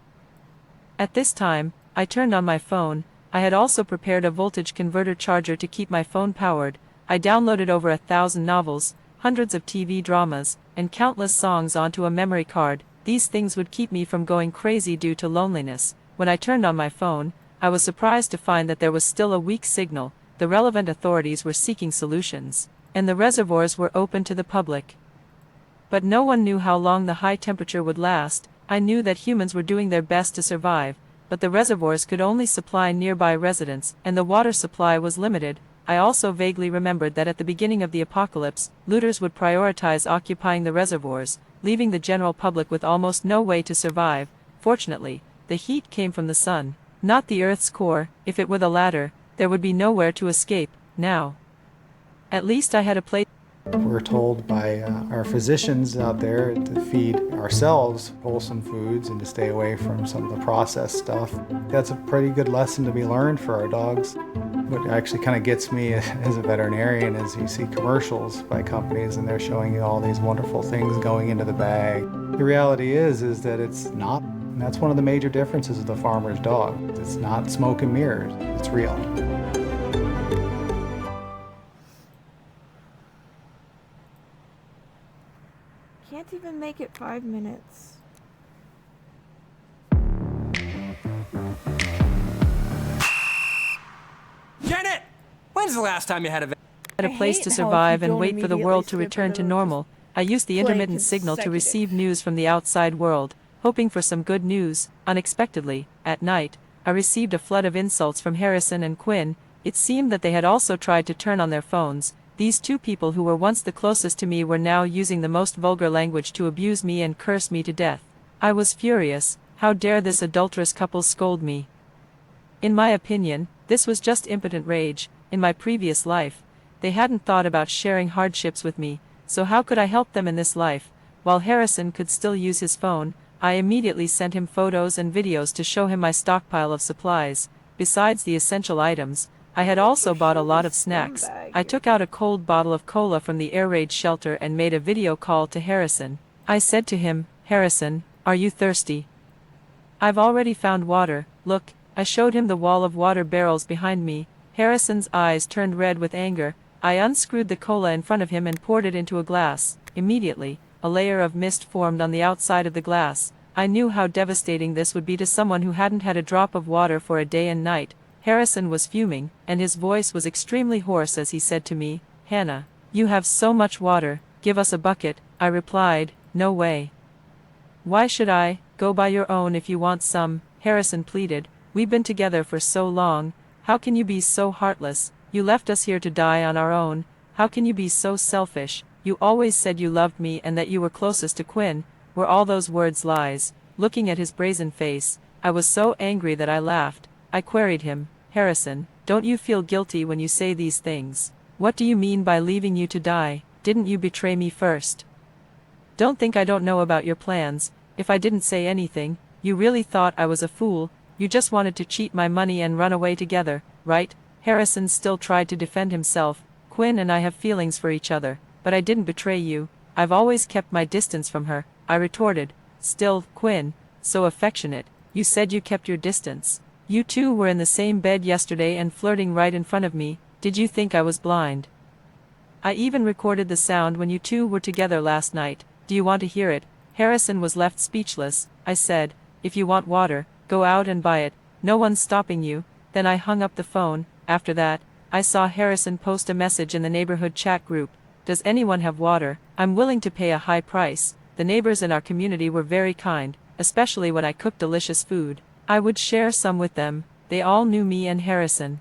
At this time, I turned on my phone. I had also prepared a voltage converter charger to keep my phone powered. I downloaded over 1,000 novels, hundreds of TV dramas, and countless songs onto a memory card. These things would keep me from going crazy due to loneliness. When I turned on my phone, I was surprised to find that there was still a weak signal. The relevant authorities were seeking solutions, and the reservoirs were open to the public. But no one knew how long the high temperature would last. I knew that humans were doing their best to survive, but the reservoirs could only supply nearby residents, and the water supply was limited. I also vaguely remembered that at the beginning of the apocalypse, looters would prioritize occupying the reservoirs, leaving the general public with almost no way to survive. Fortunately, the heat came from the sun, not the Earth's core. If it were the latter, there would be nowhere to escape. Now, at least I had a place. We're told by our physicians out there to feed ourselves wholesome foods and to stay away from some of the processed stuff. That's a pretty good lesson to be learned for our dogs. What actually kind of gets me as a veterinarian is you see commercials by companies and they're showing you all these wonderful things going into the bag. The reality is that it's not. And that's one of the major differences of the farmer's dog. It's not smoke and mirrors. It's real. Can't even make it 5 minutes. Janet! When's the last time you had a place to survive and wait for the world to return to normal? I used the intermittent signal to receive news from the outside world, hoping for some good news. Unexpectedly, at night, I received a flood of insults from Harrison and Quinn. It seemed that they had also tried to turn on their phones. These two people who were once the closest to me were now using the most vulgar language to abuse me and curse me to death. I was furious. How dare this adulterous couple scold me? In my opinion, this was just impotent rage. In my previous life, they hadn't thought about sharing hardships with me, so how could I help them in this life? While Harrison could still use his phone, I immediately sent him photos and videos to show him my stockpile of supplies. Besides the essential items, I had also bought a lot of snacks. I took out a cold bottle of cola from the air raid shelter and made a video call to Harrison. I said to him, "Harrison, are you thirsty? I've already found water. Look." I showed him the wall of water barrels behind me. Harrison's eyes turned red with anger. I unscrewed the cola in front of him and poured it into a glass. Immediately, a layer of mist formed on the outside of the glass. I knew how devastating this would be to someone who hadn't had a drop of water for a day and night. Harrison was fuming, and his voice was extremely hoarse as he said to me, "Hannah, you have so much water, give us a bucket." I replied, "No way. Why should I? Go buy your own if you want some." Harrison pleaded, "We've been together for so long. How can you be so heartless? You left us here to die on our own. How can you be so selfish? You always said you loved me and that you were closest to Quinn. Were all those words lies?" Looking at his brazen face, I was so angry that I laughed. I queried him, "Harrison, don't you feel guilty when you say these things? What do you mean by leaving you to die? Didn't you betray me first? Don't think I don't know about your plans. If I didn't say anything, you really thought I was a fool. You just wanted to cheat my money and run away together, right?" Harrison still tried to defend himself. "Quinn and I have feelings for each other. but I didn't betray you. I've always kept my distance from her, I retorted. Still, Quinn, so affectionate, you said you kept your distance. You two were in the same bed yesterday and flirting right in front of me. Did you think I was blind? I even recorded the sound when you two were together last night. Do you want to hear it? Harrison was left speechless. I said, if you want water, go out and buy it. No one's stopping you. Then I hung up the phone. After that, I saw Harrison post a message in the neighborhood chat group. Does anyone have water? I'm willing to pay a high price. The neighbors in our community were very kind, especially when I cooked delicious food. I would share some with them. They all knew me and Harrison.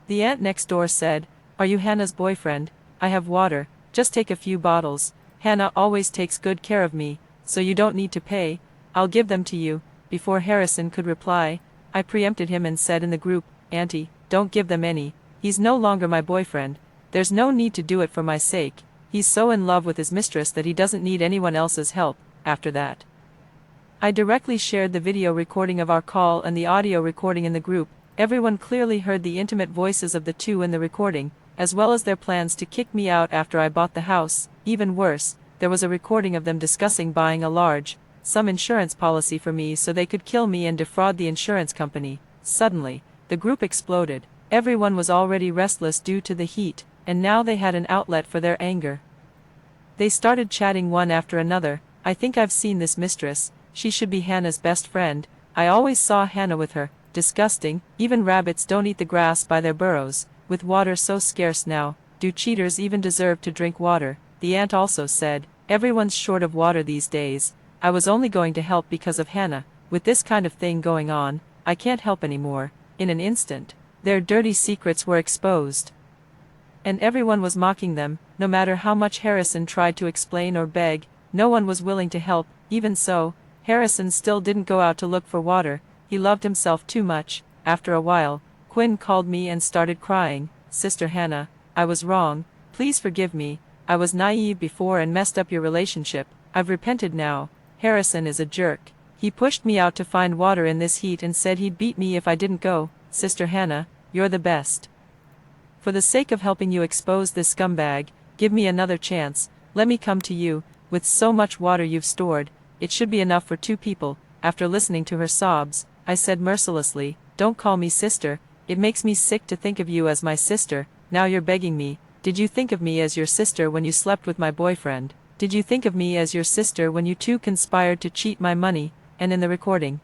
The aunt next door said, are you Hannah's boyfriend? I have water. Just take a few bottles. Hannah always takes good care of me, so you don't need to pay. I'll give them to you. Before Harrison could reply, I preempted him and said in the group, Auntie, don't give them any. He's no longer my boyfriend. There's no need to do it for my sake. He's so in love with his mistress that he doesn't need anyone else's help. After that, I directly shared the video recording of our call and the audio recording in the group. Everyone clearly heard the intimate voices of the two in the recording, as well as their plans to kick me out after I bought the house. Even worse, there was a recording of them discussing buying a large sum insurance policy for me so they could kill me and defraud the insurance company. Suddenly, the group exploded. Everyone was already restless due to the heat, and now they had an outlet for their anger. They started chatting one after another. I think I've seen this mistress. She should be Hannah's best friend. I always saw Hannah with her. Disgusting. Even rabbits don't eat the grass by their burrows. With water so scarce now, do cheaters even deserve to drink water? The aunt also said, everyone's short of water these days. I was only going to help because of Hannah. With this kind of thing going on, I can't help anymore. In an instant, their dirty secrets were exposed. And everyone was mocking them. No matter how much Harrison tried to explain or beg, no one was willing to help. Even so, Harrison still didn't go out to look for water. He loved himself too much. After a while, Quinn called me and started crying. Sister Hannah, I was wrong. Please forgive me. I was naive before and messed up your relationship. I've repented now. Harrison is a jerk. He pushed me out to find water in this heat and said he'd beat me if I didn't go. Sister Hannah, you're the best. For the sake of helping you expose this scumbag, give me another chance. Let me come to you. With so much water you've stored, it should be enough for 2 people. After listening to her sobs, I said mercilessly, don't call me sister. It makes me sick to think of you as my sister. Now you're begging me. Did you think of me as your sister when you slept with my boyfriend? Did you think of me as your sister when you two conspired to cheat my money? And in the recording,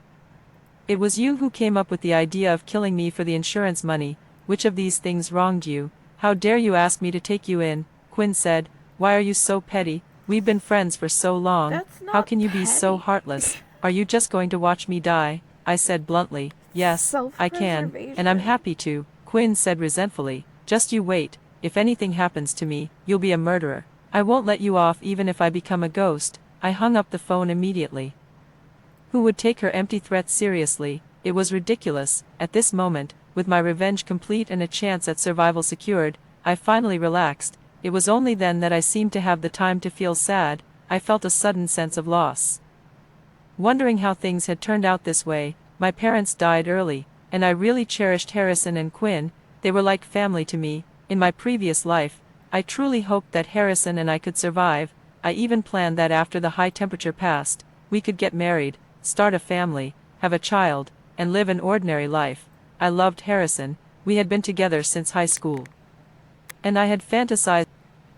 it was you who came up with the idea of killing me for the insurance money. Which of these things wronged you? How dare you ask me to take you in? Quinn said, why are you so petty? We've been friends for so long. That's not How can you be petty. so heartless? Are you just going to watch me die? I said bluntly, yes, I can, and I'm happy to. Quinn said resentfully, just you wait. If anything happens to me, you'll be a murderer. I won't let you off even if I become a ghost. I hung up the phone immediately. Who would take her empty threats seriously? It was ridiculous. At this moment, with my revenge complete and a chance at survival secured, I finally relaxed. It was only then that I seemed to have the time to feel sad. I felt a sudden sense of loss. Wondering how things had turned out this way, my parents died early, and I really cherished Harrison and Quinn. They were like family to me. In my previous life, I truly hoped that Harrison and I could survive. I even planned that after the high temperature passed, we could get married, start a family, have a child, and live an ordinary life. I loved Harrison. We had been together since high school. And I had fantasized.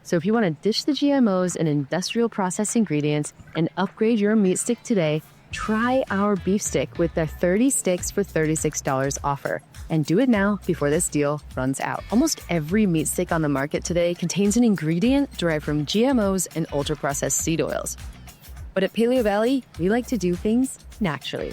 So if you want to ditch the GMOs and industrial processed ingredients and upgrade your meat stick today, try our beef stick with the 30 sticks for $36 offer. And do it now before this deal runs out. Almost every meat stick on the market today contains an ingredient derived from GMOs and ultra-processed seed oils. But at Paleo Valley, we like to do things naturally.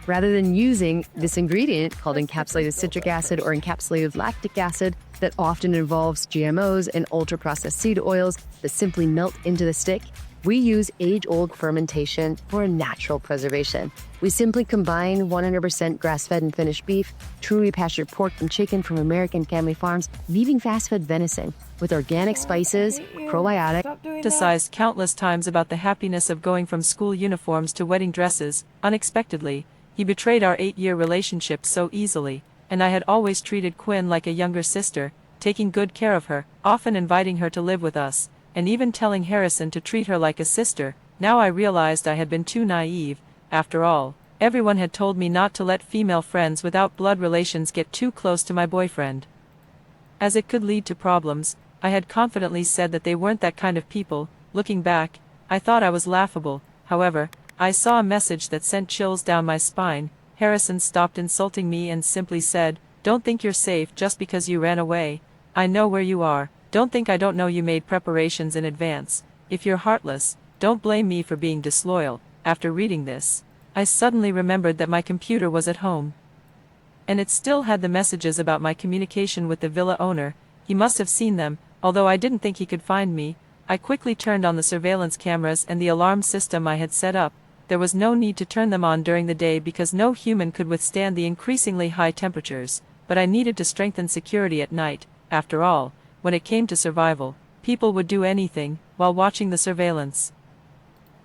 Rather than using this ingredient called encapsulated citric acid or encapsulated lactic acid that often involves GMOs and ultra-processed seed oils that simply melt into the stick, we use age-old fermentation for a natural preservation. We simply combine 100% grass-fed and finished beef, truly pastured pork and chicken from American family farms, leaving fast-fed venison with organic spices, probiotic. Fantasized countless times about the happiness of going from school uniforms to wedding dresses. Unexpectedly, he betrayed our 8-year relationship so easily, and I had always treated Quinn like a younger sister, taking good care of her, often inviting her to live with us. and even telling Harrison to treat her like a sister. Now I realized I had been too naive. After all, everyone had told me not to let female friends without blood relations get too close to my boyfriend, as it could lead to problems. I had confidently said that they weren't that kind of people. Looking back, I thought I was laughable. However, I saw a message that sent chills down my spine. Harrison stopped insulting me and simply said, "Don't think you're safe just because you ran away. I know where you are. Don't think I don't know you made preparations in advance. If you're heartless, don't blame me for being disloyal." After reading this, I suddenly remembered that my computer was at home, and it still had the messages about my communication with the villa owner. He must have seen them, although I didn't think he could find me. I quickly turned on the surveillance cameras and the alarm system I had set up. There was no need to turn them on during the day because no human could withstand the increasingly high temperatures, but I needed to strengthen security at night. After all, when it came to survival, people would do anything while watching the surveillance.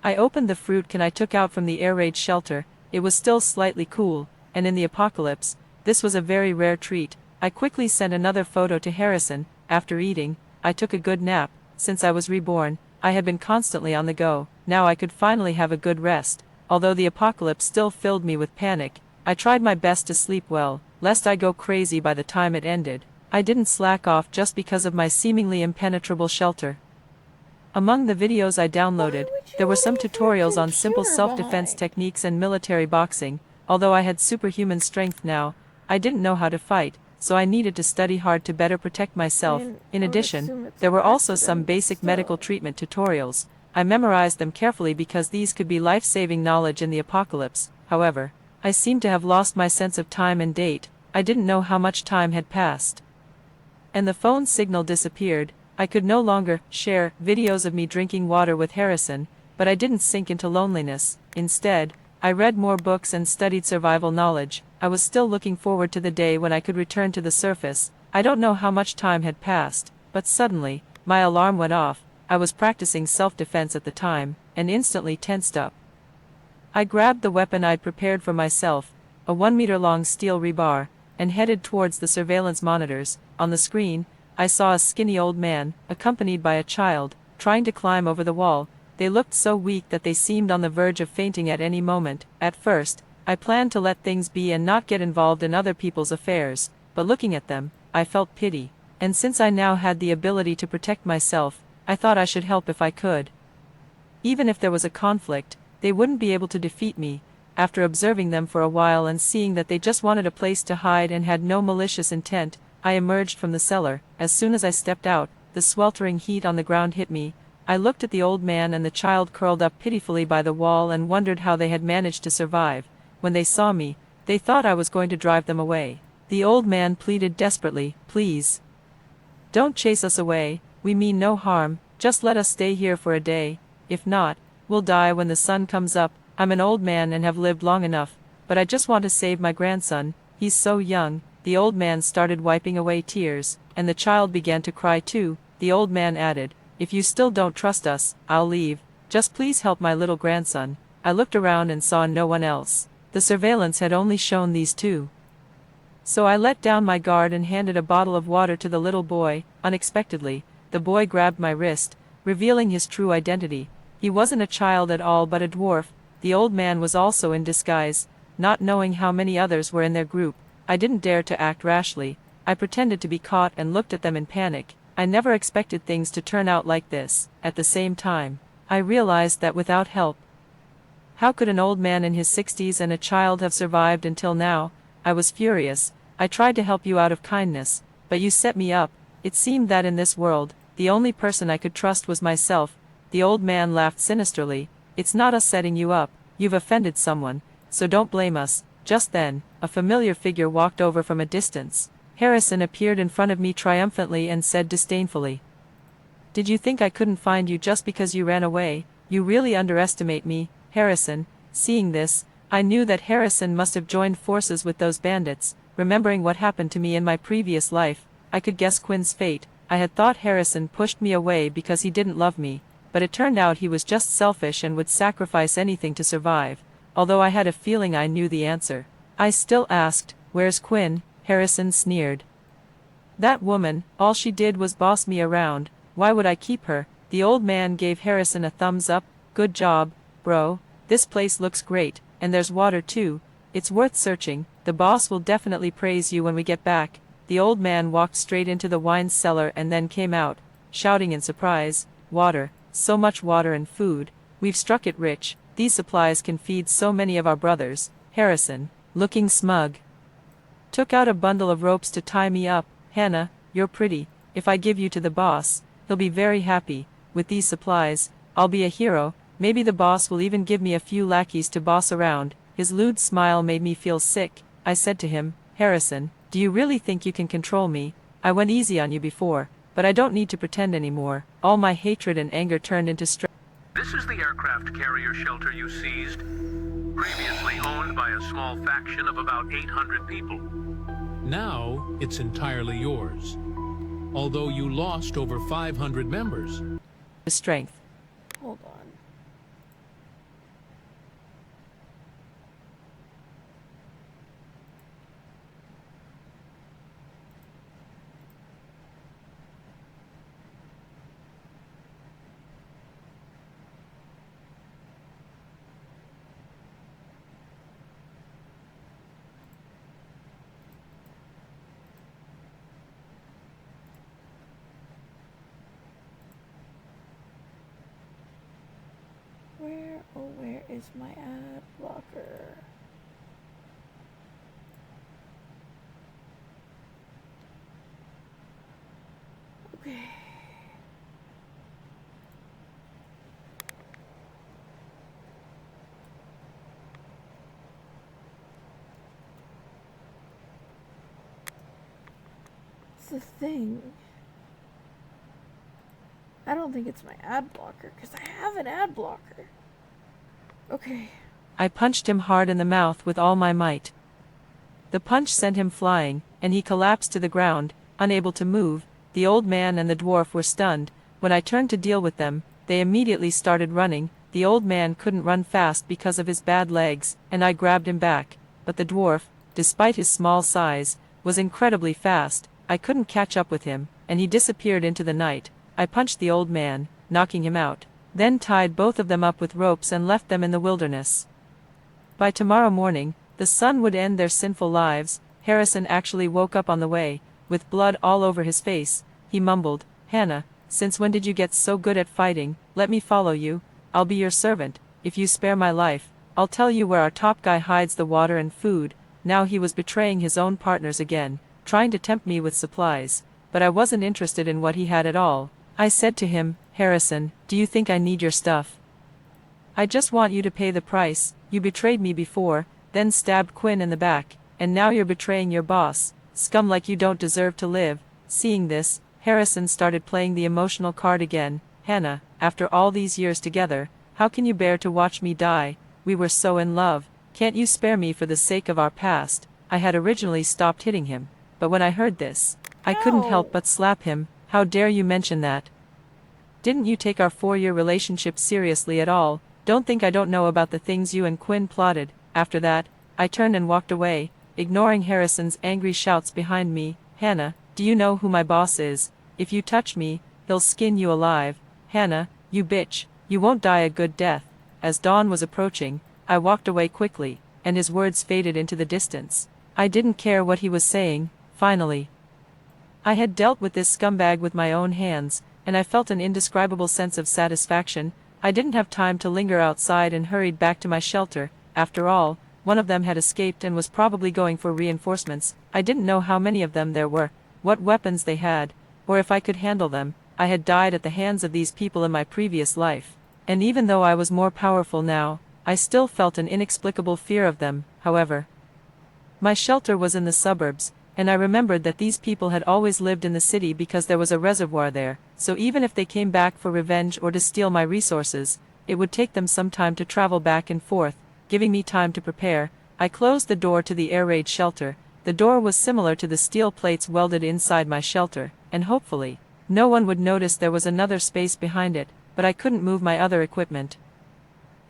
I opened the fruit can I took out from the air raid shelter. It was still slightly cool, and in the apocalypse, this was a very rare treat. I quickly sent another photo to Harrison. After eating, I took a good nap. Since I was reborn, I had been constantly on the go. Now I could finally have a good rest. Although the apocalypse still filled me with panic, I tried my best to sleep well, lest I go crazy by the time it ended. I didn't slack off just because of my seemingly impenetrable shelter. Among the videos I downloaded, there were some tutorials on simple self-defense techniques and military boxing. Although I had superhuman strength now, I didn't know how to fight, so I needed to study hard to better protect myself. In addition, there were also some basic medical treatment tutorials. I memorized them carefully because these could be life-saving knowledge in the apocalypse. However, I seemed to have lost my sense of time and date. I didn't know how much time had passed, and the phone signal disappeared. I could no longer share videos of me drinking water with Harrison, but I didn't sink into loneliness. Instead, I read more books and studied survival knowledge. I was still looking forward to the day when I could return to the surface. I don't know how much time had passed, but suddenly, my alarm went off. I was practicing self-defense at the time, and instantly tensed up. I grabbed the weapon I'd prepared for myself, a 1-meter-long steel rebar, and headed towards the surveillance monitors. On the screen, I saw a skinny old man, accompanied by a child, trying to climb over the wall. They looked so weak that they seemed on the verge of fainting at any moment. At first, I planned to let things be and not get involved in other people's affairs, but looking at them, I felt pity. And since I now had the ability to protect myself, I thought I should help if I could. Even if there was a conflict, they wouldn't be able to defeat me. After observing them for a while and seeing that they just wanted a place to hide and had no malicious intent, I emerged from the cellar. As soon as I stepped out, the sweltering heat on the ground hit me. I looked at the old man and the child curled up pitifully by the wall and wondered how they had managed to survive. When they saw me, they thought I was going to drive them away. The old man pleaded desperately, "Please, don't chase us away. We mean no harm. Just let us stay here for a day. If not, we'll die when the sun comes up. I'm an old man and have lived long enough, but I just want to save my grandson. He's so young." The old man started wiping away tears, and the child began to cry too. The old man added, "If you still don't trust us, I'll leave. Just please help my little grandson." I looked around and saw no one else. The surveillance had only shown these two. So I let down my guard and handed a bottle of water to the little boy. Unexpectedly, the boy grabbed my wrist, revealing his true identity. He wasn't a child at all but a dwarf. The old man was also in disguise. Not knowing how many others were in their group, I didn't dare to act rashly. I pretended to be caught and looked at them in panic. I never expected things to turn out like this. At the same time, I realized that without help, how could an old man in his 60s and a child have survived until now? I was furious. I tried to help you out of kindness, but you set me up. It seemed that in this world, the only person I could trust was myself. The old man laughed sinisterly. "It's not us setting you up. You've offended someone, so don't blame us." Just then, a familiar figure walked over from a distance. Harrison appeared in front of me triumphantly and said disdainfully, "Did you think I couldn't find you just because you ran away? You really underestimate me, Harrison." Seeing this, I knew that Harrison must have joined forces with those bandits. Remembering what happened to me in my previous life, I could guess Quinn's fate. I had thought Harrison pushed me away because he didn't love me, but it turned out he was just selfish and would sacrifice anything to survive. Although I had a feeling I knew the answer, I still asked, "Where's Quinn?" Harrison sneered. "That woman, all she did was boss me around. Why would I keep her?" The old man gave Harrison a thumbs up. Good job, bro. This place looks great, and there's water too. It's worth searching. The boss will definitely praise you when we get back. The old man walked straight into the wine cellar and then came out, shouting in surprise, "Water, so much water and food. We've struck it rich. These supplies can feed so many of our brothers." Harrison, looking smug, took out a bundle of ropes to tie me up. "Hannah, you're pretty. If I give you to the boss, he'll be very happy. With these supplies, I'll be a hero. Maybe the boss will even give me a few lackeys to boss around." His lewd smile made me feel sick. I said to him, "Harrison, do you really think you can control me? I went easy on you before, but I don't need to pretend anymore." All my hatred and anger turned into strength. This is the aircraft carrier shelter you seized, previously owned by a small faction of about 800 people. Now it's entirely yours, although you lost over 500 members. Strength. Hold on. Where is my ad blocker? Okay. It's the thing. I don't think it's my ad blocker, because I have an ad blocker. Okay. I punched him hard in the mouth with all my might. The punch sent him flying, and he collapsed to the ground, unable to move. The old man and the dwarf were stunned. When I turned to deal with them, they immediately started running. The old man couldn't run fast because of his bad legs, and I grabbed him back. But the dwarf, despite his small size, was incredibly fast. I couldn't catch up with him, and he disappeared into the night. I punched the old man, knocking him out, then tied both of them up with ropes and left them in the wilderness. By tomorrow morning, the sun would end their sinful lives. Harrison actually woke up on the way, with blood all over his face. He mumbled, "Hannah, since when did you get so good at fighting? Let me follow you. I'll be your servant. If you spare my life, I'll tell you where our top guy hides the water and food." Now he was betraying his own partners again, trying to tempt me with supplies, but I wasn't interested in what he had at all. I said to him, "Harrison, do you think I need your stuff? I just want you to pay the price. You betrayed me before, then stabbed Quinn in the back, and now you're betraying your boss. Scum like you don't deserve to live." Seeing this, Harrison started playing the emotional card again. "Hannah, after all these years together, how can you bear to watch me die? We were so in love. Can't you spare me for the sake of our past?" I had originally stopped hitting him, but when I heard this, I couldn't help but slap him. "How dare you mention that? Didn't you take our 4-year relationship seriously at all? Don't think I don't know about the things you and Quinn plotted." After that, I turned and walked away, ignoring Harrison's angry shouts behind me. "Hannah, do you know who my boss is? If you touch me, he'll skin you alive. Hannah, you bitch, you won't die a good death." As dawn was approaching, I walked away quickly, and his words faded into the distance. I didn't care what he was saying. Finally, I had dealt with this scumbag with my own hands, and I felt an indescribable sense of satisfaction. I didn't have time to linger outside and hurried back to my shelter. After all, one of them had escaped and was probably going for reinforcements. I didn't know how many of them there were, what weapons they had, or if I could handle them. I had died at the hands of these people in my previous life, and even though I was more powerful now, I still felt an inexplicable fear of them. However, my shelter was in the suburbs, and I remembered that these people had always lived in the city because there was a reservoir there, so even if they came back for revenge or to steal my resources, it would take them some time to travel back and forth, giving me time to prepare. I closed the door to the air raid shelter. The door was similar to the steel plates welded inside my shelter, and hopefully, no one would notice there was another space behind it, but I couldn't move my other equipment.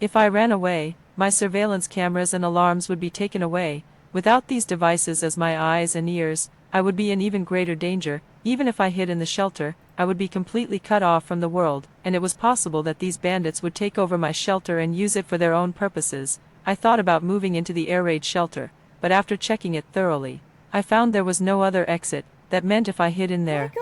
If I ran away, my surveillance cameras and alarms would be taken away. Without these devices as my eyes and ears, I would be in even greater danger. Even if I hid in the shelter, I would be completely cut off from the world, and it was possible that these bandits would take over my shelter and use it for their own purposes. I thought about moving into the air raid shelter, but after checking it thoroughly, I found there was no other exit. That meant if I hid in there,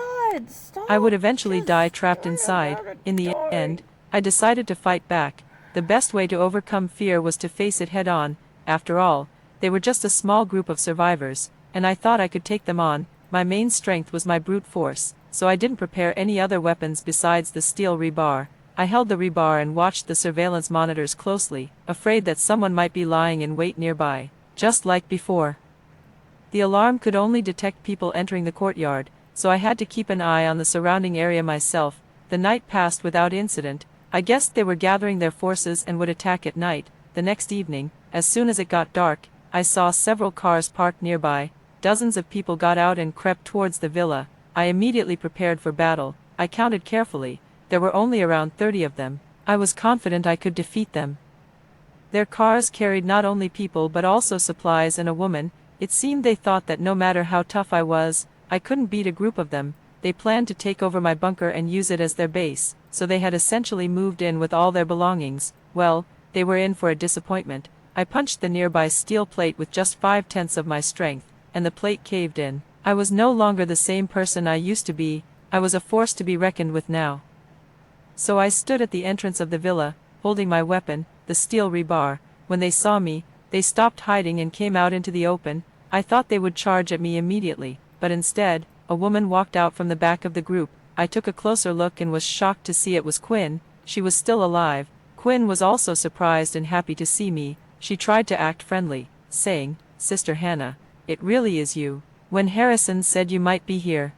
I would eventually die trapped inside. In the end, I decided to fight back. The best way to overcome fear was to face it head on. After all, they were just a small group of survivors, and I thought I could take them on. My main strength was my brute force, so I didn't prepare any other weapons besides the steel rebar. I held the rebar and watched the surveillance monitors closely, afraid that someone might be lying in wait nearby, just like before. The alarm could only detect people entering the courtyard, so I had to keep an eye on the surrounding area myself. The night passed without incident. I guessed they were gathering their forces and would attack at night. The next evening, as soon as it got dark, I saw several cars parked nearby. Dozens of people got out and crept towards the villa. I immediately prepared for battle. I counted carefully. There were only around 30 of them. I was confident I could defeat them. Their cars carried not only people but also supplies and a woman. It seemed they thought that no matter how tough I was, I couldn't beat a group of them. They planned to take over my bunker and use it as their base, so they had essentially moved in with all their belongings. Well, they were in for a disappointment. I punched the nearby steel plate with just 5/10 of my strength, and the plate caved in. I was no longer the same person I used to be. I was a force to be reckoned with now. So I stood at the entrance of the villa, holding my weapon, the steel rebar. When they saw me, they stopped hiding and came out into the open. I thought they would charge at me immediately, but instead, a woman walked out from the back of the group. I took a closer look and was shocked to see it was Quinn. She was still alive. Quinn was also surprised and happy to see me. She tried to act friendly, saying, "Sister Hannah, it really is you. When Harrison said you might be here,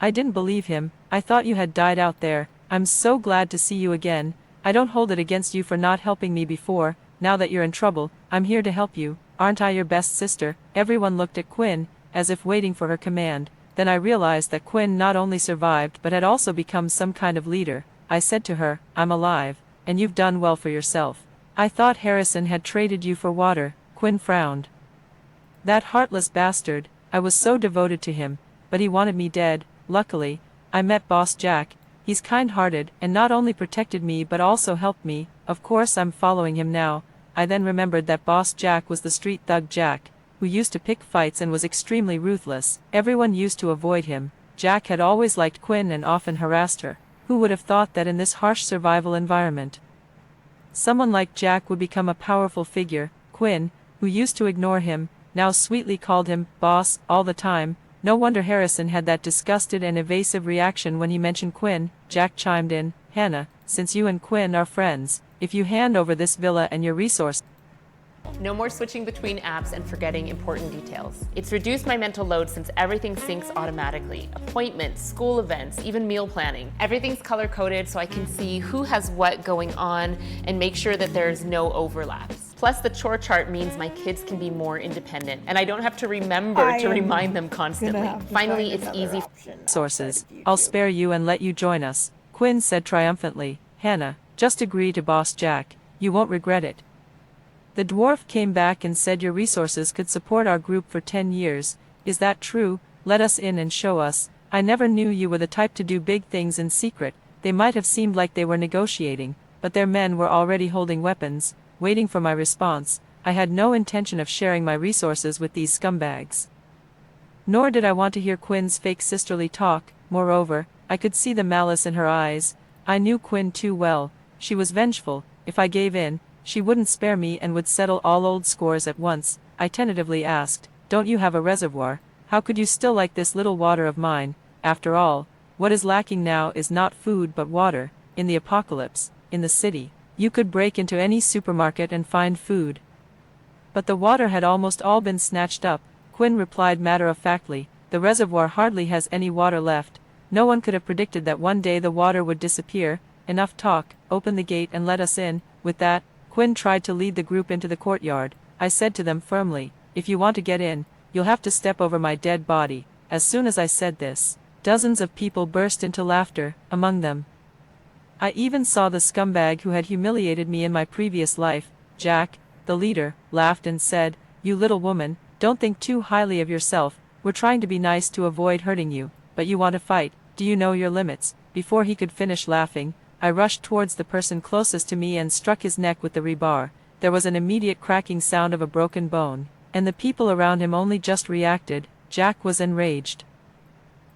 I didn't believe him. I thought you had died out there. I'm so glad to see you again. I don't hold it against you for not helping me before. Now that you're in trouble, I'm here to help you. Aren't I your best sister?" Everyone looked at Quinn, as if waiting for her command. Then I realized that Quinn not only survived but had also become some kind of leader. I said to her, "I'm alive, and you've done well for yourself." "I thought Harrison had traded you for water." Quinn frowned. "That heartless bastard. I was so devoted to him, but he wanted me dead. Luckily, I met Boss Jack. He's kind-hearted, and not only protected me but also helped me. Of course I'm following him now." I then remembered that Boss Jack was the street thug Jack, who used to pick fights and was extremely ruthless. Everyone used to avoid him. Jack had always liked Quinn and often harassed her. Who would have thought that in this harsh survival environment, someone like Jack would become a powerful figure? Quinn, who used to ignore him, now sweetly called him boss all the time. No wonder Harrison had that disgusted and evasive reaction when he mentioned Quinn. Jack chimed in, "Hannah, since you and Quinn are friends, if you hand over this villa and your resources..." No more switching between apps and forgetting important details. It's reduced my mental load since everything syncs automatically. Appointments, school events, even meal planning. Everything's color-coded so I can see who has what going on and make sure that there's no overlaps. Plus, the chore chart means my kids can be more independent, and I don't have to remember to remind them constantly. Finally, it's easy. Sources. "I'll spare you and let you join us," Quinn said triumphantly. "Hannah, just agree to Boss Jack. You won't regret it." The dwarf came back and said your resources could support our group for 10 years. "Is that true? Let us in and show us. I never knew you were the type to do big things in secret." They might have seemed like they were negotiating, but their men were already holding weapons, waiting for my response. I had no intention of sharing my resources with these scumbags. Nor did I want to hear Quinn's fake sisterly talk. Moreover, I could see the malice in her eyes. I knew Quinn too well. She was vengeful. If I gave in, she wouldn't spare me and would settle all old scores at once. I tentatively asked, "Don't you have a reservoir? How could you still like this little water of mine? After all, what is lacking now is not food but water. In the apocalypse, in the city, you could break into any supermarket and find food." But the water had almost all been snatched up. Quinn replied matter-of-factly, "The reservoir hardly has any water left." No one could have predicted that one day the water would disappear. Enough talk, open the gate and let us in. With that, Quinn tried to lead the group into the courtyard. I said to them firmly, "If you want to get in, you'll have to step over my dead body." As soon as I said this, dozens of people burst into laughter, among them I even saw the scumbag who had humiliated me in my previous life. Jack, the leader, laughed and said, "You little woman, don't think too highly of yourself. We're trying to be nice to avoid hurting you, but you want to fight. Do you know your limits? Before he could finish laughing, I rushed towards the person closest to me and struck his neck with the rebar. There was an immediate cracking sound of a broken bone, and the people around him only just reacted. Jack was enraged.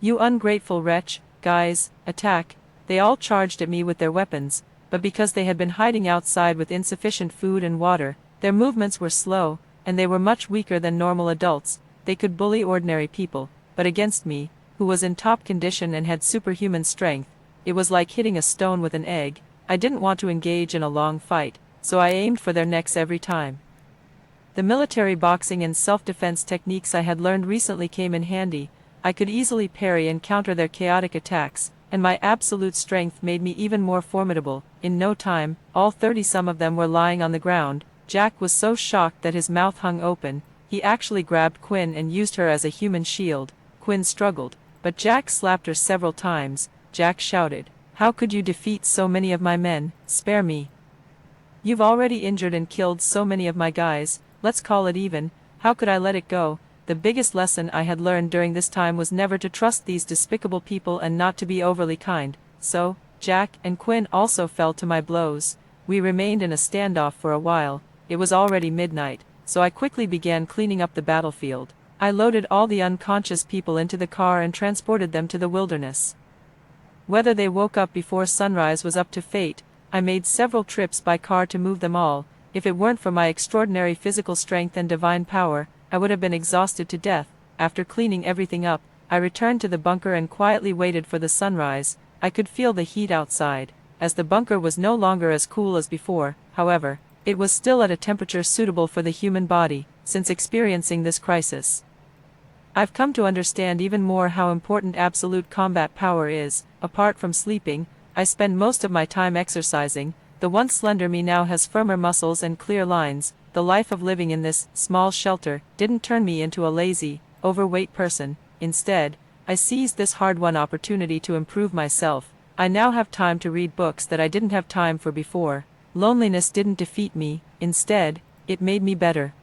You ungrateful wretch, guys, attack. They all charged at me with their weapons, but because they had been hiding outside with insufficient food and water, their movements were slow, and they were much weaker than normal adults. They could bully ordinary people, but against me, who was in top condition and had superhuman strength, it was like hitting a stone with an egg. I didn't want to engage in a long fight, so I aimed for their necks every time. The military boxing and self-defense techniques I had learned recently came in handy. I could easily parry and counter their chaotic attacks, and my absolute strength made me even more formidable. In no time, all 30-some of them were lying on the ground. Jack was so shocked that his mouth hung open. He actually grabbed Quinn and used her as a human shield. Quinn struggled, but Jack slapped her several times. Jack shouted, "How could you defeat so many of my men? Spare me. You've already injured and killed so many of my guys. Let's call it even. How could I let it go?" The biggest lesson I had learned during this time was never to trust these despicable people and not to be overly kind. So, Jack and Quinn also fell to my blows. We remained in a standoff for a while. It was already midnight, so I quickly began cleaning up the battlefield. I loaded all the unconscious people into the car and transported them to the wilderness. Whether they woke up before sunrise was up to fate. I made several trips by car to move them all. If it weren't for my extraordinary physical strength and divine power, I would have been exhausted to death. After cleaning everything up, I returned to the bunker and quietly waited for the sunrise. I could feel the heat outside. As the bunker was no longer as cool as before, however, it was still at a temperature suitable for the human body. Since experiencing this crisis, I've come to understand even more how important absolute combat power is. Apart from sleeping, I spend most of my time exercising. The once slender me now has firmer muscles and clear lines. The life of living in this small shelter didn't turn me into a lazy, overweight person. Instead, I seized this hard-won opportunity to improve myself. I now have time to read books that I didn't have time for before. Loneliness didn't defeat me. Instead, it made me better.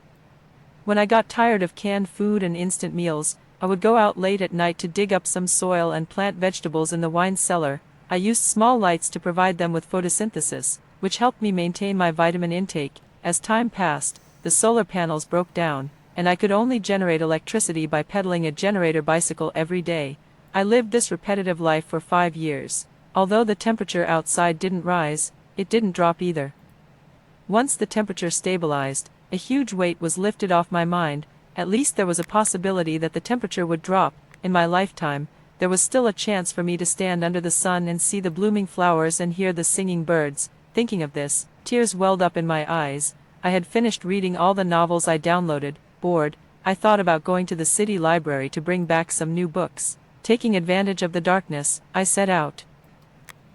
When I got tired of canned food and instant meals, I would go out late at night to dig up some soil and plant vegetables in the wine cellar. I used small lights to provide them with photosynthesis, which helped me maintain my vitamin intake. As time passed, the solar panels broke down, and I could only generate electricity by pedaling a generator bicycle every day. I lived this repetitive life for 5 years. Although the temperature outside didn't rise, it didn't drop either. Once the temperature stabilized, a huge weight was lifted off my mind. At least there was a possibility that the temperature would drop. In my lifetime, there was still a chance for me to stand under the sun and see the blooming flowers and hear the singing birds. Thinking of this, tears welled up in my eyes. I had finished reading all the novels I downloaded. Bored, I thought about going to the city library to bring back some new books. Taking advantage of the darkness, I set out.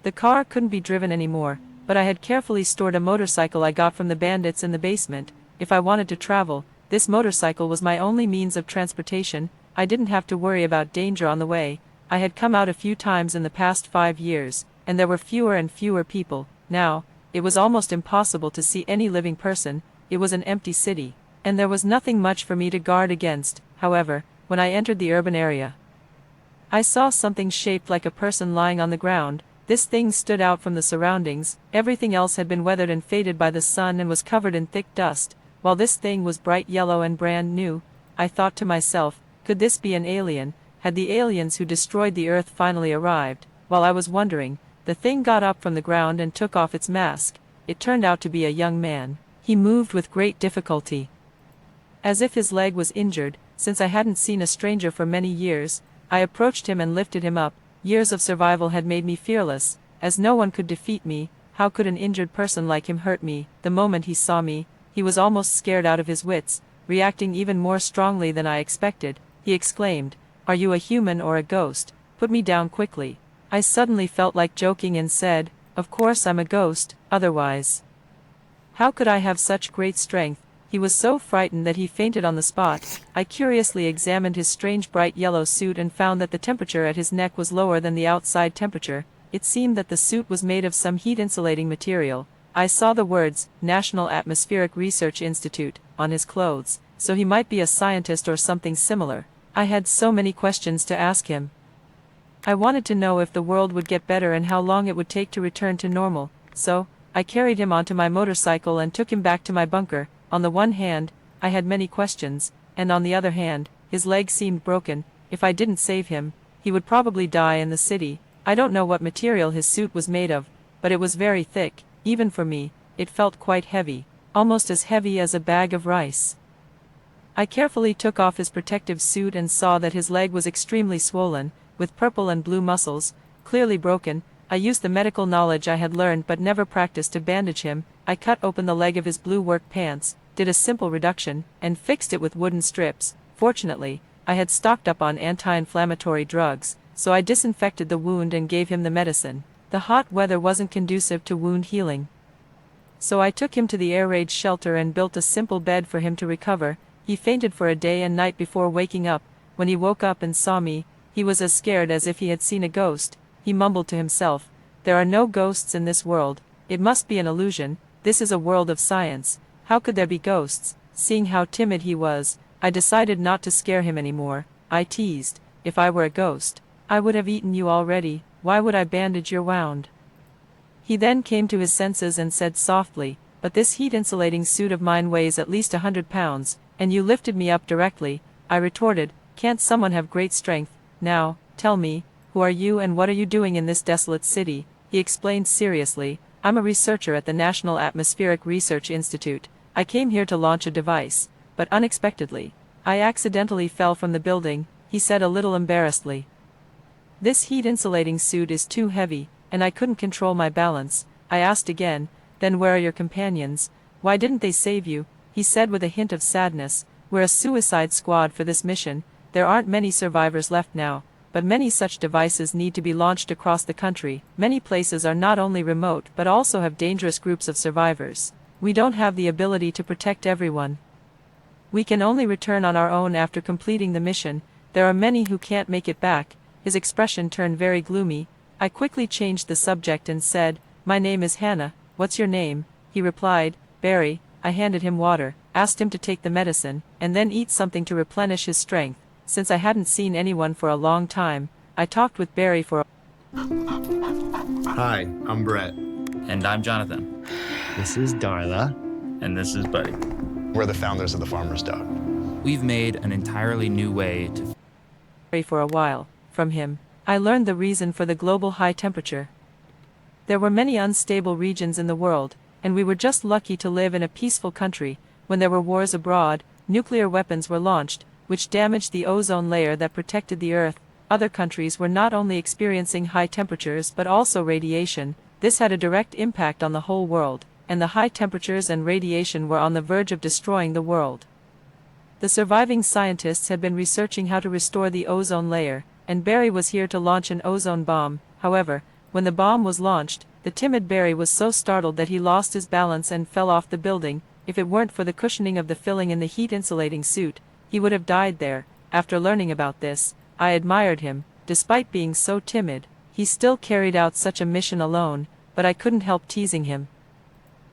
The car couldn't be driven anymore, but I had carefully stored a motorcycle I got from the bandits in the basement. If I wanted to travel, this motorcycle was my only means of transportation. I didn't have to worry about danger on the way. I had come out a few times in the past 5 years, and there were fewer and fewer people. Now, it was almost impossible to see any living person. It was an empty city, and there was nothing much for me to guard against. However, when I entered the urban area, I saw something shaped like a person lying on the ground. This thing stood out from the surroundings. Everything else had been weathered and faded by the sun and was covered in thick dust, while this thing was bright yellow and brand new. I thought to myself, could this be an alien? Had the aliens who destroyed the Earth finally arrived? While I was wondering, the thing got up from the ground and took off its mask. It turned out to be a young man. He moved with great difficulty, as if his leg was injured. Since I hadn't seen a stranger for many years, I approached him and lifted him up. Years of survival had made me fearless. As no one could defeat me, how could an injured person like him hurt me? The moment he saw me, he was almost scared out of his wits, reacting even more strongly than I expected. He exclaimed, "Are you a human or a ghost? Put me down quickly." I suddenly felt like joking and said, "Of course I'm a ghost, otherwise how could I have such great strength?" He was so frightened that he fainted on the spot. I curiously examined his strange bright yellow suit and found that the temperature at his neck was lower than the outside temperature. It seemed that the suit was made of some heat-insulating material. I saw the words, National Atmospheric Research Institute, on his clothes, so he might be a scientist or something similar. I had so many questions to ask him. I wanted to know if the world would get better and how long it would take to return to normal, so I carried him onto my motorcycle and took him back to my bunker. On the one hand, I had many questions, and on the other hand, his leg seemed broken. If I didn't save him, he would probably die in the city. I don't know what material his suit was made of, but it was very thick. Even for me, it felt quite heavy, almost as heavy as a bag of rice. I carefully took off his protective suit and saw that his leg was extremely swollen, with purple and blue muscles, clearly broken. I used the medical knowledge I had learned but never practiced to bandage him. I cut open the leg of his blue work pants, did a simple reduction, and fixed it with wooden strips. Fortunately, I had stocked up on anti-inflammatory drugs, so I disinfected the wound and gave him the medicine. The hot weather wasn't conducive to wound healing, so I took him to the air raid shelter and built a simple bed for him to recover. He fainted for a day and night before waking up. When he woke up and saw me, he was as scared as if he had seen a ghost. He mumbled to himself, "There are no ghosts in this world. It must be an illusion. This is a world of science. How could there be ghosts?" Seeing how timid he was, I decided not to scare him anymore. I teased, "If I were a ghost, I would have eaten you already. Why would I bandage your wound?" He then came to his senses and said softly, "But this heat-insulating suit of mine weighs at least 100 pounds, and you lifted me up directly." I retorted, "Can't someone have great strength? Now, tell me, who are you and what are you doing in this desolate city?" He explained seriously, "I'm a researcher at the National Atmospheric Research Institute. I came here to launch a device, but unexpectedly, I accidentally fell from the building," he said a little embarrassedly. "This heat-insulating suit is too heavy, and I couldn't control my balance." I asked again, "Then where are your companions? Why didn't they save you?" He said with a hint of sadness, "We're a suicide squad for this mission. There aren't many survivors left now, but many such devices need to be launched across the country. Many places are not only remote but also have dangerous groups of survivors. We don't have the ability to protect everyone. We can only return on our own after completing the mission. There are many who can't make it back." His expression turned very gloomy. I quickly changed the subject and said, "My name is Hannah. What's your name?" He replied, "Barry." I handed him water, asked him to take the medicine, and then eat something to replenish his strength. Since I hadn't seen anyone for a long time, I talked with Barry for Hi, I'm Brett. And I'm Jonathan. This is Darla. And this is Buddy. We're the founders of the Farmer's Dog. We've made an entirely new way to Barry for a while. From him, I learned the reason for the global high temperature. There were many unstable regions in the world, and we were just lucky to live in a peaceful country. When there were wars abroad, nuclear weapons were launched, which damaged the ozone layer that protected the Earth. Other countries were not only experiencing high temperatures but also radiation. This had a direct impact on the whole world, and the high temperatures and radiation were on the verge of destroying the world. The surviving scientists had been researching how to restore the ozone layer, and Barry was here to launch an ozone bomb. However, when the bomb was launched, the timid Barry was so startled that he lost his balance and fell off the building. If it weren't for the cushioning of the filling in the heat-insulating suit, he would have died there. After learning about this, I admired him. Despite being so timid, he still carried out such a mission alone, but I couldn't help teasing him.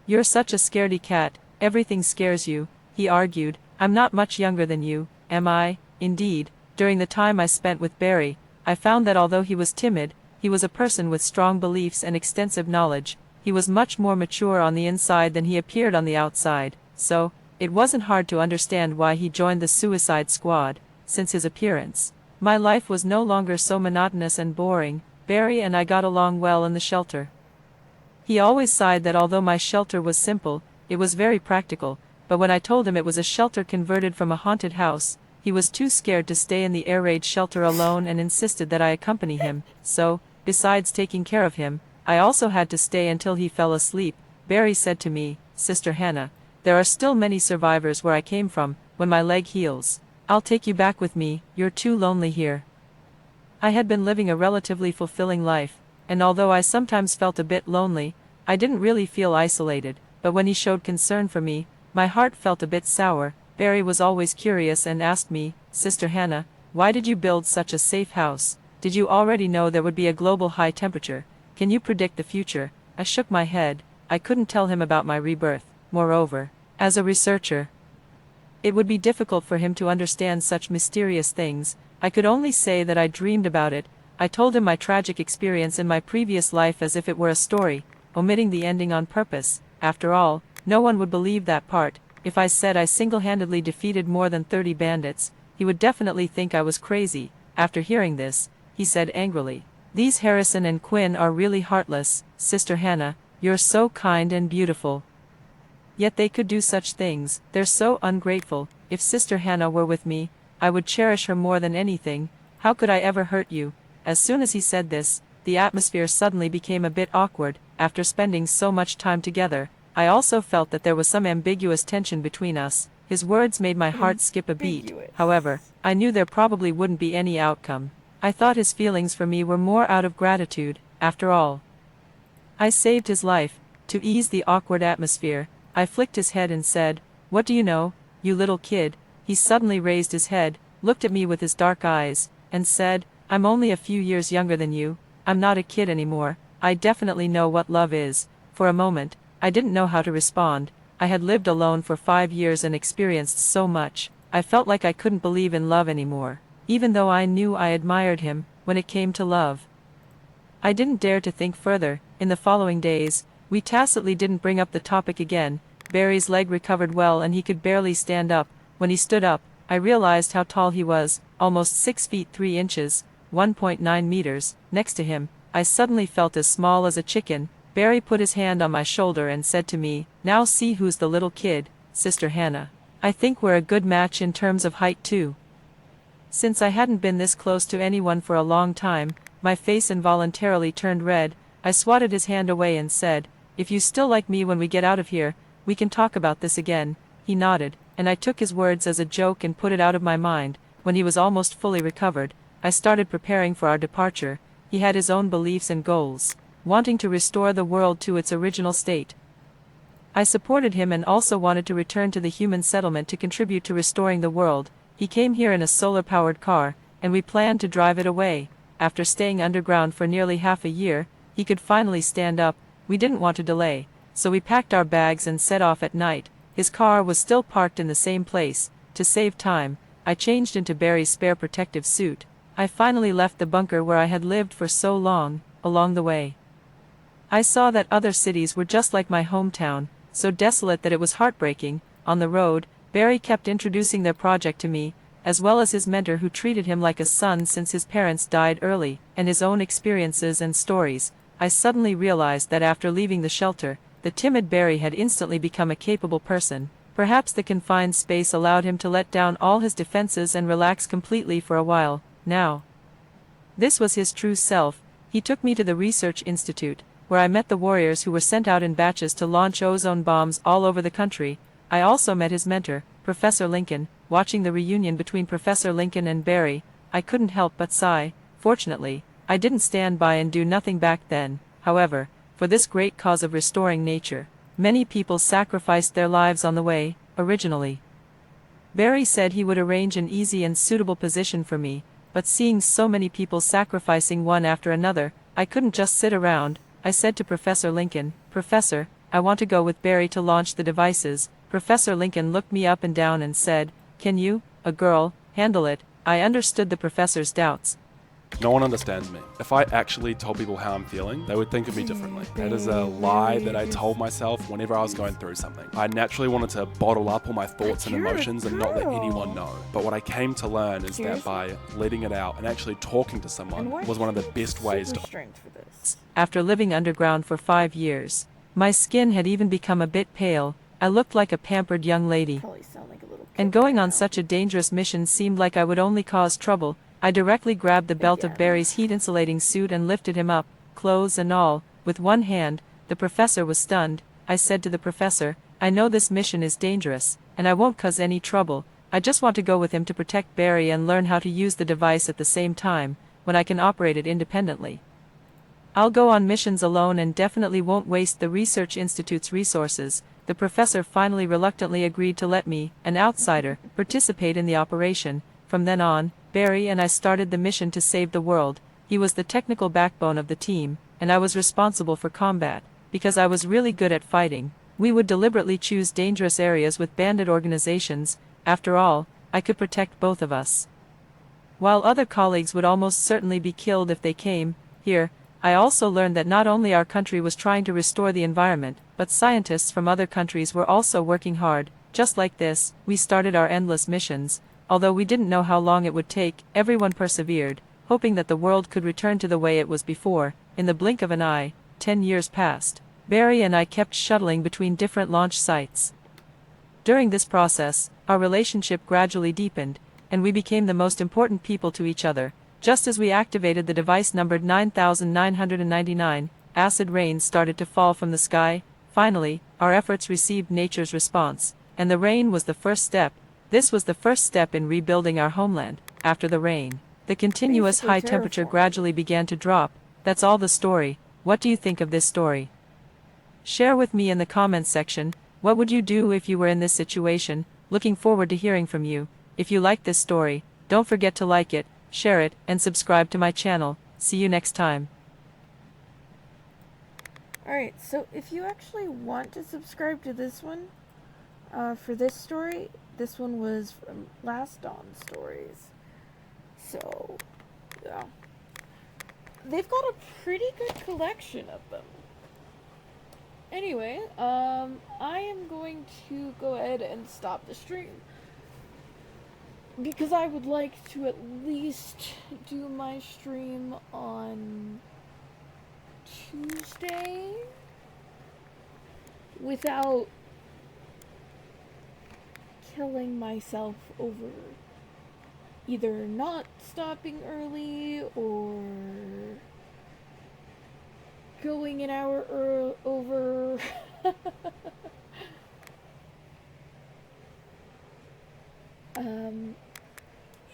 "You're such a scaredy cat, everything scares you," he argued. "I'm not much younger than you, am I?" Indeed, during the time I spent with Barry, I found that although he was timid, he was a person with strong beliefs and extensive knowledge. He was much more mature on the inside than he appeared on the outside, so it wasn't hard to understand why he joined the Suicide Squad. Since his appearance, my life was no longer so monotonous and boring. Barry and I got along well in the shelter. He always sighed that although my shelter was simple, it was very practical, but when I told him it was a shelter converted from a haunted house, he was too scared to stay in the air raid shelter alone and insisted that I accompany him. So, besides taking care of him, I also had to stay until he fell asleep. Barry said to me, "Sister Hannah, there are still many survivors where I came from. When my leg heals, I'll take you back with me. You're too lonely here." I had been living a relatively fulfilling life, and although I sometimes felt a bit lonely, I didn't really feel isolated. But when he showed concern for me, my heart felt a bit sour. Barry was always curious and asked me, "Sister Hannah, why did you build such a safe house? Did you already know there would be a global high temperature? Can you predict the future?" I shook my head. I couldn't tell him about my rebirth. Moreover, as a researcher, it would be difficult for him to understand such mysterious things. I could only say that I dreamed about it. I told him my tragic experience in my previous life as if it were a story, omitting the ending on purpose. After all, no one would believe that part. If I said I single-handedly defeated more than 30 bandits, he would definitely think I was crazy. After hearing this, he said angrily, "These Harrison and Quinn are really heartless, Sister Hannah. You're so kind and beautiful. Yet they could do such things. They're so ungrateful. If Sister Hannah were with me, I would cherish her more than anything. How could I ever hurt you?" As soon as he said this, the atmosphere suddenly became a bit awkward. After spending so much time together, I also felt that there was some ambiguous tension between us. His words made my heart skip a beat. However, I knew there probably wouldn't be any outcome. I thought his feelings for me were more out of gratitude. After all, I saved his life. To ease the awkward atmosphere, I flicked his head and said, "What do you know, you little kid?" He suddenly raised his head, looked at me with his dark eyes, and said, "I'm only a few years younger than you. I'm not a kid anymore. I definitely know what love is." For a moment, I didn't know how to respond. I had lived alone for 5 years and experienced so much. I felt like I couldn't believe in love anymore, even though I knew I admired him. When it came to love, I didn't dare to think further. In the following days, we tacitly didn't bring up the topic again. Barry's leg recovered well and he could barely stand up. When he stood up, I realized how tall he was, almost 6 feet 3 inches, 1.9 meters. Next to him, I suddenly felt as small as a chicken. Barry put his hand on my shoulder and said to me, "Now see who's the little kid, Sister Hannah. I think we're a good match in terms of height too." Since I hadn't been this close to anyone for a long time, my face involuntarily turned red. I swatted his hand away and said, "If you still like me when we get out of here, we can talk about this again." He nodded, and I took his words as a joke and put it out of my mind. When he was almost fully recovered, I started preparing for our departure. He had his own beliefs and goals, wanting to restore the world to its original state. I supported him and also wanted to return to the human settlement to contribute to restoring the world. He came here in a solar-powered car, and we planned to drive it away. After staying underground for nearly half a year, he could finally stand up. We didn't want to delay, so we packed our bags and set off at night. His car was still parked in the same place. To save time, I changed into Barry's spare protective suit. I finally left the bunker where I had lived for so long. Along the way, I saw that other cities were just like my hometown, so desolate that it was heartbreaking. On the road, Barry kept introducing their project to me, as well as his mentor who treated him like a son since his parents died early, and his own experiences and stories. I suddenly realized that after leaving the shelter, the timid Barry had instantly become a capable person. Perhaps the confined space allowed him to let down all his defenses and relax completely for a while. Now, this was his true self. He took me to the Research Institute, where I met the warriors who were sent out in batches to launch ozone bombs all over the country. I also met his mentor, Professor Lincoln. Watching the reunion between Professor Lincoln and Barry, I couldn't help but sigh. Fortunately, I didn't stand by and do nothing back then. However, for this great cause of restoring nature, many people sacrificed their lives on the way. Originally, Barry said he would arrange an easy and suitable position for me, but seeing so many people sacrificing one after another, I couldn't just sit around. I said to Professor Lincoln, "Professor, I want to go with Barry to launch the devices." Professor Lincoln looked me up and down and said, "Can you, a girl, handle it?" I understood the professor's doubts. No one understands me. If I actually told people how I'm feeling, they would think of me differently. That is a lie that I told myself whenever I was going through something. I naturally wanted to bottle up all my thoughts and emotions and not let anyone know. But what I came to learn is that by letting it out and actually talking to someone was one of the best ways to... After living underground for 5 years, my skin had even become a bit pale. I looked like a pampered young lady. And going on such a dangerous mission seemed like I would only cause trouble. I directly grabbed the belt of Barry's heat-insulating suit and lifted him up, clothes and all, with one hand. The professor was stunned. I said to the professor, "I know this mission is dangerous, and I won't cause any trouble. I just want to go with him to protect Barry and learn how to use the device at the same time, when I can operate it independently. I'll go on missions alone and definitely won't waste the Research Institute's resources." The professor finally reluctantly agreed to let me, an outsider, participate in the operation. From then on, Barry and I started the mission to save the world. He was the technical backbone of the team, and I was responsible for combat. Because I was really good at fighting, we would deliberately choose dangerous areas with bandit organizations. After all, I could protect both of us. While other colleagues would almost certainly be killed if they came here, I also learned that not only our country was trying to restore the environment, but scientists from other countries were also working hard. Just like this, we started our endless missions. Although we didn't know how long it would take, everyone persevered, hoping that the world could return to the way it was before. In the blink of an eye, 10 years passed. Barry and I kept shuttling between different launch sites. During this process, our relationship gradually deepened, and we became the most important people to each other. Just as we activated the device numbered 9999, acid rain started to fall from the sky. Finally, our efforts received nature's response, and the rain was the first step. This was the first step in rebuilding our homeland. After the rain, the continuous high temperature gradually began to drop. That's all the story. What do you think of this story? Share with me in the comments section. What would you do if you were in this situation? Looking forward to hearing from you. If you like this story, don't forget to like it, share it, and subscribe to my channel. See you next time. Alright, so if you actually want to subscribe to this one, for this story, this one was from Last Dawn Stories. So, yeah. They've got a pretty good collection of them. Anyway, I am going to go ahead and stop the stream, because I would like to at least do my stream on Tuesday without killing myself over either not stopping early or going an hour over.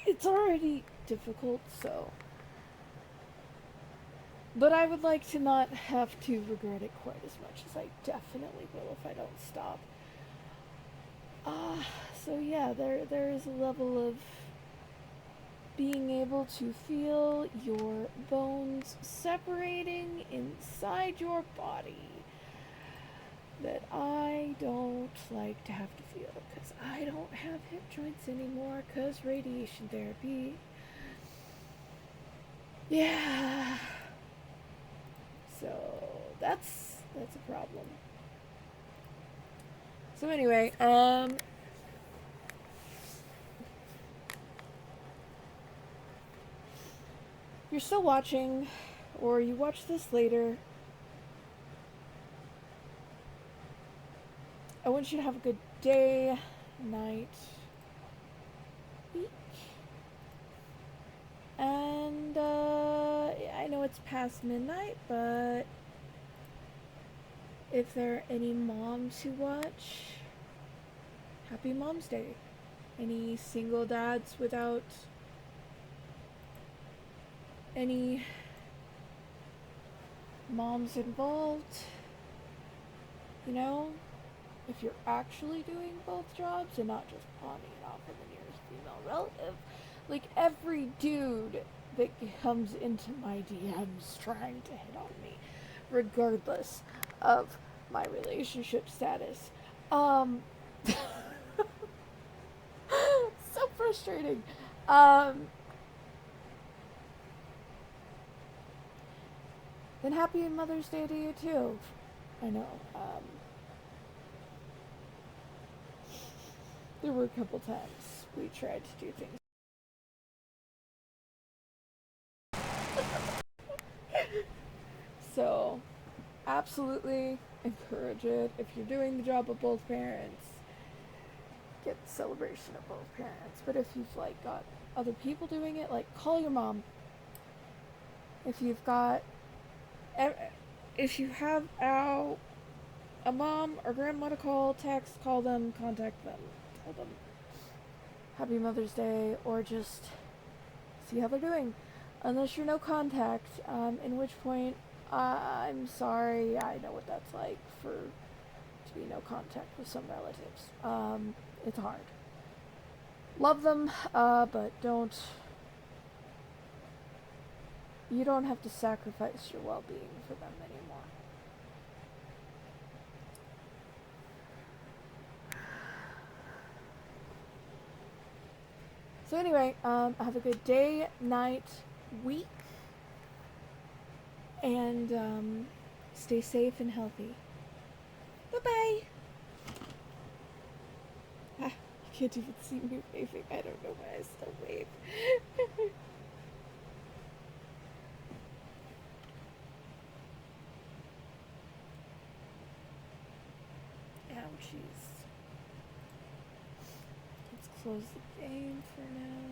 It's already difficult, so. But I would like to not have to regret it quite as much as I definitely will if I don't stop. So yeah, there is a level of being able to feel your bones separating inside your body that I don't like to have to feel, because I don't have hip joints anymore because radiation therapy. Yeah. So that's a problem. So anyway, you're still watching, or you watch this later, I want you to have a good day, night, week, and I know it's past midnight, but if there are any moms who watch, happy Mom's Day. Any single dads without any moms involved, you know, if you're actually doing both jobs and not just pawning it off of the nearest female relative, like every dude that comes into my DMs trying to hit on me, regardless of my relationship status. So frustrating. Then happy Mother's Day to you too. I know. There were a couple times we tried to do things. So, absolutely encourage it. If you're doing the job of both parents, get the celebration of both parents. But if you've like got other people doing it, like call your mom. If you've got, if you have a mom or grandma to call, text, call them, contact them, tell them Happy Mother's Day, or just see how they're doing. Unless you're no contact, in which point, I'm sorry, I know what that's like to be no contact with some relatives. It's hard. Love them, but you don't have to sacrifice your well-being for them anymore. So anyway, have a good day, night, week, and stay safe and healthy. Bye-bye. Ah, you can't even see me waving. I don't know why I still wave. Ouchies. Let's close the game for now.